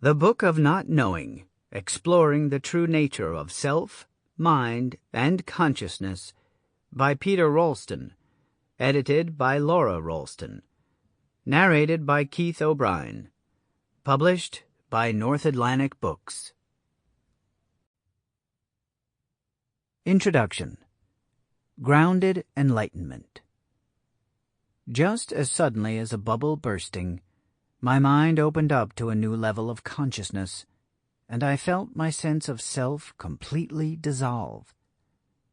The Book of Not Knowing, Exploring the True Nature of Self, Mind, and Consciousness, by Peter Ralston, edited by Laura Ralston, narrated by Keith O'Brien, published by North Atlantic Books. Introduction. Grounded Enlightenment. Just as suddenly as a bubble bursting, my mind opened up to a new level of consciousness, and I felt my sense of self completely dissolve.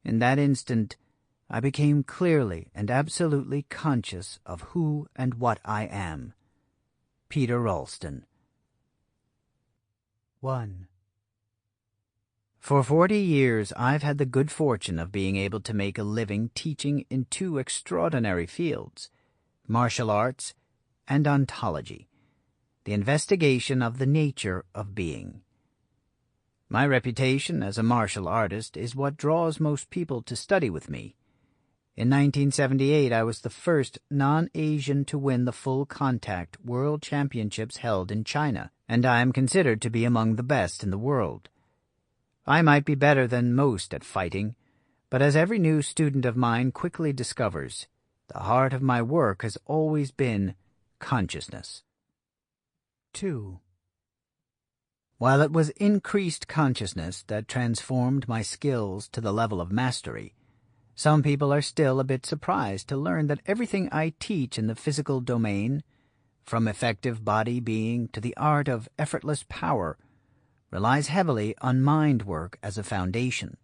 In that instant, I became clearly and absolutely conscious of who and what I am. Peter Ralston. 1. For 40 years, I've had the good fortune of being able to make a living teaching in two extraordinary fields, martial arts and ontology, the investigation of the nature of being. My reputation as a martial artist is what draws most people to study with me. In 1978, I was the first non-Asian to win the full-contact World Championships held in China, and I am considered to be among the best in the world. I might be better than most at fighting, but as every new student of mine quickly discovers, the heart of my work has always been consciousness. 2. While it was increased consciousness that transformed my skills to the level of mastery, some people are still a bit surprised to learn that everything I teach in the physical domain, from effective body being to the art of effortless power, relies heavily on mind work as a foundation.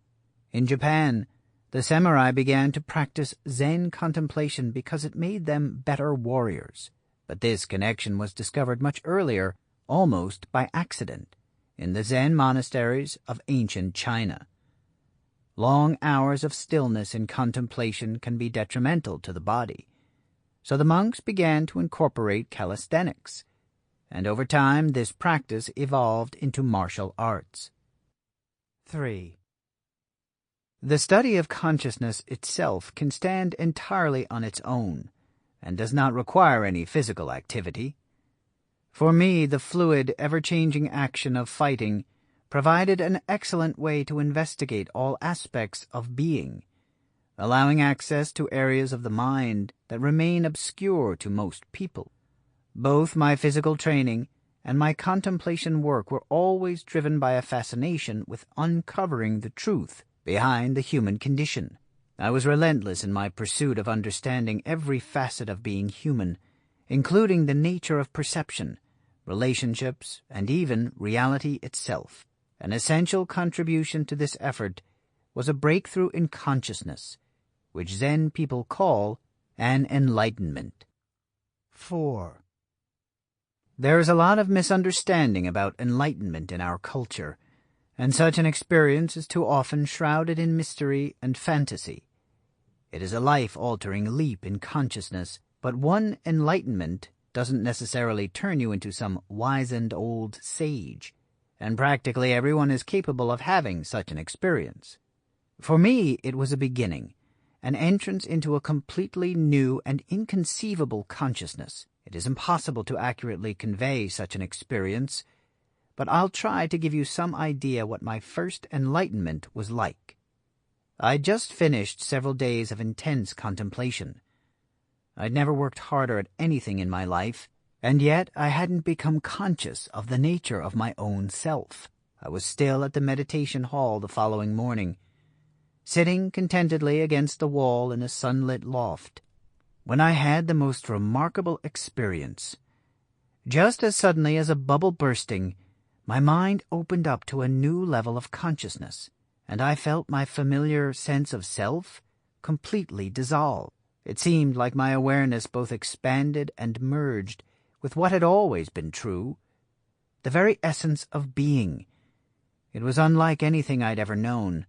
In Japan, the samurai began to practice Zen contemplation because it made them better warriors. But this connection was discovered much earlier, almost by accident, in the Zen monasteries of ancient China. Long hours of stillness and contemplation can be detrimental to the body, so the monks began to incorporate calisthenics, and over time this practice evolved into martial arts. 3. The study of consciousness itself can stand entirely on its own, and does not require any physical activity. For me, the fluid, ever-changing action of fighting provided an excellent way to investigate all aspects of being, allowing access to areas of the mind that remain obscure to most people. Both my physical training and my contemplation work were always driven by a fascination with uncovering the truth behind the human condition. I was relentless in my pursuit of understanding every facet of being human, including the nature of perception, relationships, and even reality itself. An essential contribution to this effort was a breakthrough in consciousness, which Zen people call an enlightenment. 4. There is a lot of misunderstanding about enlightenment in our culture, and such an experience is too often shrouded in mystery and fantasy. It is a life-altering leap in consciousness, but one enlightenment doesn't necessarily turn you into some wizened old sage, and practically everyone is capable of having such an experience. For me, it was a beginning, an entrance into a completely new and inconceivable consciousness. It is impossible to accurately convey such an experience, but I'll try to give you some idea what my first enlightenment was like. I'd just finished several days of intense contemplation. I'd never worked harder at anything in my life, and yet I hadn't become conscious of the nature of my own self. I was still at the meditation hall the following morning, sitting contentedly against the wall in a sunlit loft, when I had the most remarkable experience. Just as suddenly as a bubble bursting, my mind opened up to a new level of consciousness, and I felt my familiar sense of self completely dissolve. It seemed like my awareness both expanded and merged with what had always been true, the very essence of being. It was unlike anything I'd ever known,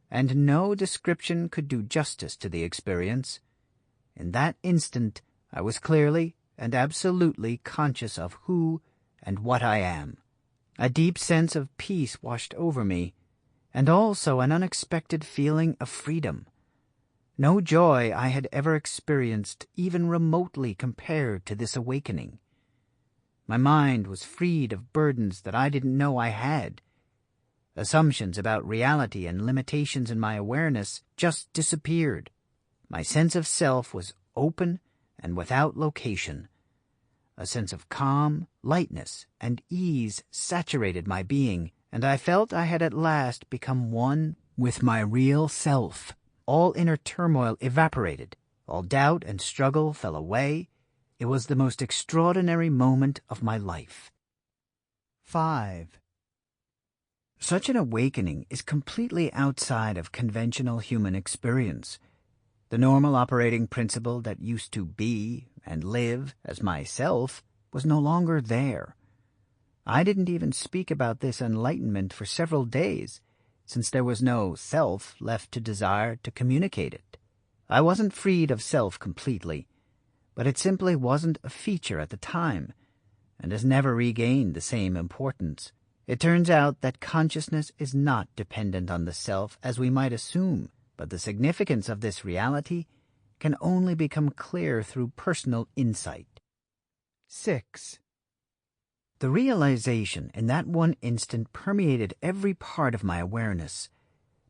and no description could do justice to the experience. In that instant, I was clearly and absolutely conscious of who and what I am. A deep sense of peace washed over me, and also an unexpected feeling of freedom. No joy I had ever experienced even remotely compared to this awakening. My mind was freed of burdens that I didn't know I had. Assumptions about reality and limitations in my awareness just disappeared. My sense of self was open and without location. A sense of calm, lightness, and ease saturated my being, and I felt I had at last become one with my real self. All inner turmoil evaporated. All doubt and struggle fell away. It was the most extraordinary moment of my life. 5. Such an awakening is completely outside of conventional human experience. The normal operating principle that used to be and live as myself was no longer there. I didn't even speak about this enlightenment for several days, since there was no self left to desire to communicate it. I wasn't freed of self completely, but it simply wasn't a feature at the time, and has never regained the same importance. It turns out that consciousness is not dependent on the self as we might assume, but the significance of this reality can only become clear through personal insight. 6. The realization in that one instant permeated every part of my awareness.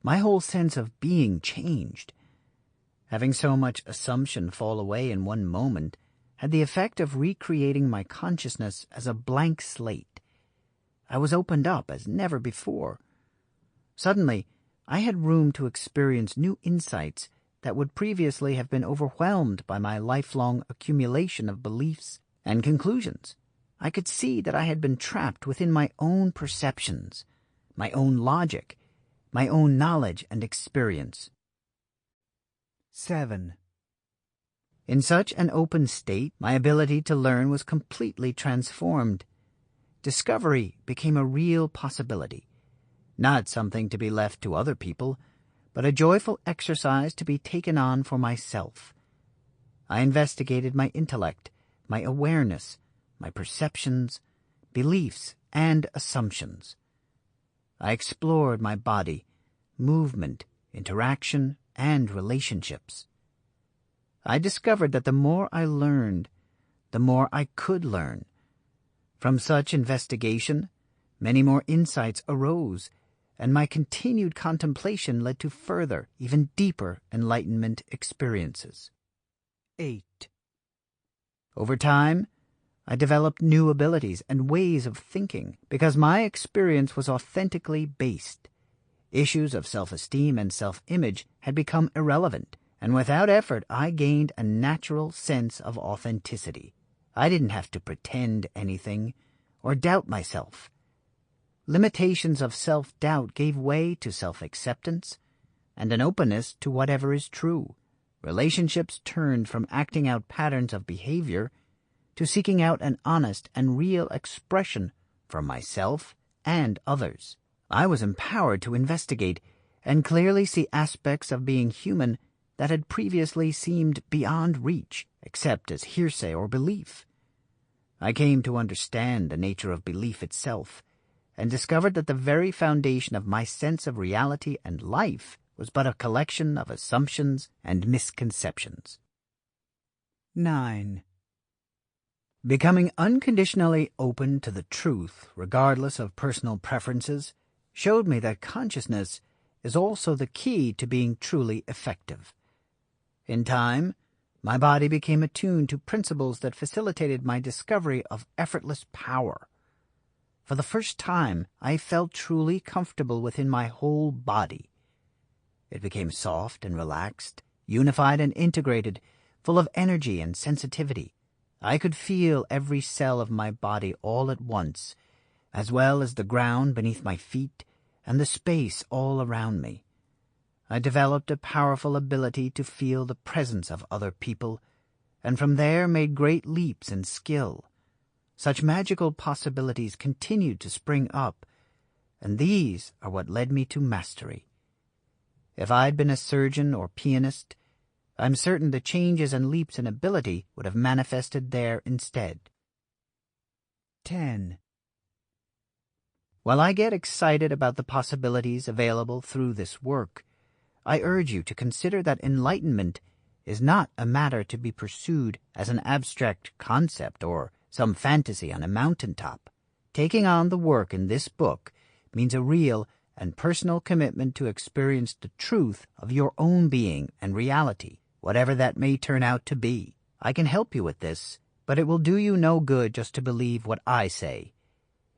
My whole sense of being changed. Having so much assumption fall away in one moment had the effect of recreating my consciousness as a blank slate. I was opened up as never before. Suddenly, I had room to experience new insights that would previously have been overwhelmed by my lifelong accumulation of beliefs and conclusions. I could see that I had been trapped within my own perceptions, my own logic, my own knowledge and experience. 7. In such an open state, my ability to learn was completely transformed. Discovery became a real possibility, not something to be left to other people, but a joyful exercise to be taken on for myself. I investigated my intellect, my awareness, my perceptions, beliefs, and assumptions. I explored my body, movement, interaction, and relationships. I discovered that the more I learned, the more I could learn. From such investigation, many more insights arose, and my continued contemplation led to further, even deeper enlightenment experiences. 8. Over time, I developed new abilities and ways of thinking because my experience was authentically based. Issues of self-esteem and self-image had become irrelevant, and without effort I gained a natural sense of authenticity. I didn't have to pretend anything or doubt myself. Limitations of self-doubt gave way to self-acceptance and an openness to whatever is true. Relationships turned from acting out patterns of behavior to seeking out an honest and real expression for myself and others. I was empowered to investigate and clearly see aspects of being human that had previously seemed beyond reach, except as hearsay or belief. I came to understand the nature of belief itself, and discovered that the very foundation of my sense of reality and life was but a collection of assumptions and misconceptions. 9. Becoming unconditionally open to the truth, regardless of personal preferences, showed me that consciousness is also the key to being truly effective. In time, my body became attuned to principles that facilitated my discovery of effortless power. For the first time, I felt truly comfortable within my whole body. It became soft and relaxed, unified and integrated, full of energy and sensitivity. I could feel every cell of my body all at once, as well as the ground beneath my feet and the space all around me. I developed a powerful ability to feel the presence of other people, and from there made great leaps in skill. Such magical possibilities continued to spring up, and these are what led me to mastery. If I'd been a surgeon or pianist, I'm certain the changes and leaps in ability would have manifested there instead. 10. While I get excited about the possibilities available through this work, I urge you to consider that enlightenment is not a matter to be pursued as an abstract concept or some fantasy on a mountaintop. Taking on the work in this book means a real and personal commitment to experience the truth of your own being and reality, whatever that may turn out to be. I can help you with this, but it will do you no good just to believe what I say.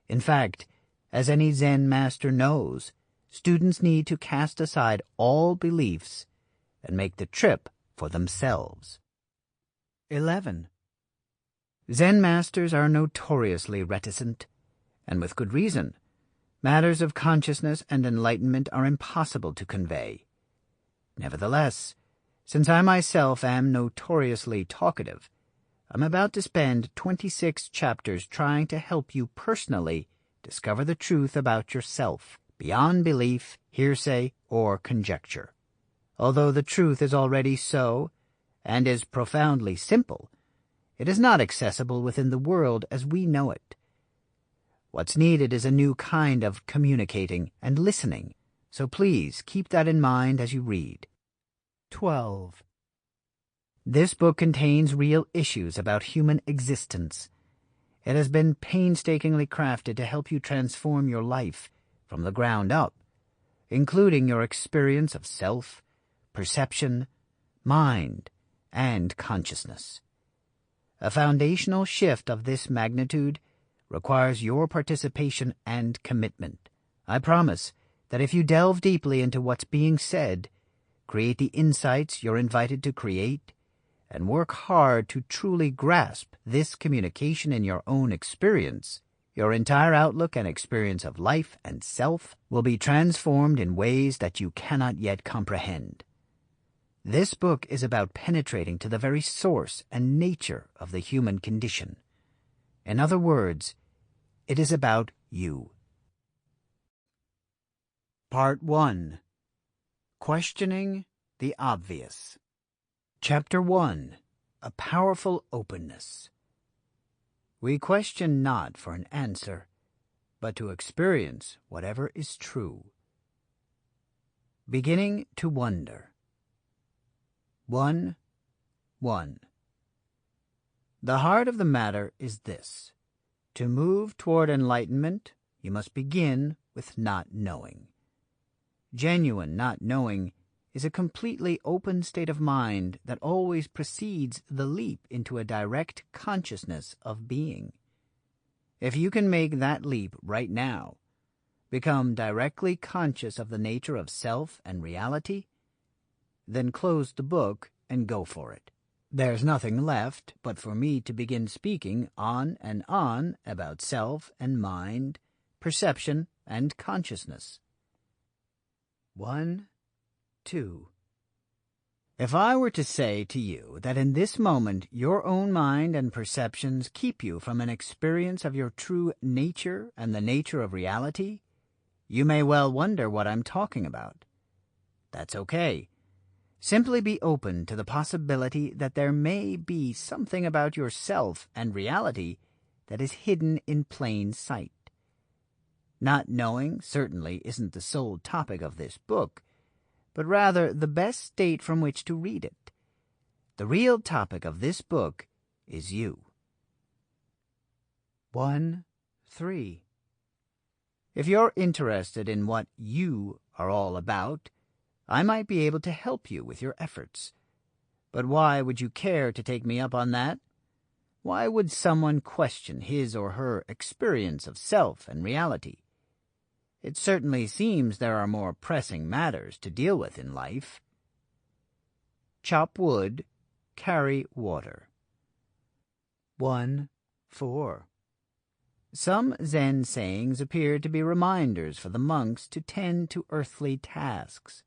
In fact, as any Zen master knows, students need to cast aside all beliefs and make the trip for themselves. 11. Zen masters are notoriously reticent, and with good reason. Matters of consciousness and enlightenment are impossible to convey. Nevertheless, since I myself am notoriously talkative, I'm about to spend 26 chapters trying to help you personally discover the truth about yourself, beyond belief, hearsay, or conjecture. Although the truth is already so, and is profoundly simple, it is not accessible within the world as we know it. What's needed is a new kind of communicating and listening, so please keep that in mind as you read. 12. This book contains real issues about human existence. It has been painstakingly crafted to help you transform your life from the ground up, including your experience of self, perception, mind, and consciousness. A foundational shift of this magnitude requires your participation and commitment. I promise that if you delve deeply into what's being said, create the insights you're invited to create, and work hard to truly grasp this communication in your own experience, your entire outlook and experience of life and self will be transformed in ways that you cannot yet comprehend. This book is about penetrating to the very source and nature of the human condition. In other words, it is about you. Part 1. Questioning the Obvious. Chapter 1. A Powerful Openness. We question not for an answer, but to experience whatever is true. Beginning to wonder. 1.1. The heart of the matter is this. To move toward enlightenment, you must begin with not knowing. Genuine not knowing is a completely open state of mind that always precedes the leap into a direct consciousness of being. If you can make that leap right now, become directly conscious of the nature of self and reality, then close the book and go for it. There's nothing left but for me to begin speaking on and on about self and mind, perception and consciousness. 1, 2. If I were to say to you that in this moment your own mind and perceptions keep you from an experience of your true nature and the nature of reality, you may well wonder what I'm talking about. That's okay. Simply be open to the possibility that there may be something about yourself and reality that is hidden in plain sight. Not knowing certainly isn't the sole topic of this book, but rather the best state from which to read it. The real topic of this book is you. 1.3. If you're interested in what you are all about, I might be able to help you with your efforts. But why would you care to take me up on that? Why would someone question his or her experience of self and reality? It certainly seems there are more pressing matters to deal with in life. Chop wood, carry water. 1.4. Some Zen sayings appear to be reminders for the monks to tend to earthly tasks.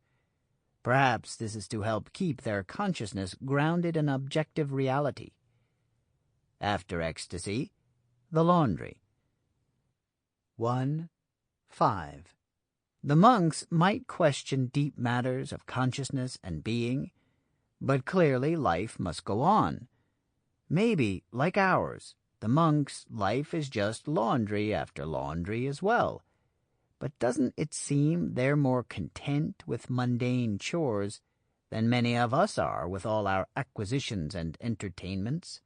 Perhaps this is to help keep their consciousness grounded in objective reality. After ecstasy, the laundry. 1.5. The monks might question deep matters of consciousness and being, but clearly life must go on. Maybe, like ours, the monks' life is just laundry after laundry as well. But doesn't it seem they're more content with mundane chores than many of us are with all our acquisitions and entertainments?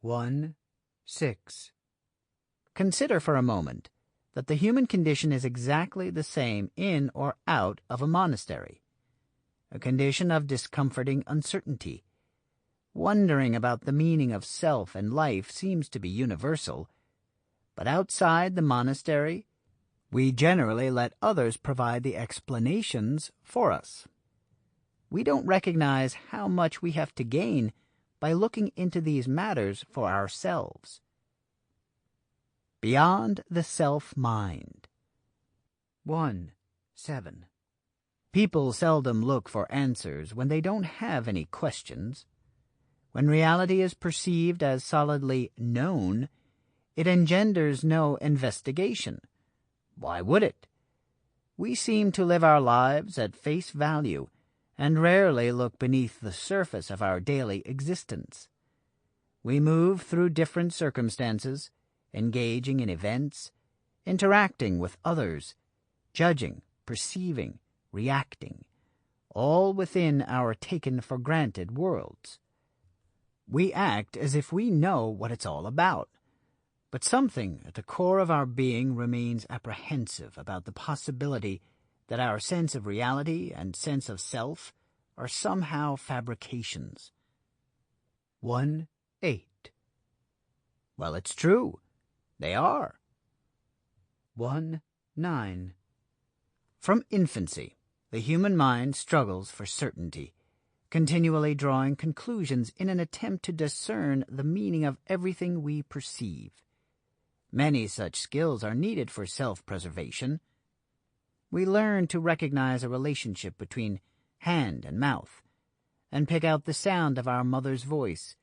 1.6. 6. Consider for a moment that the human condition is exactly the same in or out of a monastery. A condition of discomforting uncertainty. Wondering about the meaning of self and life seems to be universal, but outside the monastery, we generally let others provide the explanations for us. We don't recognize how much we have to gain by looking into these matters for ourselves. Beyond the self-mind. 1.7. People seldom look for answers when they don't have any questions. When reality is perceived as solidly known, it engenders no investigation. Why would it? We seem to live our lives at face value and rarely look beneath the surface of our daily existence. We move through different circumstances, engaging in events, interacting with others, judging, perceiving, reacting, all within our taken-for-granted worlds. We act as if we know what it's all about, but something at the core of our being remains apprehensive about the possibility that our sense of reality and sense of self are somehow fabrications. 1.8. Well, it's true. They are. 1.9. From infancy, the human mind struggles for certainty, continually drawing conclusions in an attempt to discern the meaning of everything we perceive. Many such skills are needed for self-preservation. We learn to recognize a relationship between hand and mouth, and pick out the sound of our mother's voice,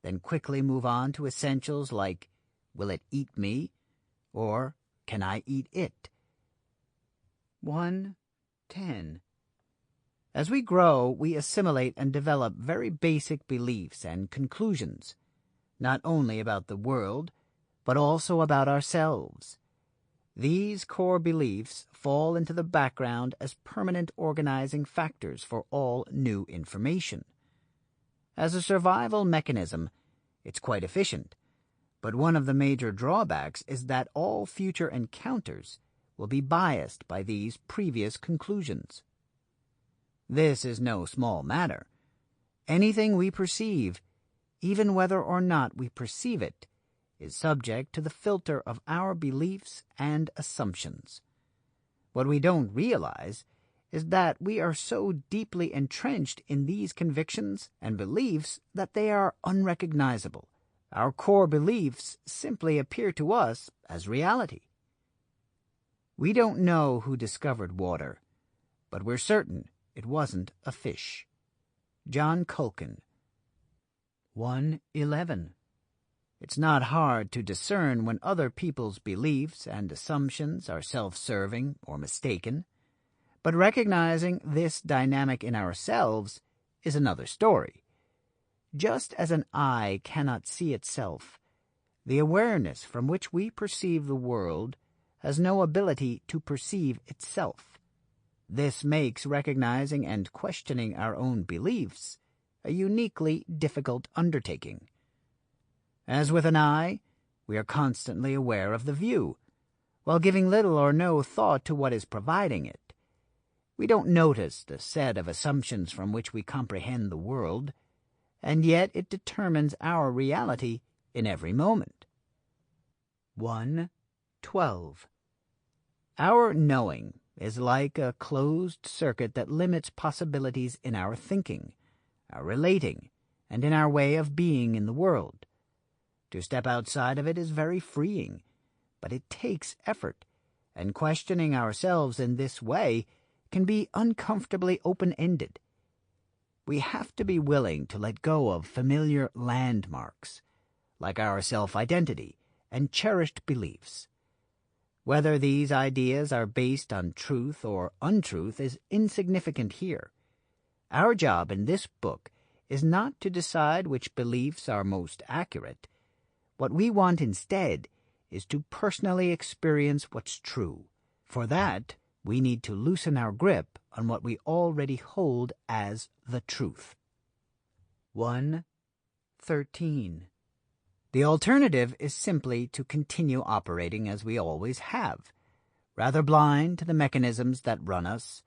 then quickly move on to essentials like, will it eat me? Or, can I eat it? 1.10. As we grow, we assimilate and develop very basic beliefs and conclusions, not only about the world, but also about ourselves. These core beliefs fall into the background as permanent organizing factors for all new information. As a survival mechanism, it's quite efficient, but one of the major drawbacks is that all future encounters will be biased by these previous conclusions. This is no small matter. Anything we perceive, even whether or not we perceive it, is subject to the filter of our beliefs and assumptions. What we don't realize is that we are so deeply entrenched in these convictions and beliefs that they are unrecognizable. Our core beliefs simply appear to us as reality. We don't know who discovered water, but we're certain it wasn't a fish. John Culkin. 1.11. It's not hard to discern when other people's beliefs and assumptions are self-serving or mistaken, but recognizing this dynamic in ourselves is another story. Just as an eye cannot see itself, the awareness from which we perceive the world has no ability to perceive itself. This makes recognizing and questioning our own beliefs a uniquely difficult undertaking. As with an eye, we are constantly aware of the view, while giving little or no thought to what is providing it. We don't notice the set of assumptions from which we comprehend the world, and yet it determines our reality in every moment. 1.12. Our knowing is like a closed circuit that limits possibilities in our thinking, our relating, and in our way of being in the world. To step outside of it is very freeing, but it takes effort, and questioning ourselves in this way can be uncomfortably open-ended. We have to be willing to let go of familiar landmarks, like our self-identity and cherished beliefs. Whether these ideas are based on truth or untruth is insignificant here. Our job in this book is not to decide which beliefs are most accurate. What we want instead is to personally experience what's true. For that, we need to loosen our grip on what we already hold as the truth. 1.13. The alternative is simply to continue operating as we always have, rather blind to the mechanisms that run us,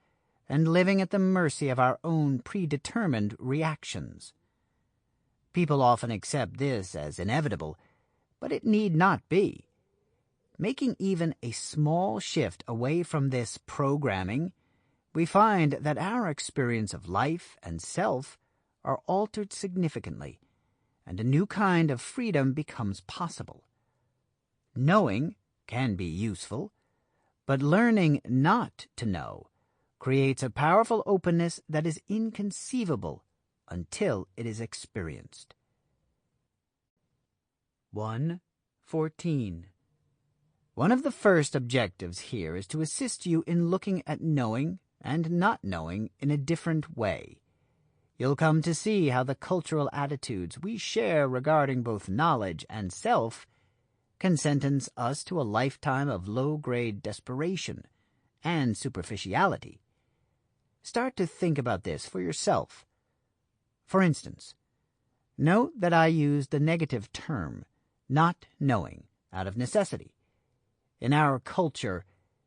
and living at the mercy of our own predetermined reactions. People often accept this as inevitable, but it need not be. Making even a small shift away from this programming, we find that our experience of life and self are altered significantly, and a new kind of freedom becomes possible. Knowing can be useful, but learning not to know creates a powerful openness that is inconceivable until it is experienced. 1:14. One of the first objectives here is to assist you in looking at knowing and not knowing in a different way. You'll come to see how the cultural attitudes we share regarding both knowledge and self can sentence us to a lifetime of low-grade desperation and superficiality. Start to think about this for yourself. For instance, note that I use the negative term, not knowing, out of necessity. In our culture,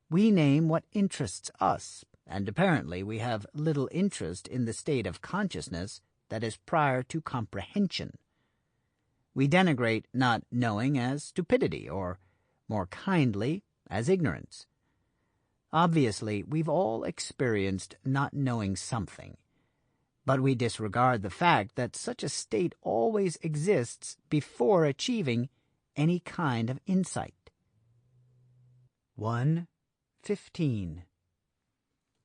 we name what interests us, and apparently we have little interest in the state of consciousness that is prior to comprehension. We denigrate not knowing as stupidity, or, more kindly, as ignorance. Obviously, we've all experienced not knowing something, but we disregard the fact that such a state always exists before achieving any kind of insight. 1:15.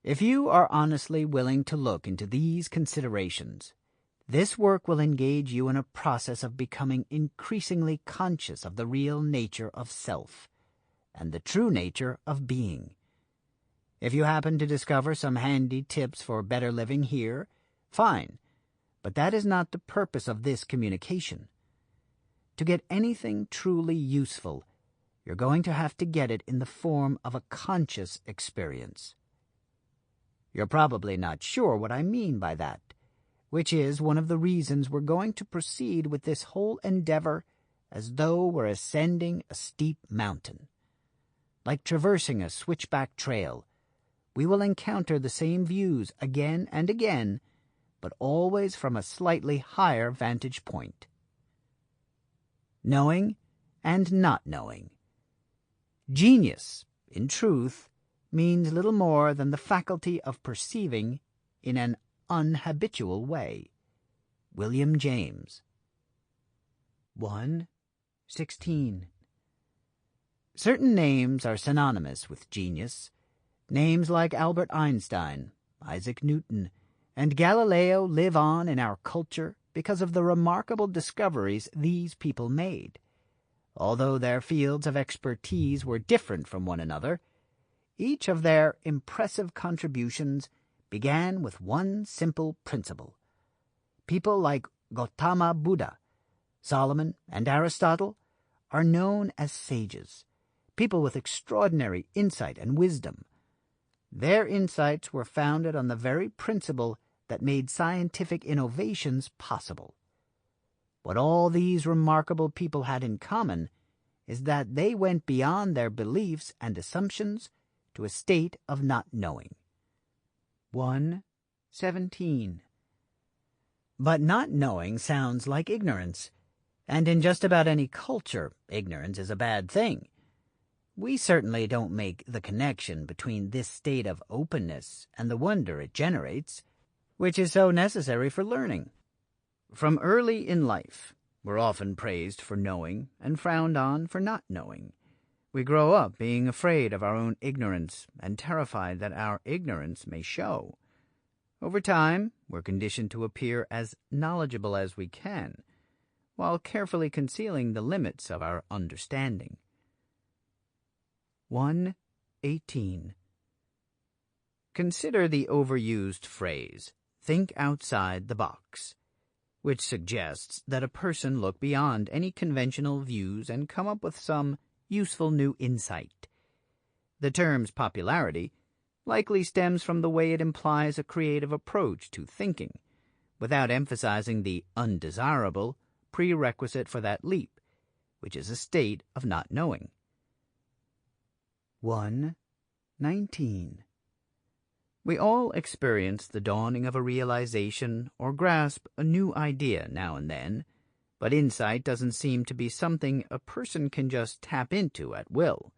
If you are honestly willing to look into these considerations, this work will engage you in a process of becoming increasingly conscious of the real nature of self and the true nature of being. If you happen to discover some handy tips for better living here, fine, but that is not the purpose of this communication. To get anything truly useful, you're going to have to get it in the form of a conscious experience. You're probably not sure what I mean by that, which is one of the reasons we're going to proceed with this whole endeavor as though we're ascending a steep mountain. Like traversing a switchback trail, we will encounter the same views again and again, but always from a slightly higher vantage point. Knowing and not knowing. Genius, in truth, means little more than the faculty of perceiving in an unhabitual way. William James. 1:16. Certain names are synonymous with genius. Names like Albert Einstein, Isaac Newton, and Galileo live on in our culture because of the remarkable discoveries these people made. Although their fields of expertise were different from one another, each of their impressive contributions began with one simple principle. People like Gautama Buddha, Solomon, and Aristotle are known as sages, people with extraordinary insight and wisdom. Their insights were founded on the very principle that made scientific innovations possible. What all these remarkable people had in common is that they went beyond their beliefs and assumptions to a state of not knowing. 1:17. But not knowing sounds like ignorance, and in just about any culture, ignorance is a bad thing. We certainly don't make the connection between this state of openness and the wonder it generates, which is so necessary for learning. From early in life, we're often praised for knowing and frowned on for not knowing. We grow up being afraid of our own ignorance and terrified that our ignorance may show. Over time, we're conditioned to appear as knowledgeable as we can, while carefully concealing the limits of our understanding. 1:18. Consider the overused phrase, "think outside the box," which suggests that a person look beyond any conventional views and come up with some useful new insight. The term's popularity likely stems from the way it implies a creative approach to thinking, without emphasizing the undesirable prerequisite for that leap, which is a state of not knowing. 1:19. We all experience the dawning of a realization or grasp a new idea now and then, but insight doesn't seem to be something a person can just tap into at will.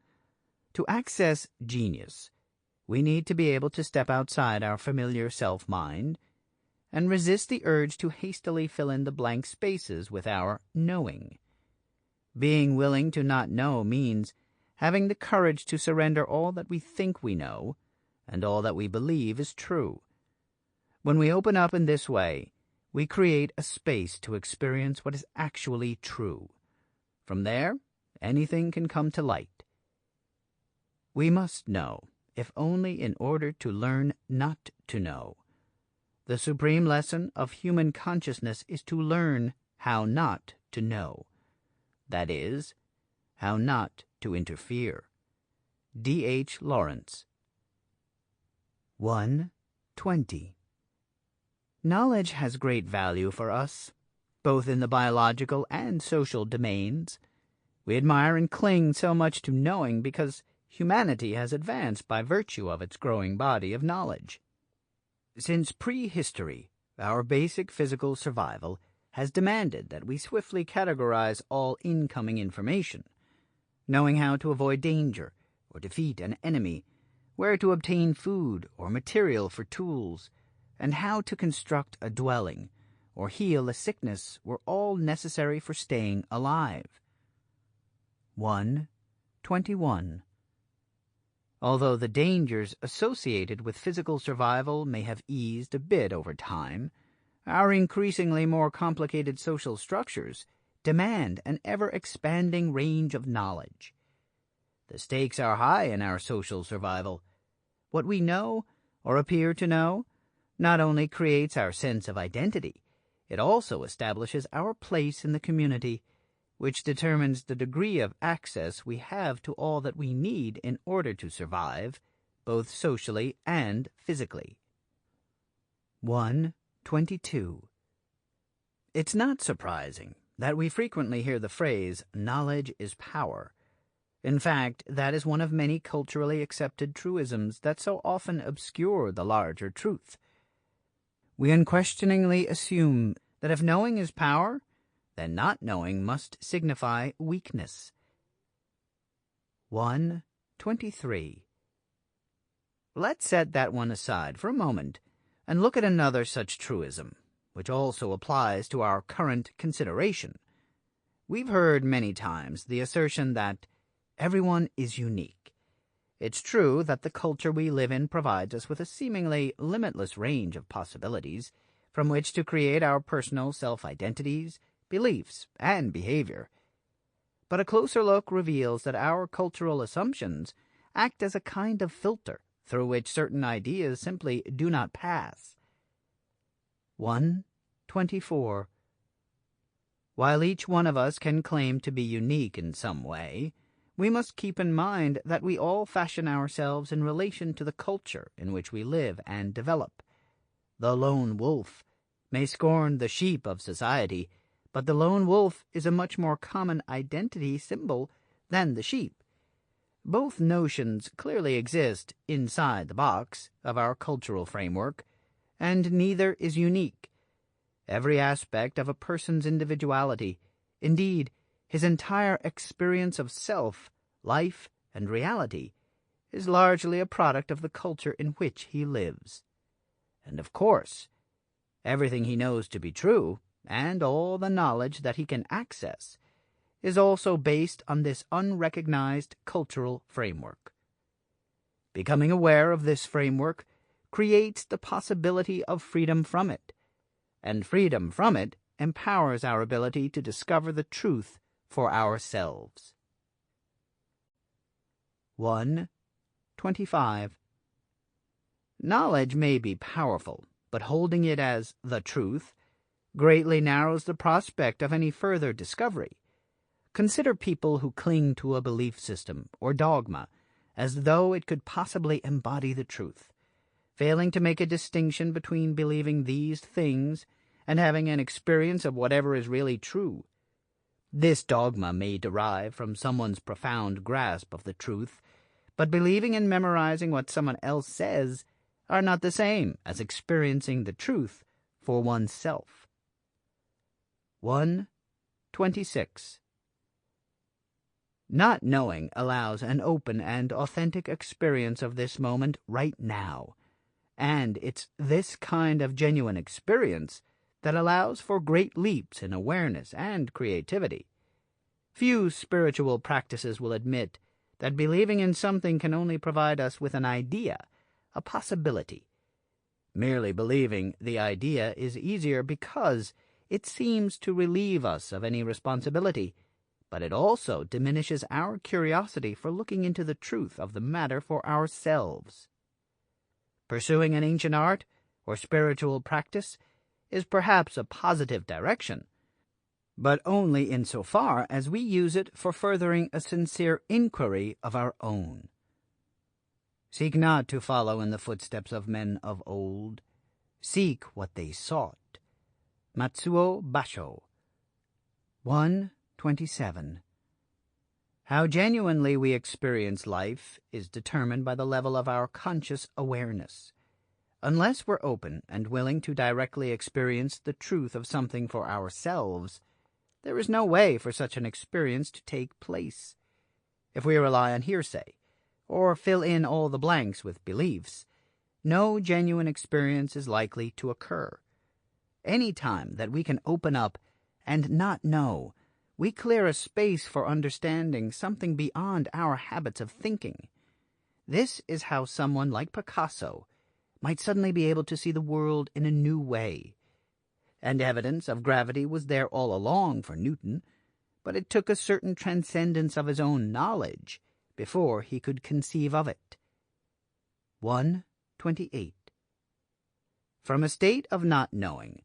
To access genius, we need to be able to step outside our familiar self-mind and resist the urge to hastily fill in the blank spaces with our knowing. Being willing to not know means having the courage to surrender all that we think we know and all that we believe is true. When we open up in this way, we create a space to experience what is actually true. From there, anything can come to light. We must know, if only in order to learn not to know. The supreme lesson of human consciousness is to learn how not to know. That is, how not to interfere. D.H. Lawrence. 1:20. Knowledge has great value for us, both in the biological and social domains. We admire and cling so much to knowing because humanity has advanced by virtue of its growing body of knowledge. Since prehistory, our basic physical survival has demanded that we swiftly categorize all incoming information, knowing how to avoid danger or defeat an enemy, where to obtain food or material for tools, and how to construct a dwelling or heal a sickness were all necessary for staying alive. 1:21. Although the dangers associated with physical survival may have eased a bit over time, our increasingly more complicated social structures demand an ever-expanding range of knowledge. The stakes are high in our social survival. What we know, or appear to know, not only creates our sense of identity, it also establishes our place in the community, which determines the degree of access we have to all that we need in order to survive, both socially and physically. 1:22. It's not surprising that we frequently hear the phrase, "knowledge is power." In fact, that is one of many culturally accepted truisms that so often obscure the larger truth. We unquestioningly assume that if knowing is power, then not knowing must signify weakness. 1:23. Let's set that one aside for a moment and look at another such truism, which also applies to our current consideration. We've heard many times the assertion that everyone is unique. It's true that the culture we live in provides us with a seemingly limitless range of possibilities from which to create our personal self-identities, beliefs, and behavior. But a closer look reveals that our cultural assumptions act as a kind of filter through which certain ideas simply do not pass. 1:24. While each one of us can claim to be unique in some way, we must keep in mind that we all fashion ourselves in relation to the culture in which we live and develop. The lone wolf may scorn the sheep of society, but the lone wolf is a much more common identity symbol than the sheep. Both notions clearly exist inside the box of our cultural framework, and neither is unique. Every aspect of a person's individuality, indeed, his entire experience of self, life, and reality, is largely a product of the culture in which he lives. And of course, everything he knows to be true, and all the knowledge that he can access, is also based on this unrecognized cultural framework. Becoming aware of this framework creates the possibility of freedom from it, and freedom from it empowers our ability to discover the truth for ourselves. 1:25. Knowledge may be powerful, but holding it as the truth greatly narrows the prospect of any further discovery. Consider people who cling to a belief system or dogma as though it could possibly embody the truth, failing to make a distinction between believing these things and having an experience of whatever is really true. This dogma may derive from someone's profound grasp of the truth, but believing and memorizing what someone else says are not the same as experiencing the truth for oneself. 126. Not knowing allows an open and authentic experience of this moment right now, and it's this kind of genuine experience that allows for great leaps in awareness and creativity. Few spiritual practices will admit that believing in something can only provide us with an idea, a possibility. Merely believing the idea is easier because it seems to relieve us of any responsibility, but it also diminishes our curiosity for looking into the truth of the matter for ourselves. Pursuing an ancient art or spiritual practice is perhaps a positive direction, but only insofar as we use it for furthering a sincere inquiry of our own. Seek not to follow in the footsteps of men of old. Seek what they sought. Matsuo Basho. 127. How genuinely we experience life is determined by the level of our conscious awareness. Unless we're open and willing to directly experience the truth of something for ourselves, there is no way for such an experience to take place. If we rely on hearsay, or fill in all the blanks with beliefs, no genuine experience is likely to occur. Any time that we can open up and not know, we clear a space for understanding something beyond our habits of thinking. This is how someone like Picasso might suddenly be able to see the world in a new way. And evidence of gravity was there all along for Newton, but it took a certain transcendence of his own knowledge before he could conceive of it. 128. From a state of not knowing,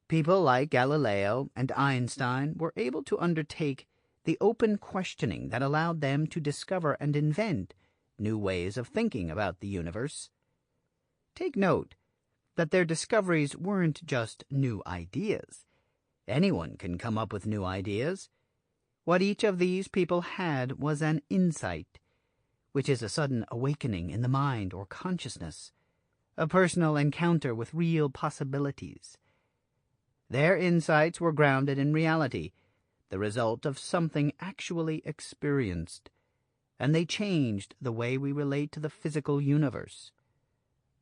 people like Galileo and Einstein were able to undertake the open questioning that allowed them to discover and invent new ways of thinking about the universe. Take note that their discoveries weren't just new ideas. Anyone can come up with new ideas. What each of these people had was an insight, which is a sudden awakening in the mind or consciousness, a personal encounter with real possibilities. Their insights were grounded in reality, the result of something actually experienced, and they changed the way we relate to the physical universe.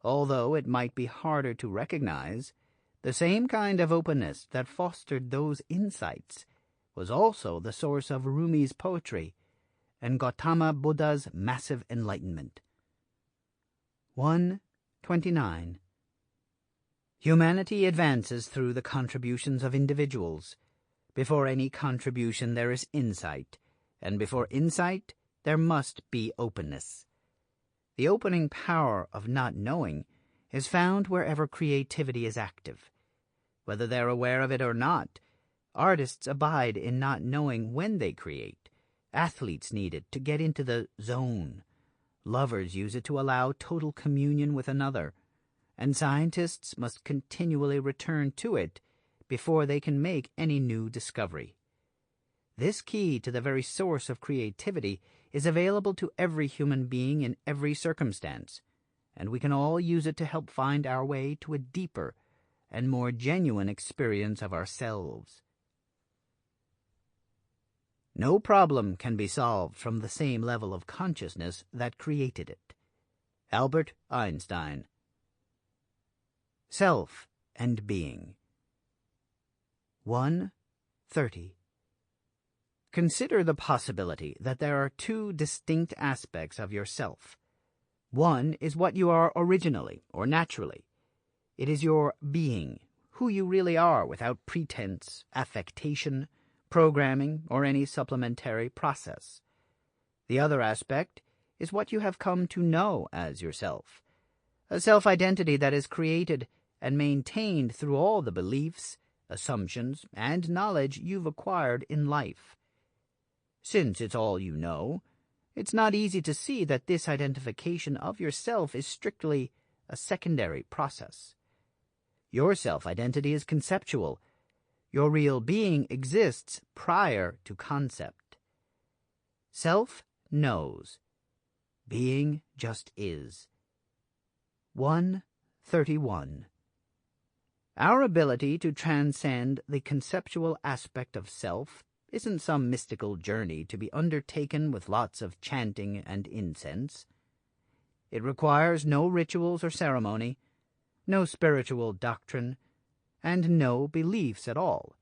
Although it might be harder to recognize, the same kind of openness that fostered those insights was also the source of Rumi's poetry and Gautama Buddha's massive enlightenment. 129. Humanity advances through the contributions of individuals. Before any contribution there is insight, and before insight there must be openness. The opening power of not knowing is found wherever creativity is active. Whether they're aware of it or not, artists abide in not knowing when they create. Athletes need it to get into the zone. Lovers use it to allow total communion with another, and scientists must continually return to it before they can make any new discovery. This key to the very source of creativity is available to every human being in every circumstance, and we can all use it to help find our way to a deeper and more genuine experience of ourselves. No problem can be solved from the same level of consciousness that created it. Albert Einstein. Self and Being. 130. Consider the possibility that there are two distinct aspects of yourself. One is what you are originally or naturally. It is your being, who you really are without pretense, affectation, programming, or any supplementary process. The other aspect is what you have come to know as yourself, a self-identity that is created and maintained through all the beliefs, assumptions, and knowledge you've acquired in life. Since it's all you know, it's not easy to see that this identification of yourself is strictly a secondary process. Your self-identity is conceptual. Your real being exists prior to concept. Self knows. Being just is. 131. Our ability to transcend the conceptual aspect of self isn't some mystical journey to be undertaken with lots of chanting and incense. It requires no rituals or ceremony, no spiritual doctrine, and no beliefs at all.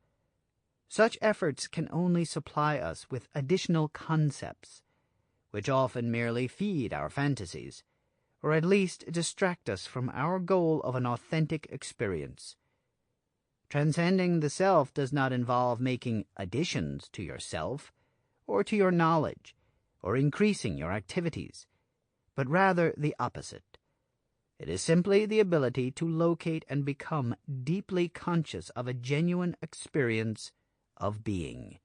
Such efforts can only supply us with additional concepts, which often merely feed our fantasies, or at least distract us from our goal of an authentic experience. Transcending the self does not involve making additions to yourself, or to your knowledge, or increasing your activities, but rather the opposite. It is simply the ability to locate and become deeply conscious of a genuine experience of being.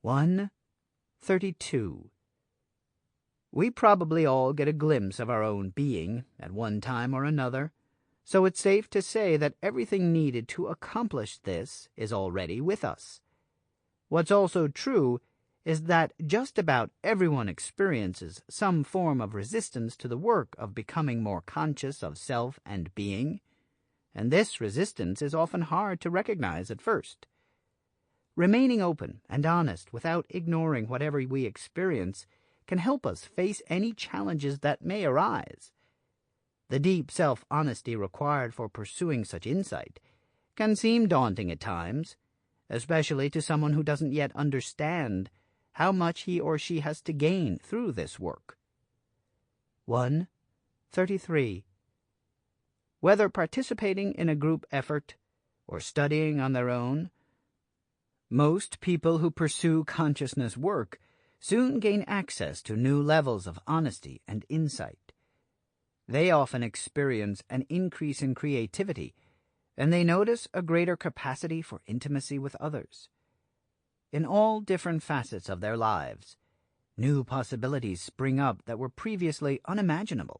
132. We probably all get a glimpse of our own being at one time or another, so it's safe to say that everything needed to accomplish this is already with us. What's also true is that just about everyone experiences some form of resistance to the work of becoming more conscious of self and being, and this resistance is often hard to recognize at first. Remaining open and honest without ignoring whatever we experience can help us face any challenges that may arise. The deep self-honesty required for pursuing such insight can seem daunting at times, especially to someone who doesn't yet understand how much he or she has to gain through this work. 133. Whether participating in a group effort or studying on their own, most people who pursue consciousness work soon gain access to new levels of honesty and insight. They often experience an increase in creativity, and they notice a greater capacity for intimacy with others. In all different facets of their lives, new possibilities spring up that were previously unimaginable.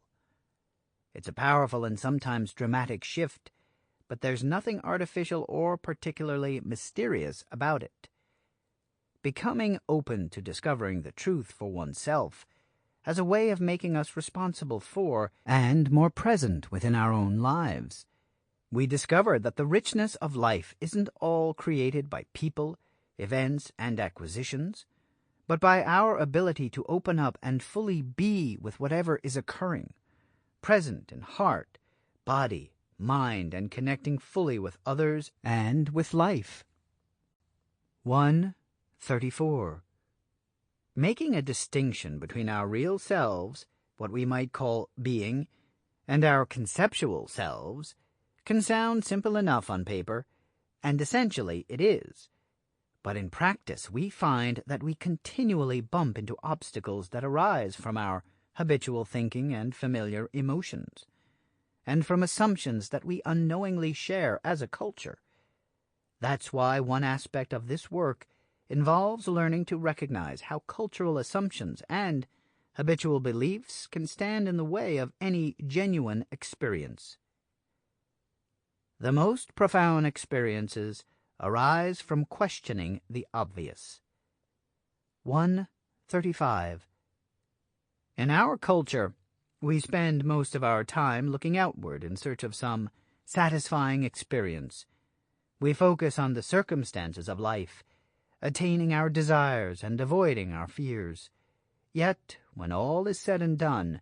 It's a powerful and sometimes dramatic shift, but there's nothing artificial or particularly mysterious about it. Becoming open to discovering the truth for oneself has a way of making us responsible for and more present within our own lives. We discover that the richness of life isn't all created by people, events, and acquisitions, but by our ability to open up and fully be with whatever is occurring, present in heart, body, mind, and connecting fully with others and with life. 134. Making a distinction between our real selves, what we might call being, and our conceptual selves can sound simple enough on paper, and essentially it is. But in practice, we find that we continually bump into obstacles that arise from our habitual thinking and familiar emotions, and from assumptions that we unknowingly share as a culture. That's why one aspect of this work involves learning to recognize how cultural assumptions and habitual beliefs can stand in the way of any genuine experience. The most profound experiences arise from questioning the obvious. 135. In our culture, we spend most of our time looking outward in search of some satisfying experience. We focus on the circumstances of life, attaining our desires and avoiding our fears. Yet, when all is said and done,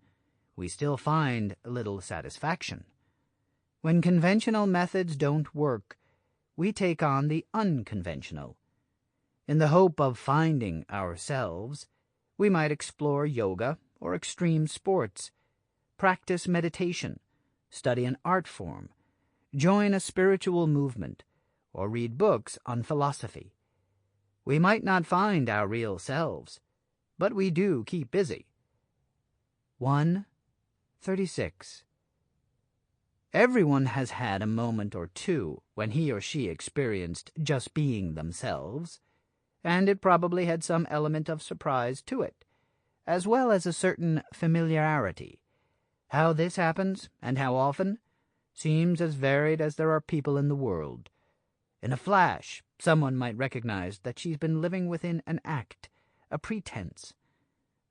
we still find little satisfaction. When conventional methods don't work, we take on the unconventional. In the hope of finding ourselves, we might explore yoga or extreme sports, practice meditation, study an art form, join a spiritual movement, or read books on philosophy. We might not find our real selves, but we do keep busy. 136. Everyone has had a moment or two when he or she experienced just being themselves, and it probably had some element of surprise to it, as well as a certain familiarity. How this happens, and how often, seems as varied as there are people in the world. In a flash, someone might recognize that she's been living within an act, a pretense.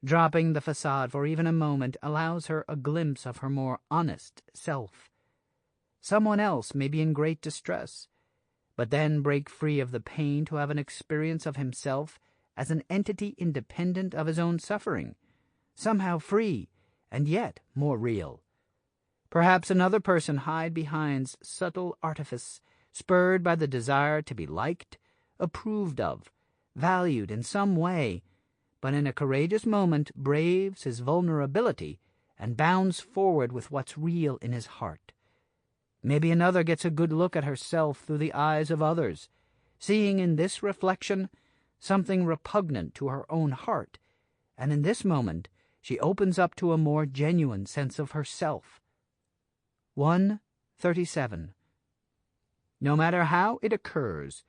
Dropping the facade for even a moment allows her a glimpse of her more honest self. Someone else may be in great distress, but then break free of the pain to have an experience of himself as an entity independent of his own suffering, somehow free and yet more real. Perhaps another person hide behind subtle artifice, spurred by the desire to be liked, approved of, valued in some way, but in a courageous moment braves his vulnerability and bounds forward with what's real in his heart. Maybe another gets a good look at herself through the eyes of others, seeing in this reflection something repugnant to her own heart, and in this moment she opens up to a more genuine sense of herself. 137. No matter how it occurs,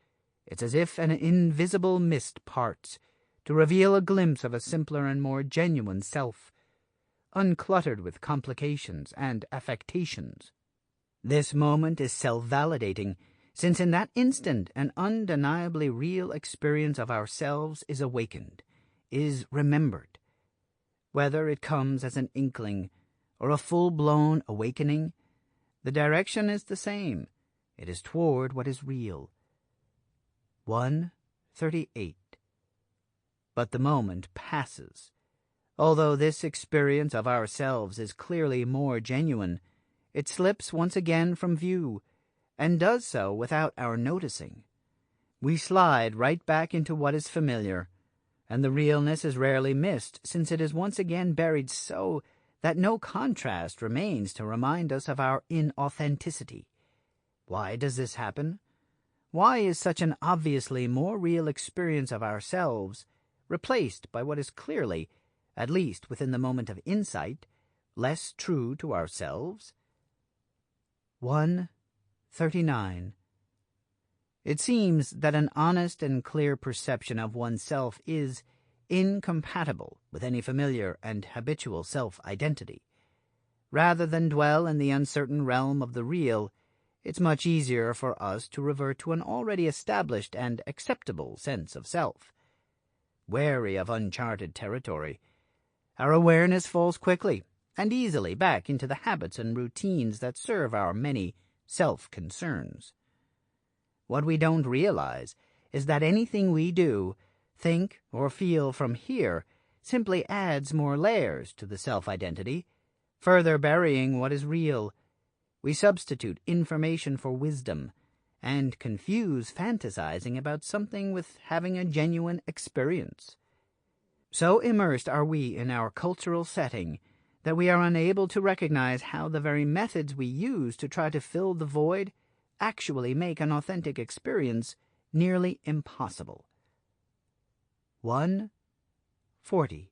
it's as if an invisible mist parts to reveal a glimpse of a simpler and more genuine self, uncluttered with complications and affectations. This moment is self-validating, since in that instant an undeniably real experience of ourselves is awakened, is remembered. Whether it comes as an inkling or a full-blown awakening, the direction is the same. It is toward what is real. 138. But the moment passes. Although this experience of ourselves is clearly more genuine, it slips once again from view, and does so without our noticing. We slide right back into what is familiar, and the realness is rarely missed, since it is once again buried so that no contrast remains to remind us of our inauthenticity. Why does this happen? Why is such an obviously more real experience of ourselves replaced by what is clearly, at least within the moment of insight, less true to ourselves? 139. It seems that an honest and clear perception of oneself is incompatible with any familiar and habitual self-identity. Rather than dwell in the uncertain realm of the real, it's much easier for us to revert to an already established and acceptable sense of self. Wary of uncharted territory, our awareness falls quickly and easily back into the habits and routines that serve our many self-concerns. What we don't realize is that anything we do, think, or feel from here simply adds more layers to the self-identity, further burying what is real. We substitute information for wisdom, and confuse fantasizing about something with having a genuine experience. So immersed are we in our cultural setting that we are unable to recognize how the very methods we use to try to fill the void actually make an authentic experience nearly impossible. 140.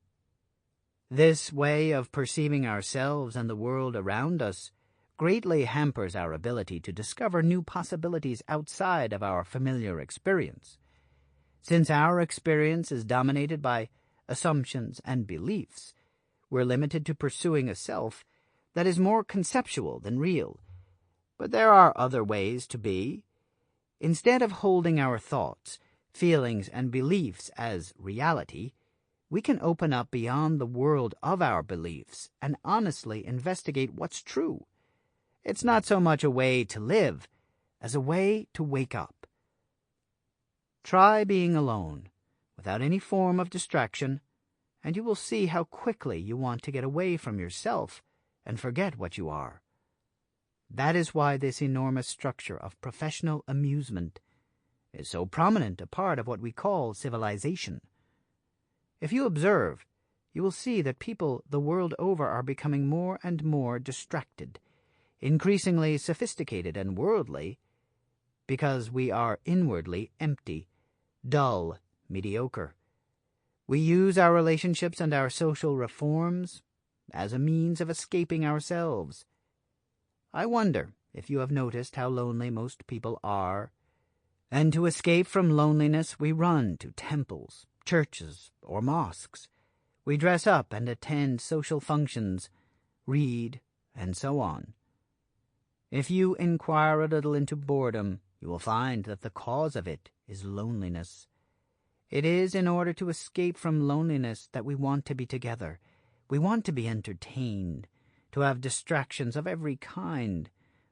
This way of perceiving ourselves and the world around us greatly hampers our ability to discover new possibilities outside of our familiar experience. Since our experience is dominated by assumptions and beliefs, we're limited to pursuing a self that is more conceptual than real. But there are other ways to be. Instead of holding our thoughts, feelings, and beliefs as reality, we can open up beyond the world of our beliefs and honestly investigate what's true. It's not so much a way to live as a way to wake up. Try being alone, without any form of distraction, and you will see how quickly you want to get away from yourself and forget what you are. That is why this enormous structure of professional amusement is so prominent a part of what we call civilization. If you observe, you will see that people the world over are becoming more and more distracted, increasingly sophisticated and worldly, because we are inwardly empty, dull, mediocre. We use our relationships and our social reforms as a means of escaping ourselves. I wonder if you have noticed how lonely most people are, and to escape from loneliness we run to temples, churches, or mosques. We dress up and attend social functions, read, and so on. If you inquire a little into boredom, you will find that the cause of it is loneliness. It is in order to escape from loneliness that we want to be together. We want to be entertained, to have distractions of every kind,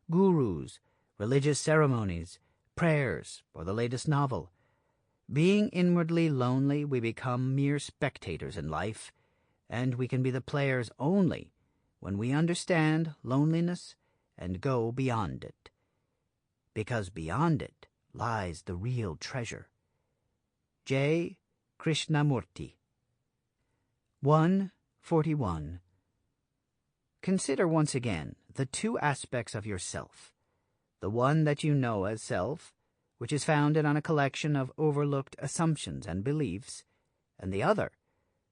gurus, religious ceremonies, prayers, or the latest novel. Being inwardly lonely, we become mere spectators in life, and we can be the players only when we understand loneliness and go beyond it. Because beyond it lies the real treasure. J. Krishnamurti. 141. Consider once again the two aspects of yourself, the one that you know as self, which is founded on a collection of overlooked assumptions and beliefs, and the other,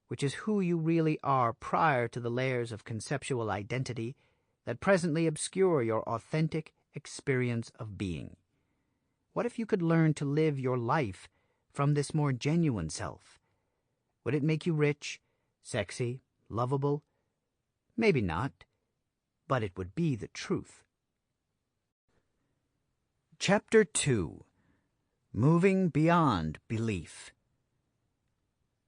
which is who you really are prior to the layers of conceptual identity that presently obscure your authentic experience of being. What if you could learn to live your life from this more genuine self? Would it make you rich, sexy, lovable? Maybe not, but it would be the truth. Chapter 2. Moving Beyond Belief.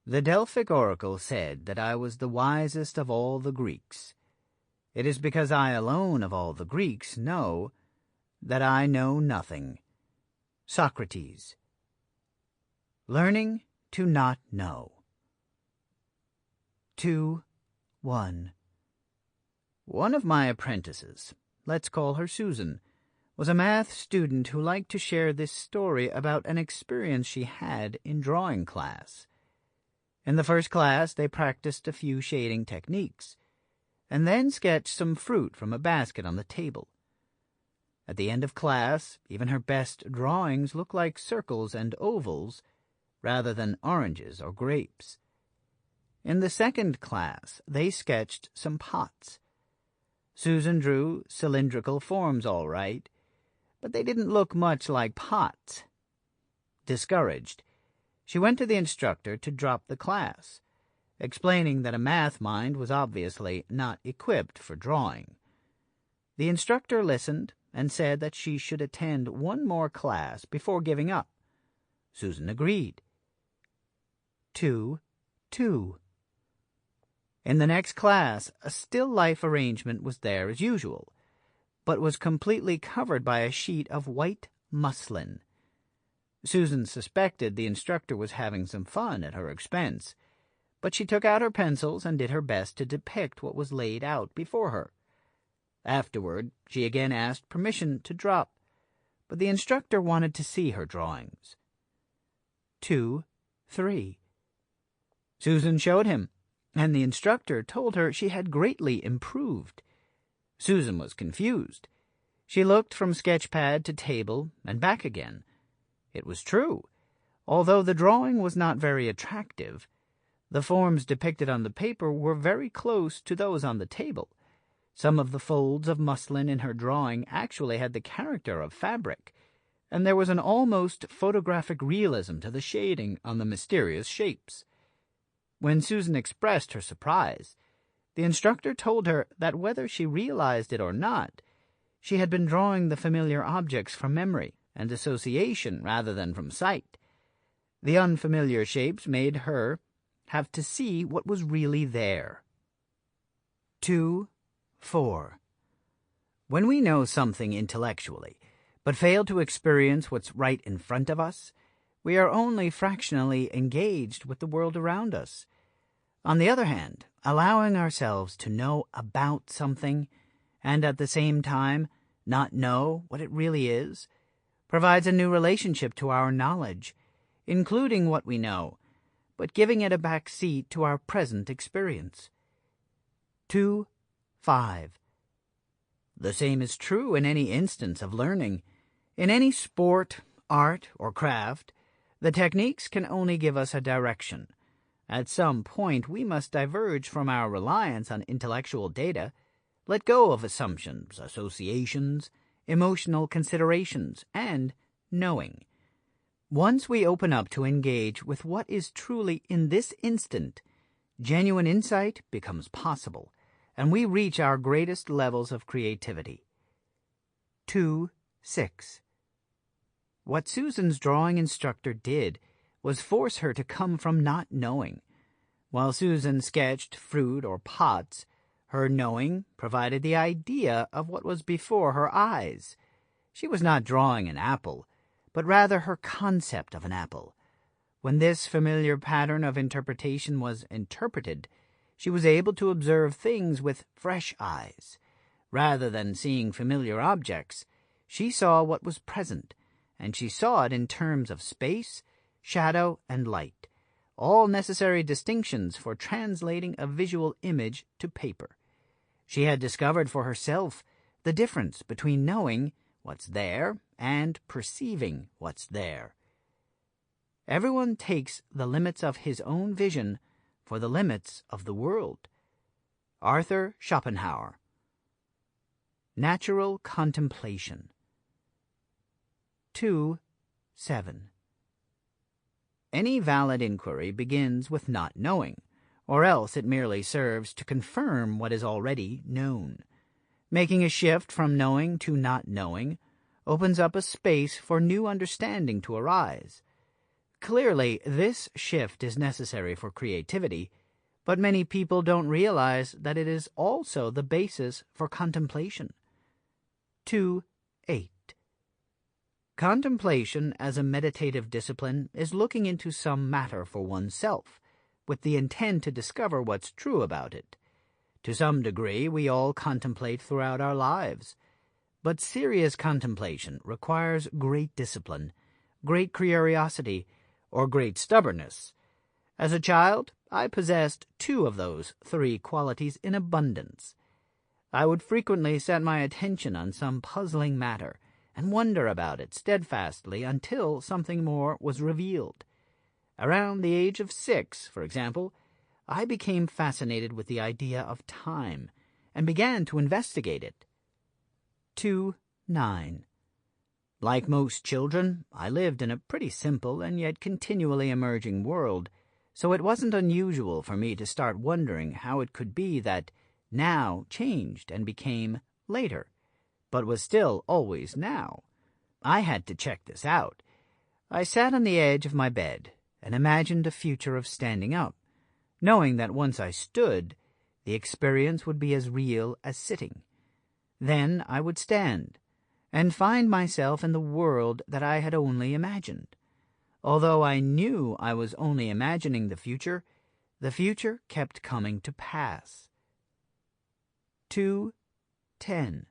The Delphic oracle said that I was the wisest of all the Greeks. It is because I alone of all the Greeks know that I know nothing. Socrates. Learning to not know. 2:1. One of my apprentices, let's call her Susan, was a math student who liked to share this story about an experience she had in drawing class. In the first class, they practiced a few shading techniques, and then sketched some fruit from a basket on the table. At the end of class, even her best drawings looked like circles and ovals rather than oranges or grapes. In the second class, they sketched some pots. Susan drew cylindrical forms all right, but they didn't look much like pots. Discouraged, she went to the instructor to drop the class, explaining that a math mind was obviously not equipped for drawing. The instructor listened and said that she should attend one more class before giving up. Susan agreed. 2:2. In the next class, a still life arrangement was there as usual, but was completely covered by a sheet of white muslin. Susan suspected the instructor was having some fun at her expense, but she took out her pencils and did her best to depict what was laid out before her. Afterward, she again asked permission to drop, but the instructor wanted to see her drawings. 2:3. Susan showed him, and the instructor told her she had greatly improved. Susan was confused. She looked from sketchpad to table and back again. It was true. Although the drawing was not very attractive, the forms depicted on the paper were very close to those on the table. Some of the folds of muslin in her drawing actually had the character of fabric, and there was an almost photographic realism to the shading on the mysterious shapes. When Susan expressed her surprise, the instructor told her that whether she realized it or not, she had been drawing the familiar objects from memory and association rather than from sight. The unfamiliar shapes made her have to see what was really there. 2:4. When we know something intellectually, but fail to experience what's right in front of us, we are only fractionally engaged with the world around us. On the other hand, allowing ourselves to know about something, and at the same time not know what it really is, provides a new relationship to our knowledge, including what we know, but giving it a back seat to our present experience. 2:5. The same is true in any instance of learning. In any sport, art, or craft, the techniques can only give us a direction. At some point, we must diverge from our reliance on intellectual data, let go of assumptions, associations, emotional considerations, and knowing. Once we open up to engage with what is truly in this instant, genuine insight becomes possible, and we reach our greatest levels of creativity. 2:6. What Susan's drawing instructor did was force her to come from not knowing. While Susan sketched fruit or pots, her knowing provided the idea of what was before her eyes. She was not drawing an apple, but rather her concept of an apple. When this familiar pattern of interpretation was interpreted, she was able to observe things with fresh eyes. Rather than seeing familiar objects, she saw what was present, and she saw it in terms of space, shadow, and light, all necessary distinctions for translating a visual image to paper. She had discovered for herself the difference between knowing what's there and perceiving what's there. Everyone takes the limits of his own vision for the limits of the world. Arthur Schopenhauer. Natural contemplation. 2:7. Any valid inquiry begins with not knowing, or else it merely serves to confirm what is already known. Making a shift from knowing to not knowing opens up a space for new understanding to arise. Clearly, this shift is necessary for creativity, but many people don't realize that it is also the basis for contemplation. 2:8. Contemplation as a meditative discipline is looking into some matter for oneself, with the intent to discover what's true about it. To some degree, we all contemplate throughout our lives, but serious contemplation requires great discipline, great curiosity, or great stubbornness. As a child, I possessed 2 of those 3 qualities in abundance. I would frequently set my attention on some puzzling matter and wonder about it steadfastly until something more was revealed. Around the age of 6, for example, I became fascinated with the idea of time and began to investigate it. 2:9. Like most children, I lived in a pretty simple and yet continually emerging world, so it wasn't unusual for me to start wondering how it could be that now changed and became later, but was still always now. I had to check this out. I sat on the edge of my bed and imagined a future of standing up, knowing that once I stood, the experience would be as real as sitting. Then I would stand and find myself in the world that I had only imagined. Although I knew I was only imagining the future kept coming to pass. 2:10.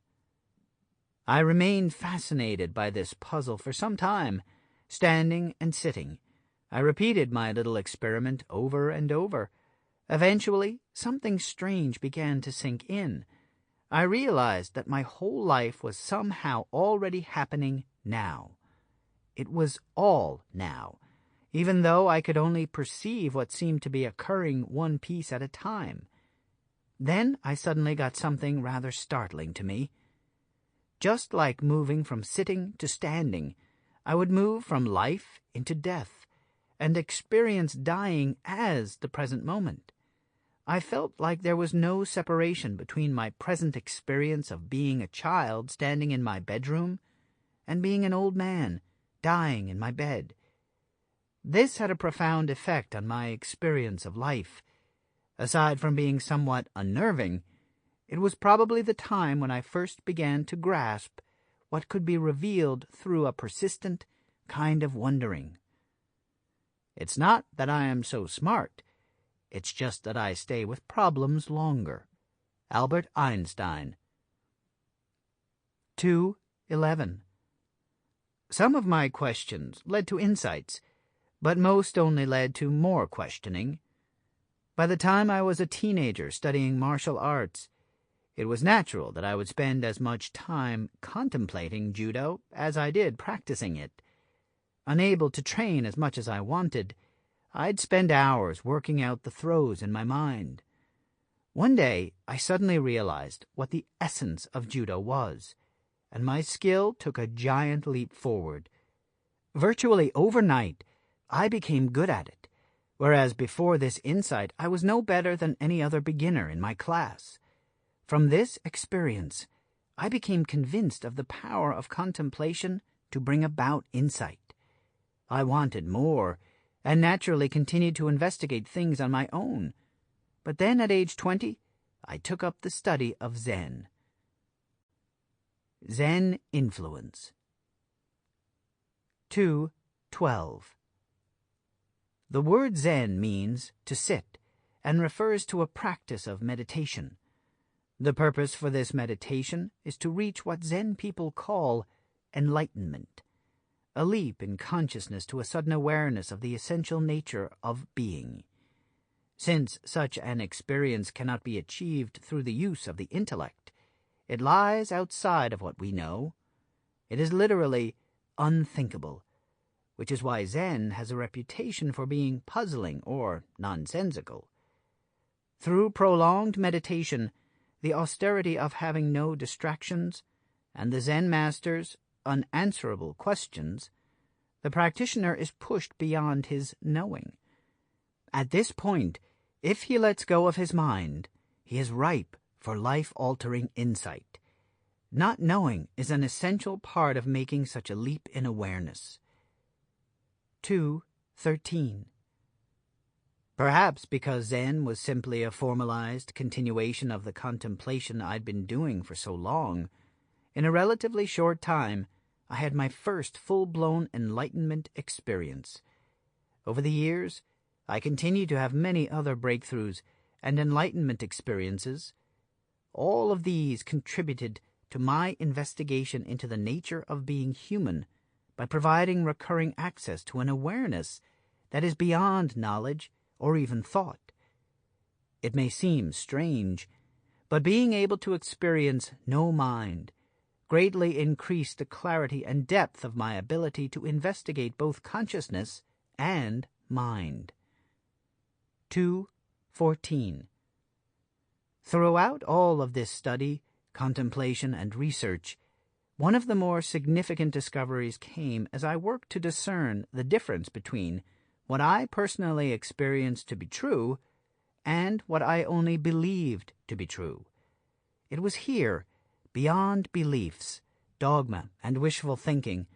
I remained fascinated by this puzzle for some time, standing and sitting. I repeated my little experiment over and over. Eventually, something strange began to sink in. I realized that my whole life was somehow already happening now. It was all now, even though I could only perceive what seemed to be occurring one piece at a time. Then I suddenly got something rather startling to me. Just like moving from sitting to standing, I would move from life into death, and experience dying as the present moment. I felt like there was no separation between my present experience of being a child standing in my bedroom and being an old man dying in my bed. This had a profound effect on my experience of life. Aside from being somewhat unnerving, it was probably the time when I first began to grasp what could be revealed through a persistent kind of wondering. It's not that I am so smart. It's just that I stay with problems longer. Albert Einstein. 2:11. Some of my questions led to insights, but most only led to more questioning. By the time I was a teenager studying martial arts, it was natural that I would spend as much time contemplating judo as I did practicing it. Unable to train as much as I wanted, I'd spend hours working out the throws in my mind. One day, I suddenly realized what the essence of judo was, and my skill took a giant leap forward. Virtually overnight, I became good at it, whereas before this insight, I was no better than any other beginner in my class. From this experience, I became convinced of the power of contemplation to bring about insight. I wanted more, and naturally continued to investigate things on my own. But then, at age 20, I took up the study of Zen. Zen influence. 2:12. The word Zen means to sit, and refers to a practice of meditation. The purpose for this meditation is to reach what Zen people call enlightenment, a leap in consciousness to a sudden awareness of the essential nature of being. Since such an experience cannot be achieved through the use of the intellect, it lies outside of what we know. It is literally unthinkable, which is why Zen has a reputation for being puzzling or nonsensical. Through prolonged meditation, the austerity of having no distractions, and the Zen master's unanswerable questions, the practitioner is pushed beyond his knowing. At this point, if he lets go of his mind, he is ripe for life-altering insight. Not knowing is an essential part of making such a leap in awareness. 2:13. Perhaps because Zen was simply a formalized continuation of the contemplation I'd been doing for so long, in a relatively short time, I had my first full-blown enlightenment experience. Over the years, I continued to have many other breakthroughs and enlightenment experiences. All of these contributed to my investigation into the nature of being human by providing recurring access to an awareness that is beyond knowledge or even thought. It may seem strange, but being able to experience no mind greatly increased the clarity and depth of my ability to investigate both consciousness and mind. 2:14. Throughout all of this study, contemplation, and research, one of the more significant discoveries came as I worked to discern the difference between what I personally experienced to be true and what I only believed to be true. It was here, beyond beliefs, dogma, and wishful thinking,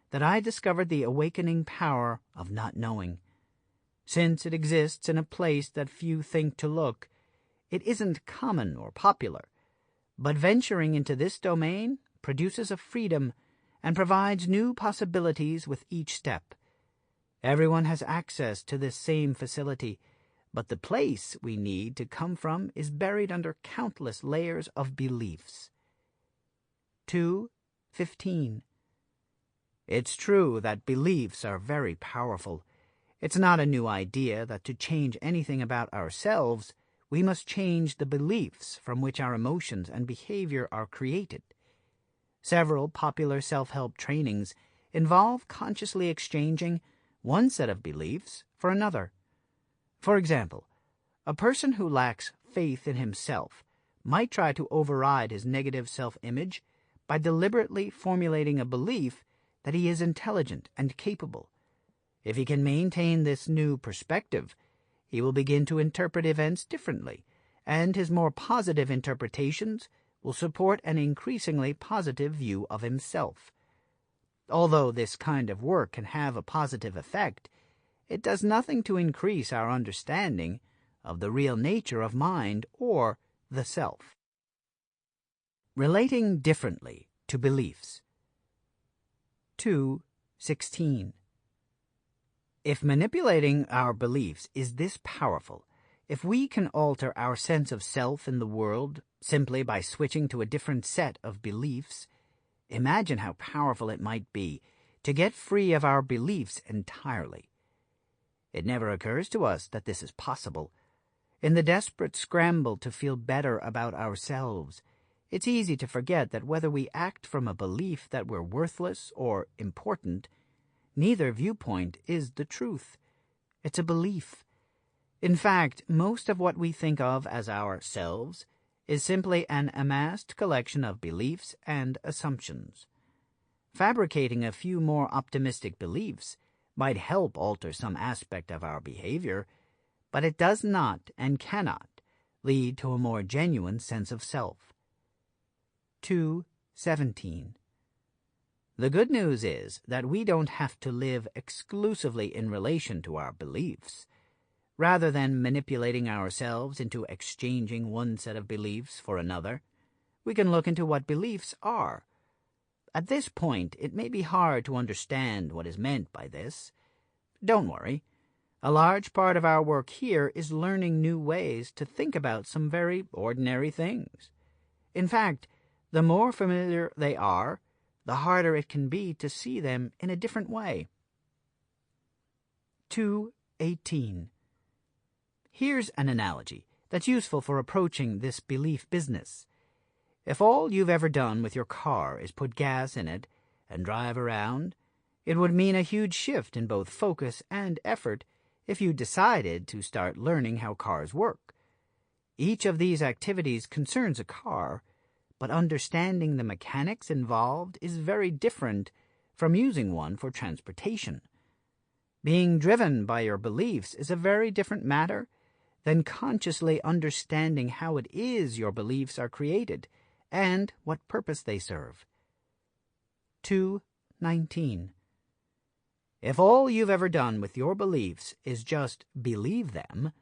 that I discovered the awakening power of not knowing. Since it exists in a place that few think to look, it isn't common or popular, but venturing into this domain produces a freedom and provides new possibilities with each step. Everyone has access to this same facility, but the place we need to come from is buried under countless layers of beliefs. 2:15. It's true that beliefs are very powerful. It's not a new idea that to change anything about ourselves, we must change the beliefs from which our emotions and behavior are created. Several popular self-help trainings involve consciously exchanging one set of beliefs for another. For example, a person who lacks faith in himself might try to override his negative self-image by deliberately formulating a belief that he is intelligent and capable. If he can maintain this new perspective, he will begin to interpret events differently, and his more positive interpretations will support an increasingly positive view of himself. Although this kind of work can have a positive effect, it does nothing to increase our understanding of the real nature of mind or the self. Relating differently to beliefs. 2:16. If manipulating our beliefs is this powerful, if we can alter our sense of self in the world simply by switching to a different set of beliefs, imagine how powerful it might be to get free of our beliefs entirely. It never occurs to us that this is possible. In the desperate scramble to feel better about ourselves, it's easy to forget that whether we act from a belief that we're worthless or important, neither viewpoint is the truth. It's a belief. In fact, most of what we think of as ourselves is simply an amassed collection of beliefs and assumptions. Fabricating a few more optimistic beliefs might help alter some aspect of our behavior, but it does not and cannot lead to a more genuine sense of self. 17. The good news is that we don't have to live exclusively in relation to our beliefs. Rather than manipulating ourselves into exchanging one set of beliefs for another, we can look into what beliefs are. At this point, it may be hard to understand what is meant by this. Don't worry. A large part of our work here is learning new ways to think about some very ordinary things. In fact, the more familiar they are, the harder it can be to see them in a different way. 2:18. Here's an analogy that's useful for approaching this belief business. If all you've ever done with your car is put gas in it and drive around, it would mean a huge shift in both focus and effort if you decided to start learning how cars work. Each of these activities concerns a car, but understanding the mechanics involved is very different from using one for transportation. Being driven by your beliefs is a very different matter than consciously understanding how it is your beliefs are created and what purpose they serve. 2:19. If all you've ever done with your beliefs is just believe them,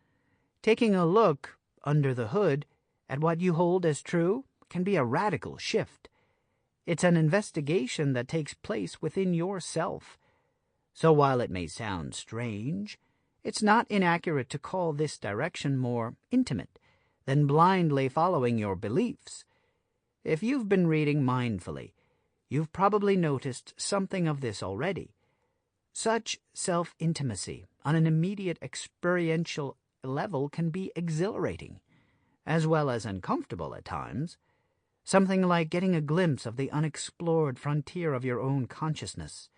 taking a look under the hood at what you hold as true can be a radical shift. It's an investigation that takes place within yourself. So while it may sound strange, it's not inaccurate to call this direction more intimate than blindly following your beliefs. If you've been reading mindfully, you've probably noticed something of this already. Such self-intimacy on an immediate experiential level can be exhilarating, as well as uncomfortable at times. Something like getting a glimpse of the unexplored frontier of your own consciousness.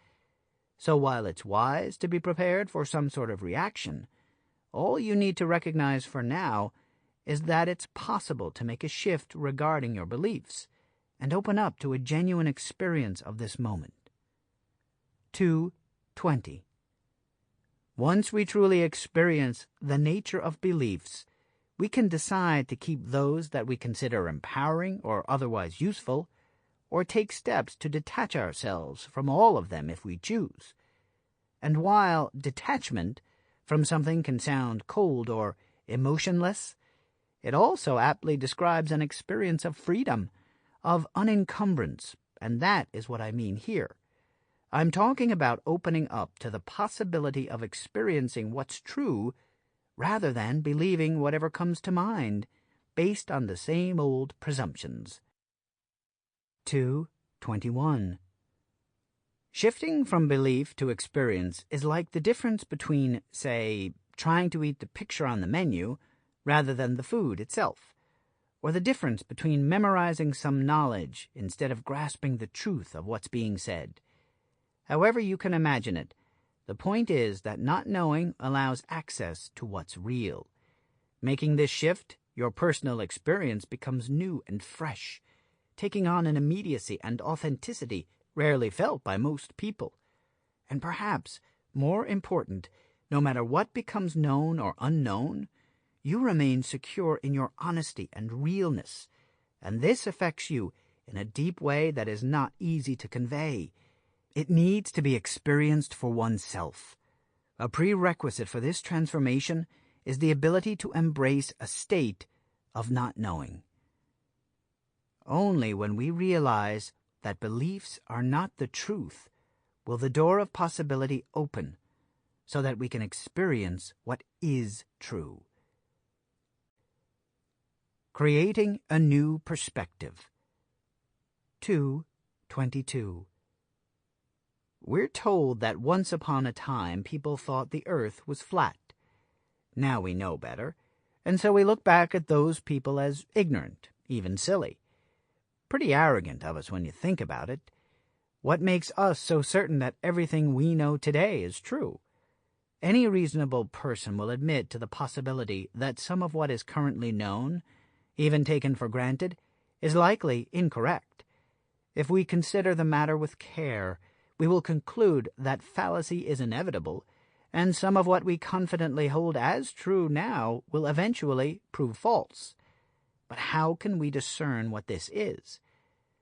So while it's wise to be prepared for some sort of reaction, all you need to recognize for now is that it's possible to make a shift regarding your beliefs and open up to a genuine experience of this moment. 2:20. Once we truly experience the nature of beliefs, we can decide to keep those that we consider empowering or otherwise useful, or take steps to detach ourselves from all of them if we choose. And while detachment from something can sound cold or emotionless, it also aptly describes an experience of freedom, of unencumbrance, and that is what I mean here. I'm talking about opening up to the possibility of experiencing what's true rather than believing whatever comes to mind, based on the same old presumptions. 2:21. Shifting from belief to experience is like the difference between, say, trying to eat the picture on the menu rather than the food itself, or the difference between memorizing some knowledge instead of grasping the truth of what's being said. However you can imagine it, the point is that not knowing allows access to what's real. Making this shift, your personal experience becomes new and fresh, taking on an immediacy and authenticity rarely felt by most people. And perhaps, more important, no matter what becomes known or unknown, you remain secure in your honesty and realness, and this affects you in a deep way that is not easy to convey. It needs to be experienced for oneself. A prerequisite for this transformation is the ability to embrace a state of not knowing. Only when we realize that beliefs are not the truth will the door of possibility open so that we can experience what is true. Creating a new perspective. 2:22. We're told that once upon a time people thought the earth was flat. Now we know better, and so we look back at those people as ignorant, even silly. Pretty arrogant of us when you think about it. What makes us so certain that everything we know today is true? Any reasonable person will admit to the possibility that some of what is currently known, even taken for granted, is likely incorrect. If we consider the matter with care, we will conclude that fallacy is inevitable, and some of what we confidently hold as true now will eventually prove false. But how can we discern what this is?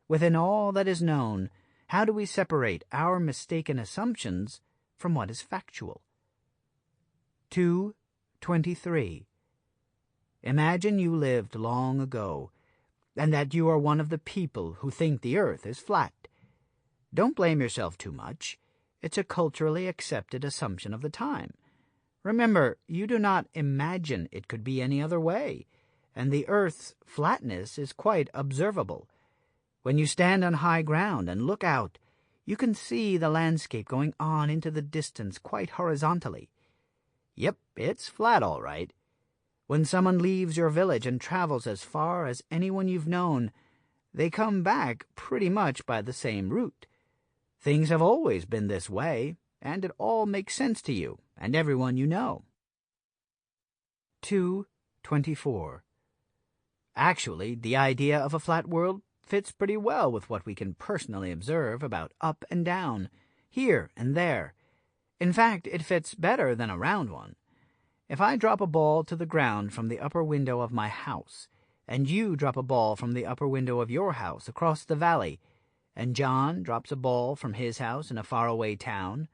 Within all that is known, how do we separate our mistaken assumptions from what is factual? 2:23. Imagine you lived long ago, and that you are one of the people who think the earth is flat. Don't blame yourself too much. It's a culturally accepted assumption of the time. Remember, you do not imagine it could be any other way, and the earth's flatness is quite observable. When you stand on high ground and look out, you can see the landscape going on into the distance quite horizontally. Yep, it's flat all right. When someone leaves your village and travels as far as anyone you've known, they come back pretty much by the same route. Things have always been this way, and it all makes sense to you and everyone you know. 2:24. Actually, the idea of a flat world fits pretty well with what we can personally observe about up and down, here and there. In fact, it fits better than a round one. If I drop a ball to the ground from the upper window of my house, and you drop a ball from the upper window of your house across the valley, and John drops a ball from his house in a faraway town,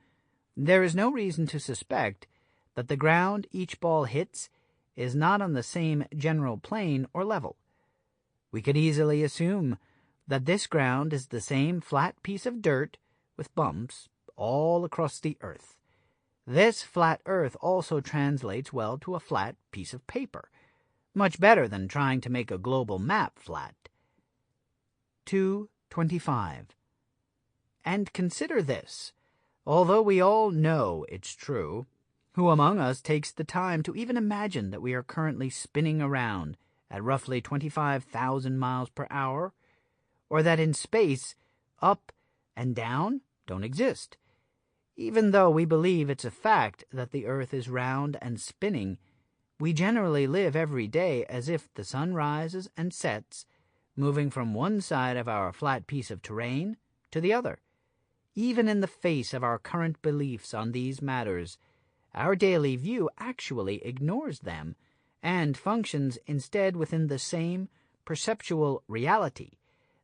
there is no reason to suspect that the ground each ball hits is not on the same general plane or level. We could easily assume that this ground is the same flat piece of dirt with bumps all across the earth. This flat earth also translates well to a flat piece of paper, much better than trying to make a global map flat. 2:25. And consider this. Although we all know it's true, who among us takes the time to even imagine that we are currently spinning around at roughly 25,000 miles per hour, or that in space, up and down don't exist? Even though we believe it's a fact that the earth is round and spinning, we generally live every day as if the sun rises and sets, moving from one side of our flat piece of terrain to the other. Even in the face of our current beliefs on these matters, our daily view actually ignores them and functions instead within the same perceptual reality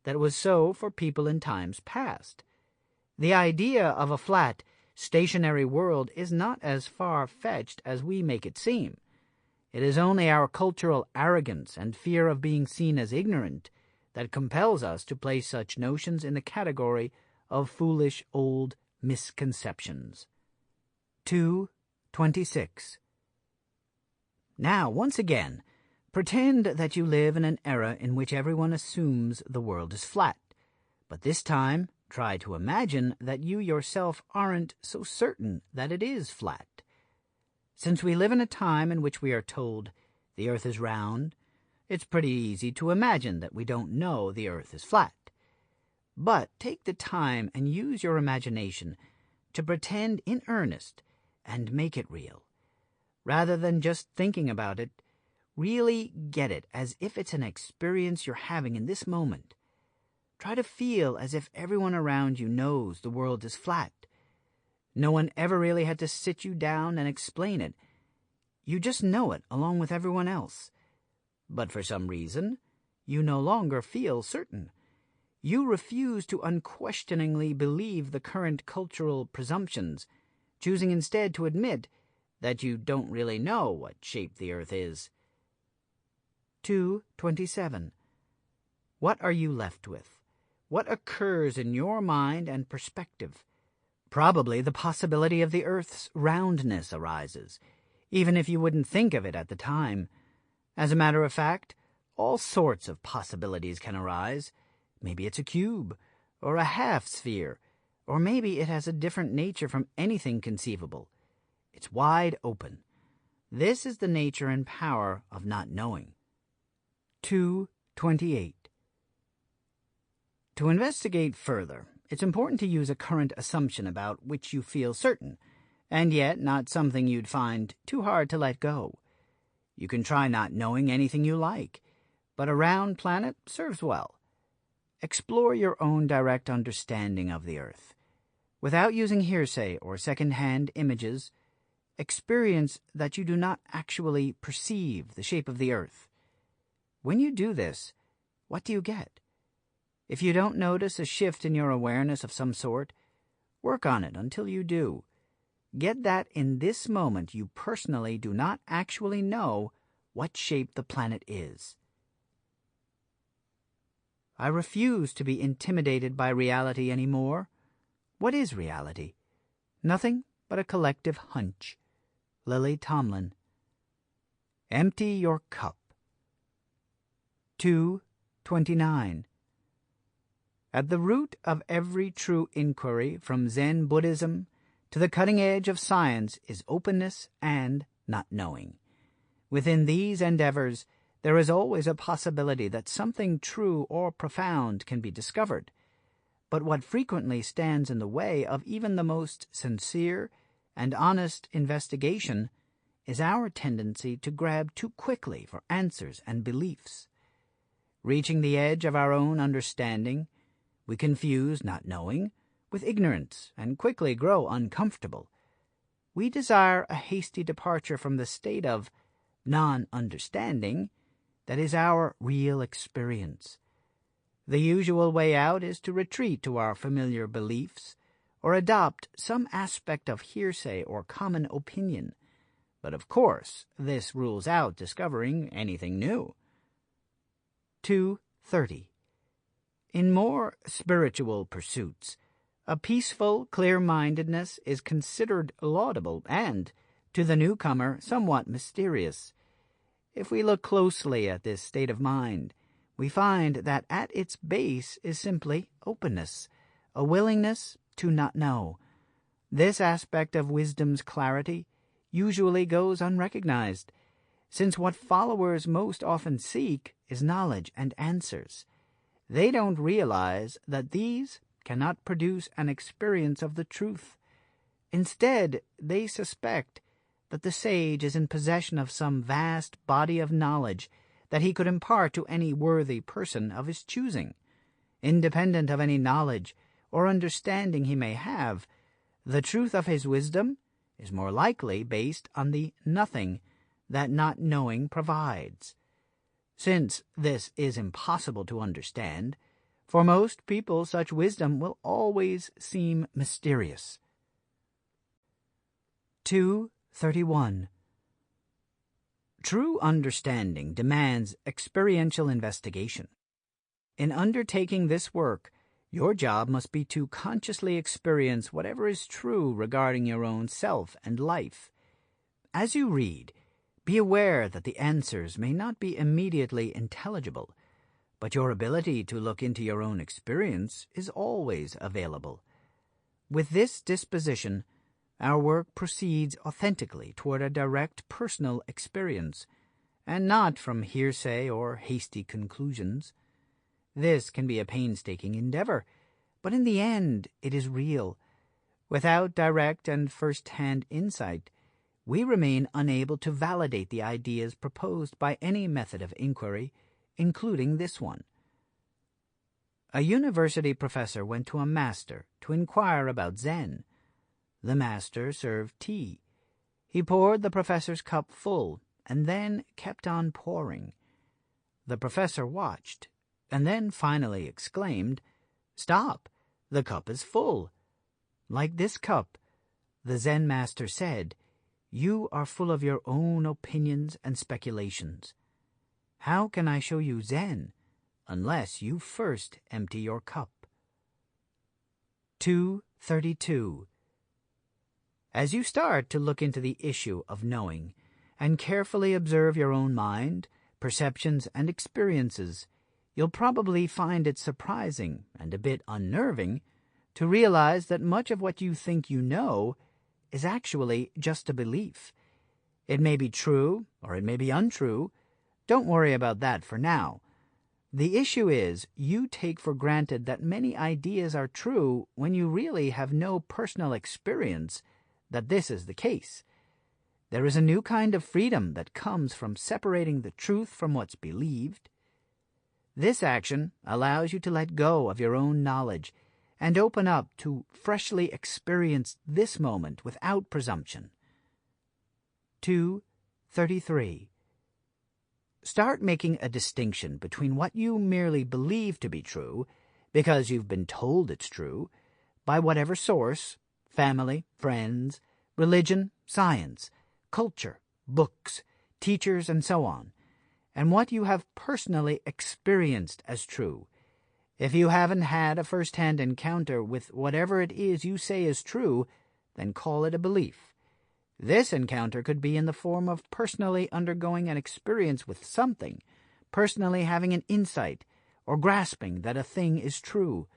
that was so for people in times past. The idea of a flat, stationary world is not as far-fetched as we make it seem. It is only our cultural arrogance and fear of being seen as ignorant that compels us to place such notions in the category of foolish old misconceptions. 2:26. Now, once again, pretend that you live in an era in which everyone assumes the world is flat, but this time try to imagine that you yourself aren't so certain that it is flat. Since we live in a time in which we are told the earth is round, it's pretty easy to imagine that we don't know the earth is flat. But take the time and use your imagination to pretend in earnest and make it real. Rather than just thinking about it, really get it as if it's an experience you're having in this moment. Try to feel as if everyone around you knows the world is flat. No one ever really had to sit you down and explain it. You just know it along with everyone else. But for some reason, you no longer feel certain. You refuse to unquestioningly believe the current cultural presumptions, choosing instead to admit that you don't really know what shape the earth is. 2:27. What are you left with? What occurs in your mind and perspective? Probably the possibility of the earth's roundness arises, even if you wouldn't think of it at the time. As a matter of fact, all sorts of possibilities can arise. Maybe it's a cube, or a half-sphere, or maybe it has a different nature from anything conceivable. It's wide open. This is the nature and power of not knowing. 2:28. To investigate further, it's important to use a current assumption about which you feel certain, and yet not something you'd find too hard to let go. You can try not knowing anything you like, but a round planet serves well. Explore your own direct understanding of the earth. Without using hearsay or second-hand images, experience that you do not actually perceive the shape of the earth. When you do this, what do you get? If you don't notice a shift in your awareness of some sort, work on it until you do. Get that in this moment you personally do not actually know what shape the planet is. I refuse to be intimidated by reality anymore. What is reality? Nothing but a collective hunch. Lily Tomlin. Empty your cup. 2:29. At the root of every true inquiry, from Zen Buddhism to the cutting edge of science, is openness and not knowing. Within these endeavors, there is always a possibility that something true or profound can be discovered. But what frequently stands in the way of even the most sincere and honest investigation is our tendency to grab too quickly for answers and beliefs. Reaching the edge of our own understanding, we confuse not knowing with ignorance and quickly grow uncomfortable. We desire a hasty departure from the state of non-understanding that is our real experience. The usual way out is to retreat to our familiar beliefs or adopt some aspect of hearsay or common opinion. But of course, this rules out discovering anything new. 2:30. In more spiritual pursuits, a peaceful clear-mindedness is considered laudable and, to the newcomer, somewhat mysterious. If we look closely at this state of mind, we find that at its base is simply openness, a willingness to not know. This aspect of wisdom's clarity usually goes unrecognized, since what followers most often seek is knowledge and answers. They don't realize that these cannot produce an experience of the truth. Instead, they suspect that the sage is in possession of some vast body of knowledge that he could impart to any worthy person of his choosing. Independent of any knowledge or understanding he may have, the truth of his wisdom is more likely based on the nothing that not knowing provides. Since this is impossible to understand, for most people such wisdom will always seem mysterious. 2:31. True understanding demands experiential investigation. In undertaking this work, your job must be to consciously experience whatever is true regarding your own self and life. As you read, be aware that the answers may not be immediately intelligible, but your ability to look into your own experience is always available. With this disposition, our work proceeds authentically toward a direct personal experience, and not from hearsay or hasty conclusions. This can be a painstaking endeavor, but in the end it is real. Without direct and first-hand insight, we remain unable to validate the ideas proposed by any method of inquiry, including this one. A university professor went to a master to inquire about Zen. The master served tea. He poured the professor's cup full and then kept on pouring. The professor watched and then finally exclaimed, "Stop! The cup is full." "Like this cup," the Zen master said, "you are full of your own opinions and speculations. How can I show you Zen unless you first empty your cup?" 2:32. As you start to look into the issue of knowing and carefully observe your own mind, perceptions, and experiences, you'll probably find it surprising and a bit unnerving to realize that much of what you think you know is actually just a belief. It may be true or it may be untrue. Don't worry about that for now. The issue is you take for granted that many ideas are true when you really have no personal experience that this is the case. There is a new kind of freedom that comes from separating the truth from what's believed. This action allows you to let go of your own knowledge and open up to freshly experience this moment without presumption. 2:33. Start making a distinction between what you merely believe to be true, because you've been told it's true, by whatever source, family, friends, religion, science, culture, books, teachers, and so on, and what you have personally experienced as true. If you haven't had a first-hand encounter with whatever it is you say is true, then call it a belief. This encounter could be in the form of personally undergoing an experience with something, personally having an insight, or grasping that a thing is true,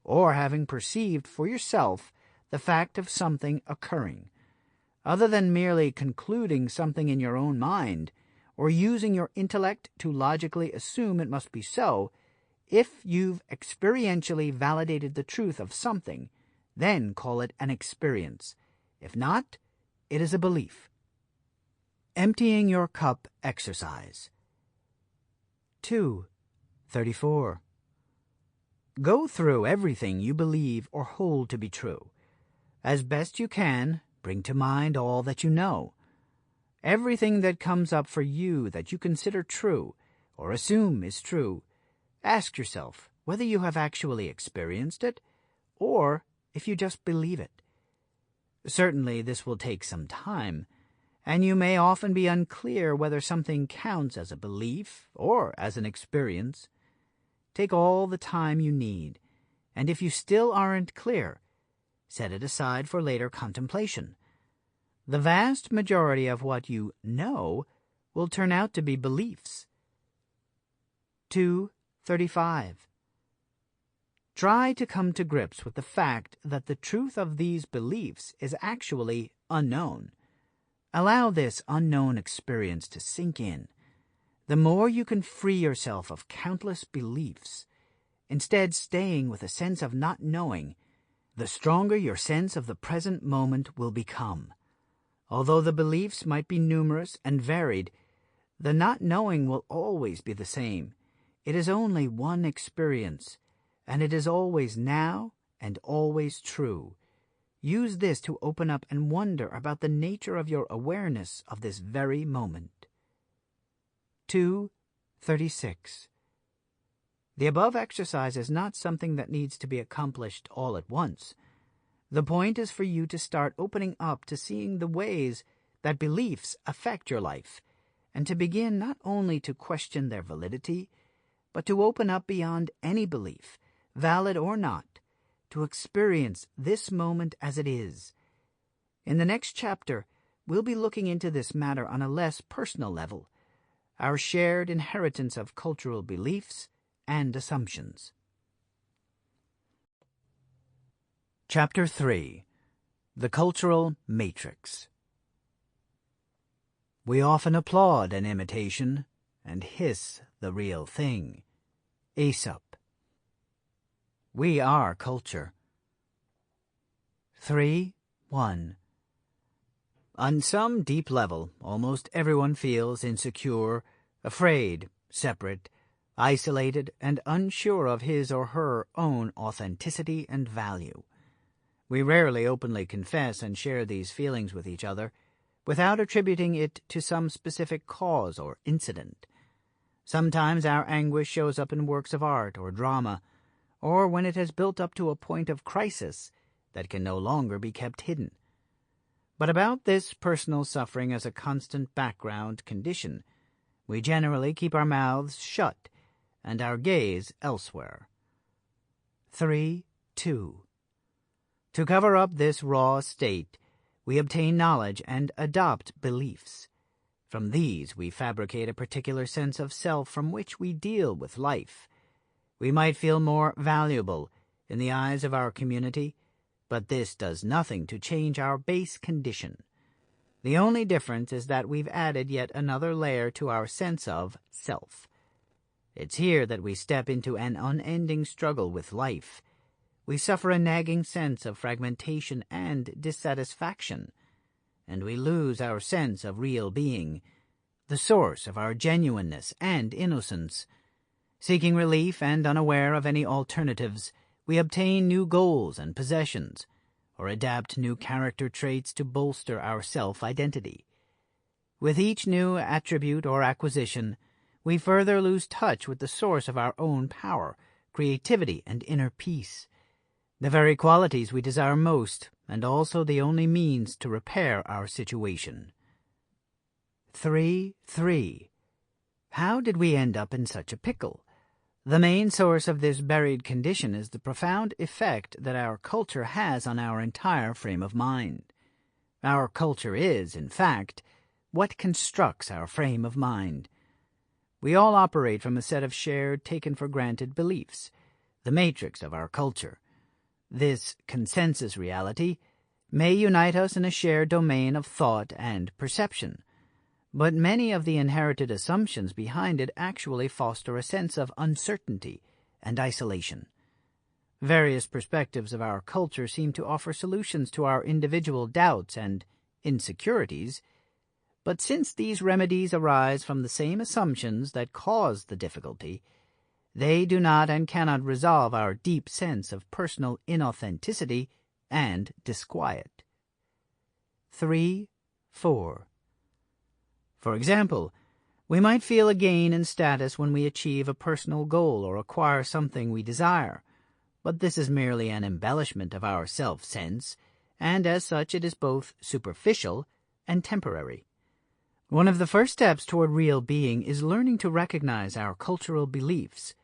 or having perceived for yourself the fact of something occurring. Other than merely concluding something in your own mind, or using your intellect to logically assume it must be so, if you've experientially validated the truth of something, then call it an experience. If not, it is a belief. Emptying your cup exercise. 2:34. Go through everything you believe or hold to be true. As best you can, bring to mind all that you know. Everything that comes up for you that you consider true, or assume is true, ask yourself whether you have actually experienced it, or if you just believe it. Certainly this will take some time, and you may often be unclear whether something counts as a belief or as an experience. Take all the time you need, and if you still aren't clear, set it aside for later contemplation. The vast majority of what you know will turn out to be beliefs. 2:35. Try to come to grips with the fact that the truth of these beliefs is actually unknown. Allow this unknown experience to sink in. The more you can free yourself of countless beliefs, instead staying with a sense of not knowing, the stronger your sense of the present moment will become. Although the beliefs might be numerous and varied, the not knowing will always be the same. It is only one experience, and it is always now and always true. Use this to open up and wonder about the nature of your awareness of this very moment. 2:36. The above exercise is not something that needs to be accomplished all at once. The point is for you to start opening up to seeing the ways that beliefs affect your life, and to begin not only to question their validity, but to open up beyond any belief, valid or not, to experience this moment as it is. In the next chapter, we'll be looking into this matter on a less personal level, our shared inheritance of cultural beliefs and assumptions. Chapter 3. The Cultural Matrix. We often applaud an imitation and hiss the real thing. Aesop. We are culture. 3:1. On some deep level, almost everyone feels insecure, afraid, separate, isolated, and unsure of his or her own authenticity and value. We rarely openly confess and share these feelings with each other, without attributing it to some specific cause or incident. Sometimes our anguish shows up in works of art or drama, or when it has built up to a point of crisis that can no longer be kept hidden. But about this personal suffering as a constant background condition, we generally keep our mouths shut and our gaze elsewhere. 3:2. To cover up this raw state, we obtain knowledge and adopt beliefs. From these we fabricate a particular sense of self from which we deal with life. We might feel more valuable in the eyes of our community, but this does nothing to change our base condition. The only difference is that we've added yet another layer to our sense of self. It's here that we step into an unending struggle with life. We suffer a nagging sense of fragmentation and dissatisfaction, and we lose our sense of real being, the source of our genuineness and innocence. Seeking relief and unaware of any alternatives, we obtain new goals and possessions, or adapt new character traits to bolster our self-identity. With each new attribute or acquisition, we further lose touch with the source of our own power, creativity, and inner peace, the very qualities we desire most, and also the only means to repair our situation. 3.3. How did we end up in such a pickle? The main source of this buried condition is the profound effect that our culture has on our entire frame of mind. Our culture is, in fact, what constructs our frame of mind. We all operate from a set of shared, taken-for-granted beliefs, the matrix of our culture. This consensus reality may unite us in a shared domain of thought and perception, but many of the inherited assumptions behind it actually foster a sense of uncertainty and isolation. Various perspectives of our culture seem to offer solutions to our individual doubts and insecurities, but since these remedies arise from the same assumptions that cause the difficulty, they do not and cannot resolve our deep sense of personal inauthenticity and disquiet. 3.4. For example, we might feel a gain in status when we achieve a personal goal or acquire something we desire, but this is merely an embellishment of our self-sense, and as such it is both superficial and temporary. One of the first steps toward real being is learning to recognize our cultural beliefs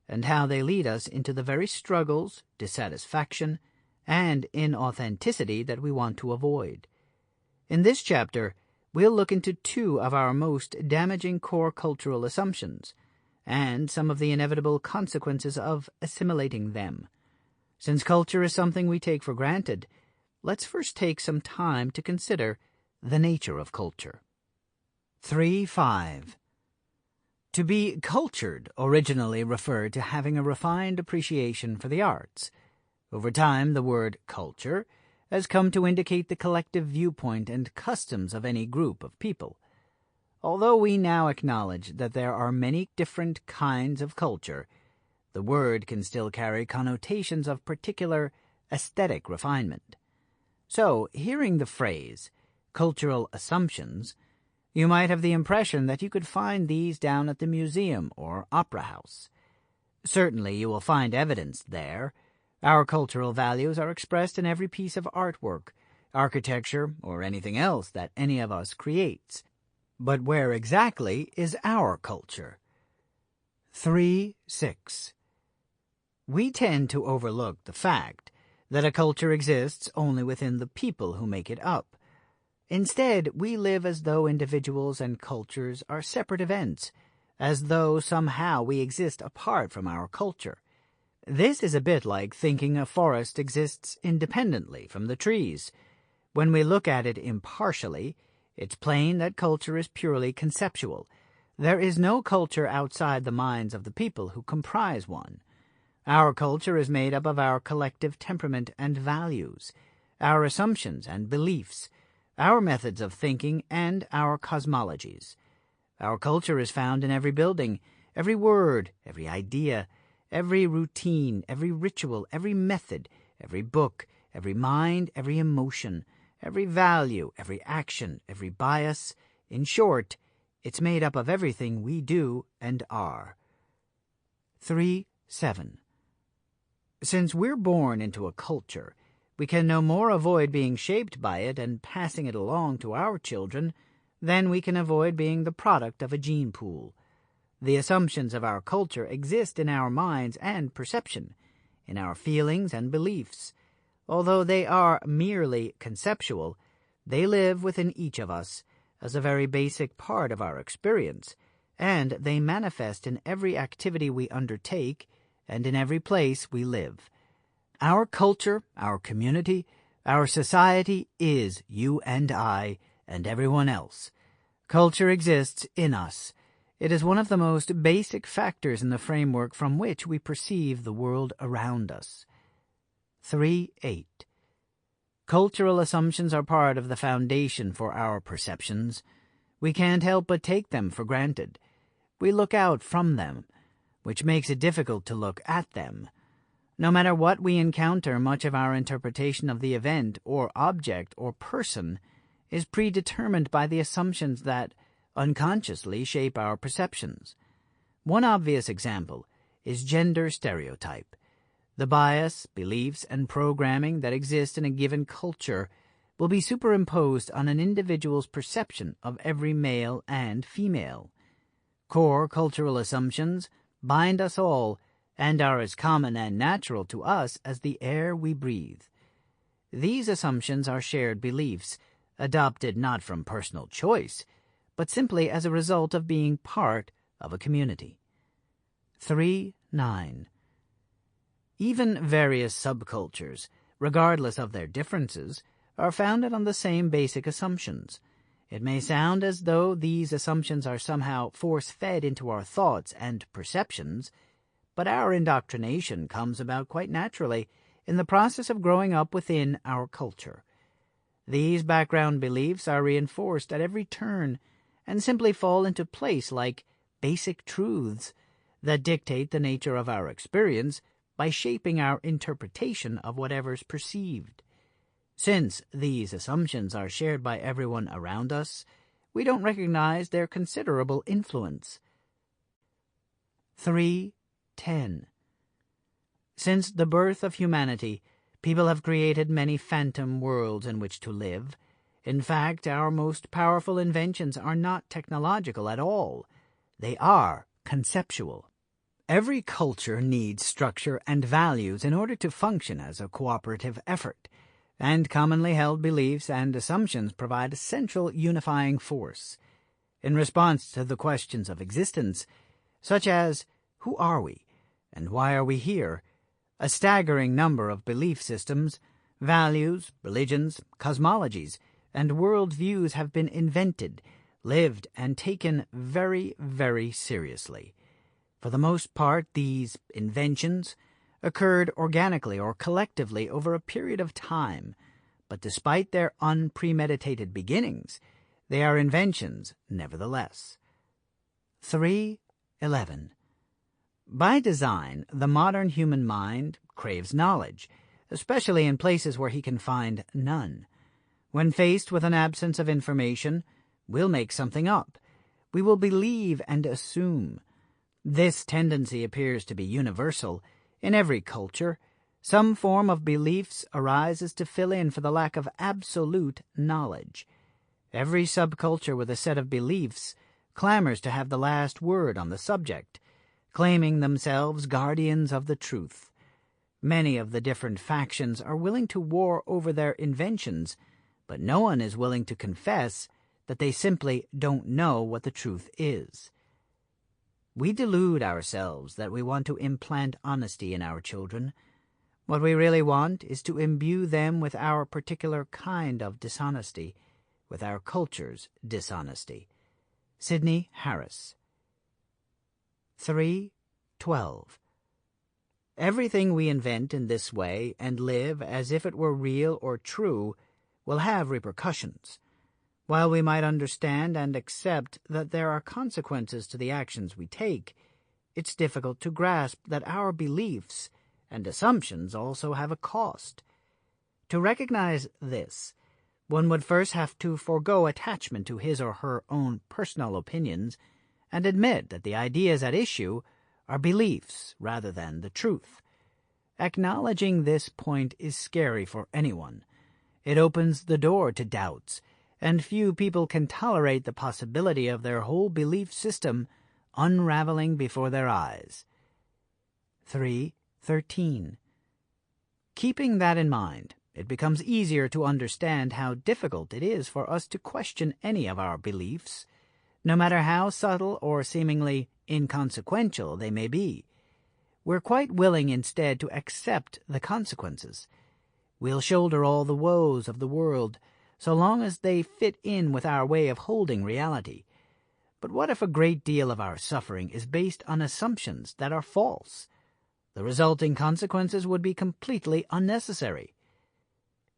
and how they lead us into the very struggles, dissatisfaction, and inauthenticity that we want to avoid. In this chapter, we'll look into two of our most damaging core cultural assumptions and some of the inevitable consequences of assimilating them. Since culture is something we take for granted, let's first take some time to consider the nature of culture. 3.5. To be cultured originally referred to having a refined appreciation for the arts. Over time, the word culture has come to indicate the collective viewpoint and customs of any group of people. Although we now acknowledge that there are many different kinds of culture, the word can still carry connotations of particular aesthetic refinement. So, hearing the phrase, cultural assumptions, you might have the impression that you could find these down at the museum or opera house. Certainly you will find evidence there. Our cultural values are expressed in every piece of artwork, architecture, or anything else that any of us creates. But where exactly is our culture? 3.6. We tend to overlook the fact that a culture exists only within the people who make it up. Instead, we live as though individuals and cultures are separate events, as though somehow we exist apart from our culture. This is a bit like thinking a forest exists independently from the trees. When we look at it impartially, it's plain that culture is purely conceptual. There is no culture outside the minds of the people who comprise one. Our culture is made up of our collective temperament and values, our assumptions and beliefs, our methods of thinking, and our cosmologies. Our culture is found in every building, every word, every idea, every routine, every ritual, every method, every book, every mind, every emotion, every value, every action, every bias. In short, it's made up of everything we do and are. 3.7. Since we're born into a culture, we can no more avoid being shaped by it and passing it along to our children than we can avoid being the product of a gene pool. The assumptions of our culture exist in our minds and perception, in our feelings and beliefs. Although they are merely conceptual, they live within each of us as a very basic part of our experience, and they manifest in every activity we undertake and in every place we live. Our culture, our community, our society is you and I and everyone else. Culture exists in us. It is one of the most basic factors in the framework from which we perceive the world around us. 3.8. Cultural assumptions are part of the foundation for our perceptions. We can't help but take them for granted. We look out from them, which makes it difficult to look at them. No matter what we encounter, much of our interpretation of the event or object or person is predetermined by the assumptions that unconsciously shape our perceptions. One obvious example is gender stereotype. The bias, beliefs, and programming that exist in a given culture will be superimposed on an individual's perception of every male and female. Core cultural assumptions bind us all and are as common and natural to us as the air we breathe. These assumptions are shared beliefs, adopted not from personal choice, but simply as a result of being part of a community. 3.9. Even various subcultures, regardless of their differences, are founded on the same basic assumptions. It may sound as though these assumptions are somehow force-fed into our thoughts and perceptions, but our indoctrination comes about quite naturally in the process of growing up within our culture. These background beliefs are reinforced at every turn and simply fall into place like basic truths that dictate the nature of our experience by shaping our interpretation of whatever's perceived. Since these assumptions are shared by everyone around us, we don't recognize their considerable influence. 3.10. Since the birth of humanity, people have created many phantom worlds in which to live. In fact, our most powerful inventions are not technological at all. They are conceptual. Every culture needs structure and values in order to function as a cooperative effort, and commonly held beliefs and assumptions provide a central unifying force. In response to the questions of existence, such as, who are we, and why are we here, a staggering number of belief systems, values, religions, cosmologies, and worldviews have been invented, lived, and taken very, very seriously. For the most part, these inventions occurred organically or collectively over a period of time, but despite their unpremeditated beginnings, they are inventions nevertheless. 3.11. By design, the modern human mind craves knowledge, especially in places where he can find none. When faced with an absence of information, we'll make something up. We will believe and assume. This tendency appears to be universal. In every culture, some form of beliefs arises to fill in for the lack of absolute knowledge. Every subculture with a set of beliefs clamors to have the last word on the subject, claiming themselves guardians of the truth. Many of the different factions are willing to war over their inventions, but no one is willing to confess that they simply don't know what the truth is. We delude ourselves that we want to implant honesty in our children. What we really want is to imbue them with our particular kind of dishonesty, with our culture's dishonesty. Sidney Harris. 3.12. Everything we invent in this way and live as if it were real or true will have repercussions. While we might understand and accept that there are consequences to the actions we take, it's difficult to grasp that our beliefs and assumptions also have a cost. To recognize this, one would first have to forego attachment to his or her own personal opinions and admit that the ideas at issue are beliefs rather than the truth. Acknowledging this point is scary for anyone. It opens the door to doubts, and few people can tolerate the possibility of their whole belief system unraveling before their eyes. 3.13. Keeping that in mind, it becomes easier to understand how difficult it is for us to question any of our beliefs, no matter how subtle or seemingly inconsequential they may be. We're quite willing instead to accept the consequences. We'll shoulder all the woes of the world, so long as they fit in with our way of holding reality. But what if a great deal of our suffering is based on assumptions that are false? The resulting consequences would be completely unnecessary.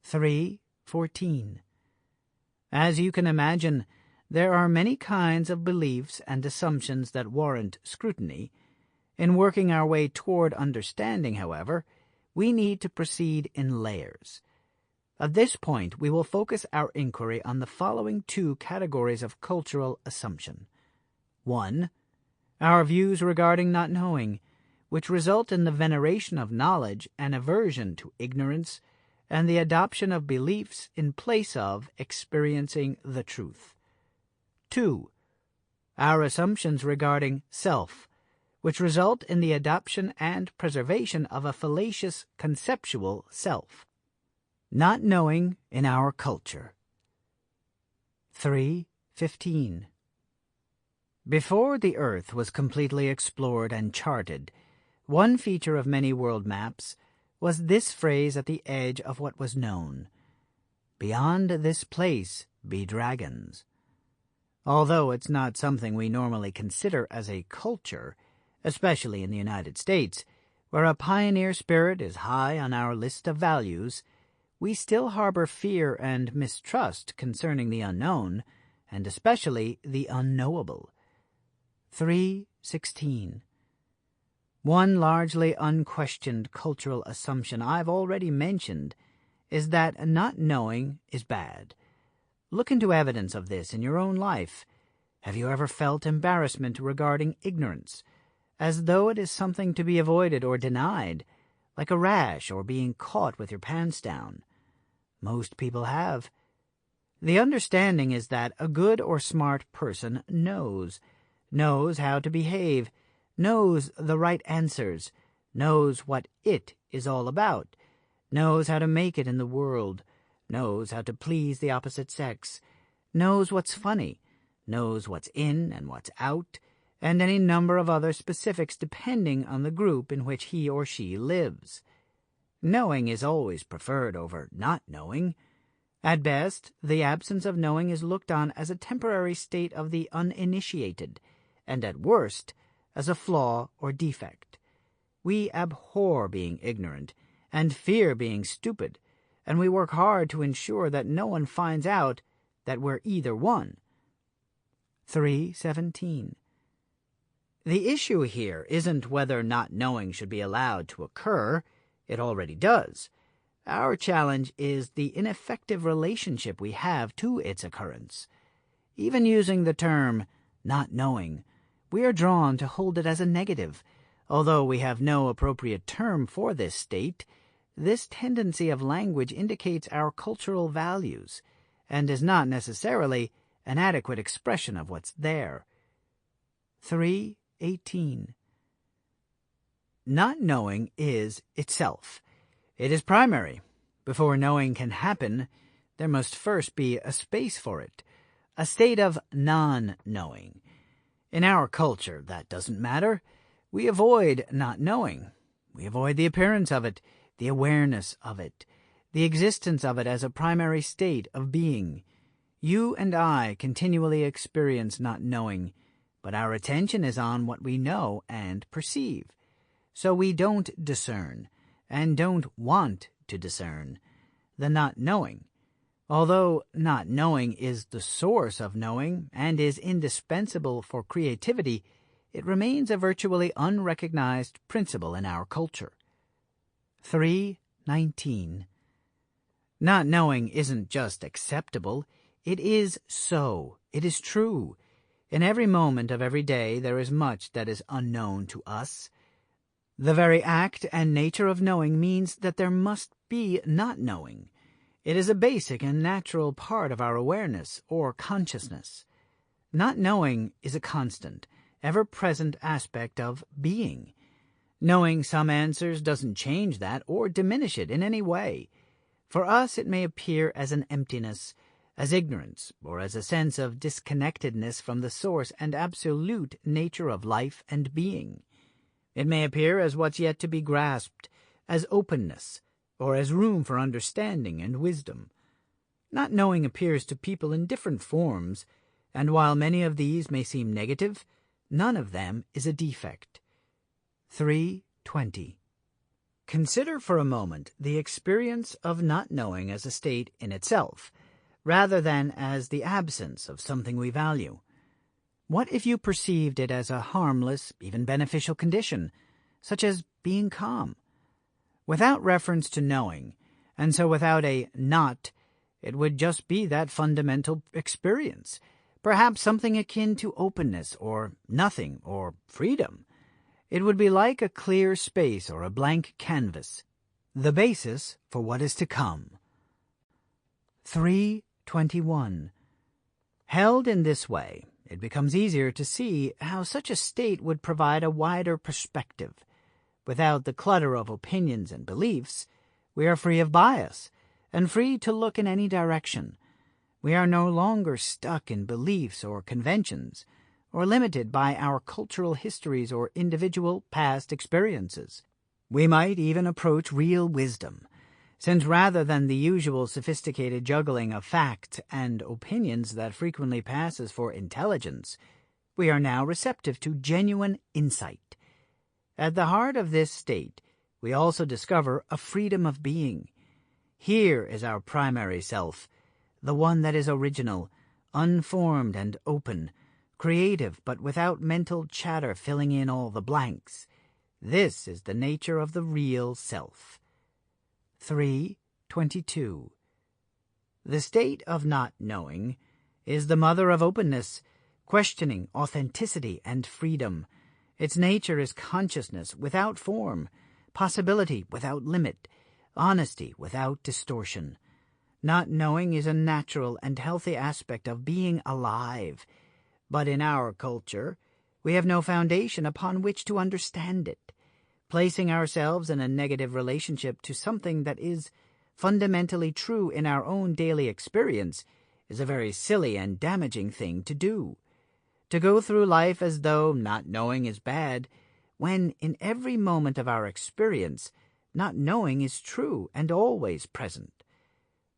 3.14. As you can imagine, there are many kinds of beliefs and assumptions that warrant scrutiny. In working our way toward understanding, however, we need to proceed in layers. At this point, we will focus our inquiry on the following two categories of cultural assumption. 1. Our views regarding not knowing, which result in the veneration of knowledge and aversion to ignorance, and the adoption of beliefs in place of experiencing the truth. 2. Our assumptions regarding self, which result in the adoption and preservation of a fallacious conceptual self. Not knowing in our culture. 3:15. Before the earth was completely explored and charted, one feature of many world maps was this phrase at the edge of what was known: "Beyond this place be dragons." Although it's not something we normally consider as a culture, especially in the United States, where a pioneer spirit is high on our list of values, we still harbor fear and mistrust concerning the unknown, and especially the unknowable. 3:16. One largely unquestioned cultural assumption I've already mentioned is that not knowing is bad. Look into evidence of this in your own life. Have you ever felt embarrassment regarding ignorance, as though it is something to be avoided or denied, like a rash or being caught with your pants down? Most people have. The understanding is that a good or smart person knows how to behave, knows the right answers, knows what it is all about, knows how to make it in the world, knows how to please the opposite sex, knows what's funny, knows what's in and what's out, and any number of other specifics depending on the group in which he or she lives. Knowing is always preferred over not knowing. At best, the absence of knowing is looked on as a temporary state of the uninitiated, and at worst, as a flaw or defect. We abhor being ignorant and fear being stupid, and we work hard to ensure that no one finds out that we're either one. 3:17. The issue here isn't whether not knowing should be allowed to occur. It already does. Our challenge is the ineffective relationship we have to its occurrence. Even using the term not knowing, we are drawn to hold it as a negative. Although we have no appropriate term for this state, this tendency of language indicates our cultural values, and is not necessarily an adequate expression of what's there. 3:18. Not knowing is itself. It is primary. Before knowing can happen, there must first be a space for it, a state of non-knowing. In our culture, that doesn't matter. We avoid not knowing. We avoid the appearance of it, the awareness of it, the existence of it as a primary state of being. You and I continually experience not knowing, but our attention is on what we know and perceive. So we don't discern, and don't want to discern, the not knowing. Although not knowing is the source of knowing and is indispensable for creativity, it remains a virtually unrecognized principle in our culture. 3:19. Not knowing isn't just acceptable, it is so. It is true. In every moment of every day there is much that is unknown to us. The very act and nature of knowing means that there must be not knowing. It is a basic and natural part of our awareness or consciousness. Not knowing is a constant, ever-present aspect of being. Knowing some answers doesn't change that or diminish it in any way. For us it may appear as an emptiness, as ignorance, or as a sense of disconnectedness from the source and absolute nature of life and being. It may appear as what's yet to be grasped, as openness, or as room for understanding and wisdom. Not knowing appears to people in different forms, and while many of these may seem negative, none of them is a defect. 3:20. Consider for a moment the experience of not knowing as a state in itself, rather than as the absence of something we value. What if you perceived it as a harmless, even beneficial condition, such as being calm? Without reference to knowing, and so without a not, it would just be that fundamental experience, perhaps something akin to openness or nothing or freedom. It would be like a clear space or a blank canvas, the basis for what is to come. 3:21. Held in this way, it becomes easier to see how such a state would provide a wider perspective. Without the clutter of opinions and beliefs, we are free of bias and free to look in any direction. We are no longer stuck in beliefs or conventions, or limited by our cultural histories or individual past experiences. We might even approach real wisdom, since rather than the usual sophisticated juggling of facts and opinions that frequently passes for intelligence, we are now receptive to genuine insight. At the heart of this state, we also discover a freedom of being. Here is our primary self, the one that is original, unformed and open, creative but without mental chatter filling in all the blanks. This is the nature of the real self. 3:22. The state of not knowing is the mother of openness, questioning, authenticity, and freedom. Its nature is consciousness without form, possibility without limit, honesty without distortion. Not knowing is a natural and healthy aspect of being alive, but in our culture, we have no foundation upon which to understand it. Placing ourselves in a negative relationship to something that is fundamentally true in our own daily experience is a very silly and damaging thing to do. To go through life as though not knowing is bad, when in every moment of our experience, not knowing is true and always present.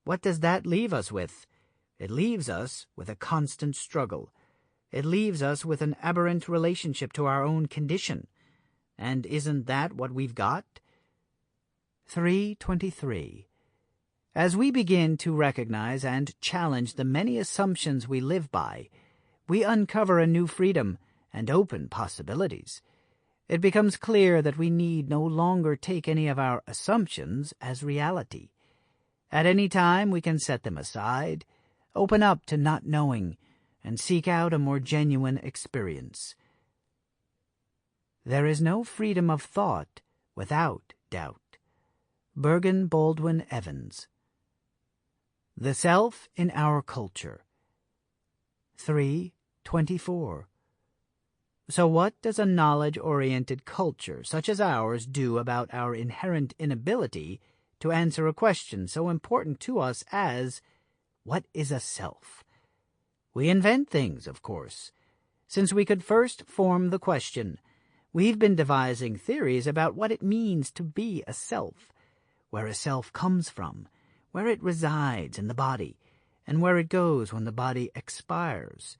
What does that leave us with? It leaves us with a constant struggle. It leaves us with an aberrant relationship to our own condition. And isn't that what we've got? 3:23. As we begin to recognize and challenge the many assumptions we live by, we uncover a new freedom and open possibilities. It becomes clear that we need no longer take any of our assumptions as reality. At any time we can set them aside, open up to not knowing, and seek out a more genuine experience. There is no freedom of thought without doubt. Bergen Baldwin Evans. The Self in Our Culture. 3:24. So what does a knowledge-oriented culture such as ours do about our inherent inability to answer a question so important to us as, what is a self? We invent things, of course. Since we could first form the question, we've been devising theories about what it means to be a self, where a self comes from, where it resides in the body, and where it goes when the body expires.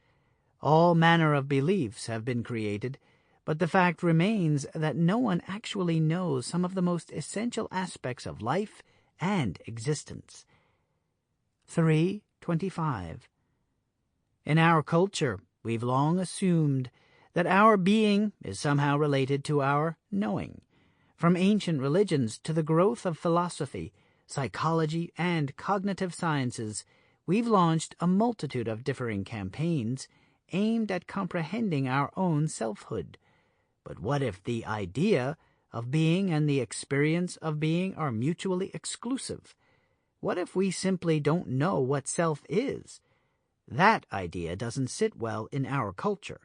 All manner of beliefs have been created, but the fact remains that no one actually knows some of the most essential aspects of life and existence. 3:25. In our culture, we've long assumed that our being is somehow related to our knowing. From ancient religions to the growth of philosophy, psychology, and cognitive sciences, we've launched a multitude of differing campaigns aimed at comprehending our own selfhood. But what if the idea of being and the experience of being are mutually exclusive? What if we simply don't know what self is? That idea doesn't sit well in our culture.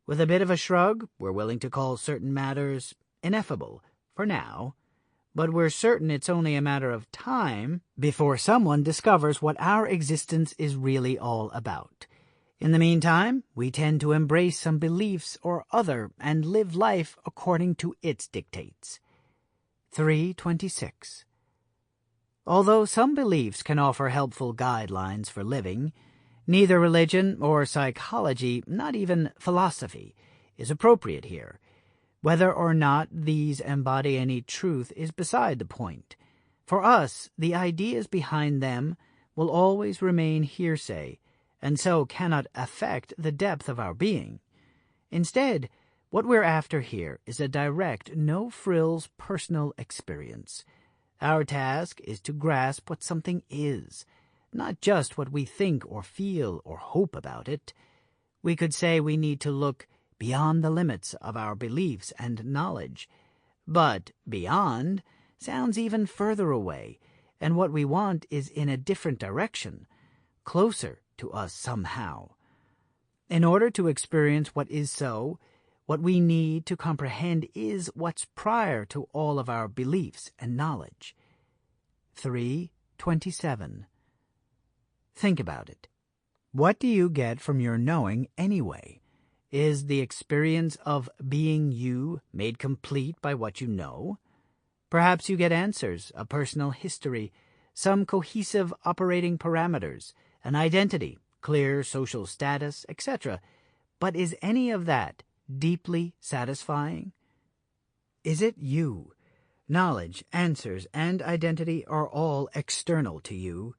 With a bit of a shrug, we're willing to call certain matters ineffable for now, but we're certain it's only a matter of time before someone discovers what our existence is really all about. In the meantime, we tend to embrace some beliefs or other and live life according to its dictates. 3:26. Although some beliefs can offer helpful guidelines for living, neither religion or psychology, not even philosophy, is appropriate here. Whether or not these embody any truth is beside the point. For us, the ideas behind them will always remain hearsay, and so cannot affect the depth of our being. Instead, what we're after here is a direct, no-frills personal experience. Our task is to grasp what something is, not just what we think or feel or hope about it. We could say we need to look beyond the limits of our beliefs and knowledge. But beyond sounds even further away, and what we want is in a different direction, closer to us somehow. In order to experience what is so, what we need to comprehend is what's prior to all of our beliefs and knowledge. 3:27. Think about it. What do you get from your knowing anyway? Is the experience of being you made complete by what you know? Perhaps you get answers, a personal history, some cohesive operating parameters, an identity, clear social status, etc. But is any of that deeply satisfying? Is it you? Knowledge, answers, and identity are all external to you.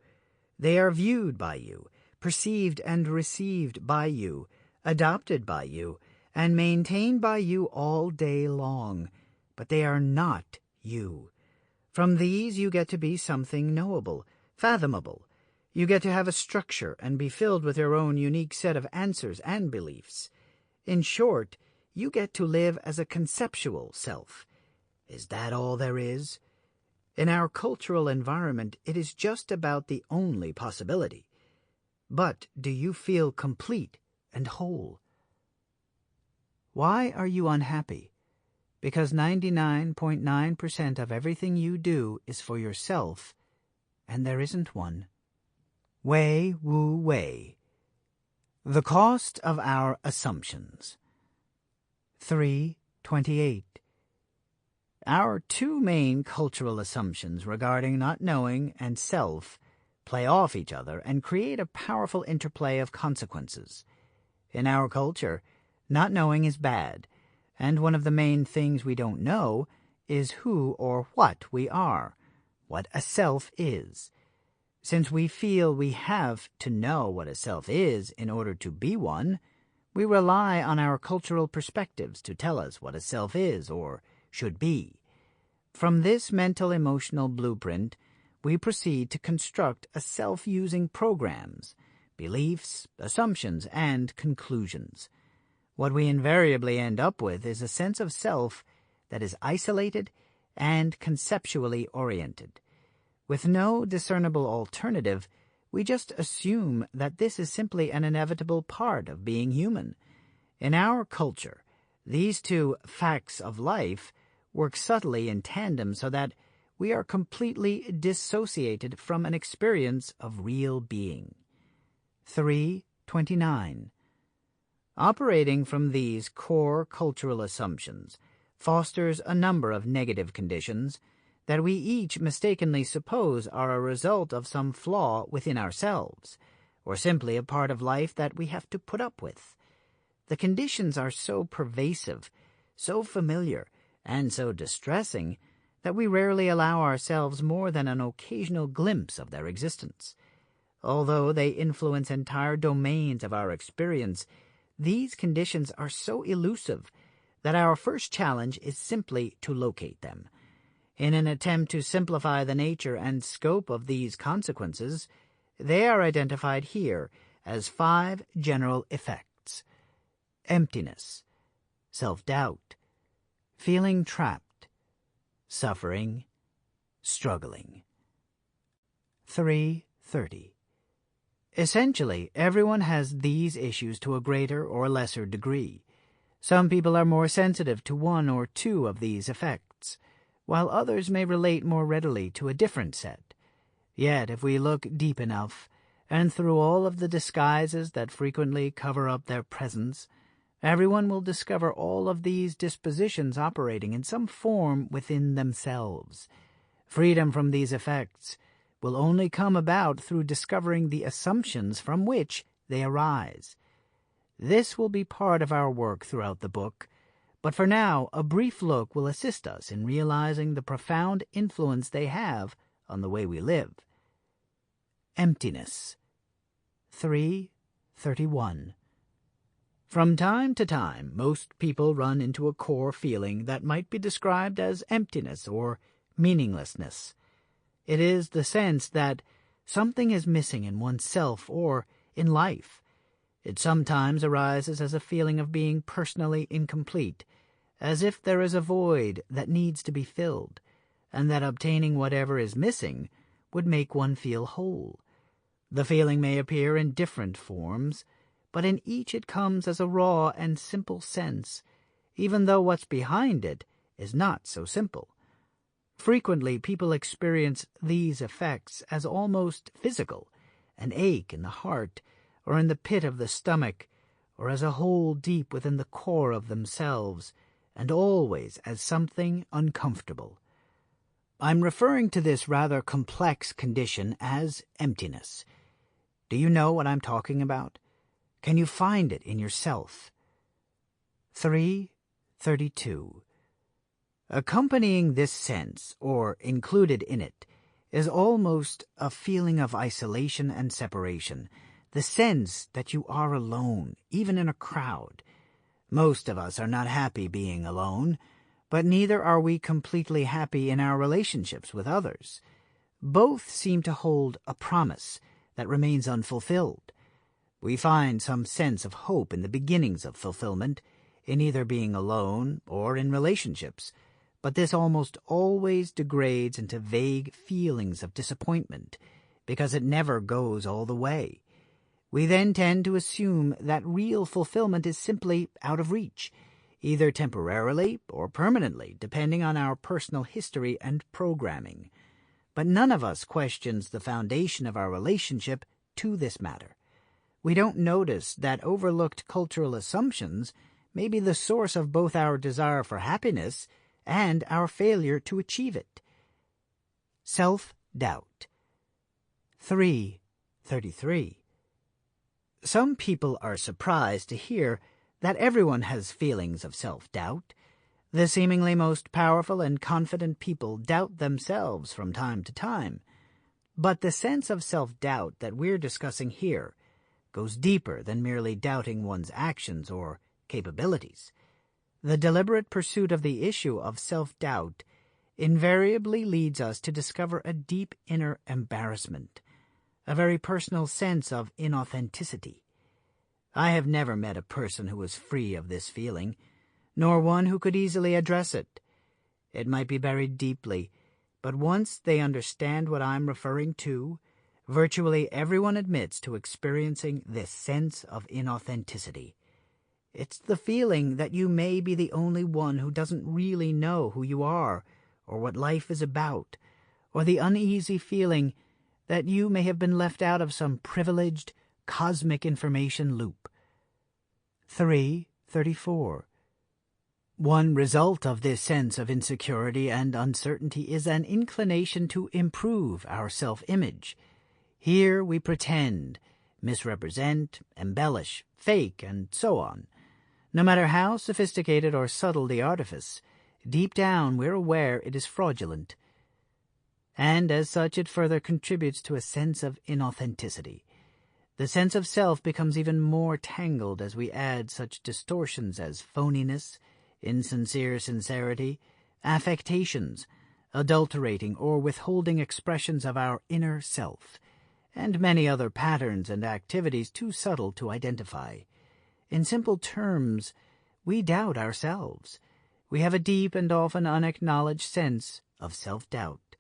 They are viewed by you, perceived and received by you, adopted by you, and maintained by you all day long, but they are not you. From these you get to be something knowable, fathomable. You get to have a structure and be filled with your own unique set of answers and beliefs. In short, you get to live as a conceptual self. Is that all there is? In our cultural environment, it is just about the only possibility. But do you feel complete and whole? Why are you unhappy? Because 99.9% of everything you do is for yourself, and there isn't one. Wei Wu Wei. The cost of our assumptions. 3:28. Our two main cultural assumptions regarding not knowing and self play off each other and create a powerful interplay of consequences. In our culture, not knowing is bad, and one of the main things we don't know is who or what we are, what a self is. Since we feel we have to know what a self is in order to be one, we rely on our cultural perspectives to tell us what a self is or should be. From this mental-emotional blueprint, we proceed to construct a self using programs, beliefs, assumptions, and conclusions. What we invariably end up with is a sense of self that is isolated and conceptually oriented. With no discernible alternative, we just assume that this is simply an inevitable part of being human. In our culture, these two facts of life work subtly in tandem so that we are completely dissociated from an experience of real being. 3:29. Operating from these core cultural assumptions fosters a number of negative conditions that we each mistakenly suppose are a result of some flaw within ourselves, or simply a part of life that we have to put up with. The conditions are so pervasive, so familiar, and so distressing that we rarely allow ourselves more than an occasional glimpse of their existence. Although they influence entire domains of our experience, these conditions are so elusive that our first challenge is simply to locate them. In an attempt to simplify the nature and scope of these consequences, they are identified here as 5 general effects: emptiness, self-doubt, feeling trapped, suffering, struggling. 3:30. Essentially, everyone has these issues to a greater or lesser degree. Some people are more sensitive to one or two of these effects, while others may relate more readily to a different set. Yet, if we look deep enough, and through all of the disguises that frequently cover up their presence, everyone will discover all of these dispositions operating in some form within themselves. Freedom from these effects will only come about through discovering the assumptions from which they arise. This will be part of our work throughout the book, but for now a brief look will assist us in realizing the profound influence they have on the way we live. Emptiness. 3:31. From time to time, most people run into a core feeling that might be described as emptiness or meaninglessness. It is the sense that something is missing in oneself or in life. It sometimes arises as a feeling of being personally incomplete, as if there is a void that needs to be filled, and that obtaining whatever is missing would make one feel whole. The feeling may appear in different forms, but in each it comes as a raw and simple sense, even though what's behind it is not so simple. Frequently people experience these effects as almost physical, an ache in the heart, or in the pit of the stomach, or as a hole deep within the core of themselves, and always as something uncomfortable. I'm referring to this rather complex condition as emptiness. Do you know what I'm talking about? Can you find it in yourself? 3:32. Accompanying this sense, or included in it, is almost a feeling of isolation and separation, the sense that you are alone, even in a crowd. Most of us are not happy being alone, but neither are we completely happy in our relationships with others. Both seem to hold a promise that remains unfulfilled. We find some sense of hope in the beginnings of fulfillment, in either being alone or in relationships, but this almost always degrades into vague feelings of disappointment, because it never goes all the way. We then tend to assume that real fulfillment is simply out of reach, either temporarily or permanently, depending on our personal history and programming. But none of us questions the foundation of our relationship to this matter. We don't notice that overlooked cultural assumptions may be the source of both our desire for happiness and our failure to achieve it. Self-doubt. 3:33. Some people are surprised to hear that everyone has feelings of self-doubt. The seemingly most powerful and confident people doubt themselves from time to time. But the sense of self-doubt that we're discussing here goes deeper than merely doubting one's actions or capabilities. The deliberate pursuit of the issue of self-doubt invariably leads us to discover a deep inner embarrassment, a very personal sense of inauthenticity. I have never met a person who was free of this feeling, nor one who could easily address it. It might be buried deeply, but once they understand what I'm referring to, virtually everyone admits to experiencing this sense of inauthenticity. It's the feeling that you may be the only one who doesn't really know who you are or what life is about, or the uneasy feeling that you may have been left out of some privileged, cosmic information loop. 3:34. One result of this sense of insecurity and uncertainty is an inclination to improve our self-image. Here we pretend, misrepresent, embellish, fake, and so on. No matter how sophisticated or subtle the artifice, deep down we're aware it is fraudulent. And as such it further contributes to a sense of inauthenticity. The sense of self becomes even more tangled as we add such distortions as phoniness, insincere sincerity, affectations, adulterating or withholding expressions of our inner self, and many other patterns and activities too subtle to identify. In simple terms, we doubt ourselves. We have a deep and often unacknowledged sense of self-doubt.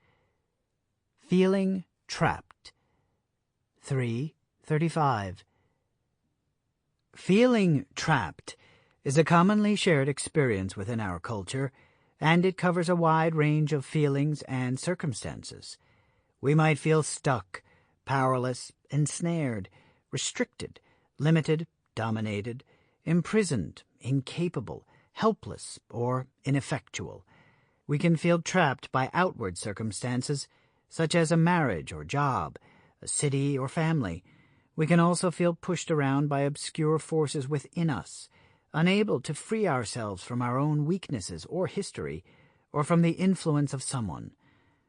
Feeling trapped. 3:35. Feeling trapped is a commonly shared experience within our culture, and it covers a wide range of feelings and circumstances. We might feel stuck, powerless, ensnared, restricted, limited, dominated, imprisoned, incapable, helpless, or ineffectual. We can feel trapped by outward circumstances, such as a marriage or job, a city or family. We can also feel pushed around by obscure forces within us, unable to free ourselves from our own weaknesses or history, or from the influence of someone.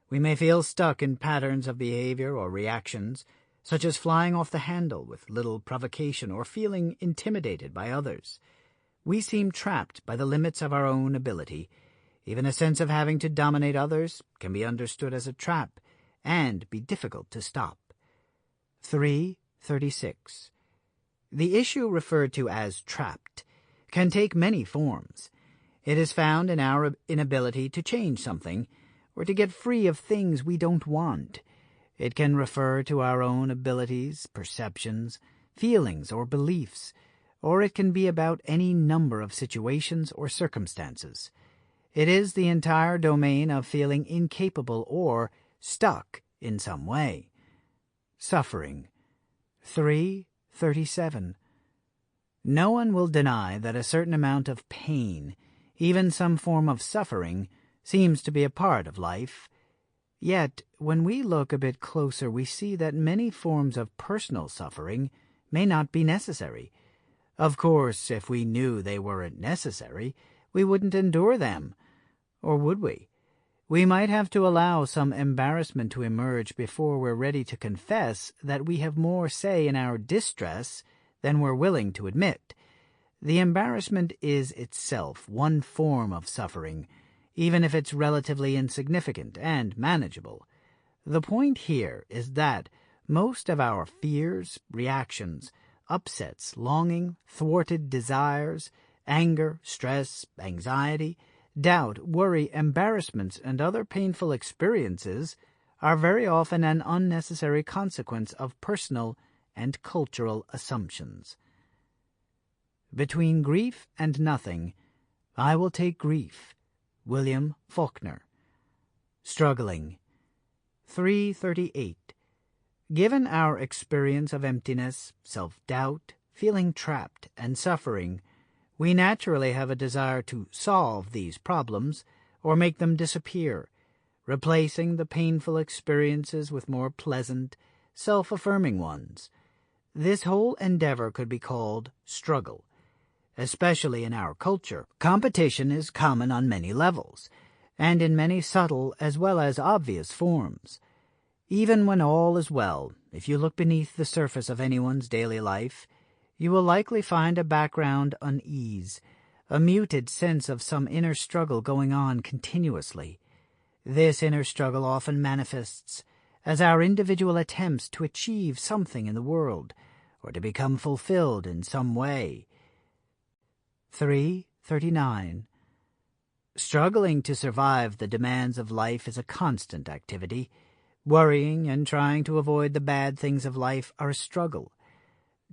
We may feel stuck in patterns of behavior or reactions, such as flying off the handle with little provocation or feeling intimidated by others. We seem trapped by the limits of our own ability. Even a sense of having to dominate others can be understood as a trap and be difficult to stop. 3:36. The issue referred to as trapped can take many forms. It is found in our inability to change something or to get free of things we don't want. It can refer to our own abilities, perceptions, feelings, or beliefs, or it can be about any number of situations or circumstances. It is the entire domain of feeling incapable or stuck in some way. Suffering. 3:37. No one will deny that a certain amount of pain, even some form of suffering, seems to be a part of life. Yet, when we look a bit closer, we see that many forms of personal suffering may not be necessary. Of course, if we knew they weren't necessary, we wouldn't endure them. Or would we? We might have to allow some embarrassment to emerge before we're ready to confess that we have more say in our distress than we're willing to admit. The embarrassment is itself one form of suffering, even if it's relatively insignificant and manageable. The point here is that most of our fears, reactions, upsets, longing, thwarted desires, anger, stress, anxiety, doubt, worry, embarrassments, and other painful experiences are very often an unnecessary consequence of personal and cultural assumptions. Between grief and nothing, I will take grief. William Faulkner. Struggling. 3:38. Given our experience of emptiness, self-doubt, feeling trapped, and suffering, we naturally have a desire to solve these problems or make them disappear, replacing the painful experiences with more pleasant, self-affirming ones. This whole endeavor could be called struggle. Especially in our culture, competition is common on many levels, and in many subtle as well as obvious forms. Even when all is well, if you look beneath the surface of anyone's daily life, you will likely find a background unease, a muted sense of some inner struggle going on continuously. This inner struggle often manifests as our individual attempts to achieve something in the world, or to become fulfilled in some way. 3:39. Struggling to survive the demands of life is a constant activity. Worrying and trying to avoid the bad things of life are a struggle.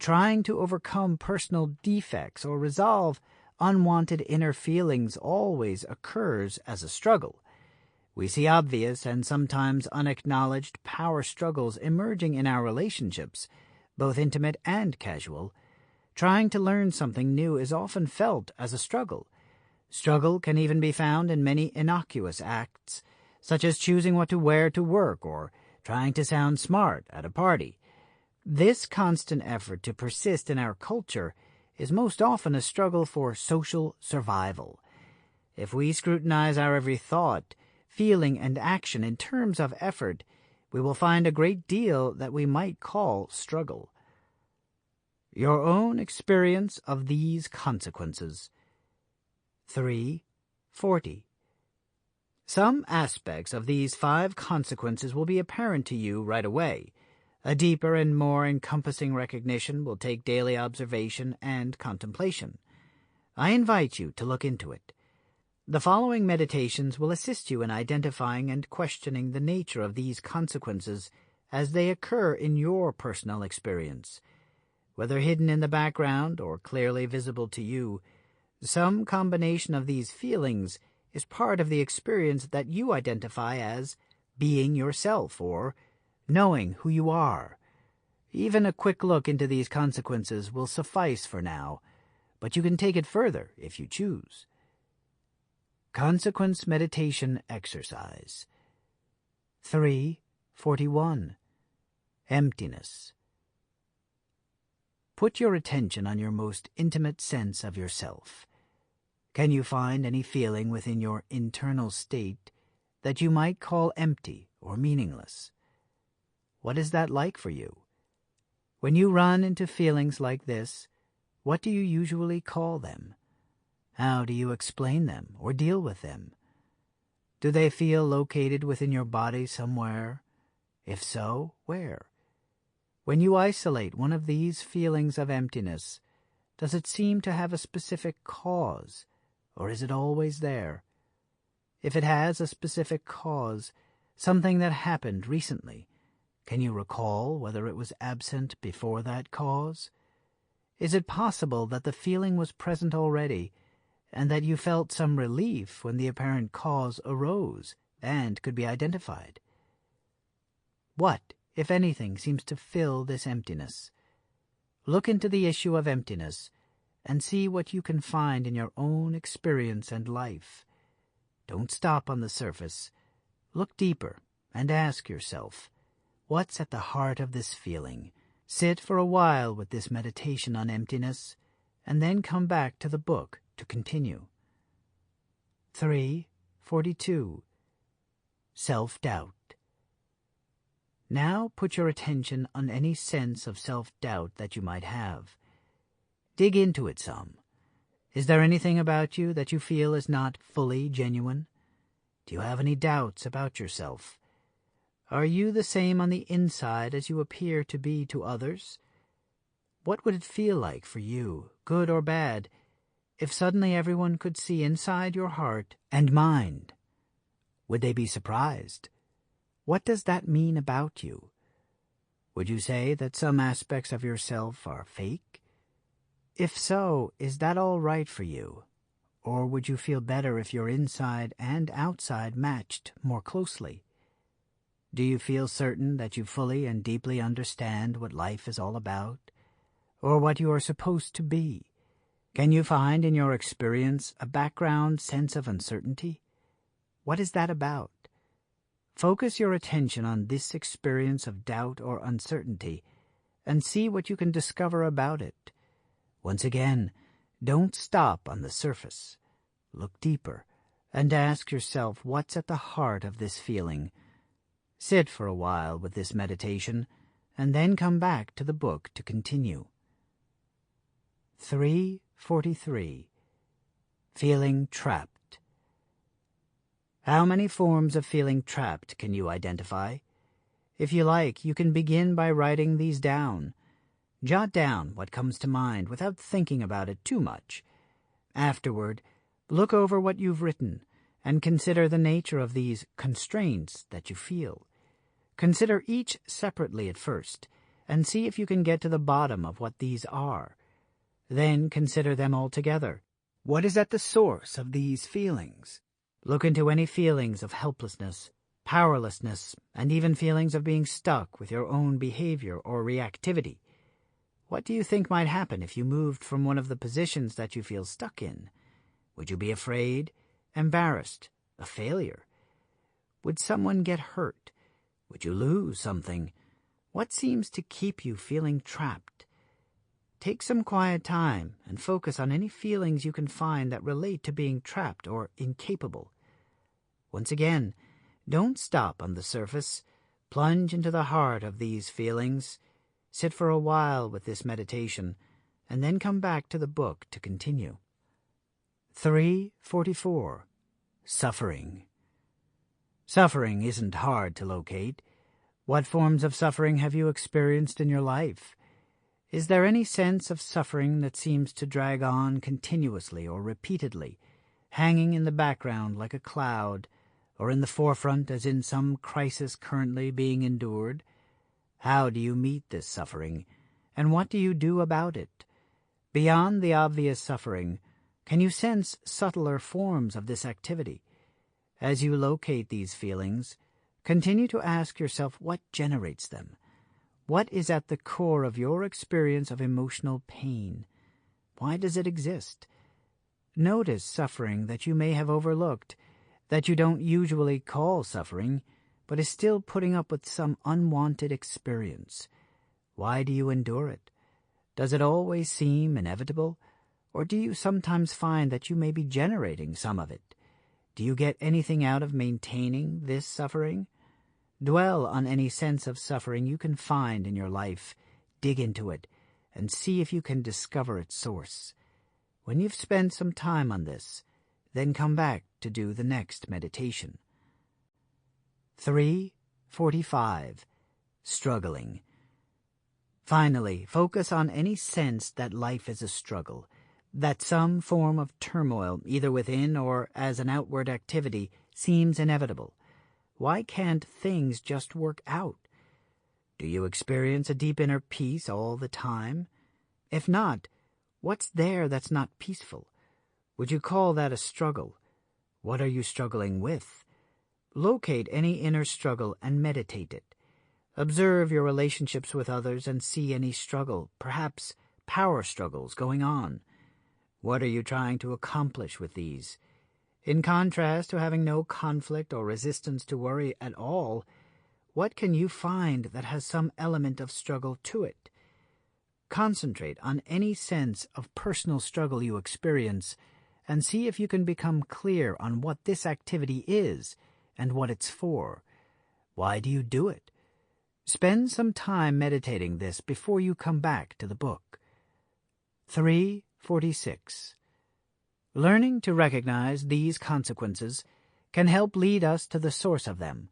Trying to overcome personal defects or resolve unwanted inner feelings always occurs as a struggle. We see obvious and sometimes unacknowledged power struggles emerging in our relationships, both intimate and casual. Trying to learn something new is often felt as a struggle. Struggle can even be found in many innocuous acts, such as choosing what to wear to work or trying to sound smart at a party. This constant effort to persist in our culture is most often a struggle for social survival. If we scrutinize our every thought, feeling, and action in terms of effort, we will find a great deal that we might call struggle. Your own experience of these consequences. 3:40. Some aspects of these 5 consequences will be apparent to you right away. A deeper and more encompassing recognition will take daily observation and contemplation. I invite you to look into it. The following meditations will assist you in identifying and questioning the nature of these consequences as they occur in your personal experience. Whether hidden in the background or clearly visible to you, some combination of these feelings is part of the experience that you identify as being yourself or knowing who you are. Even a quick look into these consequences will suffice for now, but you can take it further if you choose. Consequence Meditation Exercise. 3:41. Emptiness. Put your attention on your most intimate sense of yourself. Can you find any feeling within your internal state that you might call empty or meaningless? What is that like for you? When you run into feelings like this, what do you usually call them? How do you explain them or deal with them? Do they feel located within your body somewhere? If so, where? When you isolate one of these feelings of emptiness, does it seem to have a specific cause, or is it always there? If it has a specific cause, something that happened recently, can you recall whether it was absent before that cause? Is it possible that the feeling was present already, and that you felt some relief when the apparent cause arose and could be identified? What, if anything, seems to fill this emptiness? Look into the issue of emptiness and see what you can find in your own experience and life. Don't stop on the surface. Look deeper and ask yourself, what's at the heart of this feeling? Sit for a while with this meditation on emptiness, and then come back to the book to continue. 3:42. Self-doubt. Now put your attention on any sense of self-doubt that you might have. Dig into it some. Is there anything about you that you feel is not fully genuine? Do you have any doubts about yourself? Are you the same on the inside as you appear to be to others? What would it feel like for you, good or bad, if suddenly everyone could see inside your heart and mind? Would they be surprised? What does that mean about you? Would you say that some aspects of yourself are fake? If so, is that all right for you? Or would you feel better if your inside and outside matched more closely? Do you feel certain that you fully and deeply understand what life is all about, or what you are supposed to be? Can you find in your experience a background sense of uncertainty? What is that about? Focus your attention on this experience of doubt or uncertainty and see what you can discover about it. Once again, don't stop on the surface. Look deeper and ask yourself what's at the heart of this feeling. Sit for a while with this meditation and then come back to the book to continue. 3:43. Feeling trapped. How many forms of feeling trapped can you identify? If you like, you can begin by writing these down. Jot down what comes to mind without thinking about it too much. Afterward, look over what you've written and consider the nature of these constraints that you feel. Consider each separately at first and see if you can get to the bottom of what these are. Then consider them all together. What is at the source of these feelings? Look into any feelings of helplessness, powerlessness, and even feelings of being stuck with your own behavior or reactivity. What do you think might happen if you moved from one of the positions that you feel stuck in? Would you be afraid, embarrassed, a failure? Would someone get hurt? Would you lose something? What seems to keep you feeling trapped? Take some quiet time and focus on any feelings you can find that relate to being trapped or incapable. Once again, don't stop on the surface. Plunge into the heart of these feelings. Sit for a while with this meditation, and then come back to the book to continue. 3:44. Suffering. Suffering isn't hard to locate. What forms of suffering have you experienced in your life? Is there any sense of suffering that seems to drag on continuously or repeatedly, hanging in the background like a cloud, or in the forefront as in some crisis currently being endured? How do you meet this suffering, and what do you do about it? Beyond the obvious suffering, can you sense subtler forms of this activity? As you locate these feelings, continue to ask yourself what generates them. What is at the core of your experience of emotional pain? Why does it exist? Notice suffering that you may have overlooked, that you don't usually call suffering, but is still putting up with some unwanted experience. Why do you endure it? Does it always seem inevitable? Or do you sometimes find that you may be generating some of it? Do you get anything out of maintaining this suffering? Dwell on any sense of suffering you can find in your life, dig into it, and see if you can discover its source. When you've spent some time on this, then come back to do the next meditation. 3:45. Struggling. Finally, focus on any sense that life is a struggle, that some form of turmoil, either within or as an outward activity, seems inevitable. Why can't things just work out? Do you experience a deep inner peace all the time? If not, what's there that's not peaceful? Would you call that a struggle? What are you struggling with? Locate any inner struggle and meditate it. Observe your relationships with others and see any struggle, perhaps power struggles, going on. What are you trying to accomplish with these? In contrast to having no conflict or resistance to worry at all, what can you find that has some element of struggle to it? Concentrate on any sense of personal struggle you experience and see if you can become clear on what this activity is and what it's for. Why do you do it? Spend some time meditating this before you come back to the book. 346. Learning to recognize these consequences can help lead us to the source of them,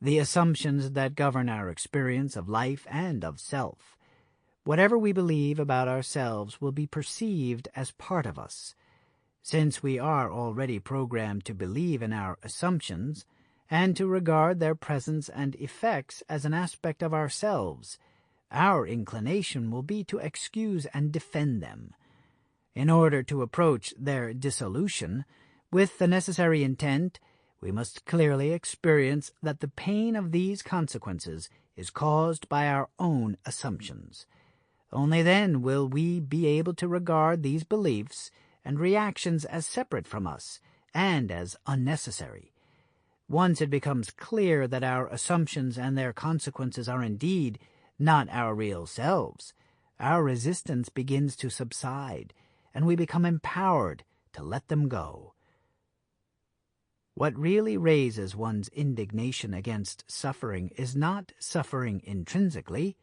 the assumptions that govern our experience of life and of self. Whatever we believe about ourselves will be perceived as part of us. Since we are already programmed to believe in our assumptions and to regard their presence and effects as an aspect of ourselves, our inclination will be to excuse and defend them. In order to approach their dissolution with the necessary intent, we must clearly experience that the pain of these consequences is caused by our own assumptions. Only then will we be able to regard these beliefs and reactions as separate from us and as unnecessary. Once it becomes clear that our assumptions and their consequences are indeed not our real selves, our resistance begins to subside, and we become empowered to let them go. What really raises one's indignation against suffering is not suffering intrinsically,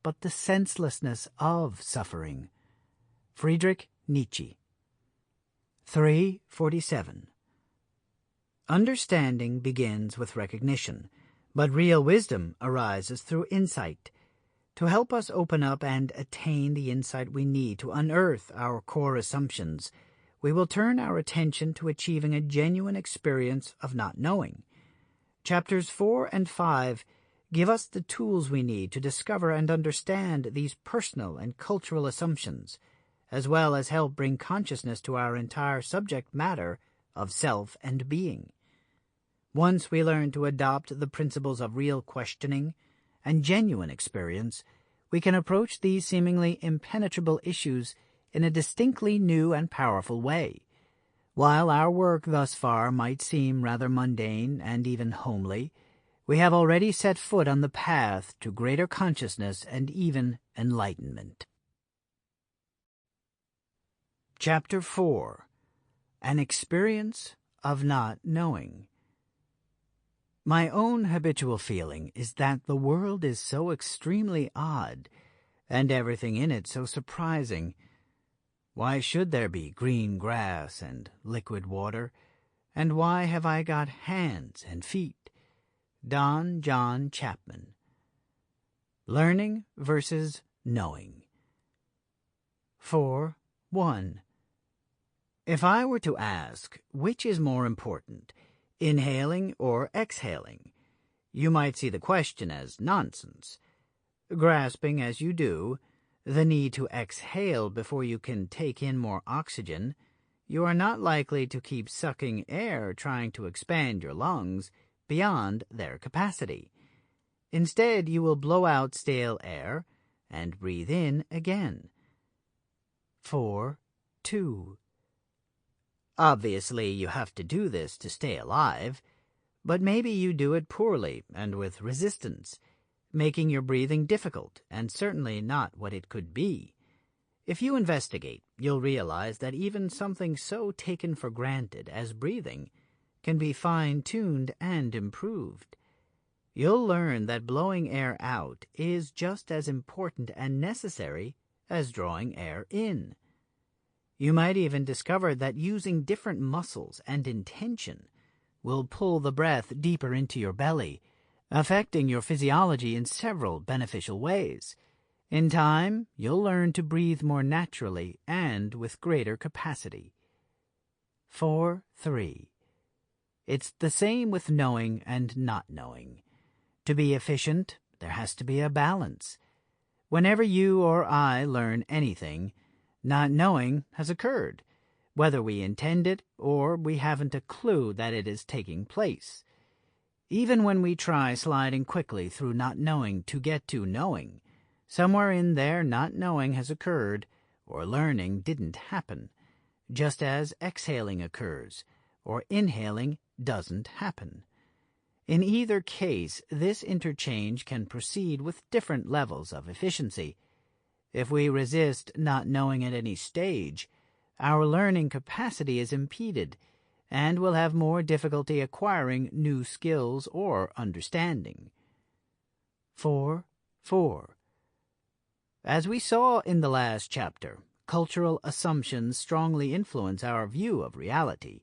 but the senselessness of suffering. Friedrich Nietzsche. 347. Understanding begins with recognition, but real wisdom arises through insight. To help us open up and attain the insight we need to unearth our core assumptions, we will turn our attention to achieving a genuine experience of not knowing. Chapters 4 and 5 give us the tools we need to discover and understand these personal and cultural assumptions, as well as help bring consciousness to our entire subject matter of self and being. Once we learn to adopt the principles of real questioning and genuine experience, we can approach these seemingly impenetrable issues in a distinctly new and powerful way. While our work thus far might seem rather mundane and even homely, we have already set foot on the path to greater consciousness and even enlightenment. Chapter 4. An Experience of Not Knowing. My own habitual feeling is that the world is so extremely odd, and everything in it so surprising. Why should there be green grass and liquid water? And why have I got hands and feet? Don John Chapman. Learning versus Knowing. 4.1. If I were to ask which is more important, inhaling or exhaling, you might see the question as nonsense. Grasping, as you do, the need to exhale before you can take in more oxygen, you are not likely to keep sucking air trying to expand your lungs beyond their capacity. Instead, you will blow out stale air and breathe in again. 4.2. Obviously, you have to do this to stay alive, but maybe you do it poorly and with resistance, making your breathing difficult and certainly not what it could be. If you investigate, you'll realize that even something so taken for granted as breathing can be fine-tuned and improved. You'll learn that blowing air out is just as important and necessary as drawing air in. You might even discover that using different muscles and intention will pull the breath deeper into your belly, affecting your physiology in several beneficial ways. In time, you'll learn to breathe more naturally and with greater capacity. 4.3. It's the same with knowing and not knowing. To be efficient, there has to be a balance. Whenever you or I learn anything, not knowing has occurred, whether we intend it or we haven't a clue that it is taking place. Even when we try sliding quickly through not knowing to get to knowing, somewhere in there not knowing has occurred, or learning didn't happen, just as exhaling occurs, or inhaling doesn't happen. In either case, this interchange can proceed with different levels of efficiency. If we resist not knowing at any stage, our learning capacity is impeded, and we'll have more difficulty acquiring new skills or understanding. 4.4. As we saw in the last chapter, cultural assumptions strongly influence our view of reality,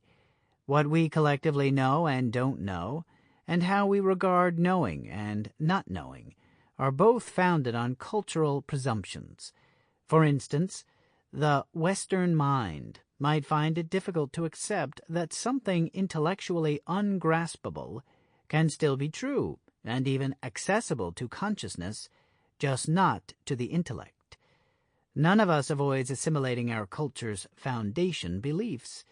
what we collectively know and don't know, and how we regard knowing and not knowing, are both founded on cultural presumptions. For instance, the Western mind might find it difficult to accept that something intellectually ungraspable can still be true and even accessible to consciousness, just not to the intellect. None of us avoids assimilating our culture's foundation beliefs,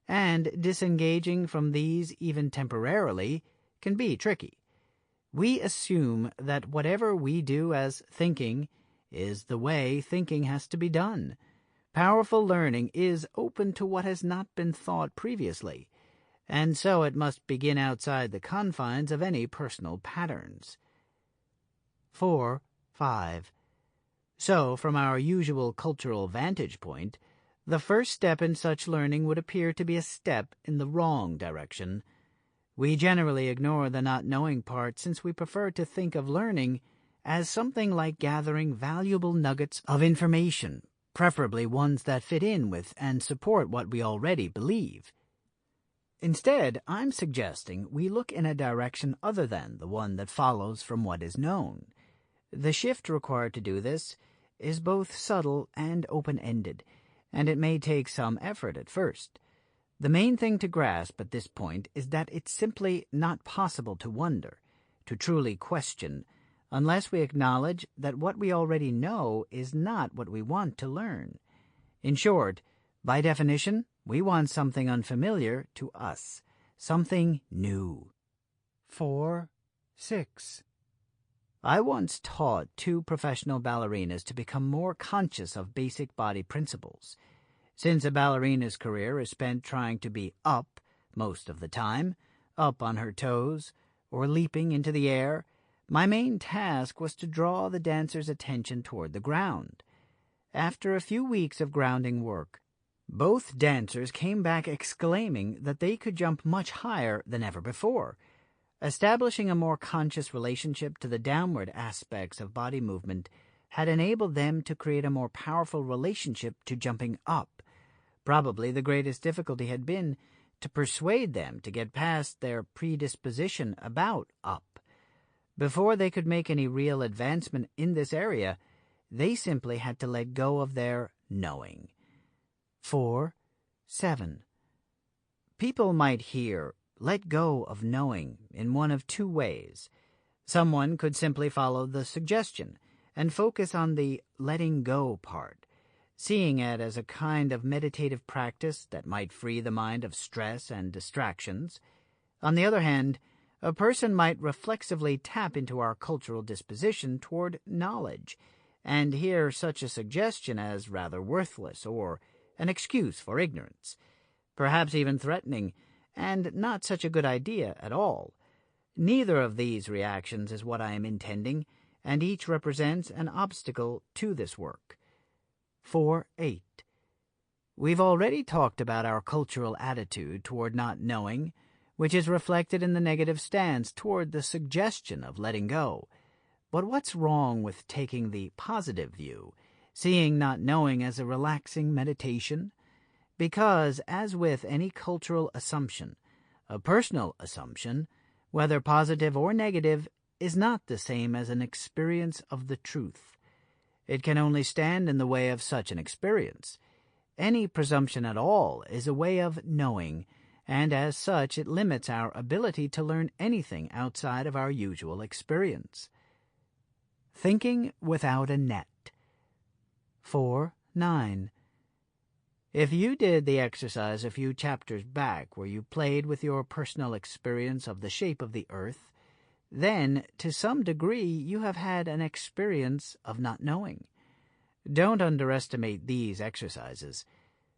and disengaging from these even temporarily can be tricky. We assume that whatever we do as thinking is the way thinking has to be done. Powerful learning is open to what has not been thought previously, and so it must begin outside the confines of any personal patterns. 4.5. So, from our usual cultural vantage point, the first step in such learning would appear to be a step in the wrong direction. We generally ignore the not knowing part since we prefer to think of learning as something like gathering valuable nuggets of information, preferably ones that fit in with and support what we already believe. Instead, I'm suggesting we look in a direction other than the one that follows from what is known. The shift required to do this is both subtle and open-ended, and it may take some effort at first. The main thing to grasp at this point is that it's simply not possible to wonder, to truly question, unless we acknowledge that what we already know is not what we want to learn. In short, by definition, we want something unfamiliar to us, something new. 4.6. I once taught 2 professional ballerinas to become more conscious of basic body principles. Since a ballerina's career is spent trying to be up most of the time, up on her toes, or leaping into the air, my main task was to draw the dancer's attention toward the ground. After a few weeks of grounding work, both dancers came back exclaiming that they could jump much higher than ever before. Establishing a more conscious relationship to the downward aspects of body movement had enabled them to create a more powerful relationship to jumping up. Probably the greatest difficulty had been to persuade them to get past their predisposition about up. Before they could make any real advancement in this area, they simply had to let go of their knowing. 4.7. People might hear let go of knowing in one of 2 ways. Someone could simply follow the suggestion and focus on the letting go part, seeing it as a kind of meditative practice that might free the mind of stress and distractions. On the other hand, a person might reflexively tap into our cultural disposition toward knowledge and hear such a suggestion as rather worthless or an excuse for ignorance, perhaps even threatening, and not such a good idea at all. Neither of these reactions is what I am intending, and each represents an obstacle to this work. 4.8. We've already talked about our cultural attitude toward not knowing, which is reflected in the negative stance toward the suggestion of letting go. But what's wrong with taking the positive view, seeing not knowing as a relaxing meditation? Because, as with any cultural assumption, a personal assumption, whether positive or negative, is not the same as an experience of the truth. It can only stand in the way of such an experience. Any presumption at all is a way of knowing, and as such it limits our ability to learn anything outside of our usual experience. Thinking without a net. 4.9. If you did the exercise a few chapters back where you played with your personal experience of the shape of the earth, then, to some degree, you have had an experience of not knowing. Don't underestimate these exercises.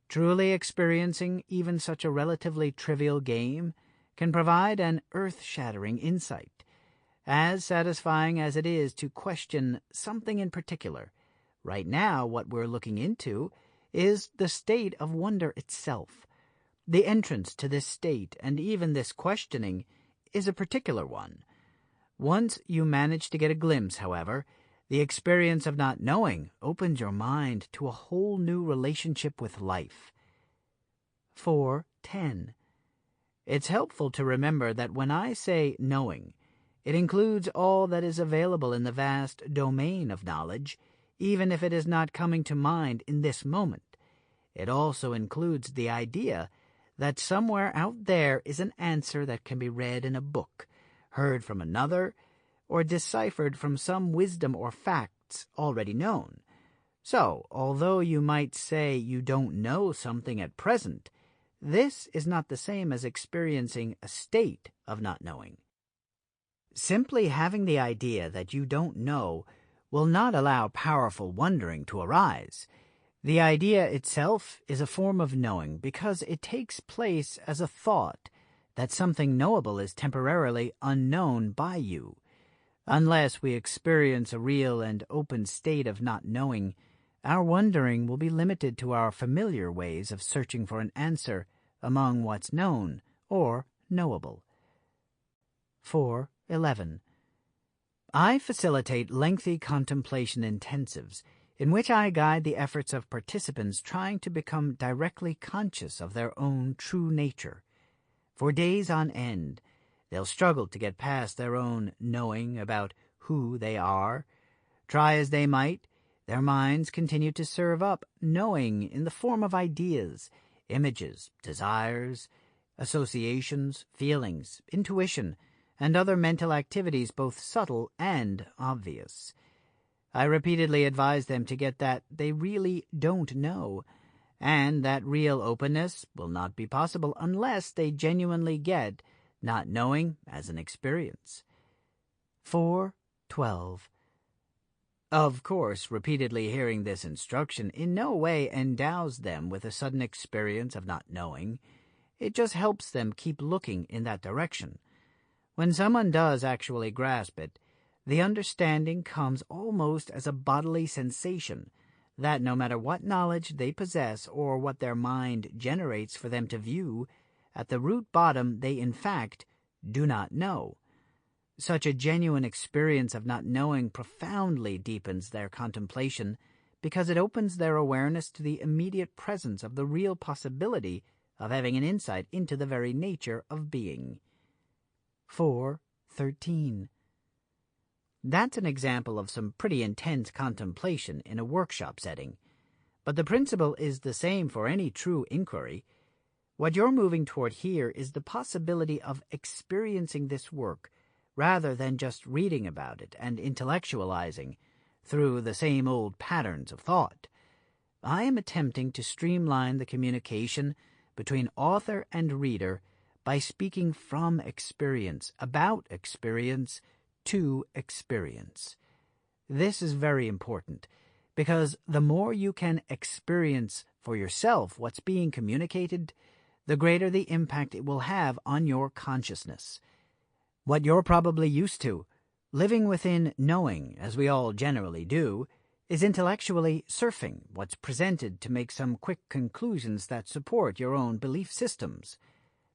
Truly experiencing even such a relatively trivial game can provide an earth-shattering insight, as satisfying as it is to question something in particular. Right now, what we're looking into is the state of wonder itself. The entrance to this state, and even this questioning, is a particular one. Once you manage to get a glimpse, however, the experience of not knowing opens your mind to a whole new relationship with life. 4.10. It's helpful to remember that when I say knowing, it includes all that is available in the vast domain of knowledge, even if it is not coming to mind in this moment. It also includes the idea that somewhere out there is an answer that can be read in a book, heard from another, or deciphered from some wisdom or facts already known. So, although you might say you don't know something at present, this is not the same as experiencing a state of not knowing. Simply having the idea that you don't know will not allow powerful wondering to arise. The idea itself is a form of knowing because it takes place as a thought that something knowable is temporarily unknown by you. Unless we experience a real and open state of not knowing, our wondering will be limited to our familiar ways of searching for an answer among what's known or knowable. 4.11. I facilitate lengthy contemplation intensives in which I guide the efforts of participants trying to become directly conscious of their own true nature. For days on end, they'll struggle to get past their own knowing about who they are. Try as they might, their minds continue to serve up knowing in the form of ideas, images, desires, associations, feelings, intuition, and other mental activities both subtle and obvious. I repeatedly advise them to get that they really don't know, and that real openness will not be possible unless they genuinely get not knowing as an experience. 4.12. Of course, repeatedly hearing this instruction in no way endows them with a sudden experience of not knowing. It just helps them keep looking in that direction. When someone does actually grasp it, the understanding comes almost as a bodily sensation that no matter what knowledge they possess or what their mind generates for them to view, at the root bottom they in fact do not know. Such a genuine experience of not knowing profoundly deepens their contemplation because it opens their awareness to the immediate presence of the real possibility of having an insight into the very nature of being. 4.13. That's an example of some pretty intense contemplation in a workshop setting, but the principle is the same for any true inquiry. What you're moving toward here is the possibility of experiencing this work rather than just reading about it and intellectualizing through the same old patterns of thought. I am attempting to streamline the communication between author and reader by speaking from experience, about experience, to experience. This is very important because the more you can experience for yourself what's being communicated, the greater the impact it will have on your consciousness. What you're probably used to, living within knowing, as we all generally do, is intellectually surfing what's presented to make some quick conclusions that support your own belief systems.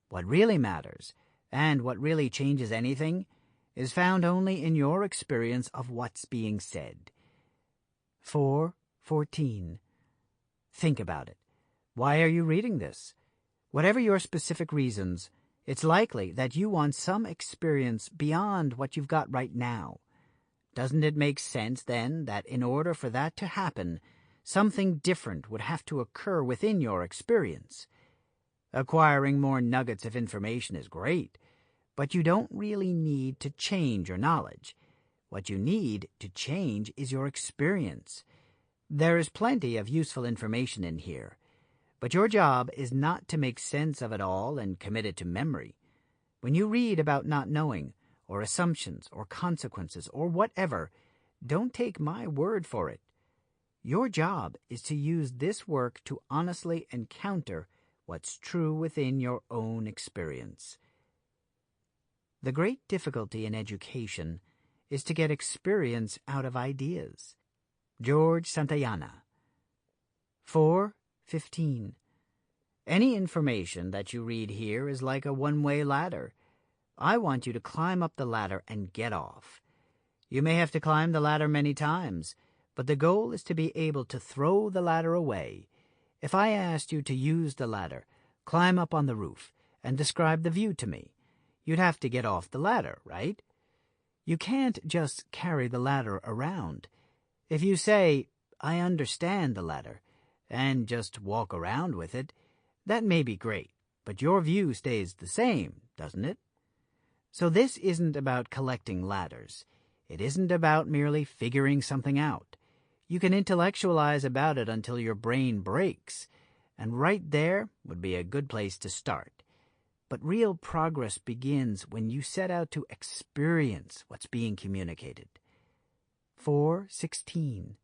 What really matters, and what really changes anything, is found only in your experience of what's being said. 4.14. Think about it. Why are you reading this? Whatever your specific reasons, it's likely that you want some experience beyond what you've got right now. Doesn't it make sense, then, that in order for that to happen, something different would have to occur within your experience? Acquiring more nuggets of information is great, but you don't really need to change your knowledge. What you need to change is your experience. There is plenty of useful information in here, but your job is not to make sense of it all and commit it to memory. When you read about not knowing, or assumptions, or consequences, or whatever, don't take my word for it. Your job is to use this work to honestly encounter what's true within your own experience. The great difficulty in education is to get experience out of ideas. George Santayana. 4:15. Any information that you read here is like a one-way ladder. I want you to climb up the ladder and get off. You may have to climb the ladder many times, but the goal is to be able to throw the ladder away. If I asked you to use the ladder, climb up on the roof, and describe the view to me, you'd have to get off the ladder, right? You can't just carry the ladder around. If you say, I understand the ladder, and just walk around with it, that may be great, but your view stays the same, doesn't it? So this isn't about collecting ladders. It isn't about merely figuring something out. You can intellectualize about it until your brain breaks, and right there would be a good place to start. But real progress begins when you set out to experience what's being communicated. 4:16.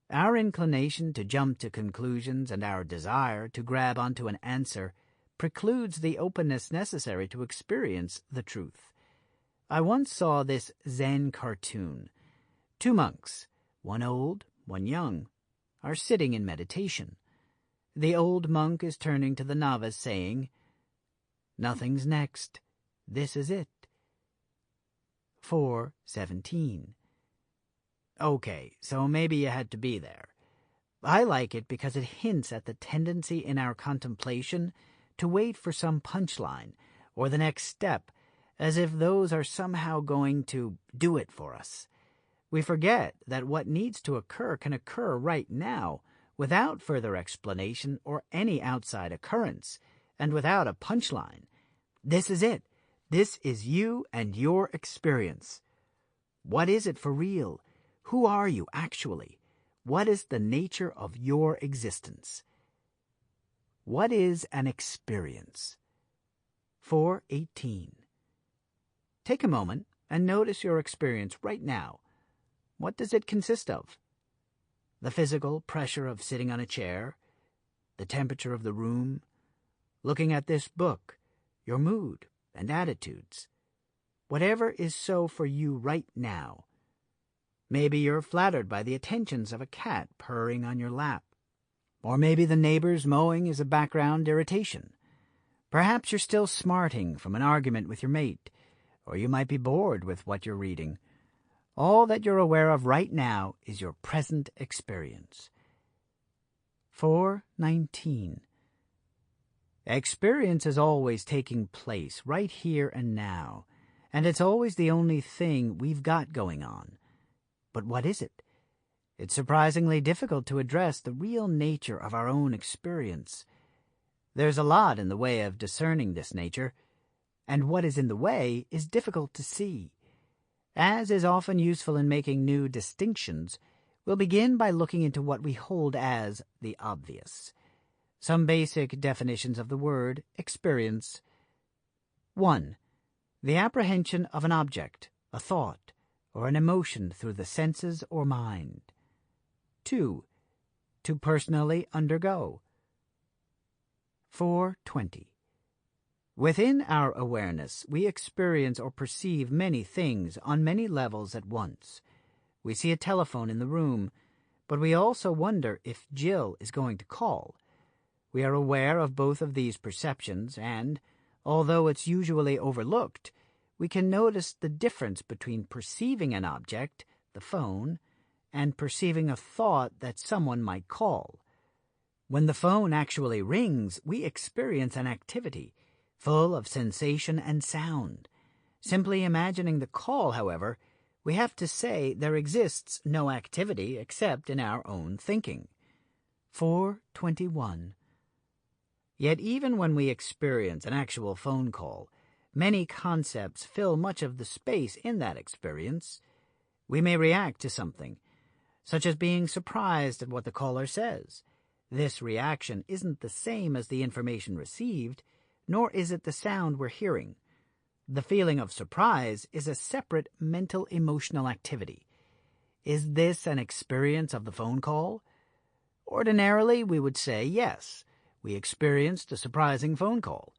Our inclination to jump to conclusions and our desire to grab onto an answer precludes the openness necessary to experience the truth. I once saw this Zen cartoon. Two monks, one old, one young, are sitting in meditation. The old monk is turning to the novice saying, "Nothing's next. This is it." 4:17. Okay, so maybe you had to be there. I like it because it hints at the tendency in our contemplation to wait for some punchline or the next step, as if those are somehow going to do it for us. We forget that what needs to occur can occur right now, without further explanation or any outside occurrence, and without a punchline. This is it. This is you and your experience. What is it for real? Who are you actually? What is the nature of your existence? What is an experience? 4:18. Take a moment and notice your experience right now. What does it consist of? The physical pressure of sitting on a chair, the temperature of the room, looking at this book, your mood and attitudes. Whatever is so for you right now. Maybe you're flattered by the attentions of a cat purring on your lap. Or maybe the neighbor's mowing is a background irritation. Perhaps you're still smarting from an argument with your mate, or you might be bored with what you're reading. All that you're aware of right now is your present experience. 4:19. Experience is always taking place right here and now, and it's always the only thing we've got going on. But what is it? It's surprisingly difficult to address the real nature of our own experience. There's a lot in the way of discerning this nature, and what is in the way is difficult to see. As is often useful in making new distinctions, we'll begin by looking into what we hold as the obvious. Some basic definitions of the word experience. 1. The apprehension of an object, a thought, or an emotion through the senses or mind. 2. To personally undergo. 4:20. Within our awareness, we experience or perceive many things on many levels at once. We see a telephone in the room, but we also wonder if Jill is going to call. We are aware of both of these perceptions, and, although it's usually overlooked, we can notice the difference between perceiving an object, the phone, and perceiving a thought that someone might call. When the phone actually rings, we experience an activity, full of sensation and sound. Simply imagining the call, however, we have to say there exists no activity except in our own thinking. 421. Yet even when we experience an actual phone call, many concepts fill much of the space in that experience. We may react to something, such as being surprised at what the caller says. This reaction isn't the same as the information received, nor is it the sound we're hearing. The feeling of surprise is a separate mental emotional activity. Is this an experience of the phone call? Ordinarily, we would say yes. We experienced a surprising phone call.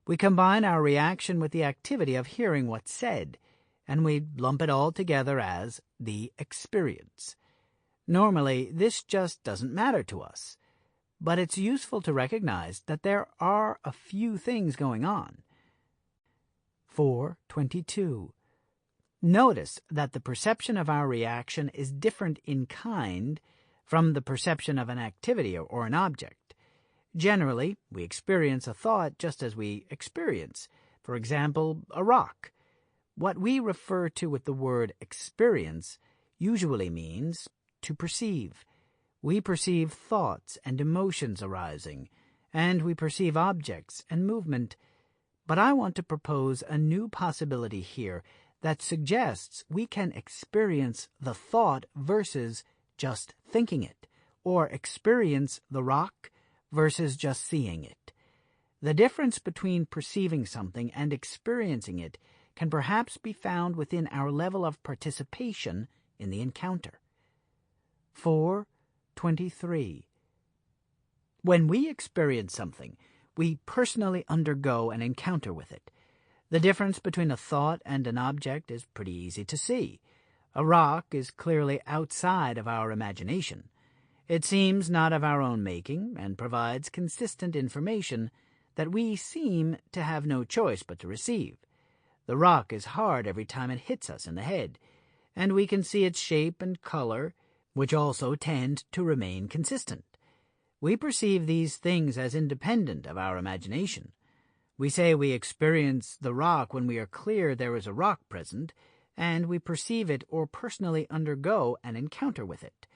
We combine our reaction with the activity of hearing what's said, and we lump it all together as the experience. Normally, this just doesn't matter to us, but it's useful to recognize that there are a few things going on. 422. Notice that the perception of our reaction is different in kind from the perception of an activity or an object. Generally, we experience a thought just as we experience, for example, a rock. What we refer to with the word experience usually means to perceive. We perceive thoughts and emotions arising, and we perceive objects and movement. But I want to propose a new possibility here that suggests we can experience the thought versus just thinking it, or experience the rock versus just seeing it. The difference between perceiving something and experiencing it can perhaps be found within our level of participation in the encounter. 423. When we experience something, we personally undergo an encounter with it. The difference between a thought and an object is pretty easy to see. A rock is clearly outside of our imagination. It seems not of our own making and provides consistent information that we seem to have no choice but to receive. The rock is hard every time it hits us in the head, and we can see its shape and color, which also tend to remain consistent. We perceive these things as independent of our imagination. We say we experience the rock when we are clear there is a rock present, and we perceive it or personally undergo an encounter with it.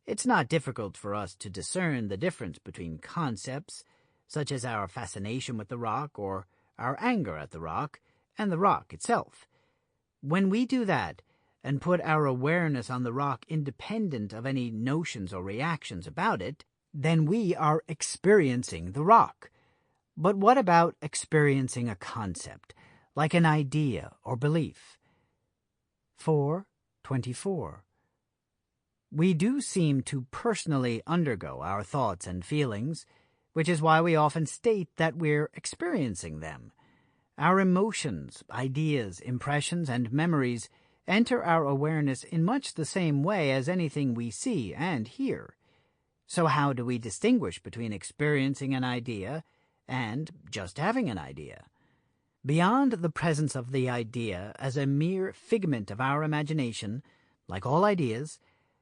It's not difficult for us to discern the difference between concepts, such as our fascination with the rock or our anger at the rock, and the rock itself. When we do that, and put our awareness on the rock independent of any notions or reactions about it, then we are experiencing the rock. But what about experiencing a concept, like an idea or belief? 424. We do seem to personally undergo our thoughts and feelings, which is why we often state that we're experiencing them. Our emotions, ideas, impressions, and memories enter our awareness in much the same way as anything we see and hear. So how do we distinguish between experiencing an idea and just having an idea? Beyond the presence of the idea as a mere figment of our imagination, like all ideas,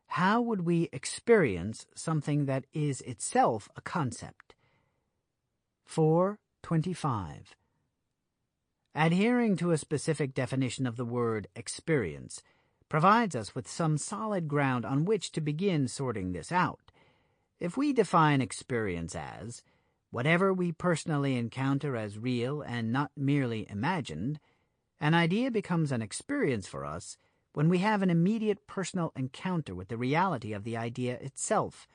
how would we experience something that is itself a concept? 425. Adhering to a specific definition of the word experience provides us with some solid ground on which to begin sorting this out. If we define experience as whatever we personally encounter as real and not merely imagined, an idea becomes an experience for us when we have an immediate personal encounter with the reality of the idea itself,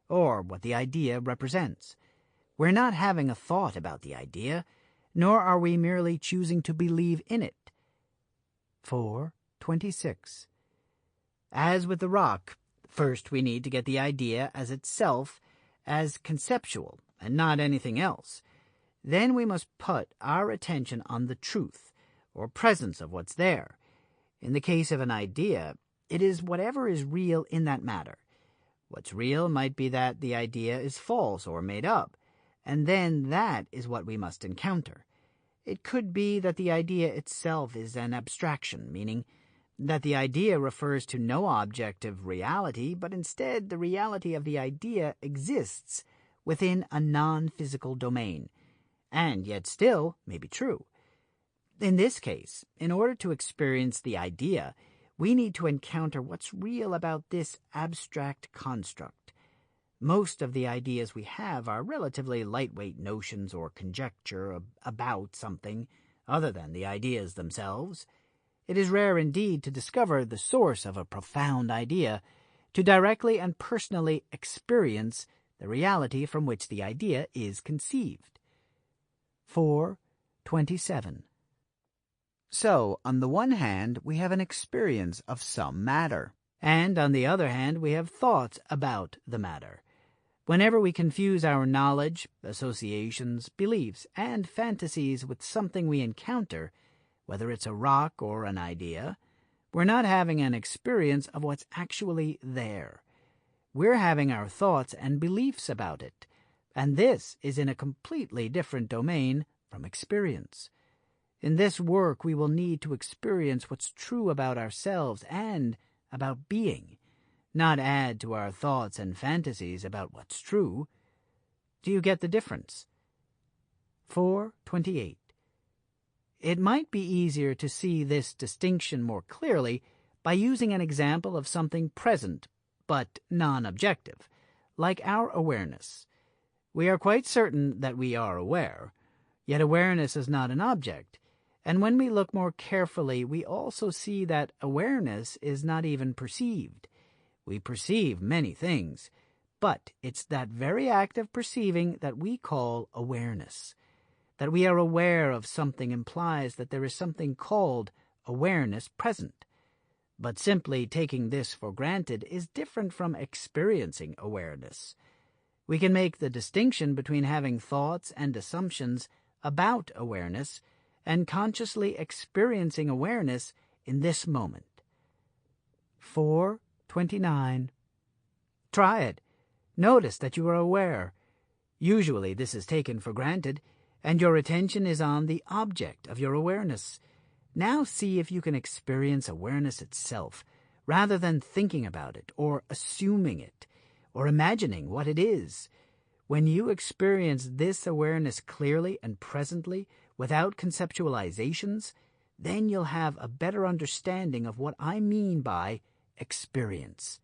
or what the idea represents. We're not having a thought about the idea, nor are we merely choosing to believe in it. 426. As with the rock, first we need to get the idea as itself as conceptual and not anything else. Then we must put our attention on the truth or presence of what's there. In the case of an idea, it is whatever is real in that matter. What's real might be that the idea is false or made up, and then that is what we must encounter. It could be that the idea itself is an abstraction, meaning that the idea refers to no objective reality, but instead the reality of the idea exists within a non-physical domain, and yet still may be true. In this case, in order to experience the idea, we need to encounter what's real about this abstract construct. Most of the ideas we have are relatively lightweight notions or conjecture about something other than the ideas themselves. It is rare indeed to discover the source of a profound idea, to directly and personally experience the reality from which the idea is conceived. 4:27. So, on the one hand, we have an experience of some matter, and on the other hand, we have thoughts about the matter. Whenever we confuse our knowledge, associations, beliefs, and fantasies with something we encounter, whether it's a rock or an idea, we're not having an experience of what's actually there. We're having our thoughts and beliefs about it, and this is in a completely different domain from experience. In this work, we will need to experience what's true about ourselves and about being, not add to our thoughts and fantasies about what's true. Do you get the difference? 4:28. It might be easier to see this distinction more clearly by using an example of something present but non-objective, like our awareness. We are quite certain that we are aware, yet awareness is not an object, and when we look more carefully, we also see that awareness is not even perceived. We perceive many things, but it's that very act of perceiving that we call awareness. That we are aware of something implies that there is something called awareness present. But simply taking this for granted is different from experiencing awareness. We can make the distinction between having thoughts and assumptions about awareness and consciously experiencing awareness in this moment. 4:29. Try it. Notice that you are aware. Usually this is taken for granted, and your attention is on the object of your awareness. Now see if you can experience awareness itself, rather than thinking about it, or assuming it, or imagining what it is. When you experience this awareness clearly and presently, without conceptualizations, then you'll have a better understanding of what I mean by experience.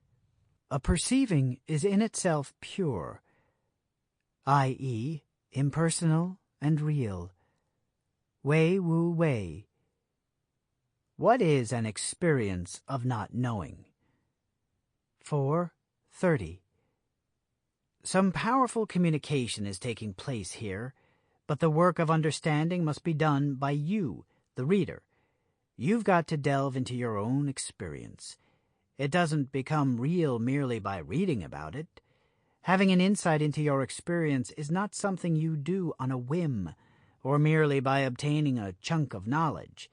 A perceiving is in itself pure, i.e., impersonal and real. Wei Wu Wei. What is an experience of not knowing? 4:30. Some powerful communication is taking place here, but the work of understanding must be done by you, the reader. You've got to delve into your own experience. It doesn't become real merely by reading about it. Having an insight into your experience is not something you do on a whim, or merely by obtaining a chunk of knowledge.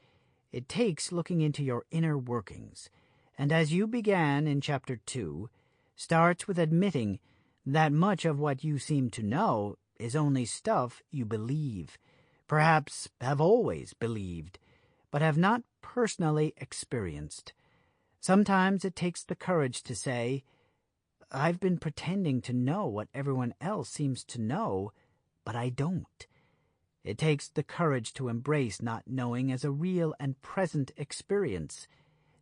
It takes looking into your inner workings, and as you began in Chapter 2, starts with admitting that much of what you seem to know is only stuff you believe, perhaps have always believed, but have not personally experienced. Sometimes it takes the courage to say, I've been pretending to know what everyone else seems to know, but I don't. It takes the courage to embrace not knowing as a real and present experience.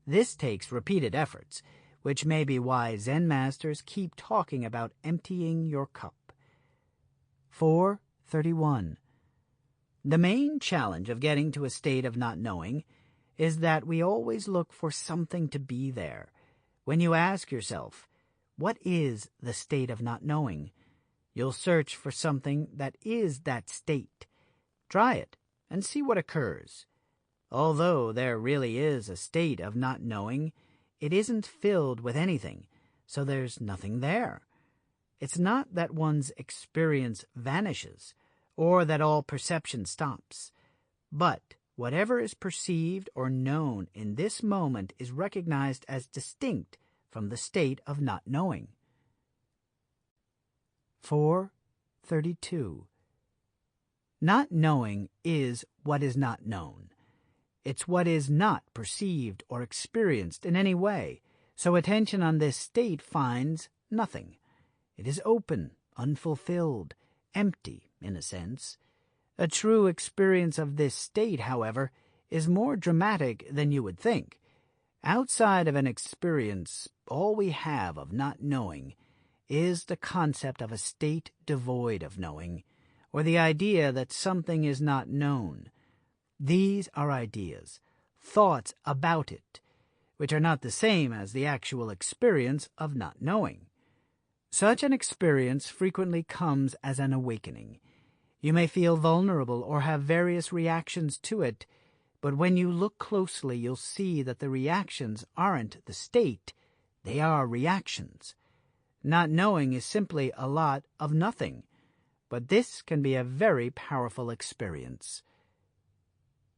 This takes repeated efforts, which may be why Zen masters keep talking about emptying your cup. 4:31. The main challenge of getting to a state of not knowing is that we always look for something to be there. When you ask yourself, what is the state of not knowing? You'll search for something that is that state. Try it and see what occurs. Although there really is a state of not knowing, it isn't filled with anything, so there's nothing there. It's not that one's experience vanishes, or that all perception stops, but whatever is perceived or known in this moment is recognized as distinct from the state of not knowing. 4:32. Not knowing is what is not known. It's what is not perceived or experienced in any way, so attention on this state finds nothing. It is open, unfulfilled, empty, in a sense. A true experience of this state, however, is more dramatic than you would think. Outside of an experience, all we have of not knowing is the concept of a state devoid of knowing, or the idea that something is not known. These are ideas, thoughts about it, which are not the same as the actual experience of not knowing. Such an experience frequently comes as an awakening. You may feel vulnerable or have various reactions to it, but when you look closely, you'll see that the reactions aren't the state, they are reactions. Not knowing is simply a lot of nothing, but this can be a very powerful experience.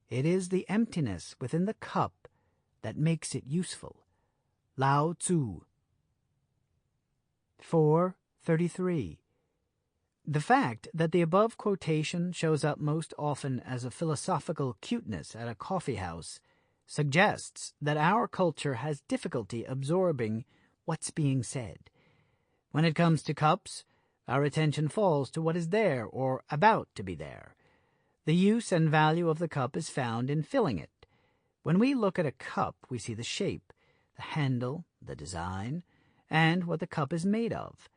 It is the emptiness within the cup that makes it useful. Lao Tzu. 4.33. The fact that the above quotation shows up most often as a philosophical cuteness at a coffee house suggests that our culture has difficulty absorbing what's being said. When it comes to cups, our attention falls to what is there or about to be there. The use and value of the cup is found in filling it. When we look at a cup, we see the shape, the handle, the design, and what the cup is made of.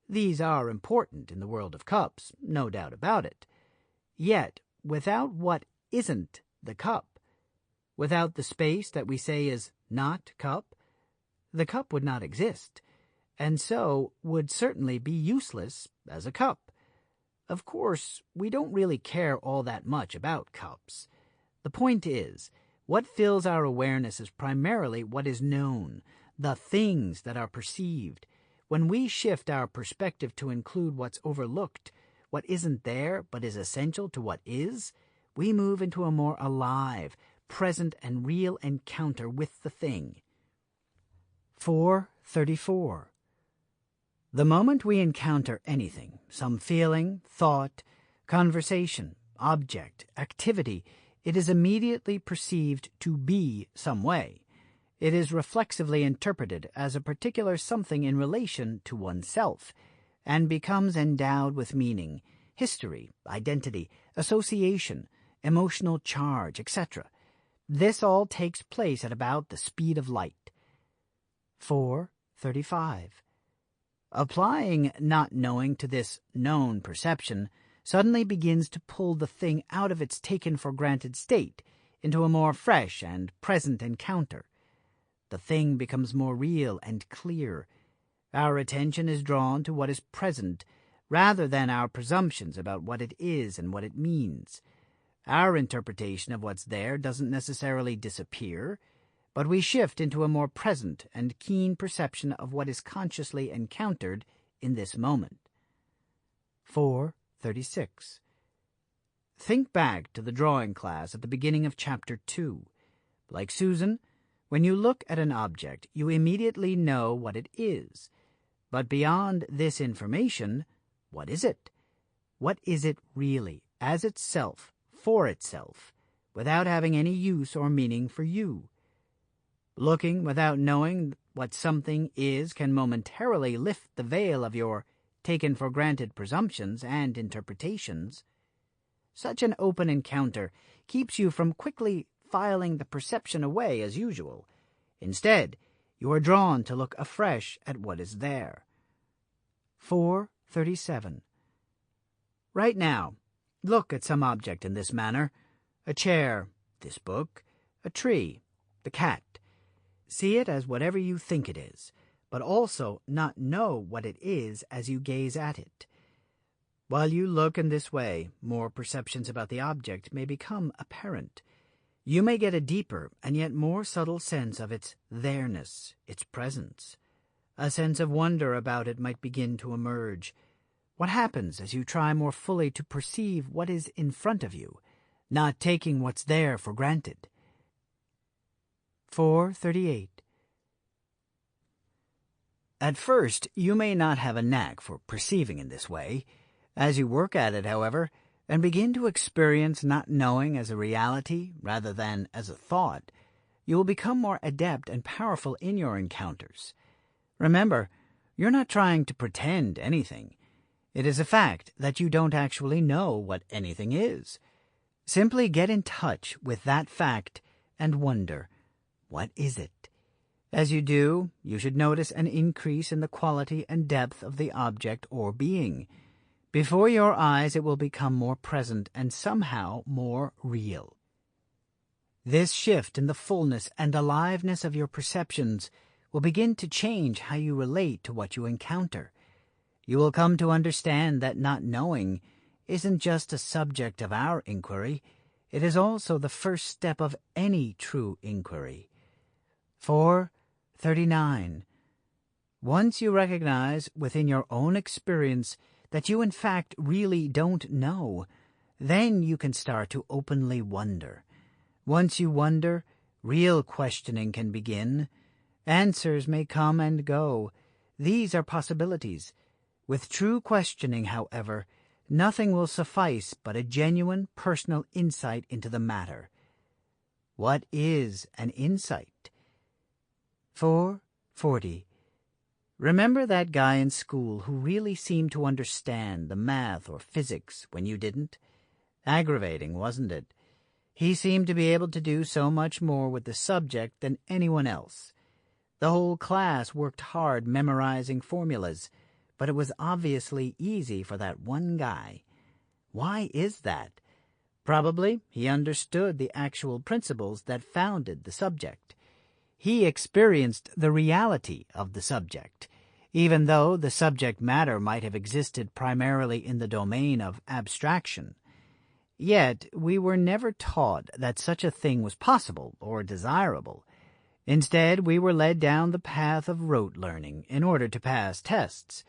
These are important in the world of cups, no doubt about it. Yet, without what isn't the cup, without the space that we say is not cup, the cup would not exist, and so would certainly be useless as a cup. Of course, we don't really care all that much about cups. The point is, what fills our awareness is primarily what is known, the things that are perceived. When we shift our perspective to include what's overlooked, what isn't there but is essential to what is, we move into a more alive, present, and real encounter with the thing. 4.34. The moment we encounter anything, some feeling, thought, conversation, object, activity, it is immediately perceived to be some way. It is reflexively interpreted as a particular something in relation to oneself, and becomes endowed with meaning, history, identity, association, emotional charge, etc. This all takes place at about the speed of light. 4.35. Applying not knowing to this known perception suddenly begins to pull the thing out of its taken-for-granted state into a more fresh and present encounter. The thing becomes more real and clear. Our attention is drawn to what is present, rather than our presumptions about what it is and what it means. Our interpretation of what's there doesn't necessarily disappear, but we shift into a more present and keen perception of what is consciously encountered in this moment. 4.36. Think back to the drawing class at the beginning of Chapter 2. Like Susan, when you look at an object, you immediately know what it is. But beyond this information, what is it? What is it really, as itself, for itself, without having any use or meaning for you? Looking without knowing what something is can momentarily lift the veil of your taken-for-granted presumptions and interpretations. Such an open encounter keeps you from quickly filing the perception away as usual. Instead, you are drawn to look afresh at what is there. 4.37. Right now, look at some object in this manner: a chair, this book, a tree, the cat. See it as whatever you think it is, but also not know what it is as you gaze at it. While you look in this way, more perceptions about the object may become apparent. You may get a deeper and yet more subtle sense of its there-ness, its presence. A sense of wonder about it might begin to emerge. What happens as you try more fully to perceive what is in front of you, not taking what's there for granted? 4.38. At first, you may not have a knack for perceiving in this way. As you work at it, however, and begin to experience not knowing as a reality rather than as a thought, you will become more adept and powerful in your encounters. Remember, you're not trying to pretend anything. It is a fact that you don't actually know what anything is. Simply get in touch with that fact and wonder, What is it? As you do, you should notice an increase in the quality and depth of the object or being. Before your eyes it will become more present and somehow more real. This shift in the fullness and aliveness of your perceptions will begin to change how you relate to what you encounter. You will come to understand that not knowing isn't just a subject of our inquiry, it is also the first step of any true inquiry. 439. Once you recognize within your own experience that you in fact really don't know, then you can start to openly wonder. Once you wonder, real questioning can begin. Answers may come and go. These are possibilities. With true questioning, however, nothing will suffice but a genuine personal insight into the matter. What is an insight? 440. Remember that guy in school who really seemed to understand the math or physics when you didn't? Aggravating, wasn't it? He seemed to be able to do so much more with the subject than anyone else. The whole class worked hard memorizing formulas, but it was obviously easy for that one guy. Why is that? Probably he understood the actual principles that founded the subject. He experienced the reality of the subject, even though the subject matter might have existed primarily in the domain of abstraction. Yet we were never taught that such a thing was possible or desirable. Instead, we were led down the path of rote learning in order to pass tests.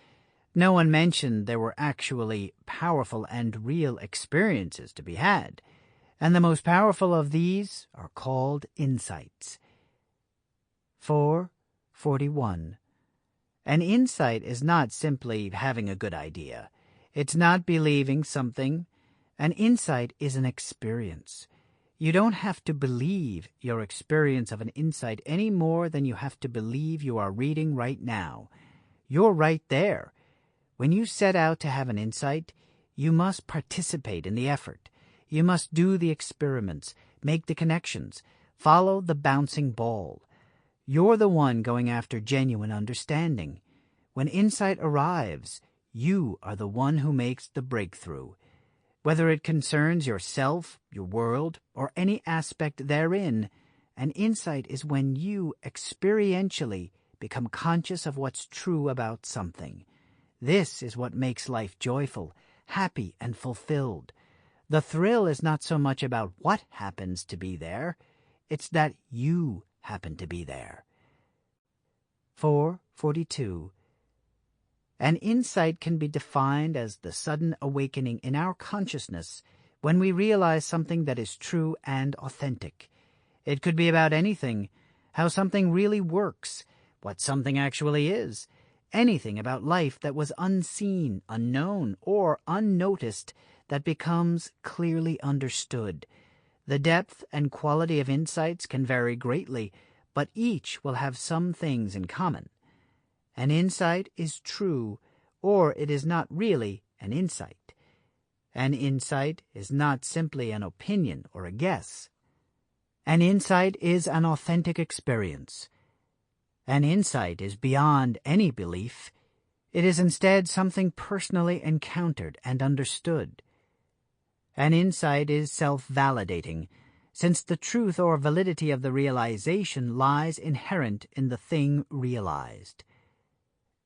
No one mentioned there were actually powerful and real experiences to be had, and the most powerful of these are called insights. 441. An insight is not simply having a good idea. It's not believing something. An insight is an experience. You don't have to believe your experience of an insight any more than you have to believe you are reading right now. You're right there. When you set out to have an insight, you must participate in the effort. You must do the experiments, make the connections, follow the bouncing ball. You're the one going after genuine understanding. When insight arrives, you are the one who makes the breakthrough. Whether it concerns yourself, your world, or any aspect therein, an insight is when you experientially become conscious of what's true about something. This is what makes life joyful, happy, and fulfilled. The thrill is not so much about what happens to be there, it's that you happen to be there. 442. An insight can be defined as the sudden awakening in our consciousness when we realize something that is true and authentic. It could be about anything, how something really works, what something actually is, anything about life that was unseen, unknown, or unnoticed that becomes clearly understood. The depth and quality of insights can vary greatly, but each will have some things in common. An insight is true, or it is not really an insight. An insight is not simply an opinion or a guess. An insight is an authentic experience. An insight is beyond any belief. It is instead something personally encountered and understood. An insight is self-validating, since the truth or validity of the realization lies inherent in the thing realized.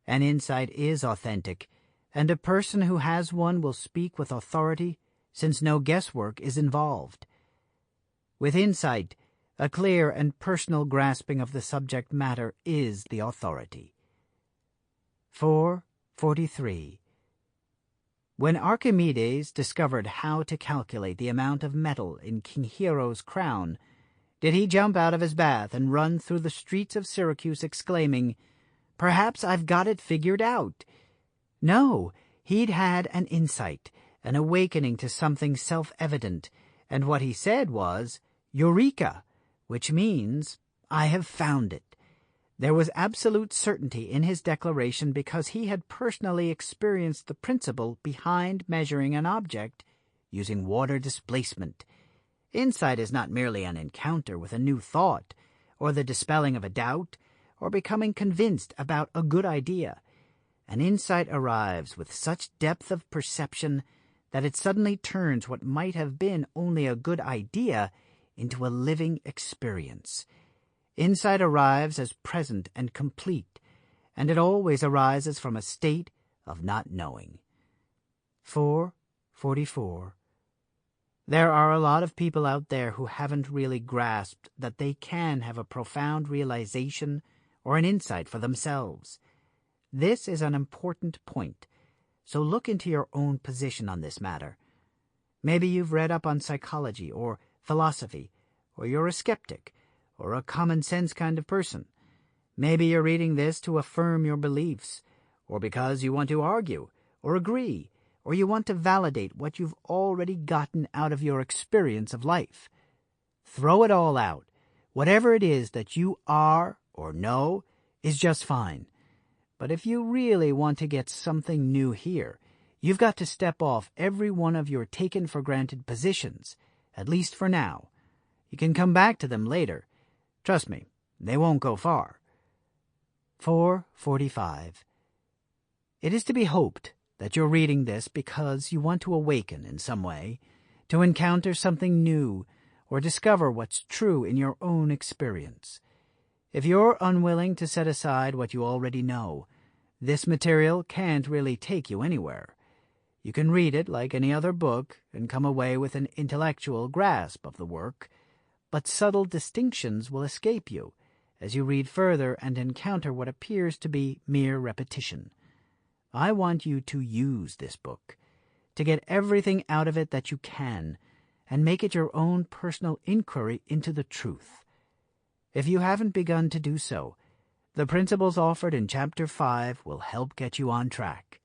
An insight is authentic, and a person who has one will speak with authority, since no guesswork is involved. With insight, a clear and personal grasping of the subject matter is the authority. 443. When Archimedes discovered how to calculate the amount of metal in King Hero's crown, did he jump out of his bath and run through the streets of Syracuse exclaiming, "Perhaps I've got it figured out"? No, he'd had an insight, an awakening to something self-evident, and what he said was, "Eureka," which means, "I have found it." There was absolute certainty in his declaration because he had personally experienced the principle behind measuring an object using water displacement. Insight is not merely an encounter with a new thought or the dispelling of a doubt, or becoming convinced about a good idea. An insight arrives with such depth of perception that it suddenly turns what might have been only a good idea into a living experience. Insight arrives as present and complete, and it always arises from a state of not knowing. 444. There are a lot of people out there who haven't really grasped that they can have a profound realization or an insight for themselves. This is an important point, so look into your own position on this matter. Maybe you've read up on psychology or philosophy, or you're a skeptic, or a common-sense kind of person. Maybe you're reading this to affirm your beliefs, or because you want to argue, or agree, or you want to validate what you've already gotten out of your experience of life. Throw it all out. Whatever it is that you are or know is just fine. But if you really want to get something new here, you've got to step off every one of your taken-for-granted positions, at least for now. You can come back to them later. Trust me, they won't go far. 445. It is to be hoped that you're reading this because you want to awaken in some way, to encounter something new, or discover what's true in your own experience. If you're unwilling to set aside what you already know, this material can't really take you anywhere. You can read it like any other book and come away with an intellectual grasp of the work, but subtle distinctions will escape you as you read further and encounter what appears to be mere repetition. I want you to use this book, to get everything out of it that you can, and make it your own personal inquiry into the truth. If you haven't begun to do so, the principles offered in Chapter 5 will help get you on track.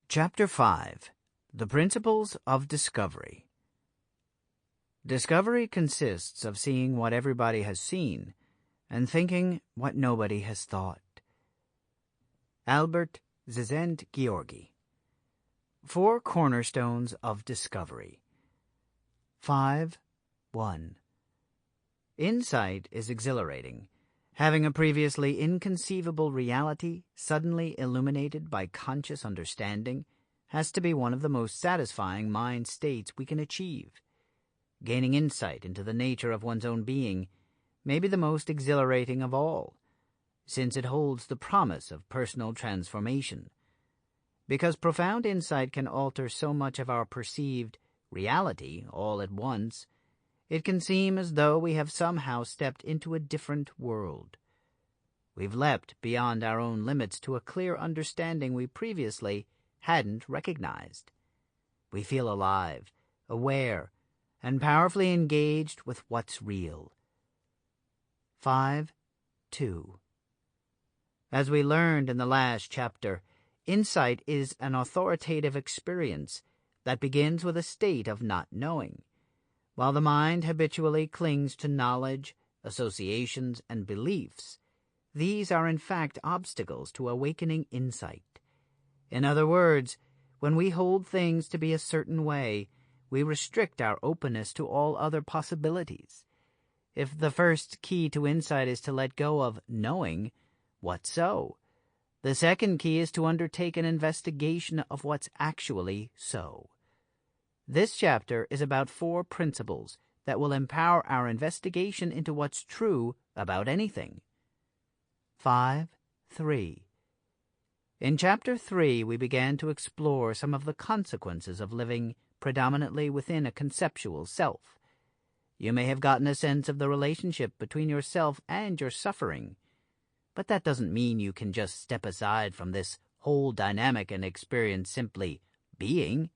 Chapter 5. The Principles of Discovery. Discovery consists of seeing what everybody has seen and thinking what nobody has thought. Albert Szent-Györgyi. 4 Cornerstones of Discovery. 5.1. Insight is exhilarating. Having a previously inconceivable reality suddenly illuminated by conscious understanding has to be one of the most satisfying mind states we can achieve. Gaining insight into the nature of one's own being may be the most exhilarating of all, since it holds the promise of personal transformation. Because profound insight can alter so much of our perceived reality all at once, it can seem as though we have somehow stepped into a different world. We've leapt beyond our own limits to a clear understanding we previously hadn't recognized. We feel alive, aware, and powerfully engaged with what's real. 5.2. As we learned in the last chapter, insight is an authoritative experience that begins with a state of not knowing. While the mind habitually clings to knowledge, associations, and beliefs, these are in fact obstacles to awakening insight. In other words, when we hold things to be a certain way, we restrict our openness to all other possibilities. If the first key to insight is to let go of knowing, what so? The second key is to undertake an investigation of what's actually so. This chapter is about 4 principles that will empower our investigation into what's true about anything. 5.3. In Chapter 3, we began to explore some of the consequences of living predominantly within a conceptual self. You may have gotten a sense of the relationship between yourself and your suffering, but that doesn't mean you can just step aside from this whole dynamic and experience simply being.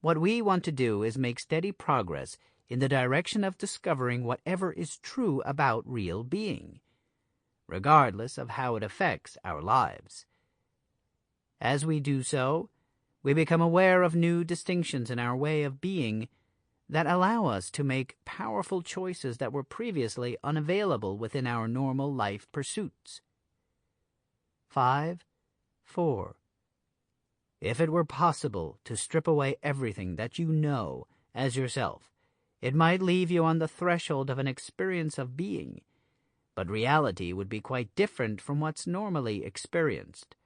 What we want to do is make steady progress in the direction of discovering whatever is true about real being, regardless of how it affects our lives. As we do so, we become aware of new distinctions in our way of being that allow us to make powerful choices that were previously unavailable within our normal life pursuits. 5.4. If it were possible to strip away everything that you know as yourself, It might leave you on the threshold of an experience of being, but reality would be quite different from what's normally experienced.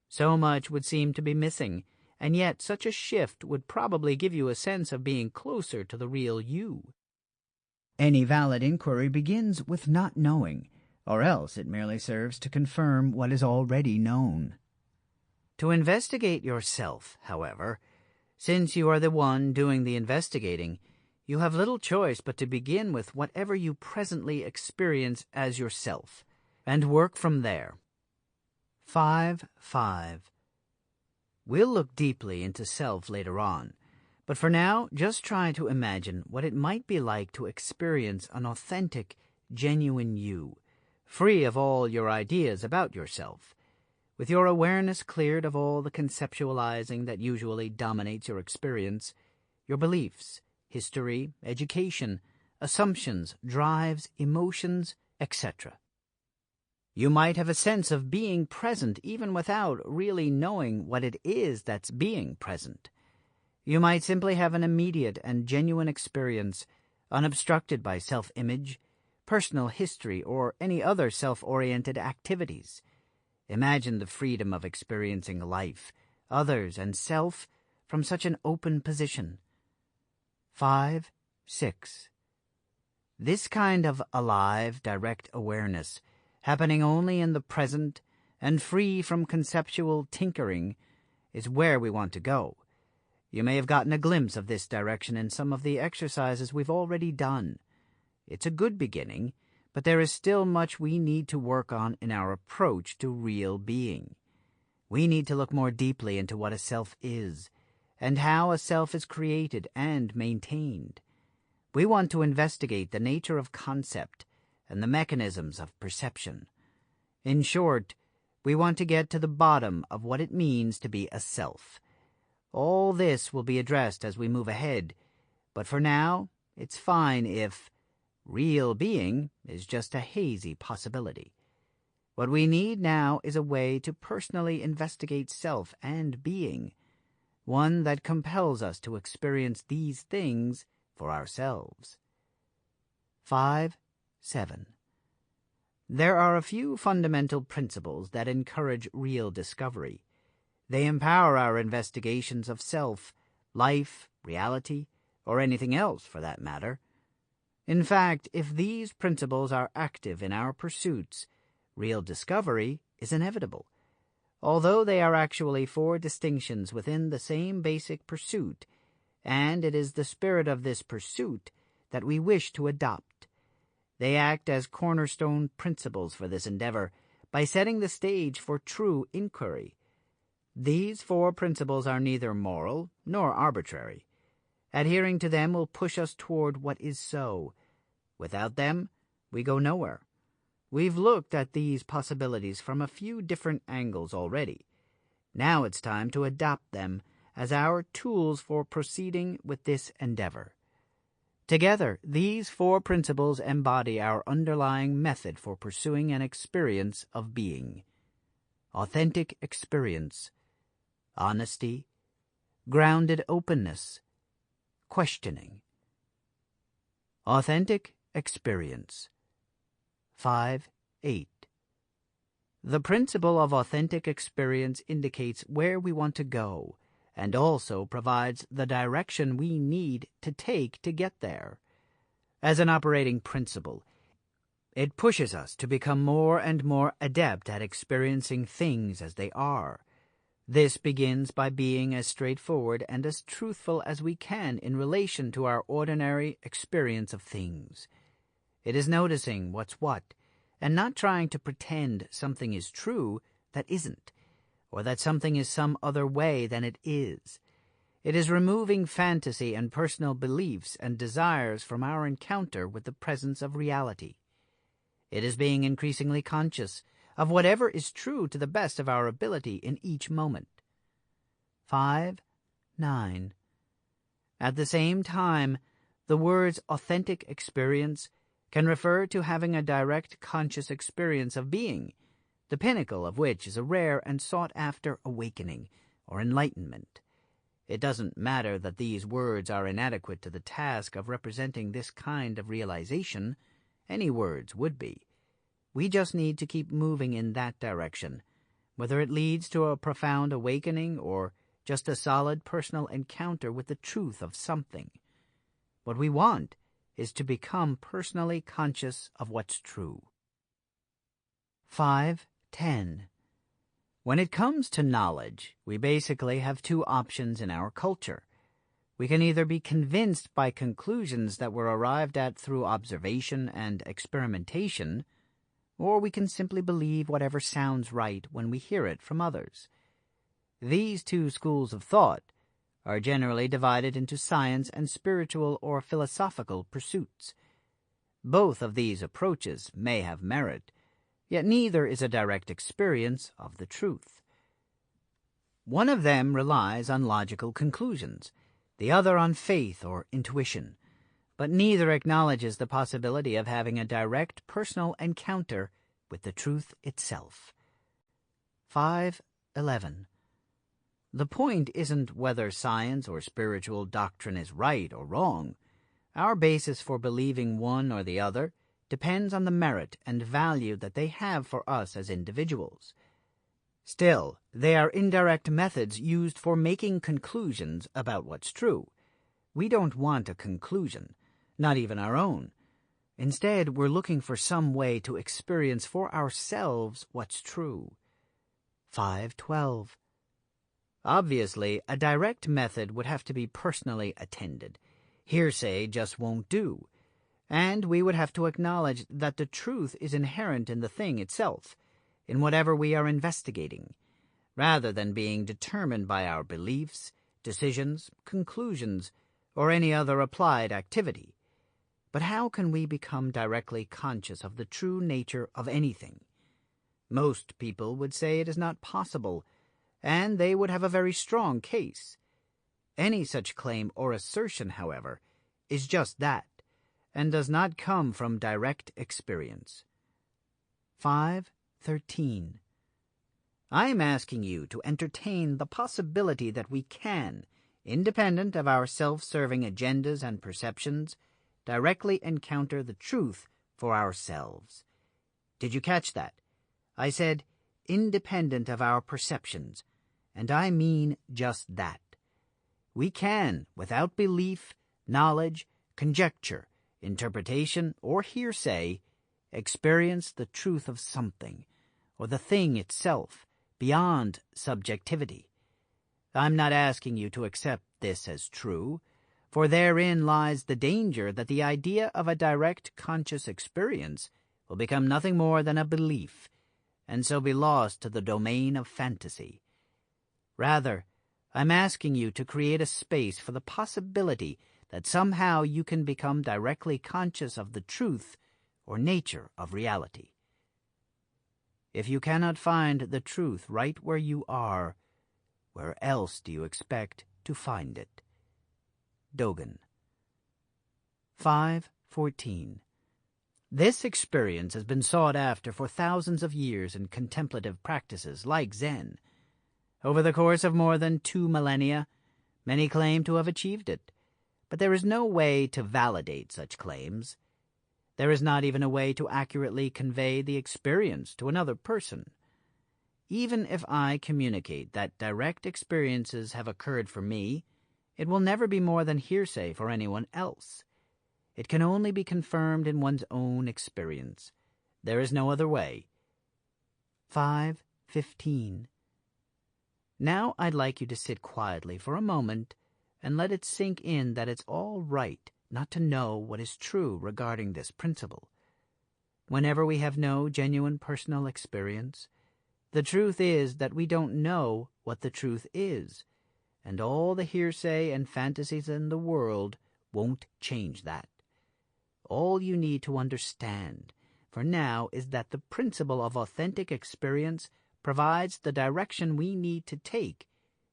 So much would seem to be missing, and yet such a shift would probably give you a sense of being closer to the real you. Any valid inquiry begins with not knowing, or else it merely serves to confirm what is already known. To investigate yourself, however, since you are the one doing the investigating, you have little choice but to begin with whatever you presently experience as yourself, and work from there. 5.5. We'll look deeply into self later on, but for now, just try to imagine what it might be like to experience an authentic, genuine you, free of all your ideas about yourself, with your awareness cleared of all the conceptualizing that usually dominates your experience, your beliefs, history, education, assumptions, drives, emotions, etc. You might have a sense of being present even without really knowing what it is that's being present. You might simply have an immediate and genuine experience, unobstructed by self-image, personal history, or any other self-oriented activities. Imagine the freedom of experiencing life, others, and self from such an open position. 5.6. This kind of alive, direct awareness, happening only in the present and free from conceptual tinkering, is where we want to go. You may have gotten a glimpse of this direction in some of the exercises we've already done. It's a good beginning, but there is still much we need to work on in our approach to real being. We need to look more deeply into what a self is, and how a self is created and maintained. We want to investigate the nature of concept and the mechanisms of perception. In short, we want to get to the bottom of what it means to be a self. All this will be addressed as we move ahead, but for now, it's fine if real being is just a hazy possibility. What we need now is a way to personally investigate self and being, one that compels us to experience these things for ourselves. 5.7. There are a few fundamental principles that encourage real discovery. They empower our investigations of self, life, reality, or anything else for that matter. In fact, if these principles are active in our pursuits, real discovery is inevitable, although they are actually 4 distinctions within the same basic pursuit, and it is the spirit of this pursuit that we wish to adopt. They act as cornerstone principles for this endeavor by setting the stage for true inquiry. These 4 principles are neither moral nor arbitrary. Adhering to them will push us toward what is so. Without them, we go nowhere. We've looked at these possibilities from a few different angles already. Now it's time to adopt them as our tools for proceeding with this endeavor. Together, these 4 principles embody our underlying method for pursuing an experience of being. Authentic experience, honesty, grounded openness, questioning. Authentic experience. 5.8. The principle of authentic experience indicates where we want to go, and also provides the direction we need to take to get there. As an operating principle, it pushes us to become more and more adept at experiencing things as they are. This begins by being as straightforward and as truthful as we can in relation to our ordinary experience of things. It is noticing what's what, and not trying to pretend something is true that isn't, or that something is some other way than it is. It is removing fantasy and personal beliefs and desires from our encounter with the presence of reality. It is being increasingly conscious of whatever is true to the best of our ability in each moment. 5.9. At the same time, the words authentic experience can refer to having a direct conscious experience of being, the pinnacle of which is a rare and sought-after awakening or enlightenment. It doesn't matter that these words are inadequate to the task of representing this kind of realization. Any words would be. We just need to keep moving in that direction, whether it leads to a profound awakening or just a solid personal encounter with the truth of something. What we want is to become personally conscious of what's true. 5.10. When it comes to knowledge, we basically have two options in our culture. We can either be convinced by conclusions that were arrived at through observation and experimentation, or we can simply believe whatever sounds right when we hear it from others. These two schools of thought are generally divided into science and spiritual or philosophical pursuits. Both of these approaches may have merit, yet neither is a direct experience of the truth. One of them relies on logical conclusions, the other on faith or intuition, but neither acknowledges the possibility of having a direct personal encounter with the truth itself. 5.11. The point isn't whether science or spiritual doctrine is right or wrong. Our basis for believing one or the other depends on the merit and value that they have for us as individuals. Still, they are indirect methods used for making conclusions about what's true. We don't want a conclusion, not even our own. Instead, we're looking for some way to experience for ourselves what's true. 5.12. Obviously, a direct method would have to be personally attended. Hearsay just won't do. And we would have to acknowledge that the truth is inherent in the thing itself, in whatever we are investigating, rather than being determined by our beliefs, decisions, conclusions, or any other applied activity. But how can we become directly conscious of the true nature of anything? Most people would say it is not possible, and they would have a very strong case. Any such claim or assertion, however, is just that, and does not come from direct experience. 5.13. I am asking you to entertain the possibility that we can, independent of our self-serving agendas and perceptions, directly encounter the truth for ourselves. Did you catch that? I said, independent of our perceptions, and I mean just that. We can, without belief, knowledge, conjecture, interpretation, or hearsay, experience the truth of something, or the thing itself, beyond subjectivity. I'm not asking you to accept this as true, for therein lies the danger that the idea of a direct conscious experience will become nothing more than a belief, and so be lost to the domain of fantasy. Rather, I'm asking you to create a space for the possibility that somehow you can become directly conscious of the truth or nature of reality. If you cannot find the truth right where you are, where else do you expect to find it? Dogen. 5.14. This experience has been sought after for thousands of years in contemplative practices like Zen. Over the course of more than 2 millennia, many claim to have achieved it, but there is no way to validate such claims. There is not even a way to accurately convey the experience to another person. Even if I communicate that direct experiences have occurred for me, it will never be more than hearsay for anyone else. It can only be confirmed in one's own experience. There is no other way. 5.15. Now I'd like you to sit quietly for a moment and let it sink in that it's all right not to know what is true regarding this principle. Whenever we have no genuine personal experience, the truth is that we don't know what the truth is, and all the hearsay and fantasies in the world won't change that. All you need to understand for now is that the principle of authentic experience provides the direction we need to take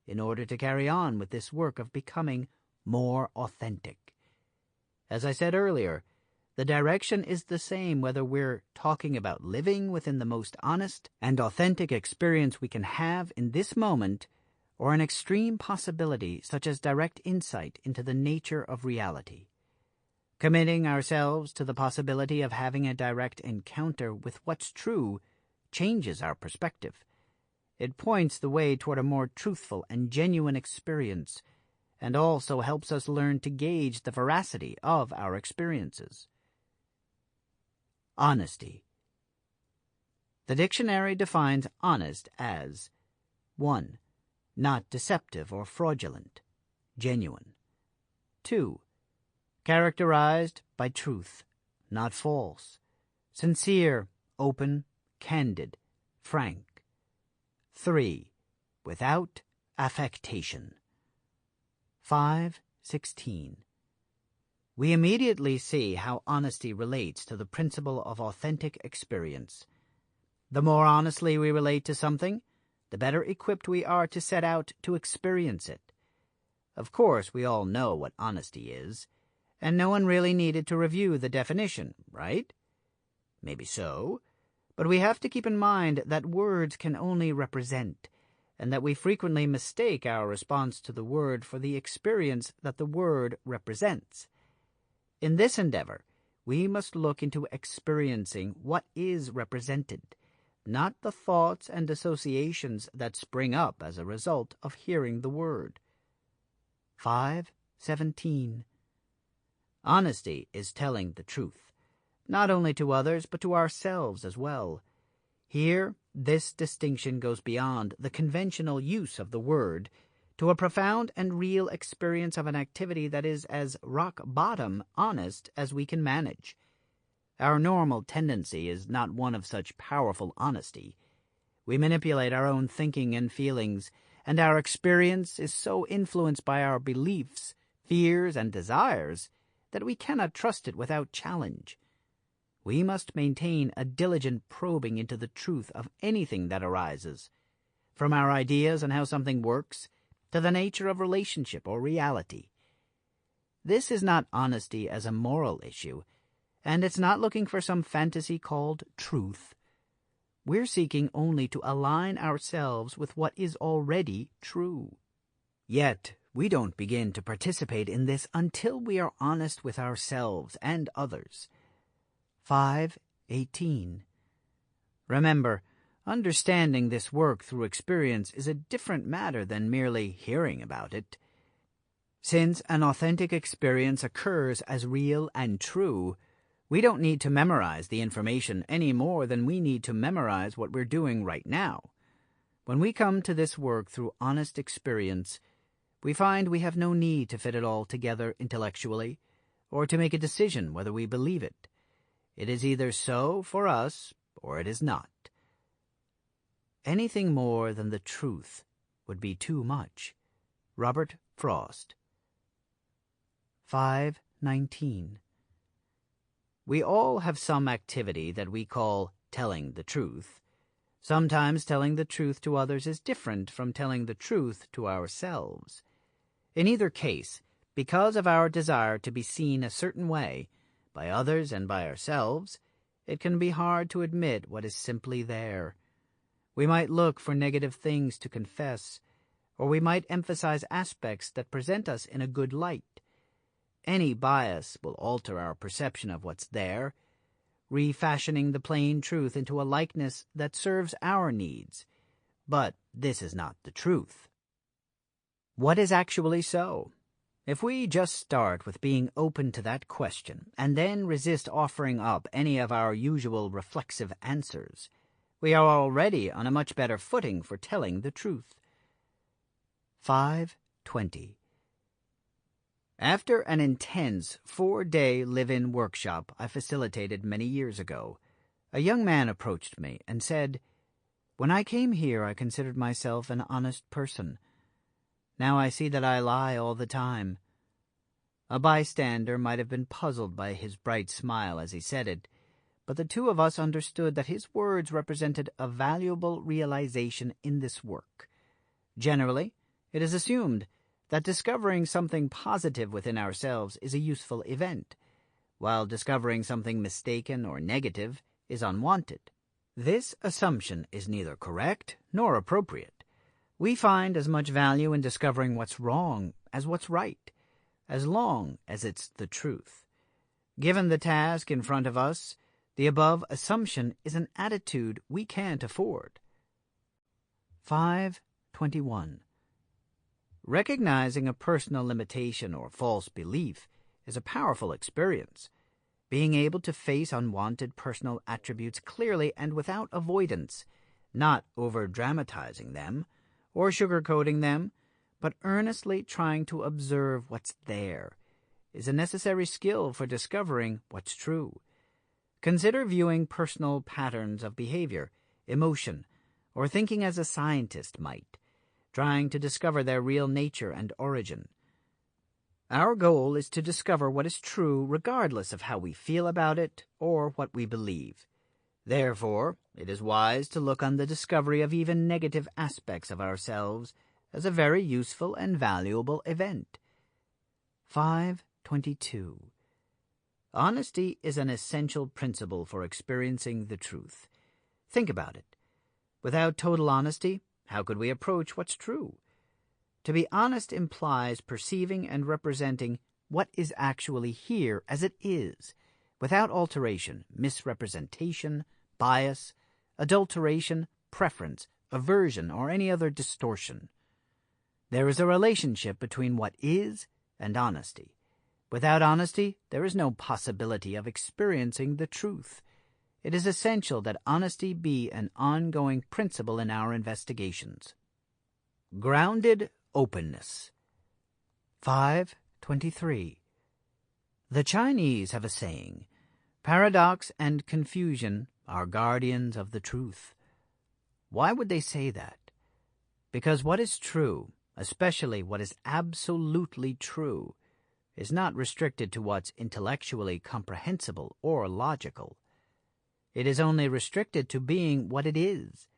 in order to carry on with this work of becoming more authentic. As I said earlier, the direction is the same whether we're talking about living within the most honest and authentic experience we can have in this moment, or an extreme possibility such as direct insight into the nature of reality. Committing ourselves to the possibility of having a direct encounter with what's true changes our perspective. It points the way toward a more truthful and genuine experience, and also helps us learn to gauge the veracity of our experiences. Honesty. The dictionary defines honest as 1. Not deceptive or fraudulent, genuine. 2. Characterized by truth, not false, sincere, open, candid, frank. 3. Without affectation. 5:16. We immediately see how honesty relates to the principle of authentic experience. The more honestly we relate to something, the better equipped we are to set out to experience it. Of course, we all know what honesty is, and no one really needed to review the definition, right? Maybe so, but we have to keep in mind that words can only represent, and that we frequently mistake our response to the word for the experience that the word represents. In this endeavor, we must look into experiencing what is represented, not the thoughts and associations that spring up as a result of hearing the word. 5:17. Honesty is telling the truth, not only to others but to ourselves as well. Here, this distinction goes beyond the conventional use of the word to a profound and real experience of an activity that is as rock-bottom honest as we can manage. Our normal tendency is not one of such powerful honesty. We manipulate our own thinking and feelings, and our experience is so influenced by our beliefs, fears, and desires that we cannot trust it without challenge. We must maintain a diligent probing into the truth of anything that arises, from our ideas on how something works to the nature of relationship or reality. This is not honesty as a moral issue, and it's not looking for some fantasy called truth. We're seeking only to align ourselves with what is already true. Yet, we don't begin to participate in this until we are honest with ourselves and others. 5:18. Remember, understanding this work through experience is a different matter than merely hearing about it. Since an authentic experience occurs as real and true, we don't need to memorize the information any more than we need to memorize what we're doing right now. When we come to this work through honest experience, we find we have no need to fit it all together intellectually, or to make a decision whether we believe it. It is either so for us, or it is not. Anything more than the truth would be too much. Robert Frost. 5:19. We all have some activity that we call telling the truth. Sometimes telling the truth to others is different from telling the truth to ourselves. In either case, because of our desire to be seen a certain way, by others and by ourselves, it can be hard to admit what is simply there. We might look for negative things to confess, or we might emphasize aspects that present us in a good light. Any bias will alter our perception of what's there, refashioning the plain truth into a likeness that serves our needs. But this is not the truth. What is actually so? If we just start with being open to that question, and then resist offering up any of our usual reflexive answers, we are already on a much better footing for telling the truth. 5:20. After an intense 4-day live-in workshop I facilitated many years ago, a young man approached me and said, "When I came here, I considered myself an honest person. Now I see that I lie all the time." A bystander might have been puzzled by his bright smile as he said it, but the two of us understood that his words represented a valuable realization in this work. Generally, it is assumed that discovering something positive within ourselves is a useful event, while discovering something mistaken or negative is unwanted. This assumption is neither correct nor appropriate. We find as much value in discovering what's wrong as what's right, as long as it's the truth. Given the task in front of us, the above assumption is an attitude we can't afford. 5.21. Recognizing a personal limitation or false belief is a powerful experience. Being able to face unwanted personal attributes clearly and without avoidance, not over-dramatizing them or sugarcoating them, but earnestly trying to observe what's there, is a necessary skill for discovering what's true. Consider viewing personal patterns of behavior, emotion, or thinking as a scientist might, trying to discover their real nature and origin. Our goal is to discover what is true regardless of how we feel about it or what we believe. Therefore, it is wise to look on the discovery of even negative aspects of ourselves as a very useful and valuable event. 5.22. Honesty is an essential principle for experiencing the truth. Think about it. Without total honesty, how could we approach what's true? To be honest implies perceiving and representing what is actually here as it is, without alteration, misrepresentation, bias, adulteration, preference, aversion, or any other distortion. There is a relationship between what is and honesty. Without honesty, there is no possibility of experiencing the truth. It is essential that honesty be an ongoing principle in our investigations. Grounded openness. 5.23. The Chinese have a saying, "Paradox and confusion are guardians of the truth." Why would they say that? Because what is true, especially what is absolutely true, is not restricted to what's intellectually comprehensible or logical. It is only restricted to being what it is.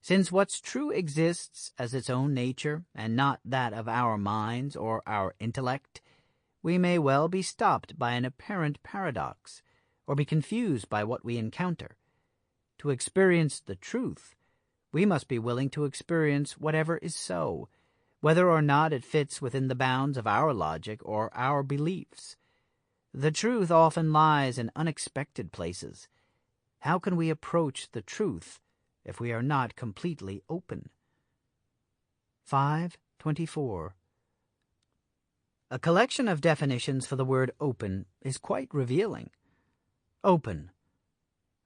Since what's true exists as its own nature and not that of our minds or our intellect, we may well be stopped by an apparent paradox or be confused by what we encounter. To experience the truth, we must be willing to experience whatever is so, whether or not it fits within the bounds of our logic or our beliefs. The truth often lies in unexpected places. How can we approach the truth if we are not completely open? 5.24. A collection of definitions for the word open is quite revealing. Open.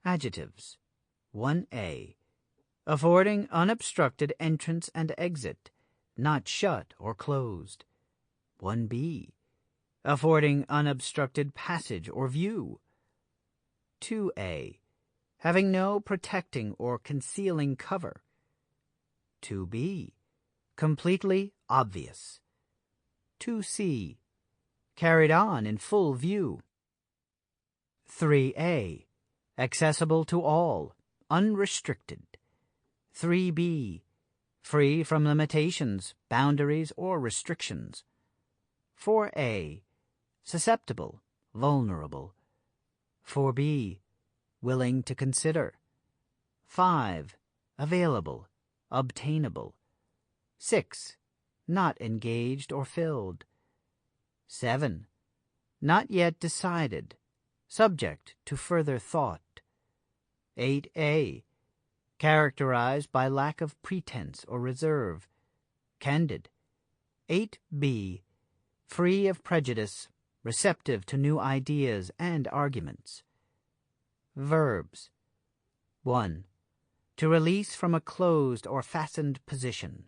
Adjectives. 1a. Affording unobstructed entrance and exit, not shut or closed. 1b. Affording unobstructed passage or view. 2a. Having no protecting or concealing cover. 2b. Completely obvious. 2c. Carried on in full view. 3a. Accessible to all, unrestricted. 3b. Free from limitations, boundaries, or restrictions. 4a. Susceptible, vulnerable. 4b. Willing to consider. 5. Available, obtainable. 6. Not engaged or filled. 7. Not yet decided, subject to further thought. 8a. Characterized by lack of pretense or reserve, candid. 8b. Free of prejudice, receptive to new ideas and arguments. Verbs. 1. To release from a closed or fastened position.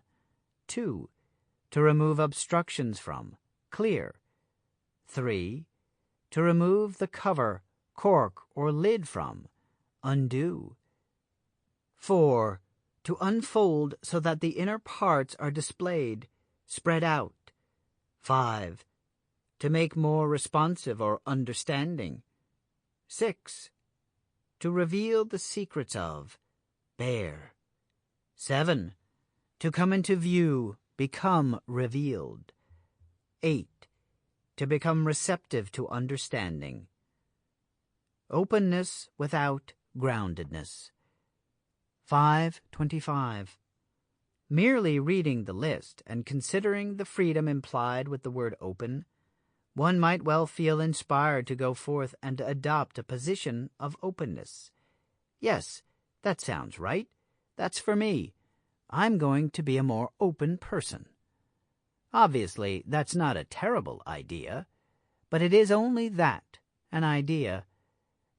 2. To remove obstructions from, clear. 3. To remove the cover, cork, or lid from, undo. 4. To unfold so that the inner parts are displayed, spread out. 5. To make more responsive or understanding. 6. To reveal the secrets of, bare. 7. To come into view, become revealed. 8. To become receptive to understanding. Openness without groundedness. 5.25. Merely reading the list and considering the freedom implied with the word open, one might well feel inspired to go forth and adopt a position of openness. Yes, that sounds right. That's for me. I'm going to be a more open person. Obviously, that's not a terrible idea, but it is only that, an idea.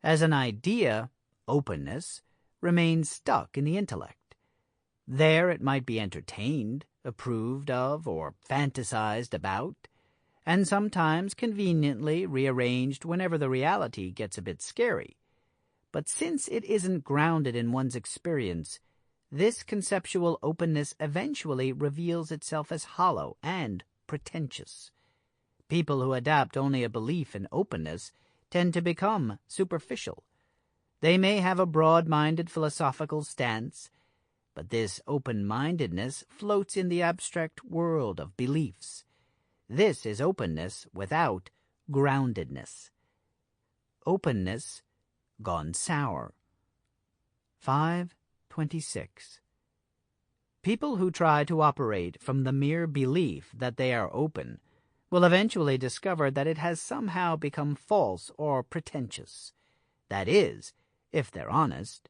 As an idea, openness remains stuck in the intellect. There it might be entertained, approved of, or fantasized about, and sometimes conveniently rearranged whenever the reality gets a bit scary. But since it isn't grounded in one's experience, this conceptual openness eventually reveals itself as hollow and pretentious. People who adopt only a belief in openness tend to become superficial. They may have a broad-minded philosophical stance, but this open-mindedness floats in the abstract world of beliefs. This is openness without groundedness. Openness gone sour. 5:26. People who try to operate from the mere belief that they are open will eventually discover that it has somehow become false or pretentious. That is, if they're honest,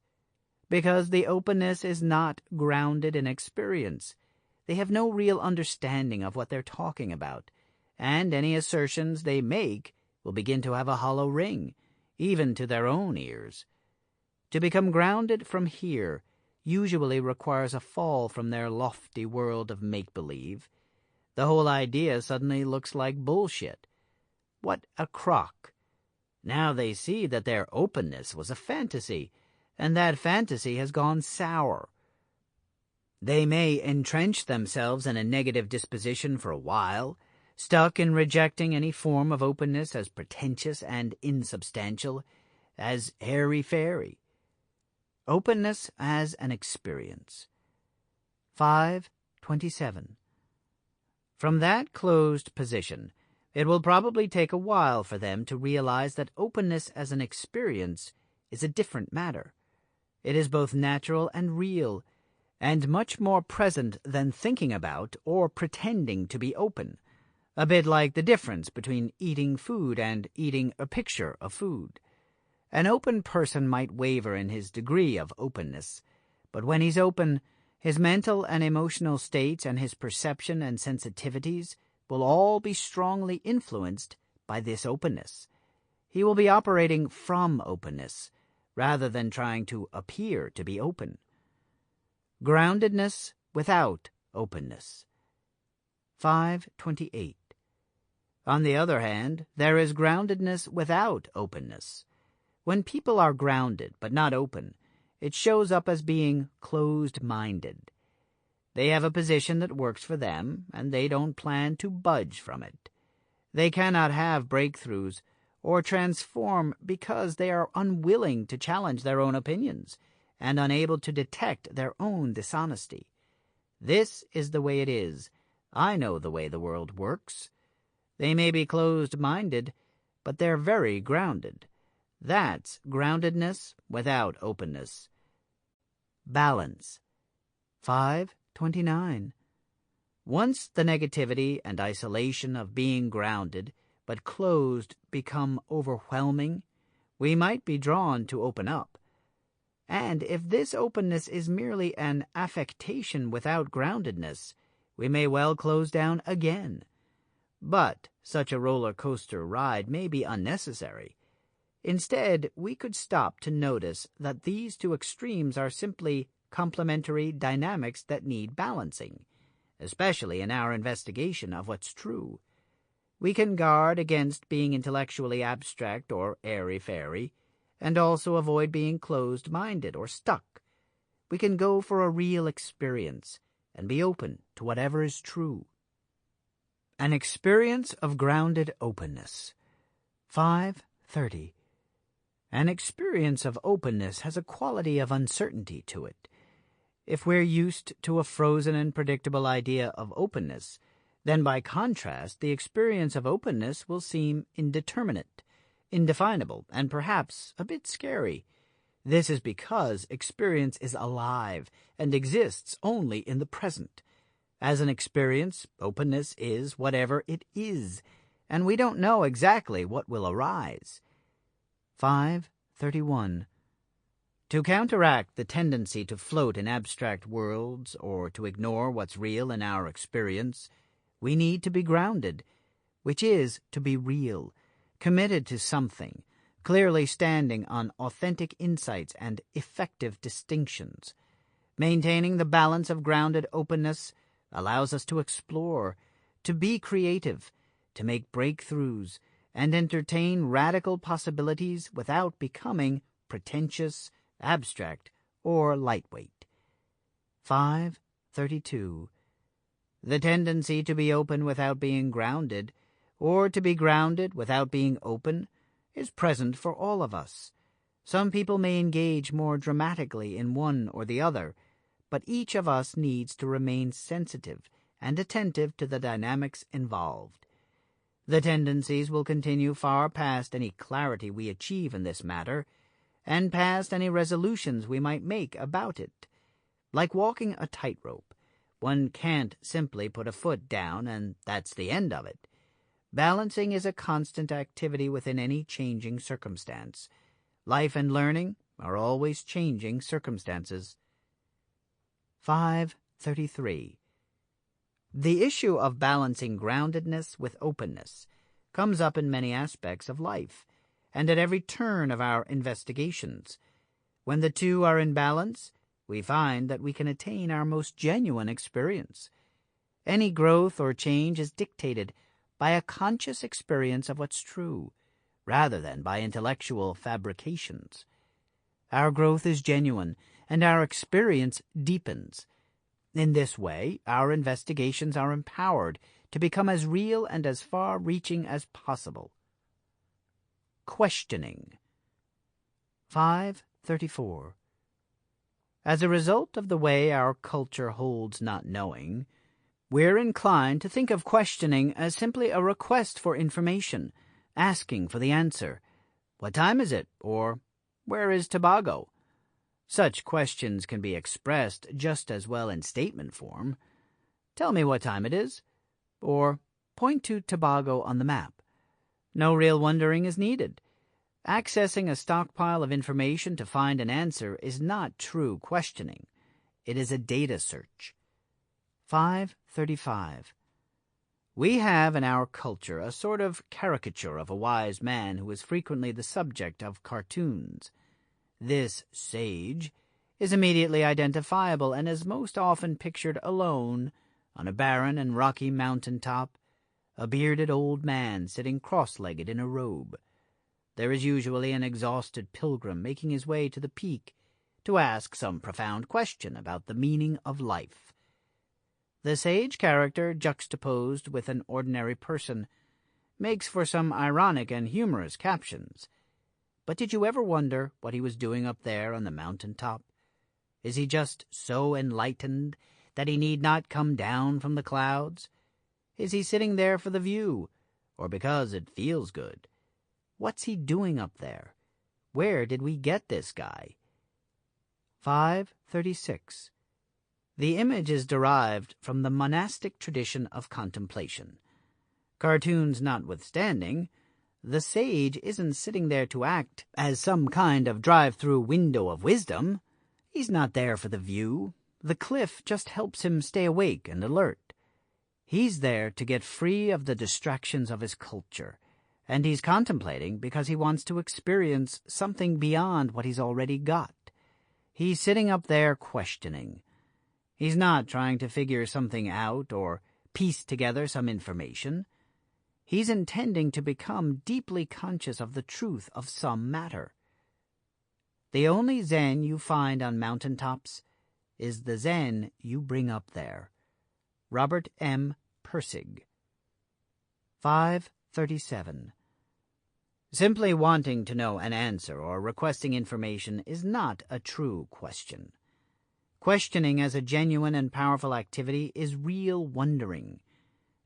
because the openness is not grounded in experience. They have no real understanding of what they're talking about, and any assertions they make will begin to have a hollow ring, even to their own ears. To become grounded from here usually requires a fall from their lofty world of make-believe. The whole idea suddenly looks like bullshit. What a crock. Now they see that their openness was a fantasy, and that fantasy has gone sour. They may entrench themselves in a negative disposition for a while, stuck in rejecting any form of openness as pretentious and insubstantial, as airy-fairy. Openness as an experience. 5:27. From that closed position, it will probably take a while for them to realize that openness as an experience is a different matter. It is both natural and real, and much more present than thinking about or pretending to be open, a bit like the difference between eating food and eating a picture of food. An open person might waver in his degree of openness, but when he's open, his mental and emotional states and his perception and sensitivities will all be strongly influenced by this openness. He will be operating from openness, rather than trying to appear to be open. Groundedness without openness. 5:28. On the other hand, there is groundedness without openness. When people are grounded but not open, it shows up as being closed-minded. They have a position that works for them, and they don't plan to budge from it. They cannot have breakthroughs or transform because they are unwilling to challenge their own opinions and unable to detect their own dishonesty. This is the way it is. I know the way the world works. They may be closed-minded, but they're very grounded. That's groundedness without openness. Balance. 5:29. Once the negativity and isolation of being grounded but closed become overwhelming, we might be drawn to open up. And if this openness is merely an affectation without groundedness, we may well close down again. But such a roller coaster ride may be unnecessary. Instead, we could stop to notice that these two extremes are simply complementary dynamics that need balancing, especially in our investigation of what's true. We can guard against being intellectually abstract or airy-fairy, and also avoid being closed-minded or stuck. We can go for a real experience and be open to whatever is true. An experience of grounded openness. 5:30. An experience of openness has a quality of uncertainty to it. If we're used to a frozen and predictable idea of openness, then by contrast the experience of openness will seem indeterminate, indefinable, and perhaps a bit scary. This is because experience is alive and exists only in the present. As an experience, openness is whatever it is, and we don't know exactly what will arise. 531. To counteract the tendency to float in abstract worlds or to ignore what's real in our experience, we need to be grounded, which is to be real, committed to something, clearly standing on authentic insights and effective distinctions. Maintaining the balance of grounded openness allows us to explore, to be creative, to make breakthroughs, and entertain radical possibilities without becoming pretentious, abstract, or lightweight. 532. The tendency to be open without being grounded, or to be grounded without being open, is present for all of us. Some people may engage more dramatically in one or the other, but each of us needs to remain sensitive and attentive to the dynamics involved. The tendencies will continue far past any clarity we achieve in this matter, and past any resolutions we might make about it. Like walking a tightrope, one can't simply put a foot down and that's the end of it. Balancing is a constant activity within any changing circumstance. Life and learning are always changing circumstances. 533. The issue of balancing groundedness with openness comes up in many aspects of life, and at every turn of our investigations. When the two are in balance, we find that we can attain our most genuine experience. Any growth or change is dictated by a conscious experience of what's true, rather than by intellectual fabrications. Our growth is genuine, and our experience deepens. In this way, our investigations are empowered to become as real and as far-reaching as possible. Questioning. 534. As a result of the way our culture holds not knowing, we're inclined to think of questioning as simply a request for information, asking for the answer. What time is it? Or, where is Tobago? Such questions can be expressed just as well in statement form. Tell me what time it is. Or, point to Tobago on the map. No real wondering is needed. Accessing a stockpile of information to find an answer is not true questioning. It is a data search. 535. We have in our culture a sort of caricature of a wise man who is frequently the subject of cartoons. This sage is immediately identifiable and is most often pictured alone on a barren and rocky mountain top, a bearded old man sitting cross-legged in a robe. There is usually an exhausted pilgrim making his way to the peak to ask some profound question about the meaning of life. The sage character, juxtaposed with an ordinary person, makes for some ironic and humorous captions. But did you ever wonder what he was doing up there on the mountain top? Is he just so enlightened that he need not come down from the clouds? Is he sitting there for the view, or because it feels good? What's he doing up there? Where did we get this guy? 536. The image is derived from the monastic tradition of contemplation. Cartoons notwithstanding, the sage isn't sitting there to act as some kind of drive-through window of wisdom. He's not there for the view. The cliff just helps him stay awake and alert. He's there to get free of the distractions of his culture, and he's contemplating because he wants to experience something beyond what he's already got. He's sitting up there questioning. He's not trying to figure something out or piece together some information. He's intending to become deeply conscious of the truth of some matter. The only Zen you find on mountaintops is the Zen you bring up there. Robert M. Pirsig. 537. Simply wanting to know an answer or requesting information is not a true question. Questioning as a genuine and powerful activity is real wondering,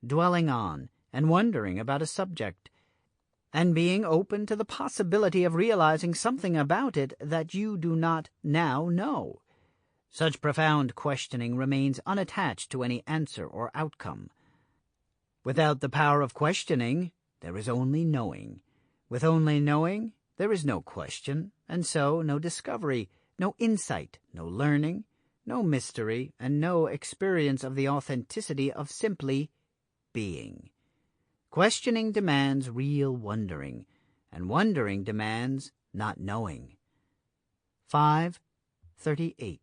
dwelling on and wondering about a subject. and being open to the possibility of realizing something about it that you do not now know. Such profound questioning remains unattached to any answer or outcome. Without the power of questioning, there is only knowing. With only knowing, there is no question, and so no discovery, no insight, no learning, no mystery, and no experience of the authenticity of simply being. Questioning demands real wondering, and wondering demands not knowing. 5:38.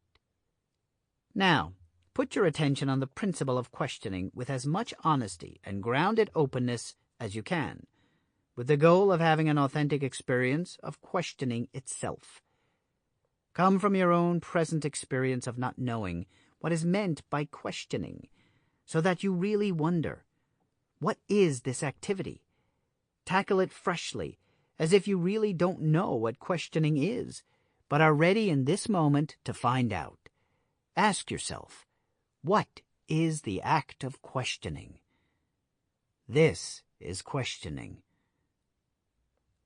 Now, put your attention on the principle of questioning with as much honesty and grounded openness as you can, with the goal of having an authentic experience of questioning itself. Come from your own present experience of not knowing what is meant by questioning, so that you really wonder, what is this activity? Tackle it freshly, as if you really don't know what questioning is, but are ready in this moment to find out. Ask yourself, what is the act of questioning? This is questioning.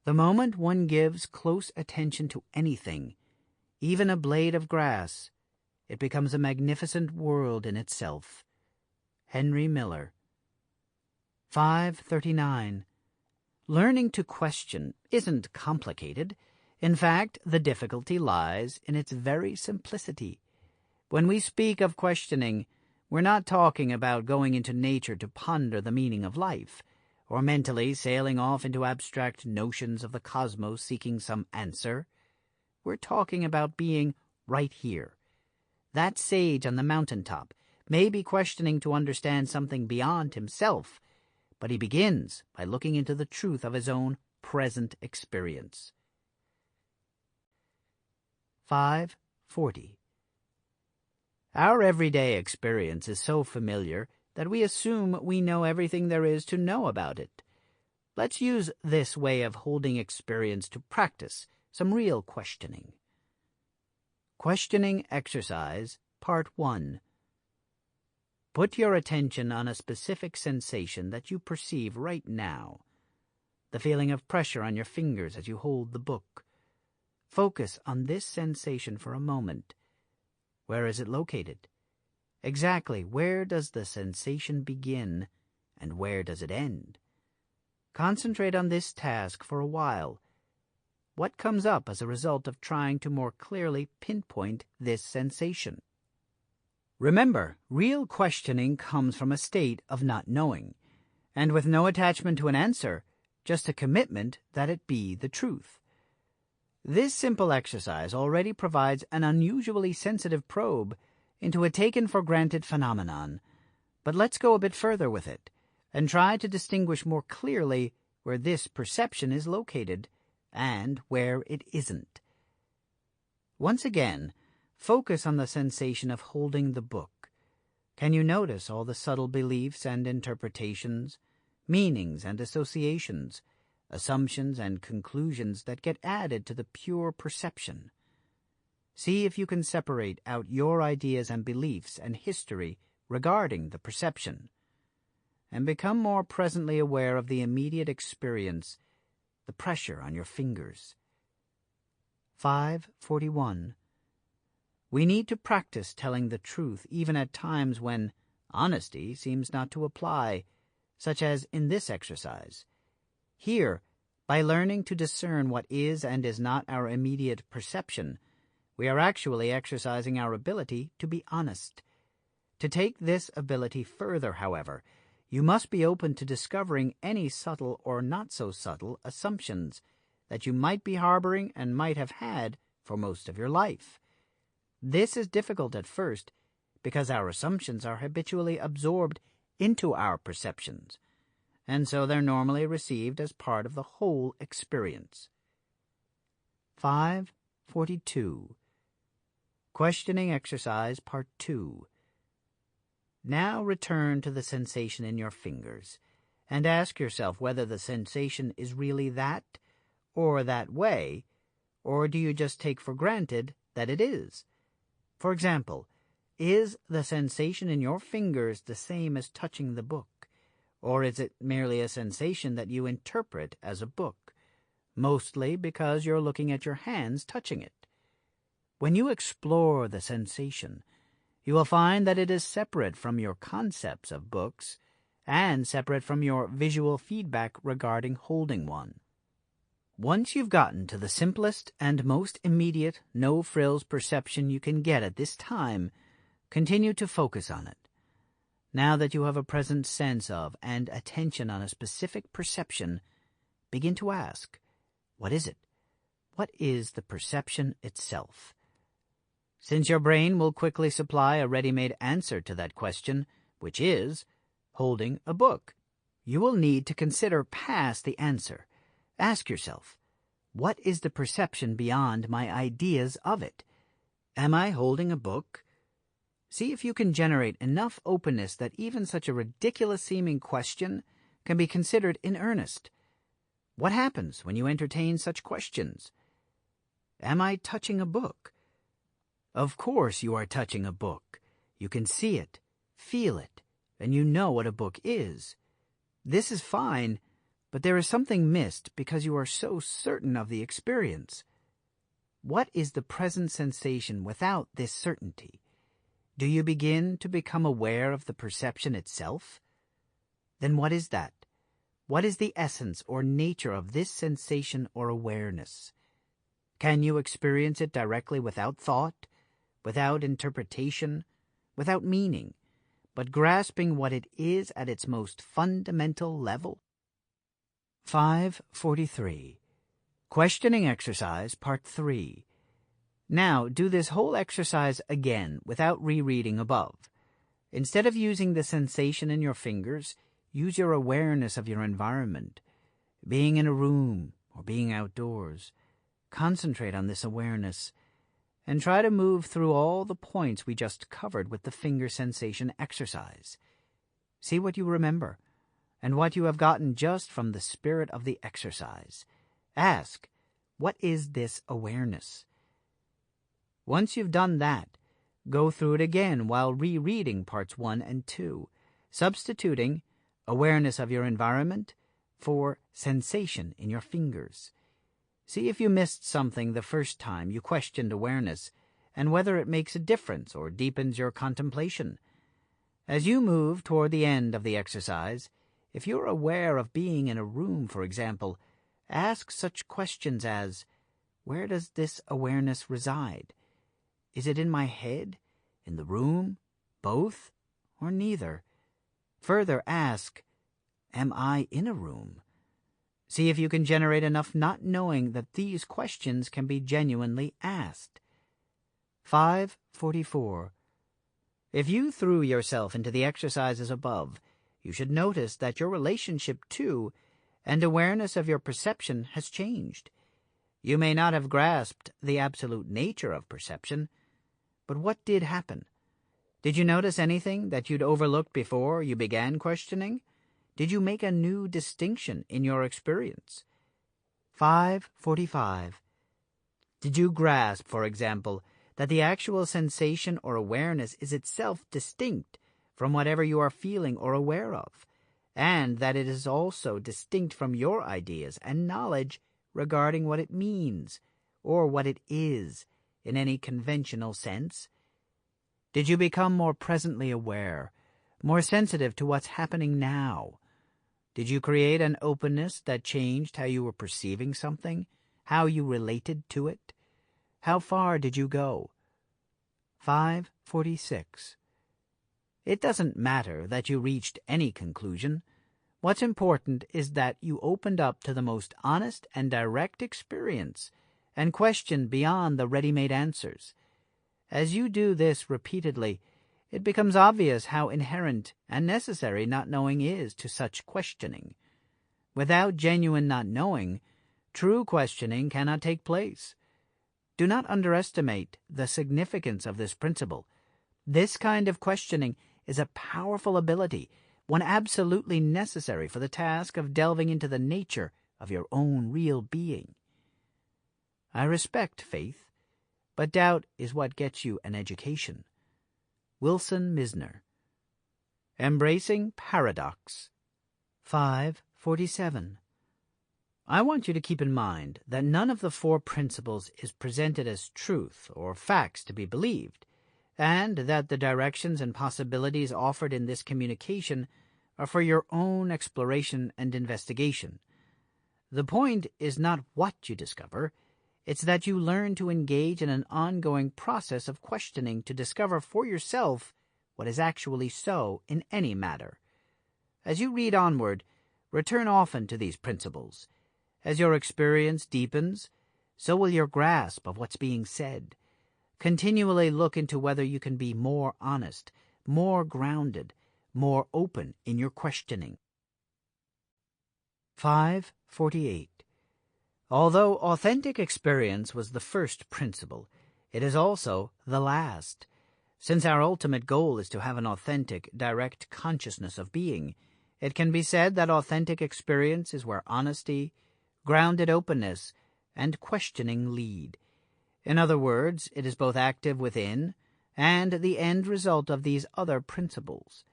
The moment one gives close attention to anything, even a blade of grass, it becomes a magnificent world in itself. Henry Miller. 5:39. Learning to question isn't complicated. In fact, the difficulty lies in its very simplicity. When we speak of questioning, we're not talking about going into nature to ponder the meaning of life, or mentally sailing off into abstract notions of the cosmos seeking some answer. We're talking about being right here. That sage on the mountaintop may be questioning to understand something beyond himself, but he begins by looking into the truth of his own present experience. 5:40. Our everyday experience is so familiar that we assume we know everything there is to know about it. Let's use this way of holding experience to practice some real questioning. Questioning Exercise, Part 1. Put your attention on a specific sensation that you perceive right now. The feeling of pressure on your fingers as you hold the book. Focus on this sensation for a moment. Where is it located? Exactly where does the sensation begin and where does it end? Concentrate on this task for a while. What comes up as a result of trying to more clearly pinpoint this sensation? Remember, real questioning comes from a state of not knowing, and with no attachment to an answer, just a commitment that it be the truth. This simple exercise already provides an unusually sensitive probe into a taken-for-granted phenomenon, but let's go a bit further with it and try to distinguish more clearly where this perception is located and where it isn't. Once again, focus on the sensation of holding the book. Can you notice all the subtle beliefs and interpretations, meanings and associations, assumptions and conclusions that get added to the pure perception? See if you can separate out your ideas and beliefs and history regarding the perception, and become more presently aware of the immediate experience, the pressure on your fingers. 5:41. We need to practice telling the truth even at times when honesty seems not to apply, such as in this exercise. Here, by learning to discern what is and is not our immediate perception, we are actually exercising our ability to be honest. To take this ability further, however, you must be open to discovering any subtle or not-so-subtle assumptions that you might be harboring and might have had for most of your life. This is difficult at first because our assumptions are habitually absorbed into our perceptions, and so they're normally received as part of the whole experience. 5:42. Questioning Exercise, Part 2. Now return to the sensation in your fingers, and ask yourself whether the sensation is really that, or that way, or do you just take for granted that it is? For example, is the sensation in your fingers the same as touching the book, Or is it merely a sensation that you interpret as a book, mostly because you're looking at your hands touching it? When you explore the sensation, you will find that it is separate from your concepts of books and separate from your visual feedback regarding holding one. Once you've gotten to the simplest and most immediate, no-frills perception you can get at this time, continue to focus on it. Now that you have a present sense of and attention on a specific perception, begin to ask, what is it? What is the perception itself? Since your brain will quickly supply a ready-made answer to that question, which is holding a book, you will need to consider past the answer. Ask yourself, what is the perception beyond my ideas of it? Am I holding a book? See if you can generate enough openness that even such a ridiculous-seeming question can be considered in earnest. What happens when you entertain such questions? Am I touching a book? Of course you are touching a book. You can see it, feel it, and you know what a book is. This is fine, but there is something missed because you are so certain of the experience. What is the present sensation without this certainty? Do you begin to become aware of the perception itself? Then what is that? What is the essence or nature of this sensation or awareness? Can you experience it directly without thought, without interpretation, without meaning, but grasping what it is at its most fundamental level? 543. Questioning Exercise, Part 3. Now, do this whole exercise again without rereading above. Instead of using the sensation in your fingers, use your awareness of your environment. Being in a room or being outdoors, concentrate on this awareness and try to move through all the points we just covered with the finger sensation exercise. See what you remember and what you have gotten just from the spirit of the exercise. Ask, what is this awareness? Once you've done that, go through it again while rereading parts 1 and 2, substituting awareness of your environment for sensation in your fingers. See if you missed something the first time you questioned awareness and whether it makes a difference or deepens your contemplation. As you move toward the end of the exercise, if you're aware of being in a room, for example, ask such questions as, where does this awareness reside? Is it in my head, in the room, both, or neither? Further ask, am I in a room? See if you can generate enough not knowing that these questions can be genuinely asked. 544. If you threw yourself into the exercises above, you should notice that your relationship to and awareness of your perception has changed. You may not have grasped the absolute nature of perception, but what did happen? Did you notice anything that you'd overlooked before you began questioning? Did you make a new distinction in your experience? 545. Did you grasp, for example, that the actual sensation or awareness is itself distinct from whatever you are feeling or aware of, and that it is also distinct from your ideas and knowledge regarding what it means or what it is in any conventional sense? Did you become more presently aware, more sensitive to what's happening now? Did you create an openness that changed how you were perceiving something, how you related to it? How far did you go? 546. It doesn't matter that you reached any conclusion. What's important is that you opened up to the most honest and direct experience and questioned beyond the ready-made answers. As you do this repeatedly, it becomes obvious how inherent and necessary not knowing is to such questioning. Without genuine not knowing, true questioning cannot take place. Do not underestimate the significance of this principle. This kind of questioning is a powerful ability, one absolutely necessary for the task of delving into the nature of your own real being. I respect faith, but doubt is what gets you an education. Wilson Misner. Embracing Paradox. 547. I want you to keep in mind that none of the 4 principles is presented as truth or facts to be believed, and that the directions and possibilities offered in this communication are for your own exploration and investigation. The point is not what you discover, it's that you learn to engage in an ongoing process of questioning to discover for yourself what is actually so in any matter. As you read onward, return often to these principles. As your experience deepens, so will your grasp of what's being said. Continually look into whether you can be more honest, more grounded, more open in your questioning. 548. Although authentic experience was the first principle, it is also the last. Since our ultimate goal is to have an authentic, direct consciousness of being, it can be said that authentic experience is where honesty, grounded openness, and questioning lead. In other words, it is both active within and the end result of these other principles.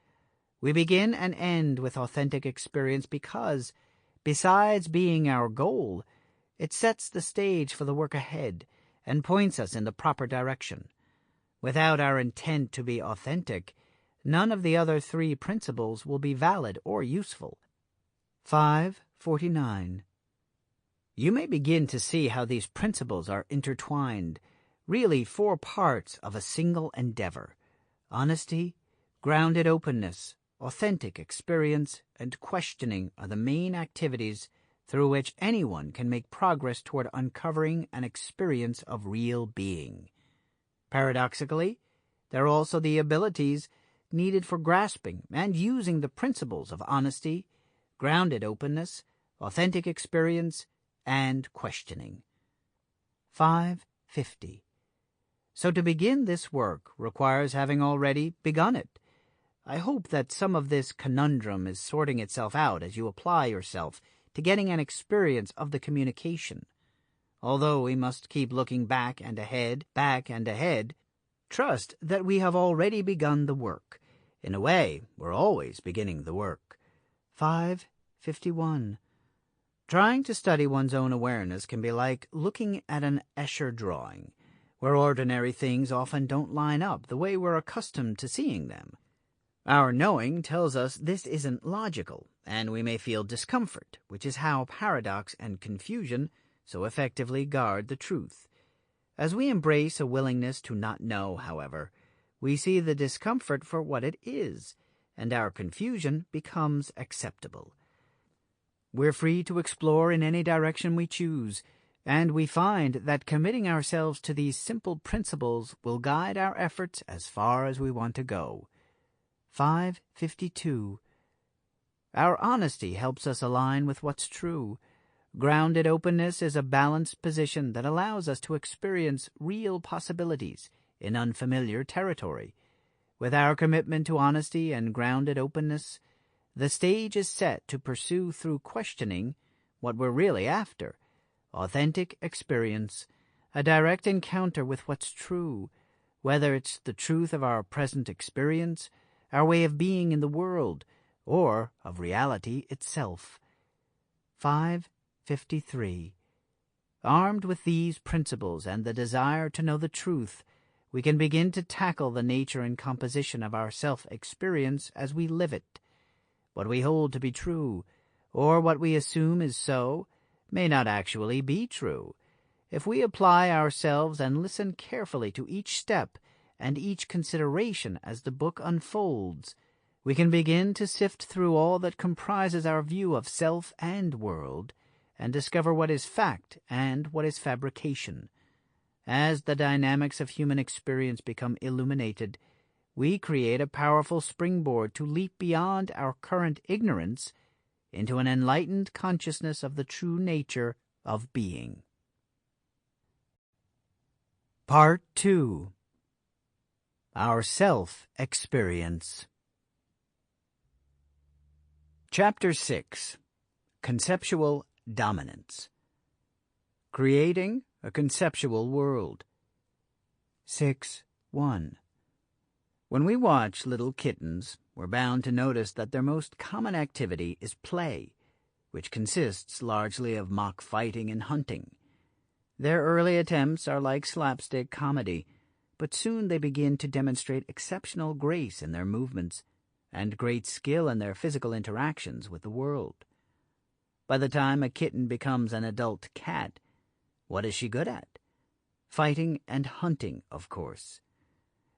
We begin and end with authentic experience because, besides being our goal, it sets the stage for the work ahead and points us in the proper direction. Without our intent to be authentic, none of the other 3 principles will be valid or useful. 549. You may begin to see how these principles are intertwined, really 4 parts of a single endeavor: honesty, grounded openness, authentic experience, and questioning are the main activities through which anyone can make progress toward uncovering an experience of real being. Paradoxically, there are also the abilities needed for grasping and using the principles of honesty, grounded openness, authentic experience, and questioning. 550. So to begin this work requires having already begun it. I hope that some of this conundrum is sorting itself out as you apply yourself to getting an experience of the communication. Although we must keep looking back and ahead, trust that we have already begun the work. In a way, we're always beginning the work. 551. Trying to study one's own awareness can be like looking at an Escher drawing, where ordinary things often don't line up the way we're accustomed to seeing them. Our knowing tells us this isn't logical, and we may feel discomfort, which is how paradox and confusion so effectively guard the truth. As we embrace a willingness to not know, however, we see the discomfort for what it is, and our confusion becomes acceptable. We're free to explore in any direction we choose, and we find that committing ourselves to these simple principles will guide our efforts as far as we want to go. 552. Our honesty helps us align with what's true. Grounded openness is a balanced position that allows us to experience real possibilities in unfamiliar territory. With our commitment to honesty and grounded openness, the stage is set to pursue through questioning what we're really after: authentic experience, a direct encounter with what's true, whether it's the truth of our present experience, our way of being in the world, or of reality itself. 553. Armed with these principles and the desire to know the truth, we can begin to tackle the nature and composition of our self-experience as we live it. What we hold to be true, or what we assume is so, may not actually be true. If we apply ourselves and listen carefully to each step and each consideration as the book unfolds, we can begin to sift through all that comprises our view of self and world, and discover what is fact and what is fabrication. As the dynamics of human experience become illuminated, we create a powerful springboard to leap beyond our current ignorance into an enlightened consciousness of the true nature of being. Part 2. Our Self-Experience. Chapter 6. Conceptual Dominance. Creating a Conceptual World. 6.1. When we watch little kittens, we're bound to notice that their most common activity is play, which consists largely of mock fighting and hunting. Their early attempts are like slapstick comedy, but soon they begin to demonstrate exceptional grace in their movements and great skill in their physical interactions with the world. By the time a kitten becomes an adult cat, what is she good at? Fighting and hunting, of course.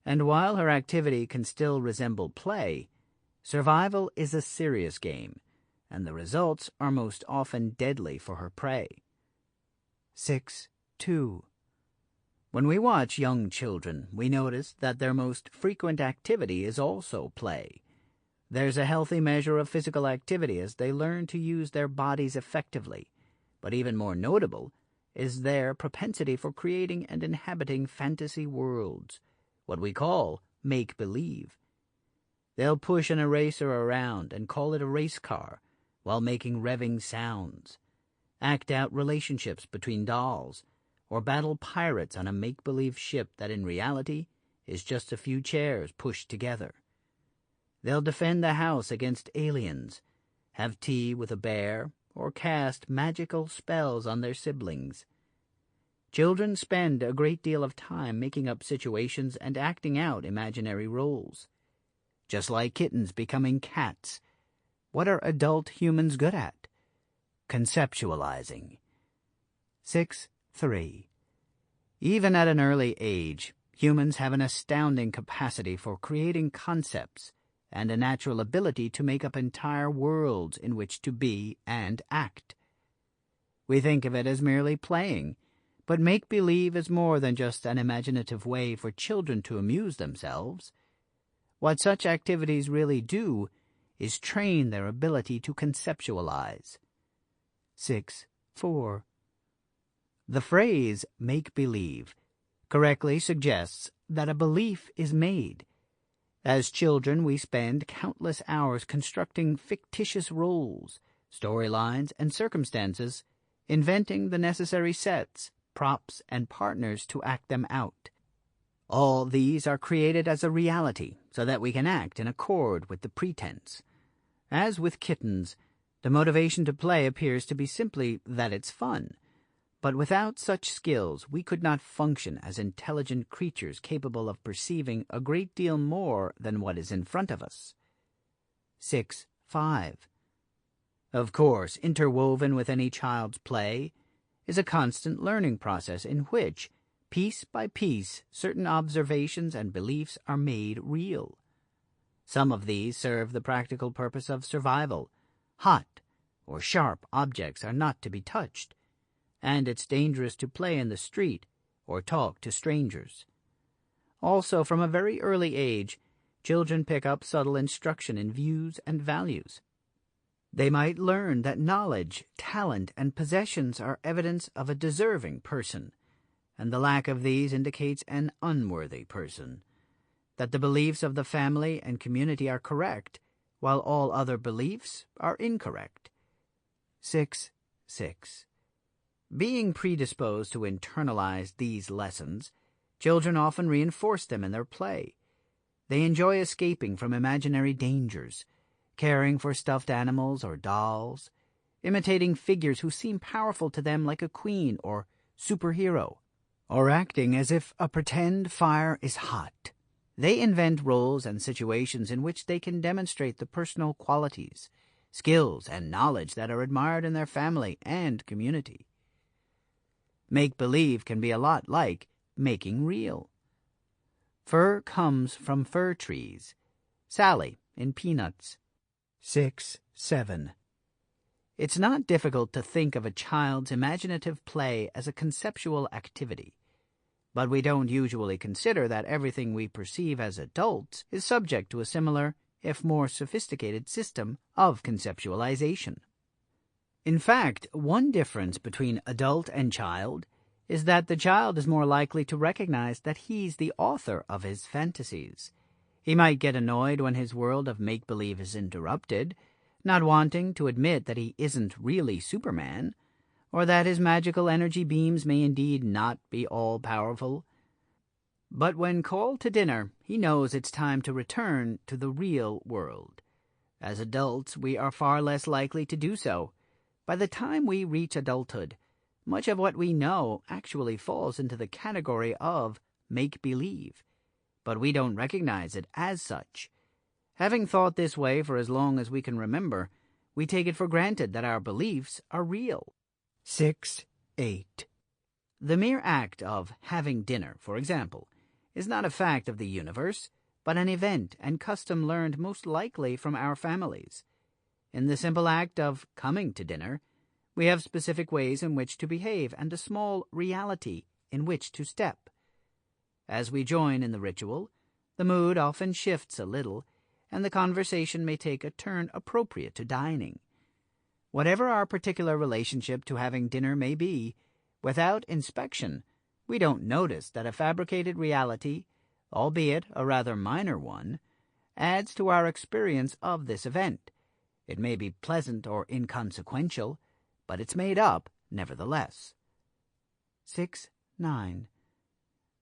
And while her activity can still resemble play, survival is a serious game, and the results are most often deadly for her prey. 6.2. When we watch young children, we notice that their most frequent activity is also play. There's a healthy measure of physical activity as they learn to use their bodies effectively, but even more notable is their propensity for creating and inhabiting fantasy worlds, what we call make-believe. They'll push an eraser around and call it a race car while making revving sounds, act out relationships between dolls, or battle pirates on a make-believe ship that in reality is just a few chairs pushed together. They'll defend the house against aliens, have tea with a bear, or cast magical spells on their siblings. Children spend a great deal of time making up situations and acting out imaginary roles. Just like kittens becoming cats, what are adult humans good at? Conceptualizing. 6.3. Even at an early age, humans have an astounding capacity for creating concepts and a natural ability to make up entire worlds in which to be and act. We think of it as merely playing, but make-believe is more than just an imaginative way for children to amuse themselves. What such activities really do is train their ability to conceptualize. 6.4. The phrase make-believe correctly suggests that a belief is made. As children, we spend countless hours constructing fictitious roles, storylines, and circumstances, inventing the necessary sets, props, and partners to act them out. All these are created as a reality so that we can act in accord with the pretense. As with kittens, the motivation to play appears to be simply that it's fun. But without such skills, we could not function as intelligent creatures capable of perceiving a great deal more than what is in front of us. 6.5. Of course, interwoven with any child's play is a constant learning process in which, piece by piece, certain observations and beliefs are made real. Some of these serve the practical purpose of survival. Hot or sharp objects are not to be touched, and it's dangerous to play in the street or talk to strangers. Also, from a very early age, children pick up subtle instruction in views and values. They might learn that knowledge, talent, and possessions are evidence of a deserving person, and the lack of these indicates an unworthy person, that the beliefs of the family and community are correct, while all other beliefs are incorrect. 6.6. Being predisposed to internalize these lessons, children often reinforce them in their play. They enjoy escaping from imaginary dangers, caring for stuffed animals or dolls, imitating figures who seem powerful to them like a queen or superhero, or acting as if a pretend fire is hot. They invent roles and situations in which they can demonstrate the personal qualities, skills, and knowledge that are admired in their family and community. Make-believe can be a lot like making real. Fur comes from fir trees. Sally in Peanuts. 6.7. It's not difficult to think of a child's imaginative play as a conceptual activity, but we don't usually consider that everything we perceive as adults is subject to a similar, if more sophisticated, system of conceptualization. In fact, one difference between adult and child is that the child is more likely to recognize that he's the author of his fantasies. He might get annoyed when his world of make-believe is interrupted, not wanting to admit that he isn't really Superman, or that his magical energy beams may indeed not be all-powerful. But when called to dinner, he knows it's time to return to the real world. As adults, we are far less likely to do so. By the time we reach adulthood, much of what we know actually falls into the category of make-believe, but we don't recognize it as such. Having thought this way for as long as we can remember, we take it for granted that our beliefs are real. 6.8. The mere act of having dinner, for example, is not a fact of the universe, but an event and custom learned most likely from our families. In the simple act of coming to dinner, we have specific ways in which to behave and a small reality in which to step. As we join in the ritual, the mood often shifts a little, and the conversation may take a turn appropriate to dining. Whatever our particular relationship to having dinner may be, without inspection, we don't notice that a fabricated reality, albeit a rather minor one, adds to our experience of this event. It may be pleasant or inconsequential, but it's made up nevertheless. 6.9.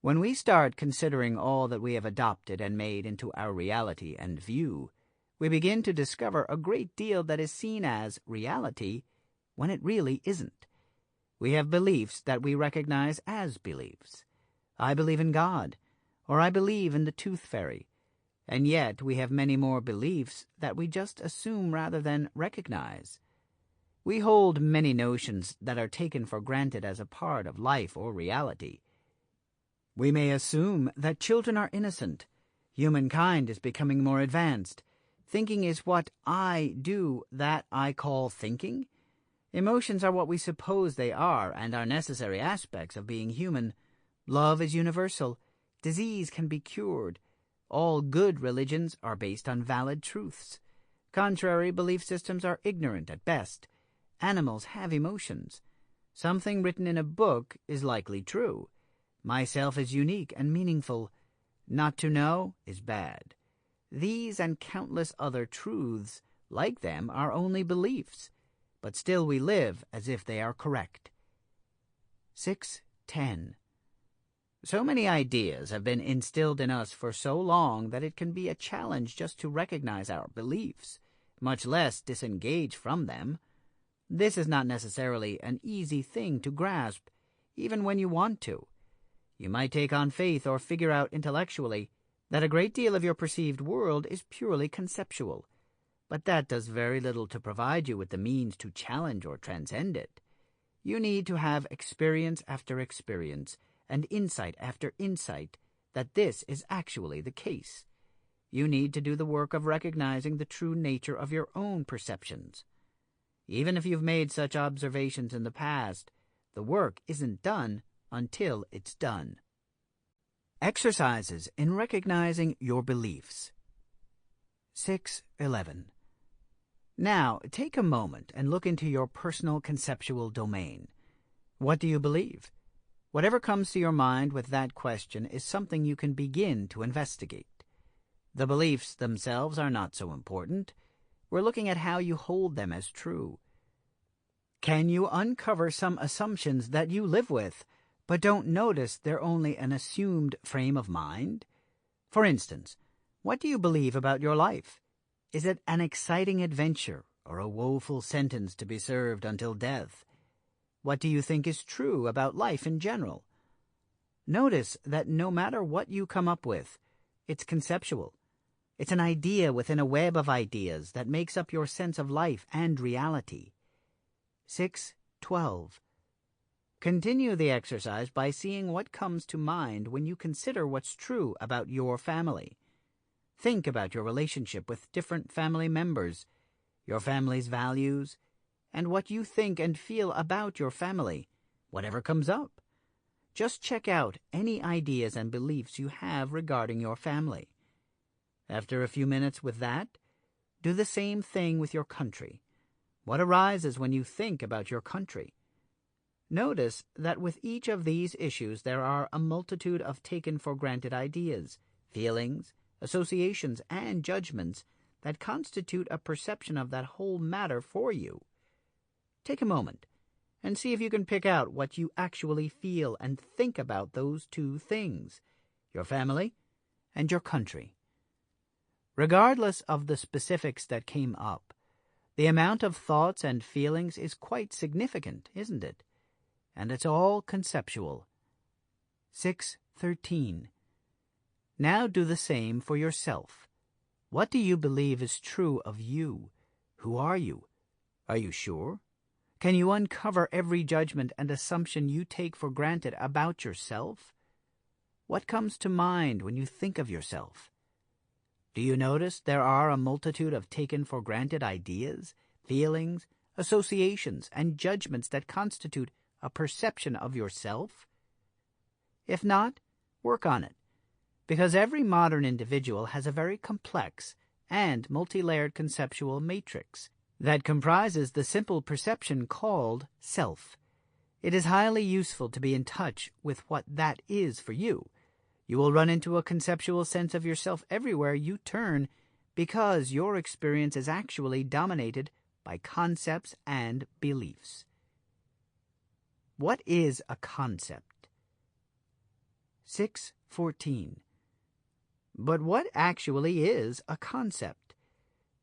When we start considering all that we have adopted and made into our reality and view, we begin to discover a great deal that is seen as reality when it really isn't. We have beliefs that we recognize as beliefs. I believe in God, or I believe in the tooth fairy, and yet we have many more beliefs that we just assume rather than recognize. We hold many notions that are taken for granted as a part of life or reality. We may assume that children are innocent, humankind is becoming more advanced, thinking is what I do that I call thinking. Emotions are what we suppose they are and are necessary aspects of being human. Love is universal. Disease can be cured. All good religions are based on valid truths. Contrary belief systems are ignorant at best. Animals have emotions. Something written in a book is likely true. Myself is unique and meaningful. Not to know is bad. These and countless other truths, like them, are only beliefs, but still we live as if they are correct. 6.10. So many ideas have been instilled in us for so long that it can be a challenge just to recognize our beliefs, much less disengage from them. This is not necessarily an easy thing to grasp, even when you want to. You might take on faith or figure out intellectually that a great deal of your perceived world is purely conceptual, but that does very little to provide you with the means to challenge or transcend it. You need to have experience after experience and insight after insight that this is actually the case. You need to do the work of recognizing the true nature of your own perceptions. Even if you've made such observations in the past, the work isn't done until it's done. Exercises in recognizing your beliefs. 6.11. Now, take a moment and look into your personal conceptual domain. What do you believe? Whatever comes to your mind with that question is something you can begin to investigate. The beliefs themselves are not so important. We're looking at how you hold them as true. Can you uncover some assumptions that you live with, but don't notice they're only an assumed frame of mind? For instance, what do you believe about your life? Is it an exciting adventure or a woeful sentence to be served until death? What do you think is true about life in general? Notice that no matter what you come up with, it's conceptual. It's an idea within a web of ideas that makes up your sense of life and reality. 6.12. Continue the exercise by seeing what comes to mind when you consider what's true about your family. Think about your relationship with different family members, your family's values, and what you think and feel about your family, whatever comes up. Just check out any ideas and beliefs you have regarding your family. After a few minutes with that, do the same thing with your country. What arises when you think about your country? Notice that with each of these issues there are a multitude of taken-for-granted ideas, feelings, associations, and judgments that constitute a perception of that whole matter for you. Take a moment and see if you can pick out what you actually feel and think about those two things. your family, and your country. Regardless of the specifics that came up, the amount of thoughts and feelings is quite significant, isn't it? And it's all conceptual. 6:13. Now do the same for yourself. What do you believe is true of you? Who are you? Are you sure? Can you uncover every judgment and assumption you take for granted about yourself? What comes to mind when you think of yourself? Do you notice there are a multitude of taken-for-granted ideas, feelings, associations, and judgments that constitute a perception of yourself? If not, work on it, because every modern individual has a very complex and multi-layered conceptual matrix that comprises the simple perception called self. It is highly useful to be in touch with what that is for you. You will run into a conceptual sense of yourself everywhere you turn because your experience is actually dominated by concepts and beliefs. What is a concept? 6:14. But what actually is a concept?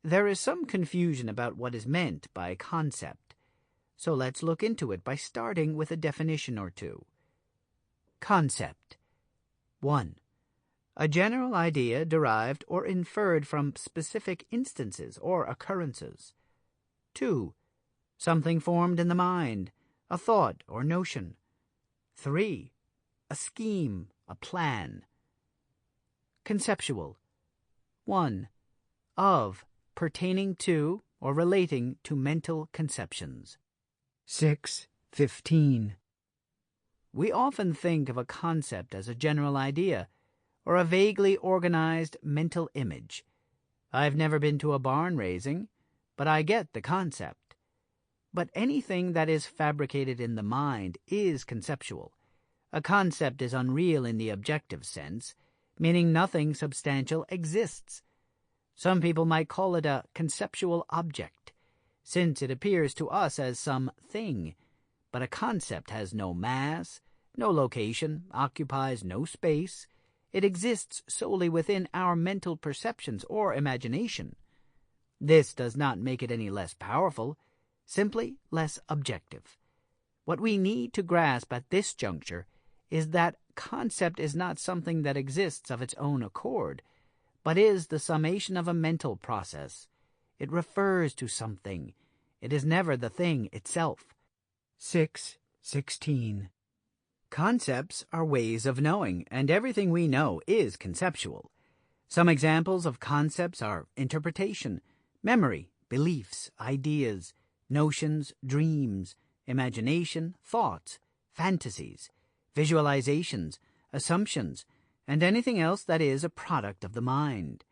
There is some confusion about what is meant by concept, so let's look into it by starting with a definition or two. Concept. 1. A general idea derived or inferred from specific instances or occurrences. 2. Something formed in the mind, a thought or notion. 3. A scheme, a plan. Conceptual. 1. Of, pertaining to, or relating to mental conceptions. 6:15. We often think of a concept as a general idea, or a vaguely organized mental image. I've never been to a barn raising, but I get the concept. But anything that is fabricated in the mind is conceptual. A concept is unreal in the objective sense, meaning nothing substantial exists. Some people might call it a conceptual object, since it appears to us as some thing, but a concept has no mass, no location, occupies no space. It exists solely within our mental perceptions or imagination. This does not make it any less powerful, simply less objective. What we need to grasp at this juncture is that concept is not something that exists of its own accord, but is the summation of a mental process. It refers to something. It is never the thing itself. 6:16. Concepts are ways of knowing, and everything we know is conceptual. Some examples of concepts are interpretation, memory, beliefs, ideas, notions, dreams, imagination, thoughts, fantasies, visualizations, assumptions, and anything else that is a product of the mind.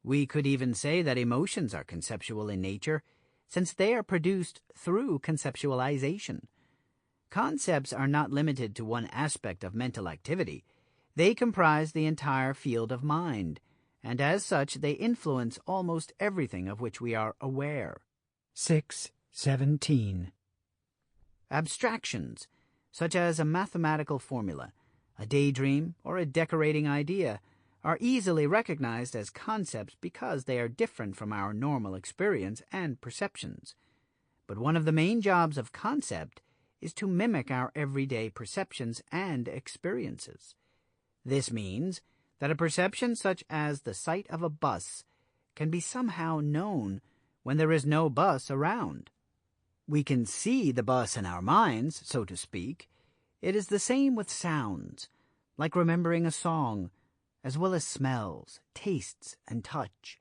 We could even say that emotions are conceptual in nature, since they are produced through conceptualization. Concepts are not limited to one aspect of mental activity. They comprise the entire field of mind, and as such they influence almost everything of which we are aware. 6:17. Abstractions, such as a mathematical formula, a daydream, or a decorating idea, are easily recognized as concepts because they are different from our normal experience and perceptions. But one of the main jobs of concept is to mimic our everyday perceptions and experiences. This means that a perception such as the sight of a bus can be somehow known when there is no bus around. We can see the bus in our minds, so to speak. It is the same with sounds, like remembering a song, as well as smells, tastes, and touch.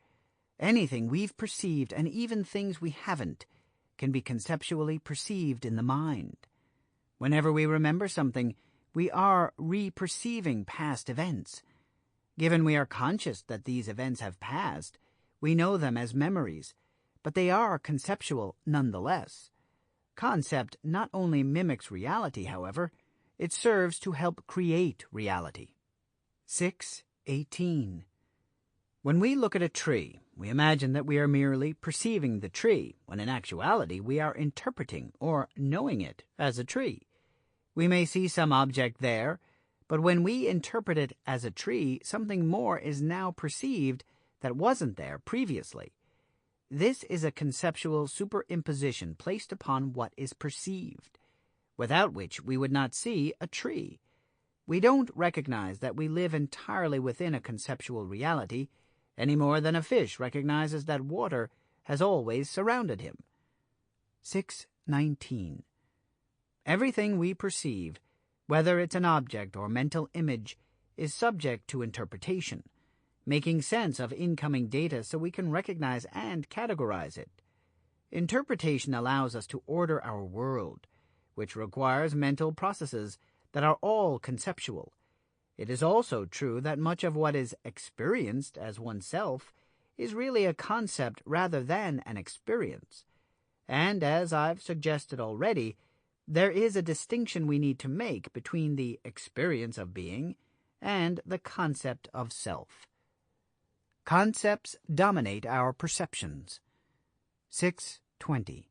Anything we've perceived, and even things we haven't, can be conceptually perceived in the mind. Whenever we remember something, we are re-perceiving past events. Given we are conscious that these events have passed, we know them as memories, but they are conceptual nonetheless. Concept not only mimics reality, however, it serves to help create reality. 6:18. When we look at a tree, we imagine that we are merely perceiving the tree, when in actuality we are interpreting or knowing it as a tree. We may see some object there, But when we interpret it as a tree, something more is now perceived that wasn't there previously. This is a conceptual superimposition placed upon what is perceived, without which we would not see a tree. We don't recognize that we live entirely within a conceptual reality, any more than a fish recognizes that water has always surrounded him. 6:19. Everything we perceive, whether it's an object or mental image, is subject to interpretation, making sense of incoming data so we can recognize and categorize it. Interpretation allows us to order our world, which requires mental processes that are all conceptual. It is also true that much of what is experienced as oneself is really a concept rather than an experience. And as I've suggested already, there is a distinction we need to make between the experience of being and the concept of self. Concepts dominate our perceptions. 6:20.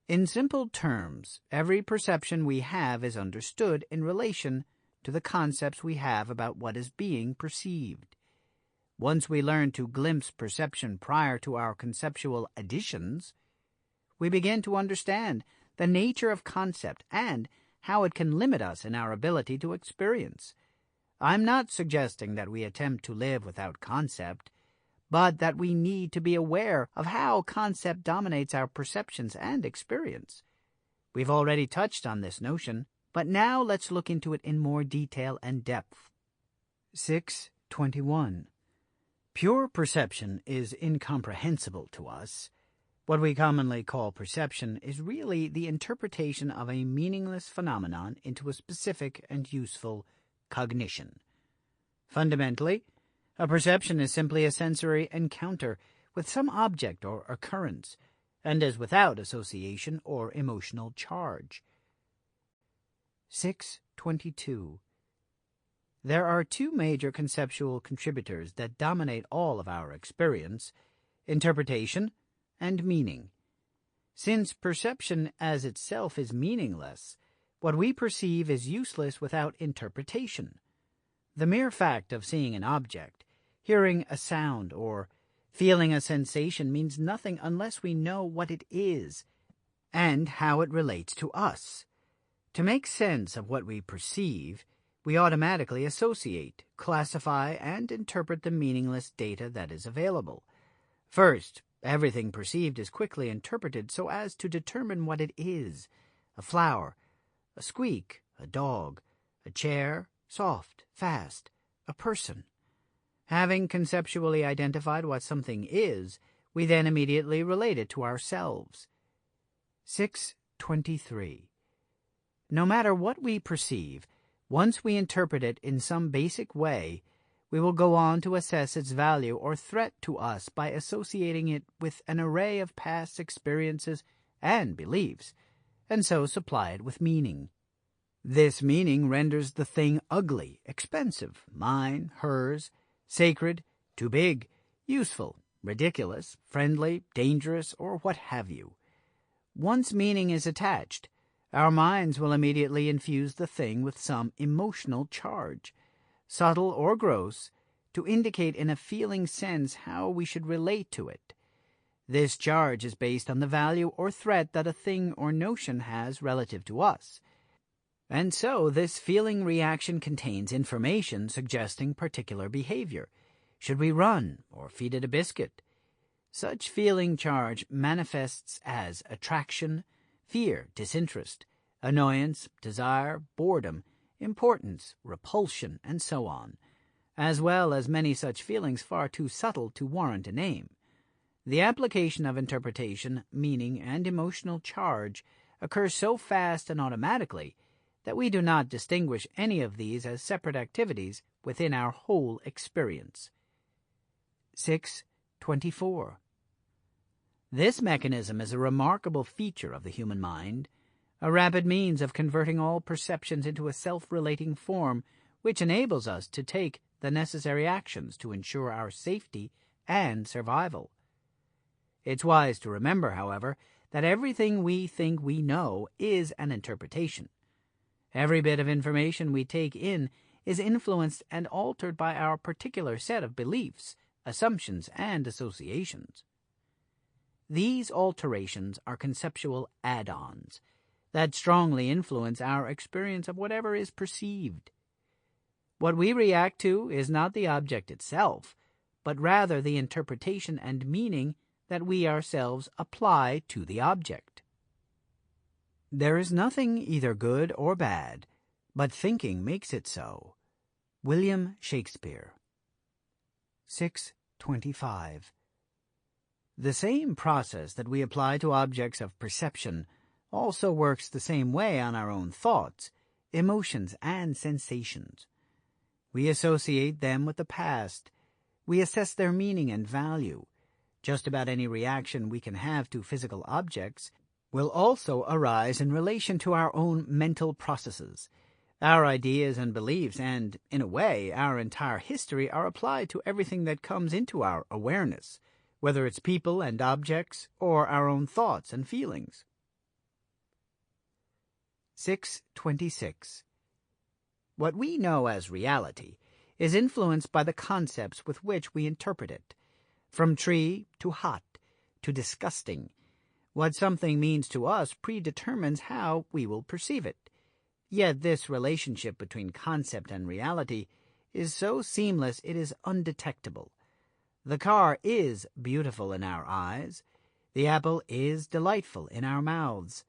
In simple terms, every perception we have is understood in relation to the concepts we have about what is being perceived. Once we learn to glimpse perception prior to our conceptual additions, we begin to understand the nature of concept and how it can limit us in our ability to experience. I'm not suggesting that we attempt to live without concept, but that we need to be aware of how concept dominates our perceptions and experience. We've already touched on this notion, but now let's look into it in more detail and depth. 6:21. Pure perception is incomprehensible to us. What we commonly call perception is really the interpretation of a meaningless phenomenon into a specific and useful cognition. Fundamentally, a perception is simply a sensory encounter with some object or occurrence, and is without association or emotional charge. 6:22. There are two major conceptual contributors that dominate all of our experience: interpretation and meaning. Since perception as itself is meaningless, what we perceive is useless without interpretation. The mere fact of seeing an object, hearing a sound, or feeling a sensation means nothing unless we know what it is and how it relates to us. To make sense of what we perceive, we automatically associate, classify, and interpret the meaningless data that is available. First, everything perceived is quickly interpreted so as to determine what it is: a flower, a squeak, a dog, a chair, soft, fast, a person. Having conceptually identified what something is, we then immediately relate it to ourselves. 6:23. No matter what we perceive, once we interpret it in some basic way, we will go on to assess its value or threat to us by associating it with an array of past experiences and beliefs, and so supply it with meaning. This meaning renders the thing ugly, expensive, mine, hers, sacred, too big, useful, ridiculous, friendly, dangerous, or what have you. Once meaning is attached, our minds will immediately infuse the thing with some emotional charge, subtle or gross, to indicate in a feeling sense how we should relate to it. This charge is based on the value or threat that a thing or notion has relative to us, and so this feeling reaction contains information suggesting particular behavior. Should we run or feed it a biscuit? Such feeling charge manifests as attraction, fear, disinterest, annoyance, desire, boredom, importance, repulsion, and so on, as well as many such feelings far too subtle to warrant a name. The application of interpretation, meaning, and emotional charge occurs so fast and automatically that we do not distinguish any of these as separate activities within our whole experience. 6:24. This mechanism is a remarkable feature of the human mind, a rapid means of converting all perceptions into a self-relating form which enables us to take the necessary actions to ensure our safety and survival. It's wise to remember, however, that everything we think we know is an interpretation. Every bit of information we take in is influenced and altered by our particular set of beliefs, assumptions, and associations. These alterations are conceptual add-ons that strongly influence our experience of whatever is perceived. What we react to is not the object itself, but rather the interpretation and meaning that we ourselves apply to the object. There is nothing either good or bad, but thinking makes it so. William Shakespeare. 6:25. The same process that we apply to objects of perception also works the same way on our own thoughts, emotions, and sensations. We associate them with the past. We assess their meaning and value. Just about any reaction we can have to physical objects will also arise in relation to our own mental processes. Our ideas and beliefs and, in a way, our entire history are applied to everything that comes into our awareness, whether it's people and objects or our own thoughts and feelings. 6:26. What we know as reality is influenced by the concepts with which we interpret it. From tree to hot to disgusting, what something means to us predetermines how we will perceive it. Yet this relationship between concept and reality is so seamless it is undetectable. The car is beautiful in our eyes. The apple is delightful in our mouths.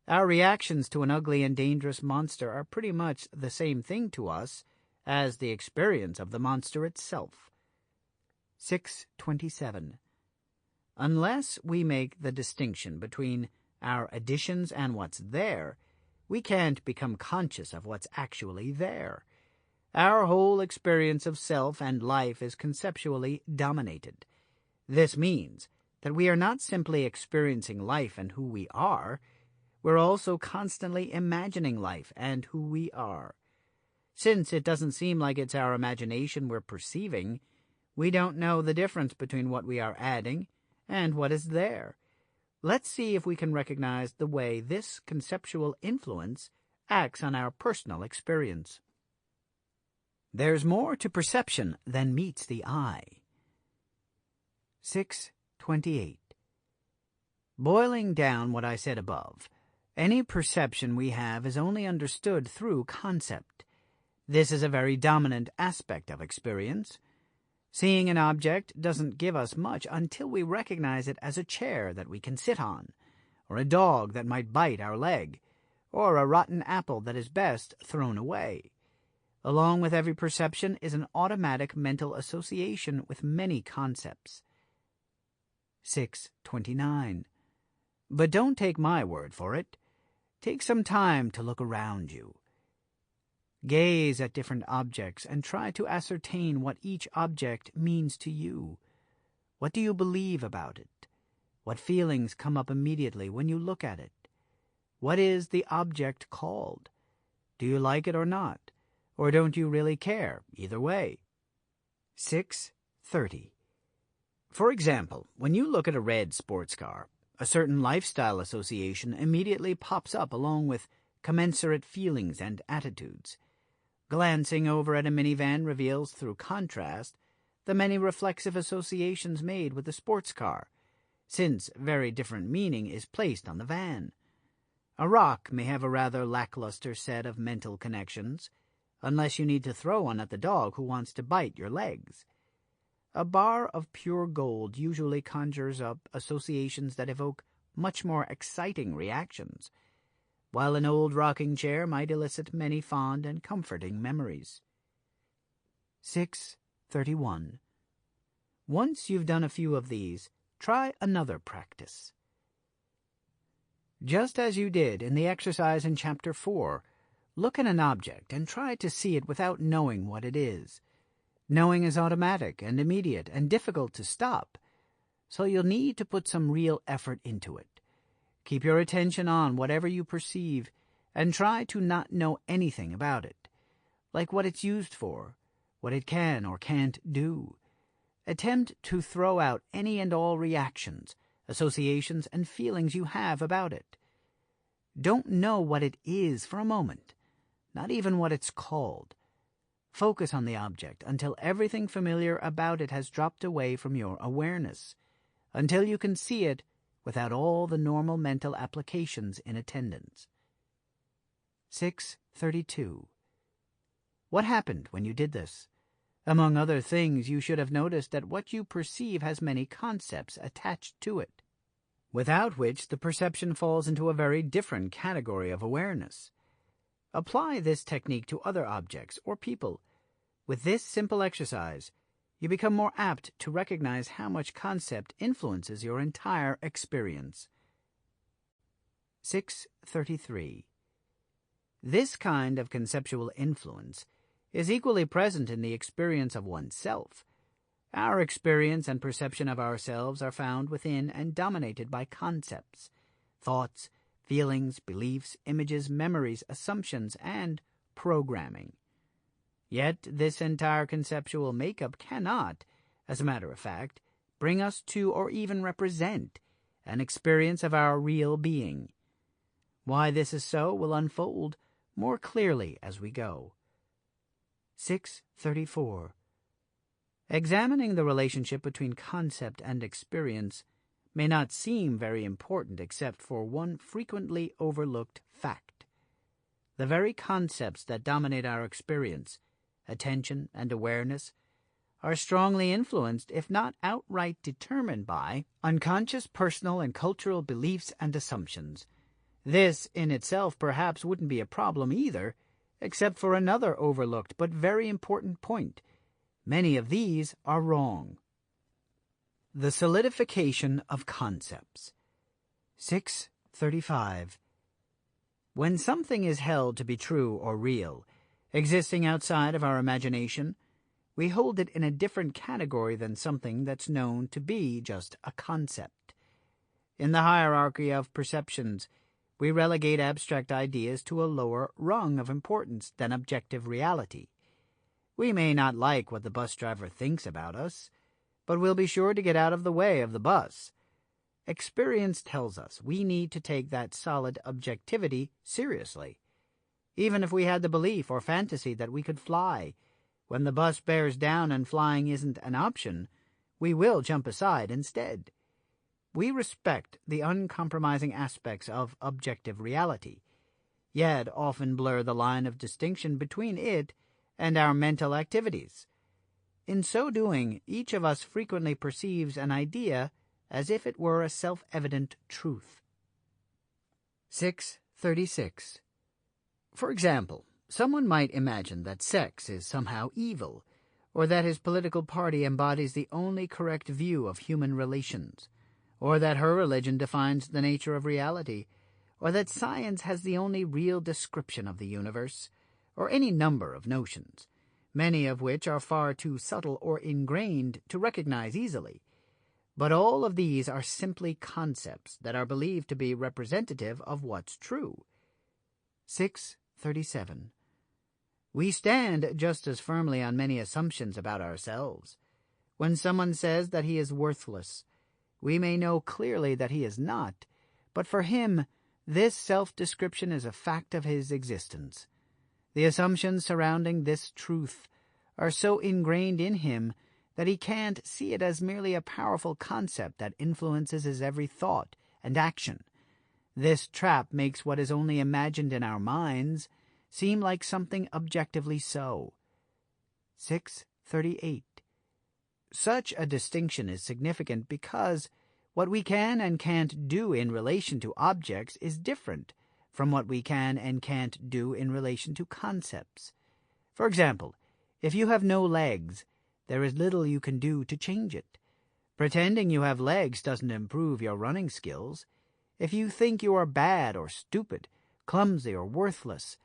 Our reactions to an ugly and dangerous monster are pretty much the same thing to us as the experience of the monster itself. 6:27. Unless we make the distinction between our additions and what's there, we can't become conscious of what's actually there. Our whole experience of self and life is conceptually dominated. This means that we are not simply experiencing life and who we are, we're also constantly imagining life and who we are. Since it doesn't seem like it's our imagination we're perceiving, we don't know the difference between what we are adding and what is there. Let's see if we can recognize the way this conceptual influence acts on our personal experience. There's more to perception than meets the eye. 6:28. Boiling down what I said above, any perception we have is only understood through concept. This is a very dominant aspect of experience. Seeing an object doesn't give us much until we recognize it as a chair that we can sit on, or a dog that might bite our leg, or a rotten apple that is best thrown away. Along with every perception is an automatic mental association with many concepts. 6:29. But don't take my word for it. Take some time to look around you. Gaze at different objects and try to ascertain what each object means to you. What do you believe about it? What feelings come up immediately when you look at it? What is the object called? Do you like it or not? Or don't you really care either way? 6:30. For example, when you look at a red sports car, a certain lifestyle association immediately pops up along with commensurate feelings and attitudes. Glancing over at a minivan reveals through contrast the many reflexive associations made with the sports car, since very different meaning is placed on the van. A rock may have a rather lackluster set of mental connections, unless you need to throw one at the dog who wants to bite your legs. A bar of pure gold usually conjures up associations that evoke much more exciting reactions, while an old rocking chair might elicit many fond and comforting memories. 6:31. Once you've done a few of these, try another practice. Just as you did in the exercise in Chapter 4, look at an object and try to see it without knowing what it is. Knowing is automatic and immediate and difficult to stop, so you'll need to put some real effort into it. Keep your attention on whatever you perceive and try to not know anything about it, like what it's used for, what it can or can't do. Attempt to throw out any and all reactions, associations, and feelings you have about it. Don't know what it is for a moment, not even what it's called. Focus on the object until everything familiar about it has dropped away from your awareness, until you can see it without all the normal mental applications in attendance. 632. What happened when you did this? Among other things, you should have noticed that what you perceive has many concepts attached to it, without which the perception falls into a very different category of awareness. Apply this technique to other objects or people. With this simple exercise, you become more apt to recognize how much concept influences your entire experience. 633. This kind of conceptual influence is equally present in the experience of oneself. Our experience and perception of ourselves are found within and dominated by concepts, thoughts, feelings, beliefs, images, memories, assumptions, and programming. Yet this entire conceptual makeup cannot, as a matter of fact, bring us to or even represent an experience of our real being. Why this is so will unfold more clearly as we go. 634. Examining the relationship between concept and experience may not seem very important except for one frequently overlooked fact. The very concepts that dominate our experience, attention and awareness, are strongly influenced, if not outright determined by, unconscious personal and cultural beliefs and assumptions. This in itself perhaps wouldn't be a problem either, except for another overlooked but very important point. Many of these are wrong. The solidification of concepts. 635. When something is held to be true or real, existing outside of our imagination, we hold it in a different category than something that's known to be just a concept. In the hierarchy of perceptions, we relegate abstract ideas to a lower rung of importance than objective reality. We may not like what the bus driver thinks about us, but we'll be sure to get out of the way of the bus. Experience tells us we need to take that solid objectivity seriously. Even if we had the belief or fantasy that we could fly, when the bus bears down and flying isn't an option, we will jump aside instead. We respect the uncompromising aspects of objective reality, yet often blur the line of distinction between it and our mental activities. In so doing, each of us frequently perceives an idea as if it were a self-evident truth. 636. For example, someone might imagine that sex is somehow evil, or that his political party embodies the only correct view of human relations, or that her religion defines the nature of reality, or that science has the only real description of the universe, or any number of notions, many of which are far too subtle or ingrained to recognize easily. But all of these are simply concepts that are believed to be representative of what's true. 637. We stand just as firmly on many assumptions about ourselves. When someone says that he is worthless, we may know clearly that he is not, but for him, this self-description is a fact of his existence. The assumptions surrounding this truth are so ingrained in him that he can't see it as merely a powerful concept that influences his every thought and action. This trap makes what is only imagined in our minds seem like something objectively so. 638. Such a distinction is significant because what we can and can't do in relation to objects is different from what we can and can't do in relation to concepts. For example, if you have no legs, there is little you can do to change it. Pretending you have legs doesn't improve your running skills. If you think you are bad or stupid, clumsy or worthless,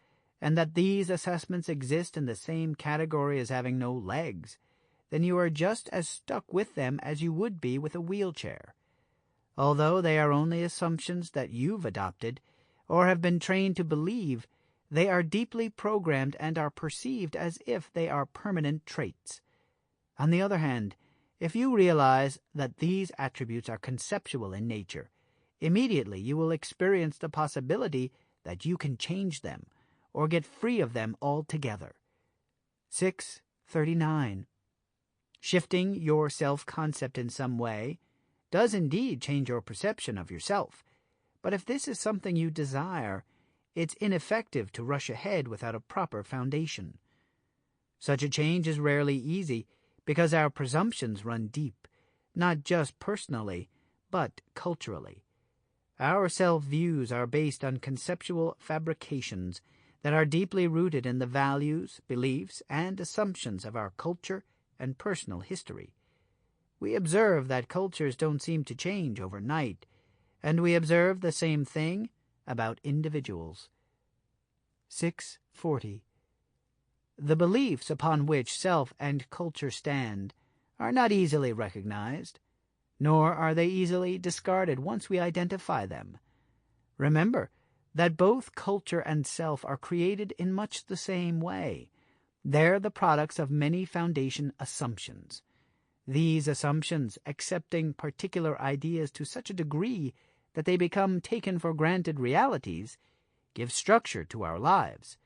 and that these assessments exist in the same category as having no legs, then you are just as stuck with them as you would be with a wheelchair. Although they are only assumptions that you've adopted or have been trained to believe, they are deeply programmed and are perceived as if they are permanent traits. On the other hand, if you realize that these attributes are conceptual in nature, immediately you will experience the possibility that you can change them or get free of them altogether. 639. Shifting your self-concept in some way does indeed change your perception of yourself, but if this is something you desire, it's ineffective to rush ahead without a proper foundation. Such a change is rarely easy because our presumptions run deep, not just personally, but culturally. Our self-views are based on conceptual fabrications that are deeply rooted in the values, beliefs, and assumptions of our culture and personal history. We observe that cultures don't seem to change overnight, and we observe the same thing about individuals. 640. The beliefs upon which self and culture stand are not easily recognized, nor are they easily discarded once we identify them. Remember that both culture and self are created in much the same way. They're the products of many foundation assumptions. These assumptions, accepting particular ideas to such a degree that they become taken for granted realities, give structure to our lives.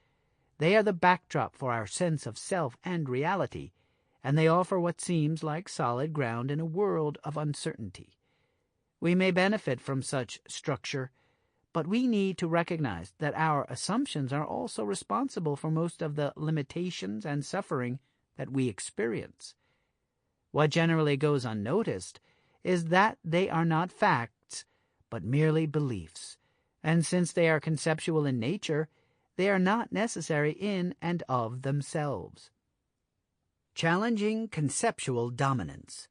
They are the backdrop for our sense of self and reality, and they offer what seems like solid ground in a world of uncertainty. We may benefit from such structure, but we need to recognize that our assumptions are also responsible for most of the limitations and suffering that we experience. What generally goes unnoticed is that they are not facts, but merely beliefs, and since they are conceptual in nature, they are not necessary in and of themselves. Challenging conceptual dominance.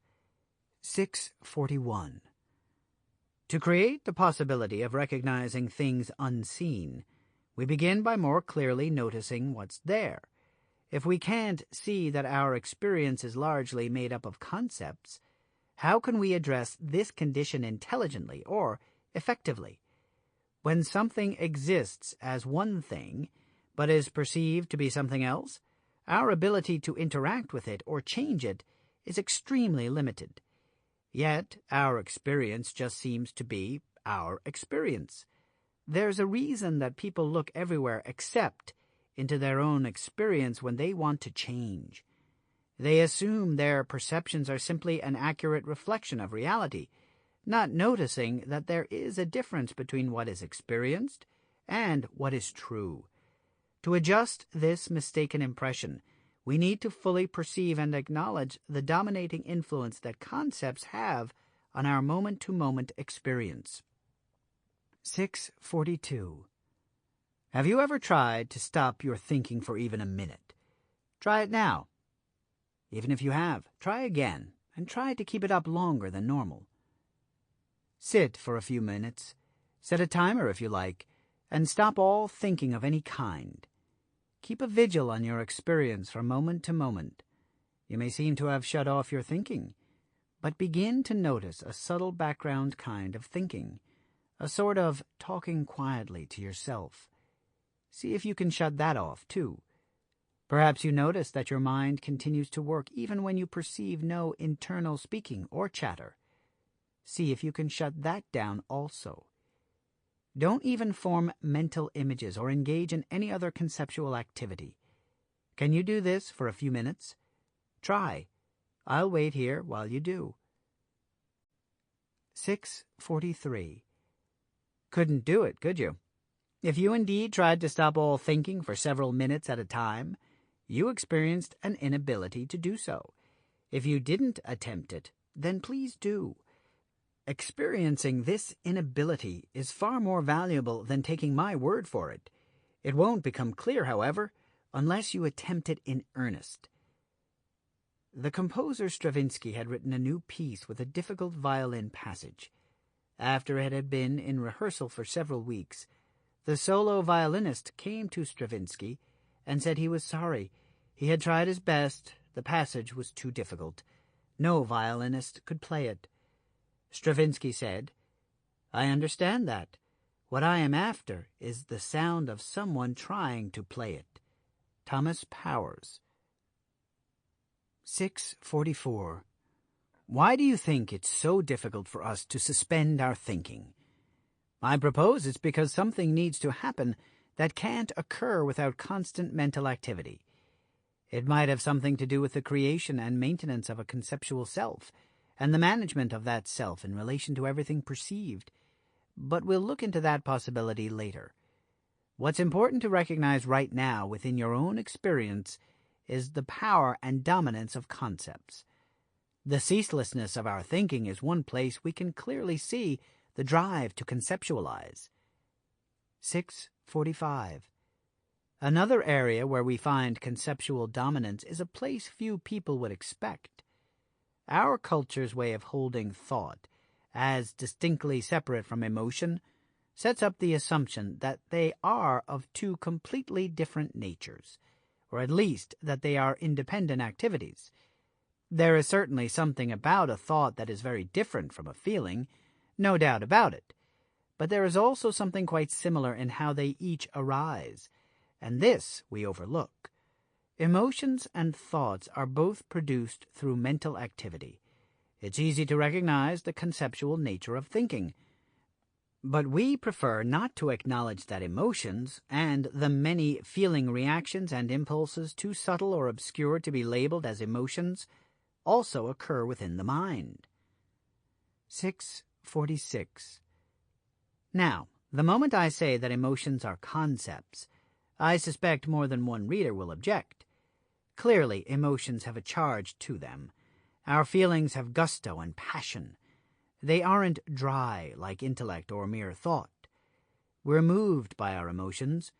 641. To create the possibility of recognizing things unseen, we begin by more clearly noticing what's there. If we can't see that our experience is largely made up of concepts, how can we address this condition intelligently or effectively? When something exists as one thing, but is perceived to be something else, our ability to interact with it or change it is extremely limited. Yet our experience just seems to be our experience. There's a reason that people look everywhere except into their own experience when they want to change. They assume their perceptions are simply an accurate reflection of reality, not noticing that there is a difference between what is experienced and what is true. To adjust this mistaken impression, we need to fully perceive and acknowledge the dominating influence that concepts have on our moment-to-moment experience. 642. Have you ever tried to stop your thinking for even a minute? Try it now. Even if you have, try again, and try to keep it up longer than normal. Sit for a few minutes, set a timer if you like, and stop all thinking of any kind. Keep a vigil on your experience from moment to moment. You may seem to have shut off your thinking, but begin to notice a subtle background kind of thinking, a sort of talking quietly to yourself. See if you can shut that off, too. Perhaps you notice that your mind continues to work even when you perceive no internal speaking or chatter. See if you can shut that down also. Don't even form mental images or engage in any other conceptual activity. Can you do this for a few minutes? Try. I'll wait here while you do. 643. Couldn't do it, could you? If you indeed tried to stop all thinking for several minutes at a time, you experienced an inability to do so. If you didn't attempt it, then please do. Experiencing this inability is far more valuable than taking my word for it. It won't become clear, however, unless you attempt it in earnest. The composer Stravinsky had written a new piece with a difficult violin passage. After it had been in rehearsal for several weeks, the solo violinist came to Stravinsky and said he was sorry. He had tried his best. The passage was too difficult. No violinist could play it. Stravinsky said, "I understand that. What I am after is the sound of someone trying to play it." Thomas Powers. 644. Why do you think it's so difficult for us to suspend our thinking? I propose it's because something needs to happen that can't occur without constant mental activity. It might have something to do with the creation and maintenance of a conceptual self, and the management of that self in relation to everything perceived. But we'll look into that possibility later. What's important to recognize right now within your own experience is the power and dominance of concepts. The ceaselessness of our thinking is one place we can clearly see the drive to conceptualize. 6:45. Another area where we find conceptual dominance is a place few people would expect. Our culture's way of holding thought as distinctly separate from emotion sets up the assumption that they are of two completely different natures, or at least that they are independent activities. There is certainly something about a thought that is very different from a feeling, no doubt about it, but there is also something quite similar in how they each arise, and this we overlook. Emotions and thoughts are both produced through mental activity. It's easy to recognize the conceptual nature of thinking, but we prefer not to acknowledge that emotions and the many feeling reactions and impulses too subtle or obscure to be labeled as emotions also occur within the mind. 6:46. Now, the moment I say that emotions are concepts, I suspect more than one reader will object. Clearly, emotions have a charge to them. Our feelings have gusto and passion. They aren't dry like intellect or mere thought. We're moved by our emotions.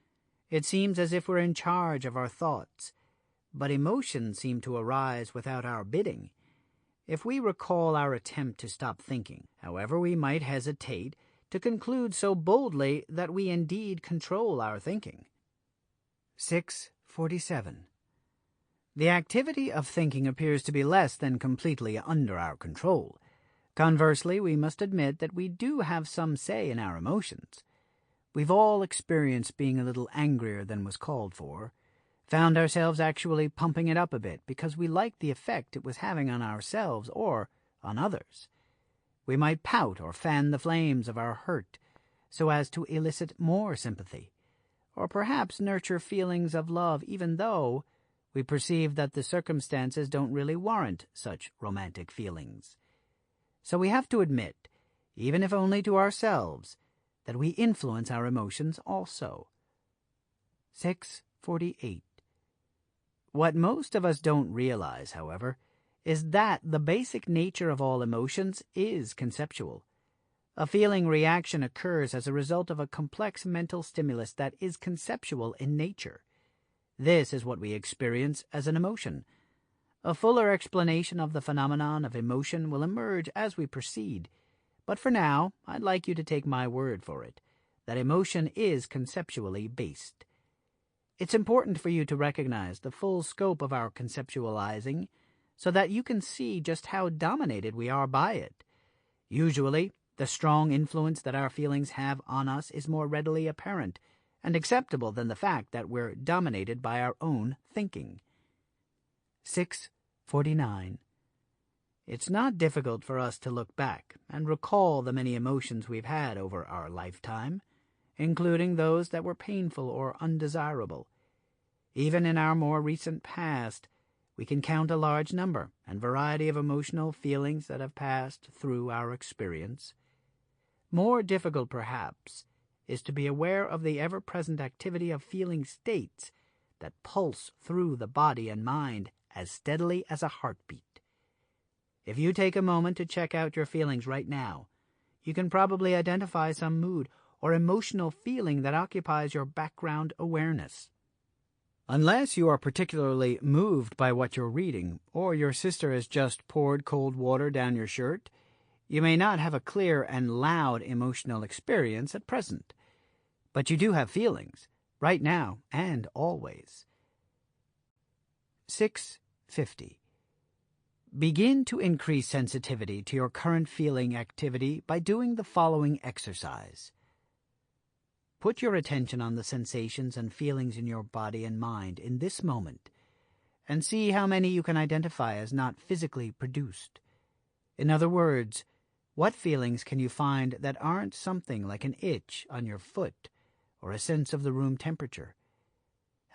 It seems as if we're in charge of our thoughts. But emotions seem to arise without our bidding. If we recall our attempt to stop thinking, however, we might hesitate to conclude so boldly that we indeed control our thinking. 6:47. The activity of thinking appears to be less than completely under our control. Conversely, we must admit that we do have some say in our emotions. We've all experienced being a little angrier than was called for, found ourselves actually pumping it up a bit because we liked the effect it was having on ourselves or on others. We might pout or fan the flames of our hurt so as to elicit more sympathy, or perhaps nurture feelings of love even though we perceive that the circumstances don't really warrant such romantic feelings. So we have to admit, even if only to ourselves, that we influence our emotions also. 6:48. What most of us don't realize, however, is that the basic nature of all emotions is conceptual. A feeling reaction occurs as a result of a complex mental stimulus that is conceptual in nature. This is what we experience as an emotion. A fuller explanation of the phenomenon of emotion will emerge as we proceed, but for now I'd like you to take my word for it, that emotion is conceptually based. It's important for you to recognize the full scope of our conceptualizing so that you can see just how dominated we are by it. Usually, the strong influence that our feelings have on us is more readily apparent and acceptable than the fact that we're dominated by our own thinking. 6:49. It's not difficult for us to look back and recall the many emotions we've had over our lifetime, including those that were painful or undesirable. Even in our more recent past, we can count a large number and variety of emotional feelings that have passed through our experience. More difficult, perhaps, is to be aware of the ever-present activity of feeling states that pulse through the body and mind as steadily as a heartbeat. If you take a moment to check out your feelings right now, you can probably identify some mood or emotional feeling that occupies your background awareness. Unless you are particularly moved by what you're reading, or your sister has just poured cold water down your shirt, you may not have a clear and loud emotional experience at present. But you do have feelings, right now and always. 6:50. Begin to increase sensitivity to your current feeling activity by doing the following exercise. Put your attention on the sensations and feelings in your body and mind in this moment, and see how many you can identify as not physically produced. In other words, what feelings can you find that aren't something like an itch on your foot or a sense of the room temperature?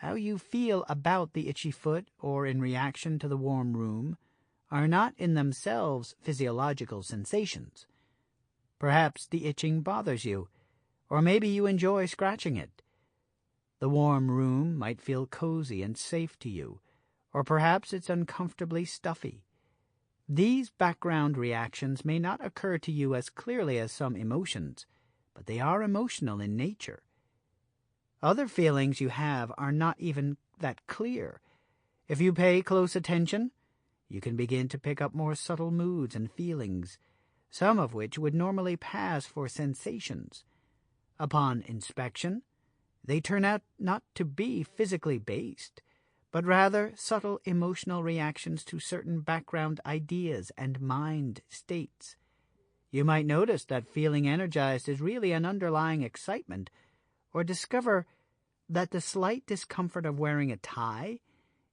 How you feel about the itchy foot or in reaction to the warm room are not in themselves physiological sensations. Perhaps the itching bothers you, or maybe you enjoy scratching it. The warm room might feel cozy and safe to you, or perhaps it's uncomfortably stuffy. These background reactions may not occur to you as clearly as some emotions, but they are emotional in nature. Other feelings you have are not even that clear. If you pay close attention, you can begin to pick up more subtle moods and feelings, some of which would normally pass for sensations. Upon inspection, they turn out not to be physically based, but rather subtle emotional reactions to certain background ideas and mind states. You might notice that feeling energized is really an underlying excitement, or discover that the slight discomfort of wearing a tie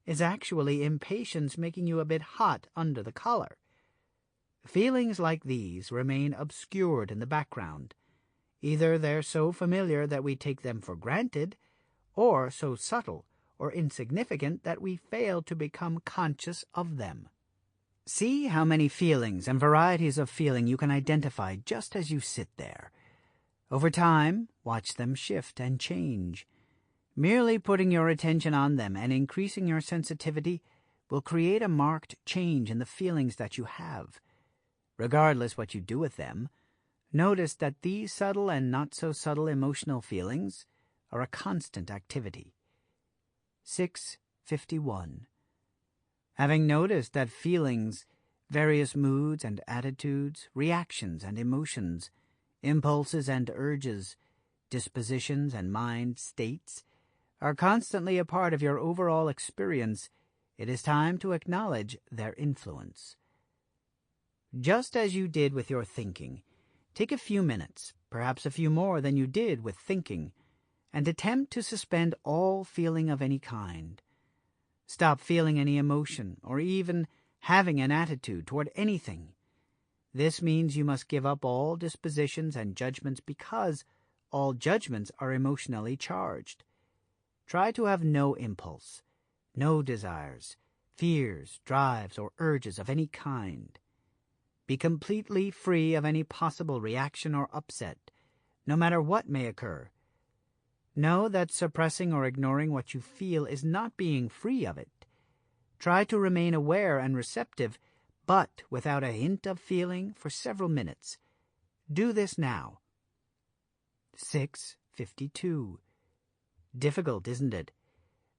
is actually impatience making you a bit hot under the collar. Feelings like these remain obscured in the background. Either they're so familiar that we take them for granted, or so subtle or insignificant that we fail to become conscious of them. See how many feelings and varieties of feeling you can identify just as you sit there. Over time, watch them shift and change. Merely putting your attention on them and increasing your sensitivity will create a marked change in the feelings that you have. Regardless what you do with them, notice that these subtle and not-so-subtle emotional feelings are a constant activity. 651. Having noticed that feelings, various moods and attitudes, reactions and emotions, impulses and urges, dispositions and mind states, are constantly a part of your overall experience, it is time to acknowledge their influence. Just as you did with your thinking, take a few minutes, perhaps a few more than you did with thinking, and attempt to suspend all feeling of any kind. Stop feeling any emotion or even having an attitude toward anything. This means you must give up all dispositions and judgments because all judgments are emotionally charged. Try to have no impulse, no desires, fears, drives, or urges of any kind. Be completely free of any possible reaction or upset, no matter what may occur. Know that suppressing or ignoring what you feel is not being free of it. Try to remain aware and receptive, but without a hint of feeling for several minutes. Do this now. 652. Difficult, isn't it?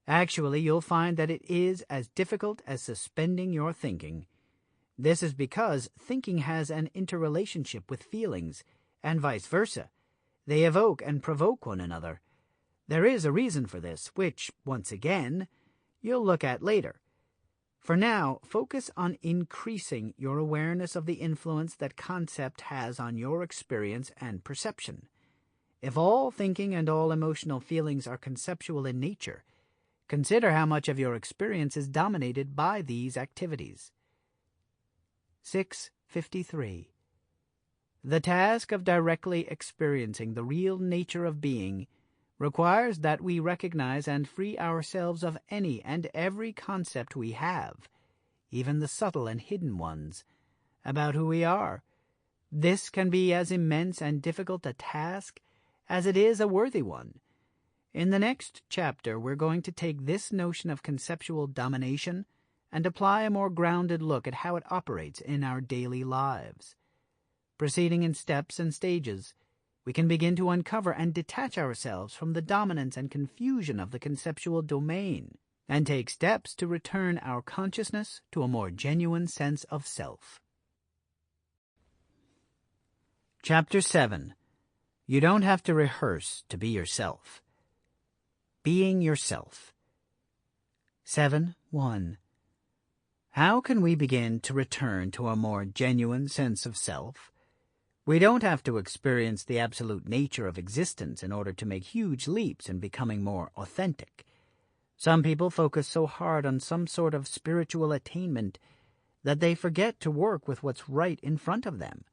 Actually, you'll find that it is as difficult as suspending your thinking. This is because thinking has an interrelationship with feelings, and vice versa. They evoke and provoke one another. There is a reason for this, which, once again, you'll look at later. For now, focus on increasing your awareness of the influence that concept has on your experience and perception. If all thinking and all emotional feelings are conceptual in nature, consider how much of your experience is dominated by these activities. 653. The task of directly experiencing the real nature of being requires that we recognize and free ourselves of any and every concept we have, even the subtle and hidden ones, about who we are. This can be as immense and difficult a task as it is a worthy one. In the next chapter, we're going to take this notion of conceptual domination and apply a more grounded look at how it operates in our daily lives. Proceeding in steps and stages, we can begin to uncover and detach ourselves from the dominance and confusion of the conceptual domain, and take steps to return our consciousness to a more genuine sense of self. Chapter 7. You don't have to rehearse to be yourself. Being yourself. 7.1. How can we begin to return to a more genuine sense of self? We don't have to experience the absolute nature of existence in order to make huge leaps in becoming more authentic. Some people focus so hard on some sort of spiritual attainment that they forget to work with what's right in front of them.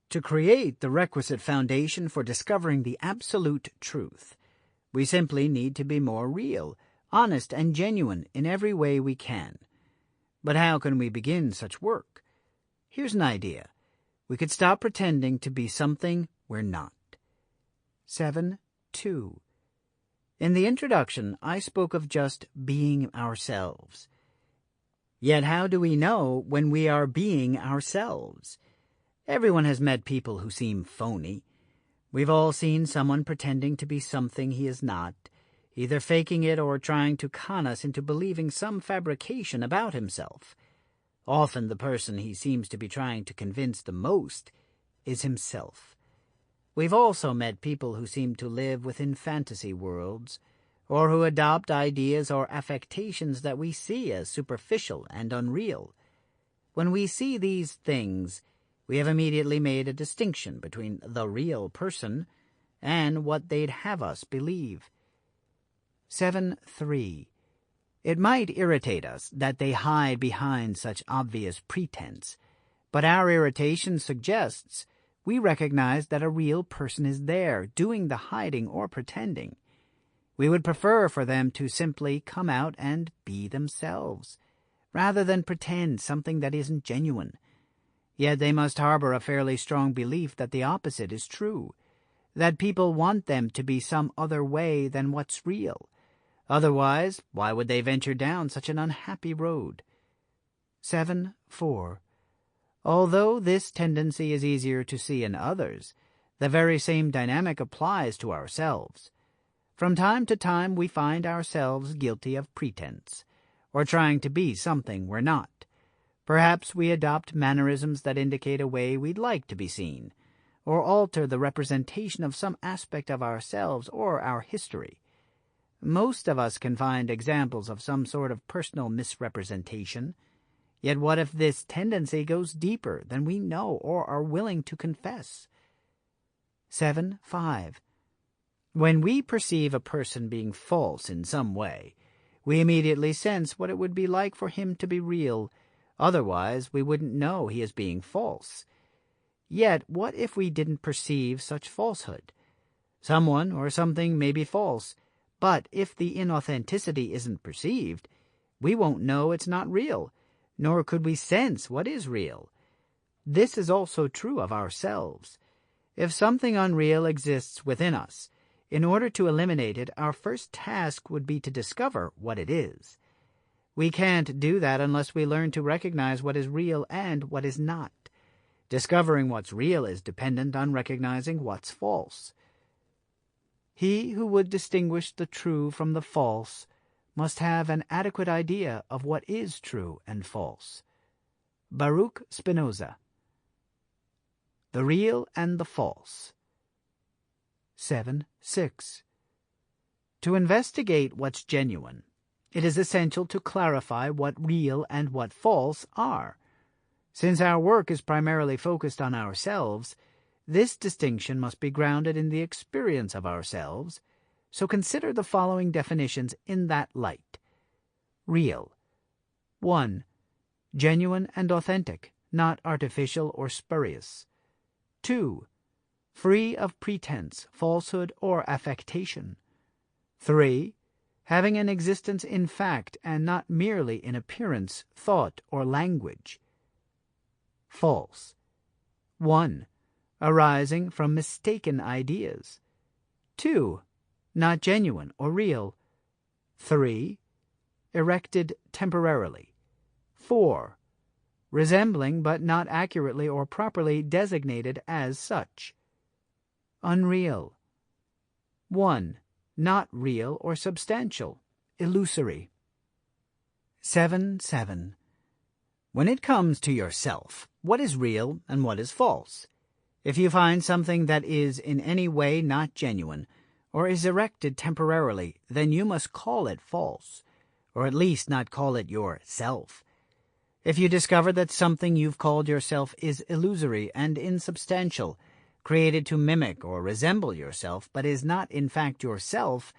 To create the requisite foundation for discovering the absolute truth, We simply need to be more real, honest, and genuine in every way we can. But how can we begin such work? Here's an idea. We could stop pretending to be something we're not. 7.2. In the introduction, I spoke of just being ourselves. Yet how do we know when we are being ourselves? Everyone has met people who seem phony. We've all seen someone pretending to be something he is not, either faking it or trying to con us into believing some fabrication about himself. Often the person he seems to be trying to convince the most is himself. We've also met people who seem to live within fantasy worlds, or who adopt ideas or affectations that we see as superficial and unreal. When we see these things, we have immediately made a distinction between the real person and what they'd have us believe. 7.3. It might irritate us that they hide behind such obvious pretense, but our irritation suggests we recognize that a real person is there, doing the hiding or pretending. We would prefer for them to simply come out and be themselves, rather than pretend something that isn't genuine. Yet they must harbor a fairly strong belief that the opposite is true, that people want them to be some other way than what's real. Otherwise, why would they venture down such an unhappy road? 7.4. Although this tendency is easier to see in others, the very same dynamic applies to ourselves. From time to time we find ourselves guilty of pretense, or trying to be something we're not. Perhaps we adopt mannerisms that indicate a way we'd like to be seen, or alter the representation of some aspect of ourselves or our history. Most of us can find examples of some sort of personal misrepresentation. Yet what if this tendency goes deeper than we know or are willing to confess? 7.5. When we perceive a person being false in some way, we immediately sense what it would be like for him to be real. Otherwise, we wouldn't know he is being false. Yet, what if we didn't perceive such falsehood? Someone or something may be false, but if the inauthenticity isn't perceived, we won't know it's not real, nor could we sense what is real. This is also true of ourselves. If something unreal exists within us, in order to eliminate it, our first task would be to discover what it is. We can't do that unless we learn to recognize what is real and what is not. Discovering what's real is dependent on recognizing what's false. He who would distinguish the true from the false must have an adequate idea of what is true and false. Baruch Spinoza. The real and the false. 7.6. To investigate what's genuine, it is essential to clarify what real and what false are. Since our work is primarily focused on ourselves, this distinction must be grounded in the experience of ourselves, so consider the following definitions in that light. Real. 1. Genuine and authentic, not artificial or spurious. 2. Free of pretense, falsehood, or affectation. 3. Having an existence in fact and not merely in appearance, thought, or language. False. 1. Arising from mistaken ideas. 2. Not genuine or real. 3. Erected temporarily. 4. Resembling but not accurately or properly designated as such. Unreal. 1. Not real or substantial, illusory. 7.7. When it comes to yourself, what is real and what is false? If you find something that is in any way not genuine, or is erected temporarily, then you must call it false, or at least not call it your self. If you discover that something you've called yourself is illusory and insubstantial, created to mimic or resemble yourself, but is not in fact yourself,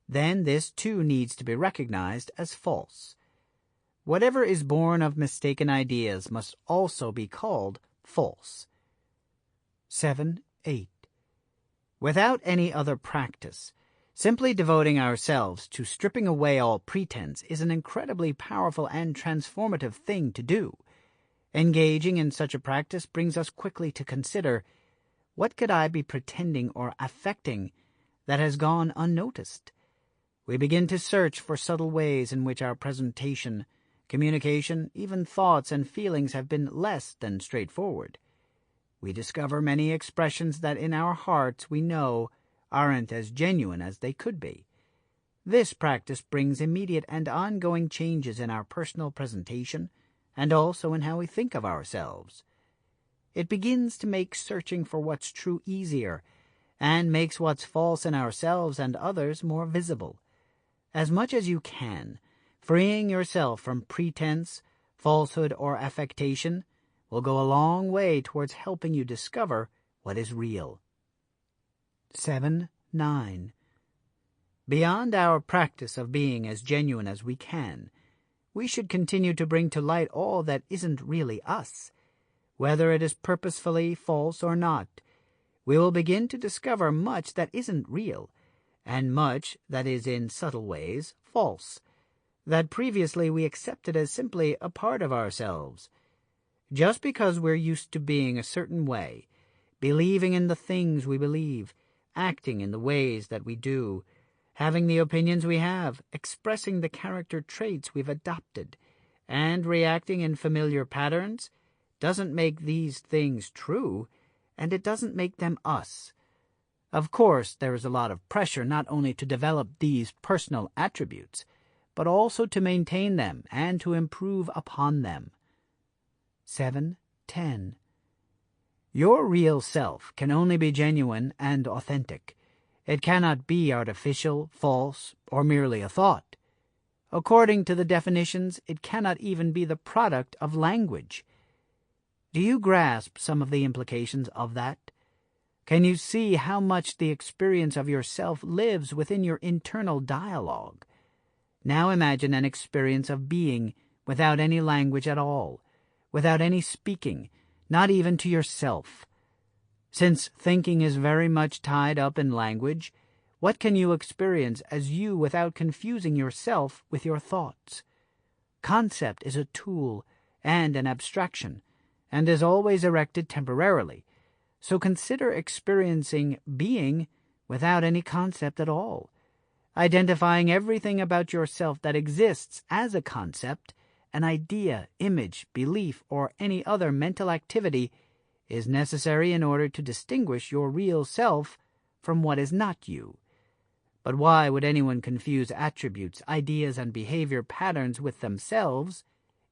then this too needs to be recognized as false. Whatever is born of mistaken ideas must also be called false. 7.8. Without any other practice, Simply devoting ourselves to stripping away all pretense is an incredibly powerful and transformative thing to do. Engaging in such a practice brings us quickly to consider, what could I be pretending or affecting that has gone unnoticed? We begin to search for subtle ways in which our presentation, communication, even thoughts and feelings have been less than straightforward. We discover many expressions that in our hearts we know aren't as genuine as they could be. This practice brings immediate and ongoing changes in our personal presentation and also in how we think of ourselves. It begins to make searching for what's true easier and makes what's false in ourselves and others more visible. As much as you can, freeing yourself from pretense, falsehood, or affectation will go a long way towards helping you discover what is real. 7.9. Beyond our practice of being as genuine as we can, we should continue to bring to light all that isn't really us. Whether it is purposefully false or not, we will begin to discover much that isn't real, and much that is in subtle ways false, that previously we accepted as simply a part of ourselves. Just because we're used to being a certain way, believing in the things we believe, acting in the ways that we do, having the opinions we have, expressing the character traits we've adopted, and reacting in familiar patterns, doesn't make these things true, and it doesn't make them us. Of course, there is a lot of pressure not only to develop these personal attributes, but also to maintain them and to improve upon them. 7.10. Your real self can only be genuine and authentic. It cannot be artificial, false, or merely a thought. According to the definitions, it cannot even be the product of language. Do you grasp some of the implications of that? Can you see how much the experience of yourself lives within your internal dialogue? Now imagine an experience of being without any language at all, without any speaking, not even to yourself. Since thinking is very much tied up in language, what can you experience as you without confusing yourself with your thoughts? Concept is a tool and an abstraction, and is always erected temporarily. So consider experiencing being without any concept at all. Identifying everything about yourself that exists as a concept, an idea, image, belief, or any other mental activity is necessary in order to distinguish your real self from what is not you. But why would anyone confuse attributes, ideas, and behavior patterns with themselves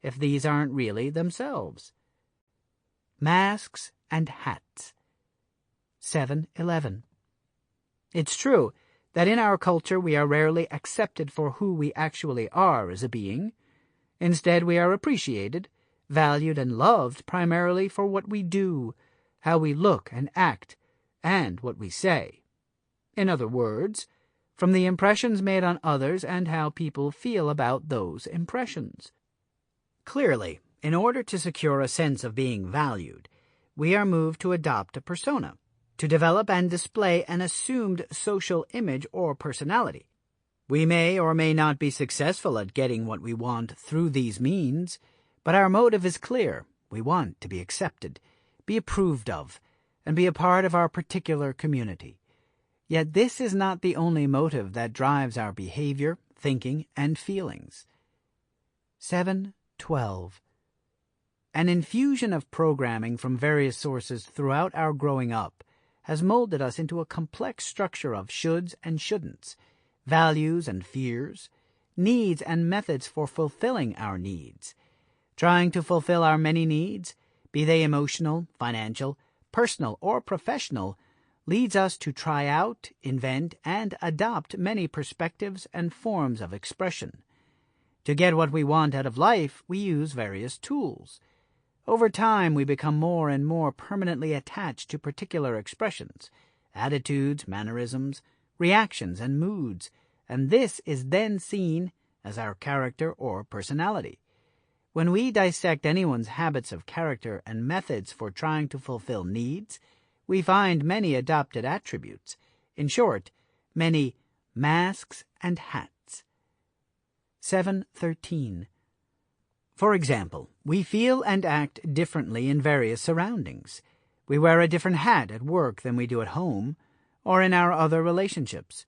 if these aren't really themselves? Masks and hats. 7.11. It's true that in our culture we are rarely accepted for who we actually are as a being. Instead, we are appreciated, valued, and loved primarily for what we do, how we look and act, and what we say. In other words, from the impressions made on others and how people feel about those impressions. Clearly, in order to secure a sense of being valued, we are moved to adopt a persona, to develop and display an assumed social image or personality. We may or may not be successful at getting what we want through these means, but our motive is clear. We want to be accepted, be approved of, and be a part of our particular community. Yet this is not the only motive that drives our behavior, thinking, and feelings. 7.12. An infusion of programming from various sources throughout our growing up has molded us into a complex structure of shoulds and shouldn'ts, values and fears, needs and methods for fulfilling our needs. Trying to fulfill our many needs, be they emotional, financial, personal, or professional, leads us to try out, invent, and adopt many perspectives and forms of expression. To get what we want out of life, we use various tools. Over time, we become more and more permanently attached to particular expressions, attitudes, mannerisms, reactions, and moods, and this is then seen as our character or personality. When we dissect anyone's habits of character and methods for trying to fulfill needs, we find many adopted attributes. In short, many masks and hats. 7:13. For example, we feel and act differently in various surroundings. We wear a different hat at work than we do at home, or in our other relationships.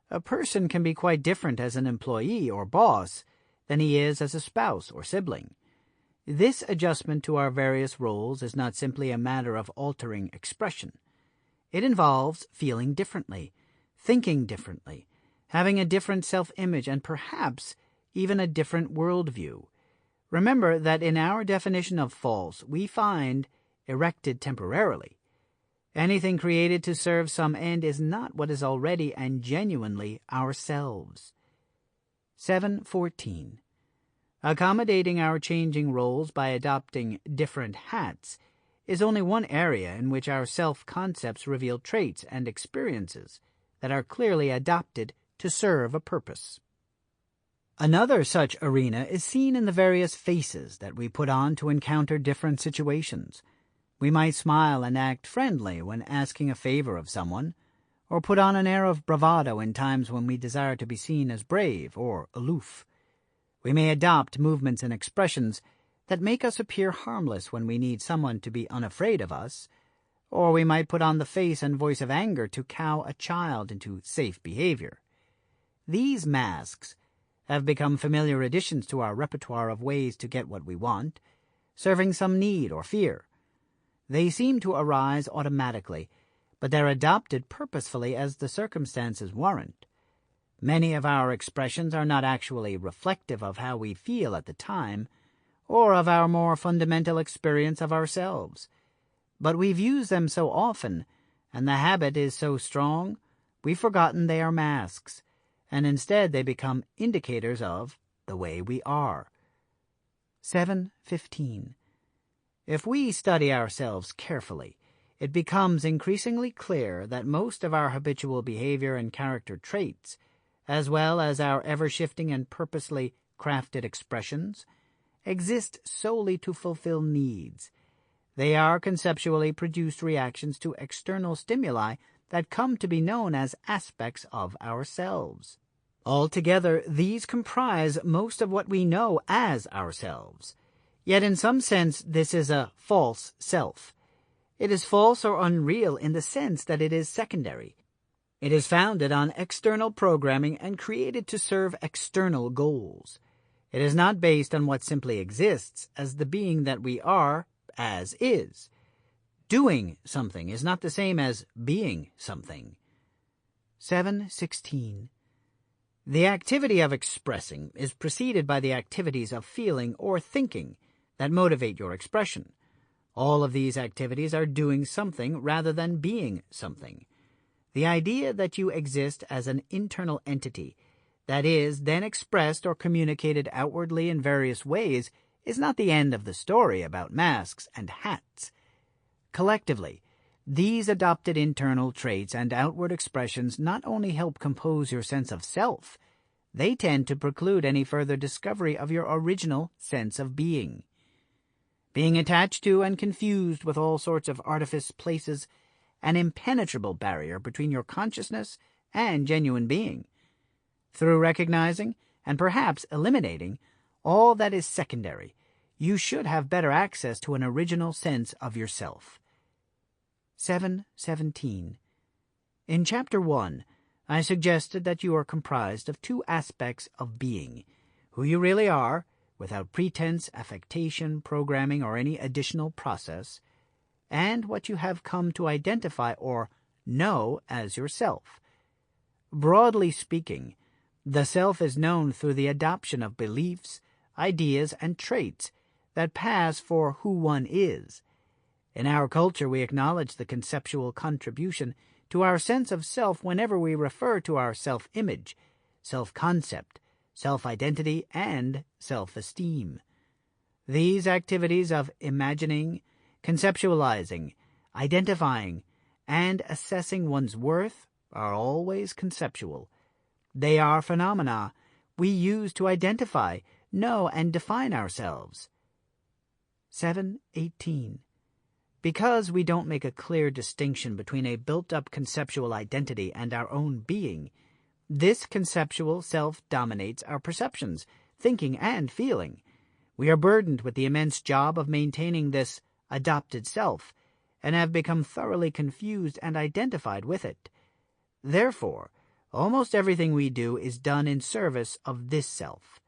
A person can be quite different as an employee or boss than he is as a spouse or sibling. This adjustment to our various roles is not simply a matter of altering expression. It involves feeling differently, thinking differently, having a different self-image, and perhaps even a different worldview. Remember that in our definition of false, we find erected temporarily. Anything created to serve some end is not what is already and genuinely ourselves. 7:14. Accommodating our changing roles by adopting different hats is only one area in which our self-concepts reveal traits and experiences that are clearly adopted to serve a purpose. Another such arena is seen in the various faces that we put on to encounter different situations. We might smile and act friendly when asking a favor of someone, or put on an air of bravado in times when we desire to be seen as brave or aloof. We may adopt movements and expressions that make us appear harmless when we need someone to be unafraid of us, or we might put on the face and voice of anger to cow a child into safe behavior. These masks have become familiar additions to our repertoire of ways to get what we want, serving some need or fear. They seem to arise automatically, but they're adopted purposefully as the circumstances warrant. Many of our expressions are not actually reflective of how we feel at the time, or of our more fundamental experience of ourselves. But we've used them so often, and the habit is so strong, we've forgotten they are masks, and instead they become indicators of the way we are. 7:15. If we study ourselves carefully, it becomes increasingly clear that most of our habitual behavior and character traits, as well as our ever-shifting and purposely crafted expressions, exist solely to fulfill needs. They are conceptually produced reactions to external stimuli that come to be known as aspects of ourselves. Altogether, these comprise most of what we know as ourselves. Yet in some sense this is a false self. It is false or unreal in the sense that it is secondary. It is founded on external programming and created to serve external goals. It is not based on what simply exists as the being that we are, as is. Doing something is not the same as being something. 7:16. The activity of expressing is preceded by the activities of feeling or thinking that motivate your expression. All of these activities are doing something rather than being something. The idea that you exist as an internal entity that is then expressed or communicated outwardly in various ways is not the end of the story about masks and hats. Collectively, these adopted internal traits and outward expressions not only help compose your sense of self, they tend to preclude any further discovery of your original sense of being. Being attached to and confused with all sorts of artifice places an impenetrable barrier between your consciousness and genuine being. Through recognizing and perhaps eliminating all that is secondary, you should have better access to an original sense of yourself. 7:17. In Chapter 1, I suggested that you are comprised of two aspects of being: who you really are, without pretense, affectation, programming, or any additional process, and what you have come to identify or know as yourself. Broadly speaking, the self is known through the adoption of beliefs, ideas, and traits that pass for who one is. In our culture, we acknowledge the conceptual contribution to our sense of self whenever we refer to our self-image, self-concept, self-identity, and self-esteem. These activities of imagining, conceptualizing, identifying, and assessing one's worth are always conceptual. They are phenomena we use to identify, know, and define ourselves. 7:18. Because we don't make a clear distinction between a built-up conceptual identity and our own being, This conceptual self dominates our perceptions, thinking, and feeling. We are burdened with the immense job of maintaining this adopted self, and have become thoroughly confused and identified with it. Therefore, almost everything we do is done in service of this self.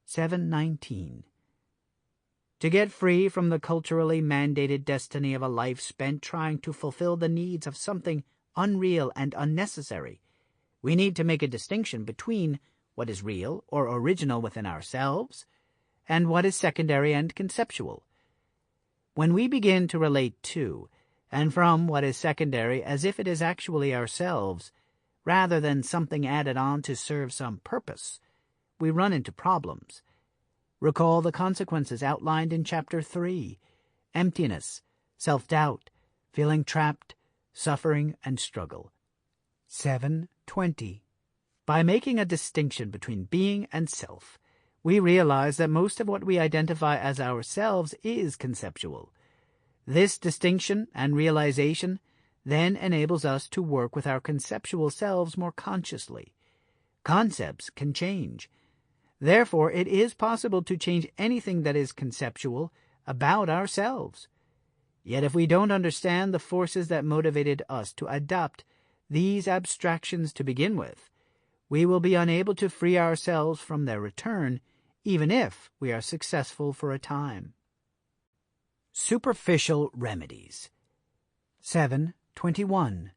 7:19. To get free from the culturally mandated destiny of a life spent trying to fulfill the needs of something unreal and unnecessary, we need to make a distinction between what is real or original within ourselves and what is secondary and conceptual. When we begin to relate to and from what is secondary as if it is actually ourselves, rather than something added on to serve some purpose, we run into problems. Recall the consequences outlined in Chapter 3: emptiness, self-doubt, feeling trapped, suffering, and struggle. 7:20. By making a distinction between being and self, we realize that most of what we identify as ourselves is conceptual. This distinction and realization then enables us to work with our conceptual selves more consciously. Concepts can change. Therefore, it is possible to change anything that is conceptual about ourselves. Yet if we don't understand the forces that motivated us to adopt these abstractions to begin with, we will be unable to free ourselves from their return, even if we are successful for a time. Superficial remedies. 7:21.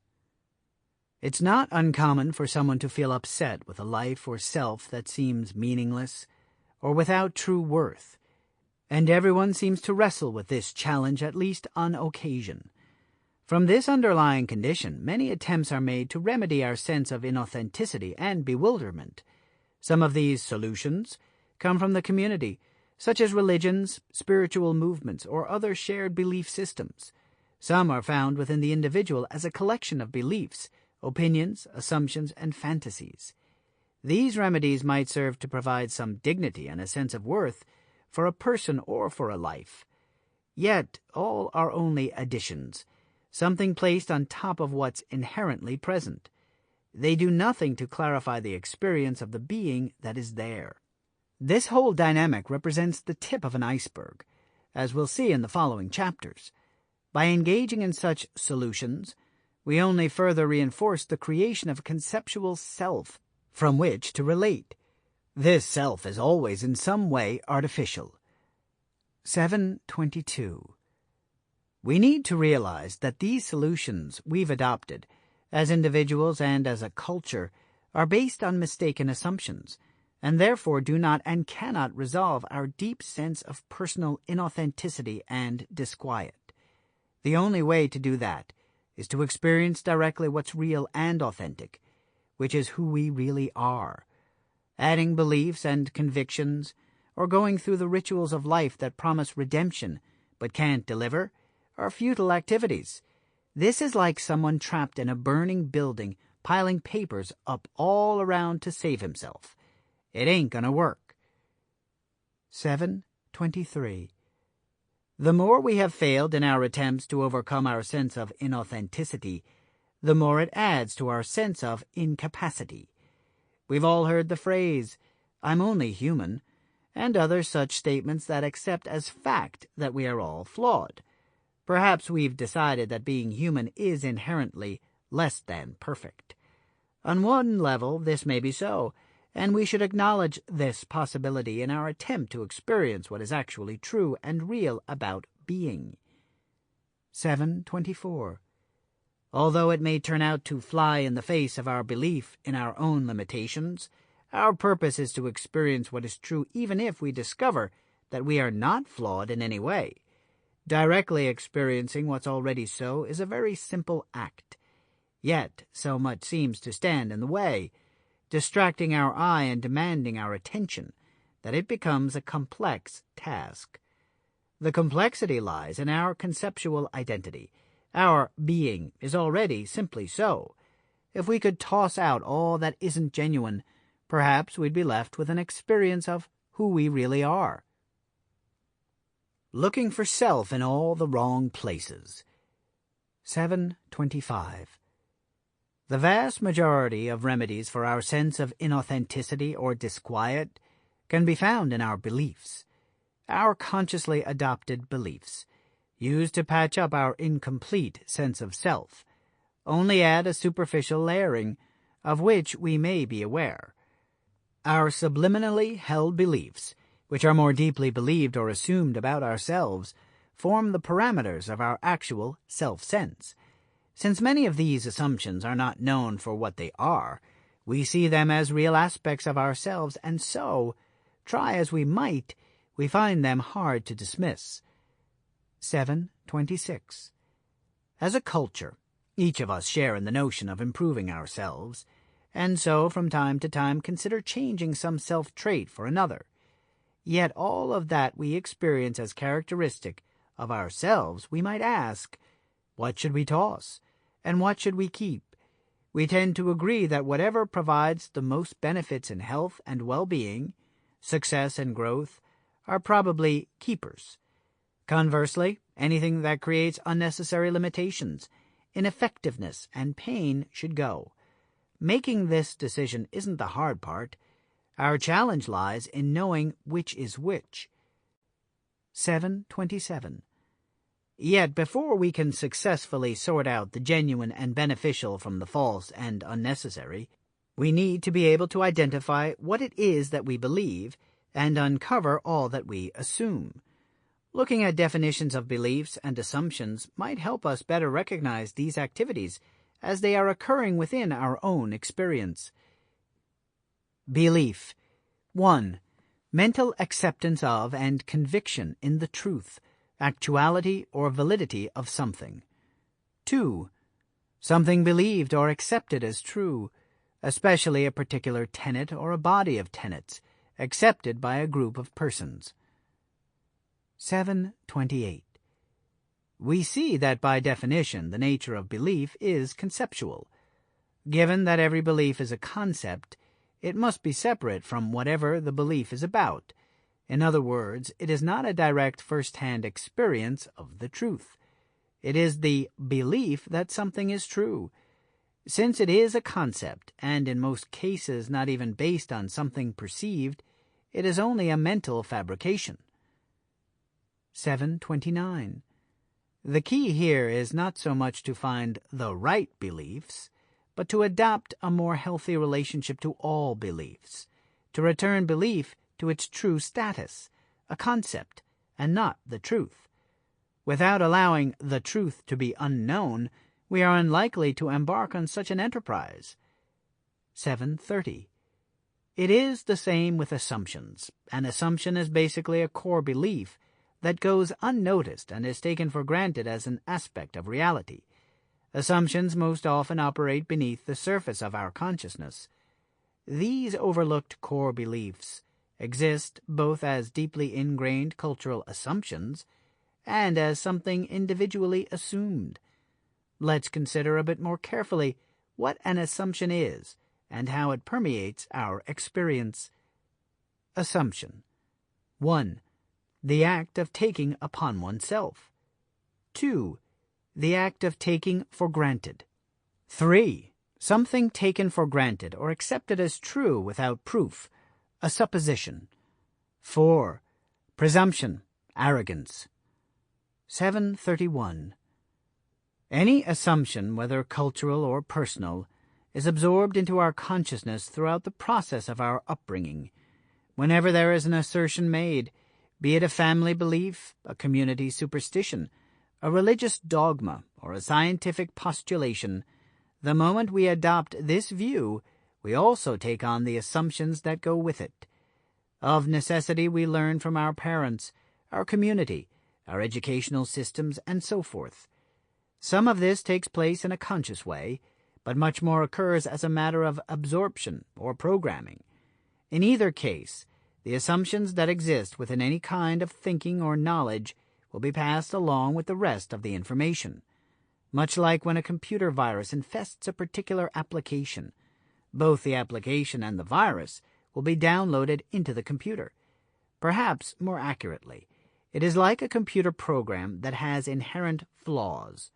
It's not uncommon for someone to feel upset with a life or self that seems meaningless or without true worth, and everyone seems to wrestle with this challenge at least on occasion. From this underlying condition, many attempts are made to remedy our sense of inauthenticity and bewilderment. Some of these solutions come from the community, such as religions, spiritual movements, or other shared belief systems. Some are found within the individual as a collection of beliefs, opinions, assumptions, and fantasies. These remedies might serve to provide some dignity and a sense of worth for a person or for a life. Yet all are only additions, something placed on top of what's inherently present. They do nothing to clarify the experience of the being that is there. This whole dynamic represents the tip of an iceberg, as we'll see in the following chapters. By engaging in such solutions, we only further reinforce the creation of a conceptual self from which to relate. This self is always in some way artificial. 7:22. We need to realize that these solutions we've adopted, as individuals and as a culture, are based on mistaken assumptions, and therefore do not and cannot resolve our deep sense of personal inauthenticity and disquiet. The only way to do that is to experience directly what's real and authentic, which is who we really are. Adding beliefs and convictions, or going through the rituals of life that promise redemption but can't deliver, are futile activities. This is like someone trapped in a burning building piling papers up all around to save himself. It ain't gonna work. 7:23. The more we have failed in our attempts to overcome our sense of inauthenticity, the more it adds to our sense of incapacity. We've all heard the phrase, "I'm only human," and other such statements that accept as fact that we are all flawed. Perhaps we've decided that being human is inherently less than perfect. On one level, this may be so, and we should acknowledge this possibility in our attempt to experience what is actually true and real about being. 7:24. Although it may turn out to fly in the face of our belief in our own limitations, our purpose is to experience what is true even if we discover that we are not flawed in any way. Directly experiencing what's already so is a very simple act. Yet so much seems to stand in the way, distracting our eye and demanding our attention, that it becomes a complex task. The complexity lies in our conceptual identity. Our being is already simply so. If we could toss out all that isn't genuine, perhaps we'd be left with an experience of who we really are. Looking for self in all the wrong places. 7:25. The vast majority of remedies for our sense of inauthenticity or disquiet can be found in our beliefs, our consciously adopted beliefs, used to patch up our incomplete sense of self, only add a superficial layering of which we may be aware. Our subliminally held beliefs, which are more deeply believed or assumed about ourselves, form the parameters of our actual self-sense. Since many of these assumptions are not known for what they are, we see them as real aspects of ourselves, and so, try as we might, we find them hard to dismiss. 7.26. As a culture, each of us share in the notion of improving ourselves, and so from time to time consider changing some self-trait for another. Yet all of that we experience as characteristic of ourselves, we might ask, what should we toss, and what should we keep? We tend to agree that whatever provides the most benefits in health and well-being, success and growth, are probably keepers. Conversely, anything that creates unnecessary limitations, ineffectiveness, and pain should go. Making this decision isn't the hard part. Our challenge lies in knowing which is which. 7.27. Yet before we can successfully sort out the genuine and beneficial from the false and unnecessary, we need to be able to identify what it is that we believe and uncover all that we assume. Looking at definitions of beliefs and assumptions might help us better recognize these activities as they are occurring within our own experience. Belief. 1. Mental acceptance of and conviction in the truth, actuality, or validity of something. 2. Something believed or accepted as true, especially a particular tenet or a body of tenets, accepted by a group of persons. 7.28. We see that by definition the nature of belief is conceptual. Given that every belief is a concept, it must be separate from whatever the belief is about. In other words, it is not a direct first-hand experience of the truth. It is the belief that something is true. Since it is a concept, and in most cases not even based on something perceived, it is only a mental fabrication. 7.29. The key here is not so much to find the right beliefs, but to adopt a more healthy relationship to all beliefs, to return belief to its true status, a concept, and not the truth. Without allowing the truth to be unknown, we are unlikely to embark on such an enterprise. 7.30. It is the same with assumptions. An assumption is basically a core belief that goes unnoticed and is taken for granted as an aspect of reality. Assumptions most often operate beneath the surface of our consciousness. These overlooked core beliefs exist both as deeply ingrained cultural assumptions and as something individually assumed. Let's consider a bit more carefully what an assumption is and how it permeates our experience. Assumption. 1. The act of taking upon oneself. 2. The act of taking for granted. 3. Something taken for granted or accepted as true without proof, a supposition. 4. Presumption, arrogance. 7.31. Any assumption, whether cultural or personal, is absorbed into our consciousness throughout the process of our upbringing. Whenever there is an assertion made, be it a family belief, a community superstition, a religious dogma, or a scientific postulation, the moment we adopt this view, we also take on the assumptions that go with it. Of necessity, we learn from our parents, our community, our educational systems, and so forth. Some of this takes place in a conscious way, but much more occurs as a matter of absorption or programming. In either case, the assumptions that exist within any kind of thinking or knowledge will be passed along with the rest of the information. Much like when a computer virus infests a particular application, both the application and the virus will be downloaded into the computer. Perhaps more accurately, it is like a computer program that has inherent flaws.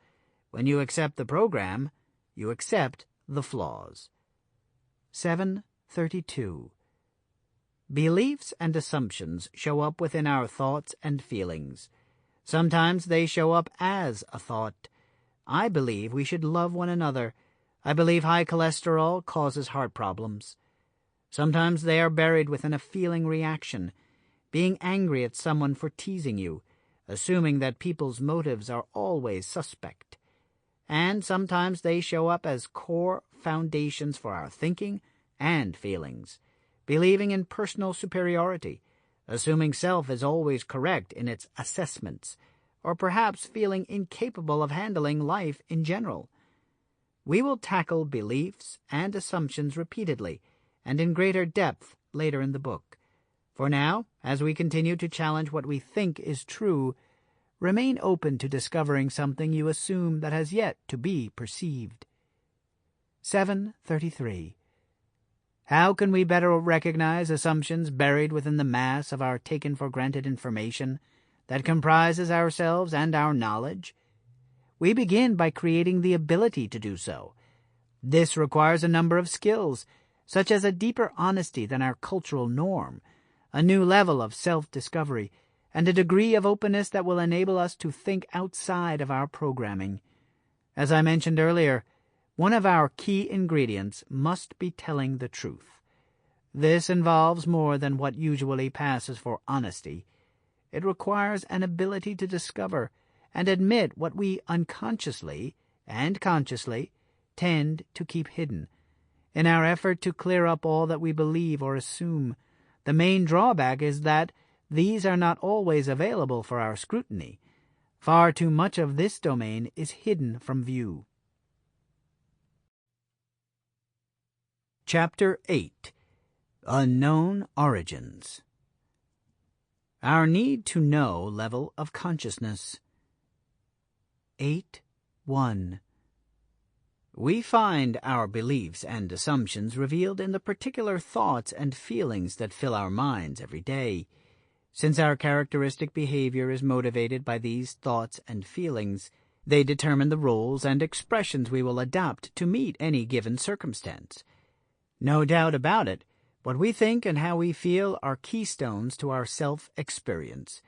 When you accept the program, you accept the flaws. 732. Beliefs and assumptions show up within our thoughts and feelings. Sometimes they show up as a thought. I believe we should love one another. I believe high cholesterol causes heart problems. Sometimes they are buried within a feeling reaction, being angry at someone for teasing you, assuming that people's motives are always suspect. And sometimes they show up as core foundations for our thinking and feelings, believing in personal superiority, assuming self is always correct in its assessments, or perhaps feeling incapable of handling life in general. We will tackle beliefs and assumptions repeatedly and in greater depth later in the book. For now, as we continue to challenge what we think is true, remain open to discovering something you assume that has yet to be perceived. 733. How can we better recognize assumptions buried within the mass of our taken-for-granted information that comprises ourselves and our knowledge? We begin by creating the ability to do so. This requires a number of skills, such as a deeper honesty than our cultural norm, a new level of self-discovery, and a degree of openness that will enable us to think outside of our programming. As I mentioned earlier, one of our key ingredients must be telling the truth. This involves more than what usually passes for honesty. It requires an ability to discover and admit what we unconsciously and consciously tend to keep hidden. In our effort to clear up all that we believe or assume, the main drawback is that these are not always available for our scrutiny. Far too much of this domain is hidden from view. Chapter 8. Unknown Origins. Our need to know level of consciousness. 8.1. We find our beliefs and assumptions revealed in the particular thoughts and feelings that fill our minds every day. Since our characteristic behavior is motivated by these thoughts and feelings, they determine the roles and expressions we will adopt to meet any given circumstance. No doubt about it, what we think and how we feel are keystones to our self-experience.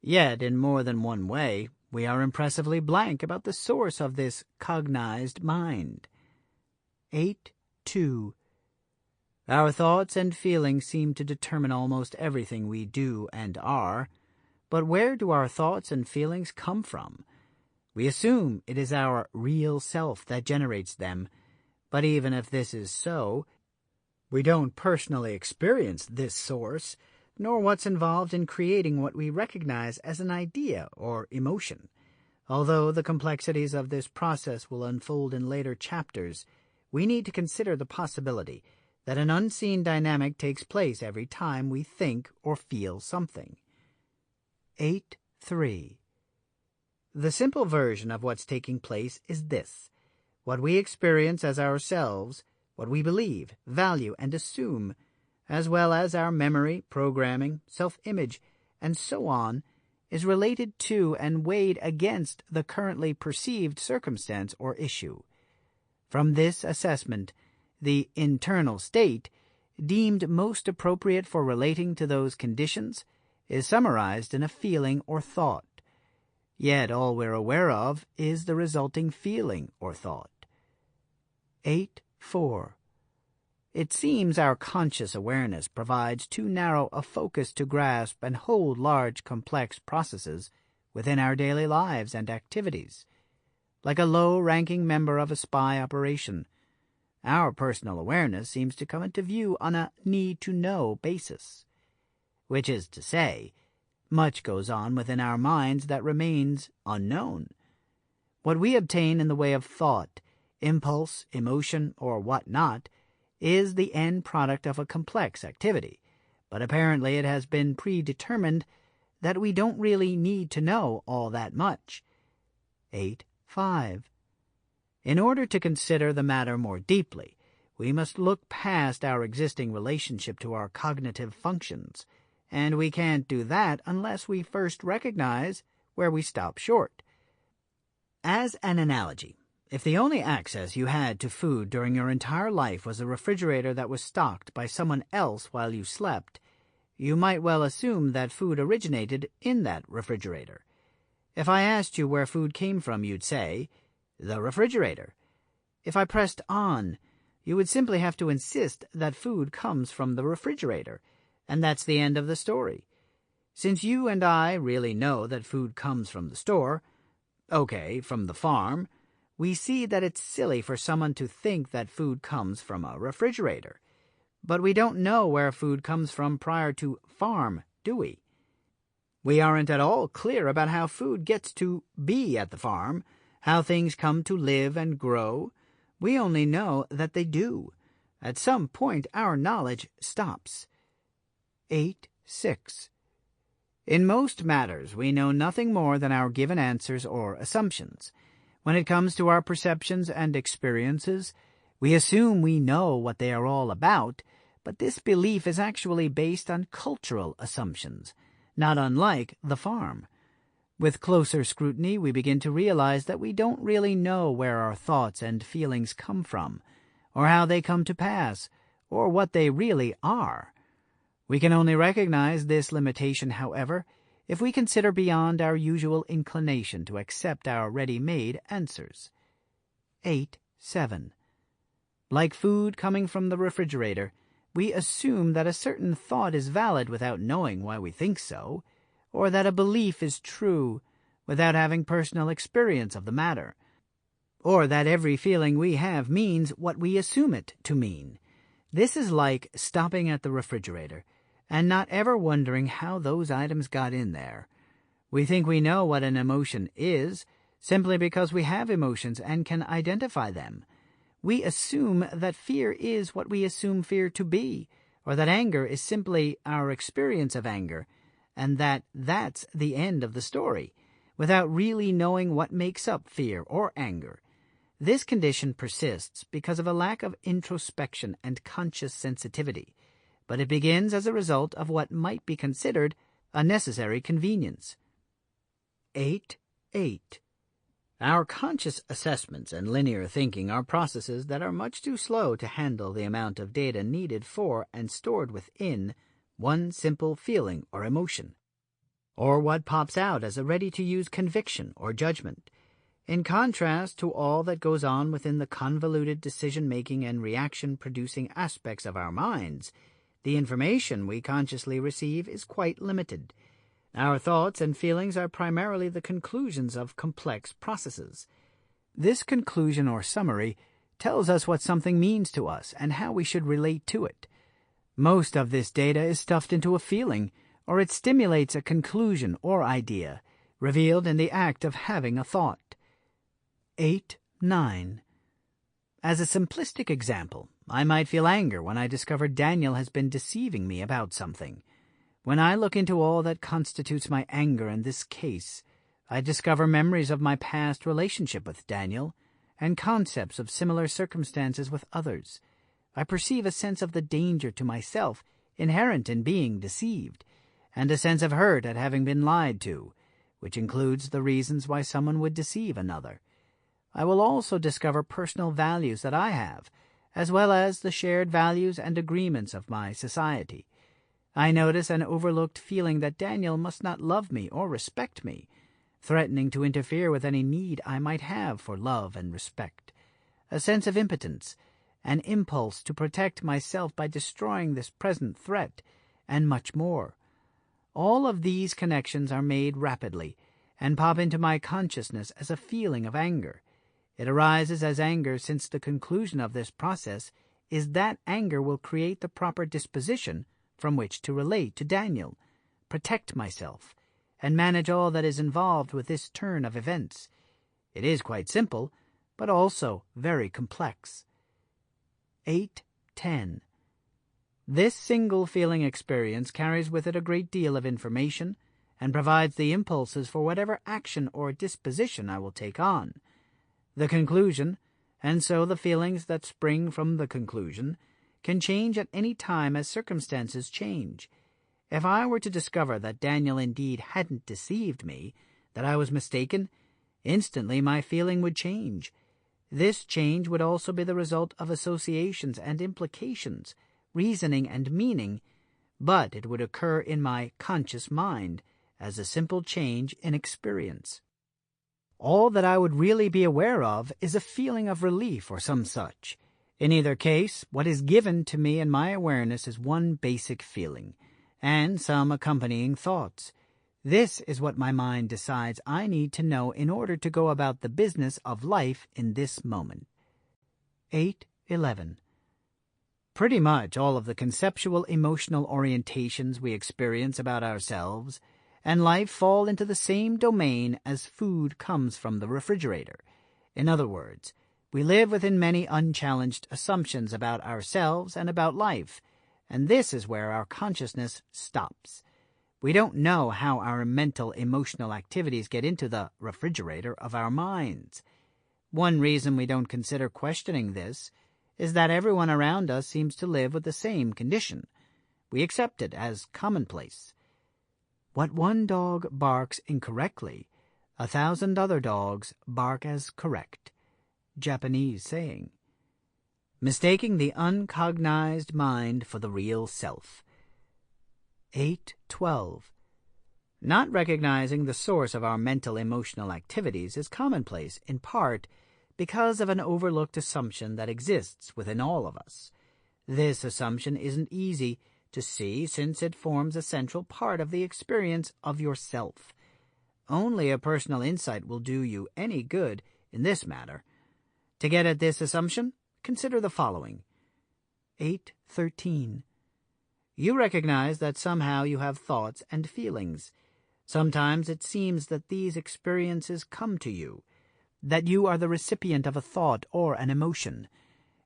Yet, in more than one way, we are impressively blank about the source of this cognized mind. 8.2. Our thoughts and feelings seem to determine almost everything we do and are, but where do our thoughts and feelings come from? We assume it is our real self that generates them, but even if this is so, we don't personally experience this source, nor what's involved in creating what we recognize as an idea or emotion. Although the complexities of this process will unfold in later chapters, we need to consider the possibility that an unseen dynamic takes place every time we think or feel something. 8.3. The simple version of what's taking place is this: what we experience as ourselves, what we believe, value, and assume, as well as our memory, programming, self-image, and so on, is related to and weighed against the currently perceived circumstance or issue. From this assessment, the internal state, deemed most appropriate for relating to those conditions, is summarized in a feeling or thought. Yet all we're aware of is the resulting feeling or thought. 8.4. It seems our conscious awareness provides too narrow a focus to grasp and hold large, complex processes within our daily lives and activities. Like a low-ranking member of a spy operation, our personal awareness seems to come into view on a need-to-know basis. Which is to say, much goes on within our minds that remains unknown. What we obtain in the way of thought, impulse, emotion, or what not, is the end product of a complex activity, but apparently it has been predetermined that we don't really need to know all that much. 8.5. In order to consider the matter more deeply, we must look past our existing relationship to our cognitive functions, and we can't do that unless we first recognize where we stop short. As an analogy, If the only access you had to food during your entire life was a refrigerator that was stocked by someone else while you slept, you might well assume that food originated in that refrigerator. If I asked you where food came from, you'd say, the refrigerator. If I pressed on, you would simply have to insist that food comes from the refrigerator, and that's the end of the story. Since you and I really know that food comes from the store, from the farm, we see that it's silly for someone to think that food comes from a refrigerator. But we don't know where food comes from prior to farm, do we? We aren't at all clear about how food gets to be at the farm, how things come to live and grow. We only know that they do. At some point, our knowledge stops. 8.6. In most matters, we know nothing more than our given answers or assumptions. When it comes to our perceptions and experiences, we assume we know what they are all about, but this belief is actually based on cultural assumptions, not unlike the farm. With closer scrutiny, we begin to realize that we don't really know where our thoughts and feelings come from, or how they come to pass, or what they really are. We can only recognize this limitation, however, if we consider beyond our usual inclination to accept our ready-made answers. 8.7. Like food coming from the refrigerator, we assume that a certain thought is valid without knowing why we think so, or that a belief is true without having personal experience of the matter, or that every feeling we have means what we assume it to mean. This is like stopping at the refrigerator and not ever wondering how those items got in there. We think we know what an emotion is simply because we have emotions and can identify them. We assume that fear is what we assume fear to be, or that anger is simply our experience of anger, and that that's the end of the story, without really knowing what makes up fear or anger. This condition persists because of a lack of introspection and conscious sensitivity, but it begins as a result of what might be considered a necessary convenience. 8.8. Our conscious assessments and linear thinking are processes that are much too slow to handle the amount of data needed for and stored within one simple feeling or emotion, or what pops out as a ready-to-use conviction or judgment. In contrast to all that goes on within the convoluted decision-making and reaction-producing aspects of our minds, the information we consciously receive is quite limited. Our thoughts and feelings are primarily the conclusions of complex processes. This conclusion or summary tells us what something means to us and how we should relate to it. Most of this data is stuffed into a feeling, or it stimulates a conclusion or idea, revealed in the act of having a thought. 8.9. As a simplistic example, I might feel anger when I discover Daniel has been deceiving me about something. When I look into all that constitutes my anger in this case, I discover memories of my past relationship with Daniel and concepts of similar circumstances with others. I perceive a sense of the danger to myself inherent in being deceived, and a sense of hurt at having been lied to, which includes the reasons why someone would deceive another. I will also discover personal values that I have, as well as the shared values and agreements of my society. I notice an overlooked feeling that Daniel must not love me or respect me, threatening to interfere with any need I might have for love and respect, a sense of impotence, an impulse to protect myself by destroying this present threat, and much more. All of these connections are made rapidly and pop into my consciousness as a feeling of anger. It arises as anger since the conclusion of this process is that anger will create the proper disposition from which to relate to Daniel, protect myself, and manage all that is involved with this turn of events. It is quite simple, but also very complex. 8.10. This single feeling experience carries with it a great deal of information and provides the impulses for whatever action or disposition I will take on. The conclusion, and so the feelings that spring from the conclusion, can change at any time as circumstances change. If I were to discover that Daniel indeed hadn't deceived me, that I was mistaken, instantly my feeling would change. This change would also be the result of associations and implications, reasoning and meaning, but it would occur in my conscious mind as a simple change in experience. All that I would really be aware of is a feeling of relief or some such. In either case, what is given to me in my awareness is one basic feeling, and some accompanying thoughts. This is what my mind decides I need to know in order to go about the business of life in this moment. 8:11. Pretty much all of the conceptual emotional orientations we experience about ourselves and life fall into the same domain as food comes from the refrigerator. In other words, we live within many unchallenged assumptions about ourselves and about life, and this is where our consciousness stops. We don't know how our mental, emotional activities get into the refrigerator of our minds. One reason we don't consider questioning this is that everyone around us seems to live with the same condition. We accept it as commonplace. What one dog barks incorrectly, 1,000 other dogs bark as correct. Japanese saying. Mistaking the uncognized mind for the real self. 8:12. Not recognizing the source of our mental emotional activities is commonplace, in part because of an overlooked assumption that exists within all of us. This assumption isn't easy to see since it forms a central part of the experience of yourself. Only a personal insight will do you any good in this matter. To get at this assumption, consider the following. 8:13. You recognize that somehow you have thoughts and feelings. Sometimes it seems that these experiences come to you, that you are the recipient of a thought or an emotion.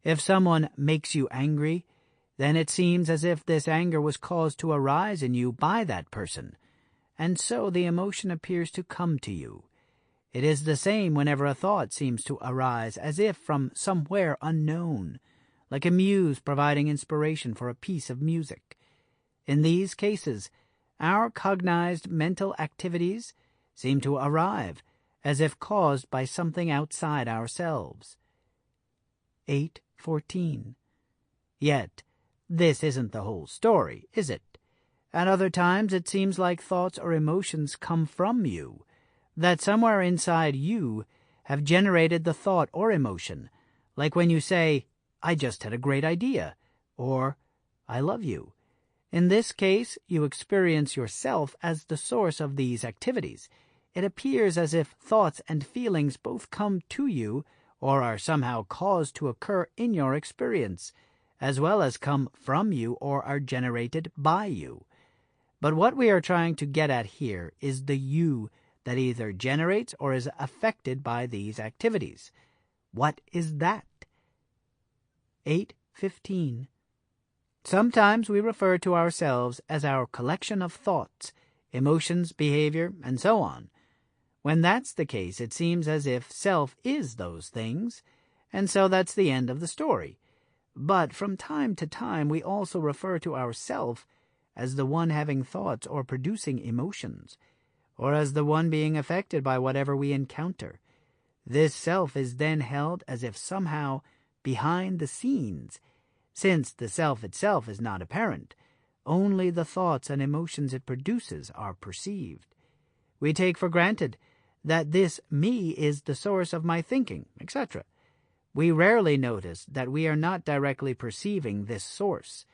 If someone makes you angry, then it seems as if this anger was caused to arise in you by that person, and so the emotion appears to come to you. It is the same whenever a thought seems to arise as if from somewhere unknown, like a muse providing inspiration for a piece of music. In these cases, our cognized mental activities seem to arrive as if caused by something outside ourselves. 8:14. Yet, this isn't the whole story, is it? At other times it seems like thoughts or emotions come from you, that somewhere inside you have generated the thought or emotion, like when you say, "I just had a great idea," or "I love you." In this case, you experience yourself as the source of these activities. It appears as if thoughts and feelings both come to you or are somehow caused to occur in your experience, as well as come from you or are generated by you. But what we are trying to get at here is the you that either generates or is affected by these activities. What is that? 8:15. Sometimes we refer to ourselves as our collection of thoughts, emotions, behavior, and so on. When that's the case, it seems as if self is those things, and so that's the end of the story. But from time to time we also refer to ourself as the one having thoughts or producing emotions, or as the one being affected by whatever we encounter. This self is then held as if somehow behind the scenes, since the self itself is not apparent. Only the thoughts and emotions it produces are perceived. We take for granted that this me is the source of my thinking, etc. We rarely notice that we are not directly perceiving this source.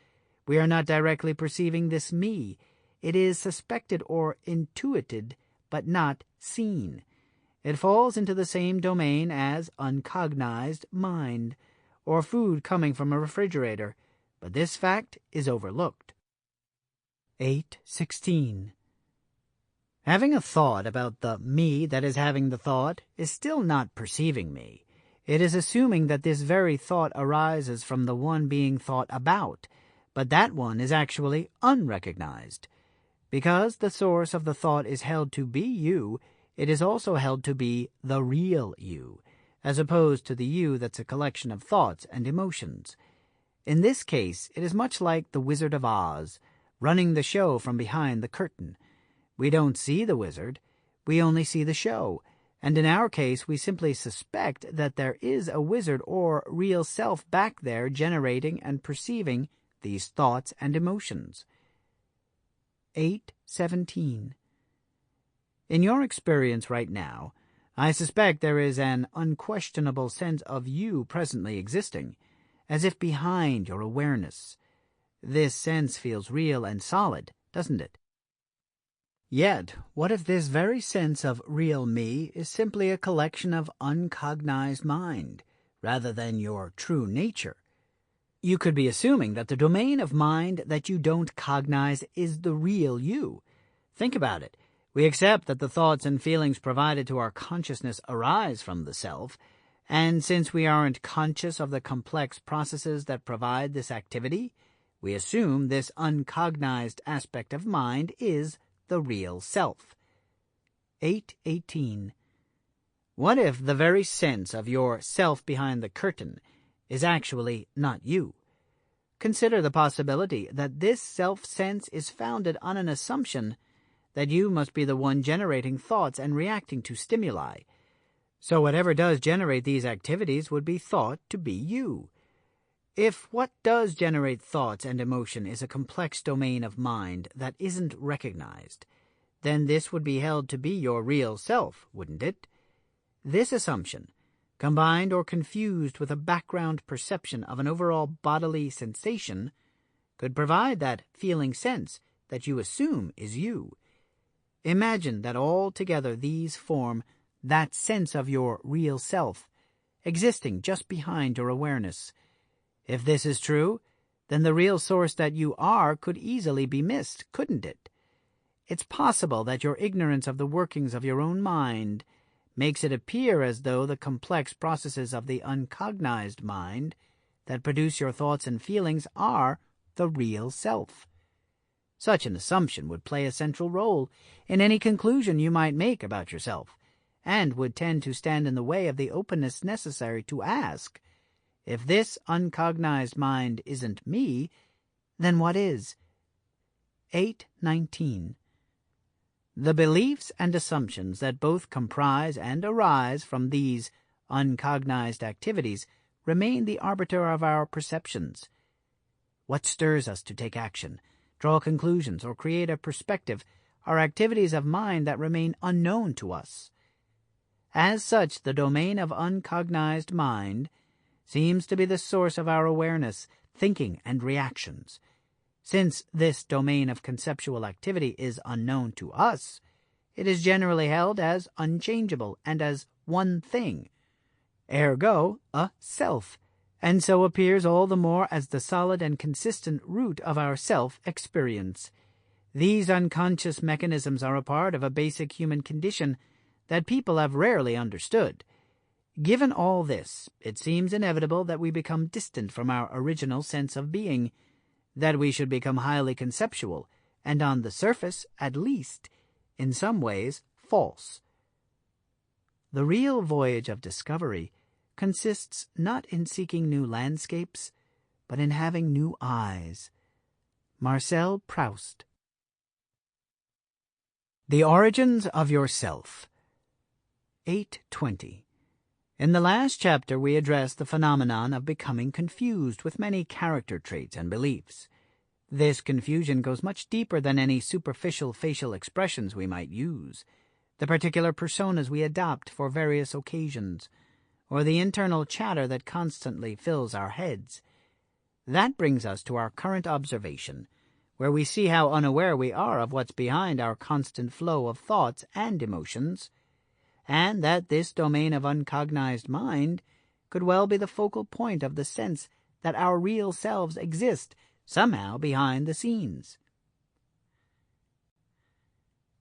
We are not directly perceiving this me. It is suspected or intuited, but not seen. It falls into the same domain as uncognized mind, or food coming from a refrigerator, but this fact is overlooked. 8:16. Having a thought about the me that is having the thought is still not perceiving me. It is assuming that this very thought arises from the one being thought about, but that one is actually unrecognized. Because the source of the thought is held to be you, it is also held to be the real you, as opposed to the you that's a collection of thoughts and emotions. In this case, it is much like the Wizard of Oz, running the show from behind the curtain. We don't see the wizard, we only see the show, And in our case, we simply suspect that there is a wizard or real self back there generating and perceiving these thoughts and emotions. 8:17. In your experience right now, I suspect there is an unquestionable sense of you presently existing, as if behind your awareness. This sense feels real and solid, doesn't it? Yet, what if this very sense of real me is simply a collection of uncognized mind, rather than your true nature? You could be assuming that the domain of mind that you don't cognize is the real you. Think about it. We accept that the thoughts and feelings provided to our consciousness arise from the self, and since we aren't conscious of the complex processes that provide this activity, we assume this uncognized aspect of mind is the real self. 8:18. What if the very sense of your self behind the curtain is actually not you? Consider the possibility that this self-sense is founded on an assumption that you must be the one generating thoughts and reacting to stimuli. So whatever does generate these activities would be thought to be you. If what does generate thoughts and emotion is a complex domain of mind that isn't recognized, then this would be held to be your real self, wouldn't it? This assumption, combined or confused with a background perception of an overall bodily sensation, could provide that feeling sense that you assume is you. Imagine that all together these form that sense of your real self, existing just behind your awareness. If this is true, then the real source that you are could easily be missed, couldn't it? It's possible that your ignorance of the workings of your own mind makes it appear as though the complex processes of the uncognized mind that produce your thoughts and feelings are the real self. Such an assumption would play a central role in any conclusion you might make about yourself, and would tend to stand in the way of the openness necessary to ask, if this uncognized mind isn't me, then what is? 8:19. The beliefs and assumptions that both comprise and arise from these uncognized activities remain the arbiter of our perceptions. What stirs us to take action, draw conclusions, or create a perspective are activities of mind that remain unknown to us. As such, the domain of uncognized mind seems to be the source of our awareness, thinking, and reactions. Since this domain of conceptual activity is unknown to us, it is generally held as unchangeable and as one thing, ergo a self, and so appears all the more as the solid and consistent root of our self-experience. These unconscious mechanisms are a part of a basic human condition that people have rarely understood. Given all this, it seems inevitable that we become distant from our original sense of being, that we should become highly conceptual, and on the surface, at least, in some ways, false. The real voyage of discovery consists not in seeking new landscapes, but in having new eyes. Marcel Proust. The Origins of Yourself. 8:20. In the last chapter we addressed the phenomenon of becoming confused with many character traits and beliefs. This confusion goes much deeper than any superficial facial expressions we might use, the particular personas we adopt for various occasions, or the internal chatter that constantly fills our heads. That brings us to our current observation, where we see how unaware we are of what's behind our constant flow of thoughts and emotions, and that this domain of uncognized mind could well be the focal point of the sense that our real selves exist somehow behind the scenes.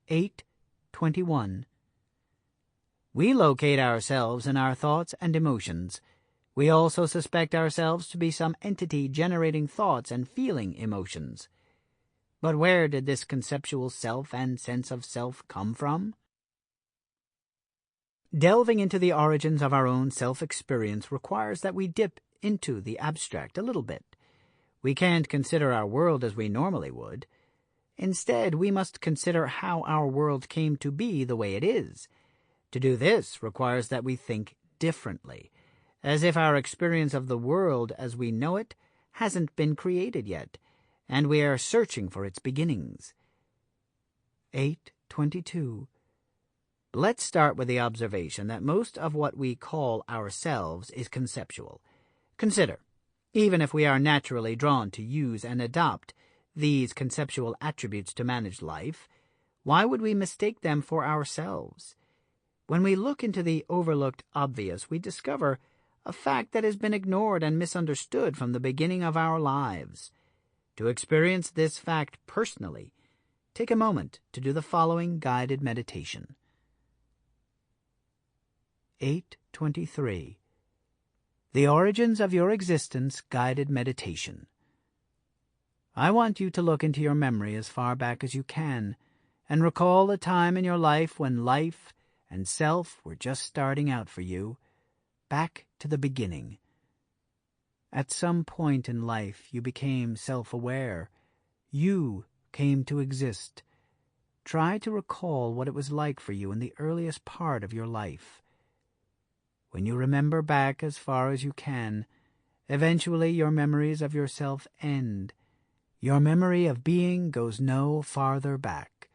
8:21. We locate ourselves in our thoughts and emotions. We also suspect ourselves to be some entity generating thoughts and feeling emotions. But where did this conceptual self and sense of self come from? Delving into the origins of our own self-experience requires that we dip into the abstract a little bit. We can't consider our world as we normally would. Instead, we must consider how our world came to be the way it is. To do this requires that we think differently, as if our experience of the world as we know it hasn't been created yet, and we are searching for its beginnings. 8:22. Let's start with the observation that most of what we call ourselves is conceptual. Consider, even if we are naturally drawn to use and adopt these conceptual attributes to manage life, why would we mistake them for ourselves? When we look into the overlooked obvious, we discover a fact that has been ignored and misunderstood from the beginning of our lives. To experience this fact personally, take a moment to do the following guided meditation. 8:23. The Origins of Your Existence Guided Meditation. I want you to look into your memory as far back as you can and recall the time in your life when life and self were just starting out for you, back to the beginning. At some point in life you became self-aware. You came to exist. Try to recall what it was like for you in the earliest part of your life. When you remember back as far as you can, eventually your memories of yourself end. Your memory of being goes no farther back.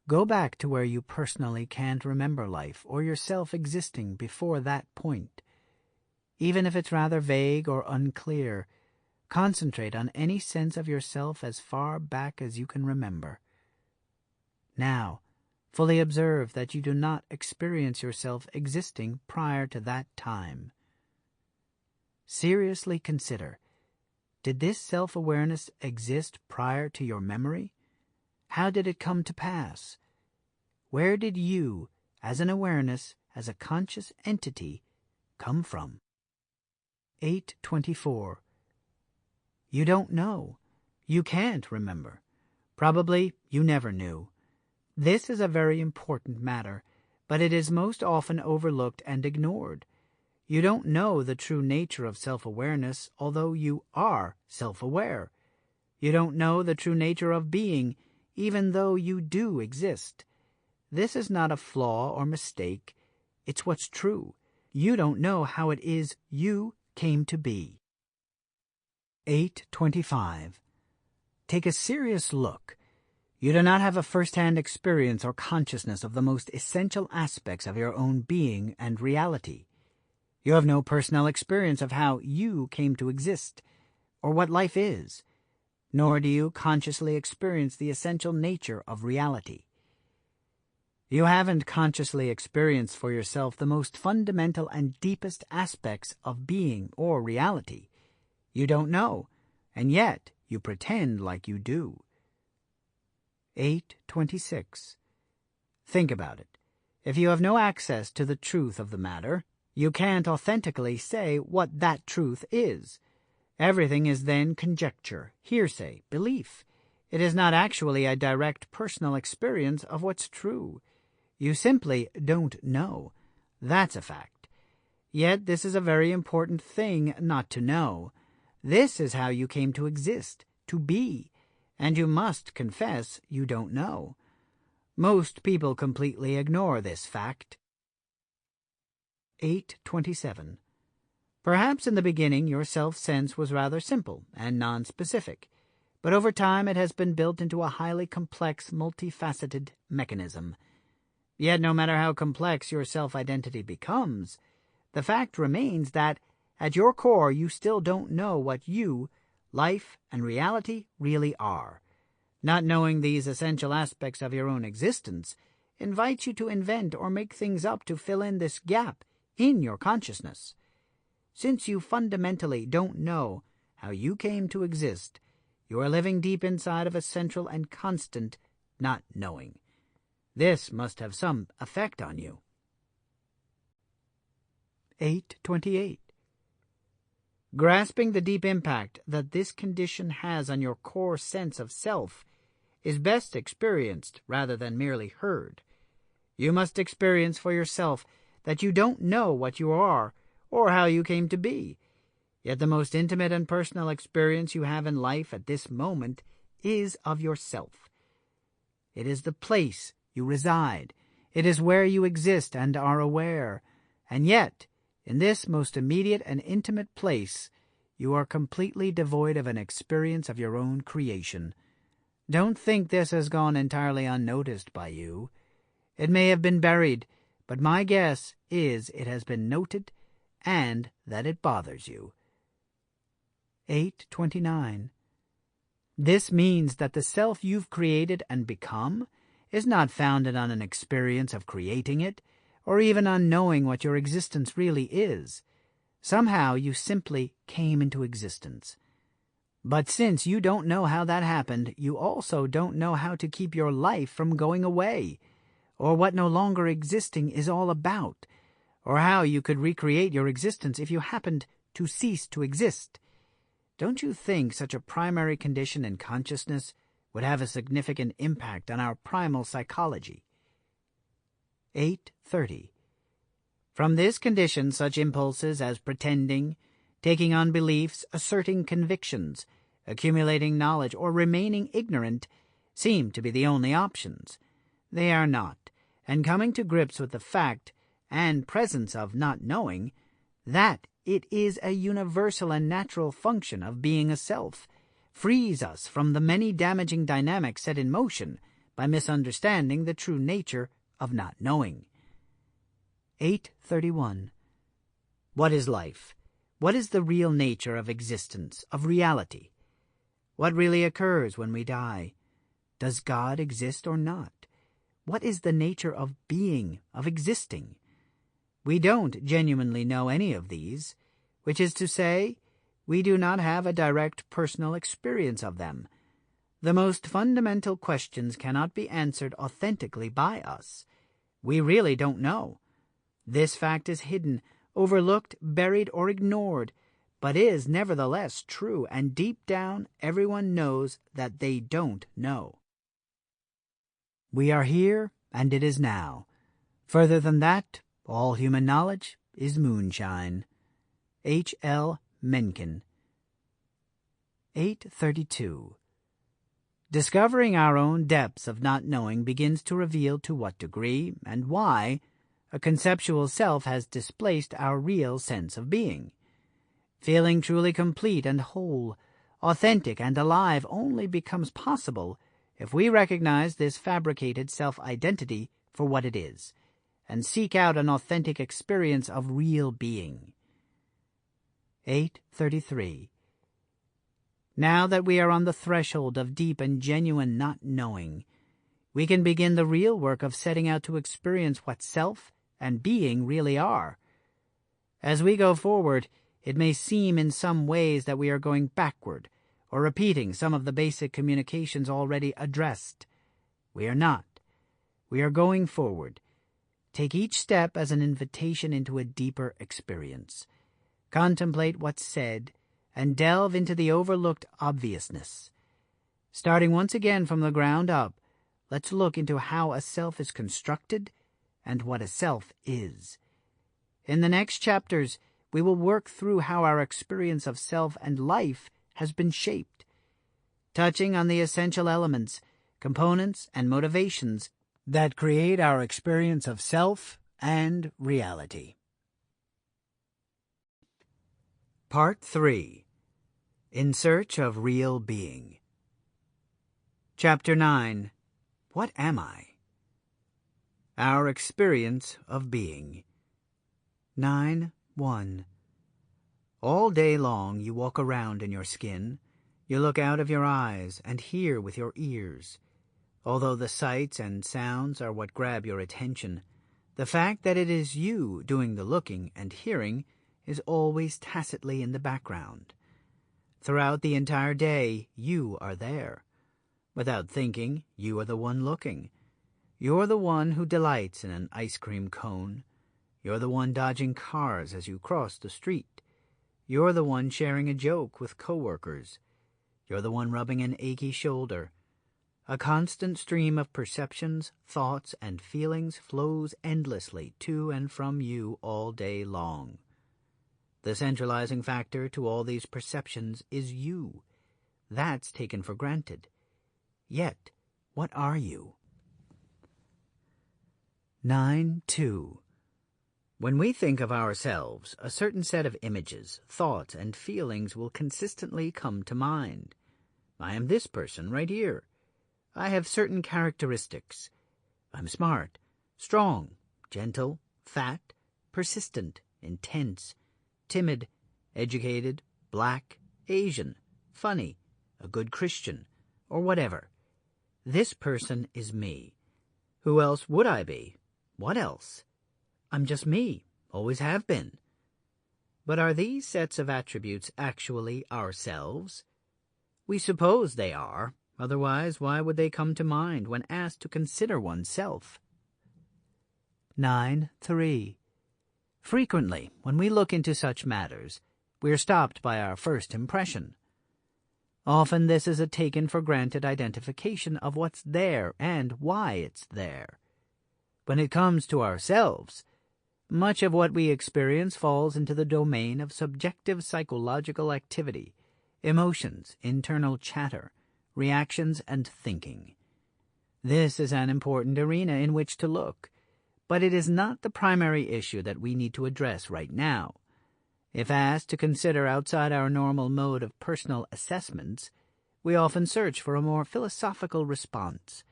Go back to where you personally can't remember life or yourself existing before that point. Even if it's rather vague or unclear, concentrate on any sense of yourself as far back as you can remember. Now, fully observe that you do not experience yourself existing prior to that time. Seriously consider, did this self-awareness exist prior to your memory? How did it come to pass? Where did you, as an awareness, as a conscious entity, come from? 8:24. You don't know. You can't remember. Probably you never knew. This is a very important matter, but it is most often overlooked and ignored. You don't know the true nature of self-awareness, although you are self-aware. You don't know the true nature of being, even though you do exist. This is not a flaw or mistake. It's what's true. You don't know how it is you came to be. 8:25. Take a serious look. You do not have a first-hand experience or consciousness of the most essential aspects of your own being and reality. You have no personal experience of how you came to exist, or what life is, nor do you consciously experience the essential nature of reality. You haven't consciously experienced for yourself the most fundamental and deepest aspects of being or reality. You don't know, and yet you pretend like you do. 8:26. Think about it. If you have no access to the truth of the matter, you can't authentically say what that truth is. Everything is then conjecture, hearsay, belief. It is not actually a direct personal experience of what's true. You simply don't know. That's a fact. Yet this is a very important thing not to know. This is how you came to exist, to be, and you must confess you don't know. Most people completely ignore this fact. 8:27. Perhaps in the beginning your self-sense was rather simple and non-specific, but over time it has been built into a highly complex, multifaceted mechanism. Yet no matter how complex your self-identity becomes, the fact remains that, at your core, you still don't know what you, life, and reality really are. Not knowing these essential aspects of your own existence invites you to invent or make things up to fill in this gap in your consciousness. Since you fundamentally don't know how you came to exist, you are living deep inside of a central and constant not knowing. This must have some effect on you. 8:28. Grasping the deep impact that this condition has on your core sense of self is best experienced rather than merely heard. You must experience for yourself that you don't know what you are or how you came to be. Yet the most intimate and personal experience you have in life at this moment is of yourself. It is the place you reside. It is where you exist and are aware, and yet, in this most immediate and intimate place, you are completely devoid of an experience of your own creation. Don't think this has gone entirely unnoticed by you. It may have been buried, but my guess is it has been noted and that it bothers you. 8:29. This means that the self you've created and become is not founded on an experience of creating it, or even on knowing what your existence really is. Somehow you simply came into existence. But since you don't know how that happened, you also don't know how to keep your life from going away, or what no longer existing is all about, or how you could recreate your existence if you happened to cease to exist. Don't you think such a primary condition in consciousness would have a significant impact on our primal psychology? 8:30. From this condition, such impulses as pretending, taking on beliefs, asserting convictions, accumulating knowledge, or remaining ignorant seem to be the only options. They are not, and coming to grips with the fact and presence of not knowing, that it is a universal and natural function of being a self, frees us from the many damaging dynamics set in motion by misunderstanding the true nature of not knowing. 8:31. What is life? What is the real nature of existence, of reality? What really occurs when we die? Does God exist or not? What is the nature of being, of existing? We don't genuinely know any of these, which is to say, we do not have a direct personal experience of them. The most fundamental questions cannot be answered authentically by us. We really don't know. This fact is hidden, overlooked, buried, or ignored, but is nevertheless true, and deep down everyone knows that they don't know. We are here, and it is now. Further than that, all human knowledge is moonshine. H. L. Mencken. 8:32. Discovering our own depths of not knowing begins to reveal to what degree and why a conceptual self has displaced our real sense of being. Feeling truly complete and whole, authentic and alive only becomes possible if we recognize this fabricated self-identity for what it is, and seek out an authentic experience of real being. 8:33. Now that we are on the threshold of deep and genuine not knowing, we can begin the real work of setting out to experience what self and being really are. As we go forward, it may seem in some ways that we are going backward, or repeating some of the basic communications already addressed. We are not. We are going forward. Take each step as an invitation into a deeper experience. Contemplate what's said, and delve into the overlooked obviousness. Starting once again from the ground up, let's look into how a self is constructed and what a self is. In the next chapters, we will work through how our experience of self and life has been shaped, touching on the essential elements, components, and motivations that create our experience of self and reality. Part 3. In Search of Real Being. Chapter 9. What am I? Our experience of being. 9:1. All day long you walk around in your skin. You look out of your eyes and hear with your ears. Although the sights and sounds are what grab your attention, the fact that it is you doing the looking and hearing is always tacitly in the background. Throughout the entire day, you are there. Without thinking, you are the one looking. You're the one who delights in an ice cream cone. You're the one dodging cars as you cross the street. You're the one sharing a joke with coworkers. You're the one rubbing an achy shoulder. A constant stream of perceptions, thoughts, and feelings flows endlessly to and from you all day long. The centralizing factor to all these perceptions is you. That's taken for granted. Yet, what are you? 9.2. When we think of ourselves, a certain set of images, thoughts, and feelings will consistently come to mind. I am this person right here. I have certain characteristics. I'm smart, strong, gentle, fat, persistent, intense, timid, educated, black, Asian, funny, a good Christian, or whatever. This person is me. Who else would I be? What else? I'm just me, always have been. But are these sets of attributes actually ourselves? We suppose they are, otherwise why would they come to mind when asked to consider oneself? 9.3. Frequently, when we look into such matters, we are stopped by our first impression. Often this is a taken-for-granted identification of what's there and why it's there. When it comes to ourselves, much of what we experience falls into the domain of subjective psychological activity, emotions, internal chatter, reactions, and thinking. This is an important arena in which to look, but it is not the primary issue that we need to address right now. If asked to consider outside our normal mode of personal assessments, we often search for a more philosophical response,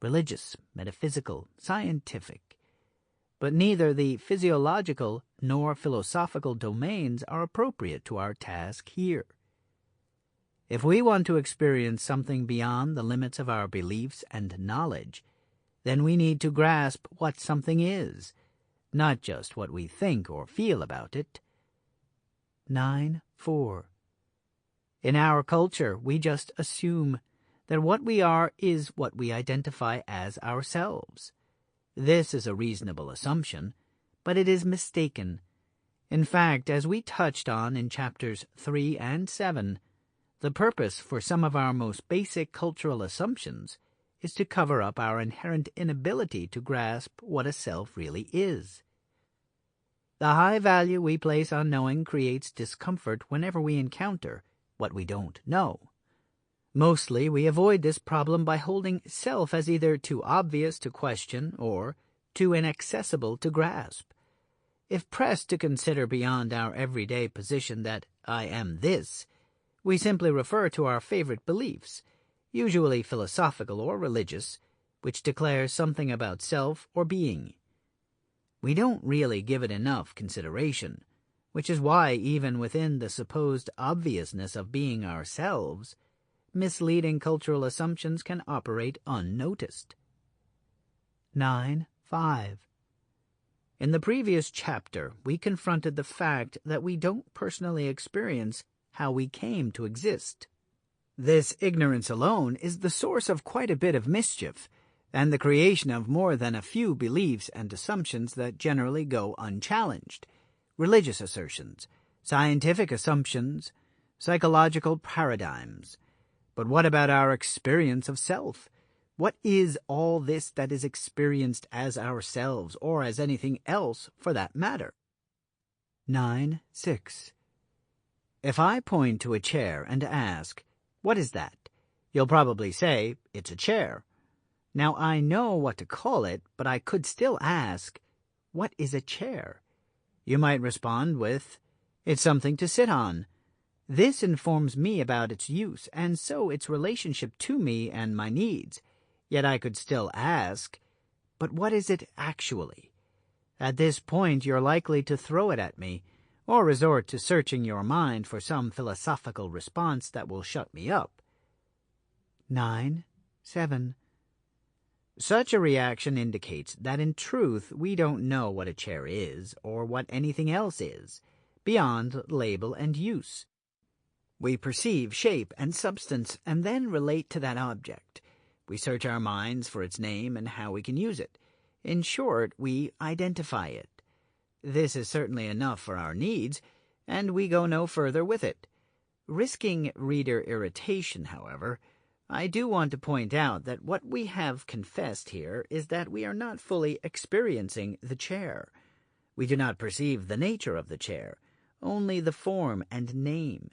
religious, metaphysical, scientific. But neither the physiological nor philosophical domains are appropriate to our task here. If we want to experience something beyond the limits of our beliefs and knowledge, then we need to grasp what something is, not just what we think or feel about it. 9.4. In our culture, we just assume that what we are is what we identify as ourselves. This is a reasonable assumption, but it is mistaken. In fact, as we touched on in chapters 3 and 7, the purpose for some of our most basic cultural assumptions is to cover up our inherent inability to grasp what a self really is. The high value we place on knowing creates discomfort whenever we encounter what we don't know. Mostly we avoid this problem by holding self as either too obvious to question or too inaccessible to grasp. If pressed to consider beyond our everyday position that I am this, we simply refer to our favorite beliefs, usually philosophical or religious, which declare something about self or being. We don't really give it enough consideration, which is why even within the supposed obviousness of being ourselves, misleading cultural assumptions can operate unnoticed. 9.5. In the previous chapter, we confronted the fact that we don't personally experience how we came to exist. This ignorance alone is the source of quite a bit of mischief, and the creation of more than a few beliefs and assumptions that generally go unchallenged. Religious assertions, scientific assumptions, psychological paradigms. But what about our experience of self? What is all this that is experienced as ourselves, or as anything else for that matter? 9.6. If I point to a chair and ask, "What is that?" you'll probably say, "It's a chair." Now I know what to call it, but I could still ask, "What is a chair?" You might respond with, "It's something to sit on." This informs me about its use, and so its relationship to me and my needs. Yet I could still ask, "But what is it actually?" At this point you're likely to throw it at me, or resort to searching your mind for some philosophical response that will shut me up. 9.7. Such a reaction indicates that in truth we don't know what a chair is, or what anything else is, beyond label and use. We perceive shape and substance and then relate to that object. We search our minds for its name and how we can use it. In short, we identify it. This is certainly enough for our needs, and we go no further with it. Risking reader irritation, however, I do want to point out that what we have confessed here is that we are not fully experiencing the chair. We do not perceive the nature of the chair, only the form and name.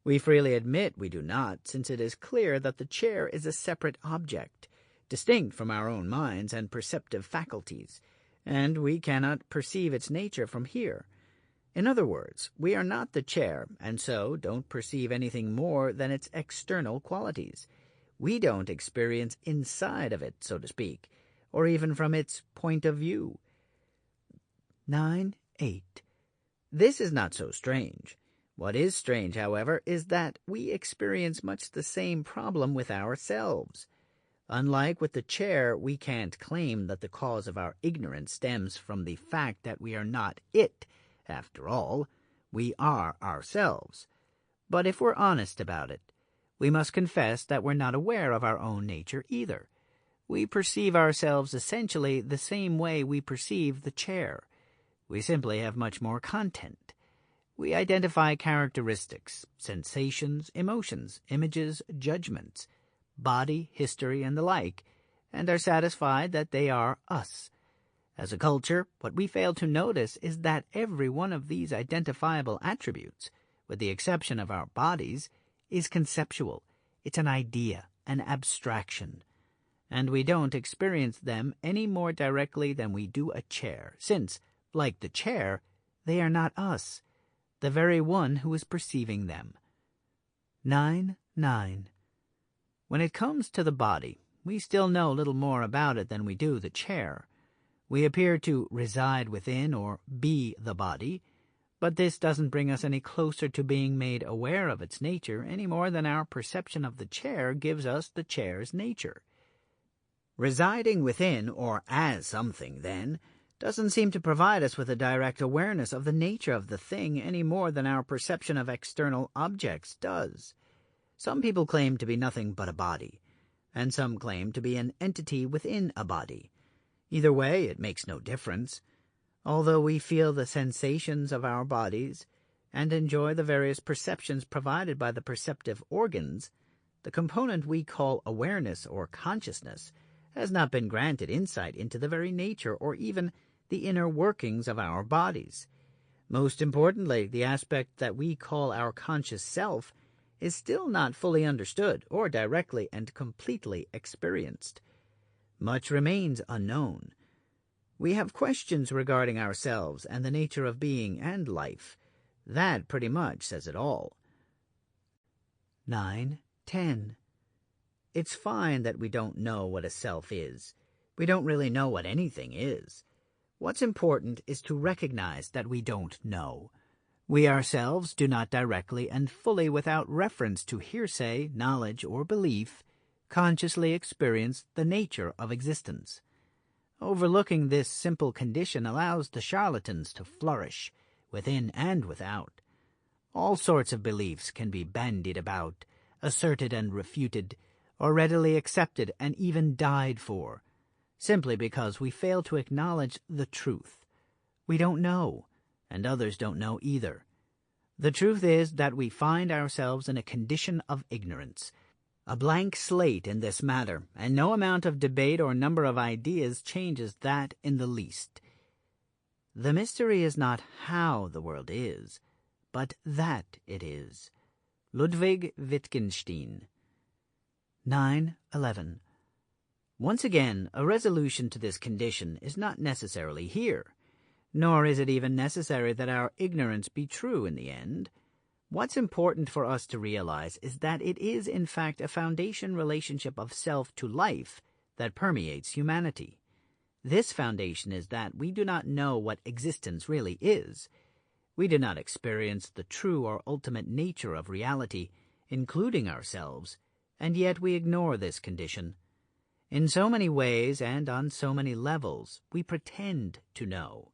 We freely admit we do not, since it is clear that the chair is a separate object, distinct from our own minds and perceptive faculties, and we cannot perceive its nature from here. In other words, we are not the chair, and so don't perceive anything more than its external qualities. We don't experience inside of it, so to speak, or even from its point of view. 9.8. This is not so strange. What is strange, however, is that we experience much the same problem with ourselves. Unlike with the chair, we can't claim that the cause of our ignorance stems from the fact that we are not it. After all, we are ourselves. But if we're honest about it, we must confess that we're not aware of our own nature either. We perceive ourselves essentially the same way we perceive the chair. We simply have much more content. We identify characteristics, sensations, emotions, images, judgments, body, history, and the like, and are satisfied that they are us. As a culture, what we fail to notice is that every one of these identifiable attributes, with the exception of our bodies, is conceptual. It's an idea, an abstraction. And we don't experience them any more directly than we do a chair, since, like the chair, they are not us, the very one who is perceiving them. 9.9. When it comes to the body, we still know little more about it than we do the chair. We appear to reside within or be the body, but this doesn't bring us any closer to being made aware of its nature any more than our perception of the chair gives us the chair's nature. Residing within or as something, then, doesn't seem to provide us with a direct awareness of the nature of the thing any more than our perception of external objects does. Some people claim to be nothing but a body, and some claim to be an entity within a body. Either way, it makes no difference. Although we feel the sensations of our bodies and enjoy the various perceptions provided by the perceptive organs, the component we call awareness or consciousness has not been granted insight into the very nature or even the inner workings of our bodies. Most importantly, the aspect that we call our conscious self is still not fully understood or directly and completely experienced. Much remains unknown. We have questions regarding ourselves and the nature of being and life. That pretty much says it all. 9.10. It's fine that we don't know what a self is. We don't really know what anything is. What's important is to recognize that we don't know. We ourselves do not directly and fully without reference to hearsay, knowledge, or belief, consciously experience the nature of existence. Overlooking this simple condition allows the charlatans to flourish, within and without. All sorts of beliefs can be bandied about, asserted and refuted, or readily accepted and even died for, simply because we fail to acknowledge the truth. We don't know, and others don't know either. The truth is that we find ourselves in a condition of ignorance, a blank slate in this matter, and no amount of debate or number of ideas changes that in the least. The mystery is not how the world is, but that it is. Ludwig Wittgenstein. 9.11. Once again, a resolution to this condition is not necessarily here, nor is it even necessary that our ignorance be true in the end. What's important for us to realize is that it is in fact a foundation relationship of self to life that permeates humanity. This foundation is that we do not know what existence really is. We do not experience the true or ultimate nature of reality, including ourselves, and yet we ignore this condition. In so many ways and on so many levels, we pretend to know.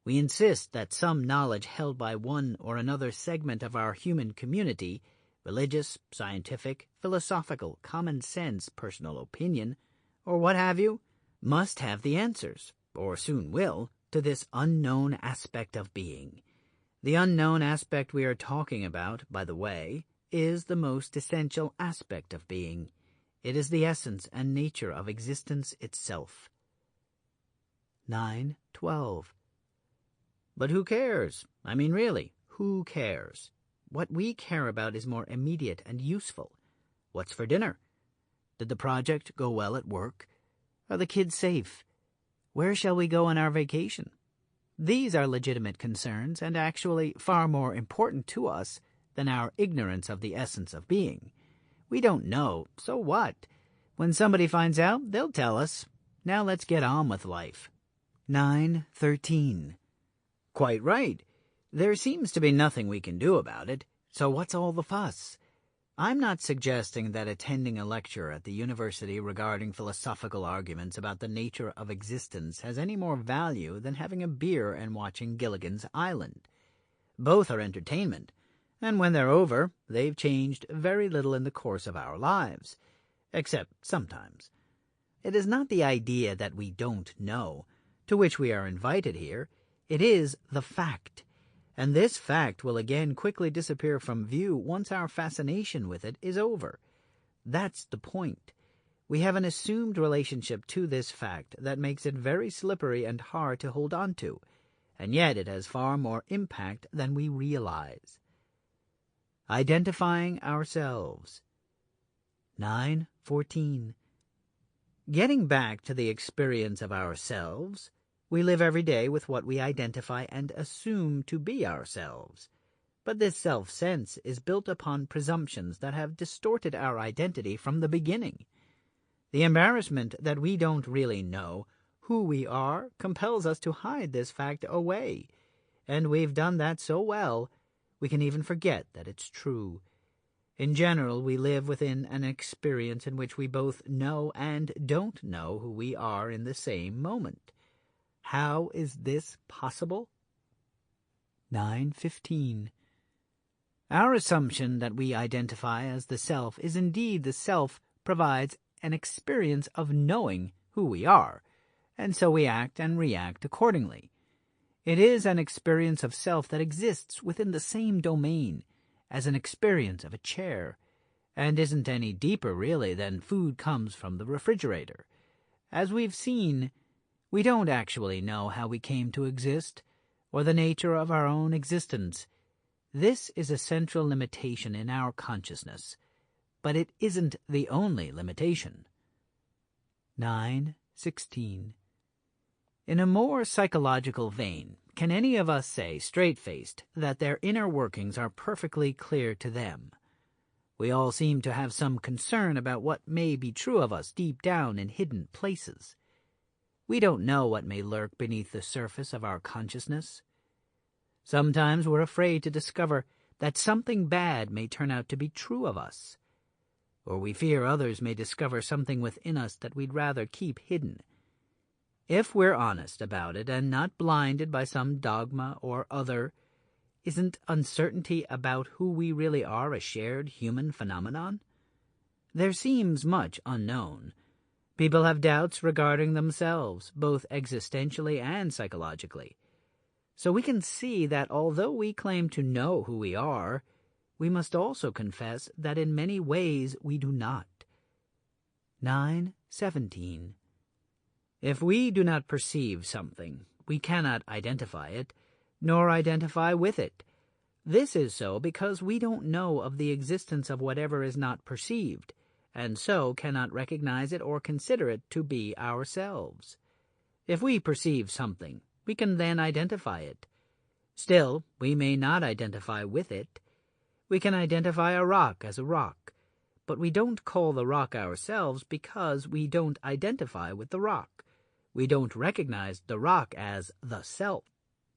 We insist that some knowledge held by one or another segment of our human community, religious, scientific, philosophical, common sense, personal opinion, or what have you, must have the answers, or soon will, to this unknown aspect of being. The unknown aspect we are talking about, by the way, is the most essential aspect of being. It is the essence and nature of existence itself. 9.12. But who cares? I mean, really, who cares? What we care about is more immediate and useful. What's for dinner? Did the project go well at work? Are the kids safe? Where shall we go on our vacation? These are legitimate concerns and actually far more important to us than our ignorance of the essence of being. We don't know, so what? When somebody finds out, they'll tell us. Now let's get on with life. 9:13. Quite right. There seems to be nothing we can do about it, so what's all the fuss? I'm not suggesting that attending a lecture at the university regarding philosophical arguments about the nature of existence has any more value than having a beer and watching Gilligan's Island. Both are entertainment, and when they're over, they've changed very little in the course of our lives, except sometimes. It is not the idea that we don't know, to which we are invited here. It is the fact. And this fact will again quickly disappear from view once our fascination with it is over. That's the point. We have an assumed relationship to this fact that makes it very slippery and hard to hold on to, and yet it has far more impact than we realize. Identifying ourselves. 9:14. Getting back to the experience of ourselves, we live every day with what we identify and assume to be ourselves. But this self-sense is built upon presumptions that have distorted our identity from the beginning. The embarrassment that we don't really know who we are compels us to hide this fact away, and we've done that so well we can even forget that it's true. In general, we live within an experience in which we both know and don't know who we are in the same moment. How is this possible? 9:15. Our assumption that we identify as the self is indeed the self provides an experience of knowing who we are, and so we act and react accordingly. It is an experience of self that exists within the same domain as an experience of a chair, and isn't any deeper really than food comes from the refrigerator. As we've seen, we don't actually know how we came to exist, or the nature of our own existence. This is a central limitation in our consciousness, but it isn't the only limitation. 9:16. In a more psychological vein, can any of us say straight-faced that their inner workings are perfectly clear to them? We all seem to have some concern about what may be true of us deep down in hidden places. We don't know what may lurk beneath the surface of our consciousness. Sometimes we're afraid to discover that something bad may turn out to be true of us, or we fear others may discover something within us that we'd rather keep hidden. If we're honest about it and not blinded by some dogma or other, isn't uncertainty about who we really are a shared human phenomenon? There seems much unknown. People have doubts regarding themselves, both existentially and psychologically. So we can see that although we claim to know who we are, we must also confess that in many ways we do not. 9:17. If we do not perceive something, we cannot identify it, nor identify with it. This is so because we don't know of the existence of whatever is not perceived, and so cannot recognize it or consider it to be ourselves. If we perceive something, we can then identify it. Still, we may not identify with it. We can identify a rock as a rock, but we don't call the rock ourselves because we don't identify with the rock. We don't recognize the rock as the self.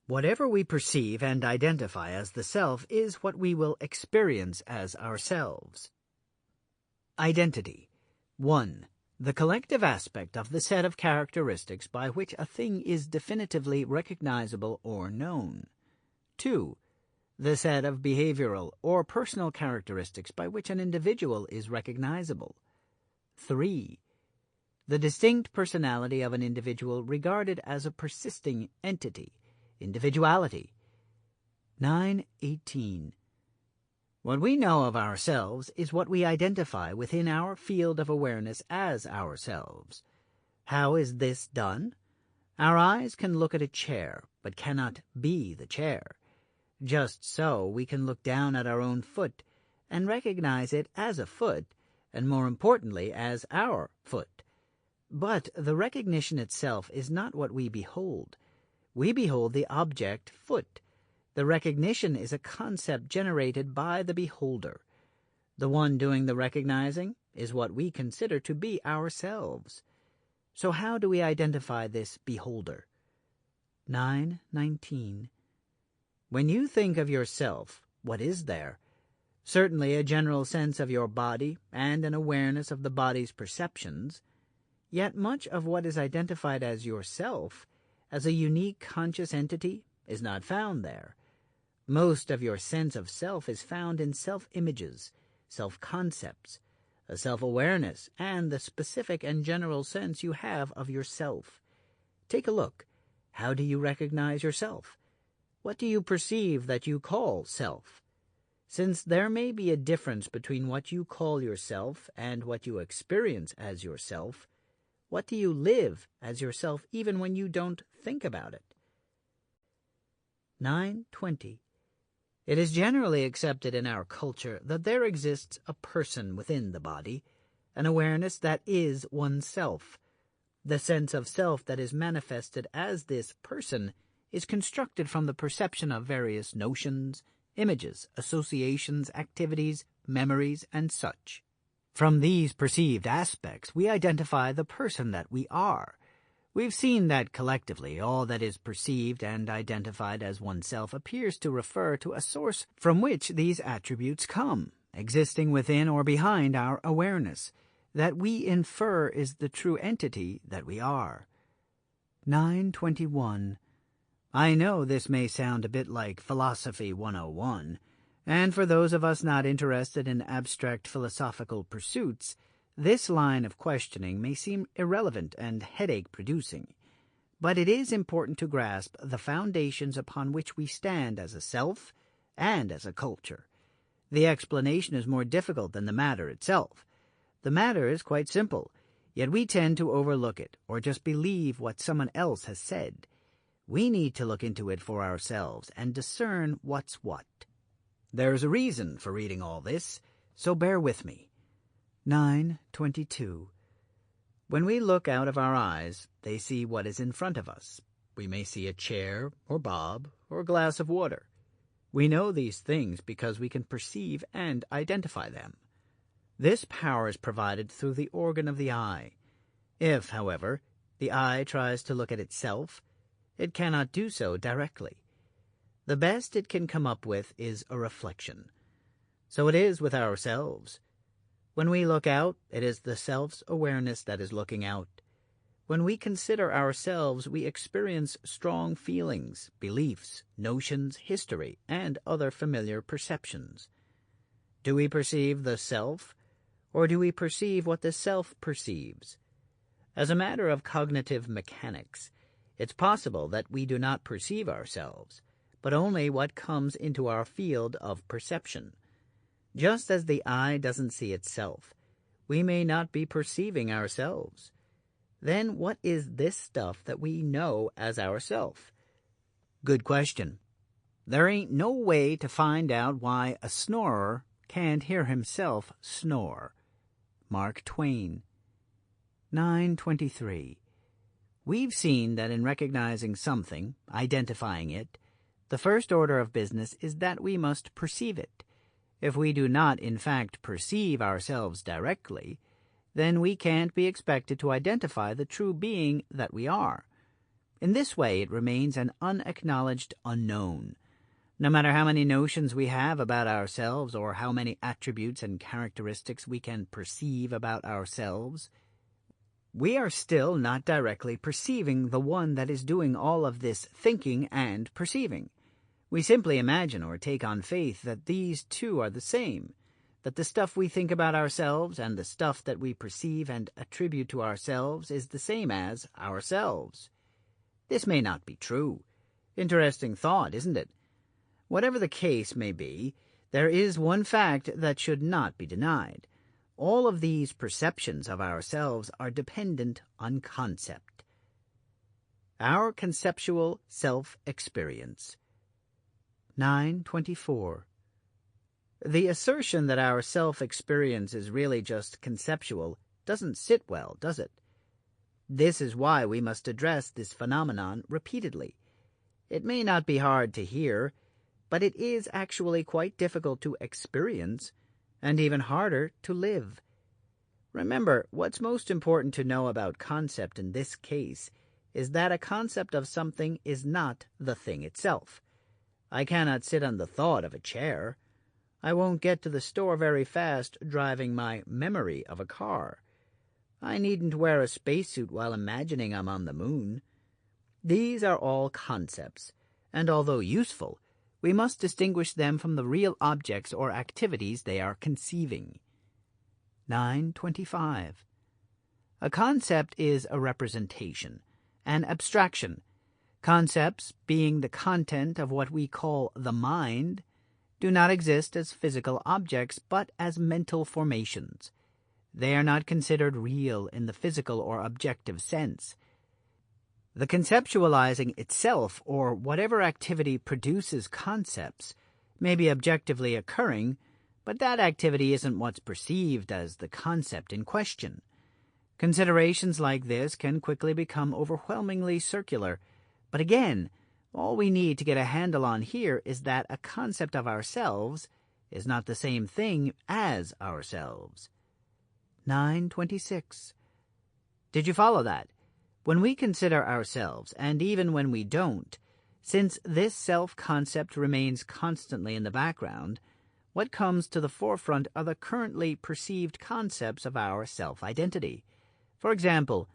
Whatever we perceive and identify as the self is what we will experience as ourselves. Identity. 1. The collective aspect of the set of characteristics by which a thing is definitively recognizable or known. 2. The set of behavioral or personal characteristics by which an individual is recognizable. 3. The distinct personality of an individual regarded as a persisting entity, individuality. 9:18. What we know of ourselves is what we identify within our field of awareness as ourselves. How is this done? Our eyes can look at a chair, but cannot be the chair. Just so, we can look down at our own foot and recognize it as a foot, and more importantly, as our foot. But the recognition itself is not what we behold. We behold the object foot. The recognition is a concept generated by the beholder. The one doing the recognizing is what we consider to be ourselves. So how do we identify this beholder? 9:19. When you think of yourself, what is there? Certainly a general sense of your body and an awareness of the body's perceptions. Yet much of what is identified as yourself, as a unique conscious entity, is not found there. Most of your sense of self is found in self-images, self-concepts, a self-awareness, and the specific and general sense you have of yourself. Take a look. How do you recognize yourself? What do you perceive that you call self? Since there may be a difference between what you call yourself and what you experience as yourself, what do you live as yourself even when you don't think about it? 9:20. It is generally accepted in our culture that there exists a person within the body, an awareness that is oneself. The sense of self that is manifested as this person is constructed from the perception of various notions, images, associations, activities, memories, and such. From these perceived aspects, we identify the person that we are. We've seen that collectively all that is perceived and identified as oneself appears to refer to a source from which these attributes come, existing within or behind our awareness, that we infer is the true entity that we are. 9:21. I know this may sound a bit like Philosophy 101, and for those of us not interested in abstract philosophical pursuits, this line of questioning may seem irrelevant and headache-producing. But it is important to grasp the foundations upon which we stand as a self and as a culture. The explanation is more difficult than the matter itself. The matter is quite simple, yet we tend to overlook it or just believe what someone else has said. We need to look into it for ourselves and discern what's what. There's a reason for reading all this, so bear with me. 9:22. When we look out of our eyes, they see what is in front of us. We may see a chair, or Bob, or a glass of water. We know these things because we can perceive and identify them. This power is provided through the organ of the eye. If, however, the eye tries to look at itself, it cannot do so directly. The best it can come up with is a reflection. So it is with ourselves. When we look out, it is the self's awareness that is looking out. When we consider ourselves, we experience strong feelings, beliefs, notions, history, and other familiar perceptions. Do we perceive the self, or do we perceive what the self perceives? As a matter of cognitive mechanics, it's possible that we do not perceive ourselves, but only what comes into our field of perception. Just as the eye doesn't see itself, we may not be perceiving ourselves. Then what is this stuff that we know as ourself? Good question. There ain't no way to find out why a snorer can't hear himself snore. Mark Twain. 9:23. We've seen that in recognizing something, identifying it, the first order of business is that we must perceive it. If we do not, in fact, perceive ourselves directly, then we can't be expected to identify the true being that we are. In this way, it remains an unacknowledged unknown. No matter how many notions we have about ourselves or how many attributes and characteristics we can perceive about ourselves, we are still not directly perceiving the one that is doing all of this thinking and perceiving. We simply imagine or take on faith that these two are the same, that the stuff we think about ourselves and the stuff that we perceive and attribute to ourselves is the same as ourselves. This may not be true. Interesting thought, isn't it? Whatever the case may be, there is one fact that should not be denied. All of these perceptions of ourselves are dependent on concept. Our conceptual self-experience. 9:24. The assertion that our self-experience is really just conceptual doesn't sit well, does it? This is why we must address this phenomenon repeatedly. It may not be hard to hear, but it is actually quite difficult to experience, and even harder to live. Remember, what's most important to know about concept in this case is that a concept of something is not the thing itself. I cannot sit on the thought of a chair. I won't get to the store very fast driving my memory of a car. I needn't wear a spacesuit while imagining I'm on the moon. These are all concepts, and although useful, we must distinguish them from the real objects or activities they are conceiving. 925. A concept is a representation, an abstraction. Concepts, being the content of what we call the mind, do not exist as physical objects but as mental formations. They are not considered real in the physical or objective sense. The conceptualizing itself, or whatever activity produces concepts, may be objectively occurring, but that activity isn't what's perceived as the concept in question. Considerations like this can quickly become overwhelmingly circular, but again, all we need to get a handle on here is that a concept of ourselves is not the same thing as ourselves. 926. Did you follow that? When we consider ourselves, and even when we don't, since this self-concept remains constantly in the background, what comes to the forefront are the currently perceived concepts of our self-identity. For example,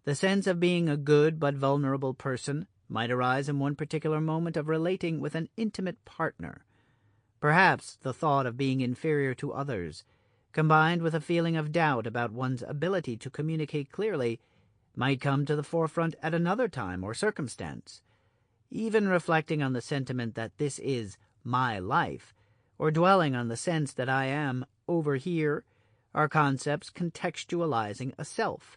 the sense of being a good but vulnerable person might arise in one particular moment of relating with an intimate partner. Perhaps the thought of being inferior to others, combined with a feeling of doubt about one's ability to communicate clearly, might come to the forefront at another time or circumstance. Even reflecting on the sentiment that this is my life, or dwelling on the sense that I am over here, are concepts contextualizing a self.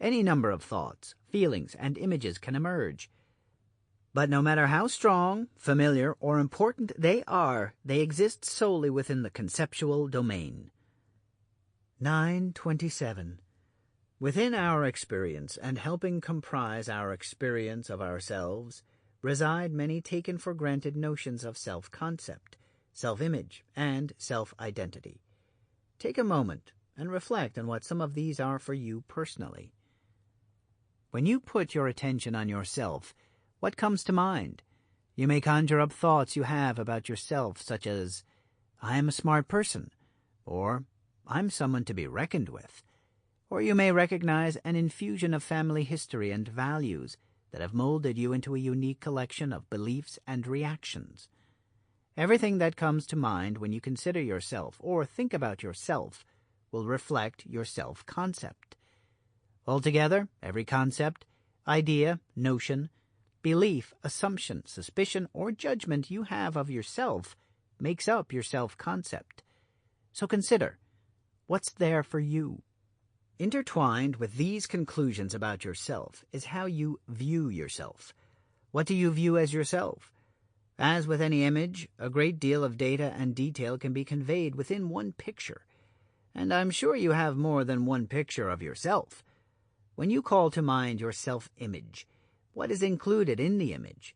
Any number of thoughts, feelings, and images can emerge. But no matter how strong, familiar, or important they are, they exist solely within the conceptual domain. 927. Within our experience, and helping comprise our experience of ourselves, reside many taken-for-granted notions of self-concept, self-image, and self-identity. Take a moment and reflect on what some of these are for you personally. When you put your attention on yourself, what comes to mind? You may conjure up thoughts you have about yourself, such as, I am a smart person, or I'm someone to be reckoned with. Or you may recognize an infusion of family history and values that have molded you into a unique collection of beliefs and reactions. Everything that comes to mind when you consider yourself or think about yourself will reflect your self-concept. Altogether, every concept, idea, notion, belief, assumption, suspicion, or judgment you have of yourself makes up your self-concept. So consider, what's there for you? Intertwined with these conclusions about yourself is how you view yourself. What do you view as yourself? As with any image, a great deal of data and detail can be conveyed within one picture, and I'm sure you have more than one picture of yourself. When you call to mind your self-image, what is included in the image?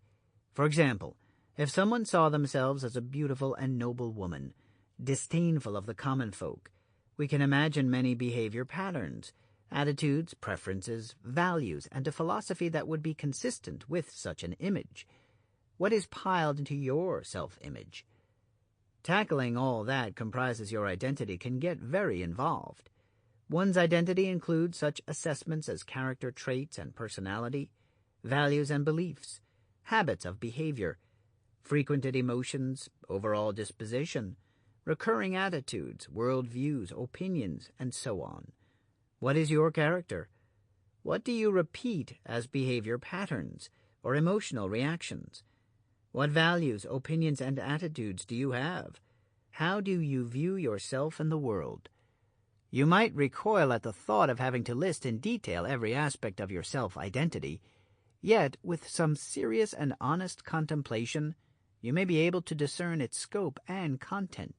For example, if someone saw themselves as a beautiful and noble woman, disdainful of the common folk, we can imagine many behavior patterns, attitudes, preferences, values, and a philosophy that would be consistent with such an image. What is piled into your self-image? Tackling all that comprises your identity can get very involved. One's identity includes such assessments as character traits and personality, values and beliefs, habits of behavior, frequented emotions, overall disposition, recurring attitudes, worldviews, opinions, and so on. What is your character? What do you repeat as behavior patterns or emotional reactions? What values, opinions, and attitudes do you have? How do you view yourself and the world? You might recoil at the thought of having to list in detail every aspect of your self-identity, yet with some serious and honest contemplation, you may be able to discern its scope and content.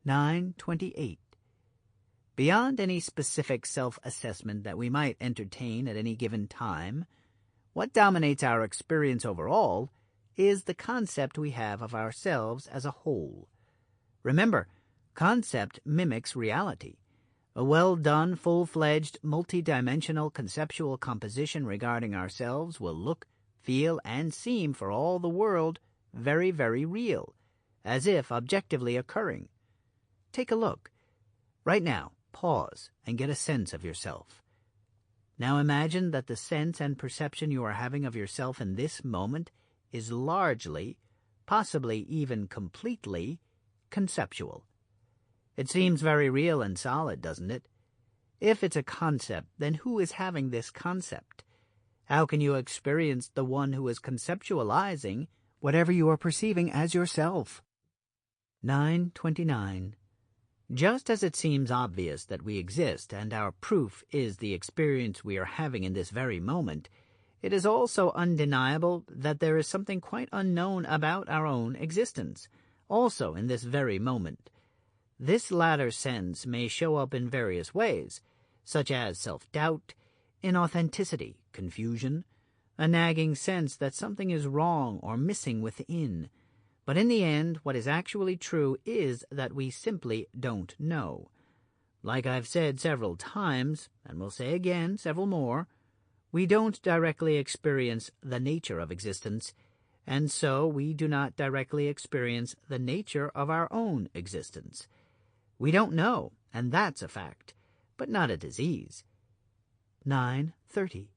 928. Beyond any specific self-assessment that we might entertain at any given time, what dominates our experience overall is the concept we have of ourselves as a whole. Remember, concept mimics reality. A well-done, full-fledged, multi-dimensional conceptual composition regarding ourselves will look, feel, and seem for all the world very, very real, as if objectively occurring. Take a look. Right now, pause and get a sense of yourself. Now imagine that the sense and perception you are having of yourself in this moment is largely, possibly even completely, conceptual. It seems very real and solid, doesn't it? If it's a concept, then who is having this concept? How can you experience the one who is conceptualizing whatever you are perceiving as yourself? 929. Just as it seems obvious that we exist and our proof is the experience we are having in this very moment, it is also undeniable that there is something quite unknown about our own existence, also in this very moment. This latter sense may show up in various ways, such as self-doubt, inauthenticity, confusion, a nagging sense that something is wrong or missing within. But in the end, what is actually true is that we simply don't know. Like I've said several times, and will say again several more, we don't directly experience the nature of existence, and so we do not directly experience the nature of our own existence. We don't know, and that's a fact, but not a disease. 930.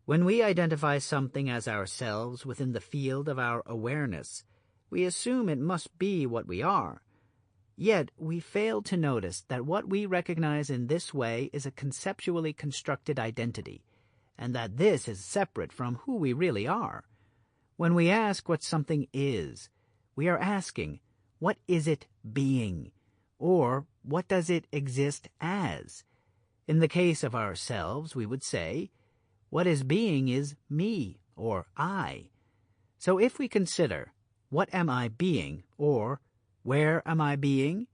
When we identify something as ourselves within the field of our awareness, we assume it must be what we are. Yet we fail to notice that what we recognize in this way is a conceptually constructed identity, and that this is separate from who we really are. When we ask what something is, we are asking, what is it being? Or what does it exist as? In the case of ourselves, we would say, what is being is me, or I. So if we consider, what am I being, or where am I being?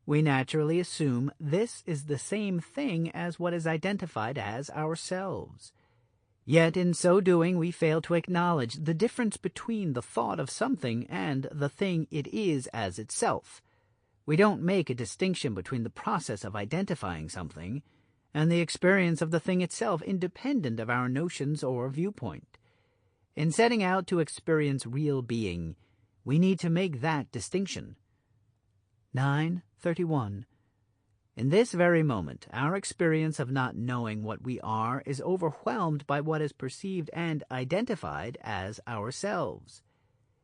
We naturally assume this is the same thing as what is identified as ourselves. Yet in so doing we fail to acknowledge the difference between the thought of something and the thing it is as itself. We don't make a distinction between the process of identifying something and the experience of the thing itself independent of our notions or viewpoint. In setting out to experience real being, we need to make that distinction. 931. In this very moment, our experience of not knowing what we are is overwhelmed by what is perceived and identified as ourselves.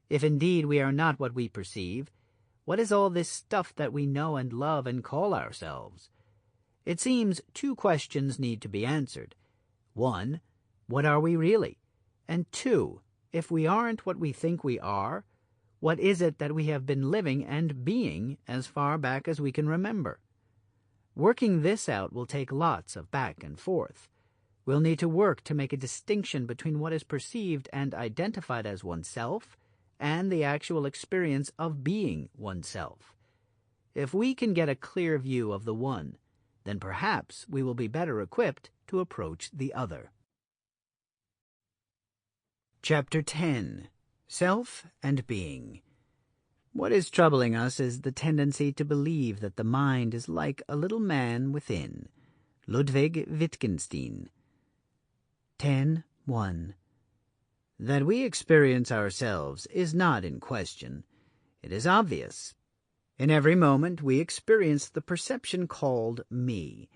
If indeed we are not what we perceive, what is all this stuff that we know and love and call ourselves? It seems two questions need to be answered. 1, what are we really? And 2, if we aren't what we think we are, what is it that we have been living and being as far back as we can remember? Working this out will take lots of back and forth. We'll need to work to make a distinction between what is perceived and identified as oneself and the actual experience of being oneself. If we can get a clear view of the one, then perhaps we will be better equipped to approach the other. Chapter 10. Self and Being. What is troubling us is the tendency to believe that the mind is like a little man within. Ludwig Wittgenstein. 10.1. That we experience ourselves is not in question. It is obvious. In every moment we experience the perception called me.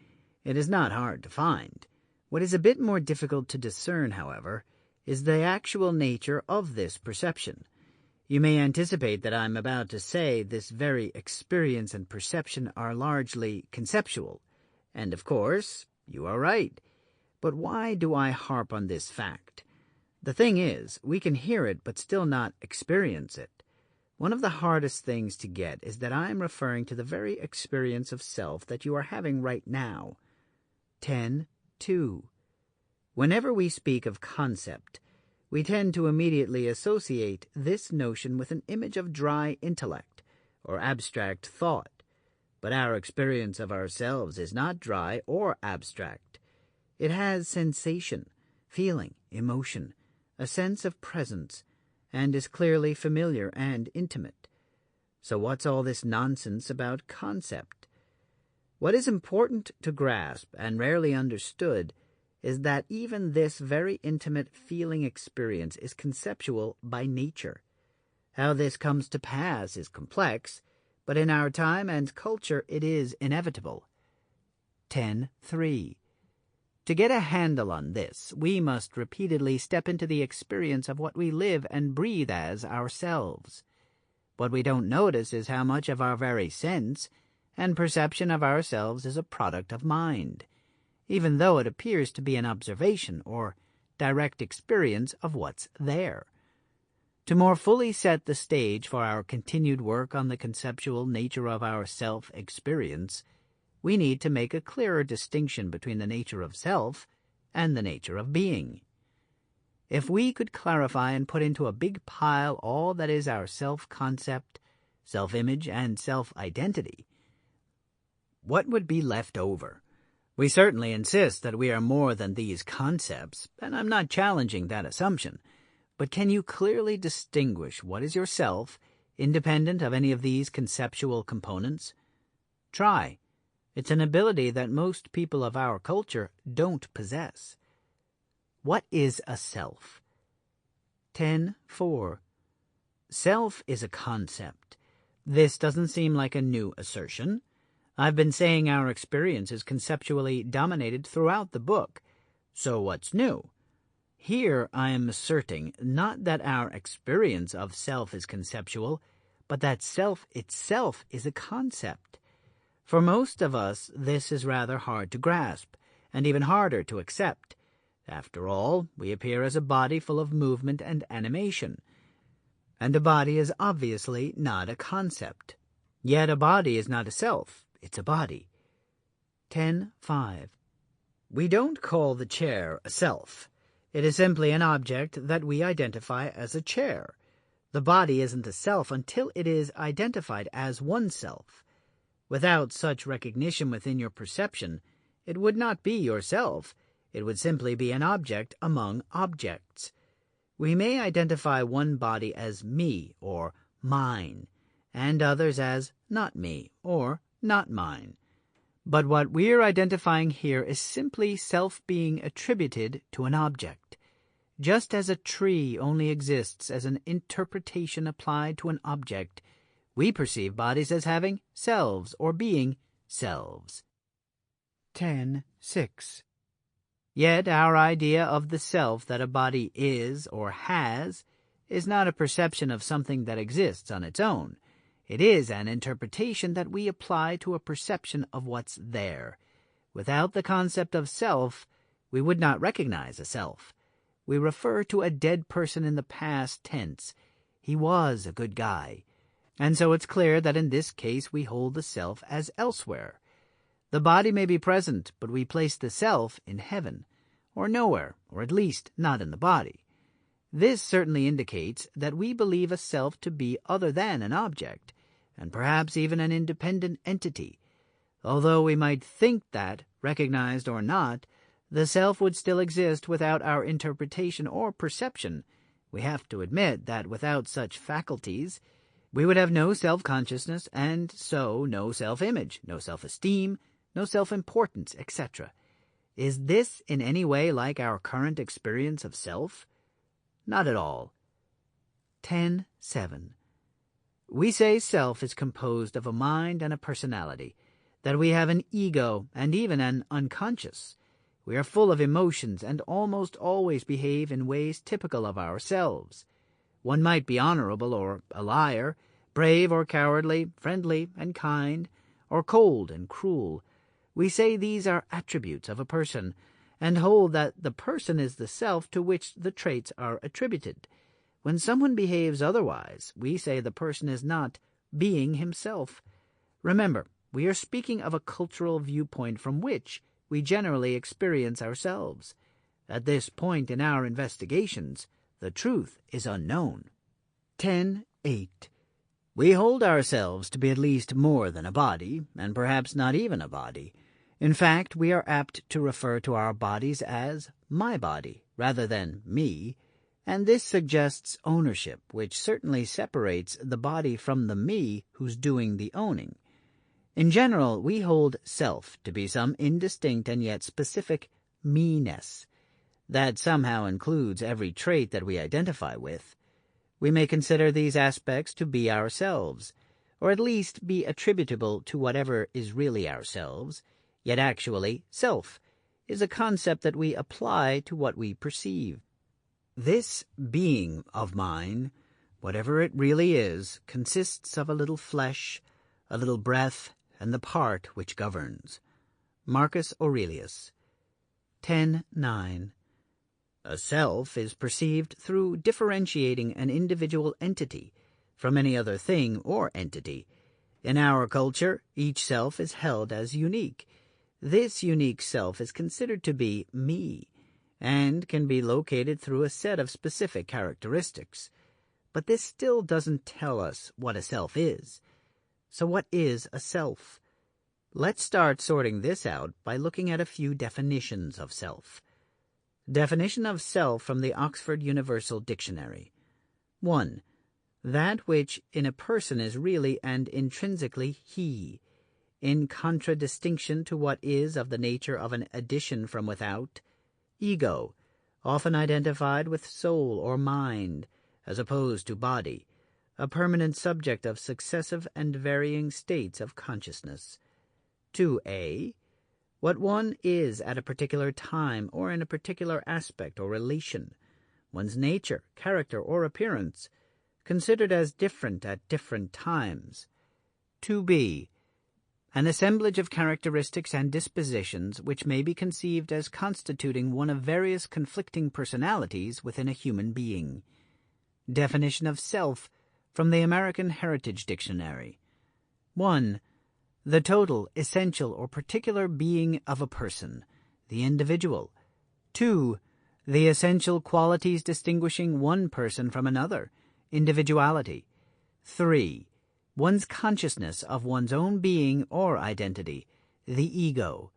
It is not hard to find. What is a bit more difficult to discern, however, is the actual nature of this perception. You may anticipate that I am about to say this very experience and perception are largely conceptual, and of course, you are right. But why do I harp on this fact? The thing is, we can hear it but still not experience it. One of the hardest things to get is that I am referring to the very experience of self that you are having right now. 10.2. Whenever we speak of concept, we tend to immediately associate this notion with an image of dry intellect or abstract thought. But our experience of ourselves is not dry or abstract. It has sensation, feeling, emotion, a sense of presence, and is clearly familiar and intimate. So what's all this nonsense about concept? What is important to grasp and rarely understood is that even this very intimate feeling experience is conceptual by nature. How this comes to pass is complex, but in our time and culture it is inevitable. 10.3. To get a handle on this, we must repeatedly step into the experience of what we live and breathe as ourselves. What we don't notice is how much of our very sense and perception of ourselves is a product of mind, even though it appears to be an observation or direct experience of what's there. To more fully set the stage for our continued work on the conceptual nature of our self-experience, we need to make a clearer distinction between the nature of self and the nature of being. If we could clarify and put into a big pile all that is our self-concept, self-image, and self-identity, what would be left over? We certainly insist that we are more than these concepts, and I'm not challenging that assumption. But can you clearly distinguish what is yourself, independent of any of these conceptual components? Try. It's an ability that most people of our culture don't possess. What is a self? 10.4. Self is a concept. This doesn't seem like a new assertion. I've been saying our experience is conceptually dominated throughout the book. So what's new? Here I am asserting not that our experience of self is conceptual, but that self itself is a concept. For most of us, this is rather hard to grasp, and even harder to accept. After all, we appear as a body full of movement and animation, and a body is obviously not a concept. Yet a body is not a self, it's a body. 10.5. We don't call the chair a self. It is simply an object that we identify as a chair. The body isn't a self until it is identified as oneself. Without such recognition within your perception, it would not be yourself. It would simply be an object among objects. We may identify one body as me or mine, and others as not me or not mine. But what we're identifying here is simply self being attributed to an object. Just as a tree only exists as an interpretation applied to an object, we perceive bodies as having selves or being selves. 10.6. Yet our idea of the self that a body is or has is not a perception of something that exists on its own. It is an interpretation that we apply to a perception of what's there. Without the concept of self, we would not recognize a self. We refer to a dead person in the past tense. He was a good guy. And so it's clear that in this case we hold the self as elsewhere. The body may be present, but we place the self in heaven, or nowhere, or at least not in the body. This certainly indicates that we believe a self to be other than an object, and perhaps even an independent entity. Although we might think that, recognized or not, the self would still exist without our interpretation or perception, we have to admit that without such faculties, we would have no self-consciousness and so no self-image, no self-esteem, no self-importance, etc. Is this in any way like our current experience of self? Not at all. 10.7. We say self is composed of a mind and a personality, that we have an ego and even an unconscious. We are full of emotions and almost always behave in ways typical of ourselves. One might be honorable or a liar, brave or cowardly, friendly and kind, or cold and cruel. We say these are attributes of a person, and hold that the person is the self to which the traits are attributed. When someone behaves otherwise, we say the person is not being himself. Remember, we are speaking of a cultural viewpoint from which we generally experience ourselves. At this point in our investigations, the truth is unknown. 10.8. We hold ourselves to be at least more than a body, and perhaps not even a body. In fact, we are apt to refer to our bodies as my body rather than me, and this suggests ownership, which certainly separates the body from the me who's doing the owning. In general, we hold self to be some indistinct and yet specific me-ness that somehow includes every trait that we identify with. We may consider these aspects to be ourselves, or at least be attributable to whatever is really ourselves, yet actually self is a concept that we apply to what we perceive. This being of mine, whatever it really is, consists of a little flesh, a little breath, and the part which governs. Marcus Aurelius. 10:9. A self is perceived through differentiating an individual entity from any other thing or entity. In our culture, each self is held as unique. This unique self is considered to be me, and can be located through a set of specific characteristics. But this still doesn't tell us what a self is. So what is a self? Let's start sorting this out by looking at a few definitions of self. Definition of self from the Oxford Universal Dictionary. 1. That which in a person is really and intrinsically he, in contradistinction to what is of the nature of an addition from without. Ego, often identified with soul or mind, as opposed to body, a permanent subject of successive and varying states of consciousness. 2a. What one is at a particular time or in a particular aspect or relation, one's nature, character, or appearance, considered as different at different times. 2b. An assemblage of characteristics and dispositions which may be conceived as constituting one of various conflicting personalities within a human being. Definition of self from the American Heritage Dictionary. 1. The total, essential, or particular being of a person, the individual. 2. The essential qualities distinguishing one person from another, individuality. 3. One's consciousness of one's own being or identity, the ego.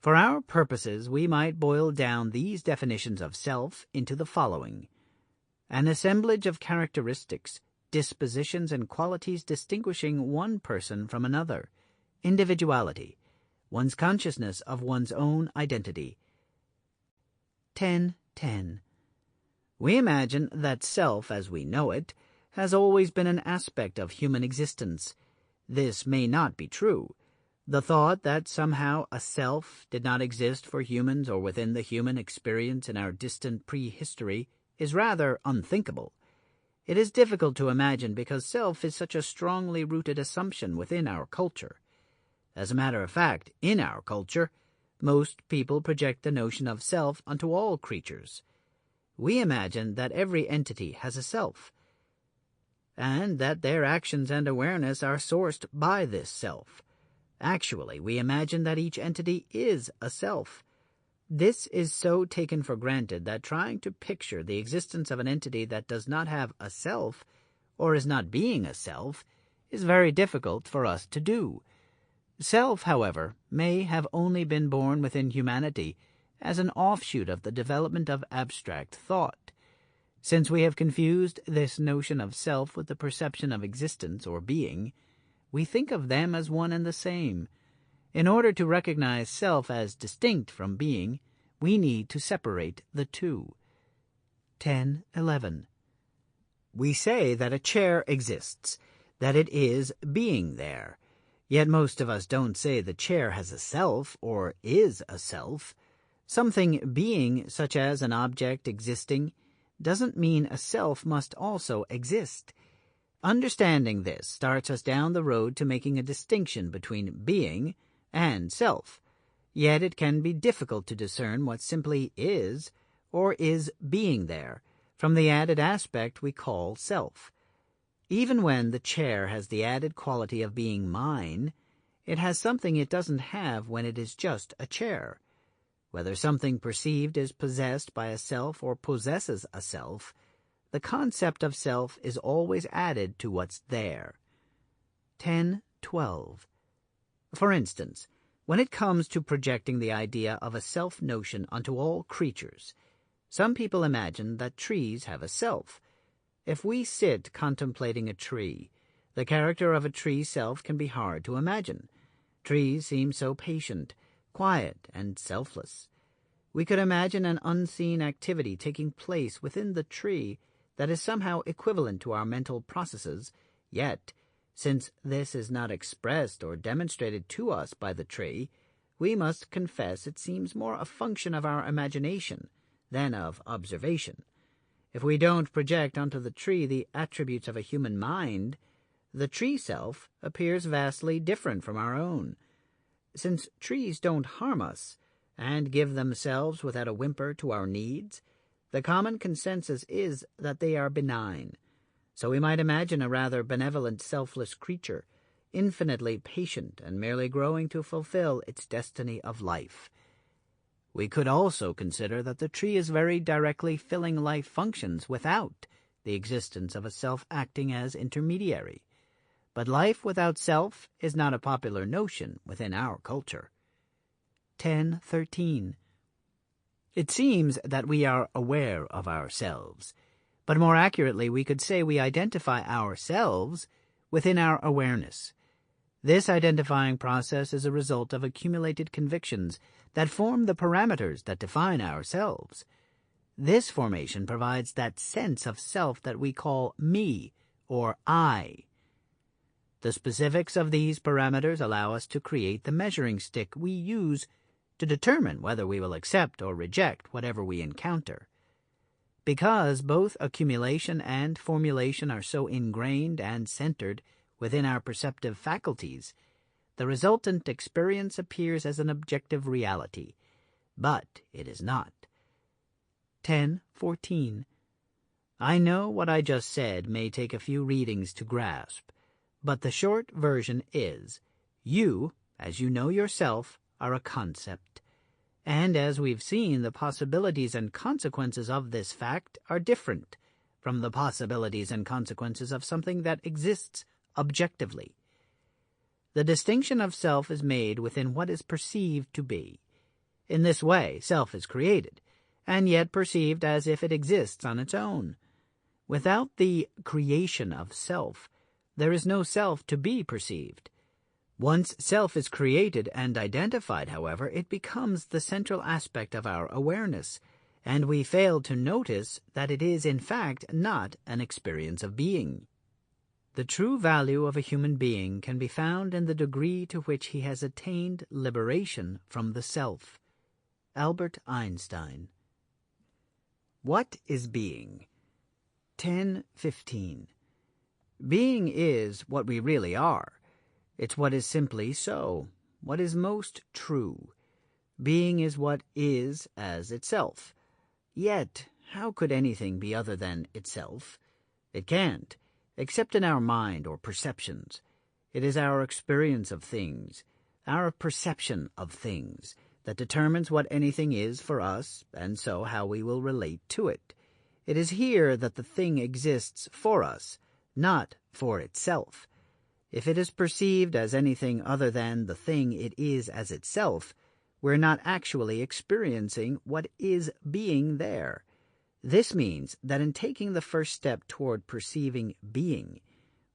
For our purposes, we might boil down these definitions of self into the following. An assemblage of characteristics, dispositions, and qualities distinguishing one person from another, individuality, one's consciousness of one's own identity. 10:10. We imagine that self, as we know it, has always been an aspect of human existence. This may not be true. The thought that somehow a self did not exist for humans or within the human experience in our distant prehistory is rather unthinkable. It is difficult to imagine because self is such a strongly rooted assumption within our culture. As a matter of fact, in our culture, most people project the notion of self onto all creatures. We imagine that every entity has a self, and that their actions and awareness are sourced by this self. Actually, we imagine that each entity is a self. This is so taken for granted that trying to picture the existence of an entity that does not have a self, or is not being a self, is very difficult for us to do. Self, however, may have only been born within humanity as an offshoot of the development of abstract thought. Since we have confused this notion of self with the perception of existence or being, we think of them as one and the same. In order to recognize self as distinct from being, we need to separate the two. 10:11. We say that a chair exists, that it is being there. Yet most of us don't say the chair has a self or is a self. Something being, such as an object existing, doesn't mean a self must also exist. Understanding this starts us down the road to making a distinction between being and self. Yet it can be difficult to discern what simply is or is being there from the added aspect we call self. Even when the chair has the added quality of being mine, it has something it doesn't have when it is just a chair. Whether something perceived is possessed by a self or possesses a self, the concept of self is always added to what's there. 10.12. For instance, when it comes to projecting the idea of a self-notion onto all creatures, some people imagine that trees have a self. If we sit contemplating a tree, the character of a tree self can be hard to imagine. Trees seem so patient, quiet, and selfless. We could imagine an unseen activity taking place within the tree that is somehow equivalent to our mental processes, yet, since this is not expressed or demonstrated to us by the tree, we must confess it seems more a function of our imagination than of observation. If we don't project onto the tree the attributes of a human mind, the tree self appears vastly different from our own. Since trees don't harm us and give themselves without a whimper to our needs, the common consensus is that they are benign. So we might imagine a rather benevolent, selfless creature, infinitely patient and merely growing to fulfill its destiny of life. We could also consider that the tree is very directly filling life functions without the existence of a self acting as intermediary. But life without self is not a popular notion within our culture. 10.13. It seems that we are aware of ourselves, but more accurately we could say we identify ourselves within our awareness. This identifying process is a result of accumulated convictions that form the parameters that define ourselves. This formation provides that sense of self that we call me or I. The specifics of these parameters allow us to create the measuring stick we use to determine whether we will accept or reject whatever we encounter. Because both accumulation and formulation are so ingrained and centered within our perceptive faculties, the resultant experience appears as an objective reality, but it is not. 10.14. I know what I just said may take a few readings to grasp, but the short version is, you, as you know yourself, are a concept. And as we've seen, the possibilities and consequences of this fact are different from the possibilities and consequences of something that exists objectively. The distinction of self is made within what is perceived to be. In this way, self is created, and yet perceived as if it exists on its own. Without the creation of self, there is no self to be perceived. Once self is created and identified, however, it becomes the central aspect of our awareness, and we fail to notice that it is in fact not an experience of being. The true value of a human being can be found in the degree to which he has attained liberation from the self. Albert Einstein. What is being? 10.15. Being is what we really are. It's what is simply so, what is most true. Being is what is as itself. Yet, how could anything be other than itself? It can't, except in our mind or perceptions. It is our experience of things, our perception of things, that determines what anything is for us, and so how we will relate to it. It is here that the thing exists for us, not for itself. If it is perceived as anything other than the thing it is as itself, we're not actually experiencing what is being there. This means that in taking the first step toward perceiving being,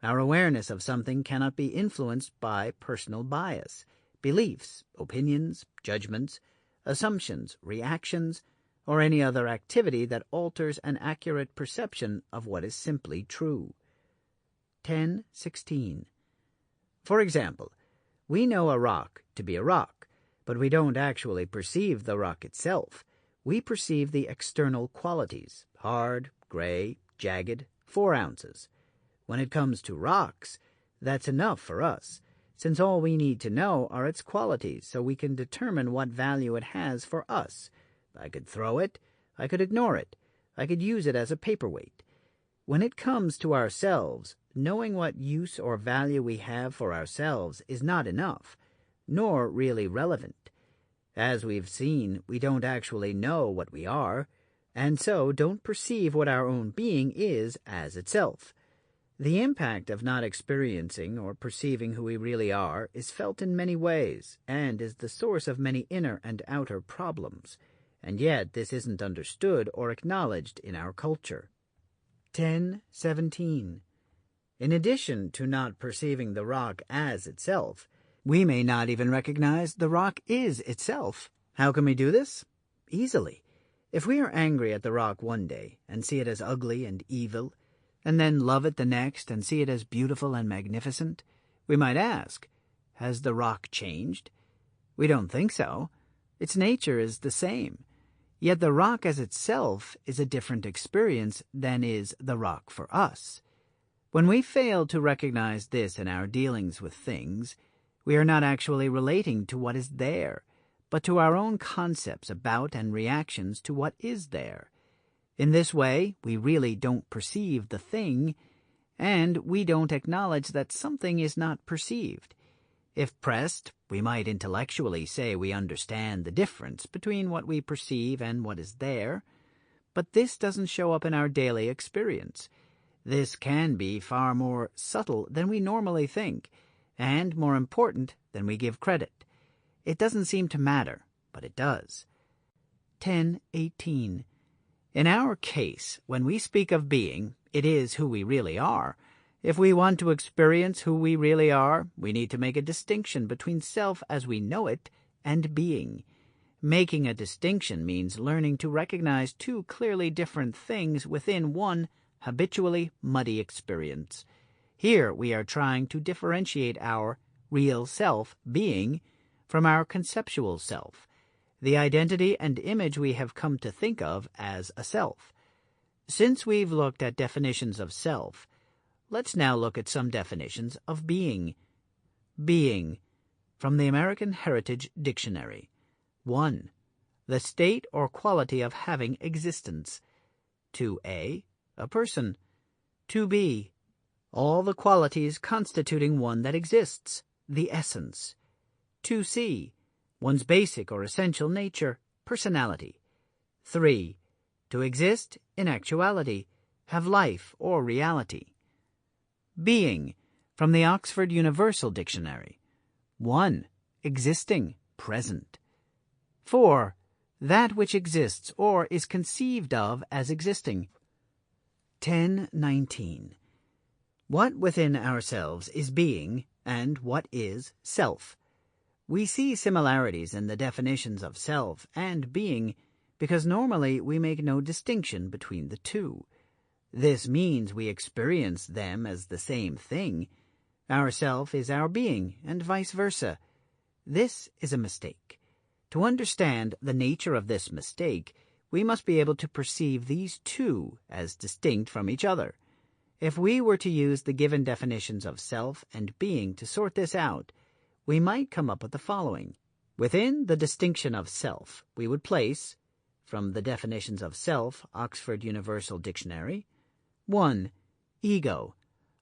our awareness of something cannot be influenced by personal bias, beliefs, opinions, judgments, assumptions, reactions, or any other activity that alters an accurate perception of what is simply true. 10.16. For example, we know a rock to be a rock, but we don't actually perceive the rock itself. We perceive the external qualities, hard, gray, jagged, 4 ounces. When it comes to rocks, that's enough for us, since all we need to know are its qualities so we can determine what value it has for us. I could throw it, I could ignore it, I could use it as a paperweight. When it comes to ourselves, knowing what use or value we have for ourselves is not enough, nor really relevant. As we've seen, we don't actually know what we are. and so don't perceive what our own being is as itself. The impact of not experiencing or perceiving who we really are is felt in many ways, and is the source of many inner and outer problems, and yet this isn't understood or acknowledged in our culture. 10:17. In addition to not perceiving the rock as itself, we may not even recognize the rock is itself. How can we do this? Easily. If we are angry at the rock one day and see it as ugly and evil, and then love it the next and see it as beautiful and magnificent, we might ask, has the rock changed? We don't think so. Its nature is the same. Yet the rock as itself is a different experience than is the rock for us. When we fail to recognize this in our dealings with things, we are not actually relating to what is there, but to our own concepts about and reactions to what is there. In this way, we really don't perceive the thing, and we don't acknowledge that something is not perceived. If pressed, we might intellectually say we understand the difference between what we perceive and what is there, but this doesn't show up in our daily experience. This can be far more subtle than we normally think, and more important than we give credit. It doesn't seem to matter, but it does. 10:18. In our case, when we speak of being, it is who we really are. If we want to experience who we really are, we need to make a distinction between self as we know it and being. Making a distinction means learning to recognize two clearly different things within one habitually muddy experience. Here we are trying to differentiate our real self, being, from our conceptual self, the identity and image we have come to think of as a self. Since we've looked at definitions of self, let's now look at some definitions of being. Being, from the American Heritage Dictionary. 1. The state or quality of having existence. 2a. A person. 2b. All the qualities constituting one that exists, the essence. 2c. One's basic or essential nature, personality. 3. To exist in actuality, have life or reality. Being, from the Oxford Universal Dictionary. 1. Existing, present. 4. That which exists or is conceived of as existing. 10:19. What within ourselves is being, and what is self? We see similarities in the definitions of self and being because normally we make no distinction between the two. This means we experience them as the same thing. Our self is our being, and vice versa. This is a mistake. To understand the nature of this mistake, we must be able to perceive these two as distinct from each other. If we were to use the given definitions of self and being to sort this out, we might come up with the following. Within the distinction of self, we would place, from the definitions of self, Oxford Universal Dictionary, 1. Ego,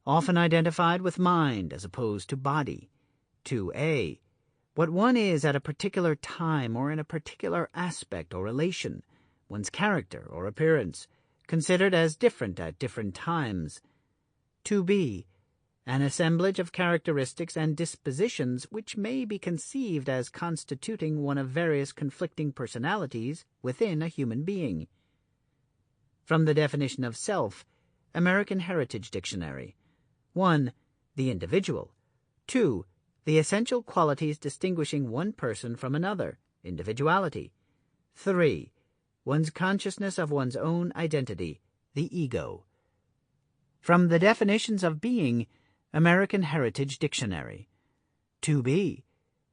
often identified with mind as opposed to body. 2a. What one is at a particular time or in a particular aspect or relation, one's character or appearance, considered as different at different times. 2b. An assemblage of characteristics and dispositions which may be conceived as constituting one of various conflicting personalities within a human being. From the definition of self, American Heritage Dictionary. 1. The individual. 2. The essential qualities distinguishing one person from another, individuality. 3. One's consciousness of one's own identity, the ego. From the definitions of being, American Heritage Dictionary. 2b.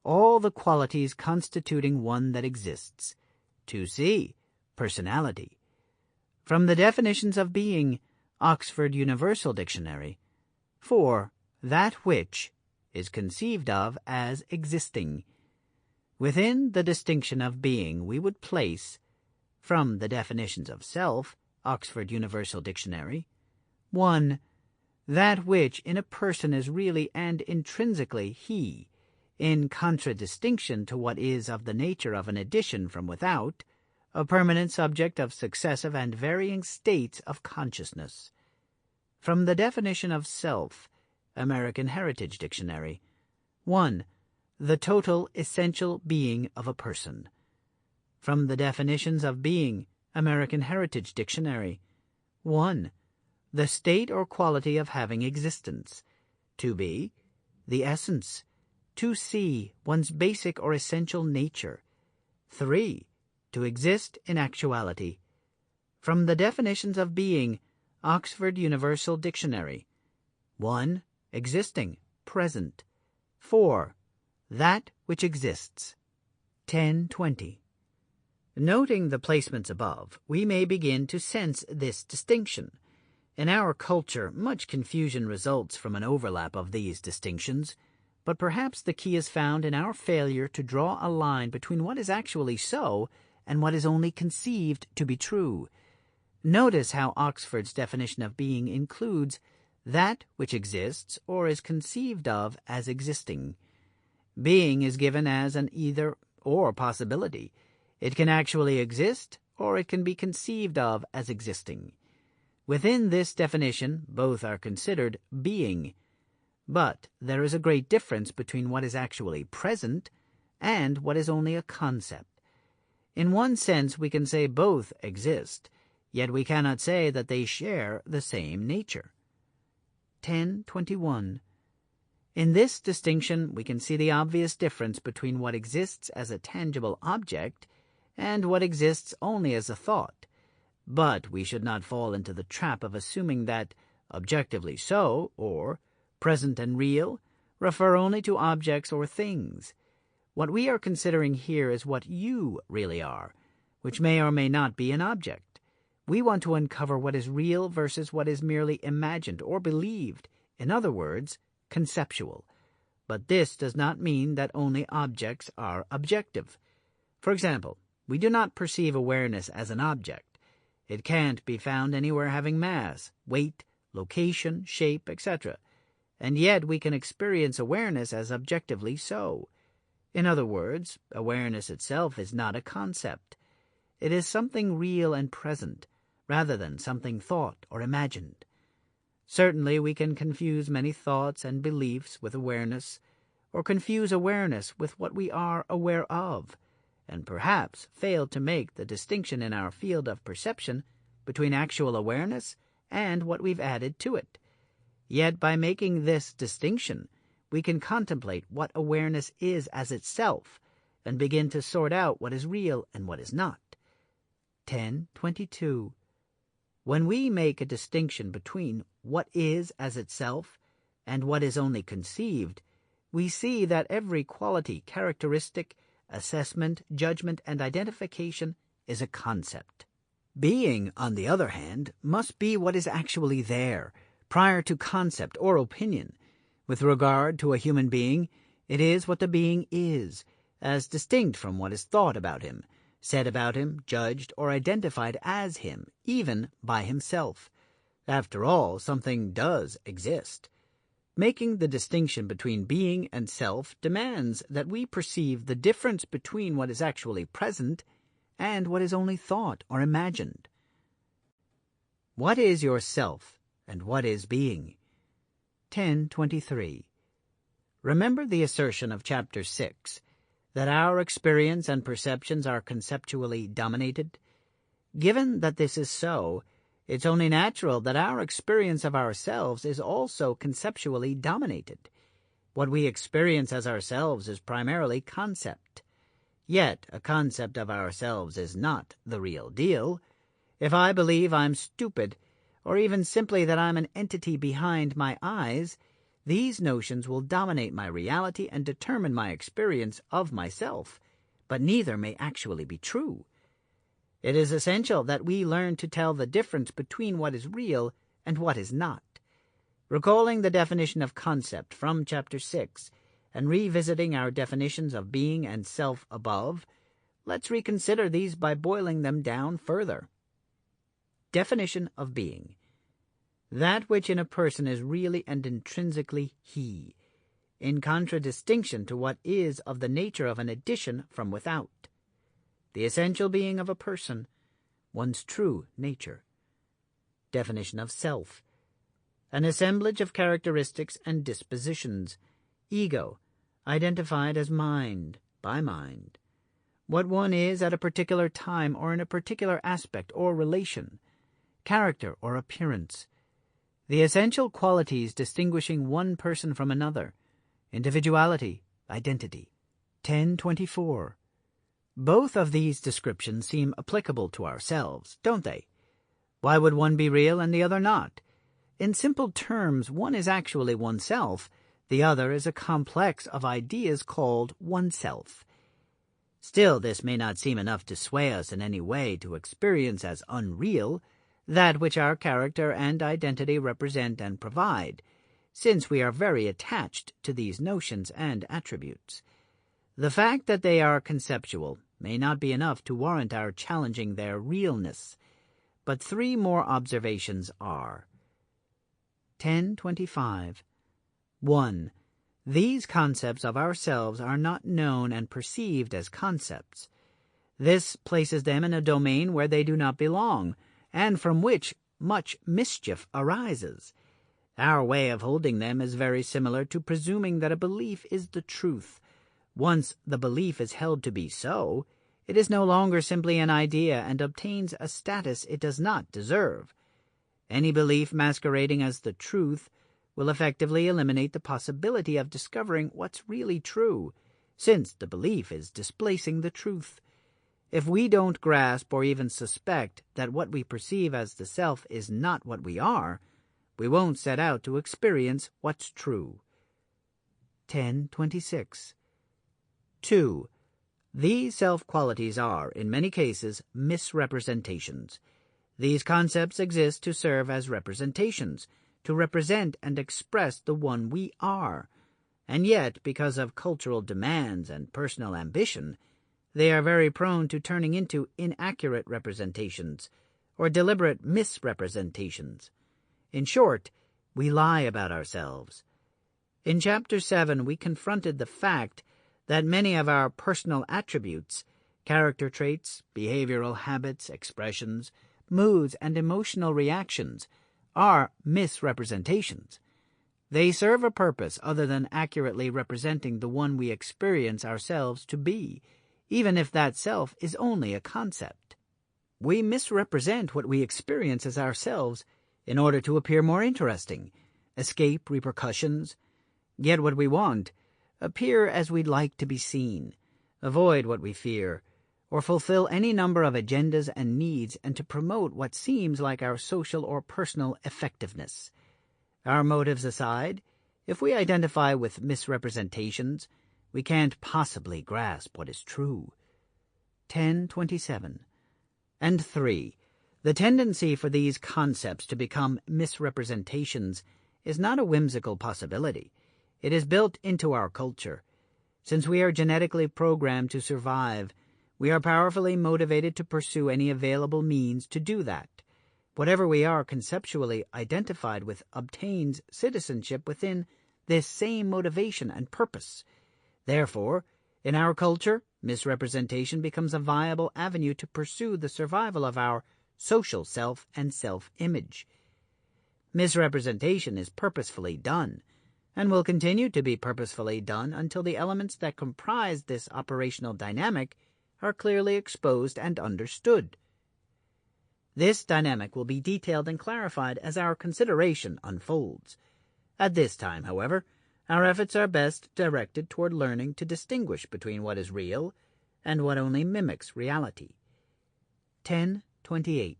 All the qualities constituting one that exists. 2c. Personality. From the definitions of being, Oxford Universal Dictionary. 4. That which is conceived of as existing. Within the distinction of being we would place, from the definitions of self, Oxford Universal Dictionary, 1. That which in a person is really and intrinsically he, in contradistinction to what is of the nature of an addition from without, a permanent subject of successive and varying states of consciousness. From the definition of self, American Heritage Dictionary. 1. The total essential being of a person. From the definitions of being, American Heritage Dictionary. 1. The state or quality of having existence. 2b. The essence. 2c. One's basic or essential nature. 3. To exist in actuality. From the definitions of being, Oxford Universal Dictionary. 1. Existing, present. 4. That which exists. 1020. Noting the placements above, we may begin to sense this distinction. In our culture, much confusion results from an overlap of these distinctions, but perhaps the key is found in our failure to draw a line between what is actually so and what is only conceived to be true. Notice how Oxford's definition of being includes that which exists or is conceived of as existing. Being is given as an either-or possibility. It can actually exist, or it can be conceived of as existing. Within this definition, both are considered being. But there is a great difference between what is actually present and what is only a concept. In one sense, we can say both exist, yet we cannot say that they share the same nature. 1021. In this distinction, we can see the obvious difference between what exists as a tangible object and what exists only as a thought. But we should not fall into the trap of assuming that objectively so, or present and real, refer only to objects or things. What we are considering here is what you really are, which may or may not be an object. We want to uncover what is real versus what is merely imagined or believed, in other words, conceptual. But this does not mean that only objects are objective. For example, we do not perceive awareness as an object. It can't be found anywhere having mass, weight, location, shape, etc. And yet we can experience awareness as objectively so. In other words, awareness itself is not a concept. It is something real and present, rather than something thought or imagined. Certainly we can confuse many thoughts and beliefs with awareness, or confuse awareness with what we are aware of, and perhaps fail to make the distinction in our field of perception between actual awareness and what we've added to it. Yet by making this distinction, we can contemplate what awareness is as itself and begin to sort out what is real and what is not. 1022. When we make a distinction between what is as itself and what is only conceived, we see that every quality, characteristic, assessment, judgment, and identification is a concept. Being, on the other hand, must be what is actually there, prior to concept or opinion. With regard to a human being, it is what the being is, as distinct from what is thought about him, said about him, judged, or identified as him, even by himself. After all, something does exist. Making the distinction between being and self demands that we perceive the difference between what is actually present and what is only thought or imagined. What is your self, and what is being? 1023. Remember the assertion of Chapter 6, that our experience and perceptions are conceptually dominated? Given that this is so, it's only natural that our experience of ourselves is also conceptually dominated. What we experience as ourselves is primarily concept. Yet a concept of ourselves is not the real deal. If I believe I'm stupid, or even simply that I'm an entity behind my eyes, these notions will dominate my reality and determine my experience of myself, but neither may actually be true. It is essential that we learn to tell the difference between what is real and what is not. Recalling the definition of concept from Chapter 6 and revisiting our definitions of being and self above, let's reconsider these by boiling them down further. Definition of being: that which in a person is really and intrinsically he, in contradistinction to what is of the nature of an addition from without. the essential being of a person, one's true nature. Definition of self: an assemblage of characteristics and dispositions. Ego, identified as mind, by mind. What one is at a particular time or in a particular aspect or relation. Character or appearance. The essential qualities distinguishing one person from another. Individuality, identity. 1024. Both of these descriptions seem applicable to ourselves, don't they? Why would one be real and the other not? In simple terms, one is actually oneself, the other is a complex of ideas called oneself. Still, this may not seem enough to sway us in any way to experience as unreal that which our character and identity represent and provide, since we are very attached to these notions and attributes. The fact that they are conceptual may not be enough to warrant our challenging their realness, but 3 more observations are. 1025. 1. These concepts of ourselves are not known and perceived as concepts. This places them in a domain where they do not belong, and from which much mischief arises. Our way of holding them is very similar to presuming that a belief is the truth. Once the belief is held to be so, it is no longer simply an idea and obtains a status it does not deserve. Any belief masquerading as the truth will effectively eliminate the possibility of discovering what's really true, since the belief is displacing the truth. If we don't grasp or even suspect that what we perceive as the self is not what we are, we won't set out to experience what's true. 1026. 2. These self-qualities are, in many cases, misrepresentations. These concepts exist to serve as representations, to represent and express the one we are, and yet, because of cultural demands and personal ambition, they are very prone to turning into inaccurate representations or deliberate misrepresentations. In short, we lie about ourselves. In Chapter 7, we confronted the fact that many of our personal attributes, character traits, behavioral habits, expressions, moods, and emotional reactions are misrepresentations. They serve a purpose other than accurately representing the one we experience ourselves to be, even if that self is only a concept. We misrepresent what we experience as ourselves in order to appear more interesting, escape repercussions, get what we want, appear as we'd like to be seen, avoid what we fear, or fulfill any number of agendas and needs, and to promote what seems like our social or personal effectiveness. Our motives aside, if we identify with misrepresentations, we can't possibly grasp what is true. 1027. And 3. The tendency for these concepts to become misrepresentations is not a whimsical possibility. It is built into our culture. Since we are genetically programmed to survive, we are powerfully motivated to pursue any available means to do that. Whatever we are conceptually identified with obtains citizenship within this same motivation and purpose. Therefore, in our culture, misrepresentation becomes a viable avenue to pursue the survival of our social self and self-image. Misrepresentation is purposefully done, and will continue to be purposefully done until the elements that comprise this operational dynamic are clearly exposed and understood. This dynamic will be detailed and clarified as our consideration unfolds. At this time, however, our efforts are best directed toward learning to distinguish between what is real and what only mimics reality. 1028.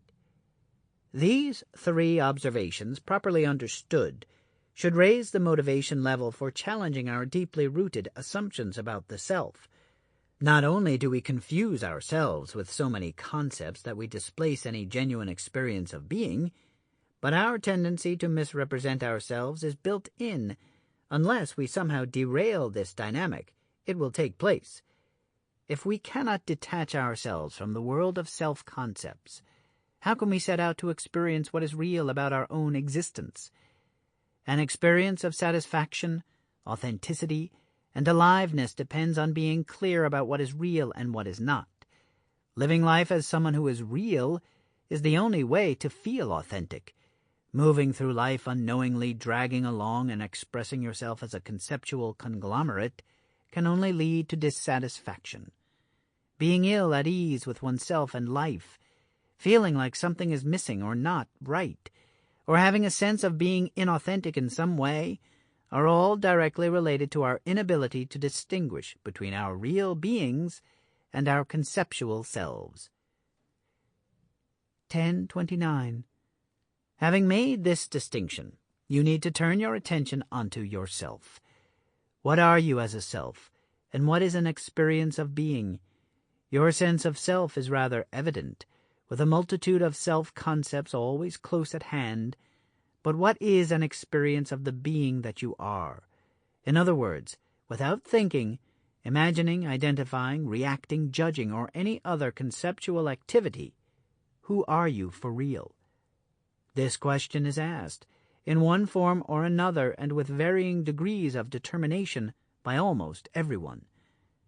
These 3 observations, properly understood, should raise the motivation level for challenging our deeply rooted assumptions about the self. Not only do we confuse ourselves with so many concepts that we displace any genuine experience of being, but our tendency to misrepresent ourselves is built in. Unless we somehow derail this dynamic, it will take place. If we cannot detach ourselves from the world of self-concepts, how can we set out to experience what is real about our own existence? An experience of satisfaction, authenticity, and aliveness depends on being clear about what is real and what is not. Living life as someone who is real is the only way to feel authentic. Moving through life unknowingly dragging along and expressing yourself as a conceptual conglomerate can only lead to dissatisfaction. Being ill at ease with oneself and life, feeling like something is missing or not right, or having a sense of being inauthentic in some way, are all directly related to our inability to distinguish between our real beings and our conceptual selves. 10:29. Having made this distinction, you need to turn your attention onto yourself. What are you as a self, and what is an experience of being? Your sense of self is rather evident, with a multitude of self-concepts always close at hand, but what is an experience of the being that you are? In other words, without thinking, imagining, identifying, reacting, judging, or any other conceptual activity, who are you for real? This question is asked, in one form or another and with varying degrees of determination, by almost everyone.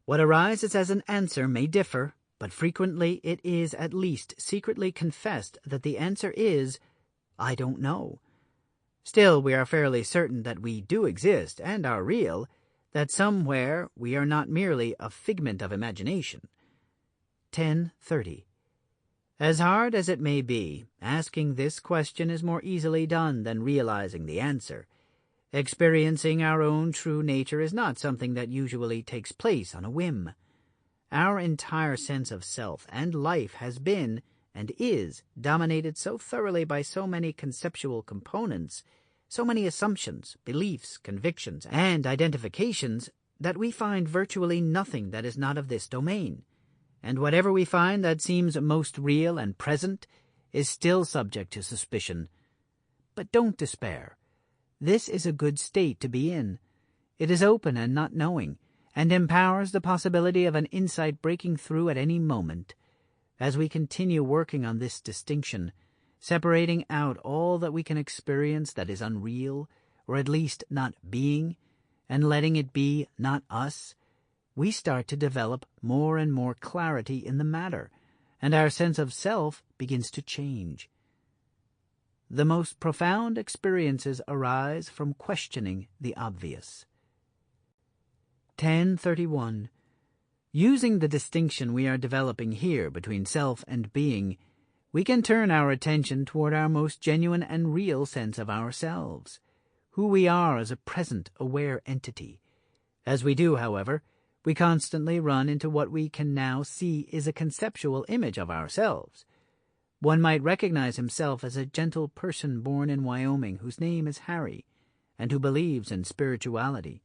What arises as an answer may differ, but frequently it is at least secretly confessed that the answer is, I don't know. Still, we are fairly certain that we do exist and are real, that somewhere we are not merely a figment of imagination. 10:30. As hard as it may be, asking this question is more easily done than realizing the answer. Experiencing our own true nature is not something that usually takes place on a whim. Our entire sense of self and life has been, and is, dominated so thoroughly by so many conceptual components, so many assumptions, beliefs, convictions, and identifications, that we find virtually nothing that is not of this domain. And whatever we find that seems most real and present is still subject to suspicion. But don't despair. This is a good state to be in. It is open and not knowing, and empowers the possibility of an insight breaking through at any moment. As we continue working on this distinction, separating out all that we can experience that is unreal, or at least not being, and letting it be not us, we start to develop more and more clarity in the matter, and our sense of self begins to change. The most profound experiences arise from questioning the obvious. 10:31. Using the distinction we are developing here between self and being, we can turn our attention toward our most genuine and real sense of ourselves, who we are as a present, aware entity. As we do, however, we constantly run into what we can now see is a conceptual image of ourselves. One might recognize himself as a gentle person born in Wyoming whose name is Harry, and who believes in spirituality.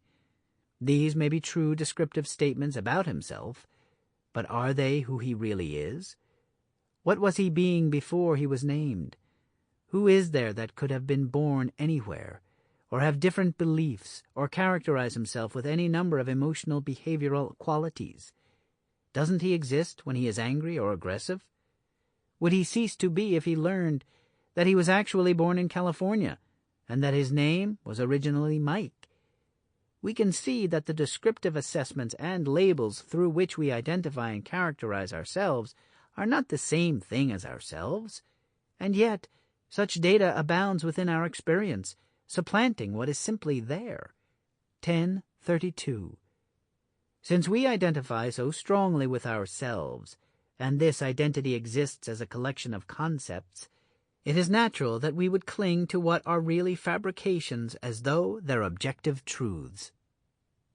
These may be true descriptive statements about himself, but are they who he really is? What was he being before he was named? Who is there that could have been born anywhere, or have different beliefs, or characterize himself with any number of emotional behavioral qualities? Doesn't he exist when he is angry or aggressive? Would he cease to be if he learned that he was actually born in California, and that his name was originally Mike? We can see that the descriptive assessments and labels through which we identify and characterize ourselves are not the same thing as ourselves, and yet such data abounds within our experience, supplanting what is simply there. 10:32. Since we identify so strongly with ourselves, and this identity exists as a collection of concepts, it is natural that we would cling to what are really fabrications as though they're objective truths.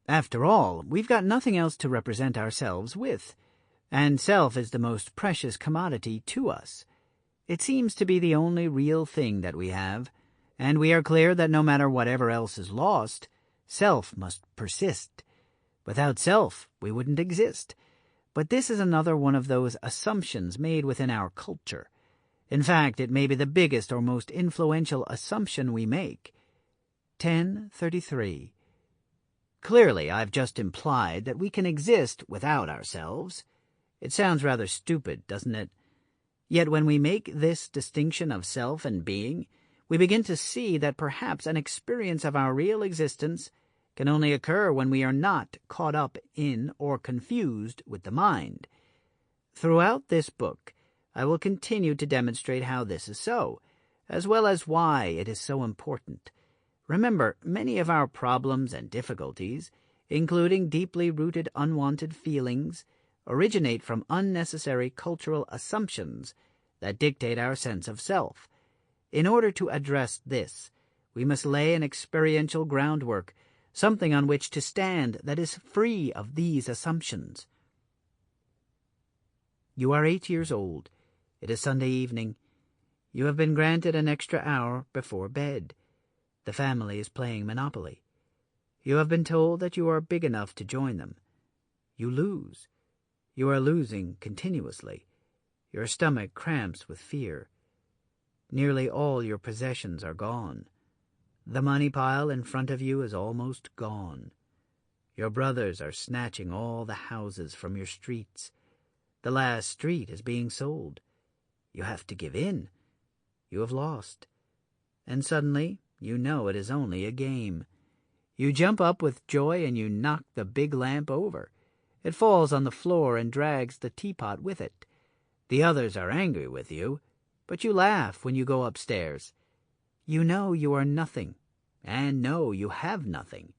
After all, we've got nothing else to represent ourselves with, and self is the most precious commodity to us. It seems to be the only real thing that we have, and we are clear that no matter whatever else is lost, self must persist. Without self, we wouldn't exist. But this is another one of those assumptions made within our culture. In fact, it may be the biggest or most influential assumption we make. 10:33. Clearly, I've just implied that we can exist without ourselves. It sounds rather stupid, doesn't it? Yet when we make this distinction of self and being, we begin to see that perhaps an experience of our real existence can only occur when we are not caught up in or confused with the mind. Throughout this book, I will continue to demonstrate how this is so, as well as why it is so important. Remember, many of our problems and difficulties, including deeply rooted unwanted feelings, originate from unnecessary cultural assumptions that dictate our sense of self. In order to address this, we must lay an experiential groundwork, something on which to stand that is free of these assumptions. You are 8 years old. It is Sunday evening. You have been granted an extra hour before bed. The family is playing Monopoly. You have been told that you are big enough to join them. You lose. You are losing continuously. Your stomach cramps with fear. Nearly all your possessions are gone. The money pile in front of you is almost gone. Your brothers are snatching all the houses from your streets. The last street is being sold. You have to give in. You have lost. And suddenly, you know it is only a game. You jump up with joy and you knock the big lamp over. It falls on the floor and drags the teapot with it. The others are angry with you, but you laugh when you go upstairs. You know you are nothing, and know you have nothing.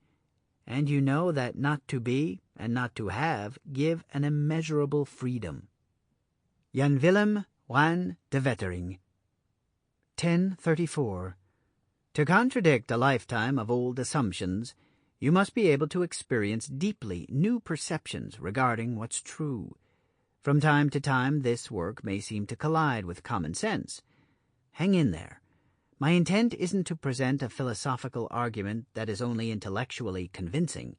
And you know that not to be and not to have give an immeasurable freedom. Jan Willem van de Wettering. 1034. To contradict a lifetime of old assumptions, you must be able to experience deeply new perceptions regarding what's true. From time to time, this work may seem to collide with common sense. Hang in there. My intent isn't to present a philosophical argument that is only intellectually convincing.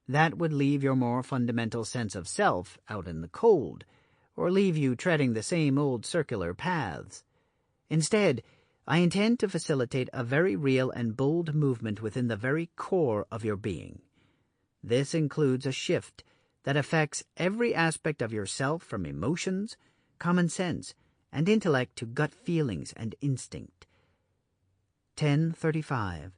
That would leave your more fundamental sense of self out in the cold, or leave you treading the same old circular paths. Instead, I intend to facilitate a very real and bold movement within the very core of your being. This includes a shift that affects every aspect of yourself, from emotions, common sense, and intellect to gut feelings and instinct. 1035.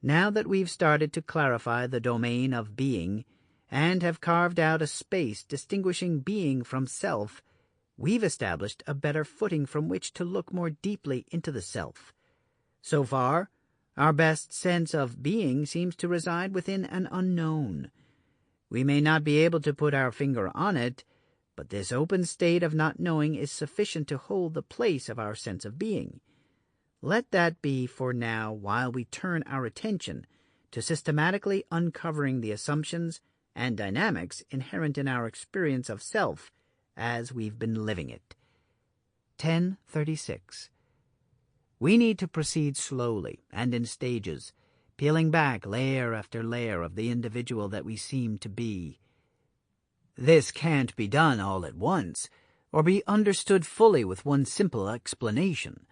Now that we've started to clarify the domain of being and have carved out a space distinguishing being from self, we've established a better footing from which to look more deeply into the self. So far, our best sense of being seems to reside within an unknown. We may not be able to put our finger on it, but this open state of not knowing is sufficient to hold the place of our sense of being. Let that be for now, while we turn our attention to systematically uncovering the assumptions and dynamics inherent in our experience of self as we've been living it. 1036. We need to proceed slowly and in stages, peeling back layer after layer of the individual that we seem to be. This can't be done all at once, or be understood fully with one simple explanation.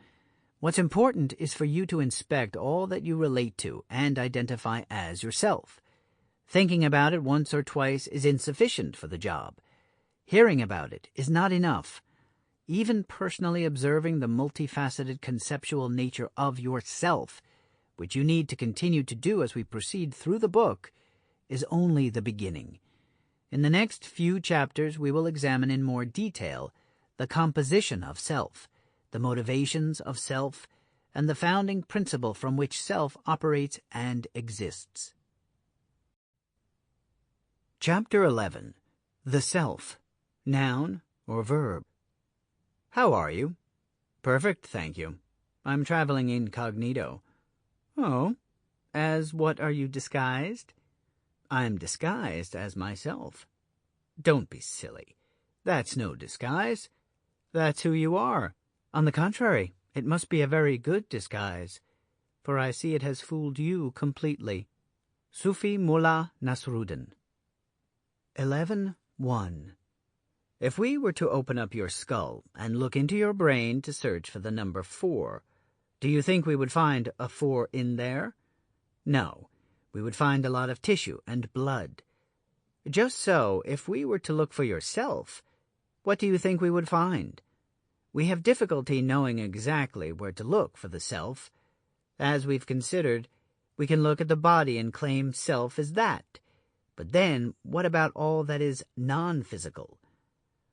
What's important is for you to inspect all that you relate to and identify as yourself. Thinking about it once or twice is insufficient for the job. Hearing about it is not enough. Even personally observing the multifaceted conceptual nature of yourself, which you need to continue to do as we proceed through the book, is only the beginning. In the next few chapters, we will examine in more detail the composition of self, the motivations of self, and the founding principle from which self operates and exists. Chapter 11. The Self. Noun or verb. How are you? Perfect, thank you. I'm traveling incognito. Oh, as what are you disguised? I'm disguised as myself. Don't be silly. That's no disguise. That's who you are. On the contrary, it must be a very good disguise, for I see it has fooled you completely. Sufi Mullah Nasruddin. 11.1. If we were to open up your skull and look into your brain to search for the number 4, do you think we would find a 4 in there? No, we would find a lot of tissue and blood. Just so, if we were to look for yourself, what do you think we would find? We have difficulty knowing exactly where to look for the self. As we've considered, we can look at the body and claim self as that. But then, what about all that is non-physical?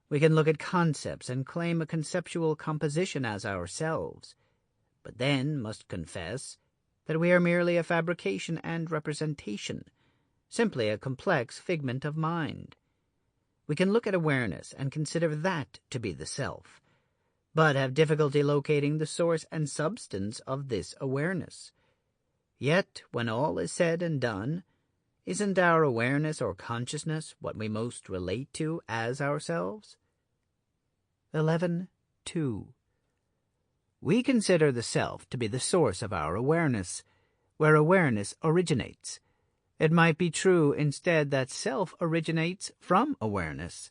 We can look at concepts and claim a conceptual composition as ourselves, but then must confess that we are merely a fabrication and representation, simply a complex figment of mind. We can look at awareness and consider that to be the self, but have difficulty locating the source and substance of this awareness. Yet, when all is said and done, isn't our awareness or consciousness what we most relate to as ourselves? 11.2. We consider the self to be the source of our awareness, where awareness originates. It might be true instead that self originates from awareness,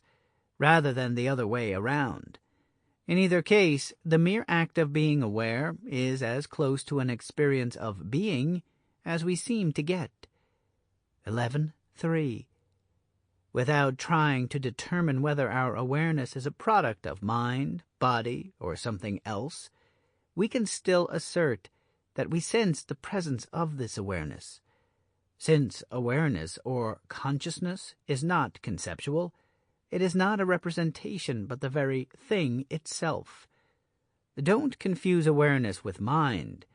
rather than the other way around. In either case, the mere act of being aware is as close to an experience of being as we seem to get. 11.3. Without trying to determine whether our awareness is a product of mind, body, or something else, we can still assert that we sense the presence of this awareness. Since awareness or consciousness is not conceptual, it is not a representation but the very thing itself. Don't confuse awareness with mind,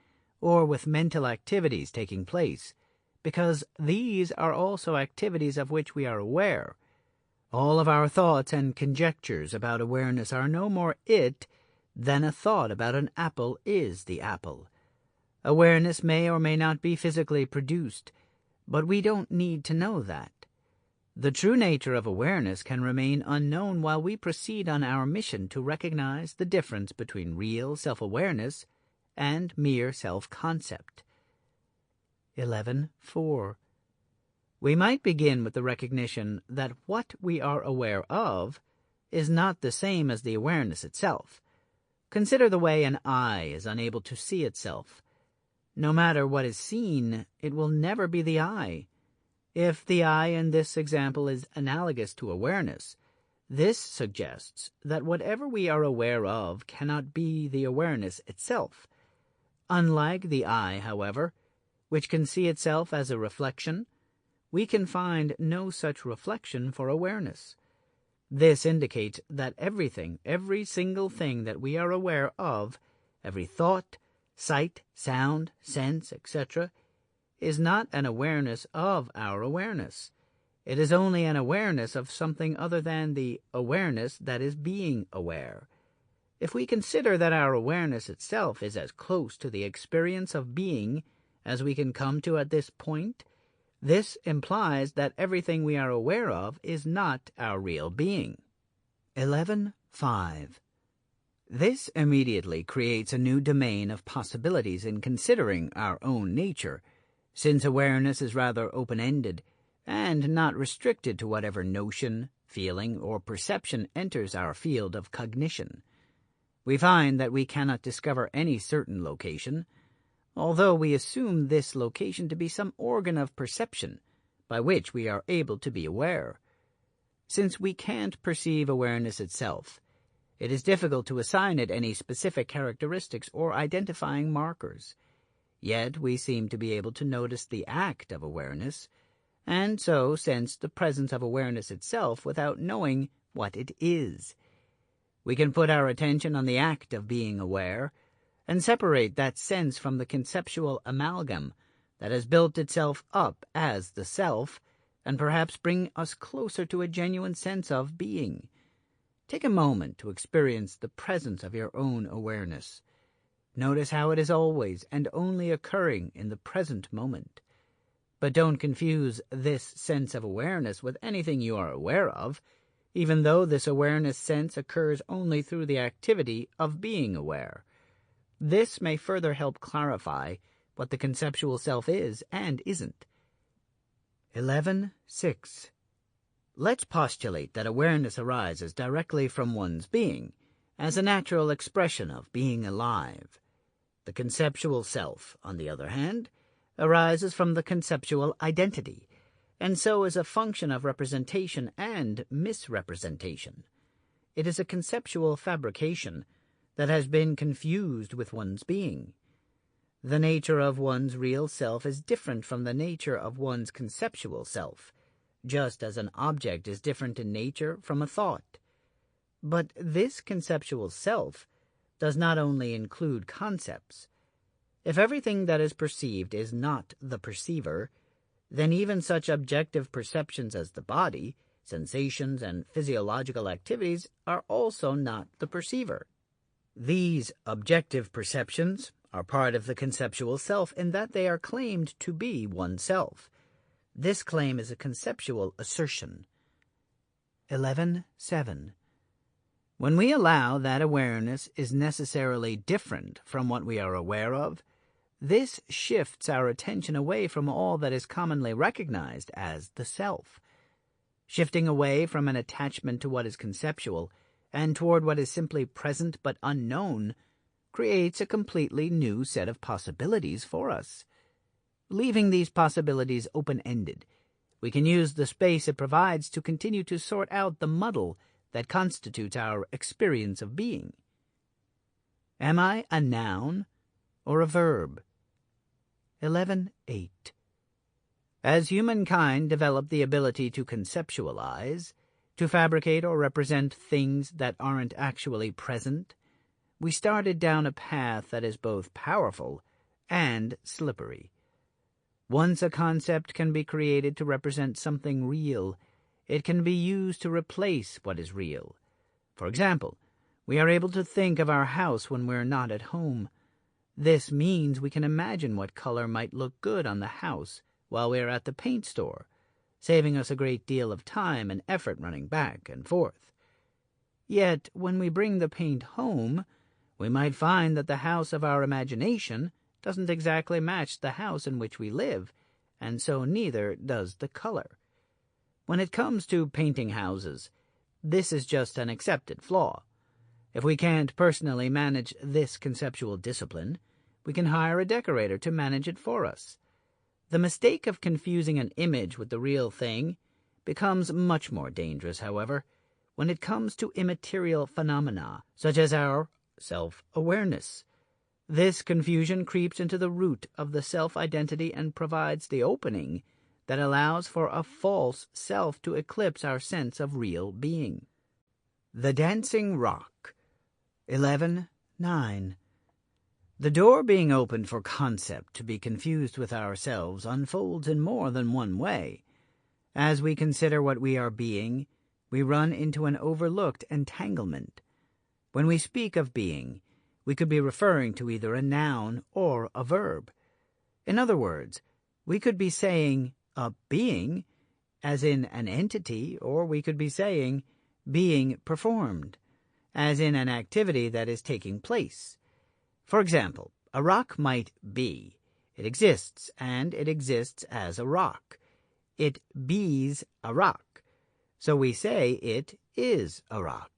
or with mental activities taking place, because these are also activities of which we are aware. All of our thoughts and conjectures about awareness are no more it than a thought about an apple is the apple. Awareness may or may not be physically produced, but we don't need to know that. The true nature of awareness can remain unknown while we proceed on our mission to recognize the difference between real self-awareness and mere self-concept. 11.4. We might begin with the recognition that what we are aware of is not the same as the awareness itself. Consider the way an eye is unable to see itself. No matter what is seen, it will never be the eye. If the eye in this example is analogous to awareness, this suggests that whatever we are aware of cannot be the awareness itself. Unlike the eye, however, which can see itself as a reflection, we can find no such reflection for awareness. This indicates that everything, every single thing that we are aware of, every thought, sight, sound, sense, etc., is not an awareness of our awareness. It is only an awareness of something other than the awareness that is being aware. If we consider that our awareness itself is as close to the experience of being as we can come to at this point, this implies that everything we are aware of is not our real being. 11.5. This immediately creates a new domain of possibilities in considering our own nature, since awareness is rather open-ended and not restricted to whatever notion, feeling, or perception enters our field of cognition. We find that we cannot discover any certain location, although we assume this location to be some organ of perception by which we are able to be aware. Since we can't perceive awareness itself, it is difficult to assign it any specific characteristics or identifying markers. Yet we seem to be able to notice the act of awareness, and so sense the presence of awareness itself without knowing what it is. We can put our attention on the act of being aware, and separate that sense from the conceptual amalgam that has built itself up as the self, and perhaps bring us closer to a genuine sense of being. Take a moment to experience the presence of your own awareness. Notice how it is always and only occurring in the present moment. But don't confuse this sense of awareness with anything you are aware of, even though this awareness sense occurs only through the activity of being aware. This may further help clarify what the conceptual self is and isn't. 11.6. Let's postulate that awareness arises directly from one's being, as a natural expression of being alive. The conceptual self, on the other hand, arises from the conceptual identity, and so is a function of representation and misrepresentation. It is a conceptual fabrication that has been confused with one's being. The nature of one's real self is different from the nature of one's conceptual self, just as an object is different in nature from a thought. But this conceptual self does not only include concepts. If everything that is perceived is not the perceiver, then even such objective perceptions as the body, sensations, and physiological activities are also not the perceiver. These objective perceptions are part of the conceptual self in that they are claimed to be oneself. This claim is a conceptual assertion. 11.7. When we allow that awareness is necessarily different from what we are aware of, this shifts our attention away from all that is commonly recognized as the self. Shifting away from an attachment to what is conceptual and toward what is simply present but unknown creates a completely new set of possibilities for us. Leaving these possibilities open-ended, we can use the space it provides to continue to sort out the muddle that constitutes our experience of being. Am I a noun or a verb? 11.8. As humankind developed the ability to conceptualize, to fabricate or represent things that aren't actually present, we started down a path that is both powerful and slippery. Once a concept can be created to represent something real, it can be used to replace what is real. For example, we are able to think of our house when we're not at home. This means we can imagine what color might look good on the house while we are at the paint store, saving us a great deal of time and effort running back and forth. Yet, when we bring the paint home, we might find that the house of our imagination doesn't exactly match the house in which we live, and so neither does the color. When it comes to painting houses, this is just an accepted flaw. If we can't personally manage this conceptual discipline, we can hire a decorator to manage it for us. The mistake of confusing an image with the real thing becomes much more dangerous, however, when it comes to immaterial phenomena, such as our self-awareness. This confusion creeps into the root of the self-identity and provides the opening that allows for a false self to eclipse our sense of real being. The Dancing Rock. 11.9. The door being opened for concept to be confused with ourselves unfolds in more than one way. As we consider what we are being, we run into an overlooked entanglement. When we speak of being, we could be referring to either a noun or a verb. In other words, we could be saying a being, as in an entity, or we could be saying being performed, as in an activity that is taking place. For example, a rock might be. It exists, and it exists as a rock. It bees a rock. So we say it is a rock.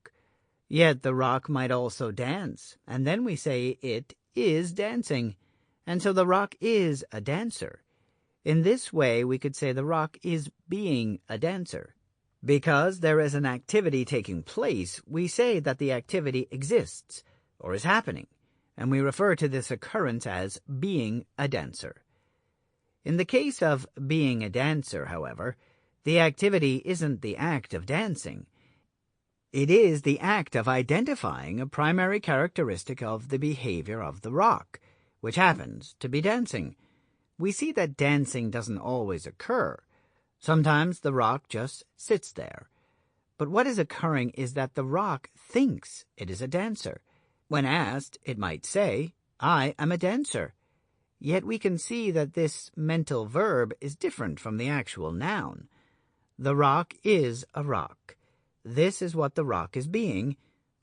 Yet the rock might also dance, and then we say it is dancing, and so the rock is a dancer. In this way, we could say the rock is being a dancer. Because there is an activity taking place, we say that the activity exists, or is happening, and we refer to this occurrence as being a dancer. In the case of being a dancer, however, the activity isn't the act of dancing. It is the act of identifying a primary characteristic of the behavior of the rock, which happens to be dancing. We see that dancing doesn't always occur. Sometimes the rock just sits there. But what is occurring is that the rock thinks it is a dancer. When asked, it might say, "I am a dancer." Yet we can see that this mental verb is different from the actual noun. The rock is a rock. This is what the rock is being,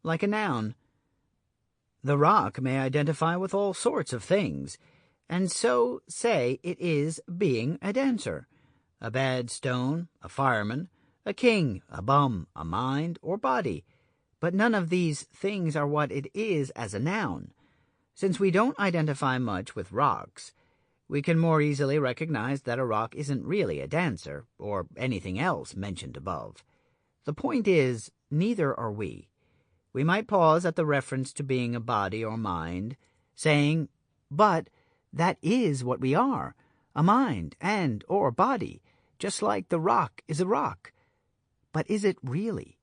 like a noun. The rock may identify with all sorts of things, and so say it is being a dancer. A bad stone, a fireman, a king, a bum, a mind, or body. But none of these things are what it is as a noun. Since we don't identify much with rocks, we can more easily recognize that a rock isn't really a dancer, or anything else mentioned above. The point is, neither are we. We might pause at the reference to being a body or mind, saying, "But that is what we are, a mind and or body, just like the rock is a rock." But is it really?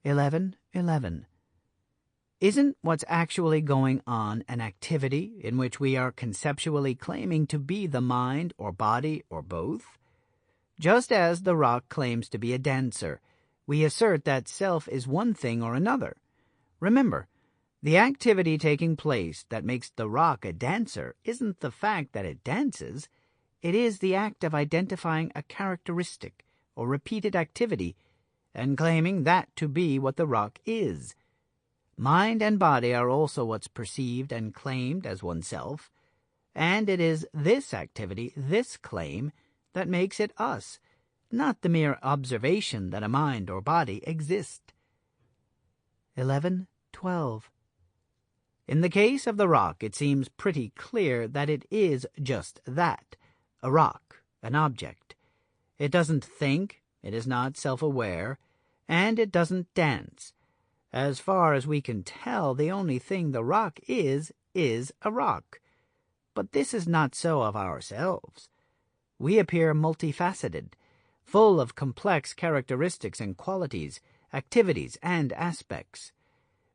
11:11. Isn't what's actually going on an activity in which we are conceptually claiming to be the mind or body or both? Just as the rock claims to be a dancer, we assert that self is one thing or another. Remember, the activity taking place that makes the rock a dancer isn't the fact that it dances. It is the act of identifying a characteristic or repeated activity and claiming that to be what the rock is. Mind and body are also what's perceived and claimed as oneself, and it is this activity, this claim, that makes it us, not the mere observation that a mind or body exist. 11:12. In the case of the rock, it seems pretty clear that it is just that, a rock, an object. It doesn't think, it is not self-aware, and it doesn't dance. As far as we can tell, the only thing the rock is a rock. But this is not so of ourselves. We appear multifaceted, full of complex characteristics and qualities, activities and aspects.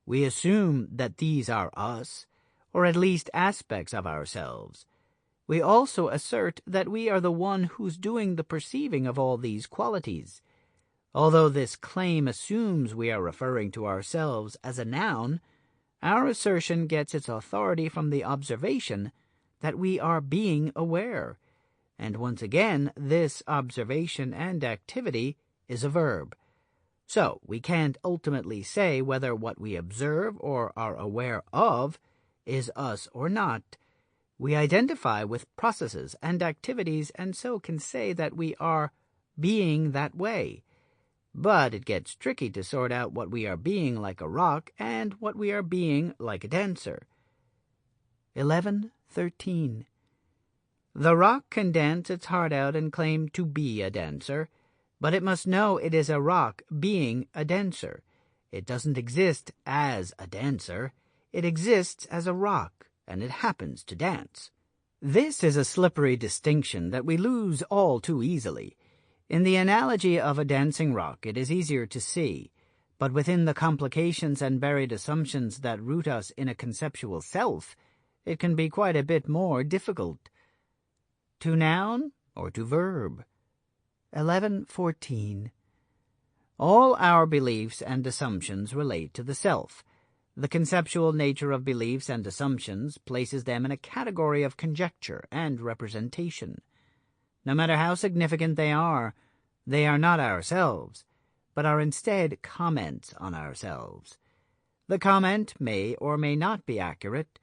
We assume that these are us, or at least aspects of ourselves. We also assert that we are the one who's doing the perceiving of all these qualities. Although this claim assumes we are referring to ourselves as a noun, our assertion gets its authority from the observation that we are being aware, and once again this observation and activity is a verb. So we can't ultimately say whether what we observe or are aware of is us or not. We identify with processes and activities and so can say that we are being that way. But it gets tricky to sort out what we are being like a rock and what we are being like a dancer. 11:13. The rock can dance its heart out and claim to be a dancer, but it must know it is a rock being a dancer. It doesn't exist as a dancer. It exists as a rock, and it happens to dance. This is a slippery distinction that we lose all too easily. In the analogy of a dancing rock, it is easier to see, but within the complications and buried assumptions that root us in a conceptual self, it can be quite a bit more difficult. To noun or to verb? 11:14. All our beliefs and assumptions relate to the self. The conceptual nature of beliefs and assumptions places them in a category of conjecture and representation. No matter how significant they are not ourselves, but are instead comments on ourselves. The comment may or may not be accurate,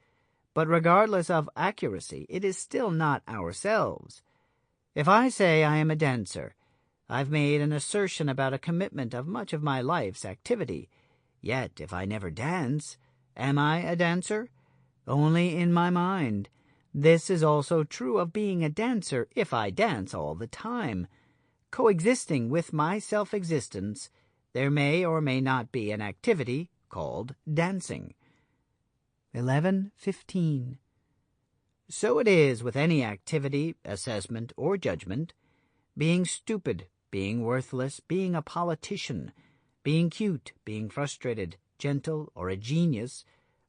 but regardless of accuracy, it is still not ourselves. If I say I am a dancer, I've made an assertion about a commitment of much of my life's activity. Yet if I never dance, am I a dancer? Only in my mind. This is also true of being a dancer if I dance all the time. Coexisting with my self-existence, there may or may not be an activity called dancing. 11:15. So it is with any activity, assessment, or judgment. Being stupid, being worthless, being a politician, being cute, being frustrated, gentle, or a genius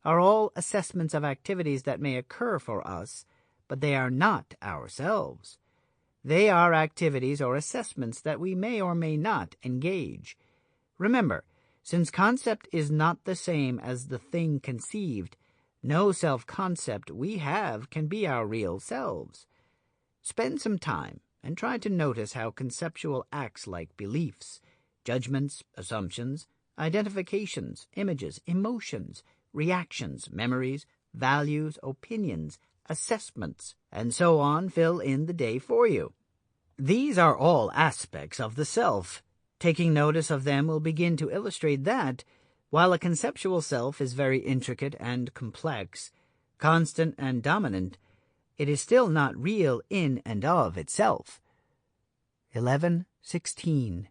are all assessments of activities that may occur for us, but they are not ourselves. They are activities or assessments that we may or may not engage. Remember, since concept is not the same as the thing conceived, no self-concept we have can be our real selves. Spend some time and try to notice how conceptual acts like beliefs, judgments, assumptions, identifications, images, emotions, reactions, memories, values, opinions, assessments, and so on fill in the day for you. These are all aspects of the self. Taking notice of them will begin to illustrate that, while a conceptual self is very intricate and complex, constant and dominant, it is still not real in and of itself. 11:16.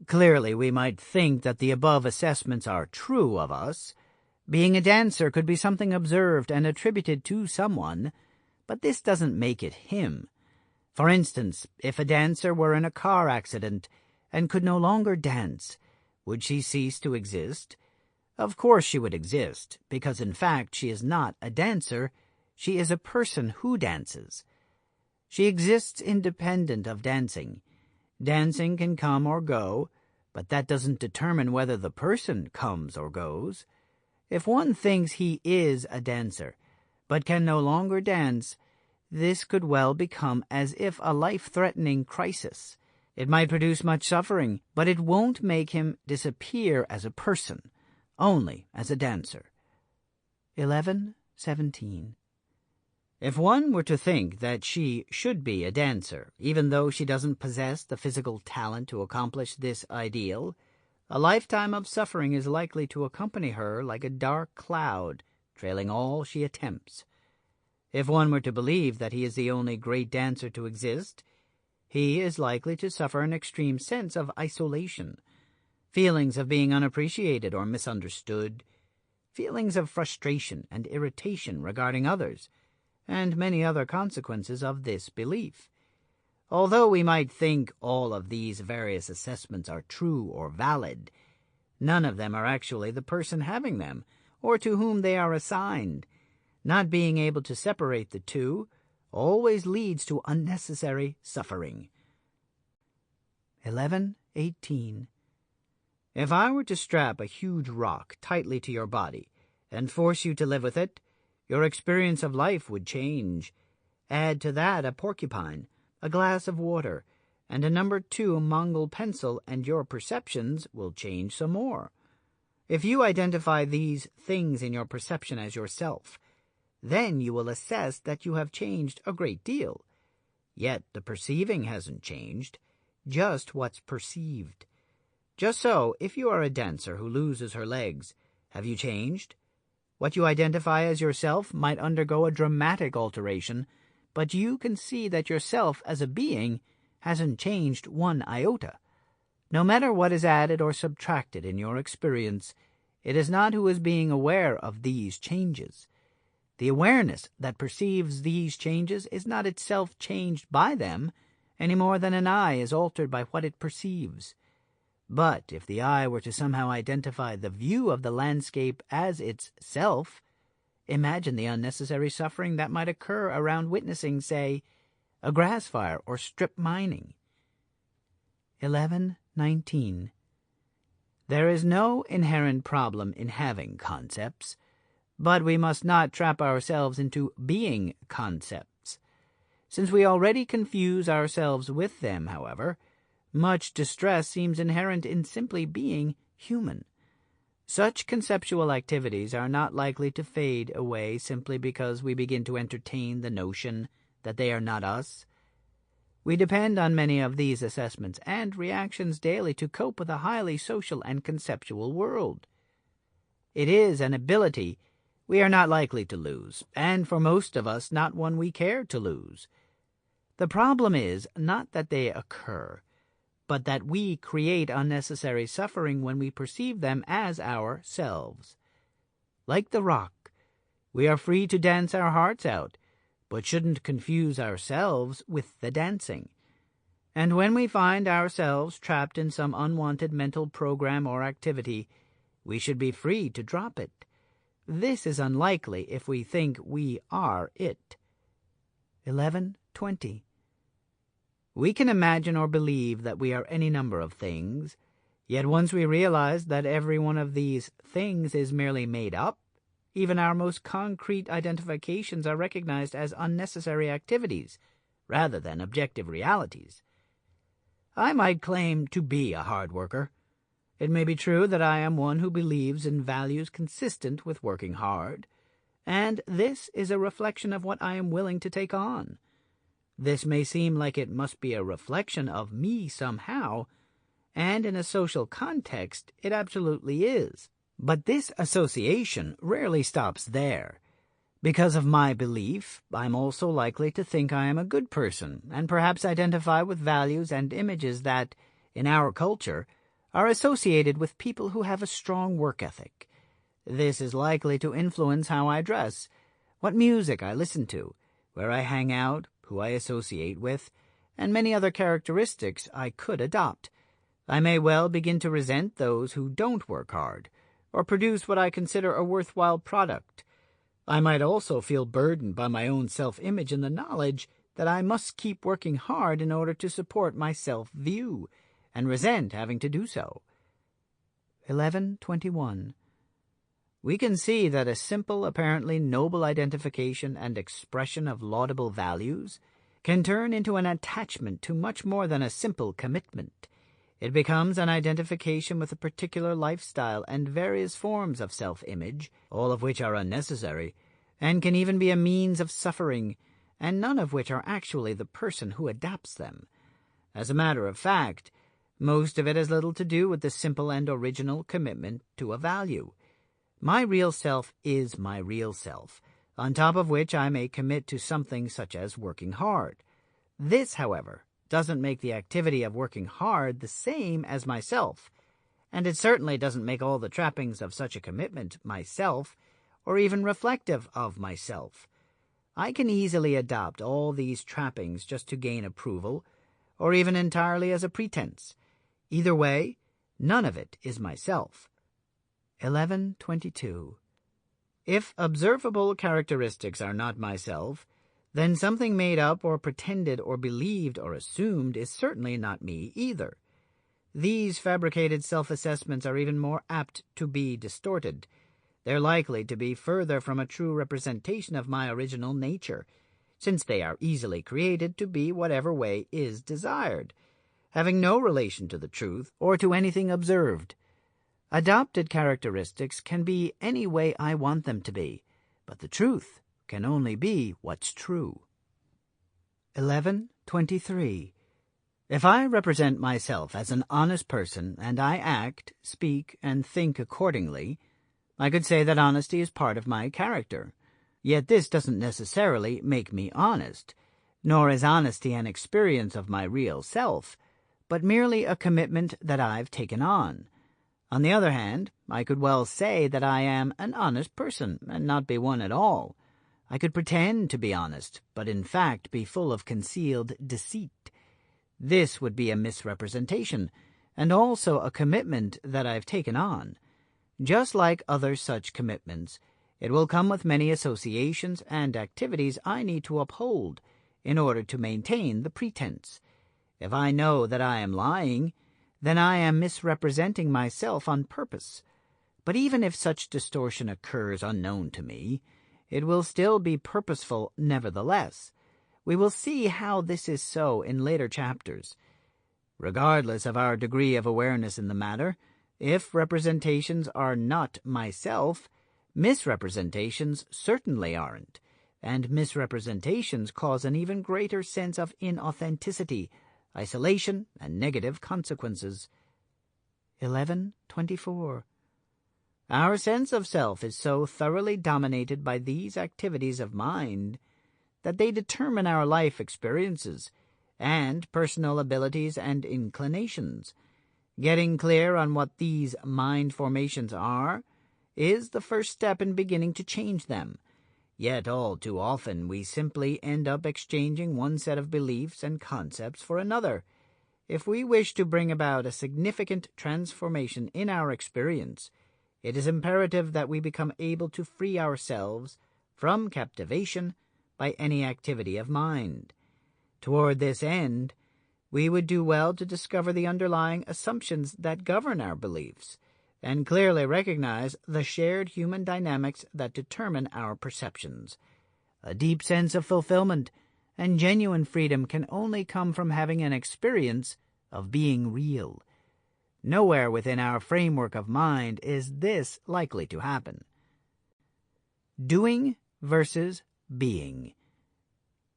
Clearly, we might think that the above assessments are true of us. Being a dancer could be something observed and attributed to someone, but this doesn't make it him. For instance, if a dancer were in a car accident and could no longer dance, Would she cease to exist? Of course she would exist, because in fact she is not a dancer, she is a person who dances. She exists independent of dancing. Dancing can come or go, but that doesn't determine whether the person comes or goes. If one thinks he is a dancer, but can no longer dance, this could well become as if a life-threatening crisis. It might produce much suffering, but it won't make him disappear as a person, only as a dancer. 11:17. If one were to think that she should be a dancer, even though she doesn't possess the physical talent to accomplish this ideal, a lifetime of suffering is likely to accompany her like a dark cloud, trailing all she attempts. If one were to believe that he is the only great dancer to exist, he is likely to suffer an extreme sense of isolation, feelings of being unappreciated or misunderstood, feelings of frustration and irritation regarding others, and many other consequences of this belief. Although we might think all of these various assessments are true or valid, none of them are actually the person having them, or to whom they are assigned. Not being able to separate the two always leads to unnecessary suffering. 11:18. If I were to strap a huge rock tightly to your body and force you to live with it, your experience of life would change. Add to that a porcupine, a glass of water, and a number 2 Mongol pencil, and your perceptions will change some more. If you identify these things in your perception as yourself, then you will assess that you have changed a great deal. Yet the perceiving hasn't changed, just what's perceived. Just so, if you are a dancer who loses her legs, have you changed? What you identify as yourself might undergo a dramatic alteration, but you can see that yourself as a being hasn't changed one iota. No matter what is added or subtracted in your experience, it is not who is being aware of these changes. The awareness that perceives these changes is not itself changed by them, any more than an eye is altered by what it perceives. But if the eye were to somehow identify the view of the landscape as its self, imagine the unnecessary suffering that might occur around witnessing, say, a grass fire or strip mining. 11:19. There is no inherent problem in having concepts, but we must not trap ourselves into being concepts. Since we already confuse ourselves with them, however, much distress seems inherent in simply being human. Such conceptual activities are not likely to fade away simply because we begin to entertain the notion that they are not us. We depend on many of these assessments and reactions daily to cope with a highly social and conceptual world. It is an ability we are not likely to lose, and for most of us not one we care to lose. The problem is not that they occur, but that we create unnecessary suffering when we perceive them as ourselves. Like the rock, we are free to dance our hearts out, but shouldn't confuse ourselves with the dancing. And when we find ourselves trapped in some unwanted mental program or activity, we should be free to drop it. This is unlikely if we think we are it. 11:20. We can imagine or believe that we are any number of things, yet once we realize that every one of these things is merely made up, even our most concrete identifications are recognized as unnecessary activities rather than objective realities. I might claim to be a hard worker. It may be true that I am one who believes in values consistent with working hard, and this is a reflection of what I am willing to take on. This may seem like it must be a reflection of me somehow, and in a social context it absolutely is. But this association rarely stops there. Because of my belief, I'm also likely to think I am a good person, and perhaps identify with values and images that, in our culture, are associated with people who have a strong work ethic. This is likely to influence how I dress, what music I listen to, where I hang out, who I associate with, and many other characteristics I could adopt. I may well begin to resent those who don't work hard, or produce what I consider a worthwhile product. I might also feel burdened by my own self-image and the knowledge that I must keep working hard in order to support my self-view, and resent having to do so. 11:21. We can see that a simple, apparently noble identification and expression of laudable values can turn into an attachment to much more than a simple commitment. It becomes an identification with a particular lifestyle and various forms of self-image, all of which are unnecessary, and can even be a means of suffering, and none of which are actually the person who adapts them. As a matter of fact, most of it has little to do with the simple and original commitment to a value. My real self is my real self, on top of which I may commit to something such as working hard. This, however, doesn't make the activity of working hard the same as myself, and it certainly doesn't make all the trappings of such a commitment myself, or even reflective of myself. I can easily adopt all these trappings just to gain approval, or even entirely as a pretense. Either way, none of it is myself. 11:22. If observable characteristics are not myself, then something made up or pretended or believed or assumed is certainly not me either. These fabricated self-assessments are even more apt to be distorted. They're likely to be further from a true representation of my original nature, since they are easily created to be whatever way is desired, having no relation to the truth or to anything observed. Adopted characteristics can be any way I want them to be, but the truth can only be what's true. 11:23. If I represent myself as an honest person and I act, speak, and think accordingly, I could say that honesty is part of my character. Yet this doesn't necessarily make me honest, nor is honesty an experience of my real self, but merely a commitment that I've taken on. On the other hand, I could well say that I am an honest person and not be one at all. I could pretend to be honest, but in fact be full of concealed deceit. This would be a misrepresentation, and also a commitment that I've taken on. Just like other such commitments, it will come with many associations and activities I need to uphold in order to maintain the pretense. If I know that I am lying, then I am misrepresenting myself on purpose. But even if such distortion occurs unknown to me, it will still be purposeful nevertheless. We will see how this is so in later chapters. Regardless of our degree of awareness in the matter, if representations are not myself, misrepresentations certainly aren't, and misrepresentations cause an even greater sense of inauthenticity, isolation, and negative consequences. 11:24. Our sense of self is so thoroughly dominated by these activities of mind that they determine our life experiences and personal abilities and inclinations. Getting clear on what these mind formations are is the first step in beginning to change them. Yet all too often we simply end up exchanging one set of beliefs and concepts for another. If we wish to bring about a significant transformation in our experience, it is imperative that we become able to free ourselves from captivation by any activity of mind. Toward this end, we would do well to discover the underlying assumptions that govern our beliefs, and clearly recognize the shared human dynamics that determine our perceptions. A deep sense of fulfillment and genuine freedom can only come from having an experience of being real. Nowhere within our framework of mind is this likely to happen. Doing versus being.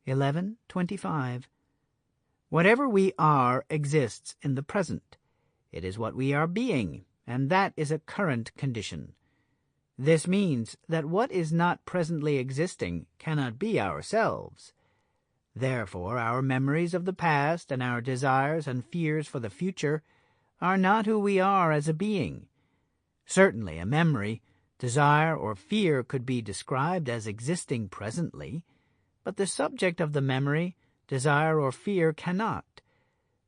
11:25. Whatever we are exists in the present. It is what we are being, and that is a current condition. This means that what is not presently existing cannot be ourselves. Therefore, our memories of the past and our desires and fears for the future are not who we are as a being. Certainly a memory, desire, or fear could be described as existing presently, but the subject of the memory, desire, or fear cannot.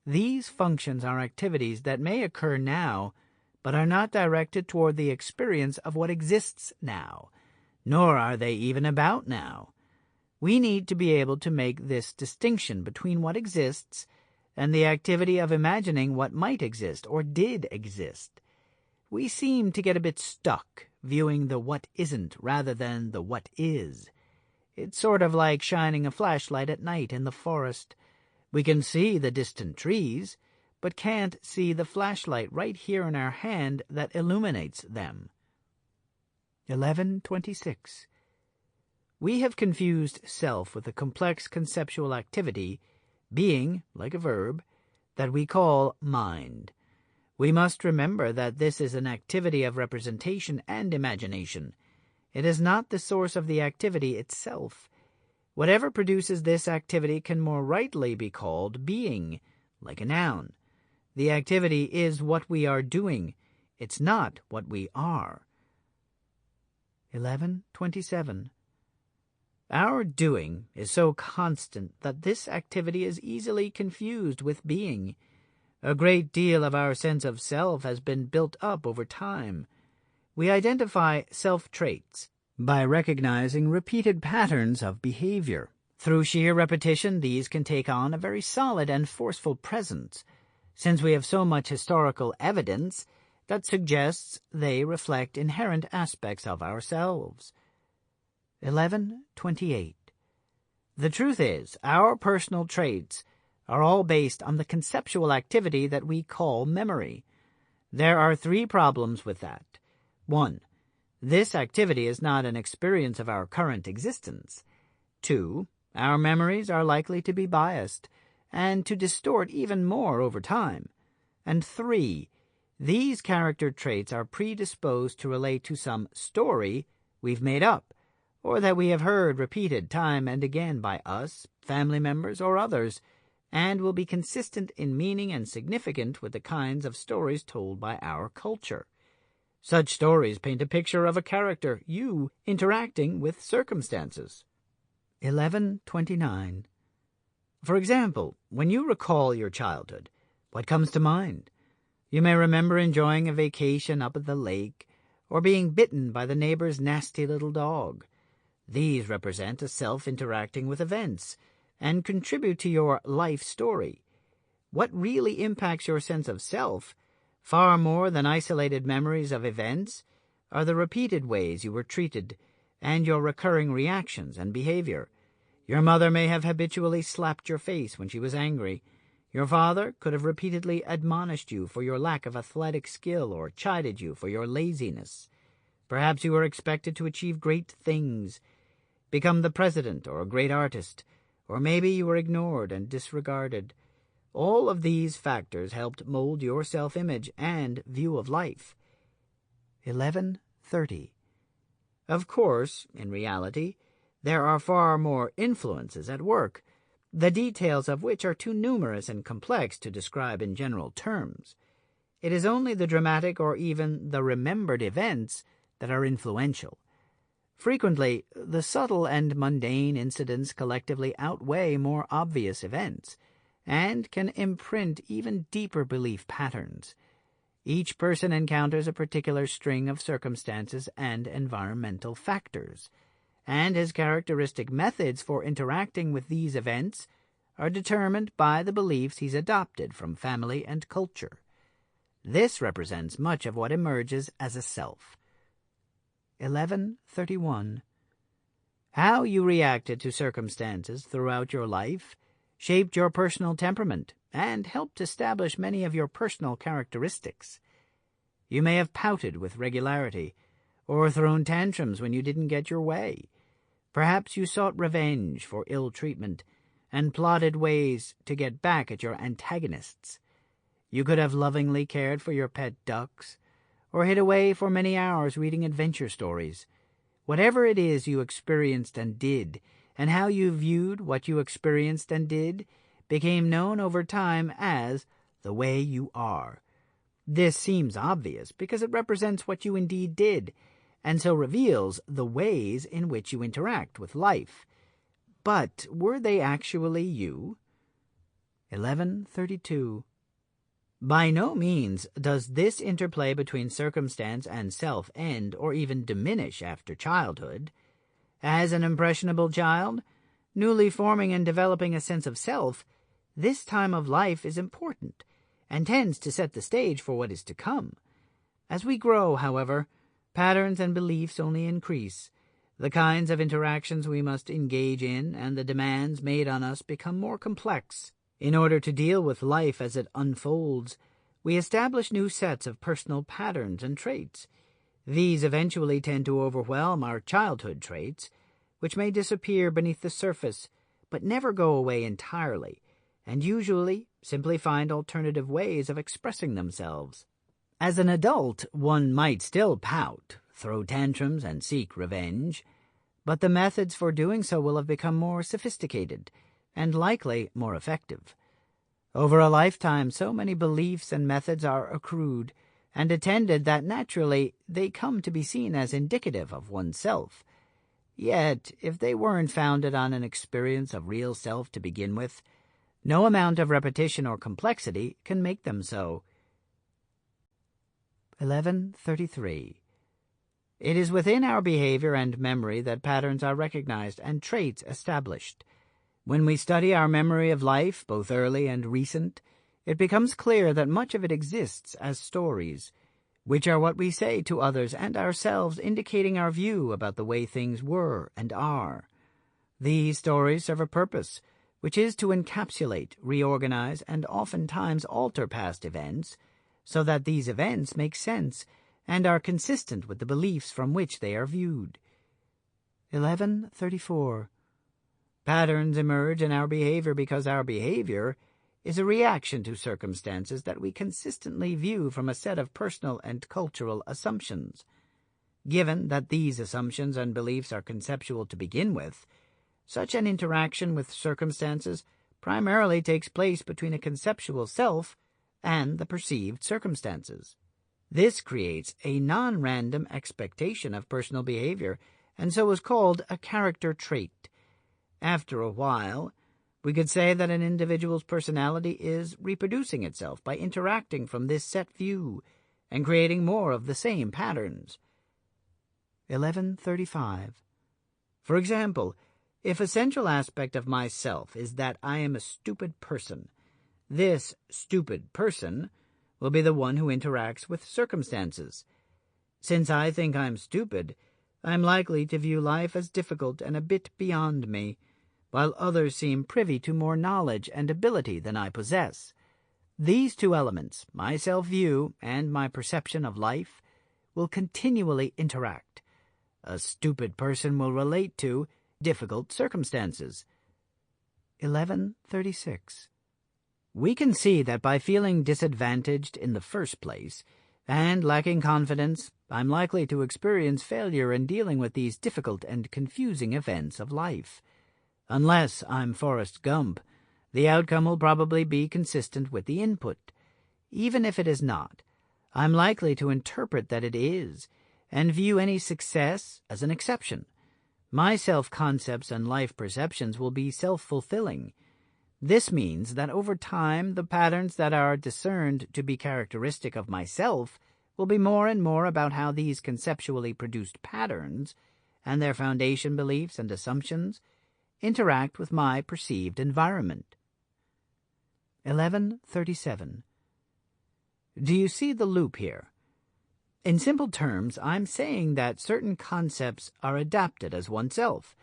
These functions are activities that may occur now, but are not directed toward the experience of what exists now, nor are they even about now. We need to be able to make this distinction between what exists and the activity of imagining what might exist or did exist. We seem to get a bit stuck viewing the what isn't rather than the what is. It's sort of like shining a flashlight at night in the forest. We can see the distant trees, but can't see the flashlight right here in our hand that illuminates them. 11:26. We have confused self with a complex conceptual activity, being, like a verb, that we call mind. We must remember that this is an activity of representation and imagination. It is not the source of the activity itself. Whatever produces this activity can more rightly be called being, like a noun. The activity is what we are doing. It's not what we are. 11:27. Our doing is so constant that this activity is easily confused with being. A great deal of our sense of self has been built up over time. We identify self-traits by recognizing repeated patterns of behavior. Through sheer repetition, these can take on a very solid and forceful presence, since we have so much historical evidence that suggests they reflect inherent aspects of ourselves. 11:28. The truth is, our personal traits are all based on the conceptual activity that we call memory. There are 3 problems with that. 1. This activity is not an experience of our current existence. 2. Our memories are likely to be biased and to distort even more over time. And 3. These character traits are predisposed to relate to some story we've made up, or that we have heard repeated time and again by us, family members, or others, and will be consistent in meaning and significant with the kinds of stories told by our culture. Such stories paint a picture of a character, you, interacting with circumstances. 11:29. For example, when you recall your childhood, what comes to mind? You may remember enjoying a vacation up at the lake, or being bitten by the neighbor's nasty little dog. These represent a self interacting with events and contribute to your life story. What really impacts your sense of self, far more than isolated memories of events, are the repeated ways you were treated and your recurring reactions and behavior. Your mother may have habitually slapped your face when she was angry. Your father could have repeatedly admonished you for your lack of athletic skill or chided you for your laziness. Perhaps you were expected to achieve great things, become the president or a great artist, or maybe you were ignored and disregarded. All of these factors helped mold your self-image and view of life. 11:30. Of course, in reality, there are far more influences at work, the details of which are too numerous and complex to describe in general terms. It is only the dramatic or even the remembered events that are influential. Frequently, the subtle and mundane incidents collectively outweigh more obvious events, and can imprint even deeper belief patterns. Each person encounters a particular string of circumstances and environmental factors, and his characteristic methods for interacting with these events are determined by the beliefs he's adopted from family and culture. This represents much of what emerges as a self. 11:31. How you reacted to circumstances throughout your life shaped your personal temperament and helped establish many of your personal characteristics. You may have pouted with regularity, or thrown tantrums when you didn't get your way. Perhaps you sought revenge for ill treatment and plotted ways to get back at your antagonists. You could have lovingly cared for your pet ducks, or hid away for many hours reading adventure stories. Whatever it is you experienced and did, and how you viewed what you experienced and did, became known over time as the way you are. This seems obvious because it represents what you indeed did, and so reveals the ways in which you interact with life. But were they actually you? 1132. By no means does this interplay between circumstance and self end or even diminish after childhood. As an impressionable child, newly forming and developing a sense of self, this time of life is important and tends to set the stage for what is to come. As we grow, however, patterns and beliefs only increase. The kinds of interactions we must engage in and the demands made on us become more complex. In order to deal with life as it unfolds, we establish new sets of personal patterns and traits. These eventually tend to overwhelm our childhood traits, which may disappear beneath the surface, but never go away entirely, and usually simply find alternative ways of expressing themselves. As an adult, one might still pout, throw tantrums, and seek revenge, but the methods for doing so will have become more sophisticated and likely more effective. Over a lifetime, so many beliefs and methods are accrued and attended that naturally they come to be seen as indicative of oneself. Yet, if they weren't founded on an experience of real self to begin with, no amount of repetition or complexity can make them so. 1133. It is within our behavior and memory that patterns are recognized and traits established. When we study our memory of life, both early and recent, it becomes clear that much of it exists as stories, which are what we say to others and ourselves, indicating our view about the way things were and are. These stories serve a purpose, which is to encapsulate, reorganize, and oftentimes alter past events, so that these events make sense and are consistent with the beliefs from which they are viewed. 1134. Patterns emerge in our behavior because our behavior is a reaction to circumstances that we consistently view from a set of personal and cultural assumptions. Given that these assumptions and beliefs are conceptual to begin with, such an interaction with circumstances primarily takes place between a conceptual self and the perceived circumstances. This creates a non-random expectation of personal behavior, and so is called a character trait. After a while, we could say that an individual's personality is reproducing itself by interacting from this set view and creating more of the same patterns. 1135. For example, if a central aspect of myself is that I am a stupid person, this stupid person will be the one who interacts with circumstances. Since I think I'm stupid, I'm likely to view life as difficult and a bit beyond me, while others seem privy to more knowledge and ability than I possess. These two elements, my self-view and my perception of life, will continually interact. A stupid person will relate to difficult circumstances. 1136. We can see that by feeling disadvantaged in the first place and lacking confidence, I'm likely to experience failure in dealing with these difficult and confusing events of life. Unless I'm Forrest Gump, the outcome will probably be consistent with the input. Even if it is not, I'm likely to interpret that it is, and view any success as an exception. My self-concepts and life perceptions will be self-fulfilling. This means that over time the patterns that are discerned to be characteristic of myself will be more and more about how these conceptually produced patterns and their foundation beliefs and assumptions interact with my perceived environment. 1137. Do you see the loop here? In simple terms, I'm saying that certain concepts are adapted as oneself,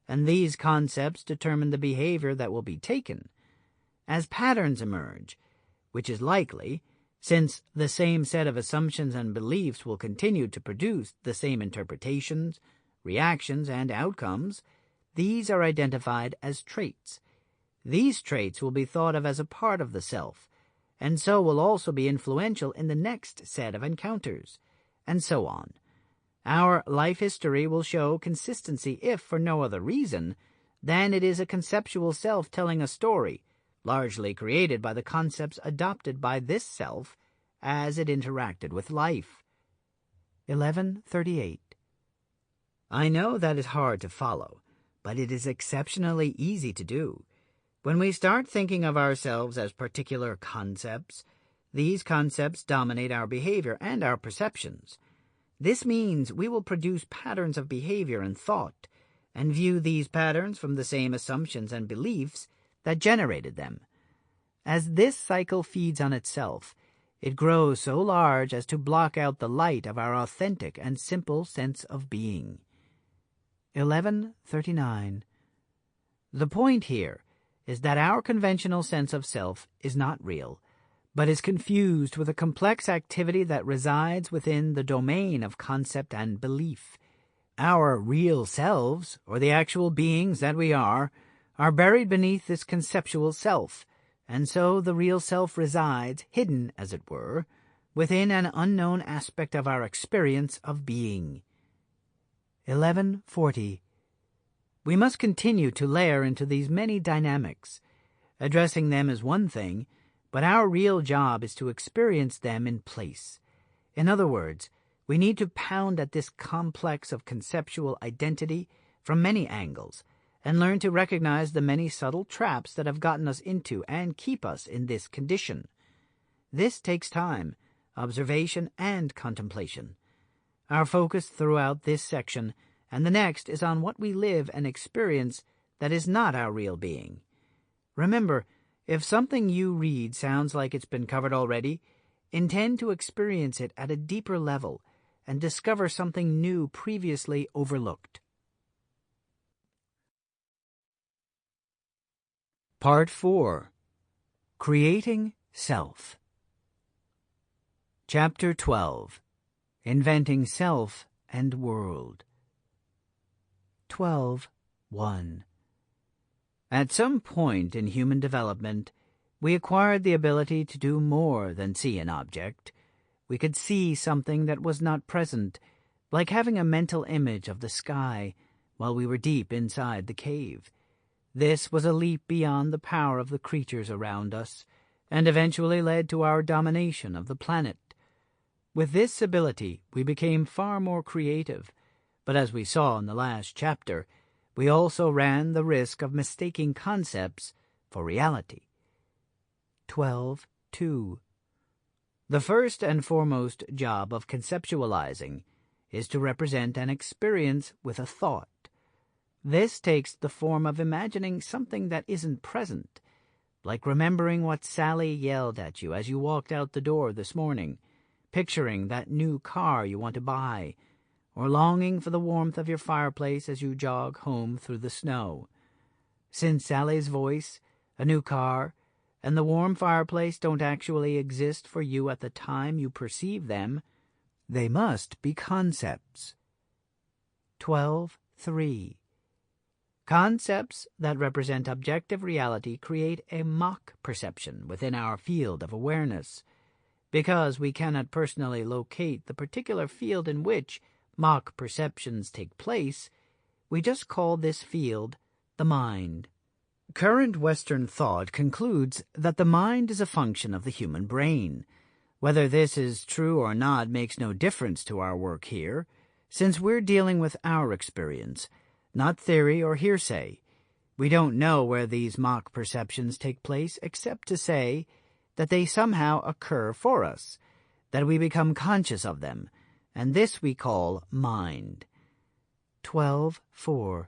and these concepts determine the behavior that will be taken. As patterns emerge, which is likely, since the same set of assumptions and beliefs will continue to produce the same interpretations, reactions, and outcomes, these are identified as traits. These traits will be thought of as a part of the self, and so will also be influential in the next set of encounters, and so on. Our life history will show consistency if for no other reason than it is a conceptual self telling a story, largely created by the concepts adopted by this self as it interacted with life. 1138. I know that is hard to follow, but it is exceptionally easy to do. When we start thinking of ourselves as particular concepts, these concepts dominate our behavior and our perceptions. This means we will produce patterns of behavior and thought, and view these patterns from the same assumptions and beliefs that generated them. As this cycle feeds on itself, it grows so large as to block out the light of our authentic and simple sense of being. 1139. The point here is that our conventional sense of self is not real, but is confused with a complex activity that resides within the domain of concept and belief. Our real selves, or the actual beings that we are buried beneath this conceptual self, and so the real self resides, hidden, as it were, within an unknown aspect of our experience of being. 1140. We must continue to layer into these many dynamics. Addressing them is one thing, but our real job is to experience them in place. In other words, we need to pound at this complex of conceptual identity from many angles, and learn to recognize the many subtle traps that have gotten us into and keep us in this condition. This takes time, observation, and contemplation. Our focus throughout this section and the next is on what we live and experience that is not our real being. Remember, if something you read sounds like it's been covered already, intend to experience it at a deeper level and discover something new previously overlooked. Part 4. Creating Self. Chapter 12. Inventing Self and World. 12.1. At some point in human development, we acquired the ability to do more than see an object. We could see something that was not present, like having a mental image of the sky while we were deep inside the cave. This was a leap beyond the power of the creatures around us, and eventually led to our domination of the planet. With this ability, we became far more creative, but as we saw in the last chapter, we also ran the risk of mistaking concepts for reality. 12.2. The first and foremost job of conceptualizing is to represent an experience with a thought. This takes the form of imagining something that isn't present, like remembering what Sally yelled at you as you walked out the door this morning, picturing that new car you want to buy, or longing for the warmth of your fireplace as you jog home through the snow. Since Sally's voice, a new car, and the warm fireplace don't actually exist for you at the time you perceive them, they must be concepts. 12.3. Concepts that represent objective reality create a mock perception within our field of awareness. Because we cannot personally locate the particular field in which mock perceptions take place, we just call this field the mind. Current Western thought concludes that the mind is a function of the human brain. Whether this is true or not makes no difference to our work here, since we're dealing with our experience, not theory or hearsay. We don't know where these mock perceptions take place except to say that they somehow occur for us, that we become conscious of them, and this we call mind. 12.4.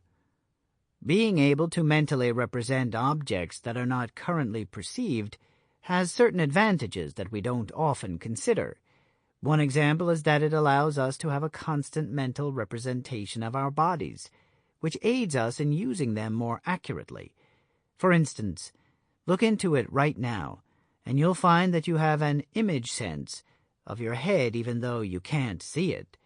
Being able to mentally represent objects that are not currently perceived has certain advantages that we don't often consider. One example is that it allows us to have a constant mental representation of our bodies, which aids us in using them more accurately. For instance, look into it right now, and you'll find that you have an image sense of your head even though you can't see it.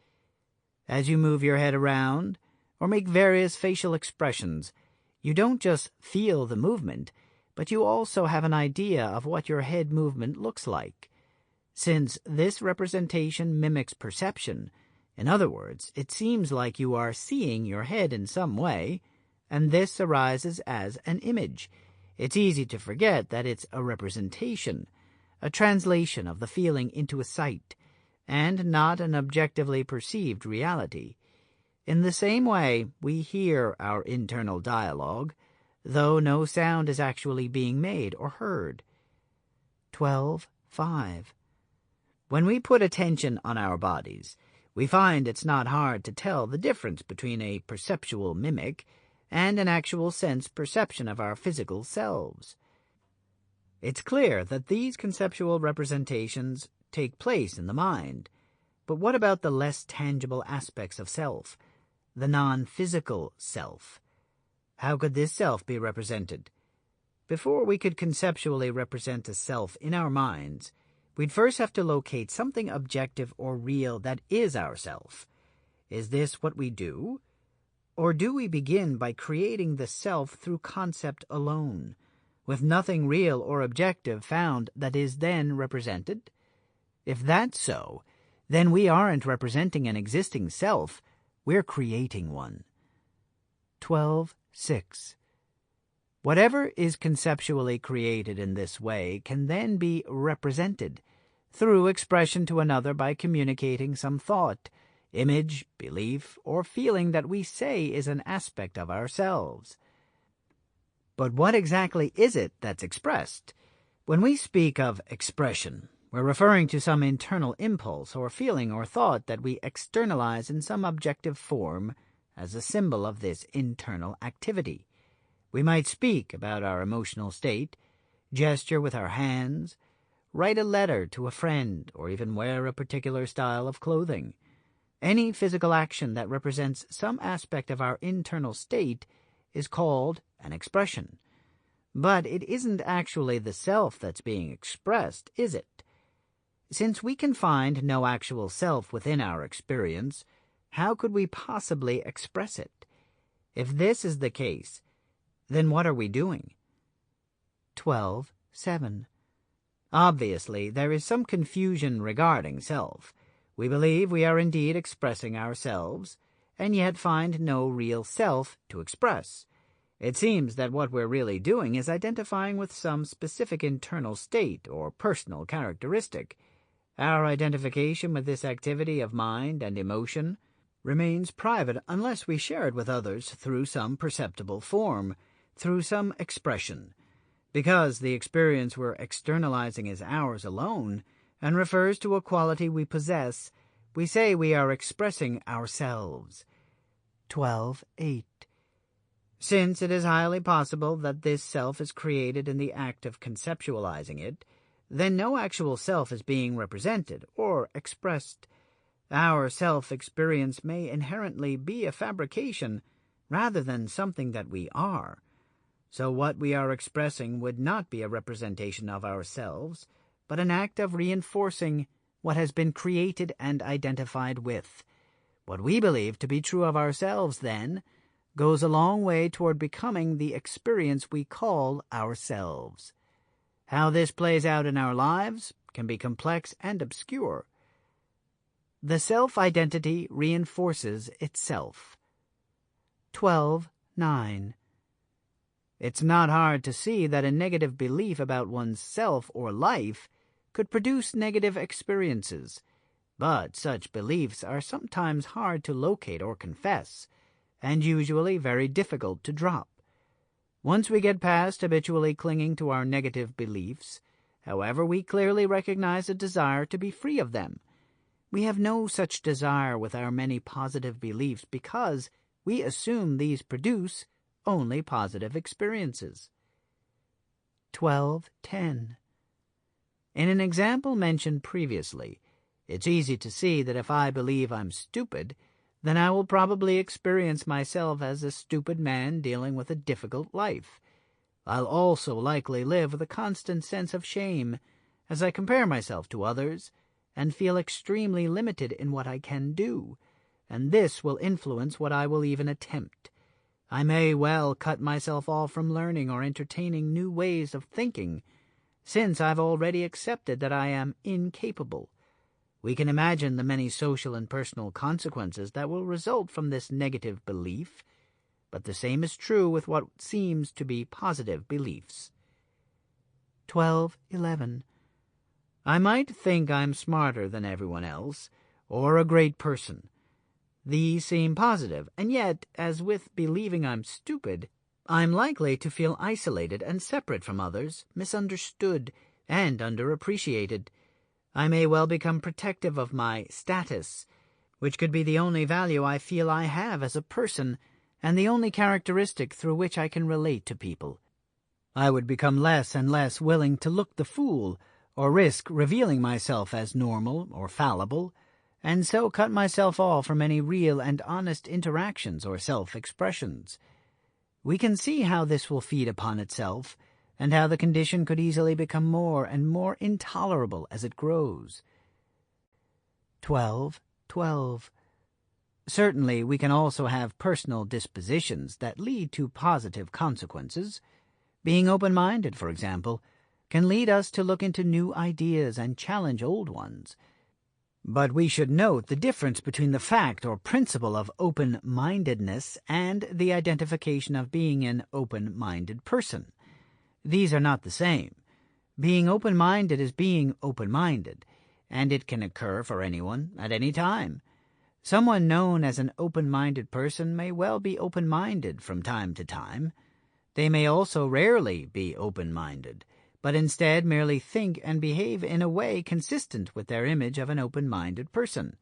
As you move your head around, or make various facial expressions, you don't just feel the movement, but you also have an idea of what your head movement looks like. Since this representation mimics perception, in other words, it seems like you are seeing your head in some way, and this arises as an image. It's easy to forget that it's a representation, a translation of the feeling into a sight, and not an objectively perceived reality. In the same way we hear our internal dialogue, though no sound is actually being made or heard. 12.5. When we put attention on our bodies, we find it's not hard to tell the difference between a perceptual mimic and an actual sense perception of our physical selves. It's clear that these conceptual representations take place in the mind, but what about the less tangible aspects of self, the non-physical self? How could this self be represented? Before we could conceptually represent a self in our minds, we'd first have to locate something objective or real that is our self. Is this what we do? Or do we begin by creating the self through concept alone, with nothing real or objective found that is then represented? If that's so, then we aren't representing an existing self, we're creating one. 12.6. Whatever is conceptually created in this way can then be represented through expression to another by communicating some thought, image, belief, or feeling that we say is an aspect of ourselves. But what exactly is it that's expressed? When we speak of expression, we're referring to some internal impulse or feeling or thought that we externalize in some objective form as a symbol of this internal activity. We might speak about our emotional state, gesture with our hands, write a letter to a friend, or even wear a particular style of clothing. Any physical action that represents some aspect of our internal state is called an expression. But it isn't actually the self that's being expressed, is it? Since we can find no actual self within our experience, how could we possibly express it? If this is the case, then what are we doing? 12.7. Obviously, there is some confusion regarding self. We believe we are indeed expressing ourselves, and yet find no real self to express. It seems that what we're really doing is identifying with some specific internal state or personal characteristic. Our identification with this activity of mind and emotion remains private unless we share it with others through some perceptible form, through some expression. Because the experience we're externalizing is ours alone and refers to a quality we possess, we say we are expressing ourselves. 12.8. Since it is highly possible that this self is created in the act of conceptualizing it, then no actual self is being represented or expressed. Our self-experience may inherently be a fabrication rather than something that we are. So what we are expressing would not be a representation of ourselves, but an act of reinforcing what has been created and identified with. What we believe to be true of ourselves, then, goes a long way toward becoming the experience we call ourselves. How this plays out in our lives can be complex and obscure. The self-identity reinforces itself. 12.9. It's not hard to see that a negative belief about one's self or life could produce negative experiences, but such beliefs are sometimes hard to locate or confess, and usually very difficult to drop. Once we get past habitually clinging to our negative beliefs, however, we clearly recognize a desire to be free of them. We have no such desire with our many positive beliefs because we assume these produce only positive experiences. 12.10. In an example mentioned previously, it's easy to see that if I believe I'm stupid, then I will probably experience myself as a stupid man dealing with a difficult life. I'll also likely live with a constant sense of shame as I compare myself to others and feel extremely limited in what I can do, and this will influence what I will even attempt. I may well cut myself off from learning or entertaining new ways of thinking, since I've already accepted that I am incapable. We can imagine the many social and personal consequences that will result from this negative belief, but the same is true with what seems to be positive beliefs. 12.11. I might think I'm smarter than everyone else, or a great person. These seem positive, and yet, as with believing I'm stupid, I'm likely to feel isolated and separate from others, misunderstood and underappreciated. I may well become protective of my status, which could be the only value I feel I have as a person, and the only characteristic through which I can relate to people. I would become less and less willing to look the fool, or risk revealing myself as normal or fallible, and so cut myself off from any real and honest interactions or self-expressions. We can see how this will feed upon itself, and how the condition could easily become more and more intolerable as it grows. 12. Certainly we can also have personal dispositions that lead to positive consequences. Being open-minded, for example, can lead us to look into new ideas and challenge old ones. But we should note the difference between the fact or principle of open-mindedness and the identification of being an open-minded person. These are not the same. Being open-minded is being open-minded, and it can occur for anyone at any time. Someone known as an open-minded person may well be open-minded from time to time. They may also rarely be open-minded, but instead merely think and behave in a way consistent with their image of an open-minded person.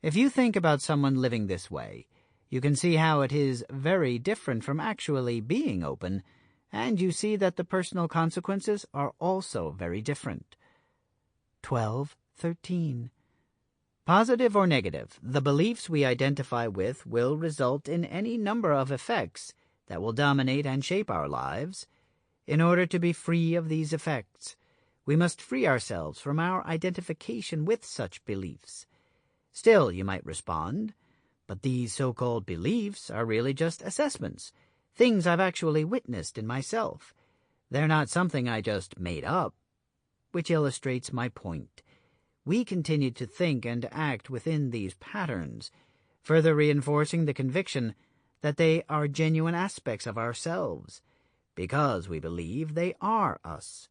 If you think about someone living this way, you can see how it is very different from actually being open, and you see that the personal consequences are also very different. 12:13. Positive or negative, the beliefs we identify with will result in any number of effects that will dominate and shape our lives. In order to be free of these effects, we must free ourselves from our identification with such beliefs. Still, you might respond, but these so-called beliefs are really just assessments, things I've actually witnessed in myself. They're not something I just made up. Which illustrates my point. We continue to think and act within these patterns, further reinforcing the conviction that they are genuine aspects of ourselves, because we believe they are us.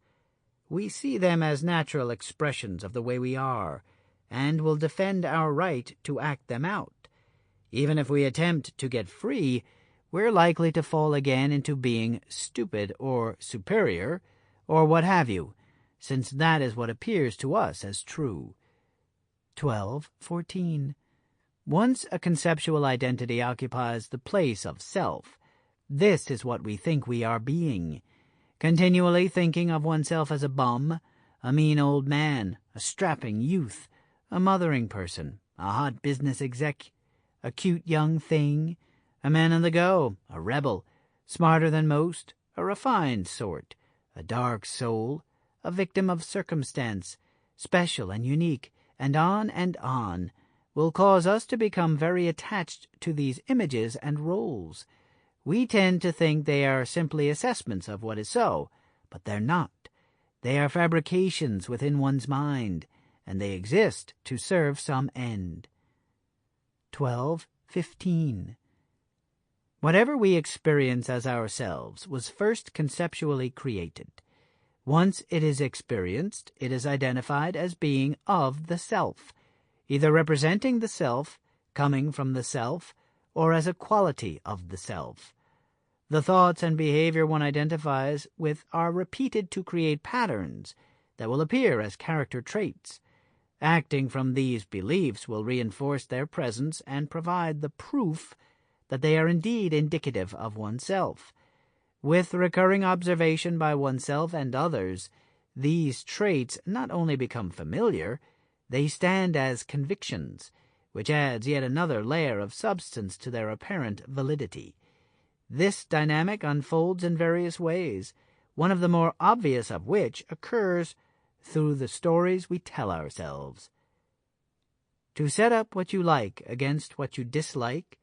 We see them as natural expressions of the way we are, and will defend our right to act them out. Even if we attempt to get free, we're likely to fall again into being stupid or superior, or what have you, since that is what appears to us as true. 12:14. Once a conceptual identity occupies the place of self, this is what we think we are being. Continually thinking of oneself as a bum, a mean old man, a strapping youth, a mothering person, a hot business exec, a cute young thing, a man on the go, a rebel, smarter than most, a refined sort, a dark soul, a victim of circumstance, special and unique, and on, will cause us to become very attached to these images and roles. We tend to think they are simply assessments of what is so, but they're not. They are fabrications within one's mind, and they exist to serve some end. 12:15. Whatever we experience as ourselves was first conceptually created. Once it is experienced, it is identified as being of the self, either representing the self, coming from the self, or as a quality of the self. The thoughts and behavior one identifies with are repeated to create patterns that will appear as character traits. Acting from these beliefs will reinforce their presence and provide the proof that they are indeed indicative of oneself. With recurring observation by oneself and others, these traits not only become familiar, they stand as convictions, which adds yet another layer of substance to their apparent validity. This dynamic unfolds in various ways, one of the more obvious of which occurs through the stories we tell ourselves. To set up what you like against what you dislike,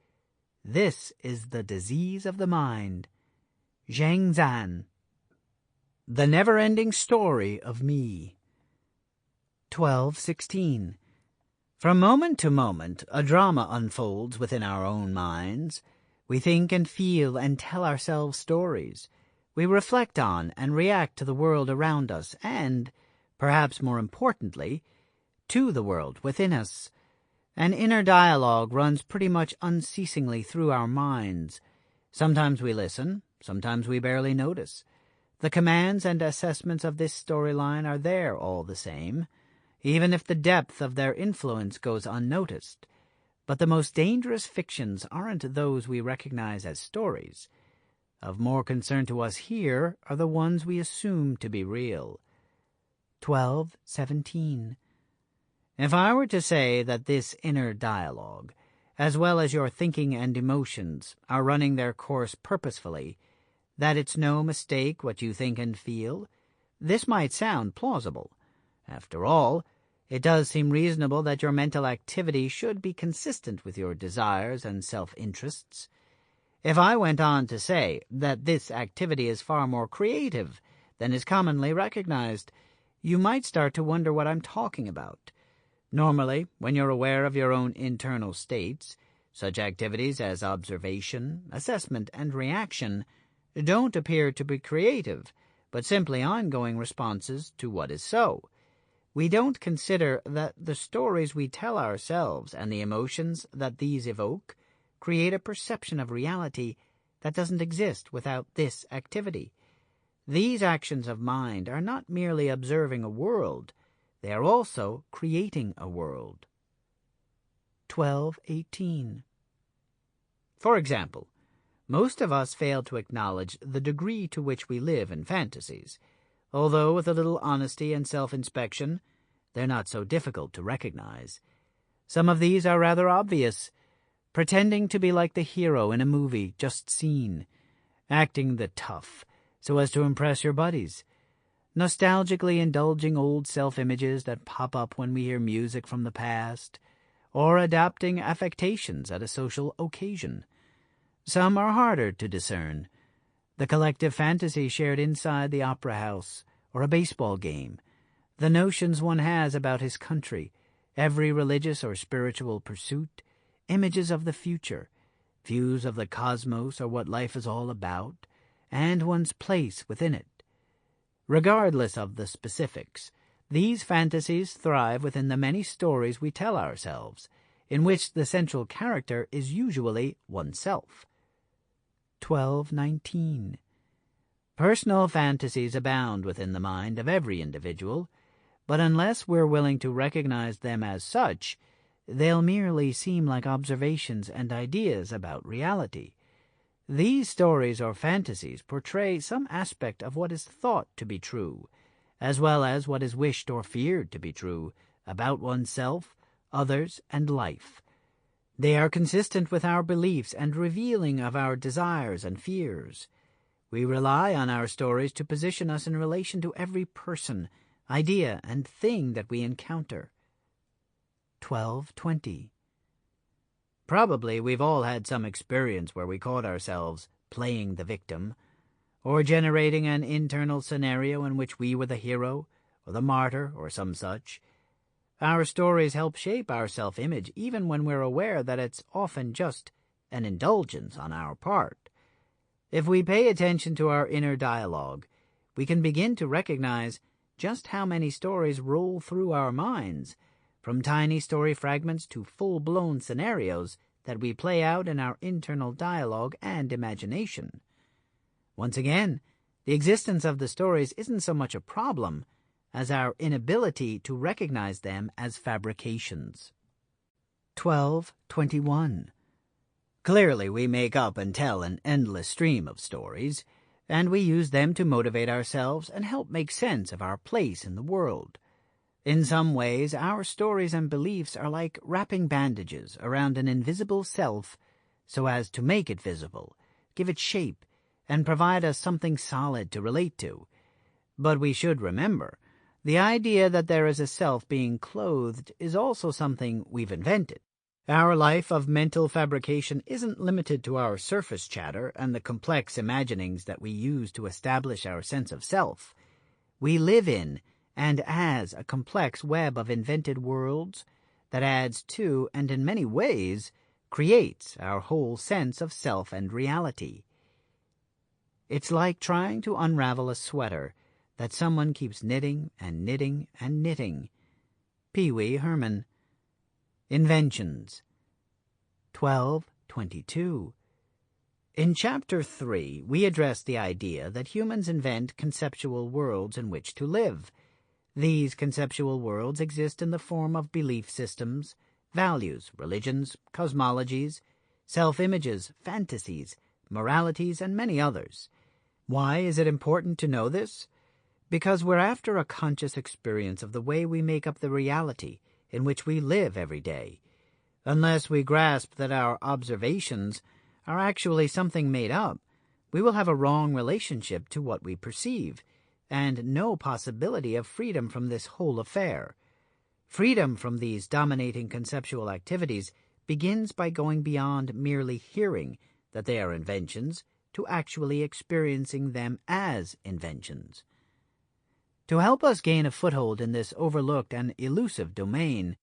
this is the disease of the mind. Zhang Zan. The Never-Ending Story of Me. 12:16. From moment to moment, a drama unfolds within our own minds. We think and feel and tell ourselves stories. We reflect on and react to the world around us and, perhaps more importantly, to the world within us. An inner dialogue runs pretty much unceasingly through our minds. Sometimes we listen, sometimes we barely notice. The commands and assessments of this storyline are there all the same, even if the depth of their influence goes unnoticed. But the most dangerous fictions aren't those we recognize as stories. Of more concern to us here are the ones we assume to be real. 12:17. If I were to say that this inner dialogue, as well as your thinking and emotions, are running their course purposefully, that it's no mistake what you think and feel, this might sound plausible. After all, it does seem reasonable that your mental activity should be consistent with your desires and self-interests. If I went on to say that this activity is far more creative than is commonly recognized, you might start to wonder what I'm talking about. Normally, when you're aware of your own internal states, such activities as observation, assessment, and reaction don't appear to be creative, but simply ongoing responses to what is so. We don't consider that the stories we tell ourselves and the emotions that these evoke create a perception of reality that doesn't exist without this activity. These actions of mind are not merely observing a world, they are also creating a world. 12:18. For example, most of us fail to acknowledge the degree to which we live in fantasies, although with a little honesty and self-inspection, they're not so difficult to recognize. Some of these are rather obvious: pretending to be like the hero in a movie just seen, acting the tough so as to impress your buddies, nostalgically indulging old self-images that pop up when we hear music from the past, or adapting affectations at a social occasion. Some are harder to discern: the collective fantasy shared inside the opera house or a baseball game, the notions one has about his country, every religious or spiritual pursuit, images of the future, views of the cosmos or what life is all about, and one's place within it. Regardless of the specifics, these fantasies thrive within the many stories we tell ourselves, in which the central character is usually oneself. 12:19. Personal fantasies abound within the mind of every individual, but unless we're willing to recognize them as such, they'll merely seem like observations and ideas about reality. These stories or fantasies portray some aspect of what is thought to be true, as well as what is wished or feared to be true, about oneself, others, and life. They are consistent with our beliefs and revealing of our desires and fears. We rely on our stories to position us in relation to every person, idea, and thing that we encounter. 12:20. Probably we've all had some experience where we caught ourselves playing the victim, or generating an internal scenario in which we were the hero, or the martyr, or some such. Our stories help shape our self-image even when we're aware that it's often just an indulgence on our part. If we pay attention to our inner dialogue, we can begin to recognize just how many stories roll through our minds, from tiny story fragments to full-blown scenarios that we play out in our internal dialogue and imagination. Once again, the existence of the stories isn't so much a problem as our inability to recognize them as fabrications. 12:21. Clearly, we make up and tell an endless stream of stories, and we use them to motivate ourselves and help make sense of our place in the world. In some ways, our stories and beliefs are like wrapping bandages around an invisible self so as to make it visible, give it shape, and provide us something solid to relate to. But we should remember, the idea that there is a self being clothed is also something we've invented. Our life of mental fabrication isn't limited to our surface chatter and the complex imaginings that we use to establish our sense of self. We live in and as a complex web of invented worlds that adds to, and in many ways, creates our whole sense of self and reality. It's like trying to unravel a sweater that someone keeps knitting and knitting and knitting. Pee Wee Herman. Inventions. 12:22. In Chapter 3, we address the idea that humans invent conceptual worlds in which to live. These conceptual worlds exist in the form of belief systems, values, religions, cosmologies, self-images, fantasies, moralities, and many others. Why is it important to know this? Because we're after a conscious experience of the way we make up the reality in which we live every day. Unless we grasp that our observations are actually something made up, we will have a wrong relationship to what we perceive, and no possibility of freedom from this whole affair. Freedom from these dominating conceptual activities begins by going beyond merely hearing that they are inventions to actually experiencing them as inventions. To help us gain a foothold in this overlooked and elusive domain,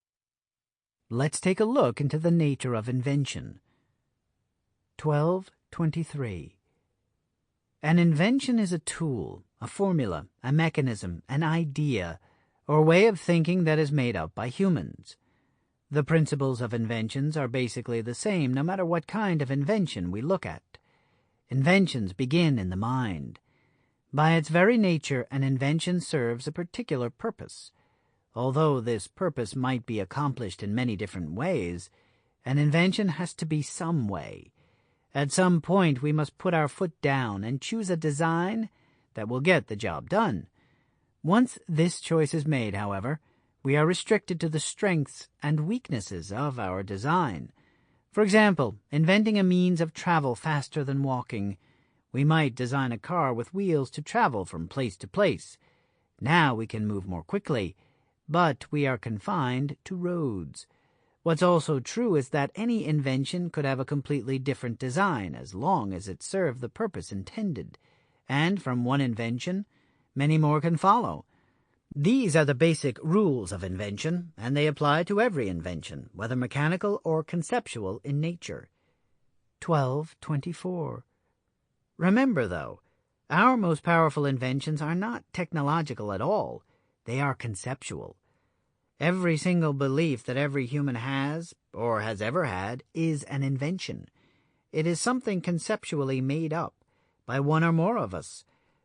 let's take a look into the nature of invention. 12.23. An invention is a tool, a formula, a mechanism, an idea, or way of thinking that is made up by humans. The principles of inventions are basically the same no matter what kind of invention we look at. Inventions begin in the mind. By its very nature, an invention serves a particular purpose. Although this purpose might be accomplished in many different ways, an invention has to be some way. At some point we must put our foot down and choose a design that will get the job done. Once this choice is made, however, we are restricted to the strengths and weaknesses of our design. For example, inventing a means of travel faster than walking. We might design a car with wheels to travel from place to place. Now we can move more quickly, but we are confined to roads. What's also true is that any invention could have a completely different design as long as it served the purpose intended, and from one invention, many more can follow. These are the basic rules of invention, and they apply to every invention, whether mechanical or conceptual in nature. 12.24. Remember, though, our most powerful inventions are not technological at all. They are conceptual. Every single belief that every human has, or has ever had, is an invention. It is something conceptually made up by one or more of us.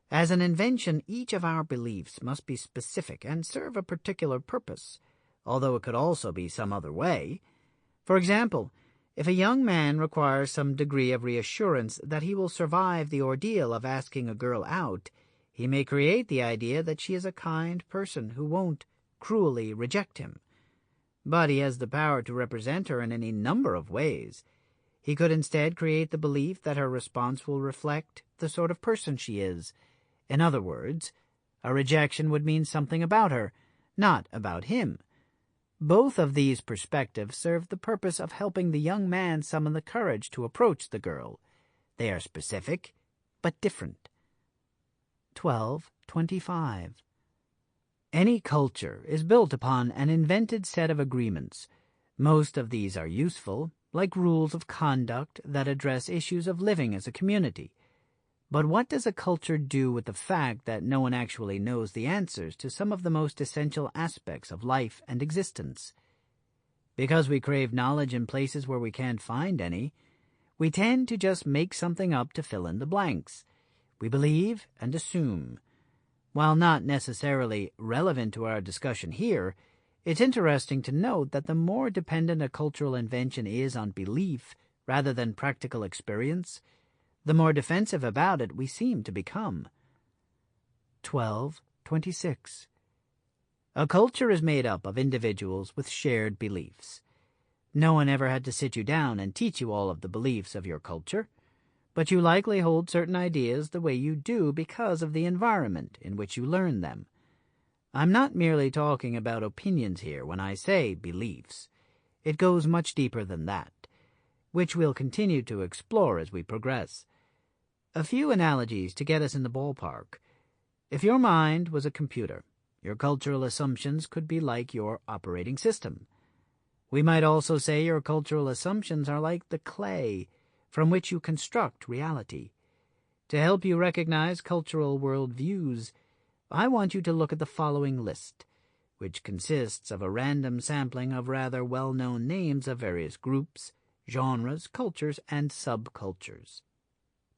As an invention, each of our beliefs must be specific and serve a particular purpose, although it could also be some other way. For example, if a young man requires some degree of reassurance that he will survive the ordeal of asking a girl out, he may create the idea that she is a kind person who won't cruelly reject him. But he has the power to represent her in any number of ways. He could instead create the belief that her response will reflect the sort of person she is. In other words, a rejection would mean something about her, not about him. Both of these perspectives serve the purpose of helping the young man summon the courage to approach the girl. They are specific, but different. 12.25. Any culture is built upon an invented set of agreements. Most of these are useful, like rules of conduct that address issues of living as a community. But what does a culture do with the fact that no one actually knows the answers to some of the most essential aspects of life and existence? Because we crave knowledge in places where we can't find any, we tend to just make something up to fill in the blanks. We believe and assume. While not necessarily relevant to our discussion here, it's interesting to note that the more dependent a cultural invention is on belief rather than practical experience, the more defensive about it we seem to become. 12.26. A culture is made up of individuals with shared beliefs. No one ever had to sit you down and teach you all of the beliefs of your culture, but you likely hold certain ideas the way you do because of the environment in which you learn them. I'm not merely talking about opinions here when I say beliefs. It goes much deeper than that, which we'll continue to explore as we progress. A few analogies to get us in the ballpark. If your mind was a computer, your cultural assumptions could be like your operating system. We might also say your cultural assumptions are like the clay from which you construct reality. To help you recognize cultural worldviews, I want you to look at the following list, which consists of a random sampling of rather well-known names of various groups, genres, cultures, and subcultures.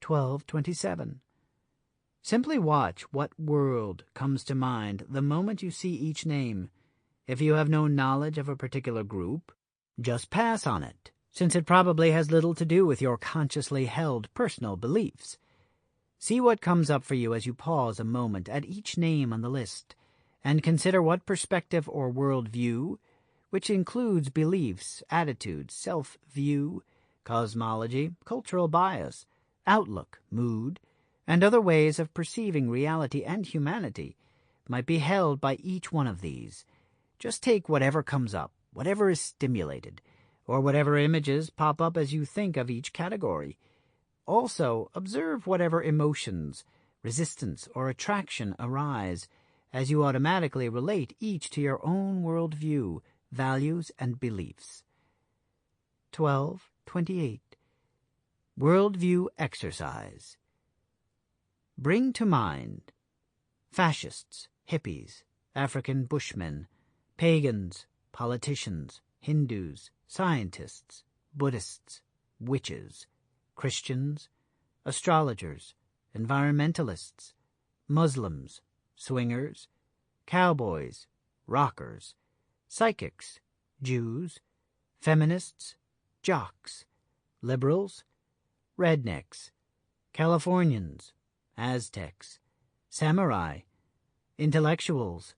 12:27. Simply watch what world comes to mind the moment you see each name. If you have no knowledge of a particular group, just pass on it, since it probably has little to do with your consciously held personal beliefs. See what comes up for you as you pause a moment at each name on the list, and consider what perspective or worldview, which includes beliefs, attitudes, self-view, cosmology, cultural bias, outlook, mood, and other ways of perceiving reality and humanity, might be held by each one of these. Just take whatever comes up, whatever is stimulated, or whatever images pop up as you think of each category. Also, observe whatever emotions, resistance, or attraction arise, as you automatically relate each to your own worldview, values, and beliefs. 12:28. Worldview exercise. Bring to mind fascists, hippies, African bushmen, pagans, politicians, Hindus, scientists, Buddhists, witches, Christians, astrologers, environmentalists, Muslims, swingers, cowboys, rockers, psychics, Jews, feminists, jocks, liberals, rednecks, Californians, Aztecs, samurai, intellectuals,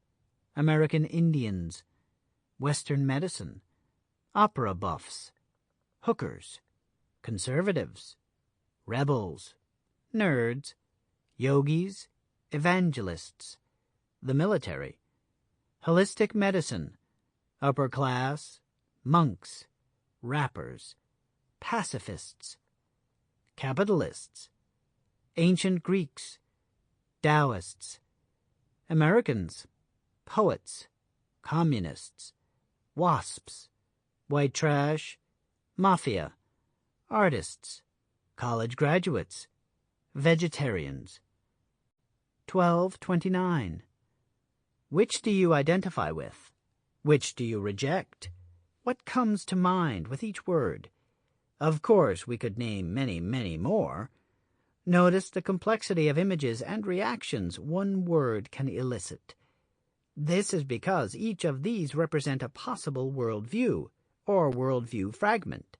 American Indians, Western medicine, opera buffs, hookers, conservatives, rebels, nerds, yogis, evangelists, the military, holistic medicine, upper class, monks, rappers, pacifists, capitalists, ancient Greeks, Taoists, Americans, poets, communists, wasps, white trash, mafia, artists, college graduates, vegetarians. 12:29. Which do you identify with? Which do you reject? What comes to mind with each word? Of course, we could name many, many more. Notice the complexity of images and reactions one word can elicit. This is because each of these represent a possible worldview, or worldview fragment.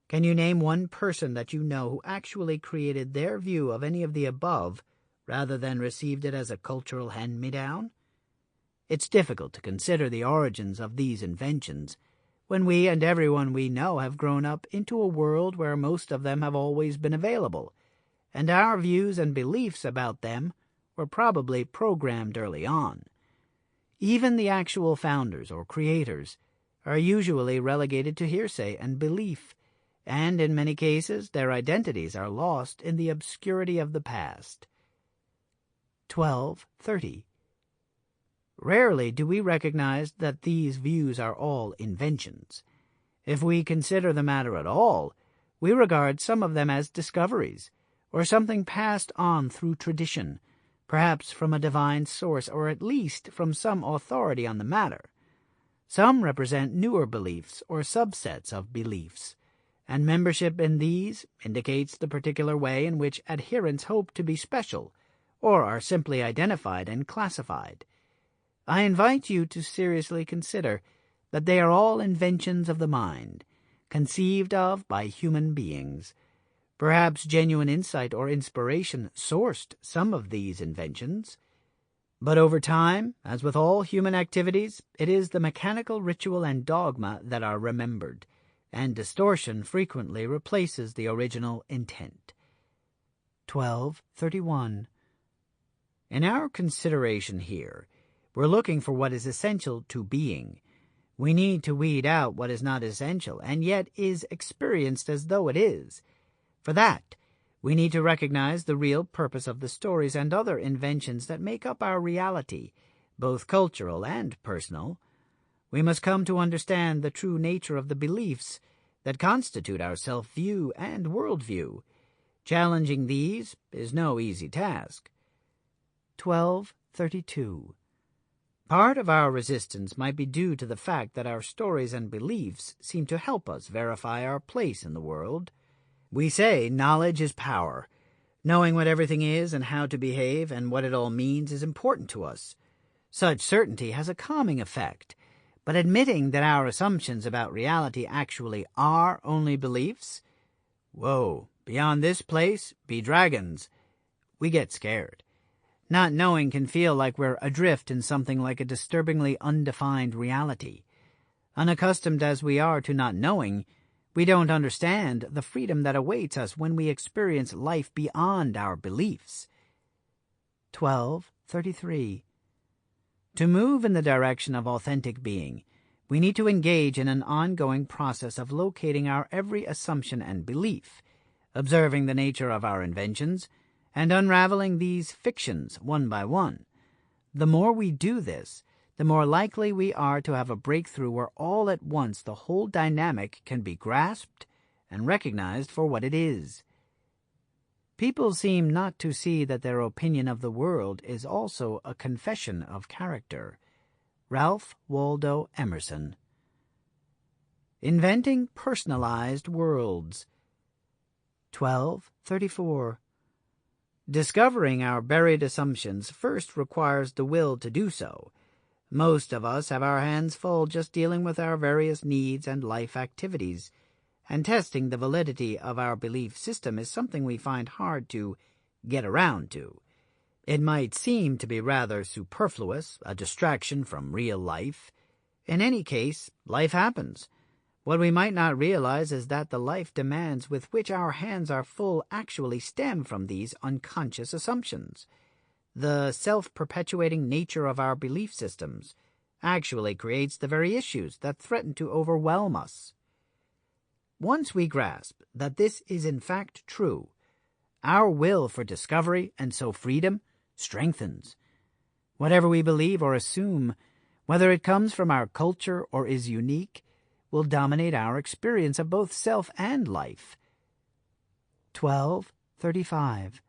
Can you name one person that you know who actually created their view of any of the above, rather than received it as a cultural hand-me-down? It's difficult to consider the origins of these inventions, when we and everyone we know have grown up into a world where most of them have always been available, and our views and beliefs about them were probably programmed early on. Even the actual founders or creators are usually relegated to hearsay and belief, and in many cases their identities are lost in the obscurity of the past. 12:30. Rarely do we recognize that these views are all inventions. If we consider the matter at all, we regard some of them as discoveries, or something passed on through tradition, perhaps from a divine source, or at least from some authority on the matter. Some represent newer beliefs or subsets of beliefs, and membership in these indicates the particular way in which adherents hope to be special, or are simply identified and classified. I invite you to seriously consider that they are all inventions of the mind, conceived of by human beings. Perhaps genuine insight or inspiration sourced some of these inventions. But over time, as with all human activities, it is the mechanical ritual and dogma that are remembered, and distortion frequently replaces the original intent. 12:31. In our consideration here, we're looking for what is essential to being. We need to weed out what is not essential and yet is experienced as though it is. For that, we need to recognize the real purpose of the stories and other inventions that make up our reality, both cultural and personal. We must come to understand the true nature of the beliefs that constitute our self-view and worldview. Challenging these is no easy task. 12:32. Part of our resistance might be due to the fact that our stories and beliefs seem to help us verify our place in the world. We say knowledge is power, Knowing what everything is and how to behave and what it all means is important to us. Such certainty has a calming effect, but admitting that our assumptions about reality actually are only beliefs, whoa, beyond this place be dragons. We get scared. Not knowing can feel like we're adrift in something like a disturbingly undefined reality. Unaccustomed as we are to not knowing, we don't understand the freedom that awaits us when we experience life beyond our beliefs. 12:33. To move in the direction of authentic being, we need to engage in an ongoing process of locating our every assumption and belief, observing the nature of our inventions, and unraveling these fictions one by one. The more we do this, the more likely we are to have a breakthrough where all at once the whole dynamic can be grasped and recognized for what it is. People seem not to see that their opinion of the world is also a confession of character. Ralph Waldo Emerson. Inventing personalized worlds. 12:34. Discovering our buried assumptions first requires the will to do so. Most of us have our hands full just dealing with our various needs and life activities, and testing the validity of our belief system is something we find hard to get around to. It might seem to be rather superfluous, a distraction from real life. In any case, life happens. What we might not realize is that the life demands with which our hands are full actually stem from these unconscious assumptions. The self-perpetuating nature of our belief systems actually creates the very issues that threaten to overwhelm us. Once we grasp that this is in fact true, our will for discovery and so freedom strengthens. Whatever we believe or assume, whether it comes from our culture or is unique, will dominate our experience of both self and life. 12:35.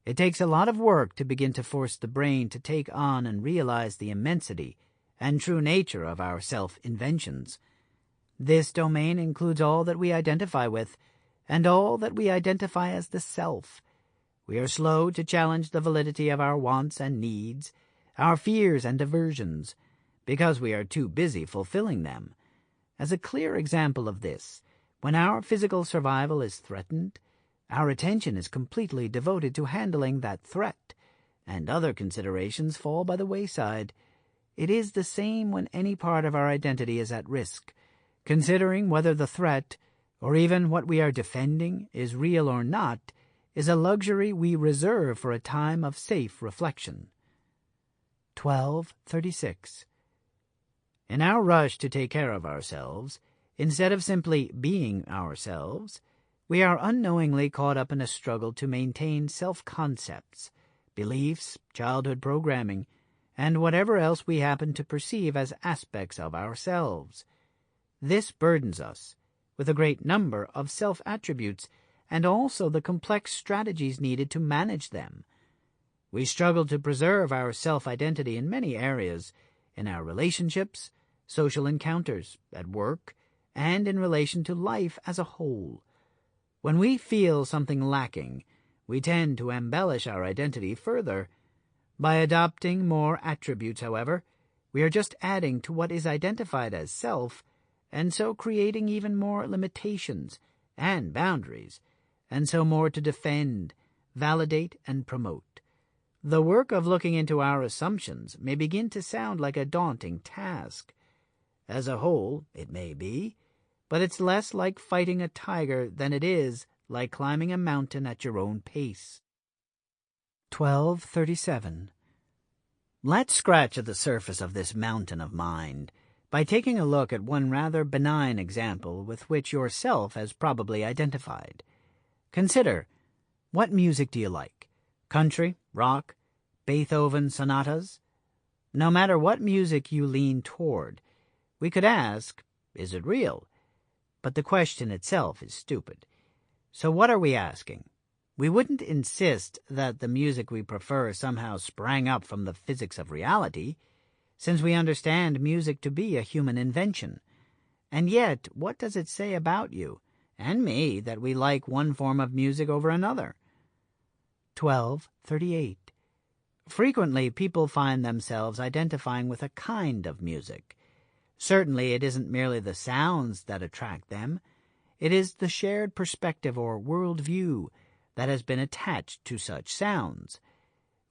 It takes a lot of work to begin to force the brain to take on and realize the immensity and true nature of our self-inventions. This domain includes all that we identify with and all that we identify as the self. We are slow to challenge the validity of our wants and needs, our fears and aversions, because we are too busy fulfilling them. As a clear example of this, when our physical survival is threatened, our attention is completely devoted to handling that threat, and other considerations fall by the wayside. It is the same when any part of our identity is at risk. Considering whether the threat, or even what we are defending, is real or not, is a luxury we reserve for a time of safe reflection. 12:36. In our rush to take care of ourselves, instead of simply being ourselves, we are unknowingly caught up in a struggle to maintain self-concepts, beliefs, childhood programming, and whatever else we happen to perceive as aspects of ourselves. This burdens us with a great number of self-attributes and also the complex strategies needed to manage them. We struggle to preserve our self-identity in many areas, in our relationships, social encounters, at work, and in relation to life as a whole. When we feel something lacking, we tend to embellish our identity further. By adopting more attributes, however, we are just adding to what is identified as self, and so creating even more limitations and boundaries, and so more to defend, validate, and promote. The work of looking into our assumptions may begin to sound like a daunting task. As a whole, it may be, but it's less like fighting a tiger than it is like climbing a mountain at your own pace. 12:37. Let's scratch at the surface of this mountain of mind by taking a look at one rather benign example with which yourself has probably identified. Consider, what music do you like? Country, rock, Beethoven sonatas? No matter what music you lean toward, we could ask, is it real? But the question itself is stupid. So what are we asking? We wouldn't insist that the music we prefer somehow sprang up from the physics of reality, since we understand music to be a human invention. And yet, what does it say about you and me that we like one form of music over another? 12:38. Frequently, people find themselves identifying with a kind of music. Certainly, it isn't merely the sounds that attract them. It is the shared perspective or worldview that has been attached to such sounds.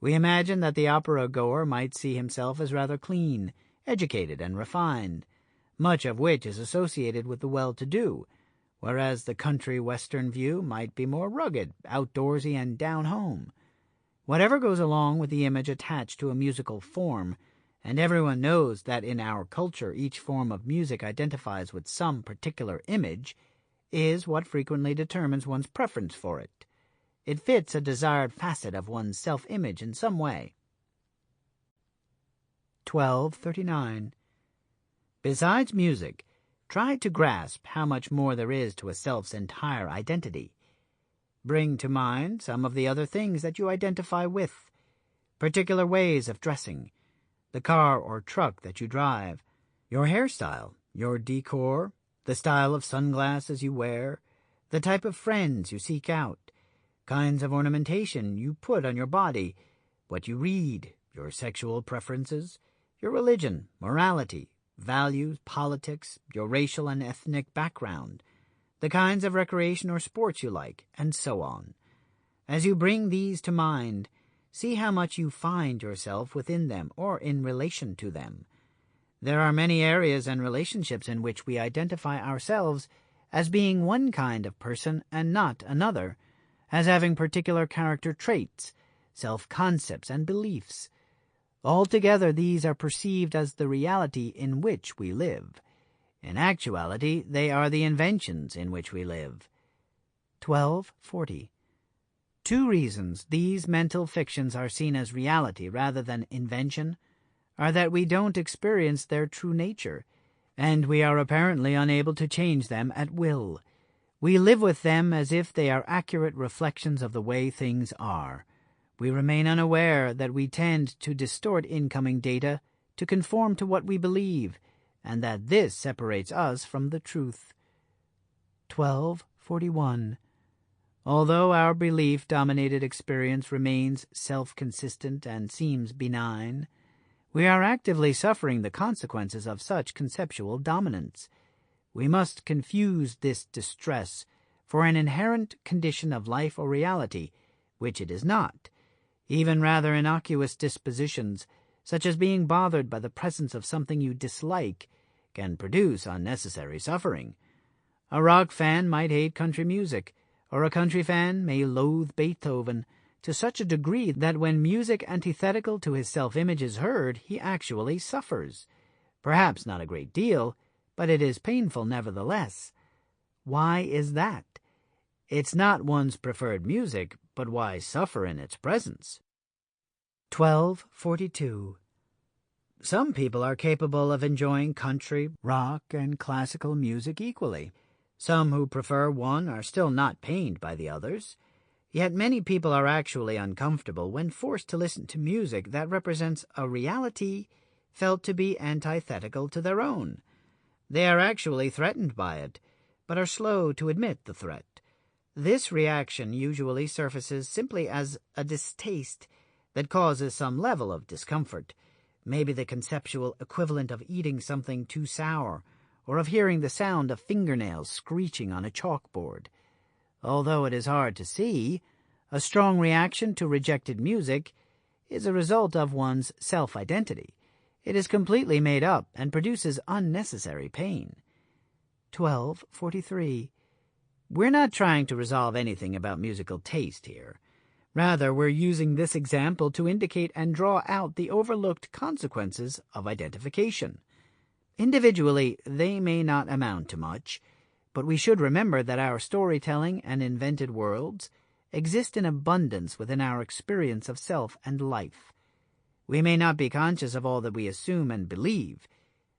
We imagine that the opera-goer might see himself as rather clean, educated, and refined, much of which is associated with the well-to-do, whereas the country western view might be more rugged, outdoorsy, and down-home. Whatever goes along with the image attached to a musical form, and everyone knows that in our culture each form of music identifies with some particular image, is what frequently determines one's preference for it. It fits a desired facet of one's self-image in some way. 12:39. Besides music, try to grasp how much more there is to a self's entire identity. Bring to mind some of the other things that you identify with, particular ways of dressing, the car or truck that you drive, your hairstyle, your decor, the style of sunglasses you wear, the type of friends you seek out, kinds of ornamentation you put on your body, what you read, your sexual preferences, your religion, morality, values, politics, your racial and ethnic background, the kinds of recreation or sports you like, and so on. As you bring these to mind, see how much you find yourself within them or in relation to them. There are many areas and relationships in which we identify ourselves as being one kind of person and not another, as having particular character traits, self-concepts, and beliefs. Altogether, these are perceived as the reality in which we live. In actuality, they are the inventions in which we live. 12:40. Two reasons these mental fictions are seen as reality rather than invention are that we don't experience their true nature, and we are apparently unable to change them at will. We live with them as if they are accurate reflections of the way things are. We remain unaware that we tend to distort incoming data to conform to what we believe, and that this separates us from the truth. 12:41. Although our belief-dominated experience remains self-consistent and seems benign, we are actively suffering the consequences of such conceptual dominance. We must confuse this distress for an inherent condition of life or reality, which it is not. Even rather innocuous dispositions, such as being bothered by the presence of something you dislike, can produce unnecessary suffering. A rock fan might hate country music, or a country fan may loathe Beethoven to such a degree that when music antithetical to his self-image is heard, he actually suffers. Perhaps not a great deal, but it is painful nevertheless. Why is that? It's not one's preferred music, but why suffer in its presence? 12:42. Some people are capable of enjoying country, rock, and classical music equally. Some who prefer one are still not pained by the others. Yet many people are actually uncomfortable when forced to listen to music that represents a reality felt to be antithetical to their own. They are actually threatened by it, but are slow to admit the threat. This reaction usually surfaces simply as a distaste that causes some level of discomfort, maybe the conceptual equivalent of eating something too sour, or of hearing the sound of fingernails screeching on a chalkboard. Although it is hard to see, a strong reaction to rejected music is a result of one's self-identity. It is completely made up and produces unnecessary pain. 12:43. We're not trying to resolve anything about musical taste here. Rather, we're using this example to indicate and draw out the overlooked consequences of identification. Individually, they may not amount to much, but we should remember that our storytelling and invented worlds exist in abundance within our experience of self and life. We may not be conscious of all that we assume and believe.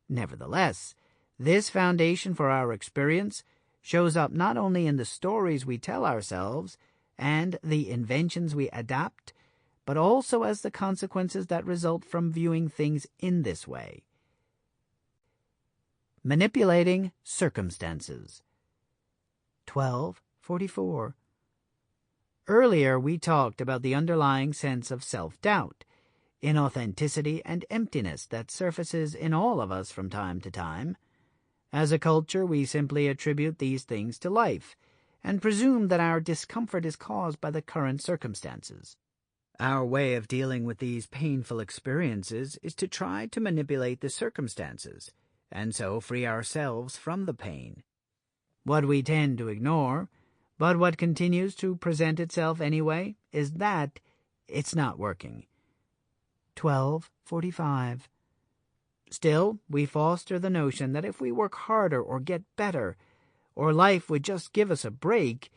Nevertheless, this foundation for our experience shows up not only in the stories we tell ourselves and the inventions we adapt, but also as the consequences that result from viewing things in this way. Manipulating circumstances. 12:44. Earlier, we talked about the underlying sense of self-doubt, inauthenticity, and emptiness that surfaces in all of us from time to time. As a culture, we simply attribute these things to life and presume that our discomfort is caused by the current circumstances. Our way of dealing with these painful experiences is to try to manipulate the circumstances, and so free ourselves from the pain. What we tend to ignore, but what continues to present itself anyway, is that it's not working. 12:45. Still, we foster the notion that if we work harder or get better, or life would just give us a break,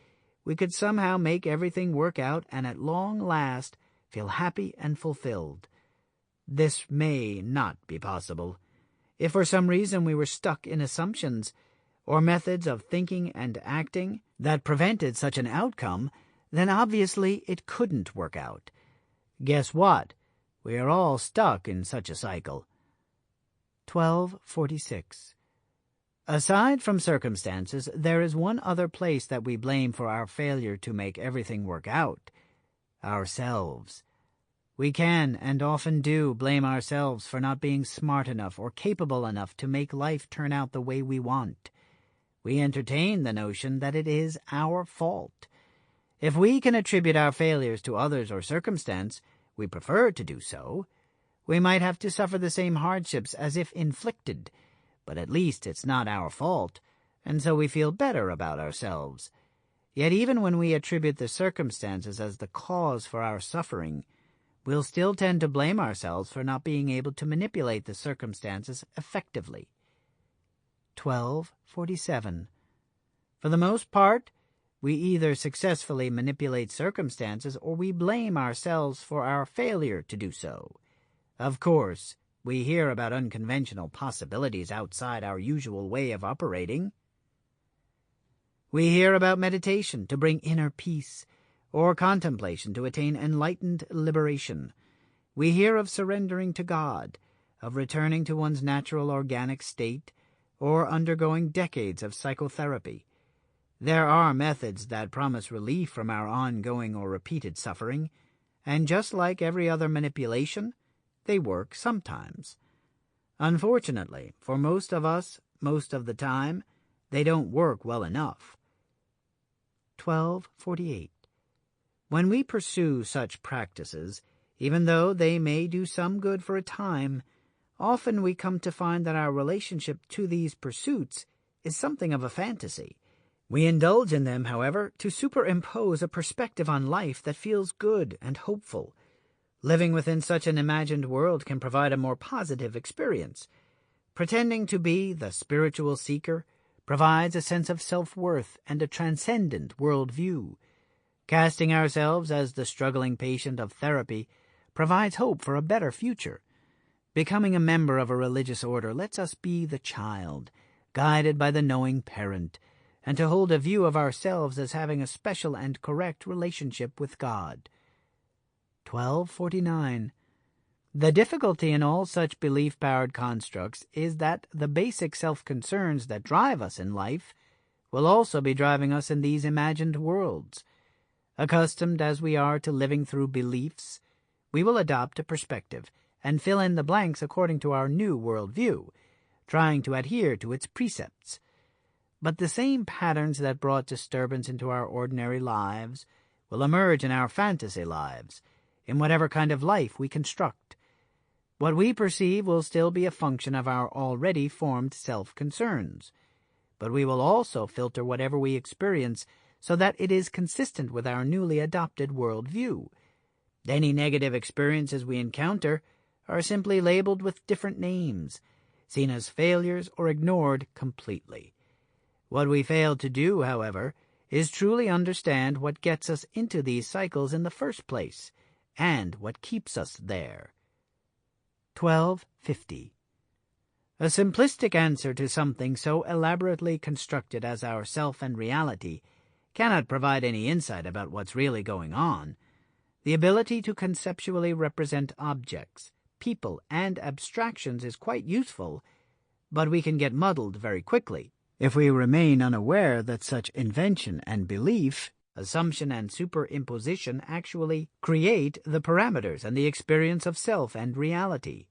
we could somehow make everything work out and at long last feel happy and fulfilled. This may not be possible. If for some reason we were stuck in assumptions or methods of thinking and acting that prevented such an outcome, then obviously it couldn't work out. Guess what? We are all stuck in such a cycle. 12:46. Aside from circumstances, there is one other place that we blame for our failure to make everything work out: ourselves. We can, and often do, blame ourselves for not being smart enough or capable enough to make life turn out the way we want. We entertain the notion that it is our fault. If we can attribute our failures to others or circumstance, we prefer to do so. We might have to suffer the same hardships as if inflicted, but at least it's not our fault, and so we feel better about ourselves. Yet even when we attribute the circumstances as the cause for our suffering, we'll still tend to blame ourselves for not being able to manipulate the circumstances effectively. 12:47. For the most part, we either successfully manipulate circumstances or we blame ourselves for our failure to do so. Of course, we hear about unconventional possibilities outside our usual way of operating. We hear about meditation to bring inner peace, or contemplation to attain enlightened liberation. We hear of surrendering to God, of returning to one's natural organic state, or undergoing decades of psychotherapy. There are methods that promise relief from our ongoing or repeated suffering, and just like every other manipulation, they work sometimes. Unfortunately, for most of us, most of the time, they don't work well enough. 12:48. When we pursue such practices, even though they may do some good for a time, often we come to find that our relationship to these pursuits is something of a fantasy. We indulge in them, however, to superimpose a perspective on life that feels good and hopeful. Living within such an imagined world can provide a more positive experience. Pretending to be the spiritual seeker provides a sense of self-worth and a transcendent worldview. Casting ourselves as the struggling patient of therapy provides hope for a better future. Becoming a member of a religious order lets us be the child, guided by the knowing parent, and to hold a view of ourselves as having a special and correct relationship with God. 12:49. The difficulty in all such belief-powered constructs is that the basic self-concerns that drive us in life will also be driving us in these imagined worlds. Accustomed as we are to living through beliefs, we will adopt a perspective and fill in the blanks according to our new worldview, trying to adhere to its precepts. But the same patterns that brought disturbance into our ordinary lives will emerge in our fantasy lives, in whatever kind of life we construct. What we perceive will still be a function of our already formed self-concerns, but we will also filter whatever we experience so that it is consistent with our newly adopted worldview. Any negative experiences we encounter are simply labeled with different names, seen as failures or ignored completely. What we fail to do, however, is truly understand what gets us into these cycles in the first place, and what keeps us there. 12:50. A simplistic answer to something so elaborately constructed as our self and reality cannot provide any insight about what's really going on. The ability to conceptually represent objects, people, and abstractions is quite useful, but we can get muddled very quickly if we remain unaware that such invention and belief, assumption and superimposition actually create the parameters and the experience of self and reality.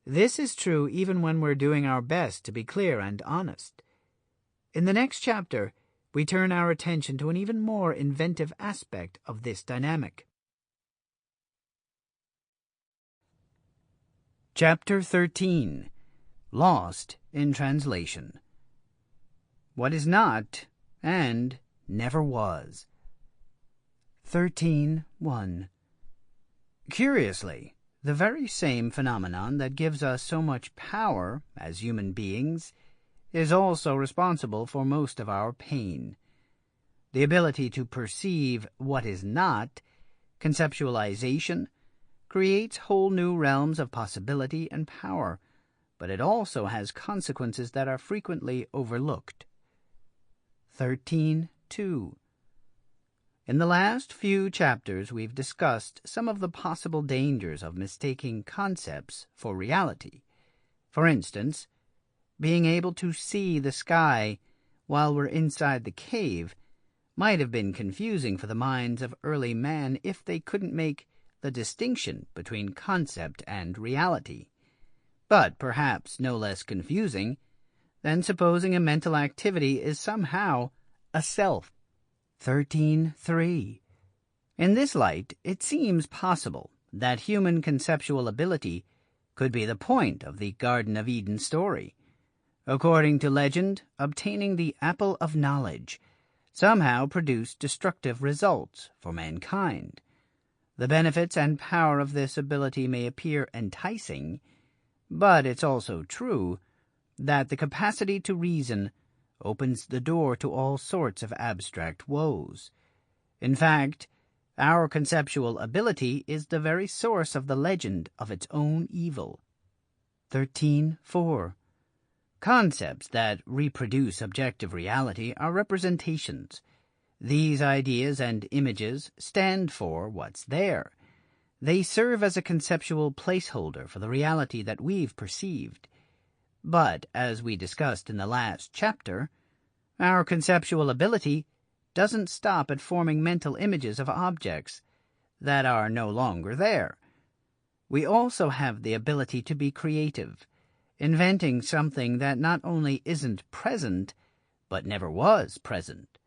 This is true even when we're doing our best to be clear and honest. In the next chapter, we turn our attention to an even more inventive aspect of this dynamic. Chapter 13. Lost in Translation. What is not and never was. 13.1. Curiously, the very same phenomenon that gives us so much power as human beings is also responsible for most of our pain. The ability to perceive what is not, conceptualization, creates whole new realms of possibility and power, but it also has consequences that are frequently overlooked. 13.2. In the last few chapters we've discussed some of the possible dangers of mistaking concepts for reality. For instance, being able to see the sky while we're inside the cave might have been confusing for the minds of early man if they couldn't make the distinction between concept and reality, but perhaps no less confusing than supposing a mental activity is somehow a self. 13.3. In this light, it seems possible that human conceptual ability could be the point of the Garden of Eden story. According to legend, obtaining the apple of knowledge somehow produced destructive results for mankind. The benefits and power of this ability may appear enticing, but it's also true that the capacity to reason opens the door to all sorts of abstract woes. In fact, our conceptual ability is the very source of the legend of its own evil. 13.4. Concepts that reproduce objective reality are representations. These ideas and images stand for what's there. They serve as a conceptual placeholder for the reality that we've perceived. But, as we discussed in the last chapter, our conceptual ability doesn't stop at forming mental images of objects that are no longer there. We also have the ability to be creative, inventing something that not only isn't present, but never was present.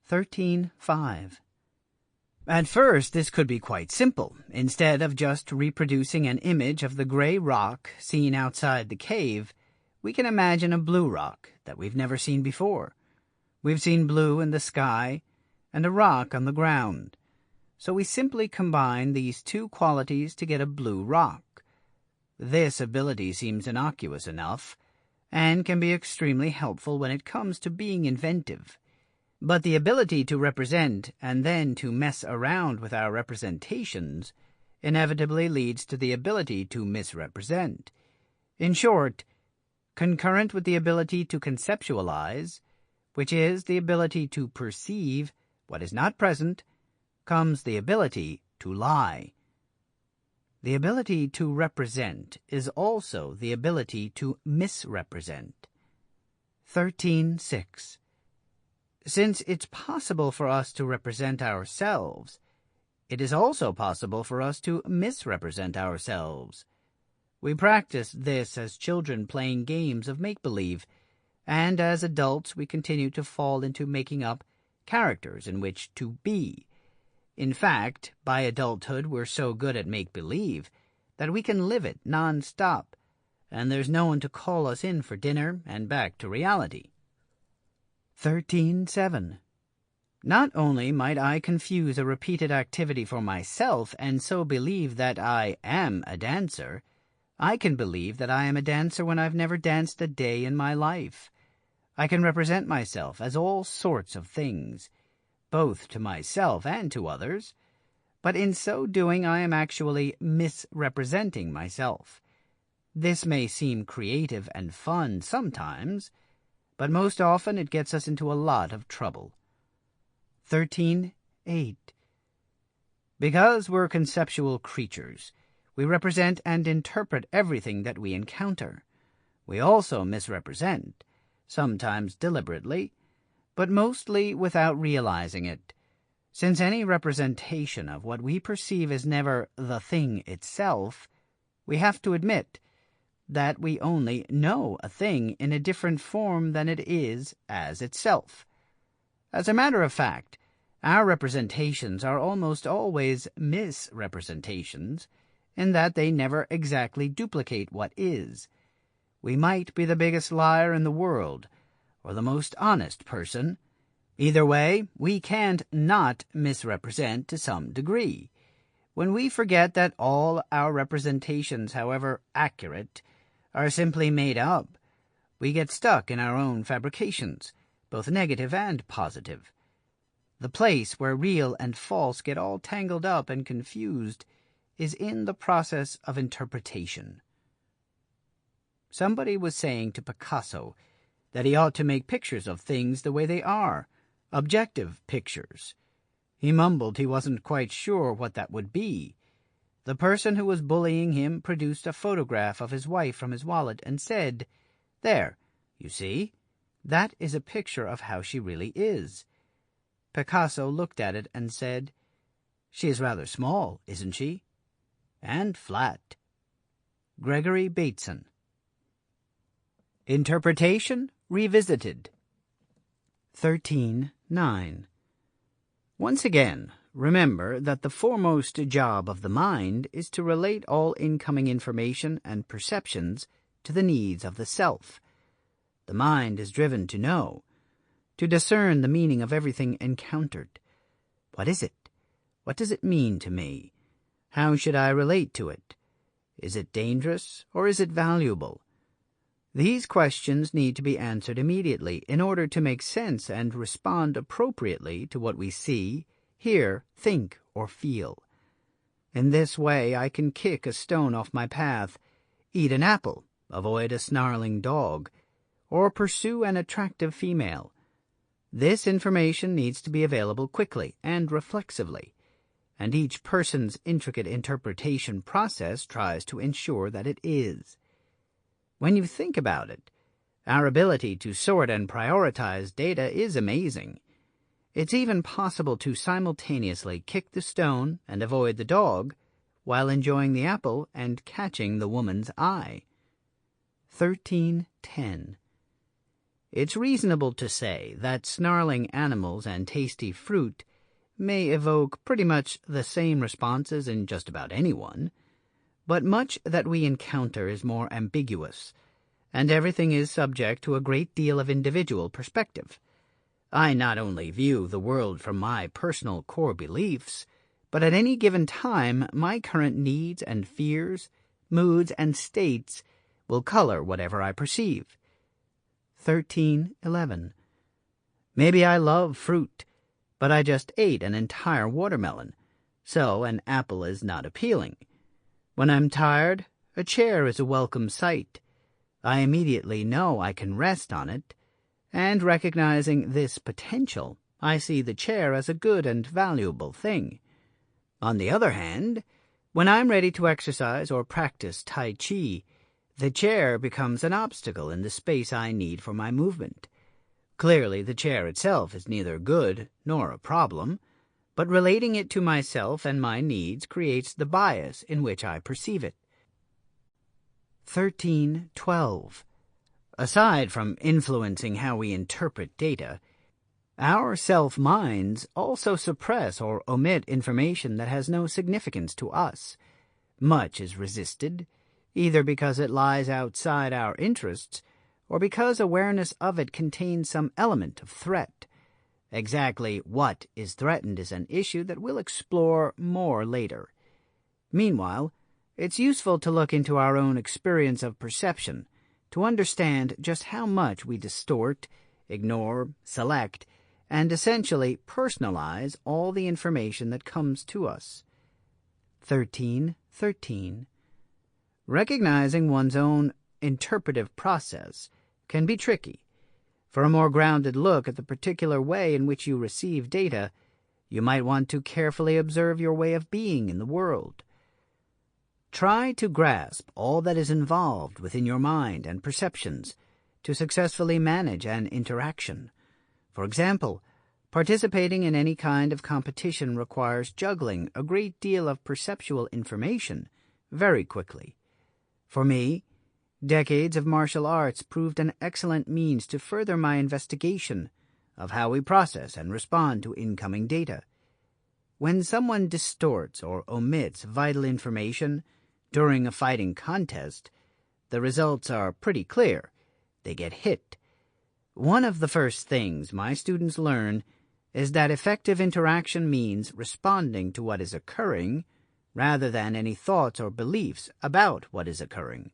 13.5. At first, this could be quite simple. Instead of just reproducing an image of the gray rock seen outside the cave, we can imagine a blue rock that we've never seen before. We've seen blue in the sky and a rock on the ground, so we simply combine these two qualities to get a blue rock. This ability seems innocuous enough and can be extremely helpful when it comes to being inventive. But the ability to represent and then to mess around with our representations inevitably leads to the ability to misrepresent. In short, concurrent with the ability to conceptualize, which is the ability to perceive what is not present, comes the ability to lie. The ability to represent is also the ability to misrepresent. 13.6. Since it's possible for us to represent ourselves, it is also possible for us to misrepresent ourselves. We practice this as children playing games of make-believe, and as adults we continue to fall into making up characters in which to be. In fact, by adulthood we're so good at make-believe that we can live it non-stop, and there's no one to call us in for dinner and back to reality. 13.7. Not only might I confuse a repeated activity for myself and so believe that I am a dancer, I can believe that I am a dancer when I've never danced a day in my life. I can represent myself as all sorts of things, both to myself and to others, but in so doing I am actually misrepresenting myself. This may seem creative and fun sometimes, but most often it gets us into a lot of trouble. 13.8. Because we're conceptual creatures, we represent and interpret everything that we encounter. We also misrepresent, sometimes deliberately, but mostly without realizing it. Since any representation of what we perceive is never the thing itself, we have to admit that we only know a thing in a different form than it is as itself. As a matter of fact, our representations are almost always misrepresentations, in that they never exactly duplicate what is. We might be the biggest liar in the world, or the most honest person. Either way, we can't not misrepresent to some degree. When we forget that all our representations, however accurate, are simply made up, we get stuck in our own fabrications, both negative and positive. The place where real and false get all tangled up and confused is in the process of interpretation. Somebody was saying to Picasso that he ought to make pictures of things the way they are, objective pictures. He mumbled he wasn't quite sure what that would be. The person who was bullying him produced a photograph of his wife from his wallet and said, "There, you see, that is a picture of how she really is." Picasso looked at it and said, "She is rather small, isn't she? And flat." Gregory Bateson. Interpretation Revisited. 13.9. Once again, remember that the foremost job of the mind is to relate all incoming information and perceptions to the needs of the self. The mind is driven to know, to discern the meaning of everything encountered. What is it? What does it mean to me? How should I relate to it? Is it dangerous or is it valuable? These questions need to be answered immediately in order to make sense and respond appropriately to what we see, hear, think, or feel. In this way I can kick a stone off my path, eat an apple, avoid a snarling dog, or pursue an attractive female. This information needs to be available quickly and reflexively, and each person's intricate interpretation process tries to ensure that it is. When you think about it, our ability to sort and prioritize data is amazing. It's even possible to simultaneously kick the stone and avoid the dog while enjoying the apple and catching the woman's eye. 13.10. It's reasonable to say that snarling animals and tasty fruit may evoke pretty much the same responses in just about anyone, but much that we encounter is more ambiguous, and everything is subject to a great deal of individual perspective. I not only view the world from my personal core beliefs, but at any given time my current needs and fears, moods and states will color whatever I perceive. 13.11. Maybe I love fruit, but I just ate an entire watermelon, so an apple is not appealing. When I'm tired, a chair is a welcome sight. I immediately know I can rest on it, and recognizing this potential, I see the chair as a good and valuable thing. On the other hand, when I'm ready to exercise or practice Tai Chi, the chair becomes an obstacle in the space I need for my movement. Clearly, the chair itself is neither good nor a problem, but relating it to myself and my needs creates the bias in which I perceive it. 13.12. Aside from influencing how we interpret data, our self-minds also suppress or omit information that has no significance to us. Much is resisted, either because it lies outside our interests, or because awareness of it contains some element of threat. Exactly what is threatened is an issue that we'll explore more later. Meanwhile, it's useful to look into our own experience of perception to understand just how much we distort, ignore, select, and essentially personalize all the information that comes to us. 13.13. Recognizing one's own interpretive process can be tricky. For a more grounded look at the particular way in which you receive data, you might want to carefully observe your way of being in the world. Try to grasp all that is involved within your mind and perceptions to successfully manage an interaction. For example, participating in any kind of competition requires juggling a great deal of perceptual information very quickly. For me, decades of martial arts proved an excellent means to further my investigation of how we process and respond to incoming data. When someone distorts or omits vital information during a fighting contest, the results are pretty clear. They get hit. One of the first things my students learn is that effective interaction means responding to what is occurring rather than any thoughts or beliefs about what is occurring.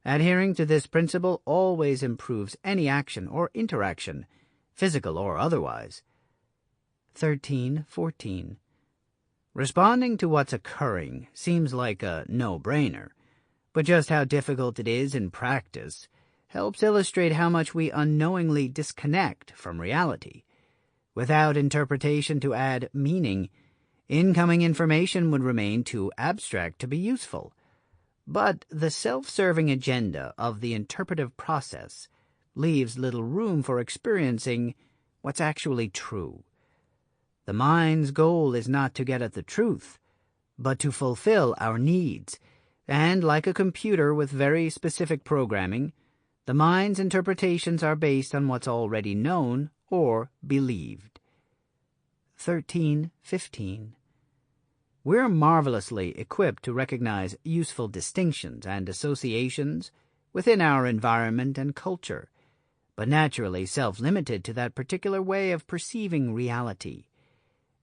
Adhering to this principle always improves any action or interaction, physical or otherwise. 13.14. Responding to what's occurring seems like a no-brainer, but just how difficult it is in practice helps illustrate how much we unknowingly disconnect from reality. Without interpretation to add meaning, incoming information would remain too abstract to be useful. But the self-serving agenda of the interpretive process leaves little room for experiencing what's actually true. The mind's goal is not to get at the truth, but to fulfill our needs, and like a computer with very specific programming, the mind's interpretations are based on what's already known or believed. 13.15. We're marvelously equipped to recognize useful distinctions and associations within our environment and culture, but naturally self-limited to that particular way of perceiving reality.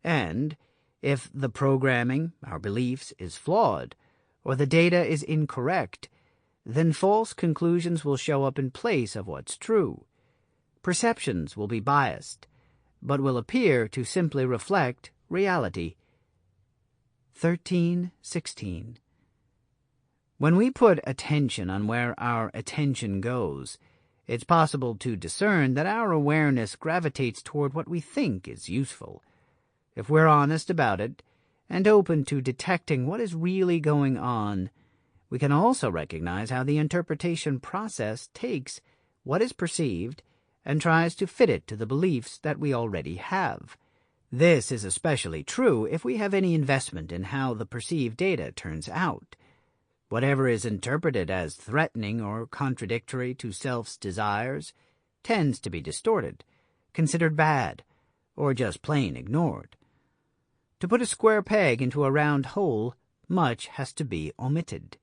And if the programming, our beliefs, is flawed, or the data is incorrect, then false conclusions will show up in place of what's true. Perceptions will be biased, but will appear to simply reflect reality. 13.16. When we put attention on where our attention goes, it's possible to discern that our awareness gravitates toward what we think is useful. If we're honest about it, and open to detecting what is really going on, we can also recognize how the interpretation process takes what is perceived and tries to fit it to the beliefs that we already have. This is especially true if we have any investment in how the perceived data turns out. Whatever is interpreted as threatening or contradictory to self's desires tends to be distorted, considered bad, or just plain ignored. To put a square peg into a round hole, much has to be omitted.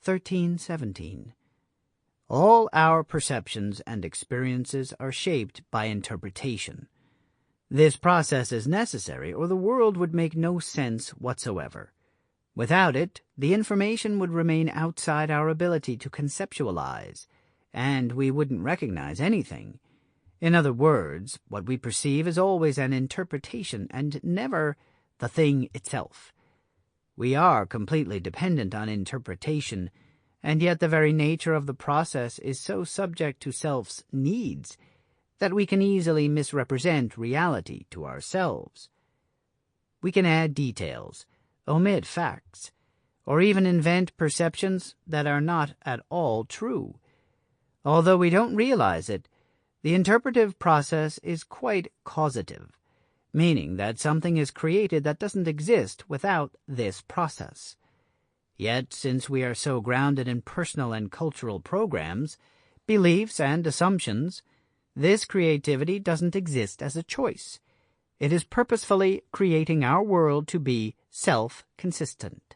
13.17. All our perceptions and experiences are shaped by interpretation. This process is necessary, or the world would make no sense whatsoever. Without it, the information would remain outside our ability to conceptualize, and we wouldn't recognize anything. In other words, what we perceive is always an interpretation and never the thing itself. We are completely dependent on interpretation, and yet the very nature of the process is so subject to self's needs that we can easily misrepresent reality to ourselves. We can add details, omit facts, or even invent perceptions that are not at all true. Although we don't realize it, the interpretive process is quite causative, meaning that something is created that doesn't exist without this process. Yet, since we are so grounded in personal and cultural programs, beliefs and assumptions, this creativity doesn't exist as a choice. It is purposefully creating our world to be self-consistent.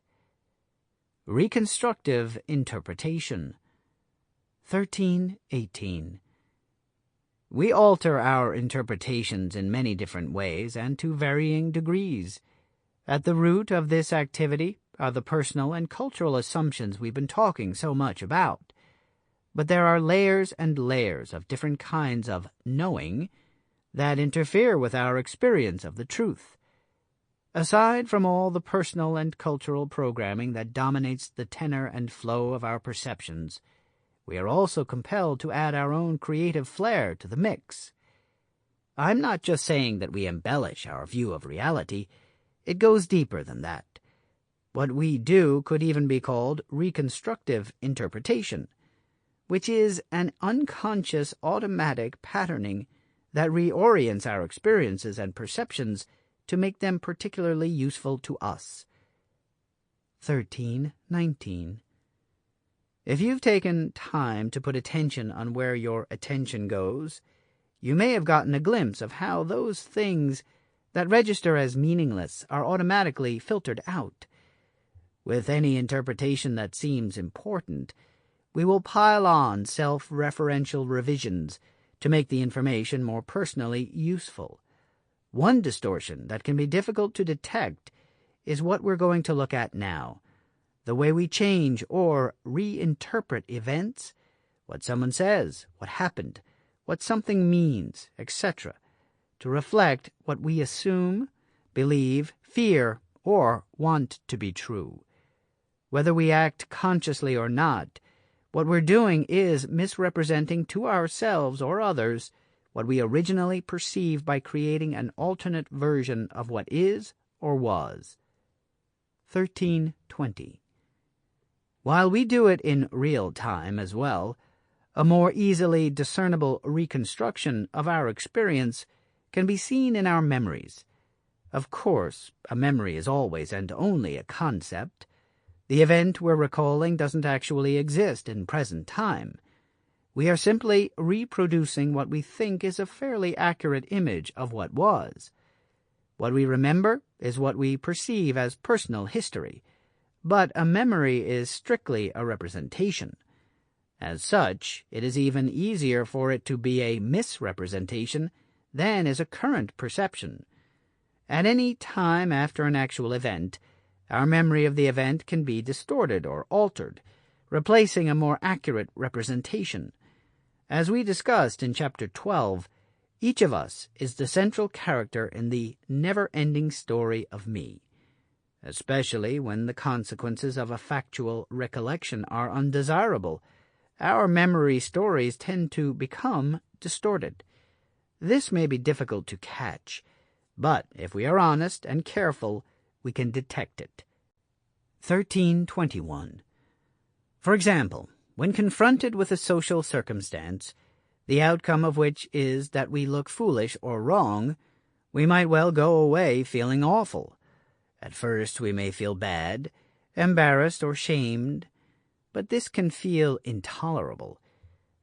Reconstructive interpretation. 13.18. We alter our interpretations in many different ways and to varying degrees. At the root of this activity are the personal and cultural assumptions we've been talking so much about. But there are layers and layers of different kinds of knowing that interfere with our experience of the truth. Aside from all the personal and cultural programming that dominates the tenor and flow of our perceptions, we are also compelled to add our own creative flair to the mix. I'm not just saying that we embellish our view of reality. It goes deeper than that. What we do could even be called reconstructive interpretation, which is an unconscious automatic patterning that reorients our experiences and perceptions to make them particularly useful to us. 13:19. If you've taken time to put attention on where your attention goes, you may have gotten a glimpse of how those things that register as meaningless are automatically filtered out. With any interpretation that seems important, we will pile on self-referential revisions to make the information more personally useful. One distortion that can be difficult to detect is what we're going to look at now: the way we change or reinterpret events, what someone says, what happened, what something means, etc., to reflect what we assume, believe, fear, or want to be true. Whether we act consciously or not, what we're doing is misrepresenting to ourselves or others what we originally perceived by creating an alternate version of what is or was. 13:20. While we do it in real time as well, a more easily discernible reconstruction of our experience can be seen in our memories. Of course, a memory is always and only a concept. The event we're recalling doesn't actually exist in present time. We are simply reproducing what we think is a fairly accurate image of what was. What we remember is what we perceive as personal history, but a memory is strictly a representation. As such, it is even easier for it to be a misrepresentation than is a current perception. At any time after an actual event, our memory of the event can be distorted or altered, replacing a more accurate representation. As we discussed in Chapter 12, each of us is the central character in the never-ending story of me. Especially when the consequences of a factual recollection are undesirable, our memory stories tend to become distorted. This may be difficult to catch, but if we are honest and careful, we can detect it. 13:21. For example, when confronted with a social circumstance, the outcome of which is that we look foolish or wrong, we might well go away feeling awful. At first we may feel bad, embarrassed, or shamed, but this can feel intolerable.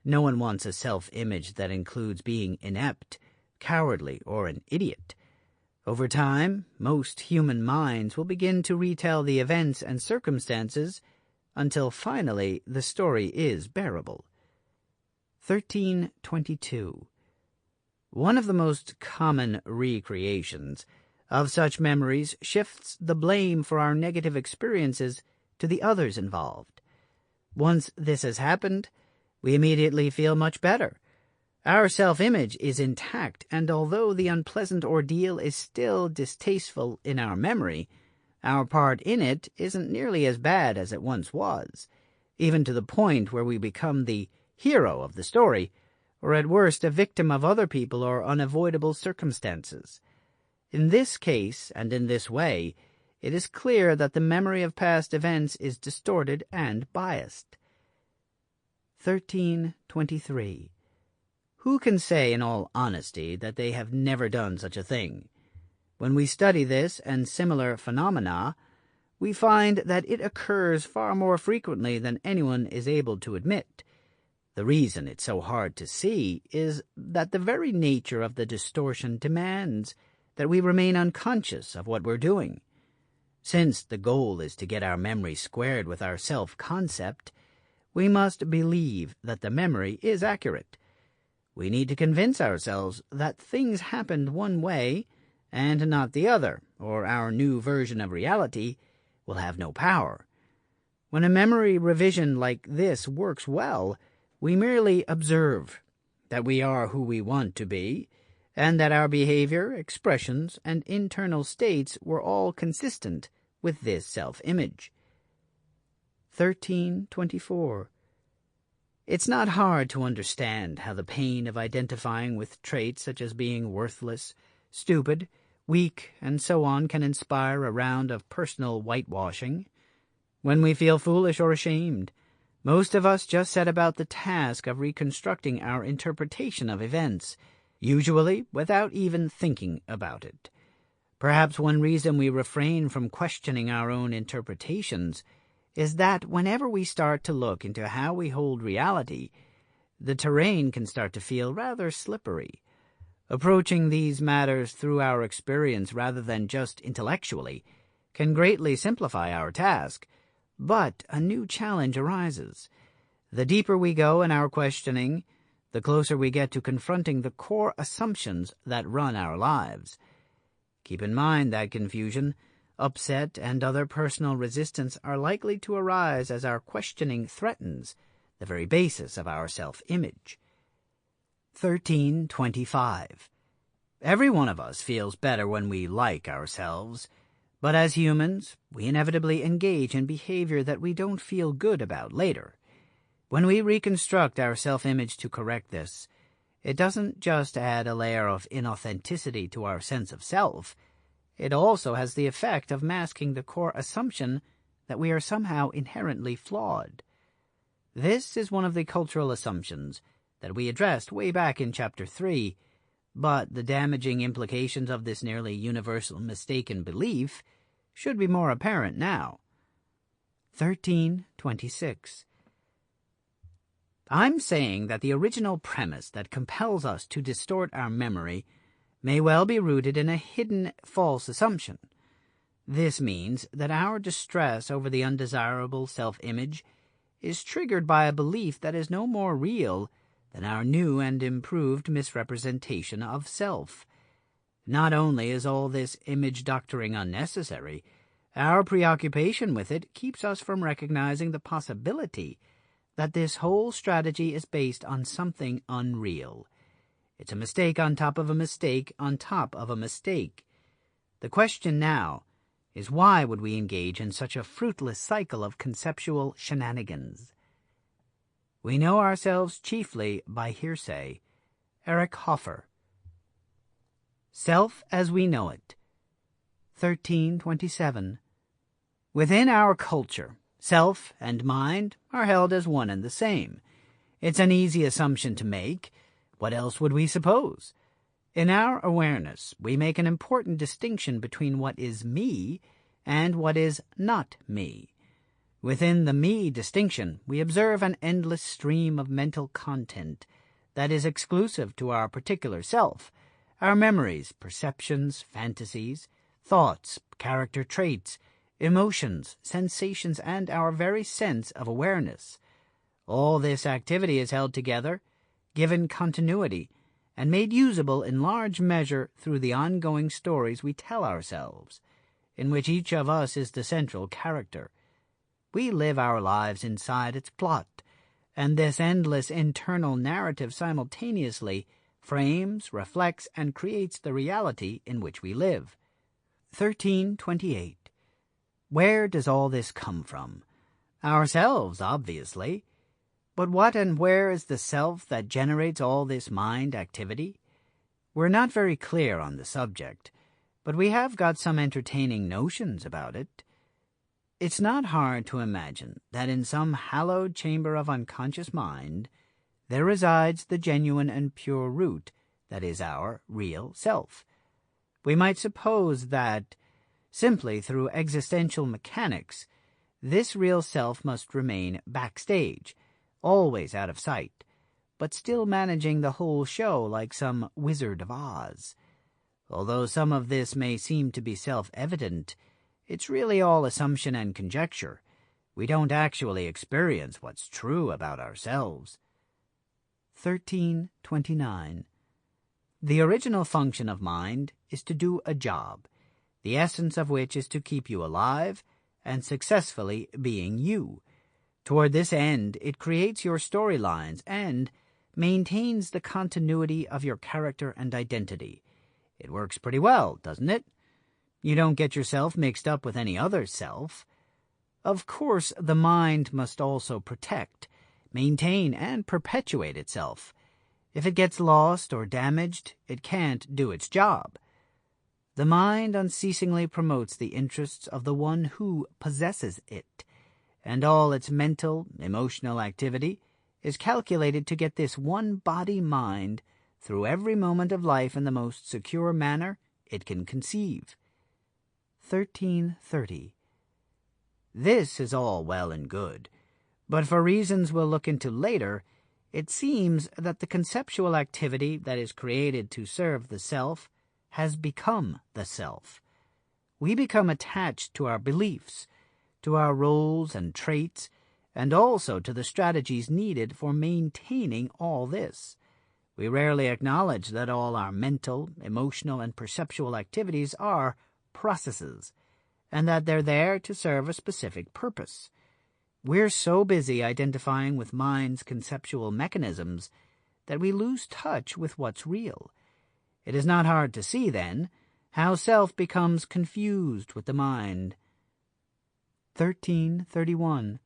No one wants a self-image that includes being inept, cowardly, or an idiot. Over time, most human minds will begin to retell the events and circumstances until finally the story is bearable. 13:22. One of the most common recreations of such memories shifts the blame for our negative experiences to the others involved. Once this has happened, we immediately feel much better. Our self-image is intact, and although the unpleasant ordeal is still distasteful in our memory, our part in it isn't nearly as bad as it once was, even to the point where we become the hero of the story, or at worst a victim of other people or unavoidable circumstances. In this case, and in this way, it is clear that the memory of past events is distorted and biased. 13:23. Who can say in all honesty that they have never done such a thing? When we study this and similar phenomena, we find that it occurs far more frequently than anyone is able to admit. The reason it's so hard to see is that the very nature of the distortion demands that we remain unconscious of what we're doing. Since the goal is to get our memory squared with our self-concept, we must believe that the memory is accurate. We need to convince ourselves that things happened one way and not the other, or our new version of reality will have no power. When a memory revision like this works well, we merely observe that we are who we want to be, and that our behavior, expressions, and internal states were all consistent with this self-image. 13:24. It's not hard to understand how the pain of identifying with traits such as being worthless, stupid, weak, and so on can inspire a round of personal whitewashing. When we feel foolish or ashamed, most of us just set about the task of reconstructing our interpretation of events, usually without even thinking about it. Perhaps one reason we refrain from questioning our own interpretations is that whenever we start to look into how we hold reality, the terrain can start to feel rather slippery. Approaching these matters through our experience rather than just intellectually can greatly simplify our task, but a new challenge arises. The deeper we go in our questioning, the closer we get to confronting the core assumptions that run our lives. Keep in mind that confusion, upset, and other personal resistance are likely to arise as our questioning threatens the very basis of our self-image. 1325. Every one of us feels better when we like ourselves, but as humans, we inevitably engage in behavior that we don't feel good about later. When we reconstruct our self-image to correct this, it doesn't just add a layer of inauthenticity to our sense of self, it also has the effect of masking the core assumption that we are somehow inherently flawed. This is one of the cultural assumptions that we addressed way back in Chapter 3, but the damaging implications of this nearly universal mistaken belief should be more apparent now. 1326. I'm saying that the original premise that compels us to distort our memory may well be rooted in a hidden false assumption. This means that our distress over the undesirable self-image is triggered by a belief that is no more real than our new and improved misrepresentation of self. Not only is all this image doctoring unnecessary, our preoccupation with it keeps us from recognizing the possibility that this whole strategy is based on something unreal. It's a mistake on top of a mistake on top of a mistake. The question now is, why would we engage in such a fruitless cycle of conceptual shenanigans? We know ourselves chiefly by hearsay. Eric Hoffer. Self as we know it. 1327. Within our culture, self and mind are held as one and the same. It's an easy assumption to make. What else would we suppose? In our awareness, we make an important distinction between what is me and what is not me. Within the me distinction, we observe an endless stream of mental content that is exclusive to our particular self, our memories, perceptions, fantasies, thoughts, character traits, emotions, sensations, and our very sense of awareness. All this activity is held together, given continuity, and made usable in large measure through the ongoing stories we tell ourselves, in which each of us is the central character. We live our lives inside its plot, and this endless internal narrative simultaneously frames, reflects, and creates the reality in which we live. 1328. Where does all this come from? Ourselves, obviously. But what and where is the self that generates all this mind activity? We're not very clear on the subject, but we have got some entertaining notions about it. It's not hard to imagine that in some hallowed chamber of unconscious mind there resides the genuine and pure root that is our real self. We might suppose that, simply through existential mechanics, this real self must remain backstage, always out of sight, but still managing the whole show like some Wizard of Oz. Although some of this may seem to be self-evident, it's really all assumption and conjecture. We don't actually experience what's true about ourselves. 1329. The original function of mind is to do a job, the essence of which is to keep you alive and successfully being you. Toward this end, it creates your storylines and maintains the continuity of your character and identity. It works pretty well, doesn't it? You don't get yourself mixed up with any other self. Of course, the mind must also protect, maintain, and perpetuate itself. If it gets lost or damaged, it can't do its job. The mind unceasingly promotes the interests of the one who possesses it, and all its mental, emotional activity is calculated to get this one body mind through every moment of life in the most secure manner it can conceive. 1330. This is all well and good, but for reasons we'll look into later, it seems that the conceptual activity that is created to serve the self has become the self. We become attached to our beliefs, to our roles and traits, and also to the strategies needed for maintaining all this. We rarely acknowledge that all our mental, emotional, and perceptual activities are processes, and that they're there to serve a specific purpose. We're so busy identifying with mind's conceptual mechanisms that we lose touch with what's real. It is not hard to see, then, how self becomes confused with the mind. 1331.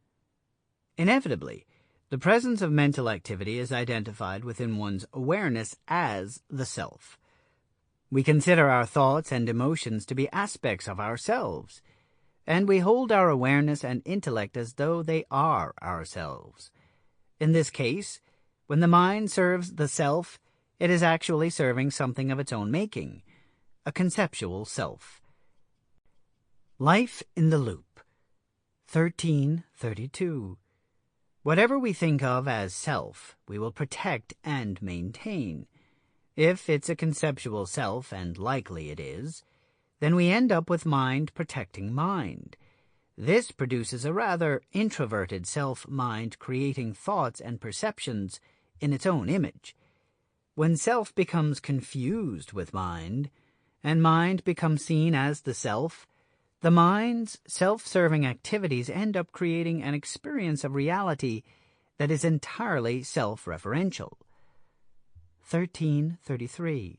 Inevitably, the presence of mental activity is identified within one's awareness as the self. We consider our thoughts and emotions to be aspects of ourselves, and we hold our awareness and intellect as though they are ourselves. In this case, when the mind serves the self, it is actually serving something of its own making, a conceptual self. Life in the loop. 1332. Whatever we think of as self, we will protect and maintain. If it's a conceptual self, and likely it is, then we end up with mind protecting mind. This produces a rather introverted self-mind creating thoughts and perceptions in its own image. When self becomes confused with mind, and mind becomes seen as the self, the mind's self-serving activities end up creating an experience of reality that is entirely self-referential. 1333.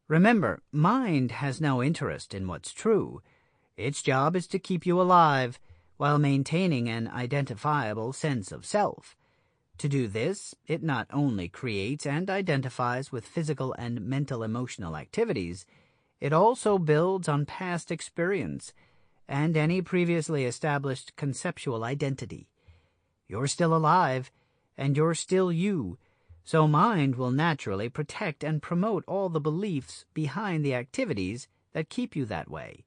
Remember, mind has no interest in what's true. Its job is to keep you alive while maintaining an identifiable sense of self. To do this, it not only creates and identifies with physical and mental emotional activities, it also builds on past experience and any previously established conceptual identity. You're still alive, and you're still you, so mind will naturally protect and promote all the beliefs behind the activities that keep you that way.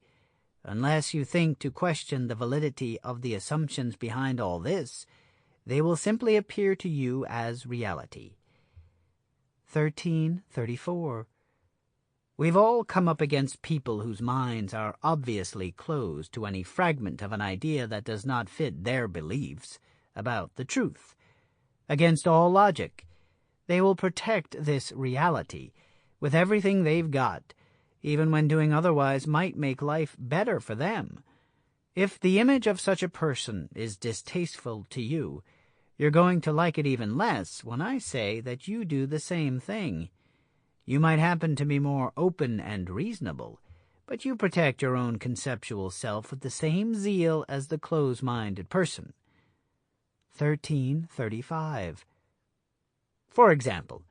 Unless you think to question the validity of the assumptions behind all this, they will simply appear to you as reality. 1334. We've all come up against people whose minds are obviously closed to any fragment of an idea that does not fit their beliefs about the truth. Against all logic, they will protect this reality with everything they've got, even when doing otherwise might make life better for them. If the image of such a person is distasteful to you, you're going to like it even less when I say that you do the same thing. You might happen to be more open and reasonable, but you protect your own conceptual self with the same zeal as the close-minded person. 1335. For example,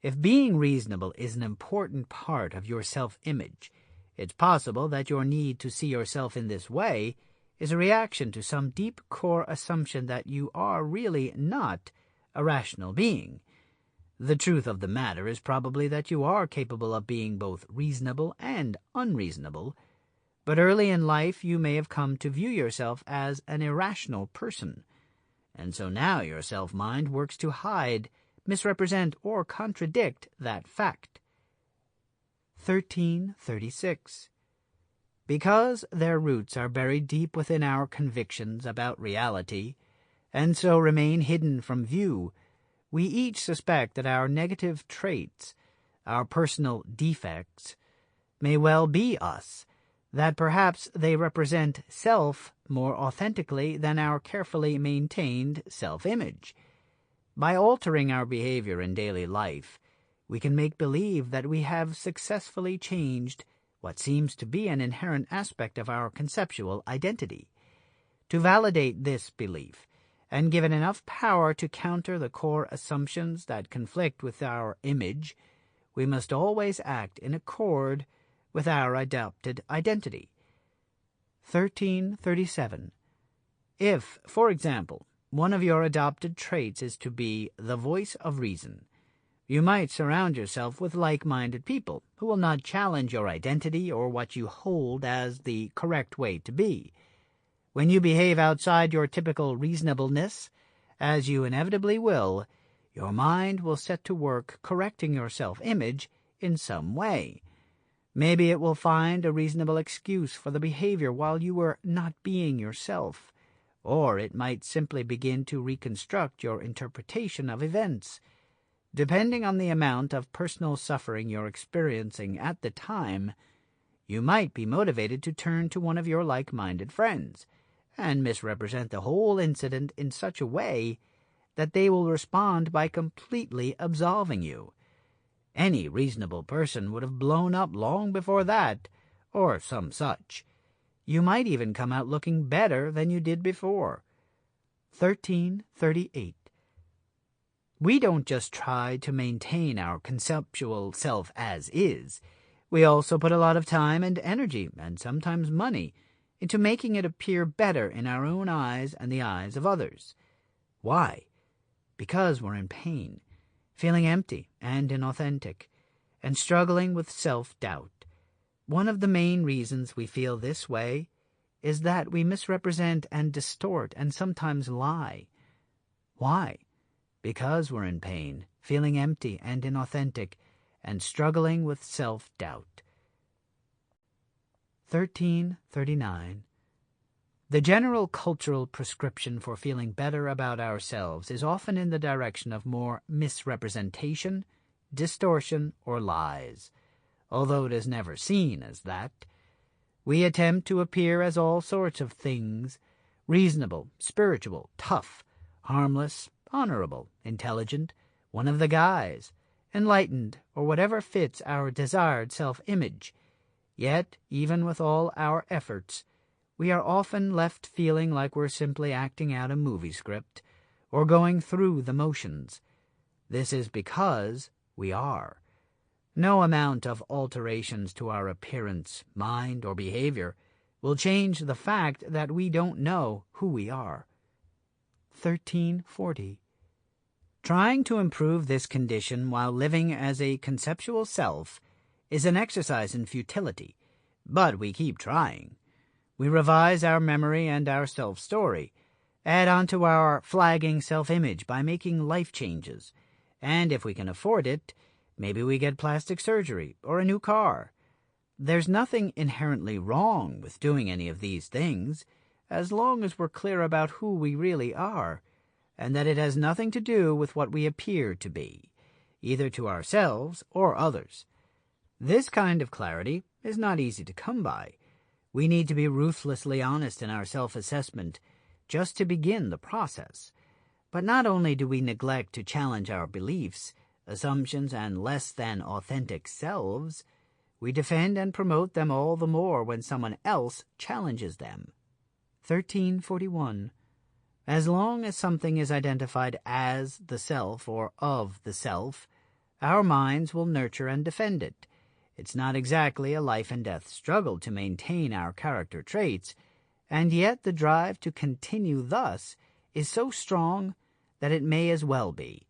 if being reasonable is an important part of your self-image, it's possible that your need to see yourself in this way is a reaction to some deep core assumption that you are really not a rational being. The truth of the matter is probably that you are capable of being both reasonable and unreasonable, but early in life you may have come to view yourself as an irrational person, and so now your self-mind works to hide, misrepresent, or contradict that fact. 1336. Because their roots are buried deep within our convictions about reality, and so remain hidden from view, we each suspect that our negative traits, our personal defects, may well be us, that perhaps they represent self more authentically than our carefully maintained self-image. By altering our behavior in daily life, we can make believe that we have successfully changed what seems to be an inherent aspect of our conceptual identity. To validate this belief, and give it enough power to counter the core assumptions that conflict with our image, we must always act in accord with our adopted identity. 1337. If, for example, one of your adopted traits is to be the voice of reason, You might surround yourself with like-minded people who will not challenge your identity or what you hold as the correct way to be. When you behave outside your typical reasonableness, as you inevitably will, your mind will set to work correcting your self-image in some way. Maybe it will find a reasonable excuse for the behavior while you were not being yourself, or it might simply begin to reconstruct your interpretation of events. Depending on the amount of personal suffering you're experiencing at the time, you might be motivated to turn to one of your like-minded friends and misrepresent the whole incident in such a way that they will respond by completely absolving you. Any reasonable person would have blown up long before that, or some such. You might even come out looking better than you did before. 1338. We don't just try to maintain our conceptual self as is. We also put a lot of time and energy, and sometimes money, into making it appear better in our own eyes and the eyes of others. Why? Because we're in pain, feeling empty and inauthentic, and struggling with self-doubt. One of the main reasons we feel this way is that we misrepresent and distort and sometimes lie. Why? Because we're in pain, feeling empty and inauthentic, and struggling with self-doubt. 1339. The general cultural prescription for feeling better about ourselves is often in the direction of more misrepresentation, distortion, or lies, although it is never seen as that. We attempt to appear as all sorts of things: reasonable, spiritual, tough, harmless, honorable, intelligent, one of the guys, enlightened, or whatever fits our desired self-image. Yet, even with all our efforts, we are often left feeling like we're simply acting out a movie script or going through the motions. This is because we are. No amount of alterations to our appearance, mind, or behavior will change the fact that we don't know who we are. 1340. Trying to improve this condition while living as a conceptual self is an exercise in futility, but we keep trying. We revise our memory and our self-story, add on to our flagging self-image by making life changes, and if we can afford it, maybe we get plastic surgery or a new car. There's nothing inherently wrong with doing any of these things, as long as we're clear about who we really are, and that it has nothing to do with what we appear to be, either to ourselves or others. This kind of clarity is not easy to come by. We need to be ruthlessly honest in our self-assessment just to begin the process. But not only do we neglect to challenge our beliefs, assumptions, and less than authentic selves, we defend and promote them all the more when someone else challenges them. 1341. As long as something is identified as the self or of the self, our minds will nurture and defend it. It's not exactly a life-and-death struggle to maintain our character traits, and yet the drive to continue thus is so strong that it may as well be.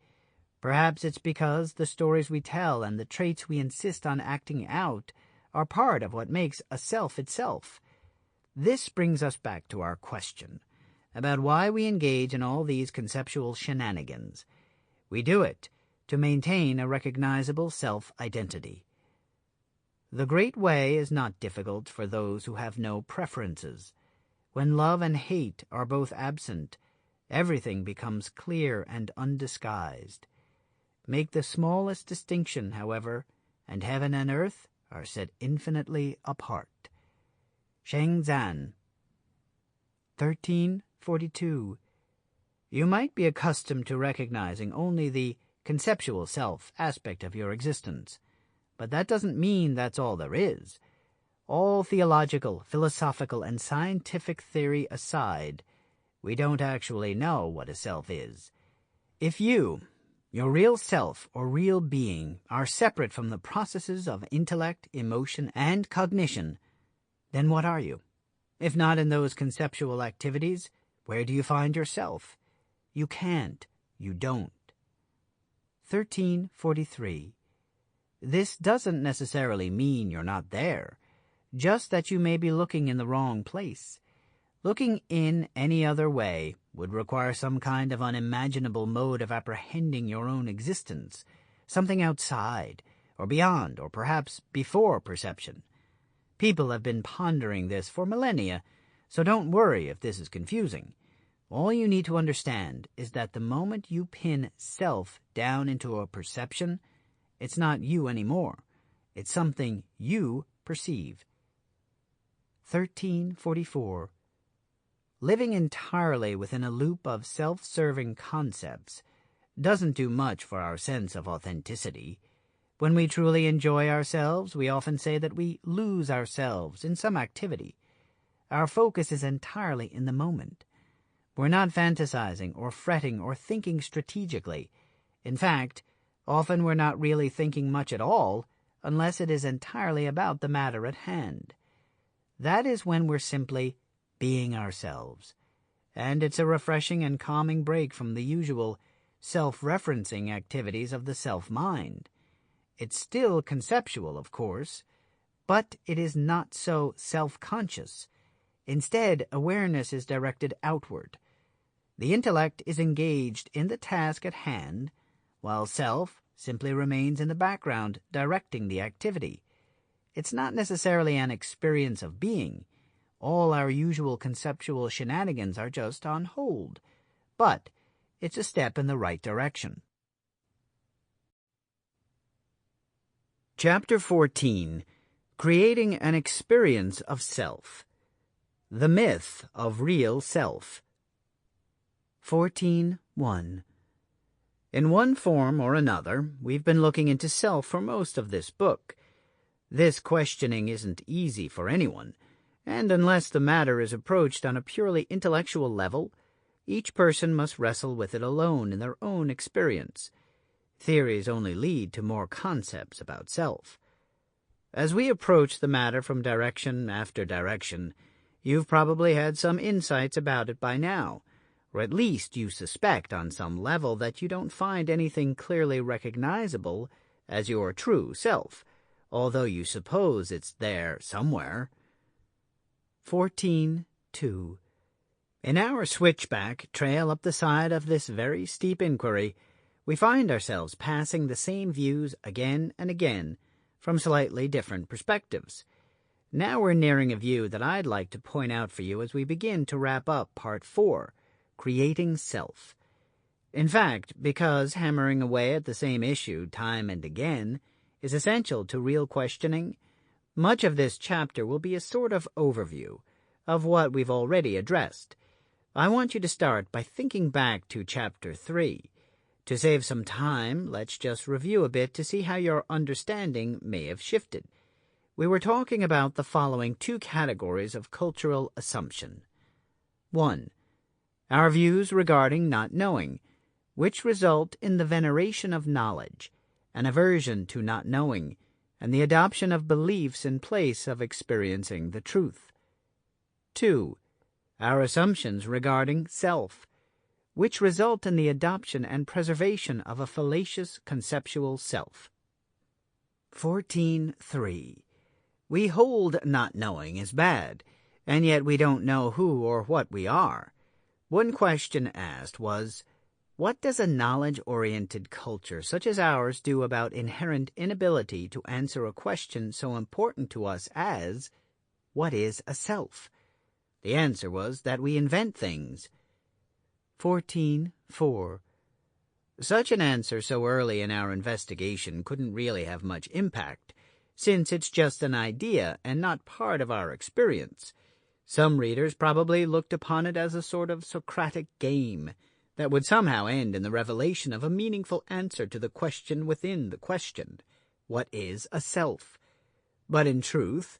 Perhaps it's because the stories we tell and the traits we insist on acting out are part of what makes a self itself. This brings us back to our question about why we engage in all these conceptual shenanigans. We do it to maintain a recognizable self-identity. The great way is not difficult for those who have no preferences. When love and hate are both absent, everything becomes clear and undisguised. Make the smallest distinction, however, and heaven and earth are set infinitely apart. Sheng Zan. 1342. You might be accustomed to recognizing only the conceptual self aspect of your existence, but that doesn't mean that's all there is. All theological, philosophical, and scientific theory aside, we don't actually know what a self is. If you, your real self or real being, are separate from the processes of intellect, emotion, and cognition, then what are you? If not in those conceptual activities, where do you find yourself? You can't. You don't. 1343. This doesn't necessarily mean you're not there, just that you may be looking in the wrong place. Looking in any other way would require some kind of unimaginable mode of apprehending your own existence, something outside, or beyond, or perhaps before perception. People have been pondering this for millennia, so don't worry if this is confusing. All you need to understand is that the moment you pin self down into a perception, it's not you anymore. It's something you perceive. 1344. Living entirely within a loop of self-serving concepts doesn't do much for our sense of authenticity. When we truly enjoy ourselves, we often say that we lose ourselves in some activity. Our focus is entirely in the moment. We're not fantasizing or fretting or thinking strategically. In fact, often we're not really thinking much at all unless it is entirely about the matter at hand. That is when we're simply being ourselves, and it's a refreshing and calming break from the usual self-referencing activities of the self-mind. It's still conceptual, of course, but it is not so self-conscious. Instead, awareness is directed outward. The intellect is engaged in the task at hand, while self simply remains in the background, directing the activity. It's not necessarily an experience of being. All our usual conceptual shenanigans are just on hold, but it's a step in the right direction. Chapter 14. Creating an Experience of Self. The Myth of Real Self. 14.1. In one form or another, we've been looking into self for most of this book. This questioning isn't easy for anyone, and unless the matter is approached on a purely intellectual level, each person must wrestle with it alone in their own experience. Theories only lead to more concepts about self. As we approach the matter from direction after direction, you've probably had some insights about it by now, or at least you suspect on some level that you don't find anything clearly recognizable as your true self, although you suppose it's there somewhere. 14.2. In our switchback trail up the side of this very steep inquiry, we find ourselves passing the same views again and again from slightly different perspectives. Now we're nearing a view that I'd like to point out for you as we begin to wrap up Part 4, Creating Self. In fact, because hammering away at the same issue time and again is essential to real questioning, much of this chapter will be a sort of overview of what we've already addressed. I want you to start by thinking back to Chapter 3. To save some time, let's just review a bit to see how your understanding may have shifted. We were talking about the following two categories of cultural assumption. 1. Our views regarding not knowing, which result in the veneration of knowledge, an aversion to not knowing, and the adoption of beliefs in place of experiencing the truth. 2. Our assumptions regarding self, which result in the adoption and preservation of a fallacious conceptual self. 14.3. We hold not knowing as bad, and yet we don't know who or what we are. One question asked was, what does a knowledge-oriented culture such as ours do about inherent inability to answer a question so important to us as, what is a self? The answer was that we invent things. 14.4. Such an answer so early in our investigation couldn't really have much impact, since it's just an idea and not part of our experience. Some readers probably looked upon it as a sort of Socratic game that would somehow end in the revelation of a meaningful answer to the question within the question, what is a self? But in truth,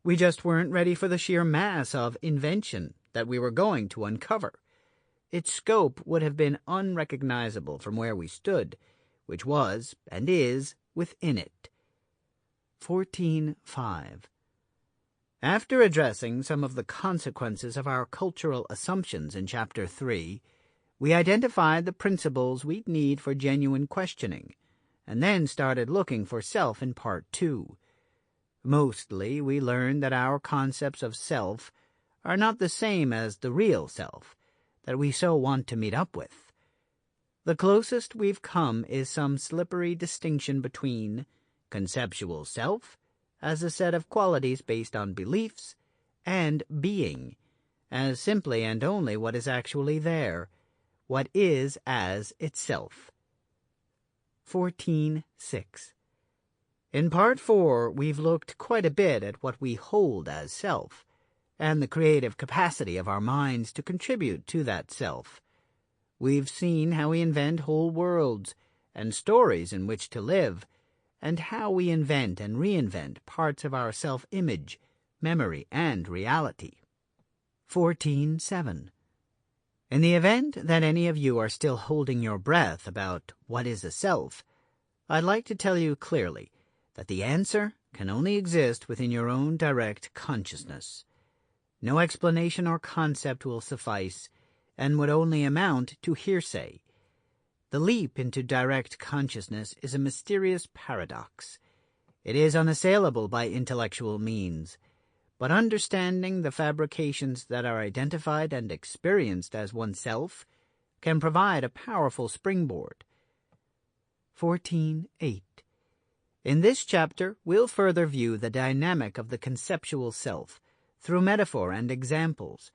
we just weren't ready for the sheer mass of invention that we were going to uncover. Its scope would have been unrecognizable from where we stood, which was, and is, within it. 14.5. After addressing some of the consequences of our cultural assumptions in Chapter 3, We identified the principles we'd need for genuine questioning, and then started looking for self in Part 2. Mostly, we learned that our concepts of self are not the same as the real self that we so want to meet up with. The closest we've come is some slippery distinction between conceptual self as a set of qualities based on beliefs and being as simply and only what is actually there, what is as itself. 14.6. In Part 4, we've looked quite a bit at what we hold as self, and the creative capacity of our minds to contribute to that self. We've seen how we invent whole worlds and stories in which to live, and how we invent and reinvent parts of our self-image, memory, and reality. 14.7. In the event that any of you are still holding your breath about what is a self, I'd like to tell you clearly that the answer can only exist within your own direct consciousness. No explanation or concept will suffice, and would only amount to hearsay. The leap into direct consciousness is a mysterious paradox. It is unassailable by intellectual means, but understanding the fabrications that are identified and experienced as oneself can provide a powerful springboard. 14.8. In this chapter, we'll further view the dynamic of the conceptual self through metaphor and examples,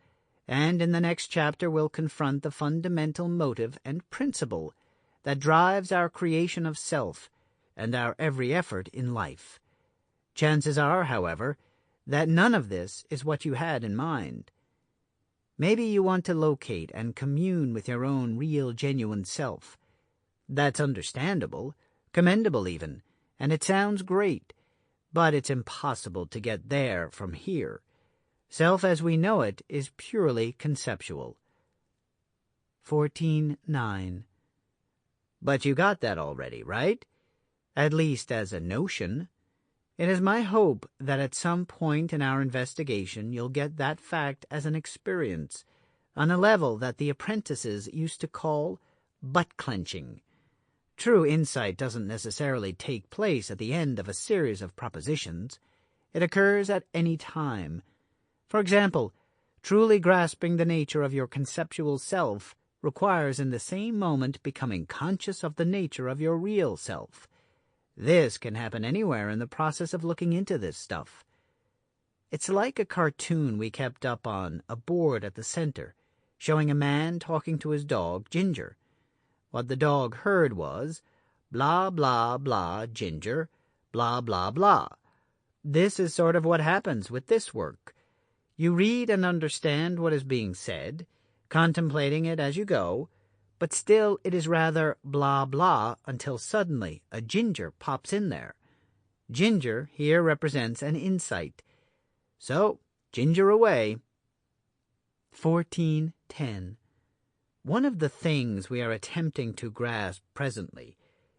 and in the next chapter we'll confront the fundamental motive and principle that drives our creation of self and our every effort in life. Chances are, however, that none of this is what you had in mind. Maybe you want to locate and commune with your own real, genuine self. That's understandable, commendable even, and it sounds great, but it's impossible to get there from here. Self as we know it is purely conceptual. 14.9. But you got that already, right? At least as a notion. It is my hope that at some point in our investigation you'll get that fact as an experience, on a level that the apprentices used to call butt-clenching. True insight doesn't necessarily take place at the end of a series of propositions. It occurs at any time. For example, truly grasping the nature of your conceptual self requires in the same moment becoming conscious of the nature of your real self. This can happen anywhere in the process of looking into this stuff. It's like a cartoon we kept up on a board at the center, showing a man talking to his dog, Ginger. What the dog heard was, blah, blah, blah, Ginger, blah, blah, blah. This is sort of what happens with this work. You read and understand what is being said, contemplating it as you go, but still it is rather blah blah until suddenly a ginger pops in there. Ginger here represents an insight. So, ginger away. 14.10. One of the things we are attempting to grasp presently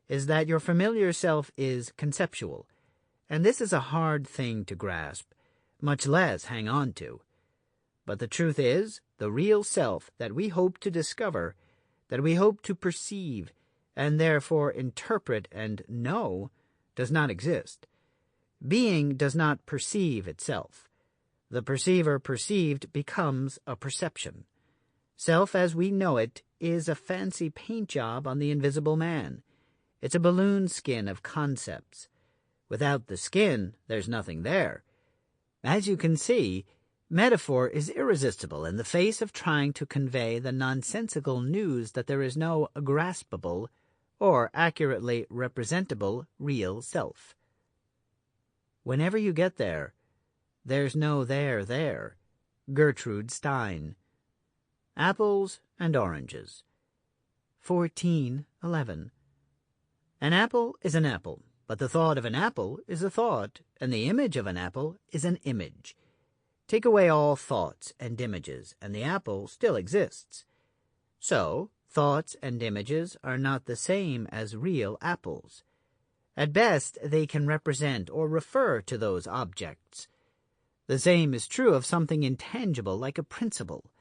is that your familiar self is conceptual, and this is a hard thing to grasp, much less hang on to. But the truth is, the real self that we hope to discover, that we hope to perceive, and therefore interpret and know, does not exist. Being does not perceive itself. The perceiver perceived becomes a perception. Self as we know it is a fancy paint job on the invisible man. It's a balloon skin of concepts. Without the skin, there's nothing there. As you can see, metaphor is irresistible in the face of trying to convey the nonsensical news that there is no graspable or accurately representable real self. Whenever you get there, there's no there. Gertrude Stein. Apples and oranges. 14.11. An apple is an apple, but the thought of an apple is a thought, and the image of an apple is an image. Take away all thoughts and images, and the apple still exists. So, thoughts and images are not the same as real apples. At best, they can represent or refer to those objects. The same is true of something intangible like a principle.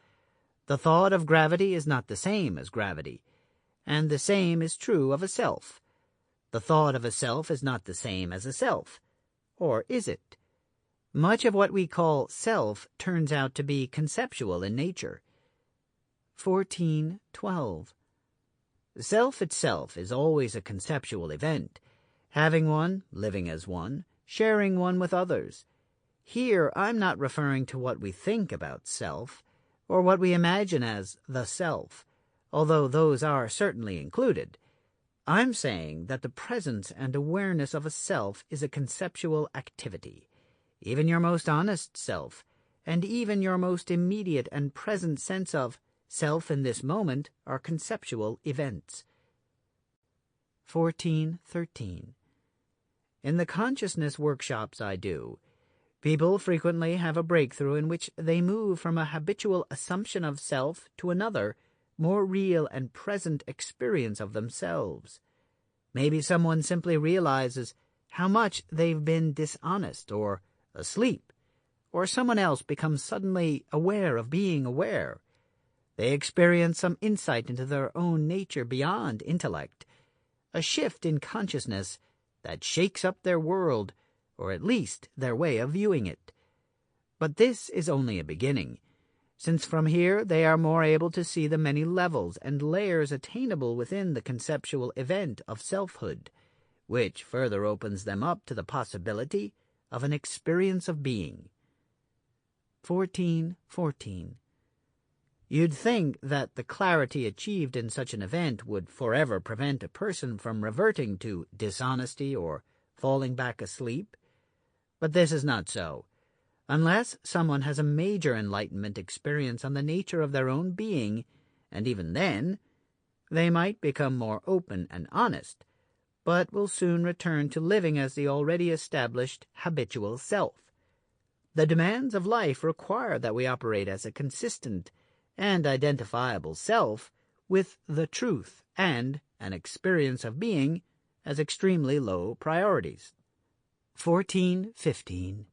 The thought of gravity is not the same as gravity, and the same is true of a self. The thought of a self is not the same as a self, or is it? Much of what we call self turns out to be conceptual in nature. 14.12. Self itself is always a conceptual event, having one, living as one, sharing one with others. Here I'm not referring to what we think about self, or what we imagine as the self, although those are certainly included. I'm saying that the presence and awareness of a self is a conceptual activity. Even your most honest self, and even your most immediate and present sense of self in this moment are conceptual events. 14.13. In the consciousness workshops I do, people frequently have a breakthrough in which they move from a habitual assumption of self to another, more real and present experience of themselves. Maybe someone simply realizes how much they've been dishonest or asleep, or someone else becomes suddenly aware of being aware. They experience some insight into their own nature beyond intellect, a shift in consciousness that shakes up their world, or at least their way of viewing it. But this is only a beginning, since from here they are more able to see the many levels and layers attainable within the conceptual event of selfhood, which further opens them up to the possibility of an experience of being. 14.14. You'd think that the clarity achieved in such an event would forever prevent a person from reverting to dishonesty or falling back asleep, but this is not so, unless someone has a major enlightenment experience on the nature of their own being, and even then, they might become more open and honest, but will soon return to living as the already established habitual self. The demands of life require that we operate as a consistent and identifiable self with the truth and an experience of being as extremely low priorities. 14.15.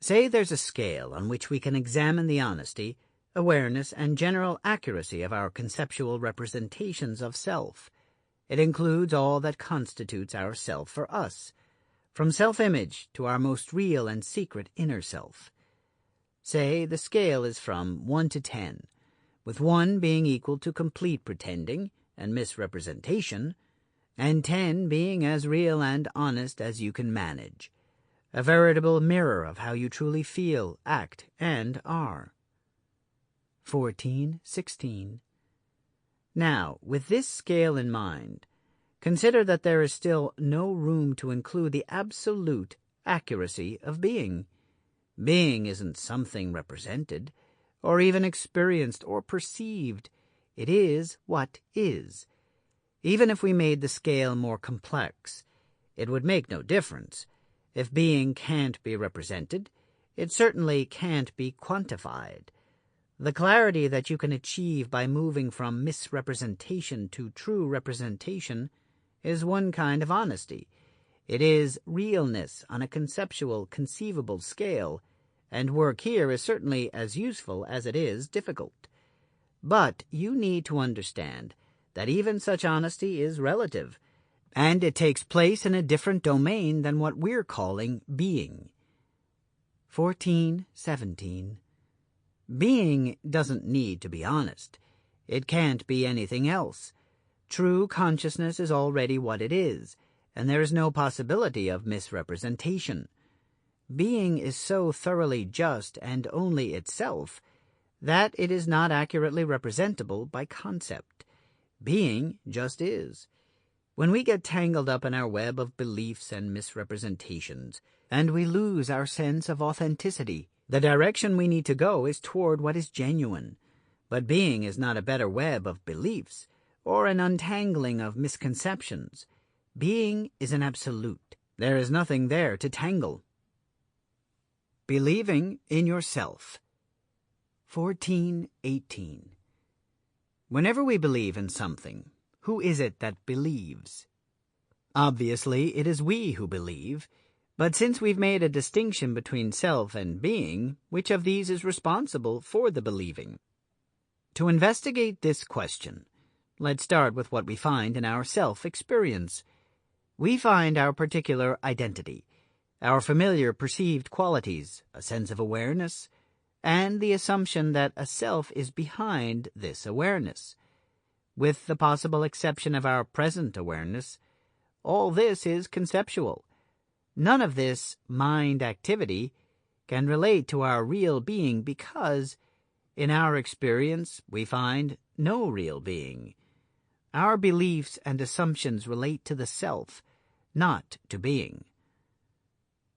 Say there's a scale on which we can examine the honesty, awareness, and general accuracy of our conceptual representations of self. It includes all that constitutes our self for us, from self-image to our most real and secret inner self. Say the scale is from 1 to 10, with 1 being equal to complete pretending and misrepresentation, and 10 being as real and honest as you can manage, a veritable mirror of how you truly feel, act, and are. 14.16. Now, with this scale in mind, consider that there is still no room to include the absolute accuracy of being. Being isn't something represented, or even experienced or perceived. It is what is. Even if we made the scale more complex, it would make no difference. If being can't be represented, it certainly can't be quantified. The clarity that you can achieve by moving from misrepresentation to true representation is one kind of honesty. It is realness on a conceptual, conceivable scale, and work here is certainly as useful as it is difficult. But you need to understand that even such honesty is relative, and it takes place in a different domain than what we're calling being. 14.17. Being doesn't need to be honest. It can't be anything else. True consciousness is already what it is, and there is no possibility of misrepresentation. Being is so thoroughly just and only itself that it is not accurately representable by concept. Being just is. When we get tangled up in our web of beliefs and misrepresentations, and we lose our sense of authenticity, the direction we need to go is toward what is genuine. But being is not a better web of beliefs, or an untangling of misconceptions. Being is an absolute. There is nothing there to tangle. Believing in yourself. 14.18. Whenever we believe in something, who is it that believes? Obviously, it is we who believe, but since we've made a distinction between self and being, which of these is responsible for the believing? To investigate this question, let's start with what we find in our self-experience. We find our particular identity, our familiar perceived qualities, a sense of awareness, and the assumption that a self is behind this awareness. With the possible exception of our present awareness, all this is conceptual. None of this mind activity can relate to our real being because, in our experience, we find no real being. Our beliefs and assumptions relate to the self, not to being.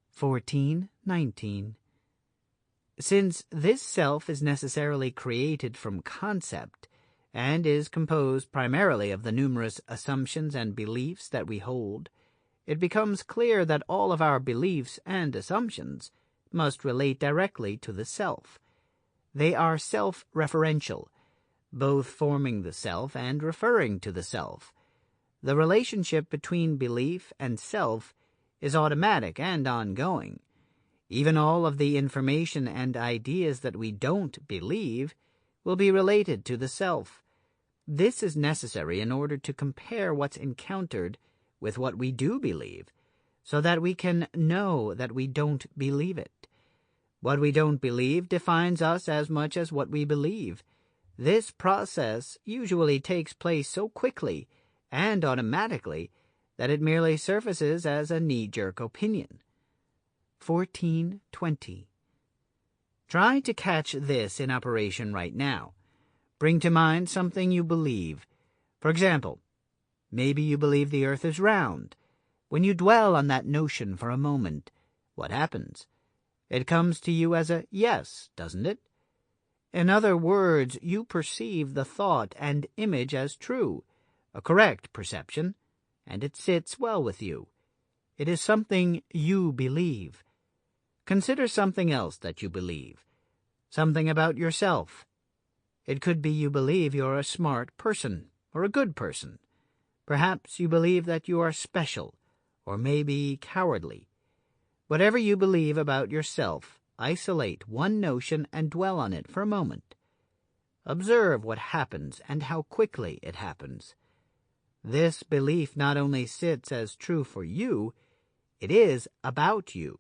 14:19. Since this self is necessarily created from concept and is composed primarily of the numerous assumptions and beliefs that we hold, it becomes clear that all of our beliefs and assumptions must relate directly to the self. They are self-referential, both forming the self and referring to the self. The relationship between belief and self is automatic and ongoing. Even all of the information and ideas that we don't believe will be related to the self. This is necessary in order to compare what's encountered with what we do believe, so that we can know that we don't believe it. What we don't believe defines us as much as what we believe. This process usually takes place so quickly and automatically that it merely surfaces as a knee-jerk opinion. 14:20. Try to catch this in operation right now. Bring to mind something you believe. For example, maybe you believe the earth is round. When you dwell on that notion for a moment, what happens? It comes to you as a yes, doesn't it? In other words, you perceive the thought and image as true, a correct perception, and it sits well with you. It is something you believe. Consider something else that you believe, something about yourself. It could be you believe you're a smart person or a good person. Perhaps you believe that you are special or maybe cowardly. Whatever you believe about yourself, isolate one notion and dwell on it for a moment. Observe what happens and how quickly it happens. This belief not only sits as true for you, it is about you,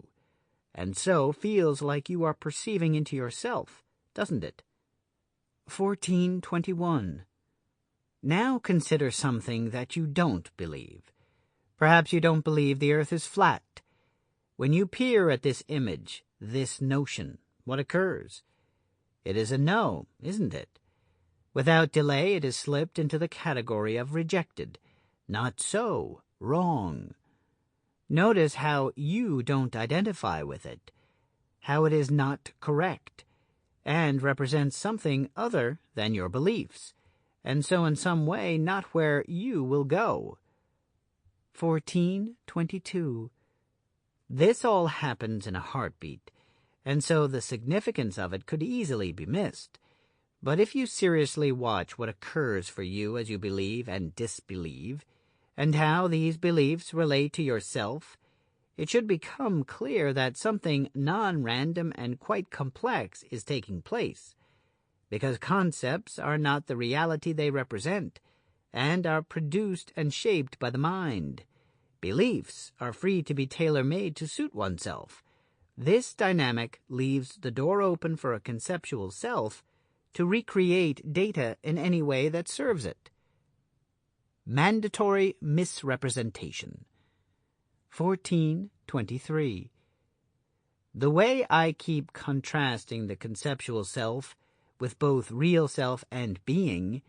and so feels like you are perceiving into yourself, doesn't it? 14:21. Now consider something that you don't believe. Perhaps you don't believe the earth is flat. When you peer at this image, this notion, what occurs? It is a no, isn't it? Without delay, it is slipped into the category of rejected. Not so, wrong. Notice how you don't identify with it, how it is not correct, and represents something other than your beliefs, and so in some way not where you will go. 14:22. This all happens in a heartbeat, and so the significance of it could easily be missed. But if you seriously watch what occurs for you as you believe and disbelieve, and how these beliefs relate to yourself, it should become clear that something non-random and quite complex is taking place, because concepts are not the reality they represent, and are produced and shaped by the mind. Beliefs are free to be tailor-made to suit oneself. This dynamic leaves the door open for a conceptual self to recreate data in any way that serves it. Mandatory misrepresentation. 14:23. The way I keep contrasting the conceptual self with both real self and being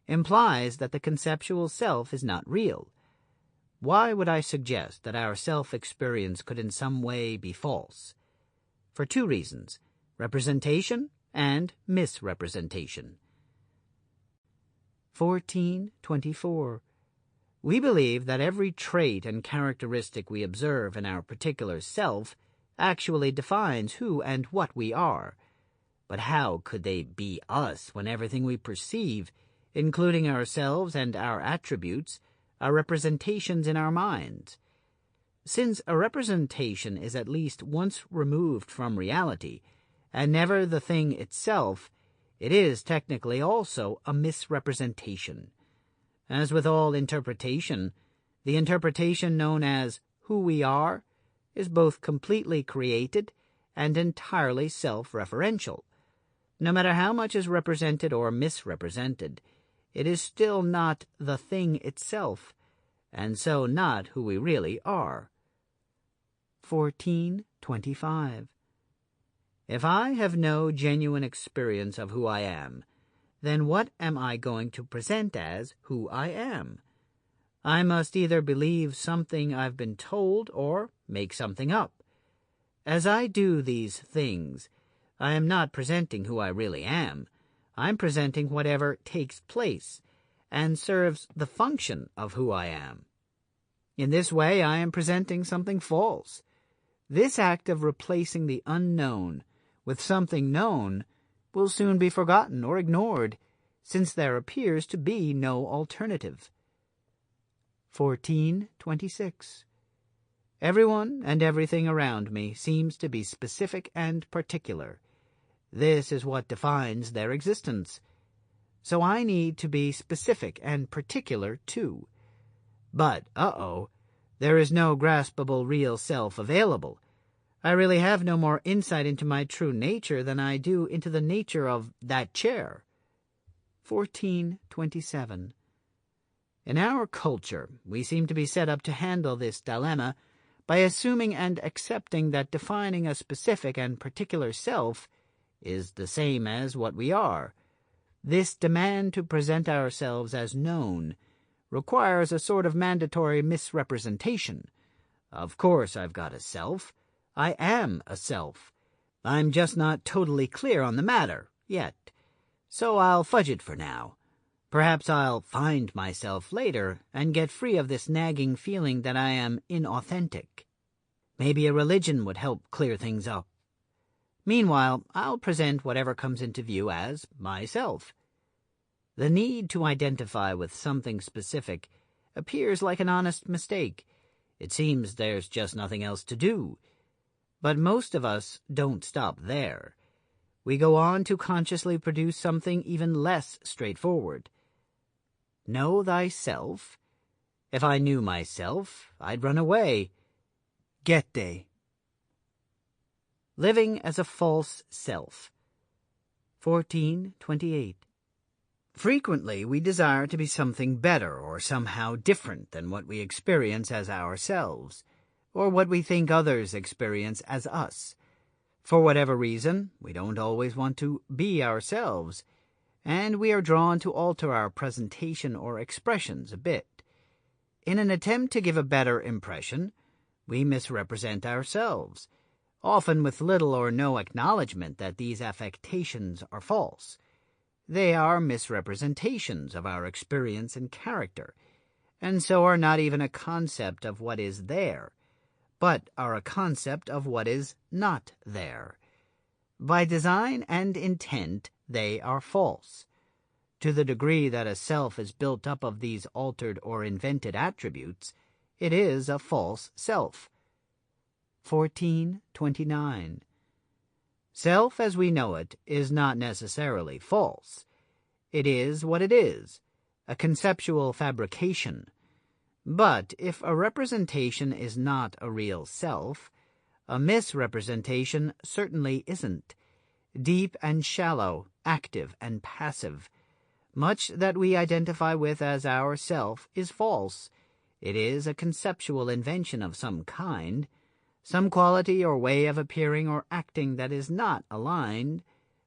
implies that the conceptual self is not real. Why would I suggest that our self-experience could in some way be false? For two reasons: representation and misrepresentation. 14:24. We believe that every trait and characteristic we observe in our particular self actually defines who and what we are. But how could they be us when everything we perceive, including ourselves and our attributes, are representations in our minds? Since a representation is at least once removed from reality, and never the thing itself, It is technically also a misrepresentation. As with all interpretation, the interpretation known as who we are is both completely created and entirely self-referential. No matter how much is represented or misrepresented, it is still not the thing itself, and so not who we really are. 1425. If I have no genuine experience of who I am, then what am I going to present as who I am? I must either believe something I've been told or make something up. As I do these things, I am not presenting who I really am. I'm presenting whatever takes place and serves the function of who I am. In this way, I am presenting something false. This act of replacing the unknown with something known will soon be forgotten or ignored, since there appears to be no alternative. 1426. Everyone and everything around me seems to be specific and particular. This is what defines their existence. So I need to be specific and particular too. But, there is no graspable real self available. I really have no more insight into my true nature than I do into the nature of that chair. 1427. In our culture, we seem to be set up to handle this dilemma by assuming and accepting that defining a specific and particular self is the same as what we are. This demand to present ourselves as known requires a sort of mandatory misrepresentation. Of course I've got a self. I am a self. I'm just not totally clear on the matter, yet. So I'll fudge it for now. Perhaps I'll find myself later and get free of this nagging feeling that I am inauthentic. Maybe a religion would help clear things up. Meanwhile, I'll present whatever comes into view as myself. The need to identify with something specific appears like an honest mistake. It seems there's just nothing else to do. But most of us don't stop there. We go on to consciously produce something even less straightforward. Know thyself? If I knew myself, I'd run away. Gete. Living as a false self. 1428. Frequently we desire to be something better or somehow different than what we experience as ourselves, or what we think others experience as us. For whatever reason, we don't always want to be ourselves, and we are drawn to alter our presentation or expressions a bit. In an attempt to give a better impression, we misrepresent ourselves, often with little or no acknowledgement that these affectations are false. They are misrepresentations of our experience and character, and so are not even a concept of what is there, but are a concept of what is not there. By design and intent, they are false. To the degree that a self is built up of these altered or invented attributes, it is a false self. 1429. Self as we know it is not necessarily false. It is what it is, a conceptual fabrication. But if a representation is not a real self, a misrepresentation certainly isn't. Deep and shallow, active and passive. Much that we identify with as our self is false. It is a conceptual invention of some kind, some quality or way of appearing or acting that is not aligned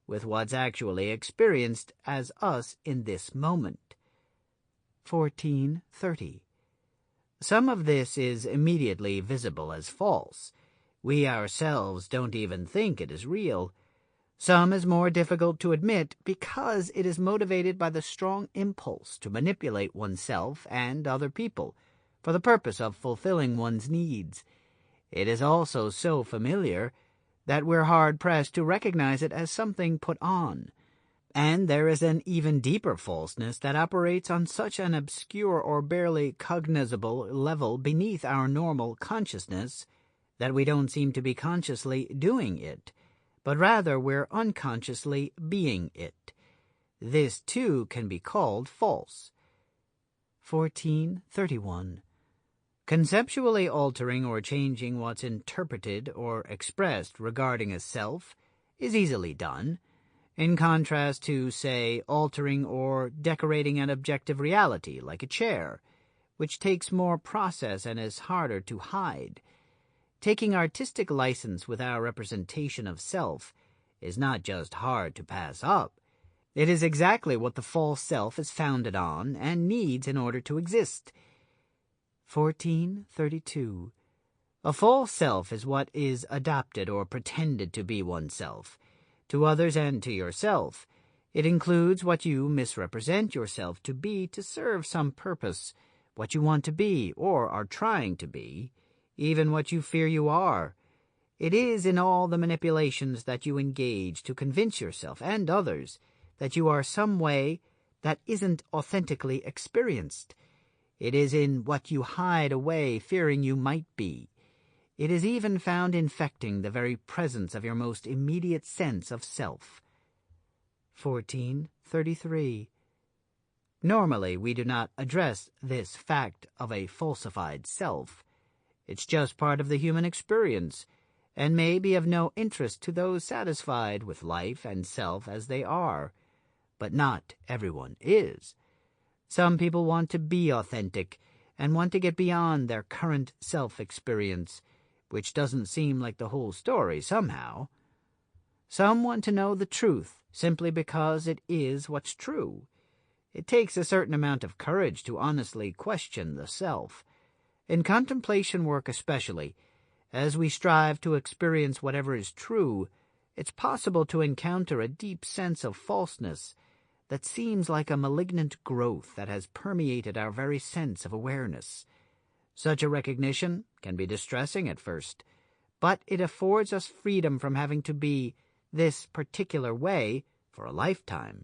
with what's actually experienced as us in this moment. 1430. Some of this is immediately visible as false. We ourselves don't even think it is real. Some is more difficult to admit because it is motivated by the strong impulse to manipulate oneself and other people for the purpose of fulfilling one's needs. It is also so familiar that we're hard-pressed to recognize it as something put on. And there is an even deeper falseness that operates on such an obscure or barely cognizable level beneath our normal consciousness that we don't seem to be consciously doing it, but rather we're unconsciously being it. This too can be called false. 1431. Conceptually altering or changing what's interpreted or expressed regarding a self is easily done, in contrast to, say, altering or decorating an objective reality like a chair, which takes more process and is harder to hide. Taking artistic license with our representation of self is not just hard to pass up. It is exactly what the false self is founded on and needs in order to exist. 1432. A false self is what is adopted or pretended to be oneself, to others and to yourself. It includes what you misrepresent yourself to be to serve some purpose, what you want to be or are trying to be, even what you fear you are. It is in all the manipulations that you engage to convince yourself and others that you are some way that isn't authentically experienced. It is in what you hide away, fearing you might be. It is even found infecting the very presence of your most immediate sense of self. 1433. Normally, we do not address this fact of a falsified self. It's just part of the human experience, and may be of no interest to those satisfied with life and self as they are. But not everyone is. Some people want to be authentic and want to get beyond their current self-experience, which doesn't seem like the whole story somehow. Some want to know the truth simply because it is what's true. It takes a certain amount of courage to honestly question the self. In contemplation work especially, as we strive to experience whatever is true, it's possible to encounter a deep sense of falseness that seems like a malignant growth that has permeated our very sense of awareness. Such a recognition can be distressing at first, but it affords us freedom from having to be this particular way for a lifetime.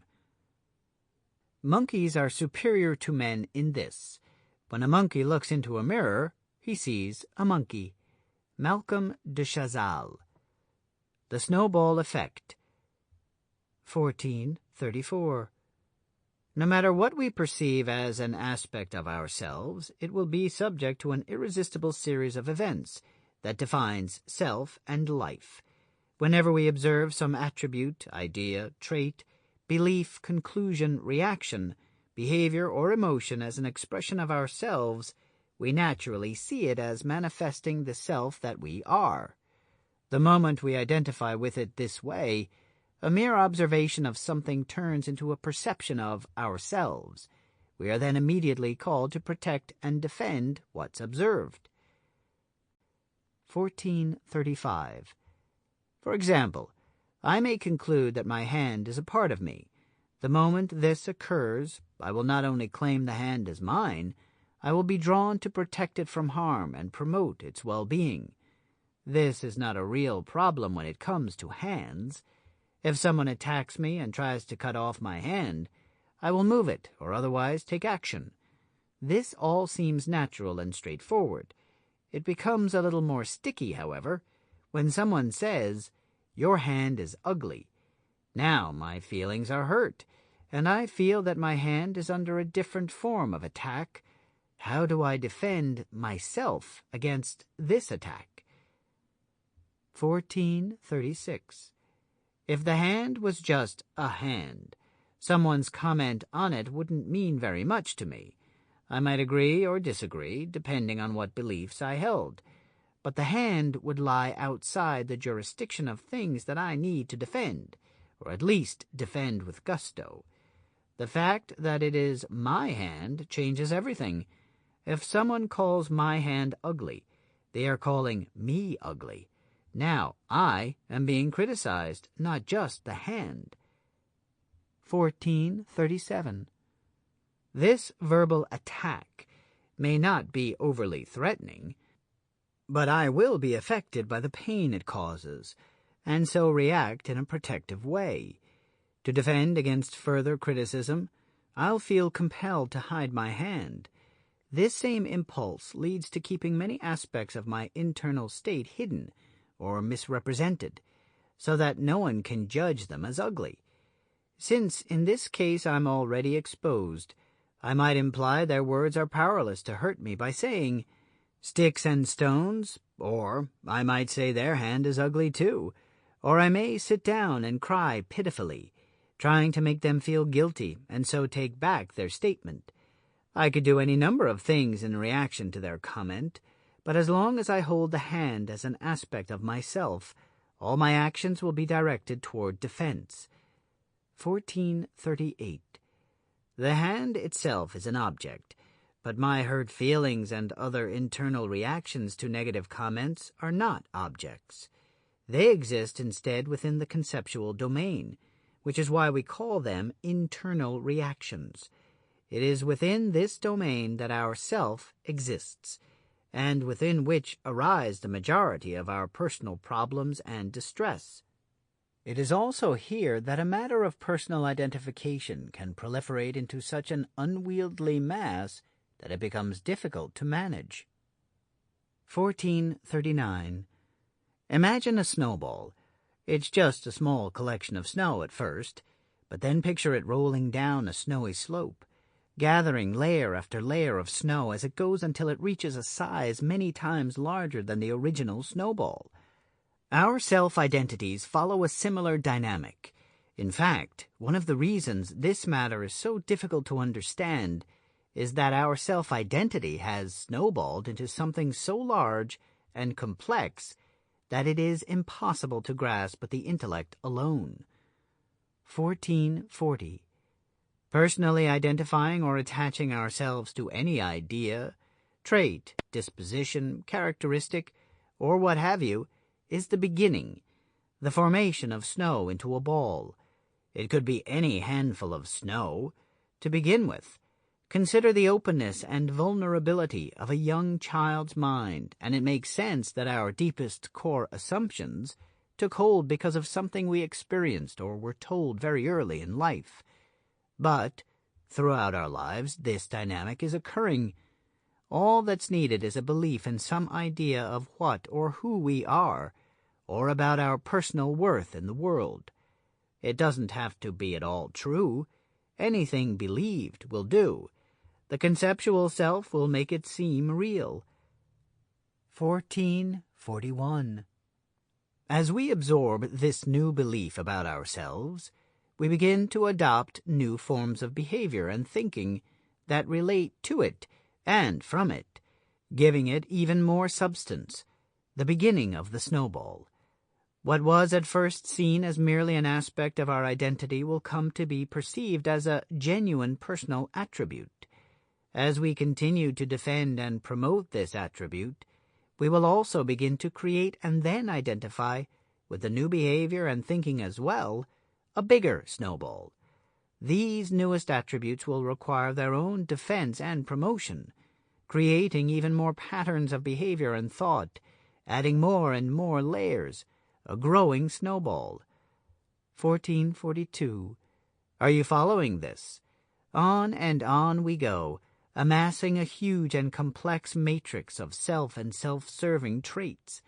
Monkeys are superior to men in this. When a monkey looks into a mirror, he sees a monkey. Malcolm de Chazal. The Snowball Effect. 1434. No matter what we perceive as an aspect of ourselves, it will be subject to an irresistible series of events that defines self and life. Whenever we observe some attribute, idea, trait, belief, conclusion, reaction, behavior, or emotion as an expression of ourselves, we naturally see it as manifesting the self that we are. The moment we identify with it this way, a mere observation of something turns into a perception of ourselves. We are then immediately called to protect and defend what's observed. 1435. For example, I may conclude that my hand is a part of me. The moment this occurs, I will not only claim the hand as mine, I will be drawn to protect it from harm and promote its well-being. This is not a real problem when it comes to hands. If someone attacks me and tries to cut off my hand, I will move it or otherwise take action. This all seems natural and straightforward. It becomes a little more sticky, however, when someone says, "Your hand is ugly." Now my feelings are hurt, and I feel that my hand is under a different form of attack. How do I defend myself against this attack? 1436. If the hand was just a hand, someone's comment on it wouldn't mean very much to me. I might agree or disagree, depending on what beliefs I held. But the hand would lie outside the jurisdiction of things that I need to defend, or at least defend with gusto. The fact that it is my hand changes everything. If someone calls my hand ugly, they are calling me ugly. Now I am being criticized, not just the hand. 1437. This verbal attack may not be overly threatening, but I will be affected by the pain it causes, and so react in a protective way. To defend against further criticism, I'll feel compelled to hide my hand. This same impulse leads to keeping many aspects of my internal state hidden or misrepresented, so that no one can judge them as ugly. Since in this case I'm already exposed, I might imply their words are powerless to hurt me by saying, "Sticks and stones," or I might say their hand is ugly too, or I may sit down and cry pitifully, trying to make them feel guilty and so take back their statement. I could do any number of things in reaction to their comment, but as long as I hold the hand as an aspect of myself, all my actions will be directed toward defense. 1438. The hand itself is an object, but my hurt feelings and other internal reactions to negative comments are not objects. They exist instead within the conceptual domain, which is why we call them internal reactions. It is within this domain that our self exists, and within which arise the majority of our personal problems and distress. It is also here that a matter of personal identification can proliferate into such an unwieldy mass that it becomes difficult to manage. 1439. Imagine a snowball. It's just a small collection of snow at first, but then picture it rolling down a snowy slope, gathering layer after layer of snow as it goes until it reaches a size many times larger than the original snowball. Our self-identities follow a similar dynamic. In fact, one of the reasons this matter is so difficult to understand is that our self-identity has snowballed into something so large and complex that it is impossible to grasp with the intellect alone. 1440. Personally identifying or attaching ourselves to any idea, trait, disposition, characteristic, or what have you, is the beginning, the formation of snow into a ball. It could be any handful of snow. To begin with, consider the openness and vulnerability of a young child's mind, and it makes sense that our deepest core assumptions took hold because of something we experienced or were told very early in life. But throughout our lives, this dynamic is occurring. All that's needed is a belief in some idea of what or who we are, or about our personal worth in the world. It doesn't have to be at all true. Anything believed will do. The conceptual self will make it seem real. 1441. As we absorb this new belief about ourselves, we begin to adopt new forms of behavior and thinking that relate to it and from it, giving it even more substance, the beginning of the snowball. What was at first seen as merely an aspect of our identity will come to be perceived as a genuine personal attribute. As we continue to defend and promote this attribute, we will also begin to create and then identify, with the new behavior and thinking as well, a bigger snowball. These newest attributes will require their own defense and promotion, creating even more patterns of behavior and thought, adding more and more layers, a growing snowball. 1442. Are you following this? On and on we go, amassing a huge and complex matrix of self and self-serving traits.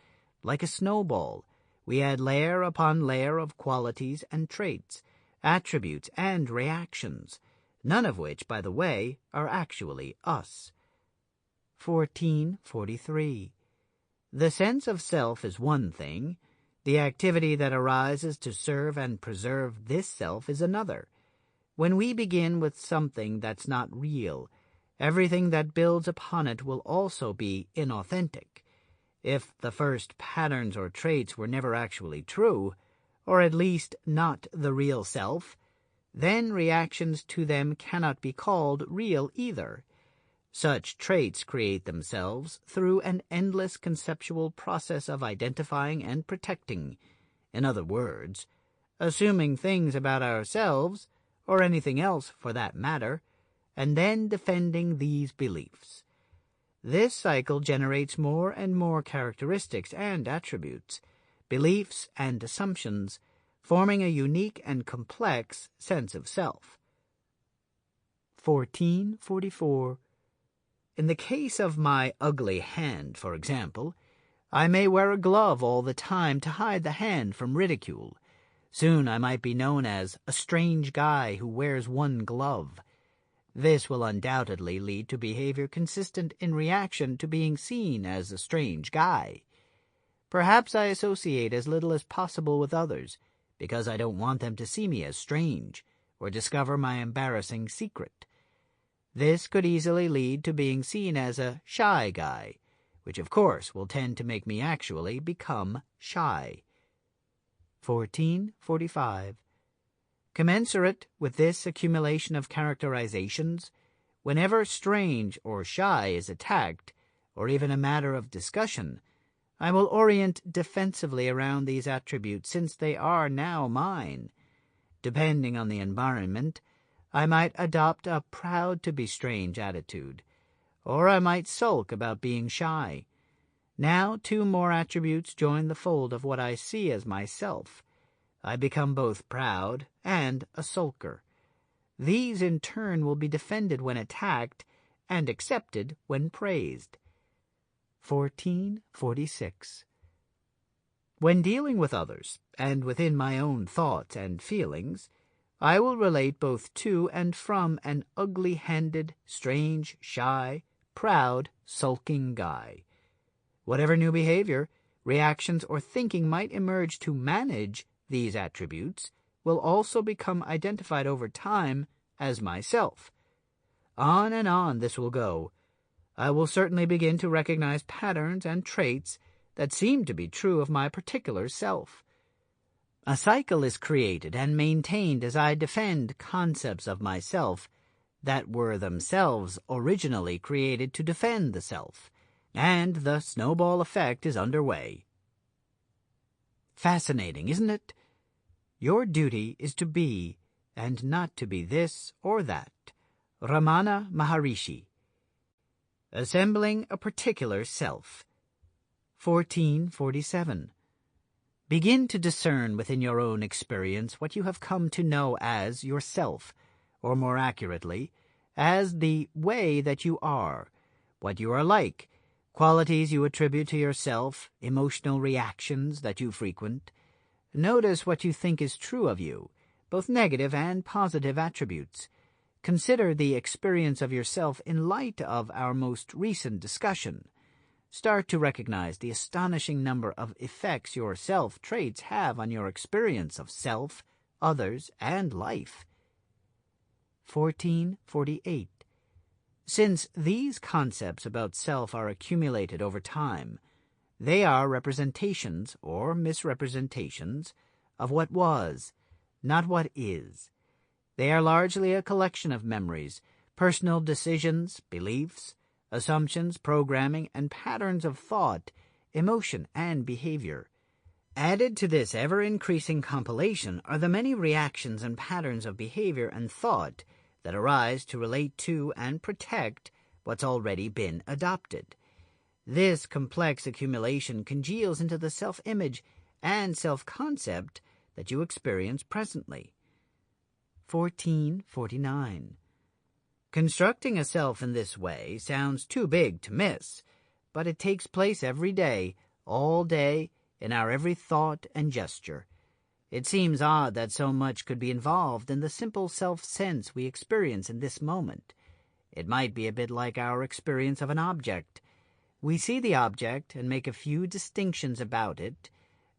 Like a snowball, we add layer upon layer of qualities and traits, attributes and reactions, none of which, by the way, are actually us. 1443. The sense of self is one thing. The activity that arises to serve and preserve this self is another. When we begin with something that's not real, everything that builds upon it will also be inauthentic. If the first patterns or traits were never actually true, or at least not the real self, then reactions to them cannot be called real either. Such traits create themselves through an endless conceptual process of identifying and protecting. In other words, assuming things about ourselves, or anything else for that matter, and then defending these beliefs. This cycle generates more and more characteristics and attributes, beliefs and assumptions, forming a unique and complex sense of self. 1444. In the case of my ugly hand, for example, I may wear a glove all the time to hide the hand from ridicule, Soon I might be known as a strange guy who wears one glove. This will undoubtedly lead to behavior consistent in reaction to being seen as a strange guy. Perhaps I associate as little as possible with others, because I don't want them to see me as strange, or discover my embarrassing secret. This could easily lead to being seen as a shy guy, which of course will tend to make me actually become shy. 1445. Commensurate with this accumulation of characterizations, whenever strange or shy is attacked, or even a matter of discussion, I will orient defensively around these attributes since they are now mine. Depending on the environment, I might adopt a proud-to-be-strange attitude, or I might sulk about being shy. Now 2 more attributes join the fold of what I see as myself. I become both proud and a sulker. These in turn will be defended when attacked and accepted when praised. 1446. When dealing with others, and within my own thoughts and feelings, I will relate both to and from an ugly-handed, strange, shy, proud, sulking guy. Whatever new behavior, reactions, or thinking might emerge to manage these attributes will also become identified over time as myself. On and on this will go. I will certainly begin to recognize patterns and traits that seem to be true of my particular self. A cycle is created and maintained as I defend concepts of myself that were themselves originally created to defend the self, and the snowball effect is underway. Fascinating, isn't it? Your duty is to be, and not to be this or that. Ramana Maharishi. Assembling a particular self. 1447. Begin to discern within your own experience what you have come to know as yourself, or more accurately, as the way that you are, what you are like, qualities you attribute to yourself, emotional reactions that you frequent. Notice what you think is true of you, both negative and positive attributes. Consider the experience of yourself in light of our most recent discussion. Start to recognize the astonishing number of effects your self-traits have on your experience of self, others, and life. 1448. Since these concepts about self are accumulated over time, they are representations or misrepresentations of what was, not what is. They are largely a collection of memories, personal decisions, beliefs, assumptions, programming, and patterns of thought, emotion, and behavior. Added to this ever-increasing compilation are the many reactions and patterns of behavior and thought that arise to relate to and protect what's already been adopted. This complex accumulation congeals into the self-image and self-concept that you experience presently. 1449. Constructing a self in this way sounds too big to miss, but it takes place every day, all day, in our every thought and gesture. It seems odd that so much could be involved in the simple self-sense we experience in this moment. It might be a bit like our experience of an object. We see the object and make a few distinctions about it,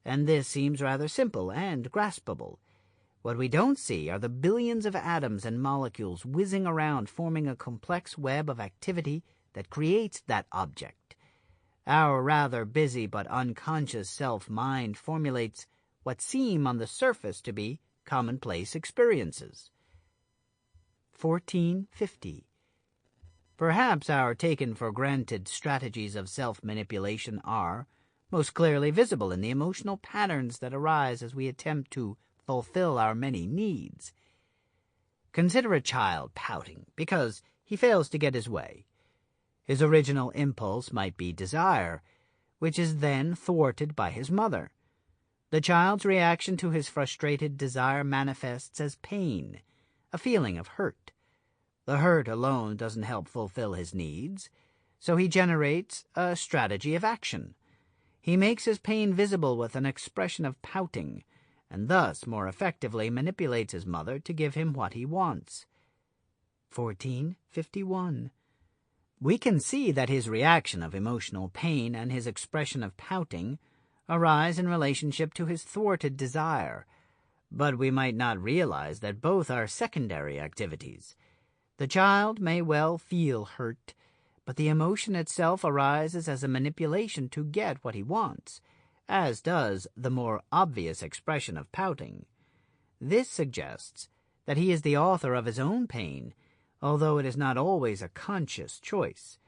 and this seems rather simple and graspable. What we don't see are the billions of atoms and molecules whizzing around, forming a complex web of activity that creates that object. Our rather busy but unconscious self-mind formulates what seem on the surface to be commonplace experiences. 1450. Perhaps our taken-for-granted strategies of self-manipulation are most clearly visible in the emotional patterns that arise as we attempt to fulfill our many needs. Consider a child pouting because he fails to get his way. His original impulse might be desire, which is then thwarted by his mother. The child's reaction to his frustrated desire manifests as pain, a feeling of hurt. The hurt alone doesn't help fulfill his needs, so he generates a strategy of action. He makes his pain visible with an expression of pouting, and thus more effectively manipulates his mother to give him what he wants. 1451. We can see that his reaction of emotional pain and his expression of pouting arise in relationship to his thwarted desire, but we might not realize that both are secondary activities. The child may well feel hurt, but the emotion itself arises as a manipulation to get what he wants, as does the more obvious expression of pouting. This suggests that he is the author of his own pain, although it is not always a conscious choice.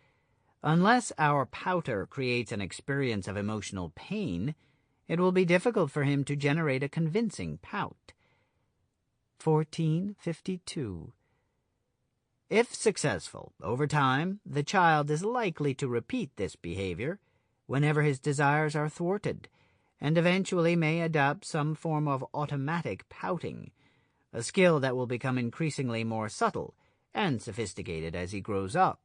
Unless our pouter creates an experience of emotional pain, it will be difficult for him to generate a convincing pout. 1452. If successful, over time, the child is likely to repeat this behavior whenever his desires are thwarted, and eventually may adopt some form of automatic pouting, a skill that will become increasingly more subtle and sophisticated as he grows up.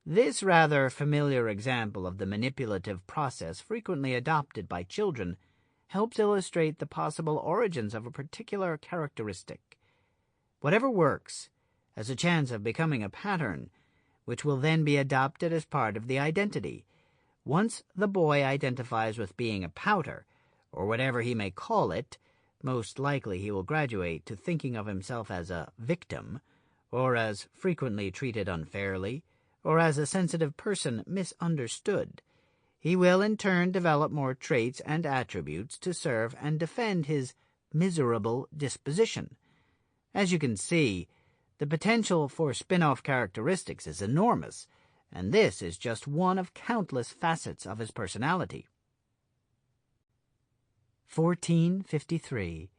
This rather familiar example of the manipulative process frequently adopted by children helps illustrate the possible origins of a particular characteristic. Whatever works has a chance of becoming a pattern, which will then be adopted as part of the identity. Once the boy identifies with being a pouter, or whatever he may call it, most likely he will graduate to thinking of himself as a victim, or as frequently treated unfairly, or as a sensitive person misunderstood. He will in turn develop more traits and attributes to serve and defend his miserable disposition. As you can see, the potential for spin-off characteristics is enormous, and this is just one of countless facets of his personality. 1453.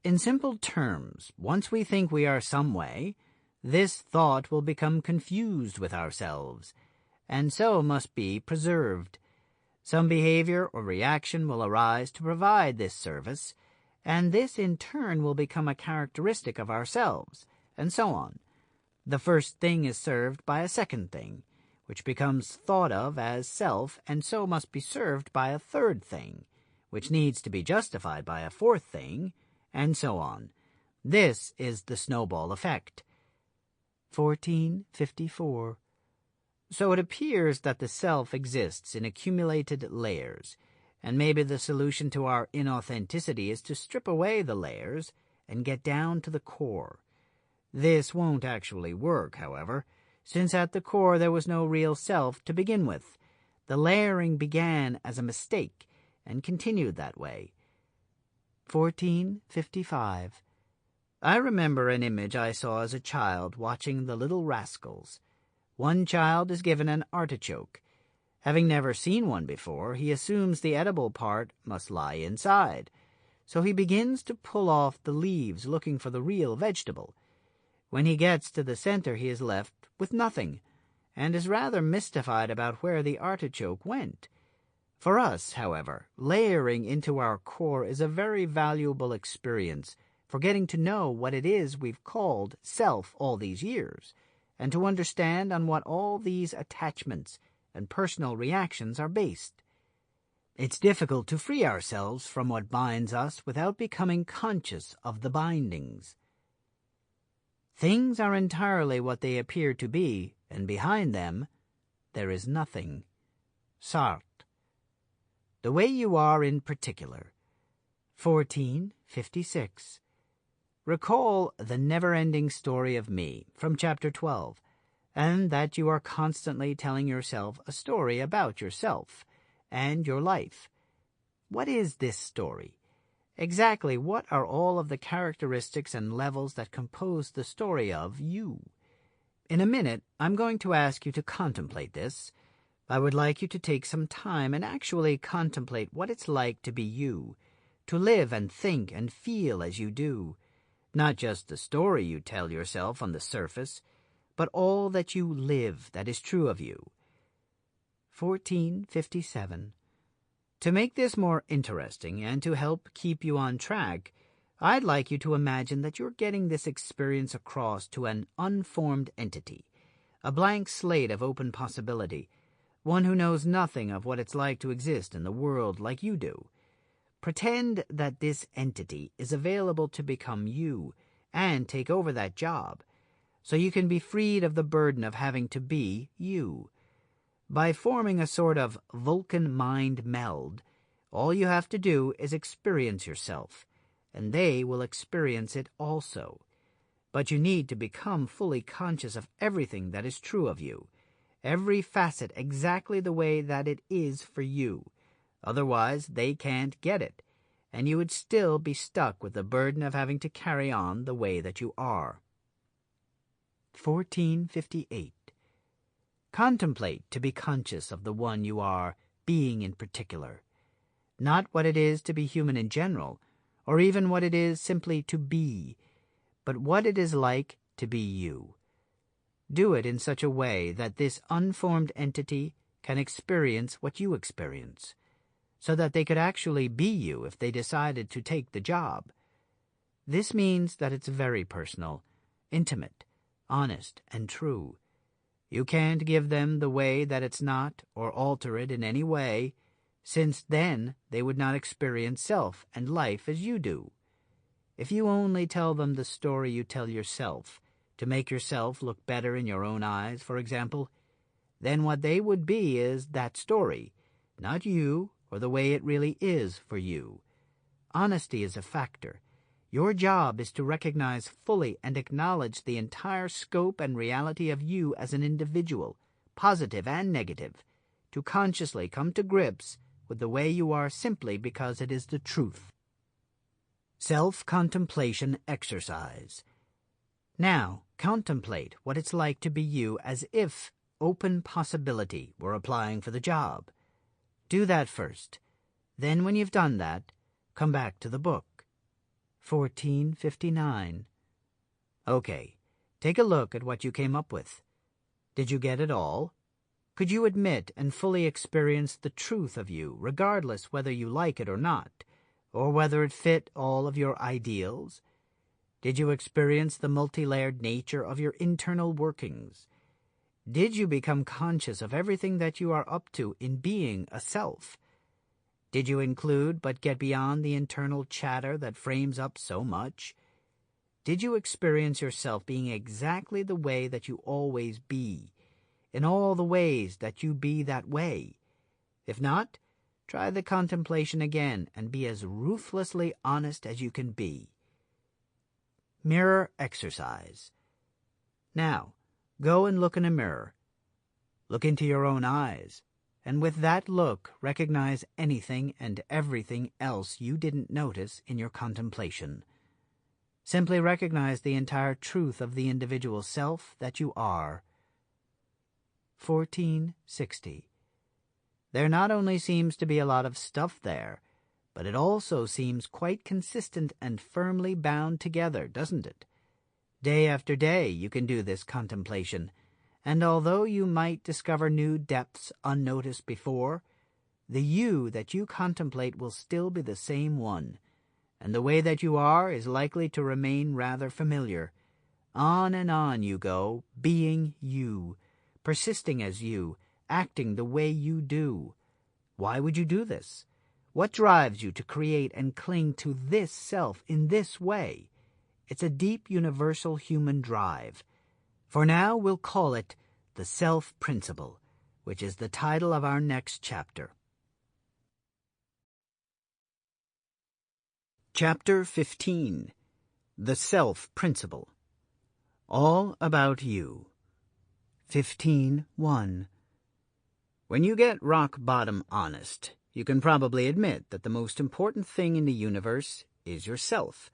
In simple terms, once we think we are some way, this thought will become confused with ourselves, and so must be preserved. Some behavior or reaction will arise to provide this service, and this in turn will become a characteristic of ourselves, and so on. The first thing is served by a second thing, which becomes thought of as self, and so must be served by a third thing, which needs to be justified by a fourth thing, and so on. This is the snowball effect. 1454. So it appears that the self exists in accumulated layers, and maybe the solution to our inauthenticity is to strip away the layers and get down to the core. This won't actually work, however, since at the core there was no real self to begin with. The layering began as a mistake and continued that way. 1455. I remember an image I saw as a child watching The Little Rascals. One child is given an artichoke. Having never seen one before, he assumes the edible part must lie inside, so he begins to pull off the leaves looking for the real vegetable. When he gets to the center, he is left with nothing, and is rather mystified about where the artichoke went. For us, however, layering into our core is a very valuable experience for getting to know what it is we've called self all these years, and to understand on what all these attachments and personal reactions are based. It's difficult to free ourselves from what binds us without becoming conscious of the bindings. Things are entirely what they appear to be, and behind them there is nothing. Sartre. The way you are in particular. 1456. Recall the never-ending story of me from chapter 12, and that you are constantly telling yourself a story about yourself and your life. What is this story? Exactly what are all of the characteristics and levels that compose the story of you? In a minute, I'm going to ask you to contemplate this. I would like you to take some time and actually contemplate what it's like to be you, to live and think and feel as you do. Not just the story you tell yourself on the surface, but all that you live that is true of you. 1457. To make this more interesting and to help keep you on track, I'd like you to imagine that you're getting this experience across to an unformed entity, a blank slate of open possibility, one who knows nothing of what it's like to exist in the world like you do. Pretend that this entity is available to become you and take over that job, so you can be freed of the burden of having to be you. By forming a sort of Vulcan mind meld, all you have to do is experience yourself, and they will experience it also. But you need to become fully conscious of everything that is true of you, every facet exactly the way that it is for you. Otherwise, they can't get it, and you would still be stuck with the burden of having to carry on the way that you are. 1458. Contemplate to be conscious of the one you are, being in particular. Not what it is to be human in general, or even what it is simply to be, but what it is like to be you. Do it in such a way that this unformed entity can experience what you experience, so that they could actually be you if they decided to take the job. This means that it's very personal, intimate, honest, and true. You can't give them the way that it's not or alter it in any way, since then they would not experience self and life as you do. If you only tell them the story you tell yourself, to make yourself look better in your own eyes, for example, then what they would be is that story, not you or the way it really is for you. Honesty is a factor. Your job is to recognize fully and acknowledge the entire scope and reality of you as an individual, positive and negative, to consciously come to grips with the way you are simply because it is the truth. Self-contemplation exercise. Now, contemplate what it's like to be you as if open possibility were applying for the job. Do that first. Then when you've done that, come back to the book. 1459. Okay, take a look at what you came up with. Did you get it all? Could you admit and fully experience the truth of you, regardless whether you like it or not, or whether it fit all of your ideals? Did you experience the multi-layered nature of your internal workings? Did you become conscious of everything that you are up to in being a self? Did you include but get beyond the internal chatter that frames up so much? Did you experience yourself being exactly the way that you always be, in all the ways that you be that way? If not, try the contemplation again and be as ruthlessly honest as you can be. Mirror exercise. Now, go and look in a mirror. Look into your own eyes, and with that look recognize anything and everything else you didn't notice in your contemplation. Simply recognize the entire truth of the individual self that you are. 1460. There not only seems to be a lot of stuff there, but it also seems quite consistent and firmly bound together, doesn't it? Day after day you can do this contemplation, and although you might discover new depths unnoticed before, the you that you contemplate will still be the same one, and the way that you are is likely to remain rather familiar. On and on you go, being you, persisting as you, acting the way you do. Why would you do this? What drives you to create and cling to this self in this way? It's a deep universal human drive. For now we'll call it the self-principle, which is the title of our next chapter. Chapter 15. The Self-Principle. All about you. 15.1. When you get rock-bottom honest, you can probably admit that the most important thing in the universe is yourself.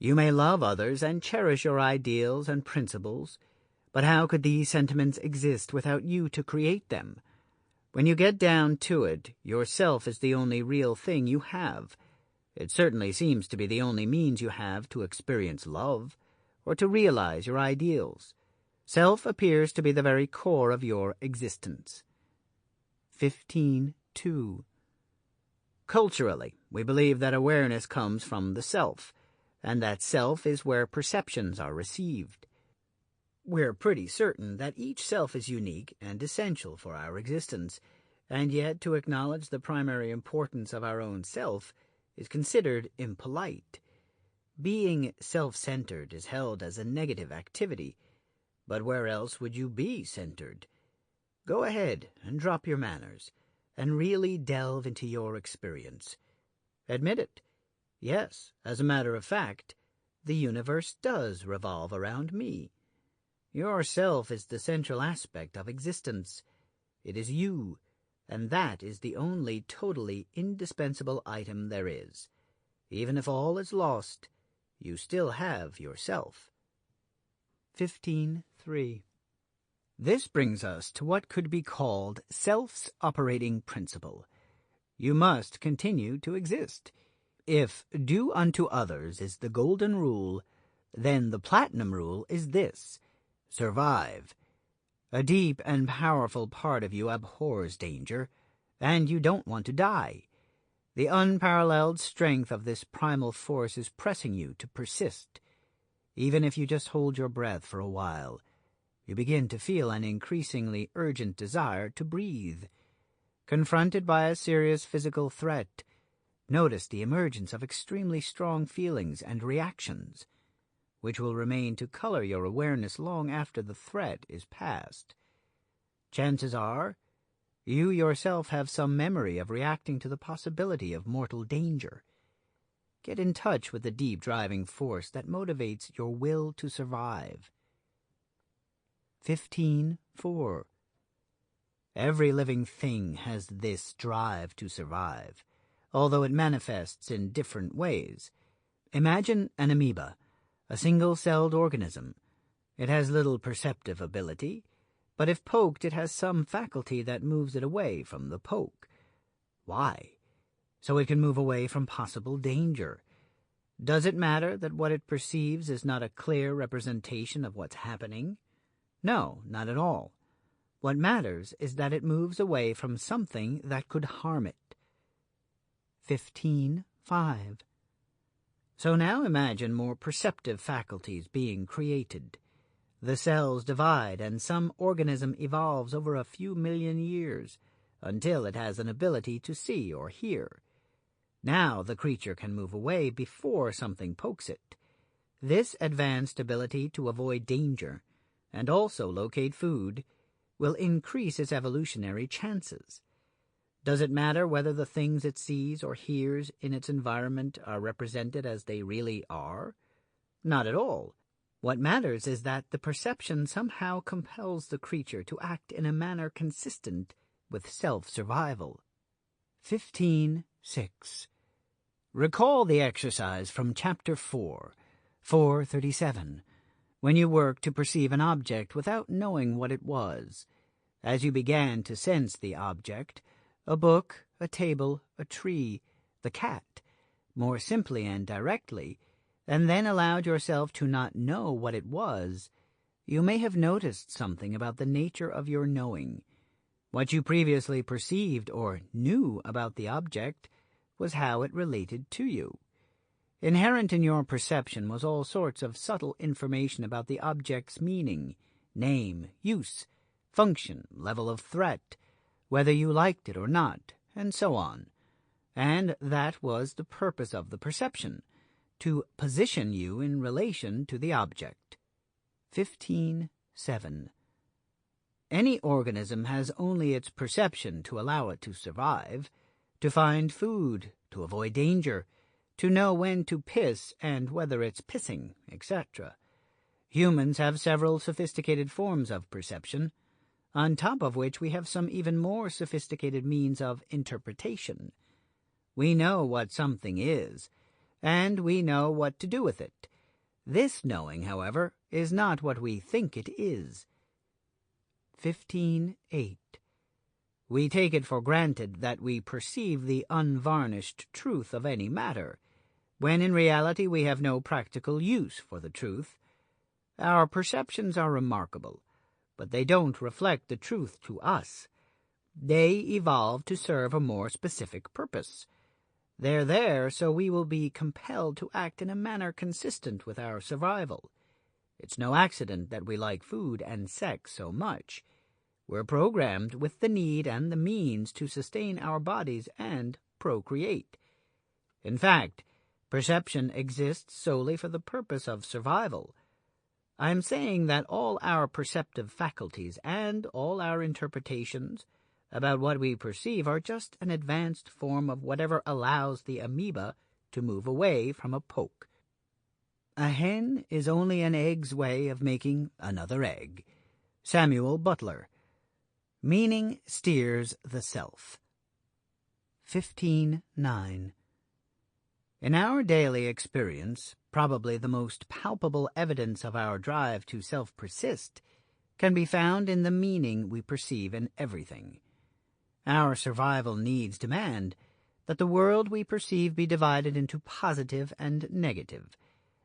You may love others and cherish your ideals and principles, but how could these sentiments exist without you to create them? When you get down to it, yourself is the only real thing you have. It certainly seems to be the only means you have to experience love, or to realize your ideals. Self appears to be the very core of your existence. 15.2. Culturally, we believe that awareness comes from the self, and that self is where perceptions are received. We're pretty certain that each self is unique and essential for our existence, and yet to acknowledge the primary importance of our own self is considered impolite. Being self-centered is held as a negative activity, but where else would you be centered? Go ahead and drop your manners, and really delve into your experience. Admit it. Yes, as a matter of fact, the universe does revolve around me. Your self is the central aspect of existence. It is you, and that is the only totally indispensable item there is. Even if all is lost, you still have yourself. 15.3. This brings us to what could be called self's operating principle. You must continue to exist. If do unto others is the golden rule, then the platinum rule is this: survive. A deep and powerful part of you abhors danger, and you don't want to die. The unparalleled strength of this primal force is pressing you to persist. Even if you just hold your breath for a while, you begin to feel an increasingly urgent desire to breathe. Confronted by a serious physical threat, notice the emergence of extremely strong feelings and reactions, which will remain to color your awareness long after the threat is past. Chances are, you yourself have some memory of reacting to the possibility of mortal danger. Get in touch with the deep driving force that motivates your will to survive. 15.4. Every living thing has this drive to survive, although it manifests in different ways. Imagine an amoeba, a single-celled organism. It has little perceptive ability, but if poked it has some faculty that moves it away from the poke. Why? So it can move away from possible danger. Does it matter that what it perceives is not a clear representation of what's happening? No, not at all. What matters is that it moves away from something that could harm it. 15.5. So now imagine more perceptive faculties being created. The cells divide and some organism evolves over a few million years until it has an ability to see or hear. Now the creature can move away before something pokes it. This advanced ability to avoid danger and also locate food will increase its evolutionary chances. Does it matter whether the things it sees or hears in its environment are represented as they really are? Not at all. What matters is that the perception somehow compels the creature to act in a manner consistent with self-survival. 15.6. Recall the exercise from Chapter 4, 437, when you worked to perceive an object without knowing what it was. As you began to sense the object, a book, a table, a tree, the cat, more simply and directly, and then allowed yourself to not know what it was, you may have noticed something about the nature of your knowing. What you previously perceived or knew about the object was how it related to you. Inherent in your perception was all sorts of subtle information about the object's meaning, name, use, function, level of threat, whether you liked it or not, and so on. And that was the purpose of the perception, to position you in relation to the object. 15.7. Any organism has only its perception to allow it to survive, to find food, to avoid danger, to know when to piss and whether it's pissing, etc. Humans have several sophisticated forms of perception, on top of which we have some even more sophisticated means of interpretation. We know what something is, and we know what to do with it. This knowing, however, is not what we think it is. 15.8. We take it for granted that we perceive the unvarnished truth of any matter, when in reality we have no practical use for the truth. Our perceptions are remarkable, but they don't reflect the truth to us. They evolve to serve a more specific purpose. They're there so we will be compelled to act in a manner consistent with our survival. It's no accident that we like food and sex so much. We're programmed with the need and the means to sustain our bodies and procreate. In fact, perception exists solely for the purpose of survival. I am saying that all our perceptive faculties and all our interpretations about what we perceive are just an advanced form of whatever allows the amoeba to move away from a poke. A hen is only an egg's way of making another egg. Samuel Butler. Meaning steers the self. 15.9. In our daily experience, probably the most palpable evidence of our drive to self-persist can be found in the meaning we perceive in everything. Our survival needs demand that the world we perceive be divided into positive and negative,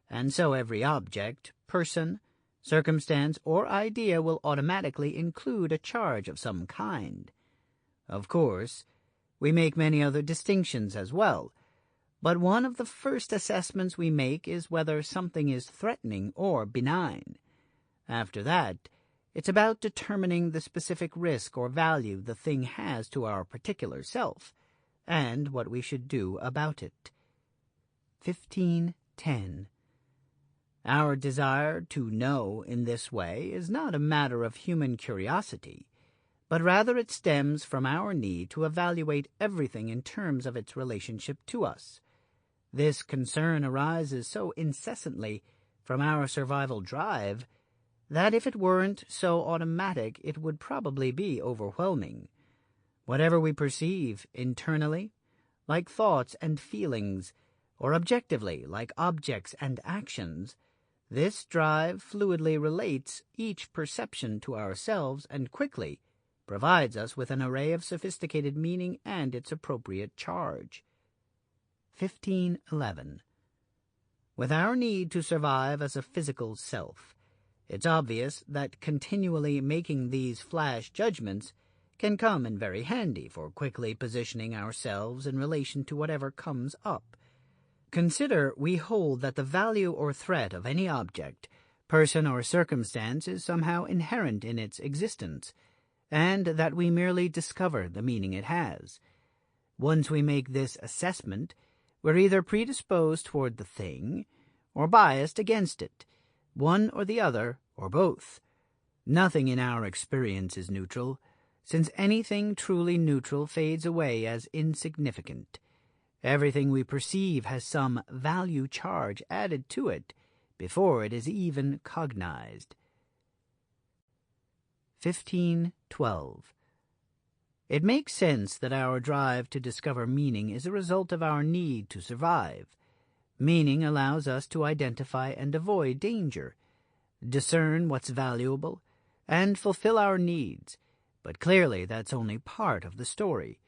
and so every object, person, circumstance, or idea will automatically include a charge of some kind. Of course, we make many other distinctions as well, but one of the first assessments we make is whether something is threatening or benign. After that, it's about determining the specific risk or value the thing has to our particular self, and what we should do about it. 15.10. Our desire to know in this way is not a matter of human curiosity, but rather it stems from our need to evaluate everything in terms of its relationship to us. This concern arises so incessantly from our survival drive that if it weren't so automatic it would probably be overwhelming. Whatever we perceive internally, like thoughts and feelings, or objectively, like objects and actions, this drive fluidly relates each perception to ourselves and quickly provides us with an array of sophisticated meaning and its appropriate charge. 15.11. With our need to survive as a physical self, it's obvious that continually making these flash judgments can come in very handy for quickly positioning ourselves in relation to whatever comes up. Consider we hold that the value or threat of any object, person, or circumstance is somehow inherent in its existence, and that we merely discover the meaning it has. Once we make this assessment, we're either predisposed toward the thing or biased against it, one or the other, or both. Nothing in our experience is neutral, since anything truly neutral fades away as insignificant. Everything we perceive has some value charge added to it before it is even cognized. 15.12. It makes sense that our drive to discover meaning is a result of our need to survive. Meaning allows us to identify and avoid danger, discern what's valuable, and fulfill our needs, but clearly that's only part of the story.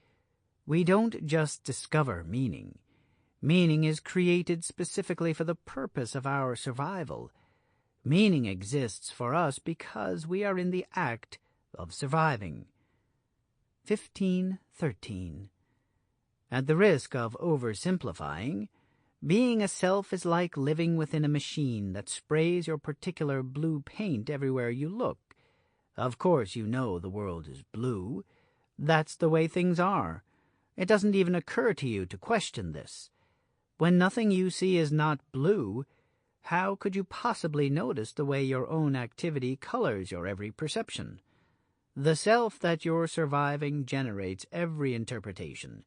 We don't just discover meaning. Meaning is created specifically for the purpose of our survival. Meaning exists for us because we are in the act of surviving. 15.13. At the risk of oversimplifying, being a self is like living within a machine that sprays your particular blue paint everywhere you look. Of course you know the world is blue. That's the way things are. It doesn't even occur to you to question this. When nothing you see is not blue, how could you possibly notice the way your own activity colors your every perception? The self that you're surviving generates every interpretation,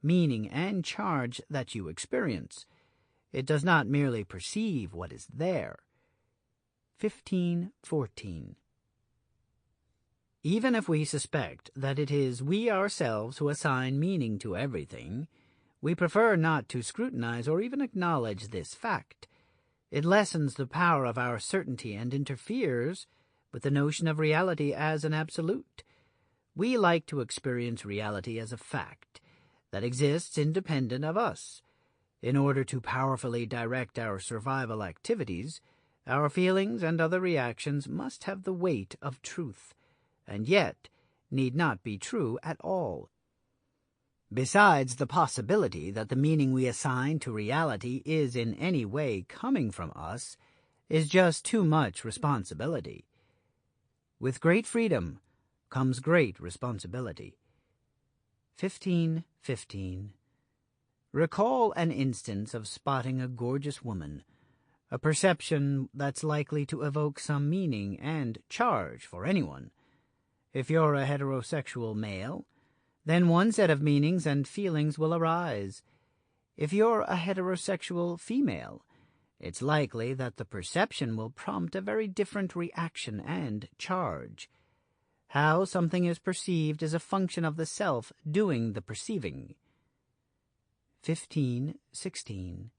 meaning, and charge that you experience. It does not merely perceive what is there. 15.14. Even if we suspect that it is we ourselves who assign meaning to everything, we prefer not to scrutinize or even acknowledge this fact. It lessens the power of our certainty and interferes with the notion of reality as an absolute. We like to experience reality as a fact that exists independent of us. In order to powerfully direct our survival activities, our feelings and other reactions must have the weight of truth, and yet need not be true at all. Besides, the possibility that the meaning we assign to reality is in any way coming from us is just too much responsibility. With great freedom comes great responsibility. 15.15. Recall an instance of spotting a gorgeous woman, a perception that's likely to evoke some meaning and charge for anyone. If you're a heterosexual male, then one set of meanings and feelings will arise. If you're a heterosexual female, it's likely that the perception will prompt a very different reaction and charge. How something is perceived is a function of the self doing the perceiving. 15:16.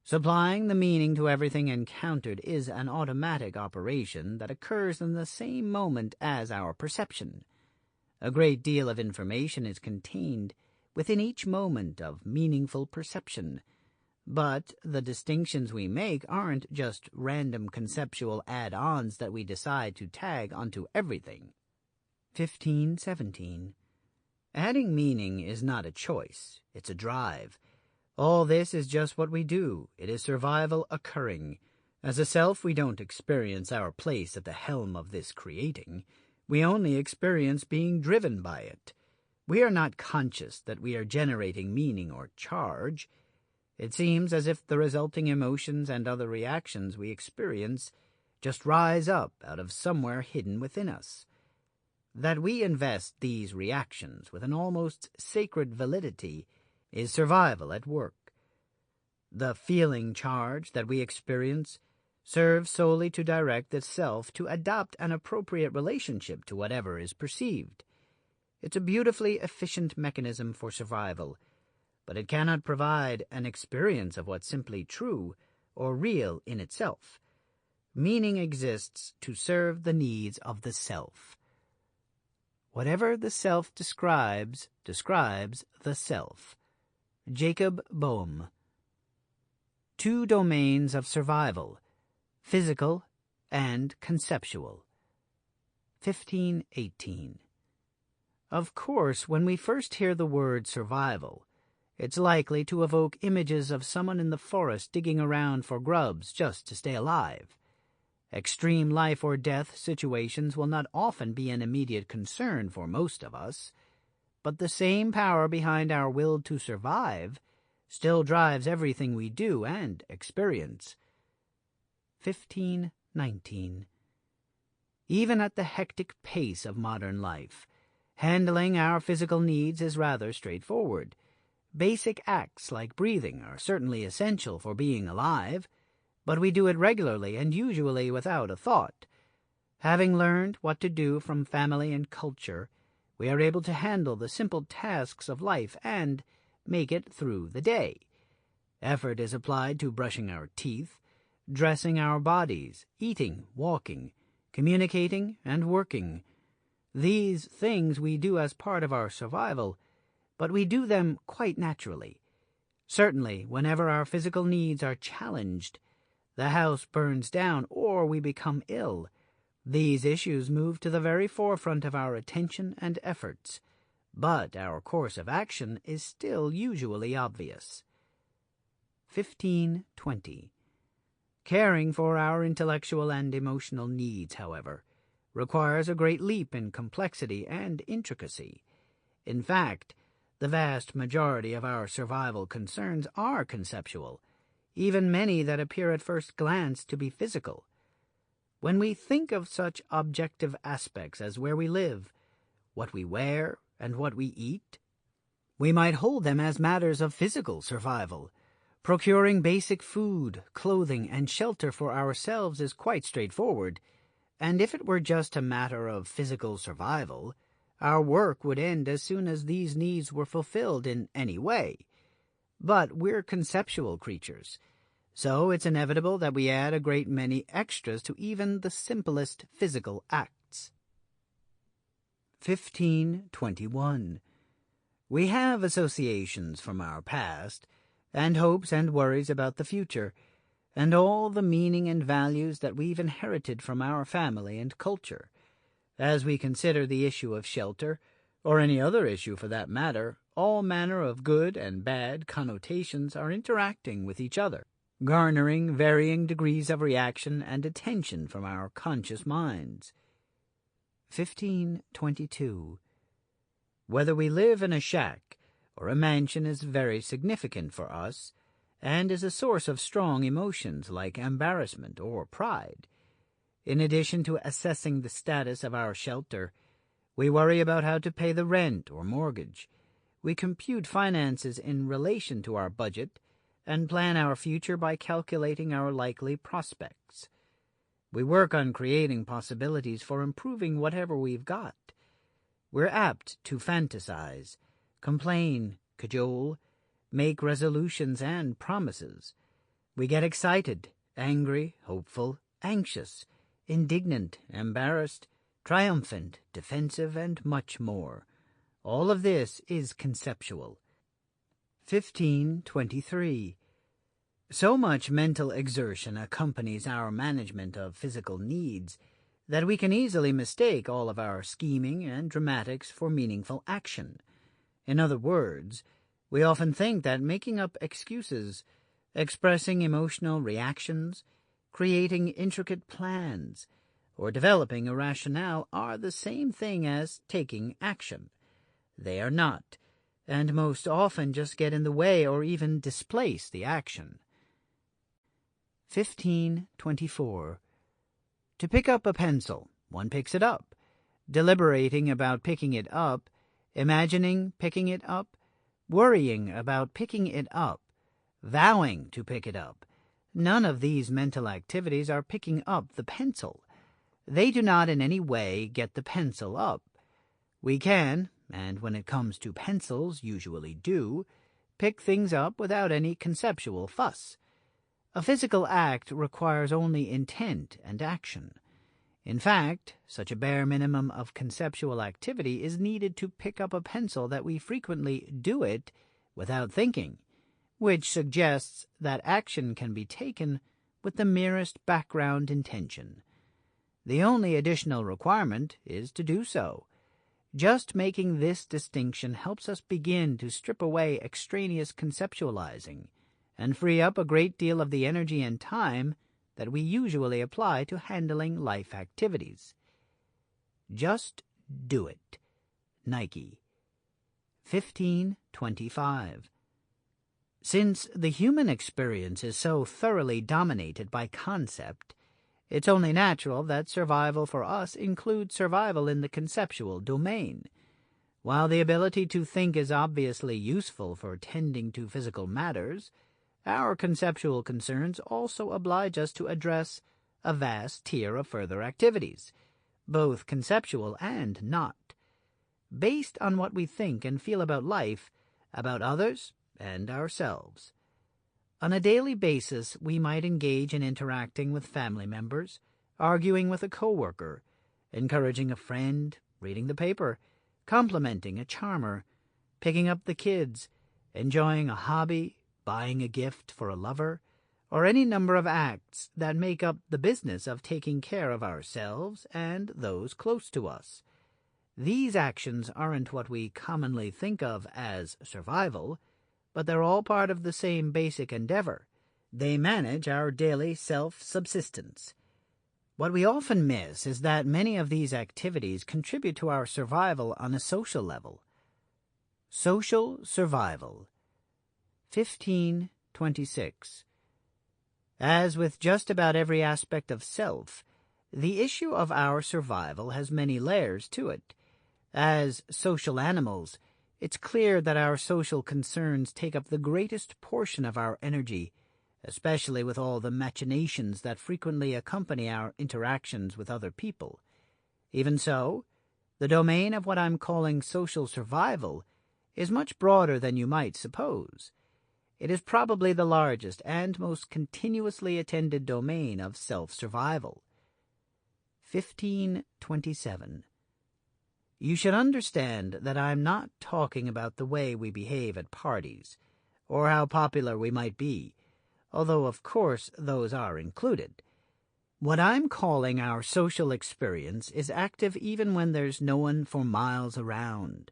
Supplying the meaning to everything encountered is an automatic operation that occurs in the same moment as our perception. A great deal of information is contained within each moment of meaningful perception, but the distinctions we make aren't just random conceptual add-ons that we decide to tag onto everything. 15:17. Adding meaning is not a choice, it's a drive. All this is just what we do. It is survival occurring. As a self, we don't experience our place at the helm of this creating. We only experience being driven by it. We are not conscious that we are generating meaning or charge. It seems as if the resulting emotions and other reactions we experience just rise up out of somewhere hidden within us. That we invest these reactions with an almost sacred validity is survival at work. The feeling charge that we experience serves solely to direct the self to adopt an appropriate relationship to whatever is perceived. It's a beautifully efficient mechanism for survival, but it cannot provide an experience of what's simply true or real in itself. Meaning exists to serve the needs of the self. Whatever the self describes the self. Jacob Boehm. Two domains of survival, physical and conceptual. 15:18. Of course, when we first hear the word survival, it's likely to evoke images of someone in the forest digging around for grubs just to stay alive. Extreme life or death situations will not often be an immediate concern for most of us, but the same power behind our will to survive still drives everything we do and experience. 15:19. Even at the hectic pace of modern life, handling our physical needs is rather straightforward. Basic acts like breathing are certainly essential for being alive, but we do it regularly and usually without a thought. Having learned what to do from family and culture, we are able to handle the simple tasks of life and make it through the day. Effort is applied to brushing our teeth, dressing our bodies, eating, walking, communicating, and working. These things we do as part of our survival, but we do them quite naturally. Certainly, whenever our physical needs are challenged, the house burns down, or we become ill, these issues move to the very forefront of our attention and efforts, but our course of action is still usually obvious. 15:20. Caring for our intellectual and emotional needs, however, requires a great leap in complexity and intricacy. In fact, the vast majority of our survival concerns are conceptual, even many that appear at first glance to be physical. When we think of such objective aspects as where we live, what we wear, and what we eat, we might hold them as matters of physical survival. Procuring basic food, clothing, and shelter for ourselves is quite straightforward, and if it were just a matter of physical survival, our work would end as soon as these needs were fulfilled in any way. But we're conceptual creatures, so it's inevitable that we add a great many extras to even the simplest physical acts. 15:21. We have associations from our past, and hopes and worries about the future, and all the meaning and values that we've inherited from our family and culture. As we consider the issue of shelter, or any other issue for that matter, all manner of good and bad connotations are interacting with each other, garnering varying degrees of reaction and attention from our conscious minds. 15:22. Whether we live in a shack or a mansion is very significant for us and is a source of strong emotions like embarrassment or pride. In addition to assessing the status of our shelter, we worry about how to pay the rent or mortgage. We compute finances in relation to our budget and plan our future by calculating our likely prospects. We work on creating possibilities for improving whatever we've got. We're apt to fantasize, complain, cajole, make resolutions and promises. We get excited, angry, hopeful, anxious, indignant, embarrassed, triumphant, defensive, and much more. All of this is conceptual. 1523. So much mental exertion accompanies our management of physical needs that we can easily mistake all of our scheming and dramatics for meaningful action. In other words, we often think that making up excuses, expressing emotional reactions, creating intricate plans, or developing a rationale are the same thing as taking action. They are not, and most often just get in the way or even displace the action. 1524. To pick up a pencil, one picks it up. Deliberating about picking it up, imagining picking it up, worrying about picking it up, vowing to pick it up. None of these mental activities are picking up the pencil. They do not in any way get the pencil up. We can, and when it comes to pencils usually do, pick things up without any conceptual fuss. A physical act requires only intent and action. In fact, such a bare minimum of conceptual activity is needed to pick up a pencil that we frequently do it without thinking, which suggests that action can be taken with the merest background intention. The only additional requirement is to do so. Just making this distinction helps us begin to strip away extraneous conceptualizing and free up a great deal of the energy and time that we usually apply to handling life activities. Just do it. Nike. 1525. Since the human experience is so thoroughly dominated by concept, it's only natural that survival for us includes survival in the conceptual domain. While the ability to think is obviously useful for tending to physical matters, our conceptual concerns also oblige us to address a vast tier of further activities, both conceptual and not, based on what we think and feel about life, about others, and ourselves. On a daily basis, we might engage in interacting with family members, arguing with a coworker, encouraging a friend, reading the paper, complimenting a charmer, picking up the kids, enjoying a hobby, buying a gift for a lover, or any number of acts that make up the business of taking care of ourselves and those close to us. These actions aren't what we commonly think of as survival, but they're all part of the same basic endeavor. They manage our daily self-subsistence. What we often miss is that many of these activities contribute to our survival on a social level. Social survival. 1526. As with just about every aspect of self, the issue of our survival has many layers to it. As social animals, it's clear that our social concerns take up the greatest portion of our energy, especially with all the machinations that frequently accompany our interactions with other people. Even so, the domain of what I'm calling social survival is much broader than you might suppose. It is probably the largest and most continuously attended domain of self-survival. 1527. You should understand that I'm not talking about the way we behave at parties, or how popular we might be, although of course those are included. What I'm calling our social experience is active even when there's no one for miles around.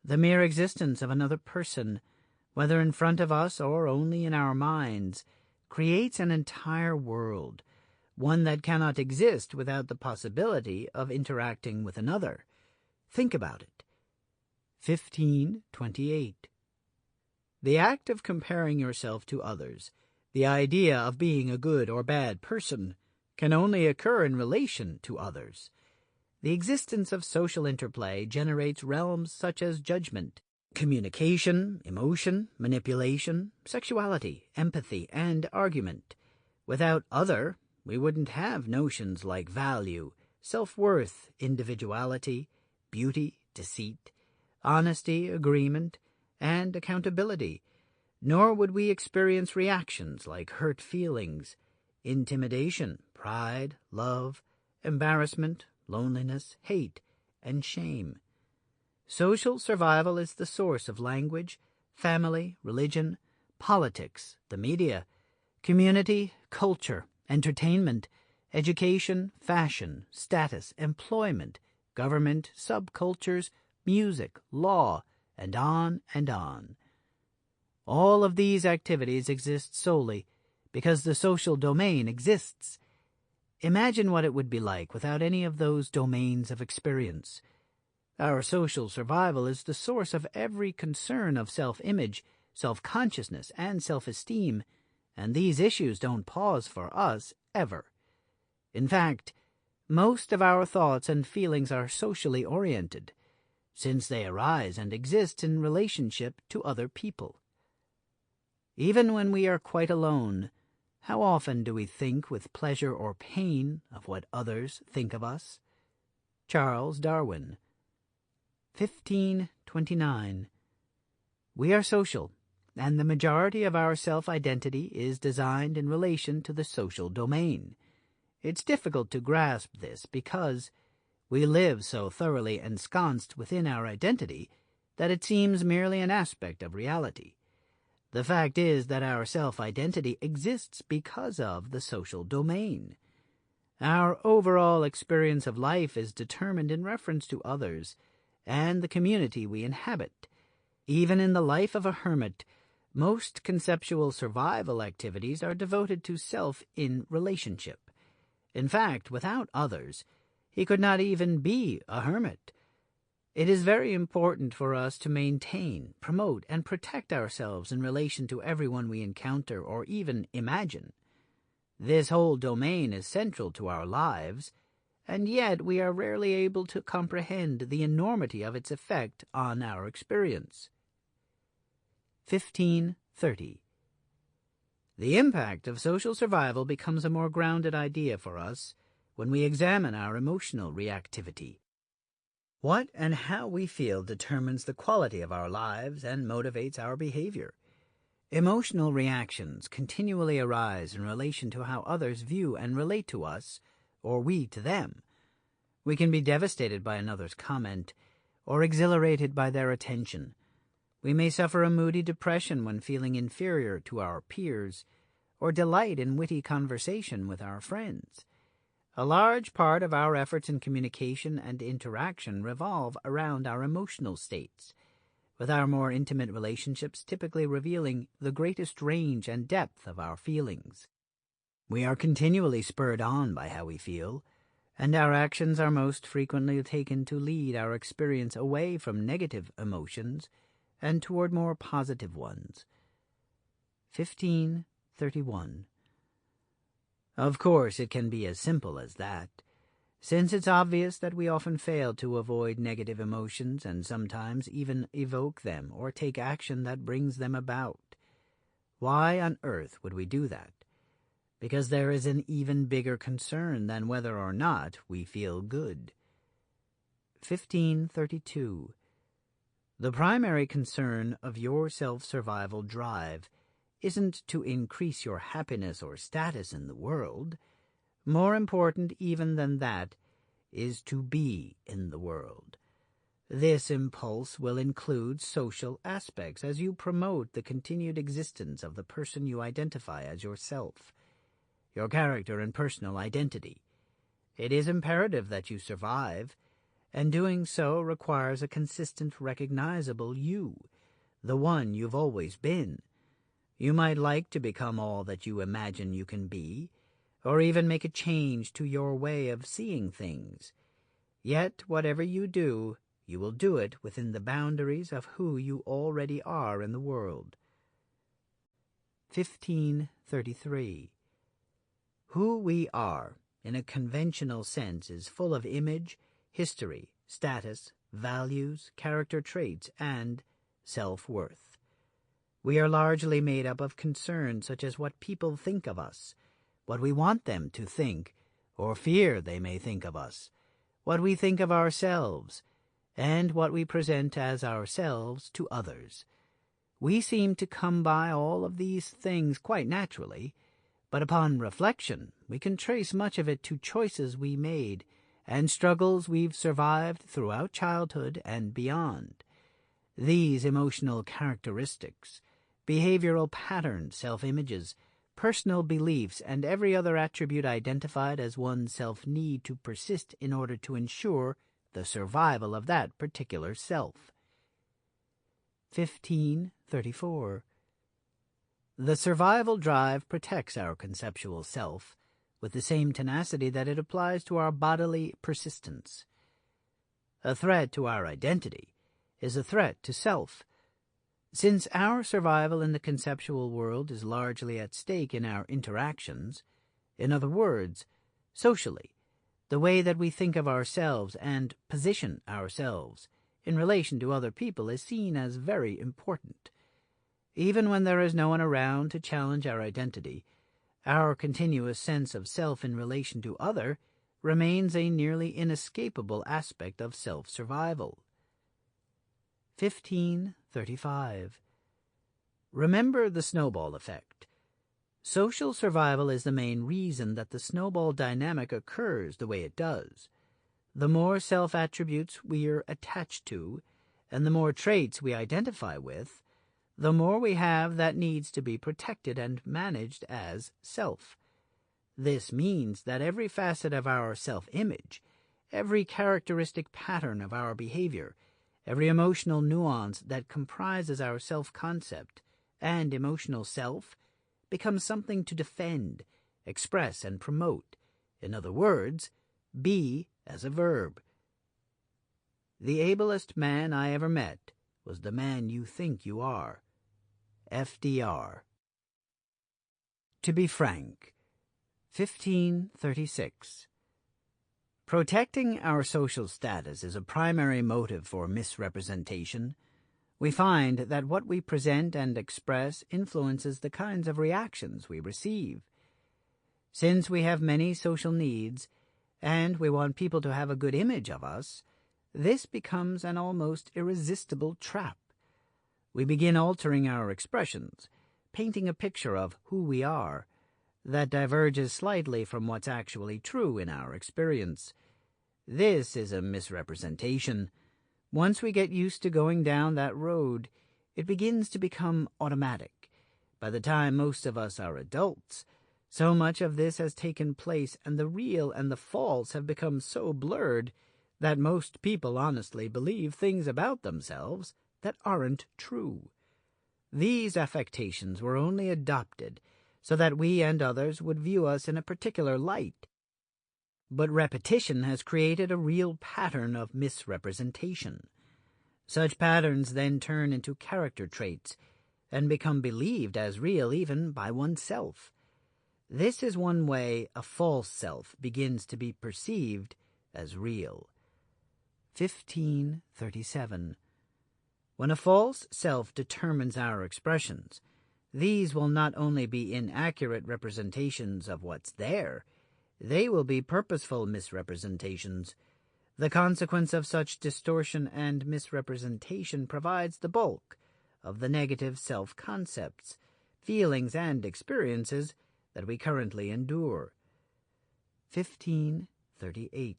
The mere existence of another person, whether in front of us or only in our minds, creates an entire world, one that cannot exist without the possibility of interacting with another. Think about it. 1528. The act of comparing yourself to others, the idea of being a good or bad person, can only occur in relation to others. The existence of social interplay generates realms such as judgment, communication, emotion, manipulation, sexuality, empathy, and argument. Without other, we wouldn't have notions like value, self-worth, individuality, beauty, deceit, honesty, agreement, and accountability, nor would we experience reactions like hurt feelings, intimidation, pride, love, embarrassment, loneliness, hate, and shame. Social survival is the source of language, family, religion, politics, the media, community, culture, entertainment, education, fashion, status, employment, government, subcultures, music, law, and on and on. All of these activities exist solely because the social domain exists. Imagine what it would be like without any of those domains of experience. Our social survival is the source of every concern of self-image, self-consciousness, and self-esteem, and these issues don't pause for us ever. In fact, most of our thoughts and feelings are socially oriented, since they arise and exist in relationship to other people. Even when we are quite alone, how often do we think with pleasure or pain of what others think of us? Charles Darwin. 1529. We are social, and the majority of our self-identity is designed in relation to the social domain. It's difficult to grasp this because we live so thoroughly ensconced within our identity that it seems merely an aspect of reality. The fact is that our self-identity exists because of the social domain. Our overall experience of life is determined in reference to others and the community we inhabit. Even in the life of a hermit, most conceptual survival activities are devoted to self in relationship. In fact, without others, he could not even be a hermit. It is very important for us to maintain, promote, and protect ourselves in relation to everyone we encounter or even imagine. This whole domain is central to our lives, and yet we are rarely able to comprehend the enormity of its effect on our experience. 1530. The impact of social survival becomes a more grounded idea for us when we examine our emotional reactivity. What and how we feel determines the quality of our lives and motivates our behavior. Emotional reactions continually arise in relation to how others view and relate to us, or we to them. We can be devastated by another's comment, or exhilarated by their attention. We may suffer a moody depression when feeling inferior to our peers, or delight in witty conversation with our friends. A large part of our efforts in communication and interaction revolve around our emotional states, with our more intimate relationships typically revealing the greatest range and depth of our feelings. We are continually spurred on by how we feel, and our actions are most frequently taken to lead our experience away from negative emotions and toward more positive ones. 1531. Of course, it can be as simple as that, since it's obvious that we often fail to avoid negative emotions and sometimes even evoke them or take action that brings them about. Why on earth would we do that? Because there is an even bigger concern than whether or not we feel good. 1532. The primary concern of your self-survival drive isn't to increase your happiness or status in the world. More important even than that is to be in the world. This impulse will include social aspects as you promote the continued existence of the person you identify as yourself, your character and personal identity. It is imperative that you survive, and doing so requires a consistent, recognizable you, the one you've always been. You might like to become all that you imagine you can be, or even make a change to your way of seeing things. Yet, whatever you do, you will do it within the boundaries of who you already are in the world. 1533. Who we are, in a conventional sense, is full of image, history, status, values, character traits, and self-worth. We are largely made up of concerns such as what people think of us, what we want them to think, or fear they may think of us, what we think of ourselves, and what we present as ourselves to others. We seem to come by all of these things quite naturally, but upon reflection we can trace much of it to choices we made and struggles we've survived throughout childhood and beyond. These emotional characteristics, behavioral patterns, self-images, personal beliefs, and every other attribute identified as one's self need to persist in order to ensure the survival of that particular self. 1534. The survival drive protects our conceptual self with the same tenacity that it applies to our bodily persistence. A threat to our identity is a threat to self. Since our survival in the conceptual world is largely at stake in our interactions, in other words, socially, the way that we think of ourselves and position ourselves in relation to other people is seen as very important. Even when there is no one around to challenge our identity, our continuous sense of self in relation to other remains a nearly inescapable aspect of self-survival. 1535. Remember the snowball effect. Social survival is the main reason that the snowball dynamic occurs the way it does. The more self-attributes we are attached to, and the more traits we identify with, the more we have that needs to be protected and managed as self. This means that every facet of our self-image, every characteristic pattern of our behavior, every emotional nuance that comprises our self-concept and emotional self becomes something to defend, express, and promote. In other words, be as a verb. The ablest man I ever met was the man you think you are. FDR. To be frank. 1536. Protecting our social status is a primary motive for misrepresentation. We find that what we present and express influences the kinds of reactions we receive. Since we have many social needs, and we want people to have a good image of us, this becomes an almost irresistible trap. We begin altering our expressions, painting a picture of who we are that diverges slightly from what's actually true in our experience. This is a misrepresentation. Once we get used to going down that road, it begins to become automatic. By the time most of us are adults, so much of this has taken place, and the real and the false have become so blurred that most people honestly believe things about themselves that aren't true. These affectations were only adopted so that we and others would view us in a particular light. But repetition has created a real pattern of misrepresentation. Such patterns then turn into character traits and become believed as real even by oneself. This is one way a false self begins to be perceived as real. 1537. When a false self determines our expressions, these will not only be inaccurate representations of what's there, they will be purposeful misrepresentations. The consequence of such distortion and misrepresentation provides the bulk of the negative self-concepts, feelings, and experiences that we currently endure. 1538.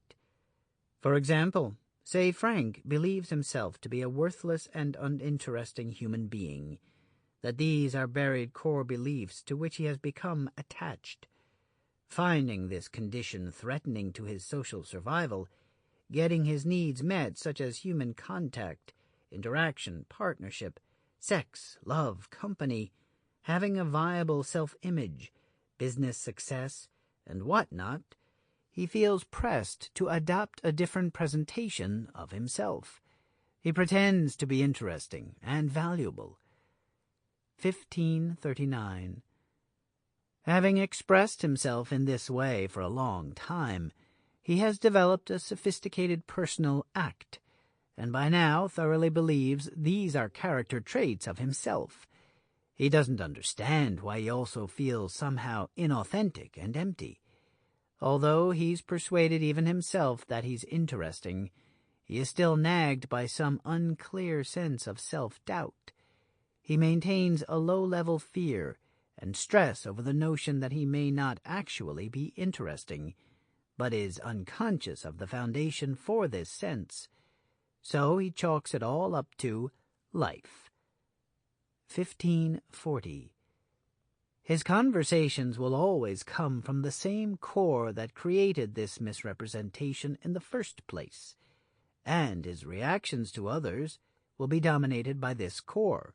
For example, say Frank believes himself to be a worthless and uninteresting human being, that these are buried core beliefs to which he has become attached. Finding this condition threatening to his social survival, getting his needs met such as human contact, interaction, partnership, sex, love, company, having a viable self-image, business success, and whatnot, he feels pressed to adopt a different presentation of himself. He pretends to be interesting and valuable. 1539. Having expressed himself in this way for a long time, he has developed a sophisticated personal act, and by now thoroughly believes these are character traits of himself. He doesn't understand why he also feels somehow inauthentic and empty. Although he's persuaded even himself that he's interesting, he is still nagged by some unclear sense of self-doubt. He maintains a low-level fear and stress over the notion that he may not actually be interesting, but is unconscious of the foundation for this sense. So he chalks it all up to life. 1540. His conversations will always come from the same core that created this misrepresentation in the first place, and his reactions to others will be dominated by this core.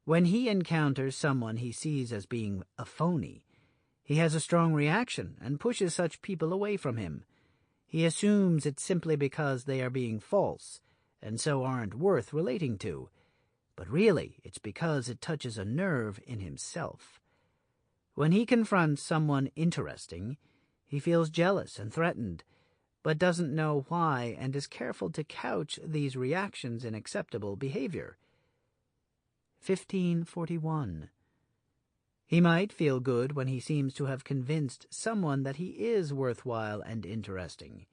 When he encounters someone he sees as being a phony, he has a strong reaction and pushes such people away from him. He assumes it's simply because they are being false, and so aren't worth relating to, but really it's because it touches a nerve in himself. When he confronts someone interesting, he feels jealous and threatened, but doesn't know why and is careful to couch these reactions in acceptable behavior. 1541. He might feel good when he seems to have convinced someone that he is worthwhile and interesting,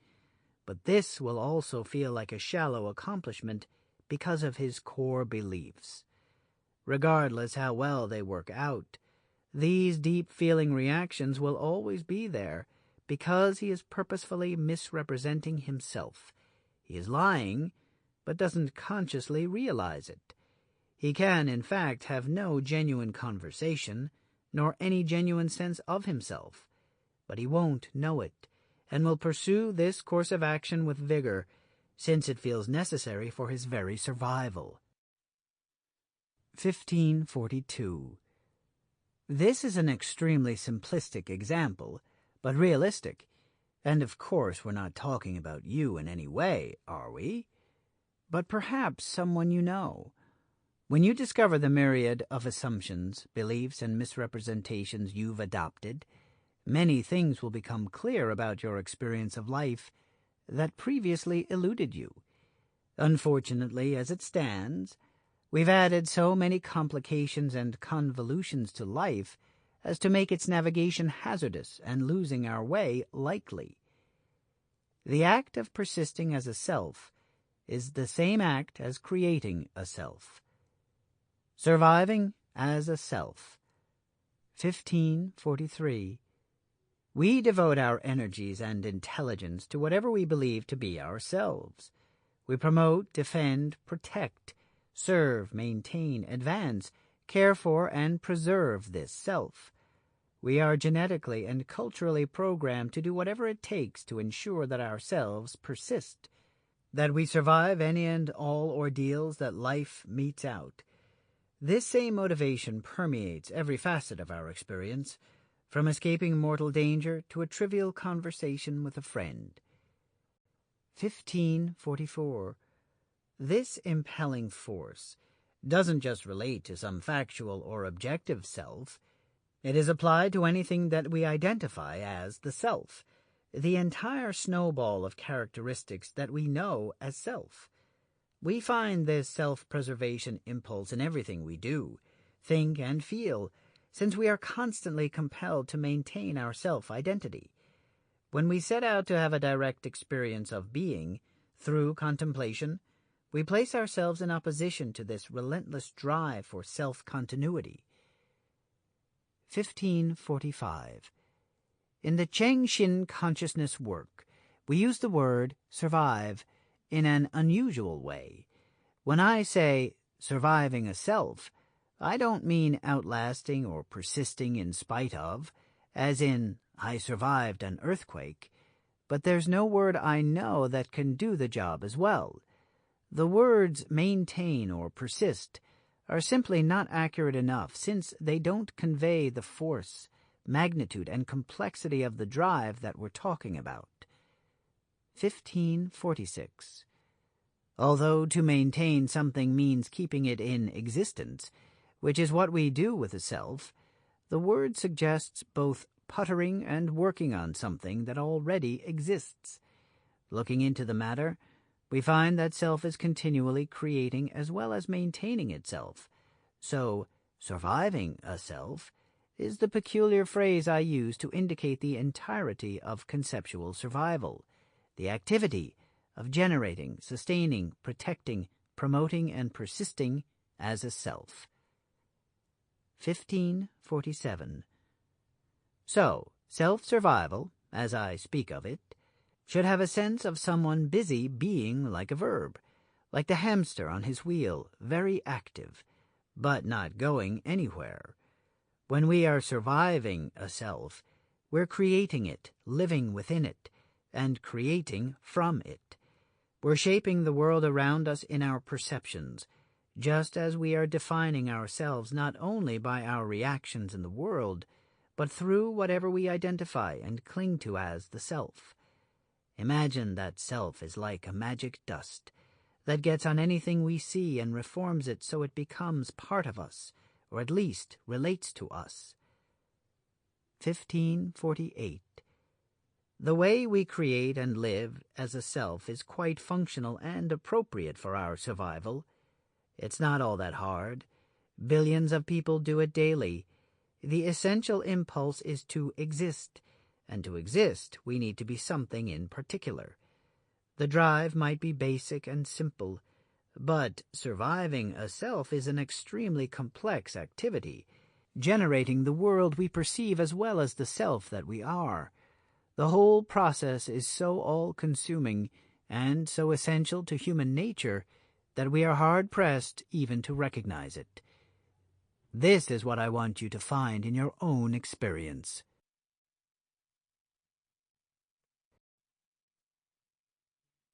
but this will also feel like a shallow accomplishment because of his core beliefs. Regardless how well they work out, these deep-feeling reactions will always be there because he is purposefully misrepresenting himself. He is lying, but doesn't consciously realize it. He can, in fact, have no genuine conversation, nor any genuine sense of himself, but he won't know it, and will pursue this course of action with vigor, since it feels necessary for his very survival. 1542. This is an extremely simplistic example, but realistic, and of course we're not talking about you in any way, are we? But perhaps someone you know. When you discover the myriad of assumptions, beliefs, and misrepresentations you've adopted, many things will become clear about your experience of life that previously eluded you. Unfortunately, as it stands, we've added so many complications and convolutions to life as to make its navigation hazardous and losing our way likely. The act of persisting as a self is the same act as creating a self. Surviving as a self. 1543. We devote our energies and intelligence to whatever we believe to be ourselves. We promote, defend, protect, serve, maintain, advance, care for, and preserve this self. We are genetically and culturally programmed to do whatever it takes to ensure that ourselves persist, that we survive any and all ordeals that life metes out. This same motivation permeates every facet of our experience, from escaping mortal danger to a trivial conversation with a friend. 1544. This impelling force doesn't just relate to some factual or objective self. It is applied to anything that we identify as the self, the entire snowball of characteristics that we know as self. We find this self-preservation impulse in everything we do, think, and feel, since we are constantly compelled to maintain our self-identity. When we set out to have a direct experience of being, through contemplation, we place ourselves in opposition to this relentless drive for self-continuity. 1545. In the Cheng Shin consciousness work, we use the word survive in an unusual way. When I say surviving a self, I don't mean outlasting or persisting in spite of, as in I survived an earthquake, but there's no word I know that can do the job as well. The words maintain or persist are simply not accurate enough, since they don't convey the force, magnitude, and complexity of the drive that we're talking about. 1546. Although to maintain something means keeping it in existence, which is what we do with the self, the word suggests both puttering and working on something that already exists. Looking into the matter, we find that self is continually creating as well as maintaining itself. So, surviving a self is the peculiar phrase I use to indicate the entirety of conceptual survival, the activity of generating, sustaining, protecting, promoting, and persisting as a self. 1547. So, self-survival, as I speak of it, should have a sense of someone busy being like a verb, like the hamster on his wheel, very active, but not going anywhere. When we are surviving a self, we're creating it, living within it, and creating from it. We're shaping the world around us in our perceptions, just as we are defining ourselves not only by our reactions in the world, but through whatever we identify and cling to as the self. Imagine that self is like a magic dust that gets on anything we see and reforms it so it becomes part of us, or at least relates to us. 1548. The way we create and live as a self is quite functional and appropriate for our survival. It's not all that hard. Billions of people do it daily. The essential impulse is to exist, and to exist we need to be something in particular. The drive might be basic and simple, but surviving a self is an extremely complex activity, generating the world we perceive as well as the self that we are. The whole process is so all-consuming and so essential to human nature that we are hard-pressed even to recognize it. This is what I want you to find in your own experience.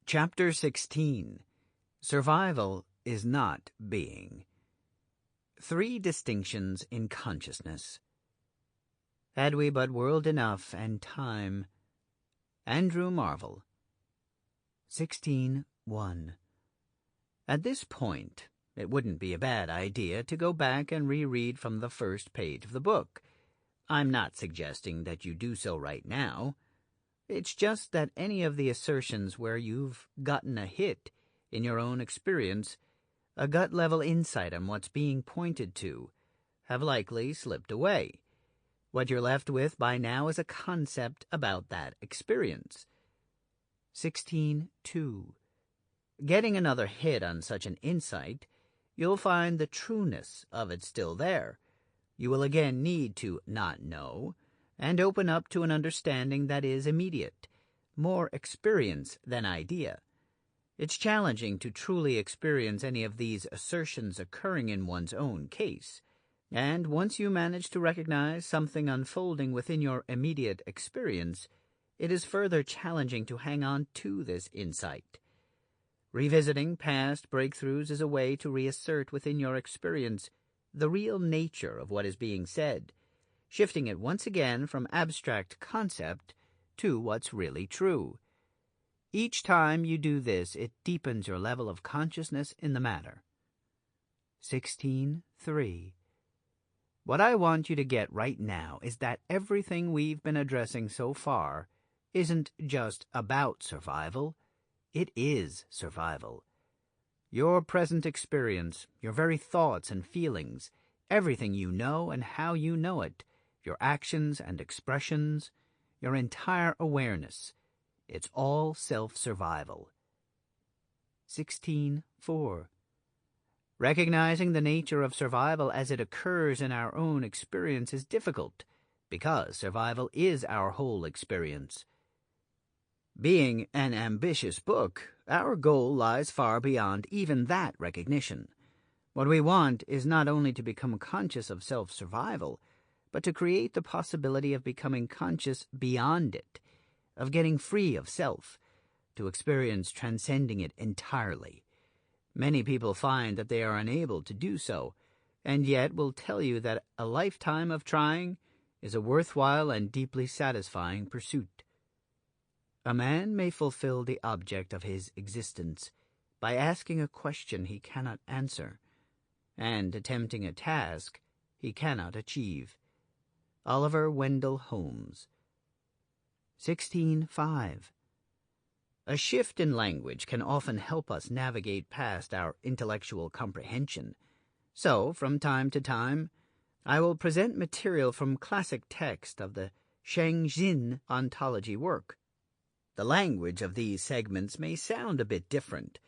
Chapter 16. Survival is not being. 3 distinctions in consciousness. Had we but world enough and time. Andrew Marvell. 16:1. At this point, it wouldn't be a bad idea to go back and reread from the first page of the book. I'm not suggesting that you do so right now. It's just that any of the assertions where you've gotten a hit in your own experience, a gut-level insight on what's being pointed to, have likely slipped away. What you're left with by now is a concept about that experience. 16:2. Getting another hit on such an insight, you'll find the trueness of it still there. You will again need to not know, and open up to an understanding that is immediate, more experience than idea. It's challenging to truly experience any of these assertions occurring in one's own case, and once you manage to recognize something unfolding within your immediate experience, it is further challenging to hang on to this insight. Revisiting past breakthroughs is a way to reassert within your experience the real nature of what is being said, shifting it once again from abstract concept to what's really true. Each time you do this, it deepens your level of consciousness in the matter. 16:3. What I want you to get right now is that everything we've been addressing so far isn't just about survival, it is survival. Your present experience, your very thoughts and feelings, everything you know and how you know it, your actions and expressions, your entire awareness, it's all self-survival. 16:4. Recognizing the nature of survival as it occurs in our own experience is difficult, because survival is our whole experience. Being an ambitious book, our goal lies far beyond even that recognition. What we want is not only to become conscious of self-survival, but to create the possibility of becoming conscious beyond it, of getting free of self, to experience transcending it entirely. Many people find that they are unable to do so, and yet will tell you that a lifetime of trying is a worthwhile and deeply satisfying pursuit. A man may fulfill the object of his existence by asking a question he cannot answer, and attempting a task he cannot achieve. Oliver Wendell Holmes. 16.5. A shift in language can often help us navigate past our intellectual comprehension. So, from time to time, I will present material from classic text of the Shang-Xin ontology work. The language of these segments may sound a bit different,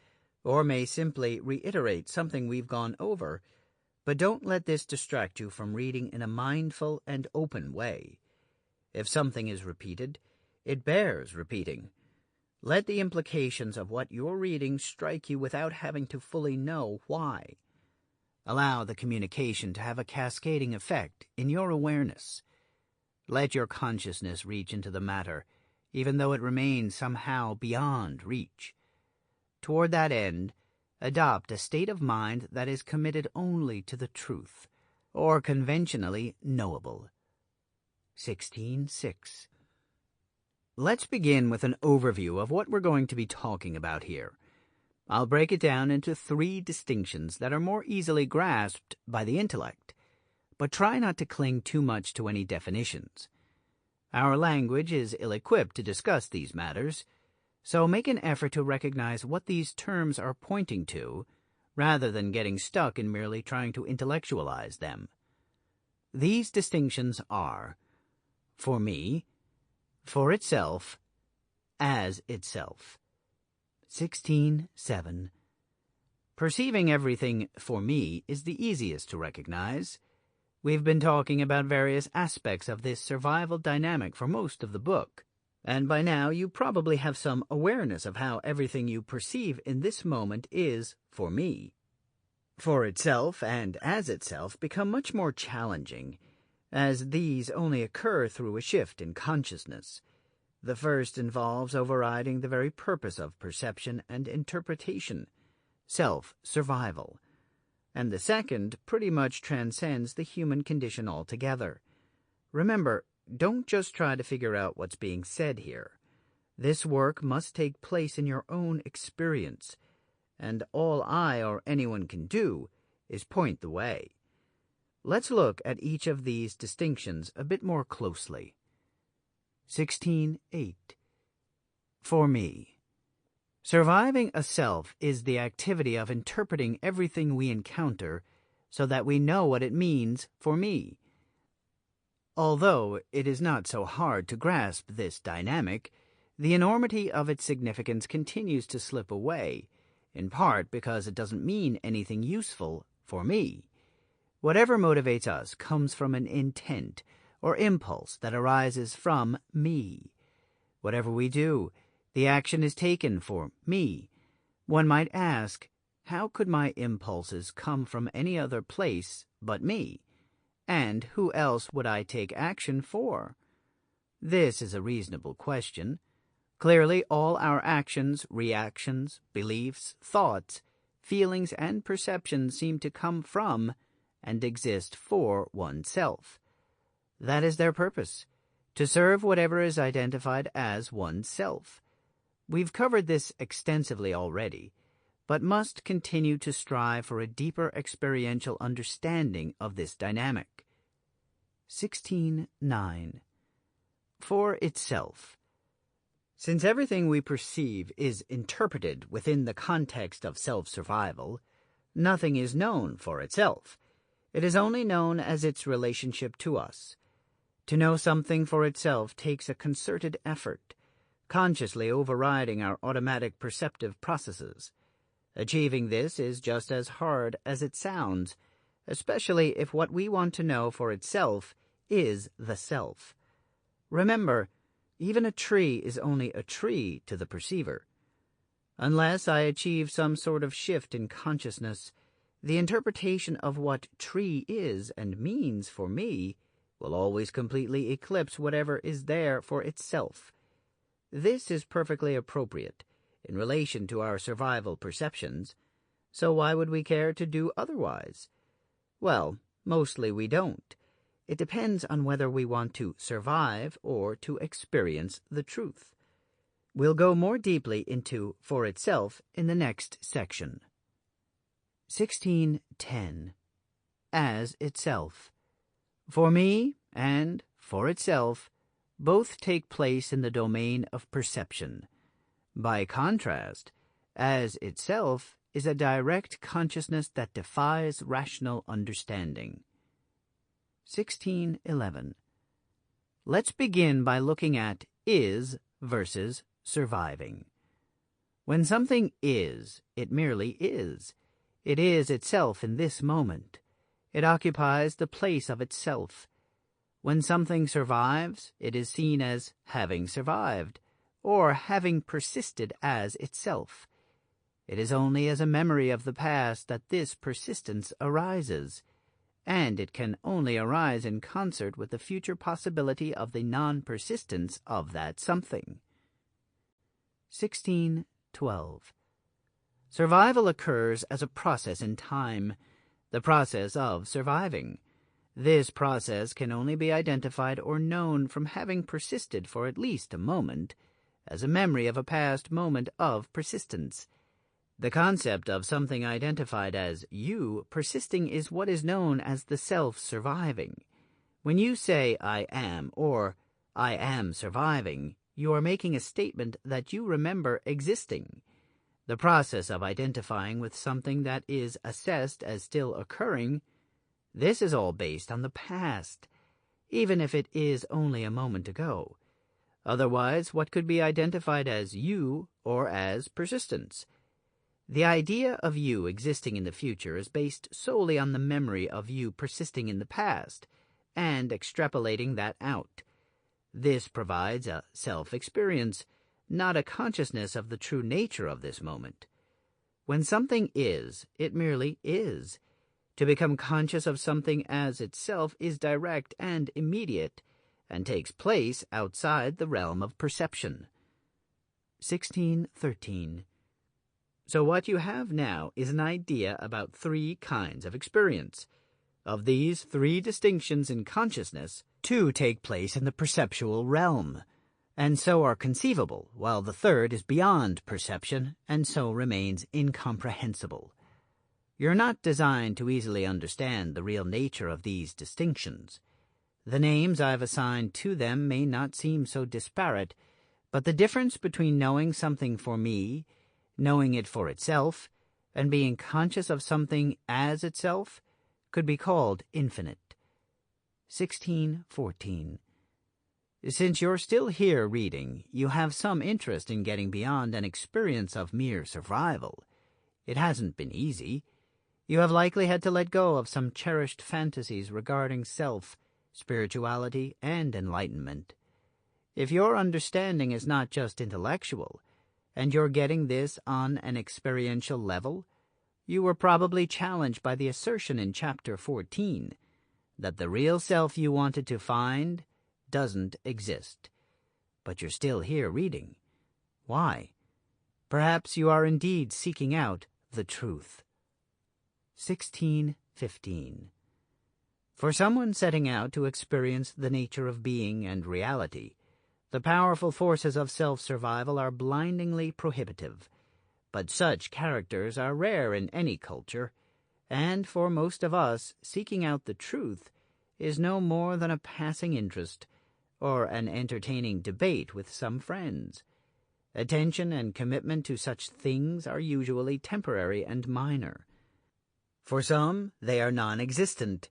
or may simply reiterate something we've gone over, but don't let this distract you from reading in a mindful and open way. If something is repeated, it bears repeating. Let the implications of what you're reading strike you without having to fully know why. Allow the communication to have a cascading effect in your awareness. Let your consciousness reach into the matter, even though it remains somehow beyond reach. Toward that end, adopt a state of mind that is committed only to the truth, or conventionally knowable. 16.6. Let's begin with an overview of what we're going to be talking about here. I'll break it down into 3 distinctions that are more easily grasped by the intellect, but try not to cling too much to any definitions. Our language is ill-equipped to discuss these matters, so make an effort to recognize what these terms are pointing to, rather than getting stuck in merely trying to intellectualize them. These distinctions are, for me, for itself, as itself. 16.7. Perceiving everything for me is the easiest to recognize. We've been talking about various aspects of this survival dynamic for most of the book, and by now you probably have some awareness of how everything you perceive in this moment is for me. For itself and as itself become much more challenging, as these only occur through a shift in consciousness. The first involves overriding the very purpose of perception and interpretation, self-survival, and the second pretty much transcends the human condition altogether. Remember, don't just try to figure out what's being said here. This work must take place in your own experience, and all I or anyone can do is point the way. Let's look at each of these distinctions a bit more closely. 16.8. For me. Surviving a self is the activity of interpreting everything we encounter so that we know what it means for me. Although it is not so hard to grasp this dynamic, the enormity of its significance continues to slip away, in part because it doesn't mean anything useful for me. Whatever motivates us comes from an intent or impulse that arises from me. Whatever we do, the action is taken for me. One might ask, how could my impulses come from any other place but me? And who else would I take action for? This is a reasonable question. Clearly, all our actions, reactions, beliefs, thoughts, feelings, and perceptions seem to come from and exist for oneself. That is their purpose, to serve whatever is identified as oneself. We've covered this extensively already, but must continue to strive for a deeper experiential understanding of this dynamic. 16.9. For itself. Since everything we perceive is interpreted within the context of self-survival, nothing is known for itself. It is only known as its relationship to us. To know something for itself takes a concerted effort, consciously overriding our automatic perceptive processes. Achieving this is just as hard as it sounds, especially if what we want to know for itself is the self. Remember, even a tree is only a tree to the perceiver. Unless I achieve some sort of shift in consciousness, the interpretation of what tree is and means for me will always completely eclipse whatever is there for itself. This is perfectly appropriate in relation to our survival perceptions, so why would we care to do otherwise? Well, mostly we don't. It depends on whether we want to survive or to experience the truth. We'll go more deeply into for itself in the next section. 16.10. as itself. For me and for itself both take place in the domain of perception. By contrast, as itself is a direct consciousness that defies rational understanding. 1611. Let's begin by looking at is versus surviving. When something is, it merely is. It is itself in this moment. It occupies the place of itself. When something survives, it is seen as having survived, or having persisted as itself. It is only as a memory of the past that this persistence arises, and it can only arise in concert with the future possibility of the non-persistence of that something. 1612. Survival occurs as a process in time, the process of surviving. This process can only be identified or known from having persisted for at least a moment, as a memory of a past moment of persistence. The concept of something identified as you persisting is what is known as the self surviving. When you say I am or I am surviving, you are making a statement that you remember existing. The process of identifying with something that is assessed as still occurring, this is all based on the past, even if it is only a moment ago. Otherwise, what could be identified as you or as persistence? The idea of you existing in the future is based solely on the memory of you persisting in the past and extrapolating that out. This provides a self-experience, not a consciousness of the true nature of this moment. When something is, it merely is. To become conscious of something as itself is direct and immediate, and takes place outside the realm of perception. 1613. So what you have now is an idea about three kinds of experience. Of these three distinctions in consciousness, two take place in the perceptual realm, and so are conceivable, while the third is beyond perception, and so remains incomprehensible. You're not designed to easily understand the real nature of these distinctions. The names I've assigned to them may not seem so disparate, but the difference between knowing something for me, knowing it for itself, and being conscious of something as itself could be called infinite. 1614. Since you're still here reading, you have some interest in getting beyond an experience of mere survival. It hasn't been easy. You have likely had to let go of some cherished fantasies regarding self, spirituality, and enlightenment. If your understanding is not just intellectual, and you're getting this on an experiential level, you were probably challenged by the assertion in Chapter 14 that the real self you wanted to find doesn't exist. But you're still here reading. Why? Perhaps you are indeed seeking out the truth. 1615. For someone setting out to experience the nature of being and reality, the powerful forces of self-survival are blindingly prohibitive. But such characters are rare in any culture, and for most of us, seeking out the truth is no more than a passing interest or an entertaining debate with some friends. Attention and commitment to such things are usually temporary and minor. For some, they are non-existent.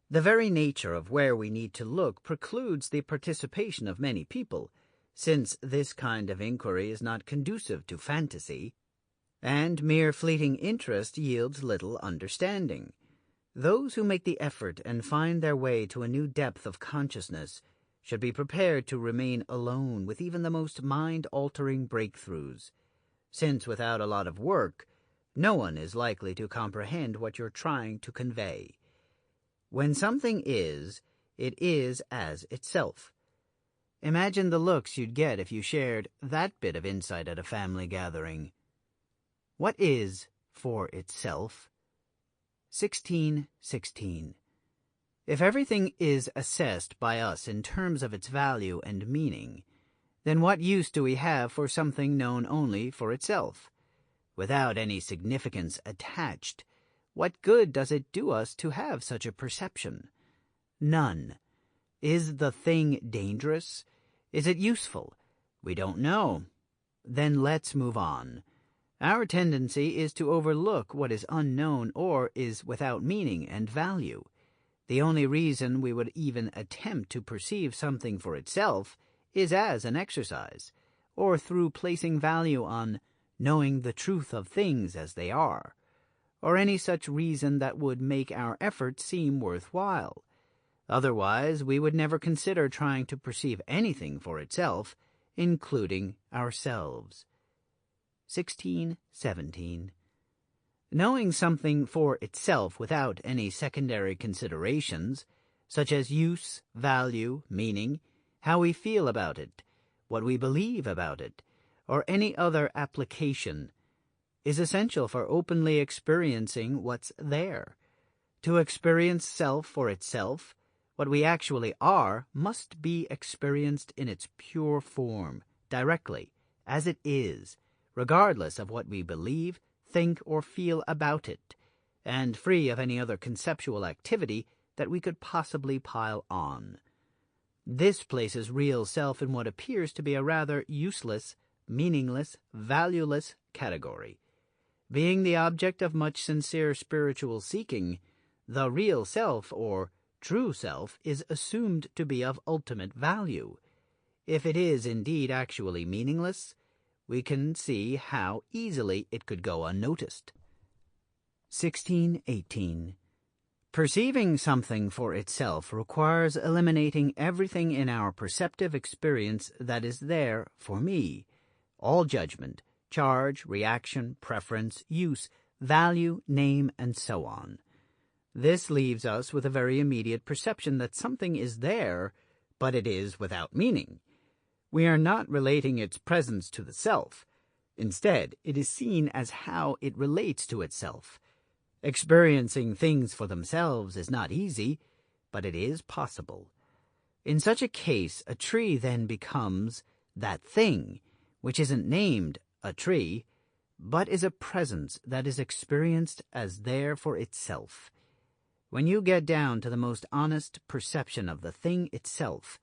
The very nature of where we need to look precludes the participation of many people, since this kind of inquiry is not conducive to fantasy, and mere fleeting interest yields little understanding. Those who make the effort and find their way to a new depth of consciousness should be prepared to remain alone with even the most mind-altering breakthroughs, since without a lot of work, no one is likely to comprehend what you're trying to convey. When something is, it is as itself. Imagine the looks you'd get if you shared that bit of insight at a family gathering. What is for itself? 1616. If everything is assessed by us in terms of its value and meaning, then what use do we have for something known only for itself? Without any significance attached, What good does it do us to have such a perception? None. Is the thing dangerous? Is it useful? We don't know. Then let's move on. Our tendency is to overlook what is unknown or is without meaning and value. The only reason we would even attempt to perceive something for itself is as an exercise, or through placing value on knowing the truth of things as they are, or any such reason that would make our effort seem worthwhile. Otherwise, we would never consider trying to perceive anything for itself, including ourselves. 1617. Knowing something for itself without any secondary considerations, such as use, value, meaning, how we feel about it, what we believe about it, or any other application, is essential for openly experiencing what's there. To experience self for itself, what we actually are must be experienced in its pure form, directly, as it is, regardless of what we believe, think, or feel about it, and free of any other conceptual activity that we could possibly pile on. This places real self in what appears to be a rather useless, meaningless, valueless category. Being the object of much sincere spiritual seeking, the real self, or true self, is assumed to be of ultimate value. If it is indeed actually meaningless, we can see how easily it could go unnoticed. 1618. Perceiving something for itself requires eliminating everything in our perceptive experience that is there for me, all judgment, charge, reaction, preference, use, value, name, and so on. This leaves us with a very immediate perception that something is there, but it is without meaning. We are not relating its presence to the self. Instead, it is seen as how it relates to itself. Experiencing things for themselves is not easy, but it is possible. In such a case, a tree then becomes that thing, which isn't named a tree, but is a presence that is experienced as there for itself. When you get down to the most honest perception of the thing itself,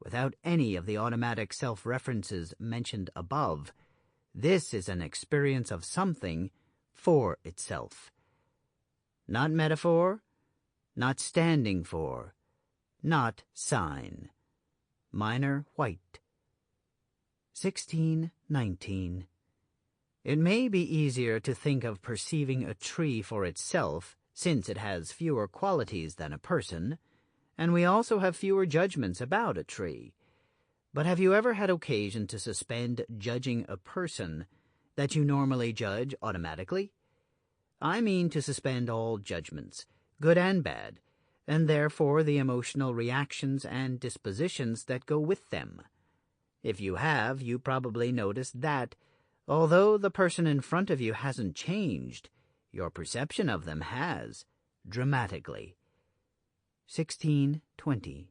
without any of the automatic self-references mentioned above, this is an experience of something for itself. Not metaphor, not standing for, not sign. Minor White. 1619. It may be easier to think of perceiving a tree for itself, since it has fewer qualities than a person, and we also have fewer judgments about a tree. But have you ever had occasion to suspend judging a person that you normally judge automatically? I mean to suspend all judgments, good and bad, and therefore the emotional reactions and dispositions that go with them. If you have, you probably noticed that, although the person in front of you hasn't changed, your perception of them has, dramatically. 1620.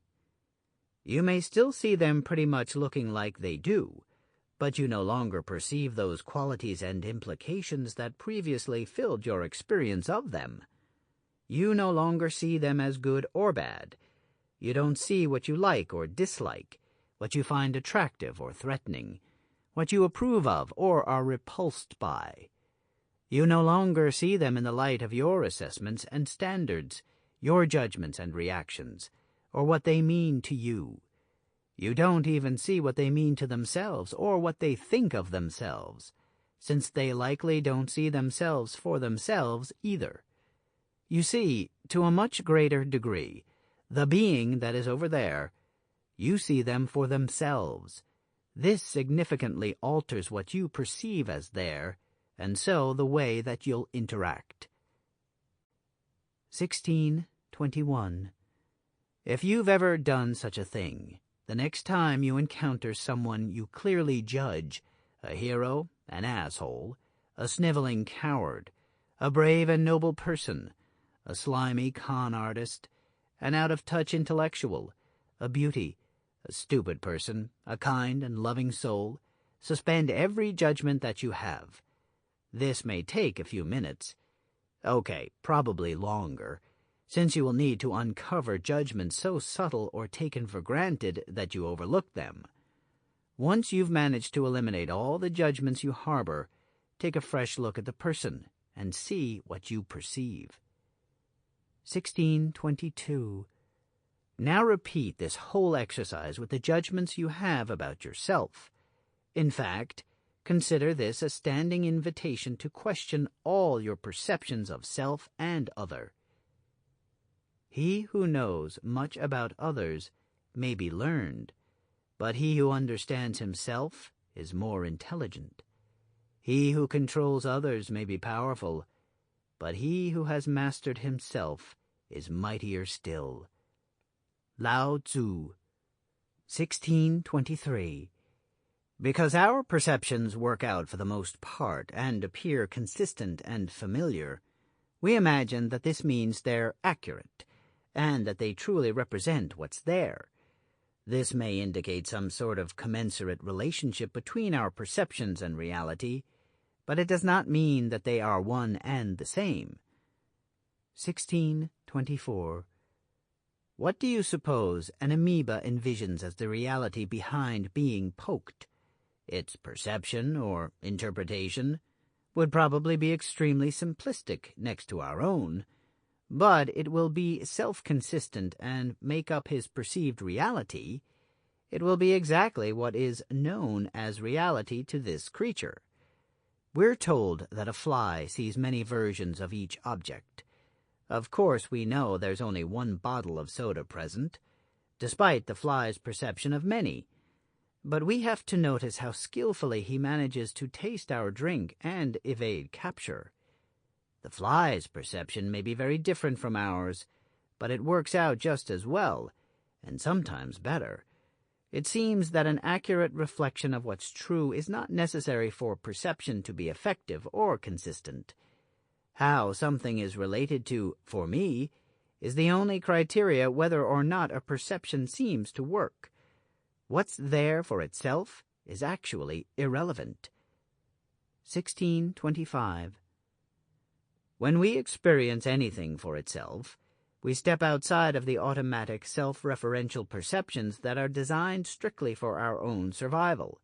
You may still see them pretty much looking like they do, but you no longer perceive those qualities and implications that previously filled your experience of them. You no longer see them as good or bad. You don't see what you like or dislike, what you find attractive or threatening, what you approve of or are repulsed by. You no longer see them in the light of your assessments and standards, your judgments and reactions, or what they mean to you. You don't even see what they mean to themselves or what they think of themselves, since they likely don't see themselves for themselves either. You see, to a much greater degree, the being that is over there, you see them for themselves. This significantly alters what you perceive as there, and so the way that you'll interact. 1621. If you've ever done such a thing, the next time you encounter someone you clearly judge, a hero, an asshole, a sniveling coward, a brave and noble person, a slimy con artist, an out-of-touch intellectual, a beauty, a stupid person, a kind and loving soul, suspend every judgment that you have. This may take a few minutes. Okay, probably longer, since you will need to uncover judgments so subtle or taken for granted that you overlook them. Once you've managed to eliminate all the judgments you harbor, take a fresh look at the person and see what you perceive. 1622. Now repeat this whole exercise with the judgments you have about yourself. In fact, consider this a standing invitation to question all your perceptions of self and other. He who knows much about others may be learned, but he who understands himself is more intelligent. He who controls others may be powerful, but he who has mastered himself is mightier still. Lao Tzu. 1623. Because our perceptions work out for the most part and appear consistent and familiar, we imagine that this means they're accurate, and that they truly represent what's there. This may indicate some sort of commensurate relationship between our perceptions and reality, but it does not mean that they are one and the same. 1624. What do you suppose an amoeba envisions as the reality behind being poked? Its perception or interpretation would probably be extremely simplistic next to our own, but it will be self-consistent and make up his perceived reality. It will be exactly what is known as reality to this creature. We're told that a fly sees many versions of each object. Of course, we know there's only one bottle of soda present, despite the fly's perception of many. But we have to notice how skillfully he manages to taste our drink and evade capture. The fly's perception may be very different from ours, but it works out just as well, and sometimes better. It seems that an accurate reflection of what's true is not necessary for perception to be effective or consistent. How something is related to, for me, is the only criteria whether or not a perception seems to work. What's there for itself is actually irrelevant. 1625. When we experience anything for itself, we step outside of the automatic self-referential perceptions that are designed strictly for our own survival.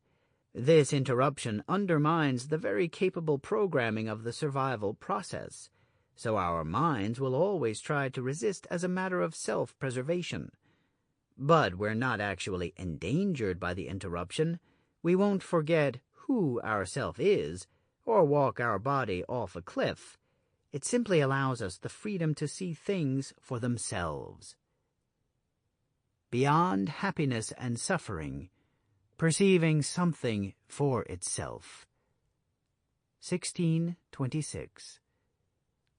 This interruption undermines the very capable programming of the survival process, so our minds will always try to resist as a matter of self-preservation. But we're not actually endangered by the interruption. We won't forget who our self is or walk our body off a cliff. It simply allows us the freedom to see things for themselves. Beyond happiness and suffering, perceiving something for itself. 1626.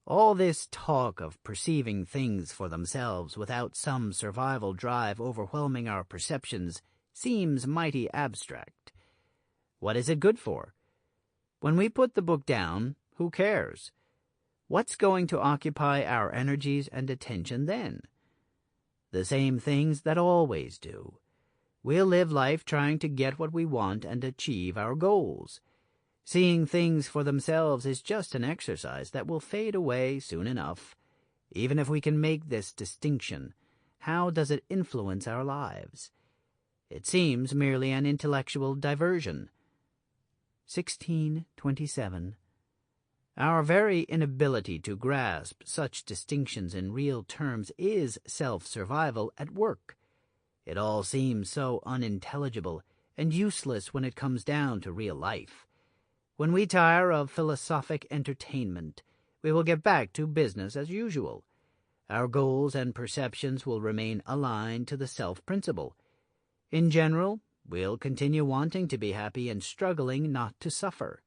All this talk of perceiving things for themselves without some survival drive overwhelming our perceptions seems mighty abstract. What is it good for? When we put the book down, who cares? What's going to occupy our energies and attention then? The same things that always do. We'll live life trying to get what we want and achieve our goals. Seeing things for themselves is just an exercise that will fade away soon enough. Even if we can make this distinction, how does it influence our lives? It seems merely an intellectual diversion. 1627. Our very inability to grasp such distinctions in real terms is self-survival at work. It all seems so unintelligible and useless when it comes down to real life. When we tire of philosophic entertainment, we will get back to business as usual. Our goals and perceptions will remain aligned to the self-principle. In general, we'll continue wanting to be happy and struggling not to suffer.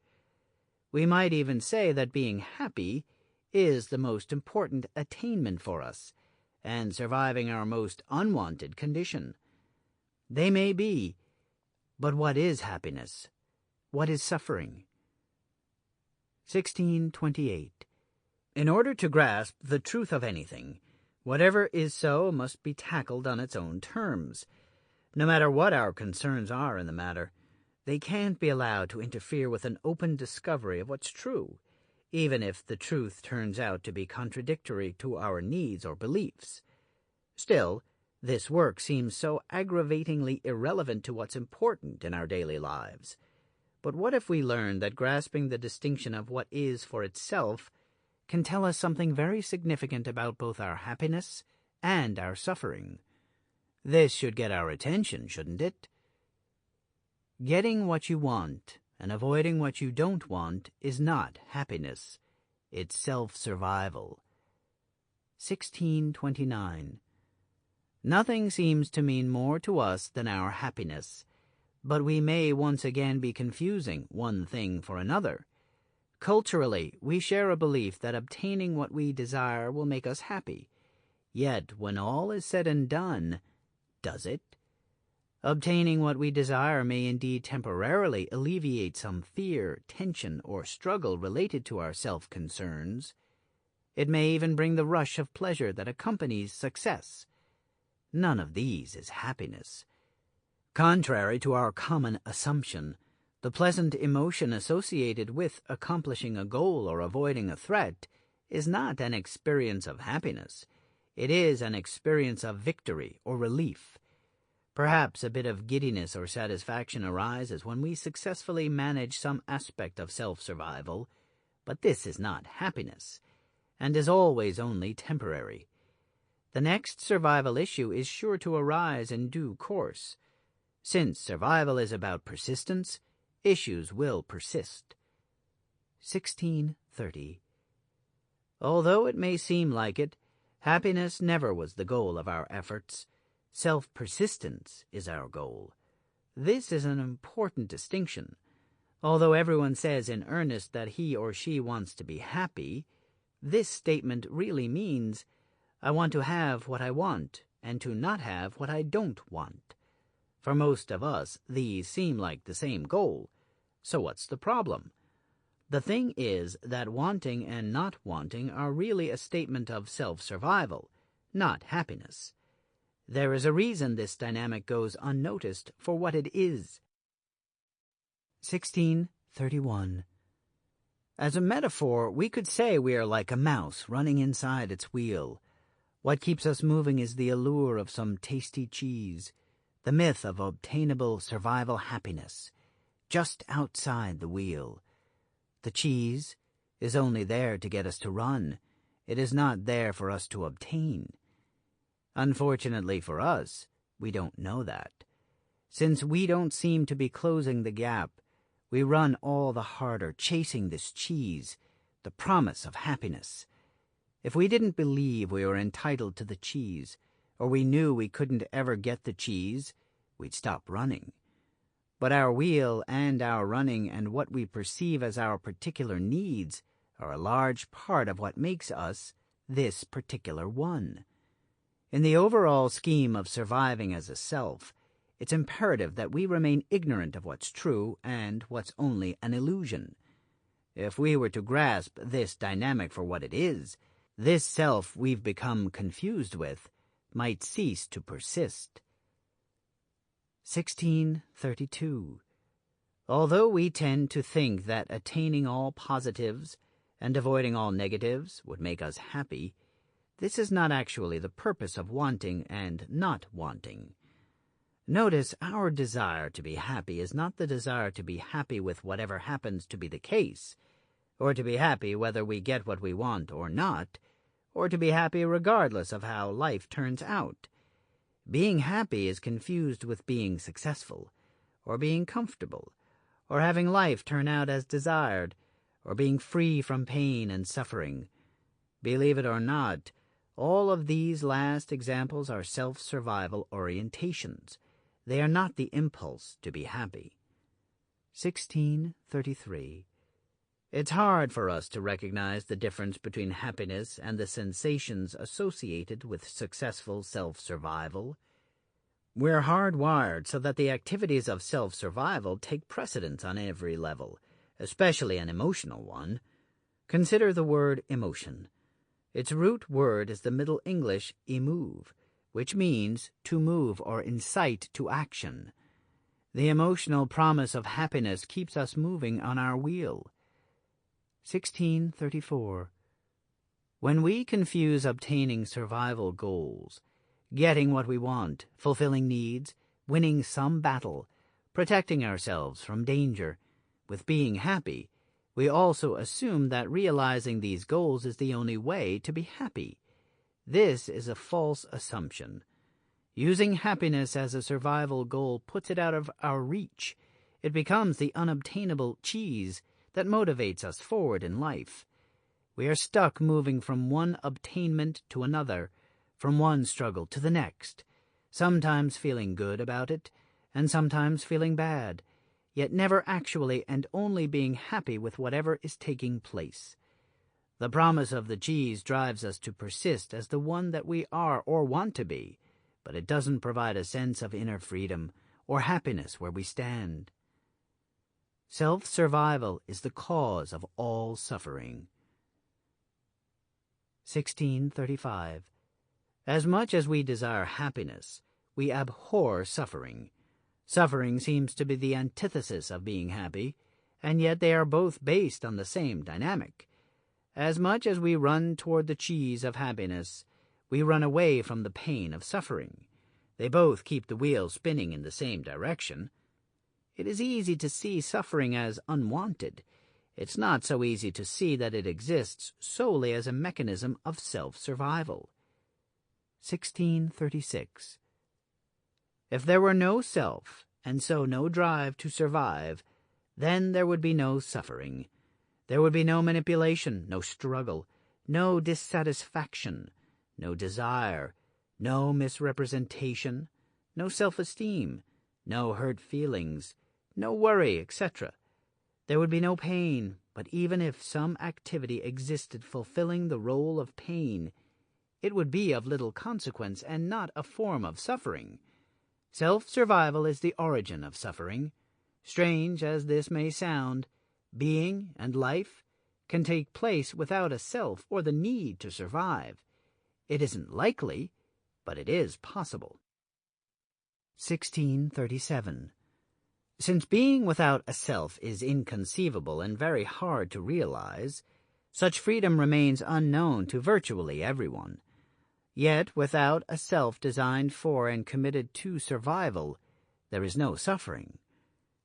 We might even say that being happy is the most important attainment for us, and surviving our most unwanted condition. They may be, but what is happiness? What is suffering? 1628. In order to grasp the truth of anything, whatever is so must be tackled on its own terms. No matter what our concerns are in the matter, they can't be allowed to interfere with an open discovery of what's true. even if the truth turns out to be contradictory to our needs or beliefs. Still, this work seems so aggravatingly irrelevant to what's important in our daily lives. But what if we learn that grasping the distinction of what is for itself can tell us something very significant about both our happiness and our suffering? This should get our attention, shouldn't it? Getting what you want and avoiding what you don't want is not happiness. It's self-survival. 1629. Nothing seems to mean more to us than our happiness, but we may once again be confusing one thing for another. Culturally, we share a belief that obtaining what we desire will make us happy. Yet, when all is said and done, does it? Obtaining what we desire may indeed temporarily alleviate some fear, tension, or struggle related to our self-concerns. It may even bring the rush of pleasure that accompanies success. None of these is happiness. Contrary to our common assumption, the pleasant emotion associated with accomplishing a goal or avoiding a threat is not an experience of happiness. It is an experience of victory or relief. Perhaps a bit of giddiness or satisfaction arises when we successfully manage some aspect of self-survival, but this is not happiness, and is always only temporary. The next survival issue is sure to arise in due course. Since survival is about persistence, issues will persist. 1630. Although it may seem like it, happiness never was the goal of our efforts. Self-persistence is our goal. This is an important distinction. Although everyone says in earnest that he or she wants to be happy, this statement really means, I want to have what I want and to not have what I don't want. For most of us, these seem like the same goal. So what's the problem? The thing is that wanting and not wanting are really a statement of self-survival, not happiness. There is a reason this dynamic goes unnoticed for what it is. 1631. As a metaphor, we could say we are like a mouse running inside its wheel. What keeps us moving is the allure of some tasty cheese, the myth of obtainable survival happiness, just outside the wheel. The cheese is only there to get us to run. It is not there for us to obtain. Unfortunately for us, we don't know that. Since we don't seem to be closing the gap, we run all the harder chasing this cheese, the promise of happiness. If we didn't believe we were entitled to the cheese, or we knew we couldn't ever get the cheese, we'd stop running. But our wheel and our running and what we perceive as our particular needs are a large part of what makes us this particular one. In the overall scheme of surviving as a self, it's imperative that we remain ignorant of what's true and what's only an illusion. If we were to grasp this dynamic for what it is, this self we've become confused with might cease to persist. 1632. Although we tend to think that attaining all positives and avoiding all negatives would make us happy, this is not actually the purpose of wanting and not wanting. Notice our desire to be happy is not the desire to be happy with whatever happens to be the case, or to be happy whether we get what we want or not, or to be happy regardless of how life turns out. Being happy is confused with being successful, or being comfortable, or having life turn out as desired, or being free from pain and suffering. Believe it or not, all of these last examples are self-survival orientations. They are not the impulse to be happy. 1633. It's hard for us to recognize the difference between happiness and the sensations associated with successful self-survival. We're hardwired so that the activities of self-survival take precedence on every level, especially an emotional one. Consider the word emotion. Its root word is the Middle English emove, which means to move or incite to action. The emotional promise of happiness keeps us moving on our wheel. 1634. When we confuse obtaining survival goals, getting what we want, fulfilling needs, winning some battle, protecting ourselves from danger, with being happy, we also assume that realizing these goals is the only way to be happy. This is a false assumption. Using happiness as a survival goal puts it out of our reach. It becomes the unobtainable cheese that motivates us forward in life. We are stuck moving from one obtainment to another, from one struggle to the next, sometimes feeling good about it, and sometimes feeling bad, yet never actually and only being happy with whatever is taking place. The promise of the cheese drives us to persist as the one that we are or want to be, but it doesn't provide a sense of inner freedom or happiness where we stand. Self-survival is the cause of all suffering. 1635. As much as we desire happiness, we abhor suffering. Suffering seems to be the antithesis of being happy, and yet they are both based on the same dynamic. As much as we run toward the cheese of happiness, we run away from the pain of suffering. They both keep the wheel spinning in the same direction. It is easy to see suffering as unwanted. It's not so easy to see that it exists solely as a mechanism of self-survival. 1636. If there were no self, and so no drive to survive, then there would be no suffering. There would be no manipulation, no struggle, no dissatisfaction, no desire, no misrepresentation, no self-esteem, no hurt feelings, no worry, etc. There would be no pain, but even if some activity existed fulfilling the role of pain, it would be of little consequence and not a form of suffering. Self-survival is the origin of suffering. Strange as this may sound, being and life can take place without a self or the need to survive. It isn't likely, but it is possible. 1637. Since being without a self is inconceivable and very hard to realize, such freedom remains unknown to virtually everyone. Yet, without a self designed for and committed to survival, there is no suffering.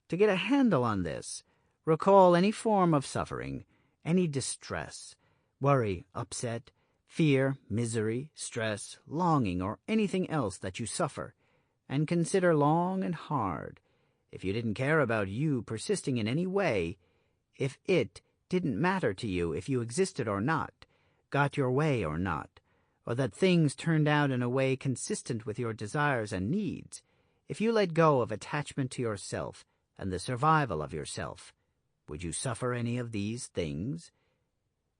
To get a handle on this, recall any form of suffering, any distress, worry, upset, fear, misery, stress, longing, or anything else that you suffer, and consider long and hard. If you didn't care about you persisting in any way, if it didn't matter to you if you existed or not, got your way or not, or that things turned out in a way consistent with your desires and needs, if you let go of attachment to yourself and the survival of yourself, would you suffer any of these things?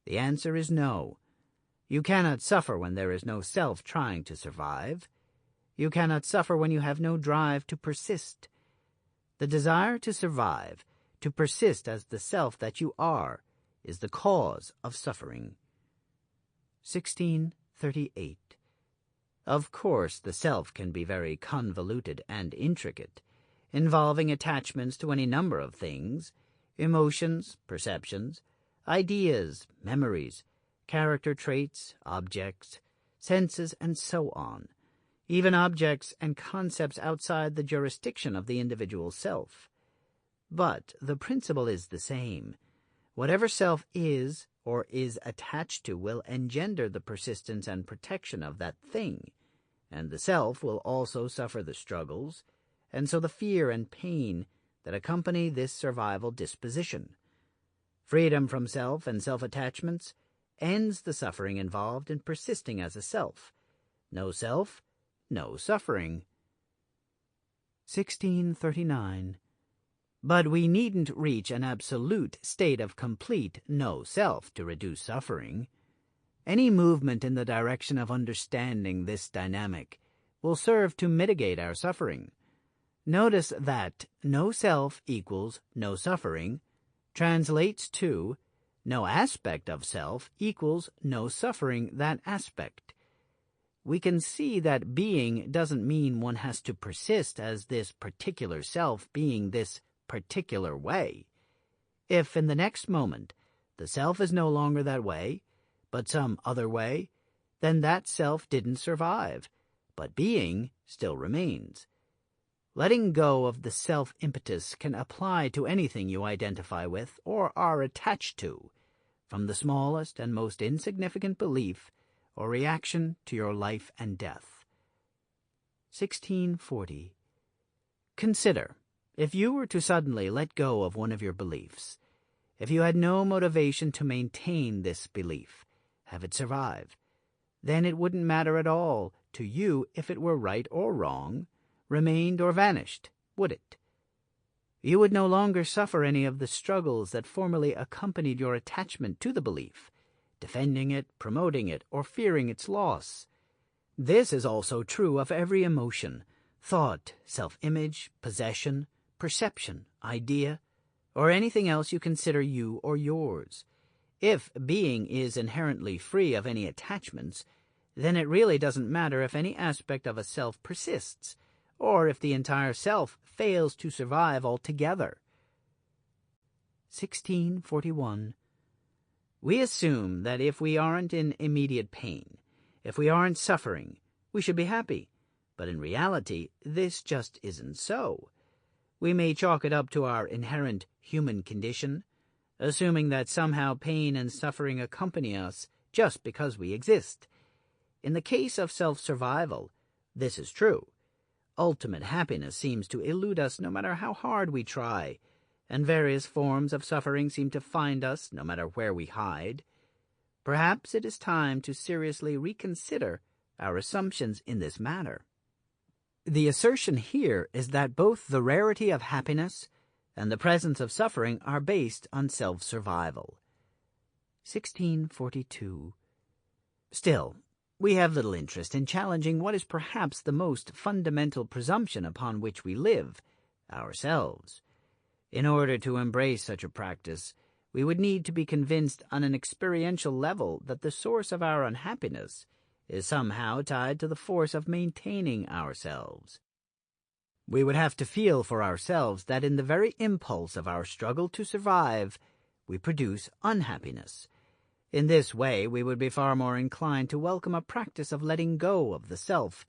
The answer is no. You cannot suffer when there is no self trying to survive. You cannot suffer when you have no drive to persist. The desire to survive, to persist as the self that you are, is the cause of suffering. 1638. Of course, the self can be very convoluted and intricate, involving attachments to any number of things, emotions, perceptions, ideas, memories, character traits, objects, senses, and so on. Even objects and concepts outside the jurisdiction of the individual self. But the principle is the same. Whatever self is or is attached to will engender the persistence and protection of that thing, and the self will also suffer the struggles, and so the fear and pain that accompany this survival disposition. Freedom from self and self-attachments ends the suffering involved in persisting as a self. No self, no suffering. 1639. But we needn't reach an absolute state of complete no-self to reduce suffering. Any movement in the direction of understanding this dynamic will serve to mitigate our suffering. Notice that no self equals no suffering translates to no aspect of self equals no suffering that aspect. We can see that being doesn't mean one has to persist as this particular self being this particular way. If in the next moment the self is no longer that way, but some other way, then that self didn't survive, but being still remains. Letting go of the self-impetus can apply to anything you identify with or are attached to, from the smallest and most insignificant belief or reaction to your life and death. 1640. Consider, if you were to suddenly let go of one of your beliefs, if you had no motivation to maintain this belief, have it survive, then it wouldn't matter at all to you if it were right or wrong, remained or vanished, would it? You would no longer suffer any of the struggles that formerly accompanied your attachment to the belief, defending it, promoting it, or fearing its loss. This is also true of every emotion, thought, self-image, possession, perception, idea, or anything else you consider you or yours. If being is inherently free of any attachments, then it really doesn't matter if any aspect of a self persists, or if the entire self fails to survive altogether. 1641. We assume that if we aren't in immediate pain, if we aren't suffering, we should be happy, but in reality, this just isn't so. We may chalk it up to our inherent human condition, assuming that somehow pain and suffering accompany us just because we exist. In the case of self-survival, this is true. Ultimate happiness seems to elude us no matter how hard we try, and various forms of suffering seem to find us no matter where we hide. Perhaps it is time to seriously reconsider our assumptions in this matter. The assertion here is that both the rarity of happiness and the presence of suffering are based on self-survival. 1642. Still, we have little interest in challenging what is perhaps the most fundamental presumption upon which we live, ourselves. In order to embrace such a practice, we would need to be convinced on an experiential level that the source of our unhappiness is somehow tied to the force of maintaining ourselves. We would have to feel for ourselves that in the very impulse of our struggle to survive, we produce unhappiness. In this way, we would be far more inclined to welcome a practice of letting go of the self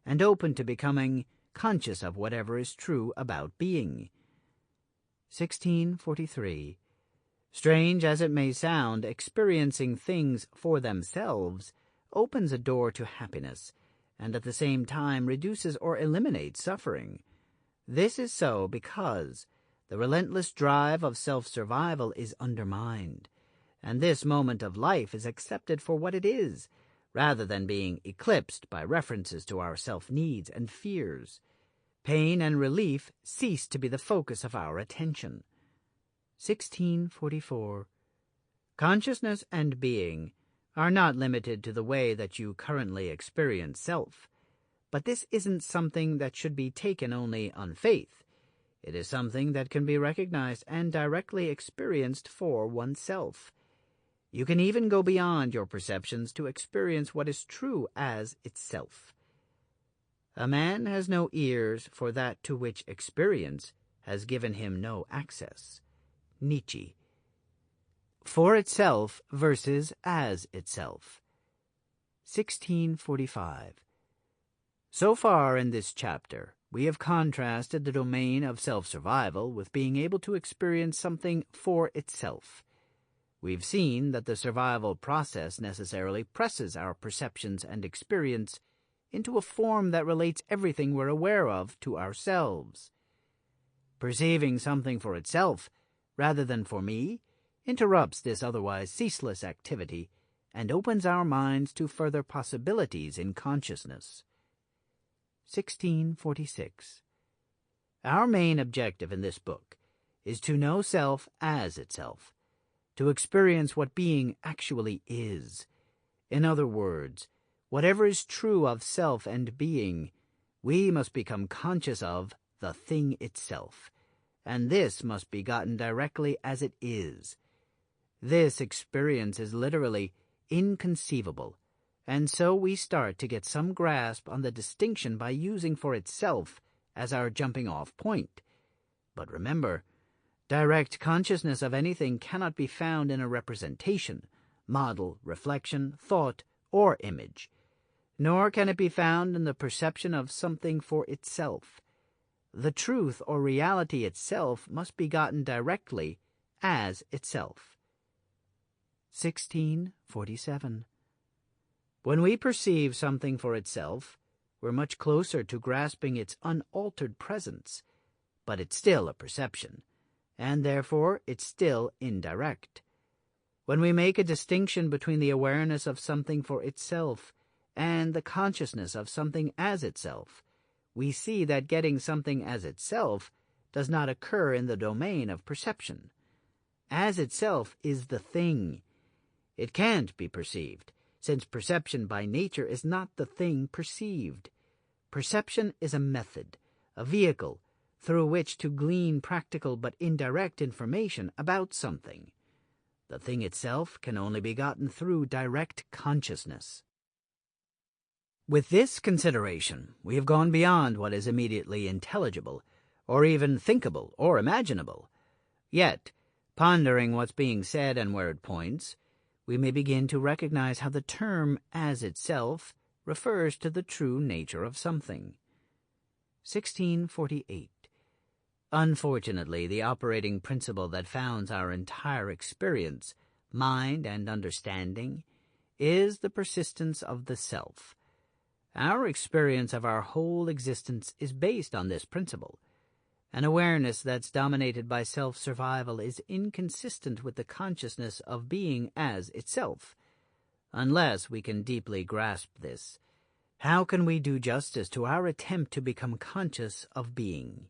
and open to becoming conscious of whatever is true about being. 1643. Strange as it may sound, experiencing things for themselves opens a door to happiness, and at the same time reduces or eliminates suffering. This is so because the relentless drive of self-survival is undermined, and this moment of life is accepted for what it is, rather than being eclipsed by references to our self-needs and fears. Pain and relief cease to be the focus of our attention. 1644. Consciousness and being are not limited to the way that you currently experience self, but this isn't something that should be taken only on faith. It is something that can be recognized and directly experienced for oneself. You can even go beyond your perceptions to experience what is true as itself. A man has no ears for that to which experience has given him no access. Nietzsche. For itself versus as itself. 1645. So far in this chapter, we have contrasted the domain of self-survival with being able to experience something for itself. We've seen that the survival process necessarily presses our perceptions and experience into a form that relates everything we're aware of to ourselves. Perceiving something for itself, rather than for me, interrupts this otherwise ceaseless activity and opens our minds to further possibilities in consciousness. 1646. Our main objective in this book is to know self as itself, to experience what being actually is. In other words, whatever is true of self and being, we must become conscious of the thing itself, and this must be gotten directly as it is. This experience is literally inconceivable, and so we start to get some grasp on the distinction by using for itself as our jumping-off point. But remember, Direct consciousness of anything cannot be found in a representation, model, reflection, thought, or image, nor can it be found in the perception of something for itself. The truth or reality itself must be gotten directly as itself. 1647. When we perceive something for itself, we're much closer to grasping its unaltered presence, but it's still a perception, and therefore it's still indirect. When we make a distinction between the awareness of something for itself and the consciousness of something as itself, we see that getting something as itself does not occur in the domain of perception. As itself is the thing. It can't be perceived, since perception by nature is not the thing perceived. Perception is a method, a vehicle, through which to glean practical but indirect information about something. The thing itself can only be gotten through direct consciousness. With this consideration, we have gone beyond what is immediately intelligible, or even thinkable or imaginable. Yet, pondering what's being said and where it points, we may begin to recognize how the term as itself refers to the true nature of something. 1648. Unfortunately, the operating principle that founds our entire experience, mind and understanding, is the persistence of the self. Our experience of our whole existence is based on this principle. An awareness that's dominated by self-survival is inconsistent with the consciousness of being as itself. Unless we can deeply grasp this, how can we do justice to our attempt to become conscious of being?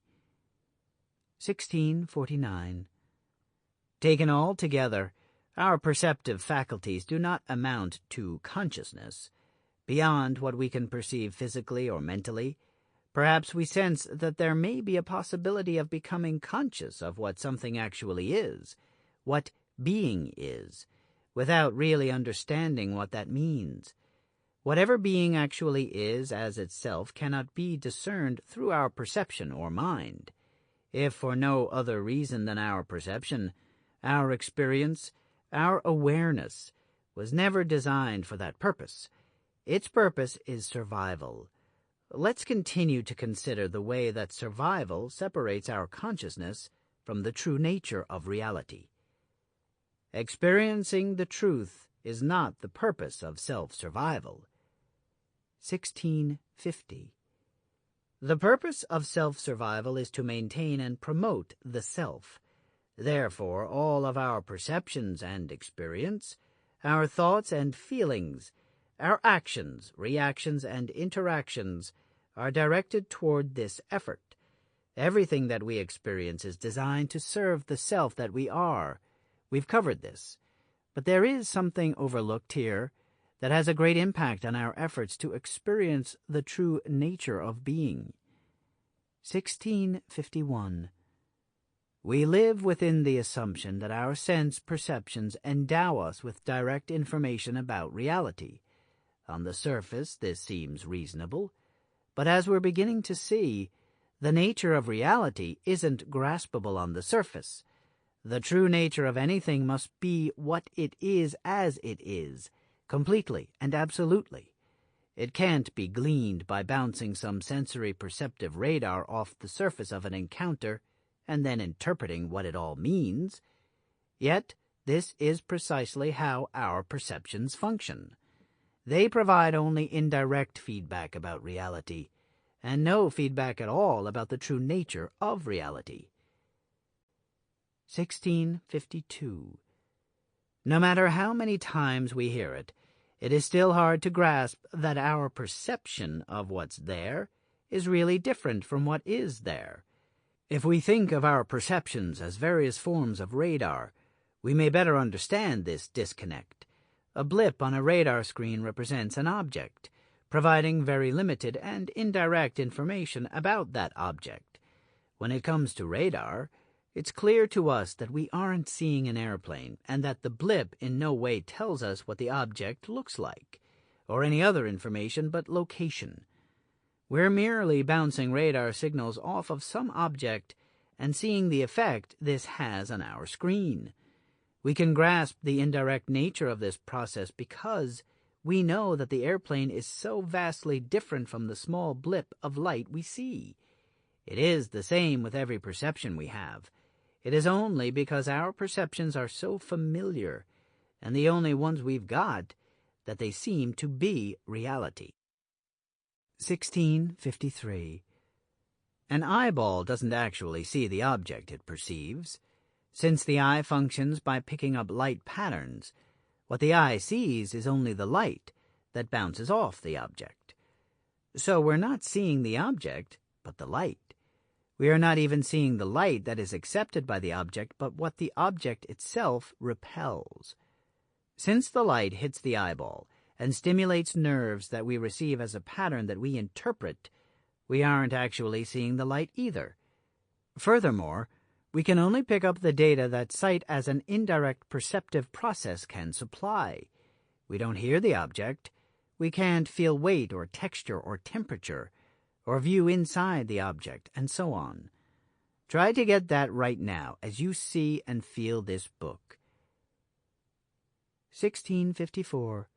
1649. Taken all together, our perceptive faculties do not amount to consciousness. Beyond what we can perceive physically or mentally, perhaps we sense that there may be a possibility of becoming conscious of what something actually is, what being is, without really understanding what that means. Whatever being actually is as itself cannot be discerned through our perception or mind. If for no other reason than our perception, our experience, our awareness was never designed for that purpose. Its purpose is survival. Let's continue to consider the way that survival separates our consciousness from the true nature of reality. Experiencing the truth is not the purpose of self-survival. 1650. The purpose of self-survival is to maintain and promote the self. Therefore, all of our perceptions and experience, our thoughts and feelings, our actions, reactions, and interactions are directed toward this effort. Everything that we experience is designed to serve the self that we are. We've covered this. But there is something overlooked here that has a great impact on our efforts to experience the true nature of being. 1651. We live within the assumption that our sense perceptions endow us with direct information about reality. On the surface, this seems reasonable, but as we're beginning to see, the nature of reality isn't graspable on the surface. The true nature of anything must be what it is as it is, completely and absolutely. It can't be gleaned by bouncing some sensory perceptive radar off the surface of an encounter and then interpreting what it all means. Yet, this is precisely how our perceptions function. They provide only indirect feedback about reality, and no feedback at all about the true nature of reality. 1652. No matter how many times we hear it, it is still hard to grasp that our perception of what's there is really different from what is there. If we think of our perceptions as various forms of radar, we may better understand this disconnect. A blip on a radar screen represents an object, providing very limited and indirect information about that object. When it comes to radar, it's clear to us that we aren't seeing an airplane and that the blip in no way tells us what the object looks like, or any other information but location. We're merely bouncing radar signals off of some object and seeing the effect this has on our screen. We can grasp the indirect nature of this process because we know that the airplane is so vastly different from the small blip of light we see. It is the same with every perception we have. It is only because our perceptions are so familiar, and the only ones we've got, that they seem to be reality. 1653. An eyeball doesn't actually see the object it perceives. Since the eye functions by picking up light patterns, what the eye sees is only the light that bounces off the object. So we're not seeing the object, but the light. We are not even seeing the light that is accepted by the object, but what the object itself repels. Since the light hits the eyeball and stimulates nerves that we receive as a pattern that we interpret, we aren't actually seeing the light either. Furthermore, we can only pick up the data that sight as an indirect perceptive process can supply. We don't hear the object. We can't feel weight or texture or temperature, or view inside the object, and so on. Try to get that right now as you see and feel this book. 1654.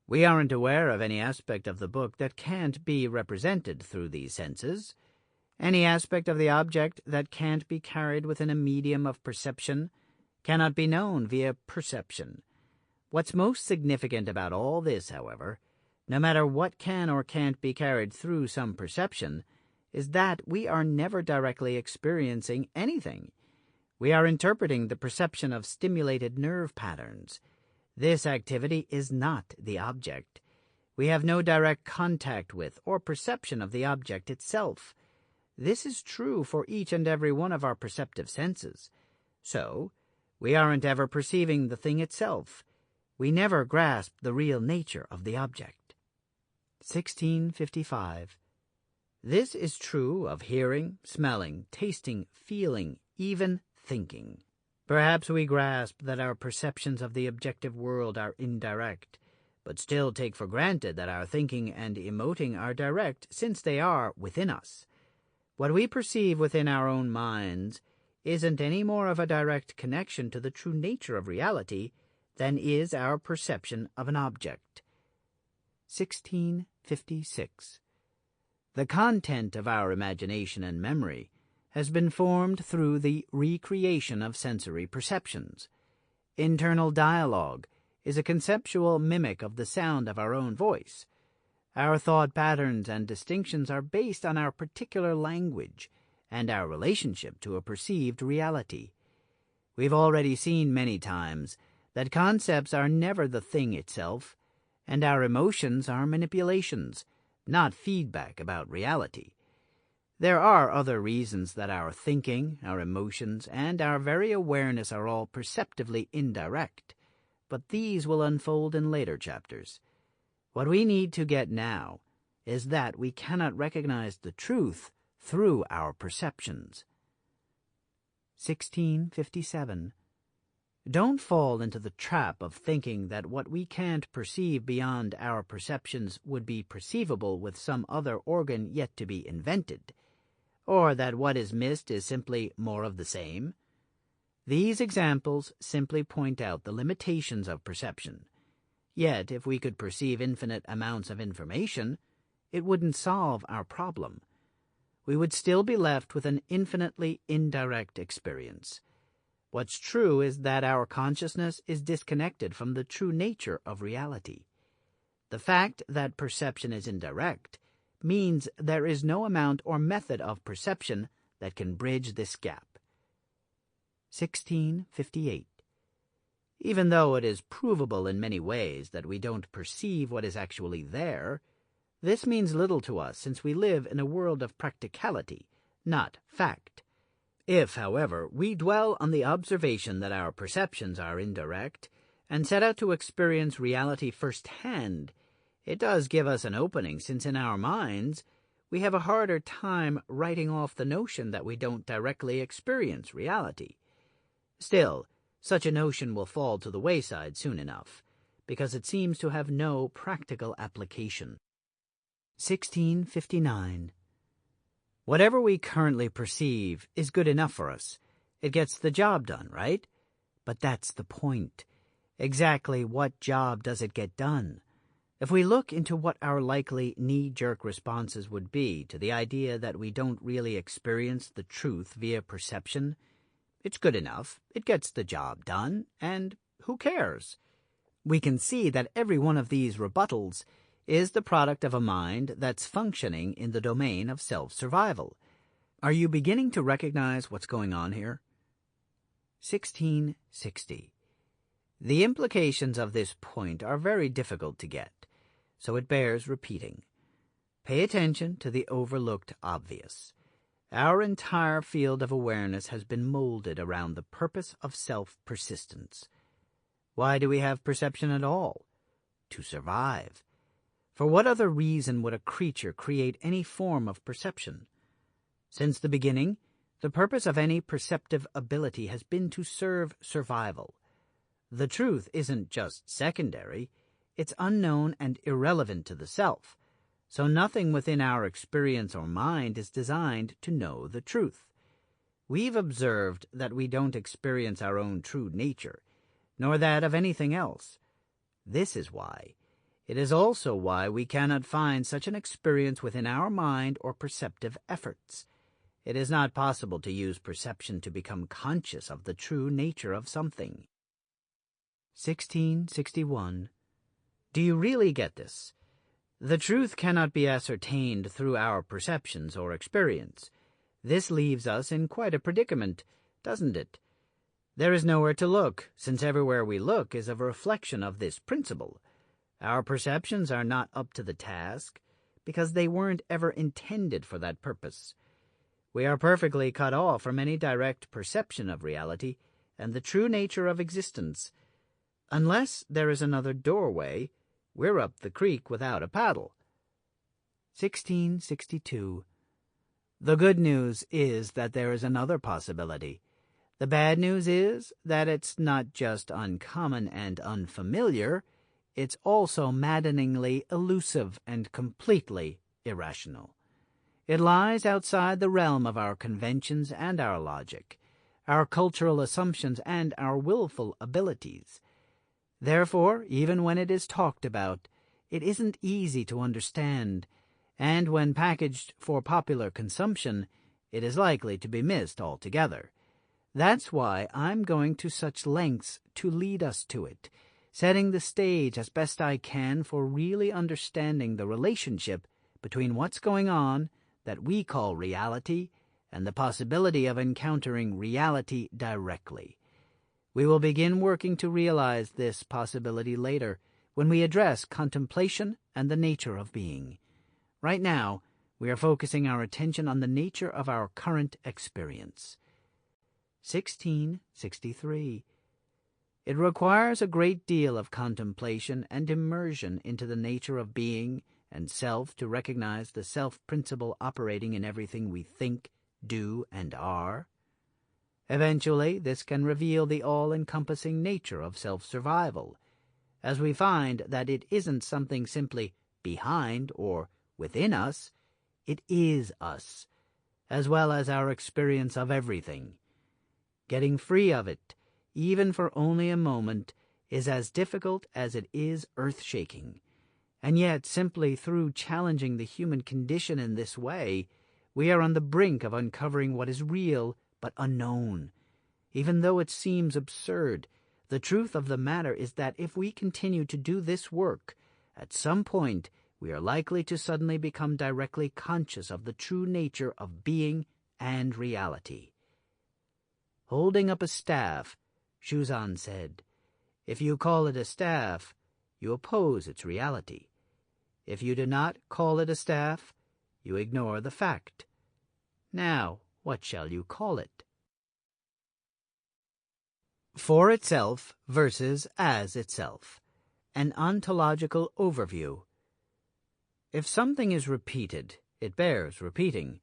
We aren't aware of any aspect of the book that can't be represented through these senses. Any aspect of the object that can't be carried within a medium of perception cannot be known via perception. What's most significant about all this, however, no matter what can or can't be carried through some perception, is that we are never directly experiencing anything. We are interpreting the perception of stimulated nerve patterns. This activity is not the object. We have no direct contact with or perception of the object itself. This is true for each and every one of our perceptive senses. So, we aren't ever perceiving the thing itself. We never grasp the real nature of the object. 1655. This is true of hearing, smelling, tasting, feeling, even thinking. Perhaps we grasp that our perceptions of the objective world are indirect, but still take for granted that our thinking and emoting are direct since they are within us. What we perceive within our own minds isn't any more of a direct connection to the true nature of reality than is our perception of an object. 1656. The content of our imagination and memory has been formed through the recreation of sensory perceptions. Internal dialogue is a conceptual mimic of the sound of our own voice. Our thought patterns and distinctions are based on our particular language and our relationship to a perceived reality. We've already seen many times that concepts are never the thing itself, and our emotions are manipulations, not feedback about reality. There are other reasons that our thinking, our emotions, and our very awareness are all perceptively indirect, but these will unfold in later chapters. What we need to get now is that we cannot recognize the truth through our perceptions. 1657. Don't fall into the trap of thinking that what we can't perceive beyond our perceptions would be perceivable with some other organ yet to be invented, or that what is missed is simply more of the same. These examples simply point out the limitations of perception. Yet, if we could perceive infinite amounts of information, it wouldn't solve our problem. We would still be left with an infinitely indirect experience. What's true is that our consciousness is disconnected from the true nature of reality. The fact that perception is indirect means there is no amount or method of perception that can bridge this gap. 1658. Even though it is provable in many ways that we don't perceive what is actually there, this means little to us since we live in a world of practicality, not fact. If, however, we dwell on the observation that our perceptions are indirect and set out to experience reality firsthand, it does give us an opening since in our minds we have a harder time writing off the notion that we don't directly experience reality. Still, such a notion will fall to the wayside soon enough, because it seems to have no practical application. 1659. Whatever we currently perceive is good enough for us. It gets the job done, right? But that's the point. Exactly what job does it get done? If we look into what our likely knee-jerk responses would be to the idea that we don't really experience the truth via perception, it's good enough, it gets the job done, and who cares? We can see that every one of these rebuttals is the product of a mind that's functioning in the domain of self-survival. Are you beginning to recognize what's going on here? 1660. The implications of this point are very difficult to get, so it bears repeating. Pay attention to the overlooked obvious. Our entire field of awareness has been molded around the purpose of self-persistence. Why do we have perception at all? To survive. For what other reason would a creature create any form of perception? Since the beginning, the purpose of any perceptive ability has been to serve survival. The truth isn't just secondary, it's unknown and irrelevant to the self, so nothing within our experience or mind is designed to know the truth. We've observed that we don't experience our own true nature, nor that of anything else. This is why. It is also why we cannot find such an experience within our mind or perceptive efforts. It is not possible to use perception to become conscious of the true nature of something. 1661. Do you really get this? The truth cannot be ascertained through our perceptions or experience. This leaves us in quite a predicament, doesn't it? There is nowhere to look, since everywhere we look is a reflection of this principle. Our perceptions are not up to the task, because they weren't ever intended for that purpose. We are perfectly cut off from any direct perception of reality and the true nature of existence. Unless there is another doorway, we're up the creek without a paddle. 1662. The good news is that there is another possibility. The bad news is that it's not just uncommon and unfamiliar, it's also maddeningly elusive and completely irrational. It lies outside the realm of our conventions and our logic, our cultural assumptions and our willful abilities. Therefore, even when it is talked about, it isn't easy to understand, and when packaged for popular consumption, it is likely to be missed altogether. That's why I'm going to such lengths to lead us to it, setting the stage as best I can for really understanding the relationship between what's going on that we call reality and the possibility of encountering reality directly. We will begin working to realize this possibility later when we address contemplation and the nature of being. Right now, we are focusing our attention on the nature of our current experience. 1663. It requires a great deal of contemplation and immersion into the nature of being and self to recognize the self-principle operating in everything we think, do, and are. Eventually, this can reveal the all-encompassing nature of self-survival, as we find that it isn't something simply behind or within us, it is us, as well as our experience of everything. Getting free of it, even for only a moment, is as difficult as it is earth-shaking. And yet, simply through challenging the human condition in this way, we are on the brink of uncovering what is real but unknown. Even though it seems absurd, the truth of the matter is that if we continue to do this work, at some point we are likely to suddenly become directly conscious of the true nature of being and reality. Holding up a staff, Shuzan said, "If you call it a staff, you oppose its reality. If you do not call it a staff, you ignore the fact. Now, what shall you call it?" For itself versus as itself. An ontological overview. If something is repeated, it bears repeating.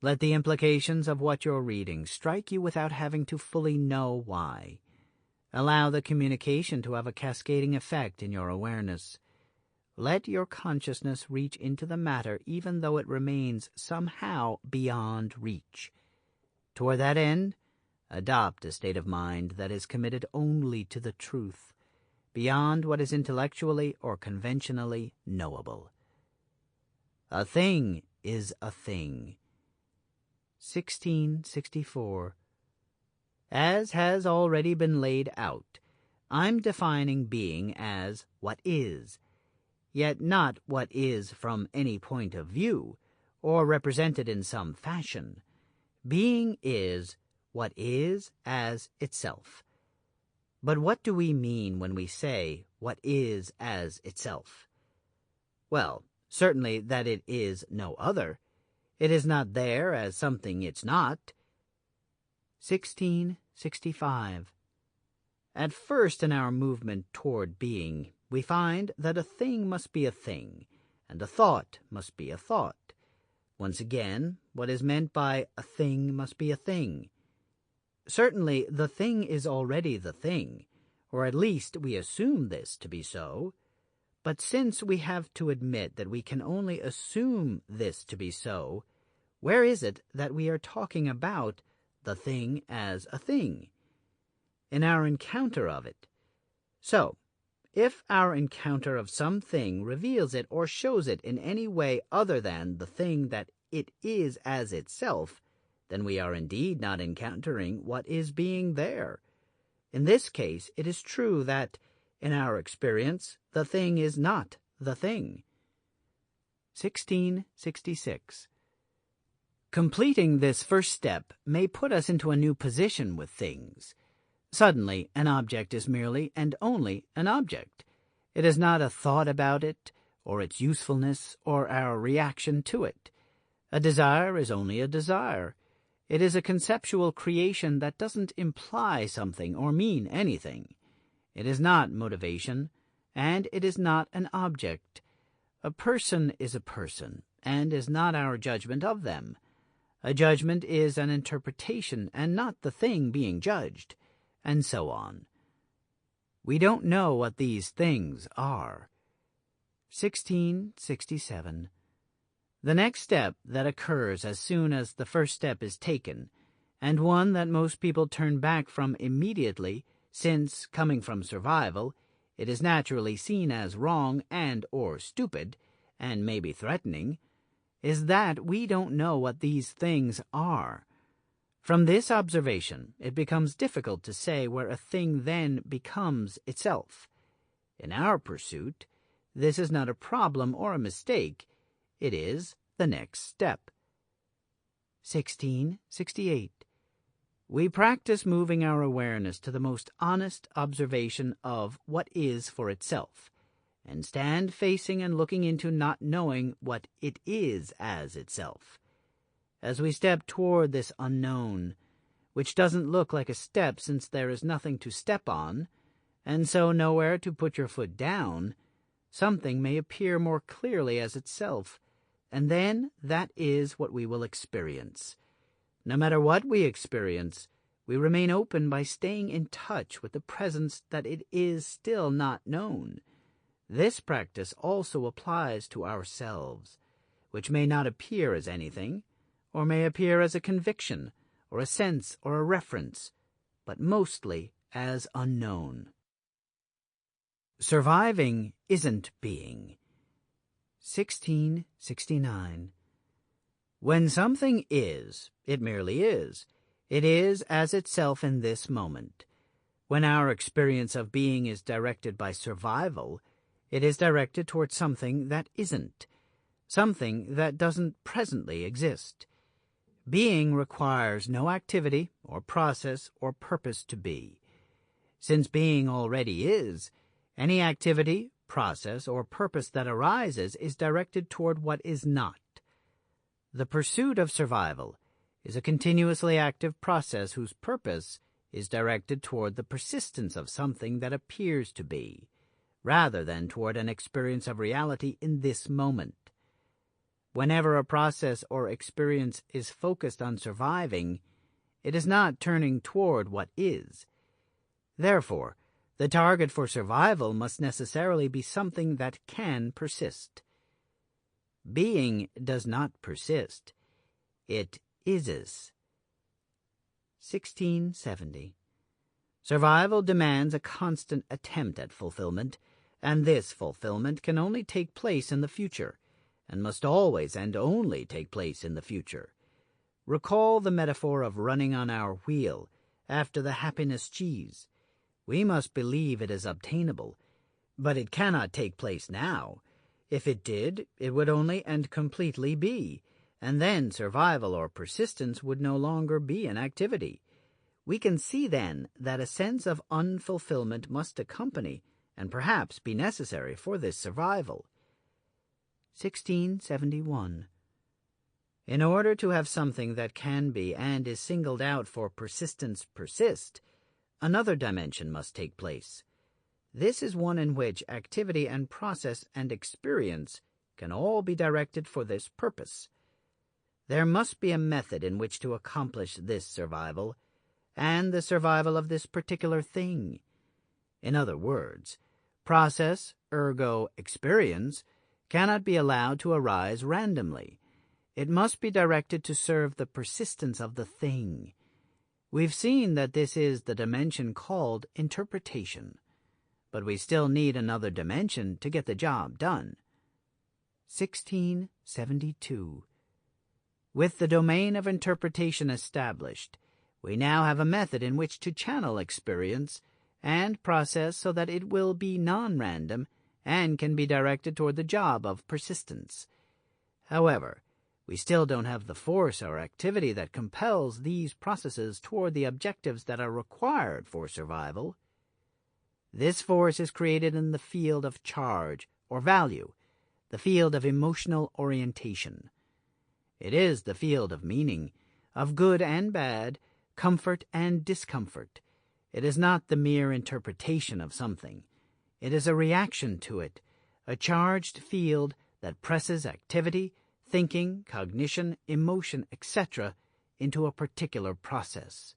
Let the implications of what you're reading strike you without having to fully know why. Allow the communication to have a cascading effect in your awareness. Let your consciousness reach into the matter even though it remains somehow beyond reach. Toward that end, adopt a state of mind that is committed only to the truth, beyond what is intellectually or conventionally knowable. A thing is a thing. 1664. As has already been laid out, I'm defining being as what is, yet not what is from any point of view, or represented in some fashion. Being is what is as itself. But what do we mean when we say what is as itself? Well, certainly that it is no other. It is not there as something it's not. 1665. At first in our movement toward being, we find that a thing must be a thing, and a thought must be a thought. Once again, what is meant by a thing must be a thing. Certainly the thing is already the thing, or at least we assume this to be so. But since we have to admit that we can only assume this to be so, where is it that we are talking about the thing as a thing? In our encounter of it. So, if our encounter of something reveals it or shows it in any way other than the thing that it is as itself, then we are indeed not encountering what is being there. In this case, it is true that, in our experience, the thing is not the thing. 1666. Completing this first step may put us into a new position with things. Suddenly, an object is merely and only an object. It is not a thought about it, or its usefulness, or our reaction to it. A desire is only a desire. It is a conceptual creation that doesn't imply something or mean anything. It is not motivation, and it is not an object. A person is a person, and is not our judgment of them. A judgment is an interpretation, and not the thing being judged, and so on. We don't know what these things are. 1667. The next step that occurs as soon as the first step is taken, and one that most people turn back from immediately, since, coming from survival, it is naturally seen as wrong and or stupid, and maybe threatening, is that we don't know what these things are. From this observation, it becomes difficult to say where a thing then becomes itself. In our pursuit, this is not a problem or a mistake. It is the next step. 1668. We practice moving our awareness to the most honest observation of what is for itself, and stand facing and looking into not knowing what it is as itself. As we step toward this unknown, which doesn't look like a step since there is nothing to step on, and so nowhere to put your foot down, something may appear more clearly as itself, and then that is what we will experience. No matter what we experience, we remain open by staying in touch with the presence that it is still not known. This practice also applies to ourselves, which may not appear as anything, or may appear as a conviction, or a sense, or a reference, but mostly as unknown. Surviving isn't being. 1669. When something is, it merely is. It is as itself in this moment. When our experience of being is directed by survival, it is directed toward something that isn't, something that doesn't presently exist. Being requires no activity or process or purpose to be. Since being already is, any activity, process, or purpose that arises is directed toward what is not. The pursuit of survival is a continuously active process whose purpose is directed toward the persistence of something that appears to be, rather than toward an experience of reality in this moment. Whenever a process or experience is focused on surviving, it is not turning toward what is. Therefore, the The target for survival must necessarily be something that can persist. Being does not persist. It is. 1670. Survival demands a constant attempt at fulfillment, and this fulfillment can only take place in the future, and must always and only take place in the future. Recall the metaphor of running on our wheel after the happiness cheese. We must believe it is obtainable, but it cannot take place now. If it did, it would only and completely be, and then survival or persistence would no longer be an activity. We can see then that a sense of unfulfillment must accompany and perhaps be necessary for this survival. 1671. In order to have something that can be and is singled out for persistence persist, another dimension must take place. This is one in which activity and process and experience can all be directed for this purpose. There must be a method in which to accomplish this survival, and the survival of this particular thing. In other words, process, ergo experience, cannot be allowed to arise randomly. It must be directed to serve the persistence of the thing. We've seen that this is the dimension called interpretation, but we still need another dimension to get the job done. 1672. With the domain of interpretation established, we now have a method in which to channel experience and process so that it will be non-random and can be directed toward the job of persistence. However, we still don't have the force or activity that compels these processes toward the objectives that are required for survival. This force is created in the field of charge or value, the field of emotional orientation. It is the field of meaning, of good and bad, comfort and discomfort. It is not the mere interpretation of something. It is a reaction to it, a charged field that presses activity, thinking, cognition, emotion, etc. into a particular process.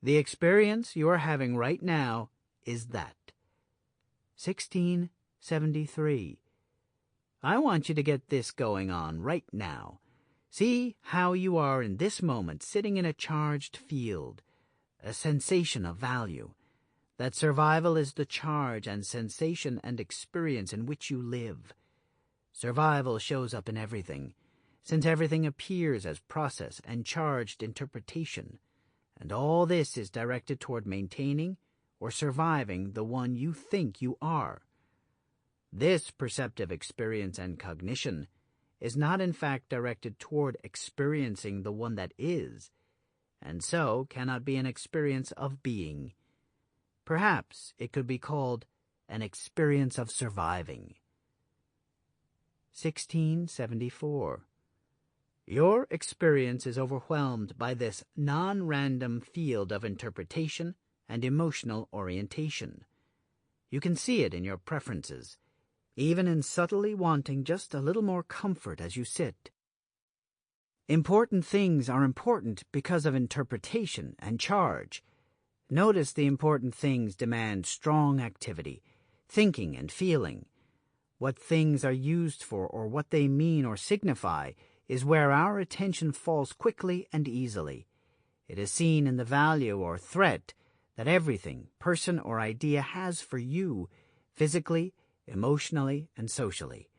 The experience you are having right now is that. 1673. I want you to get this going on right now. See how you are in this moment sitting in a charged field, a sensation of value. That survival is the charge and sensation and experience in which you live. Survival shows up in everything, since everything appears as process and charged interpretation, and all this is directed toward maintaining or surviving the one you think you are. This perceptive experience and cognition is not in fact directed toward experiencing the one that is, and so cannot be an experience of being. Perhaps it could be called an experience of surviving. 1674. Your experience is overwhelmed by this non-random field of interpretation and emotional orientation. You can see it in your preferences, even in subtly wanting just a little more comfort as you sit. Important things are important because of interpretation and charge. Notice the important things demand strong activity, thinking and feeling. What things are used for or what they mean or signify is where our attention falls quickly and easily. It is seen in the value or threat that everything, person or idea has for you, physically, emotionally, and socially.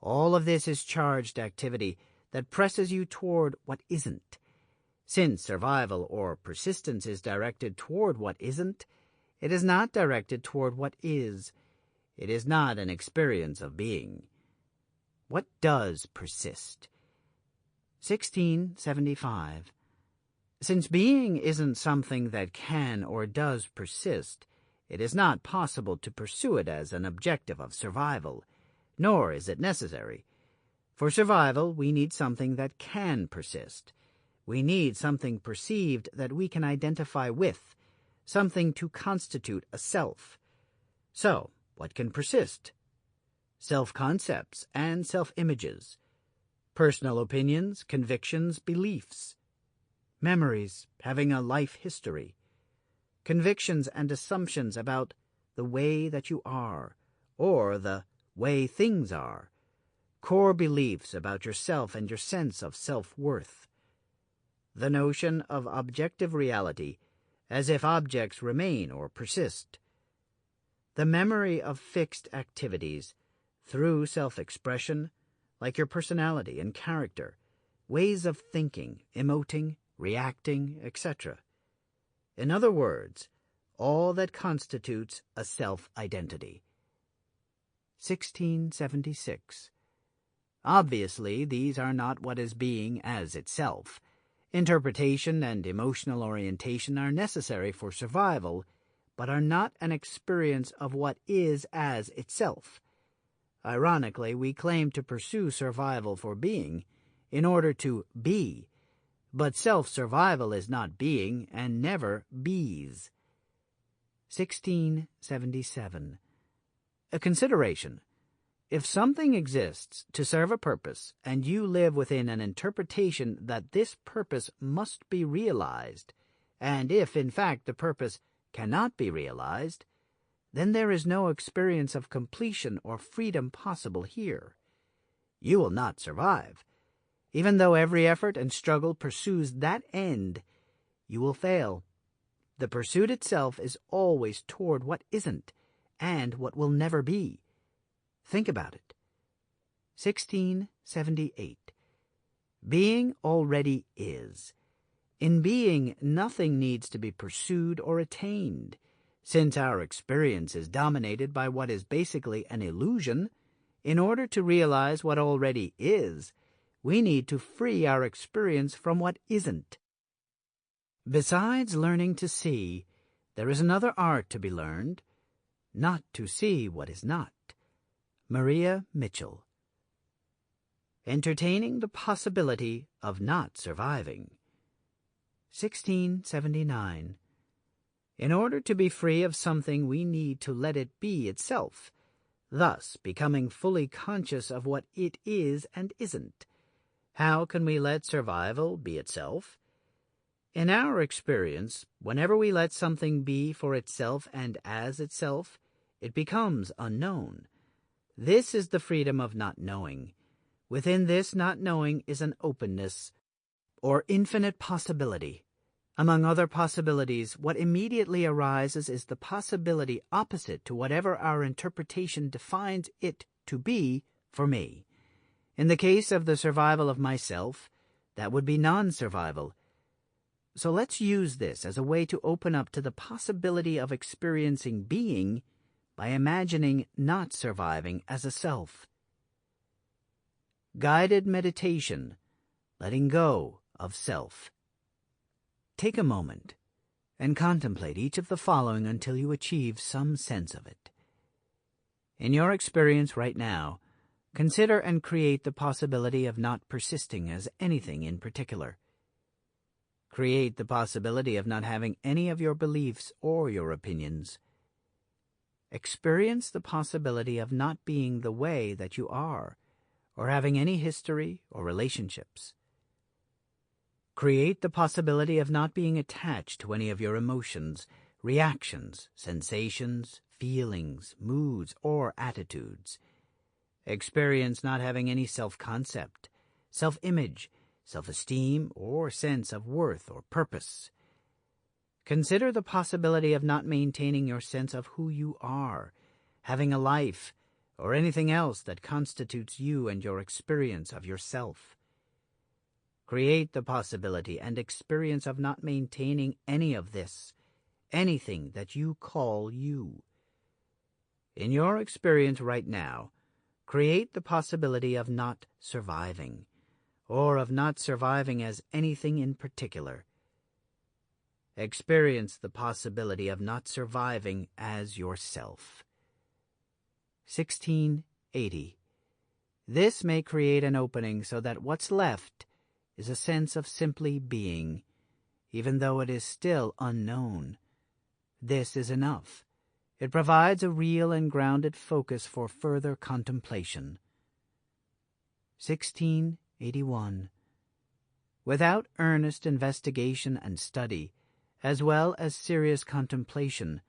All of this is charged activity that presses you toward what isn't. Since survival or persistence is directed toward what isn't, it is not directed toward what is. It is not an experience of being. What does persist? 1675. Since being isn't something that can or does persist, it is not possible to pursue it as an objective of survival, nor is it necessary. For survival, we need something that can persist. We need something perceived that we can identify with, something to constitute a self. So, what can persist? Self-concepts and self-images, personal opinions, convictions, beliefs, memories having a life history, convictions and assumptions about the way that you are, or the way things are, core beliefs about yourself and your sense of self-worth. The notion of objective reality, as if objects remain or persist. The memory of fixed activities through self-expression, like your personality and character, ways of thinking, emoting, reacting, etc. In other words, all that constitutes a self-identity. 1676. Obviously, these are not what is being as itself. Interpretation and emotional orientation are necessary for survival, but are not an experience of what is as itself. Ironically, we claim to pursue survival for being in order to be, but self-survival is not being and never bees. 1677. A consideration. If something exists to serve a purpose, and you live within an interpretation that this purpose must be realized, and if, in fact, the purpose cannot be realized, then there is no experience of completion or freedom possible here. You will not survive. Even though every effort and struggle pursues that end, you will fail. The pursuit itself is always toward what isn't, and what will never be. Think about it. 1678. Being already is. In being, nothing needs to be pursued or attained. Since our experience is dominated by what is basically an illusion, in order to realize what already is, we need to free our experience from what isn't. Besides learning to see, there is another art to be learned, not to see what is not. Maria Mitchell. Entertaining the possibility of not surviving. 1679. In order to be free of something, we need to let it be itself, thus becoming fully conscious of what it is and isn't. How can we let survival be itself? In our experience, whenever we let something be for itself and as itself, it becomes unknown. This is the freedom of not knowing. Within this not knowing is an openness, or infinite possibility. Among other possibilities, what immediately arises is the possibility opposite to whatever our interpretation defines it to be for me. In the case of the survival of myself, that would be non-survival. So let's use this as a way to open up to the possibility of experiencing being by imagining not surviving as a self. Guided meditation, letting go of self. Take a moment and contemplate each of the following until you achieve some sense of it. In your experience right now, consider and create the possibility of not persisting as anything in particular. Create the possibility of not having any of your beliefs or your opinions. Experience the possibility of not being the way that you are, or having any history or relationships. Create the possibility of not being attached to any of your emotions, reactions, sensations, feelings, moods, or attitudes. Experience not having any self-concept, self-image, self-esteem, or sense of worth or purpose. Consider the possibility of not maintaining your sense of who you are, having a life, or anything else that constitutes you and your experience of yourself. Create the possibility and experience of not maintaining any of this, anything that you call you. In your experience right now, create the possibility of not surviving, or of not surviving as anything in particular. Experience the possibility of not surviving as yourself. 1680. This may create an opening so that what's left is a sense of simply being, even though it is still unknown. This is enough. It provides a real and grounded focus for further contemplation. 1681. Without earnest investigation and study, as well as serious contemplation,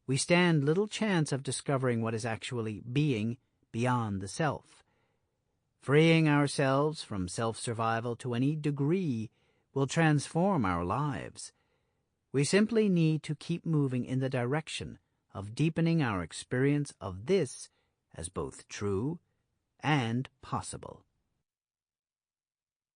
we stand little chance of discovering what is actually being beyond the self. Freeing ourselves from self-survival to any degree will transform our lives. We simply need to keep moving in the direction of deepening our experience of this as both true and possible.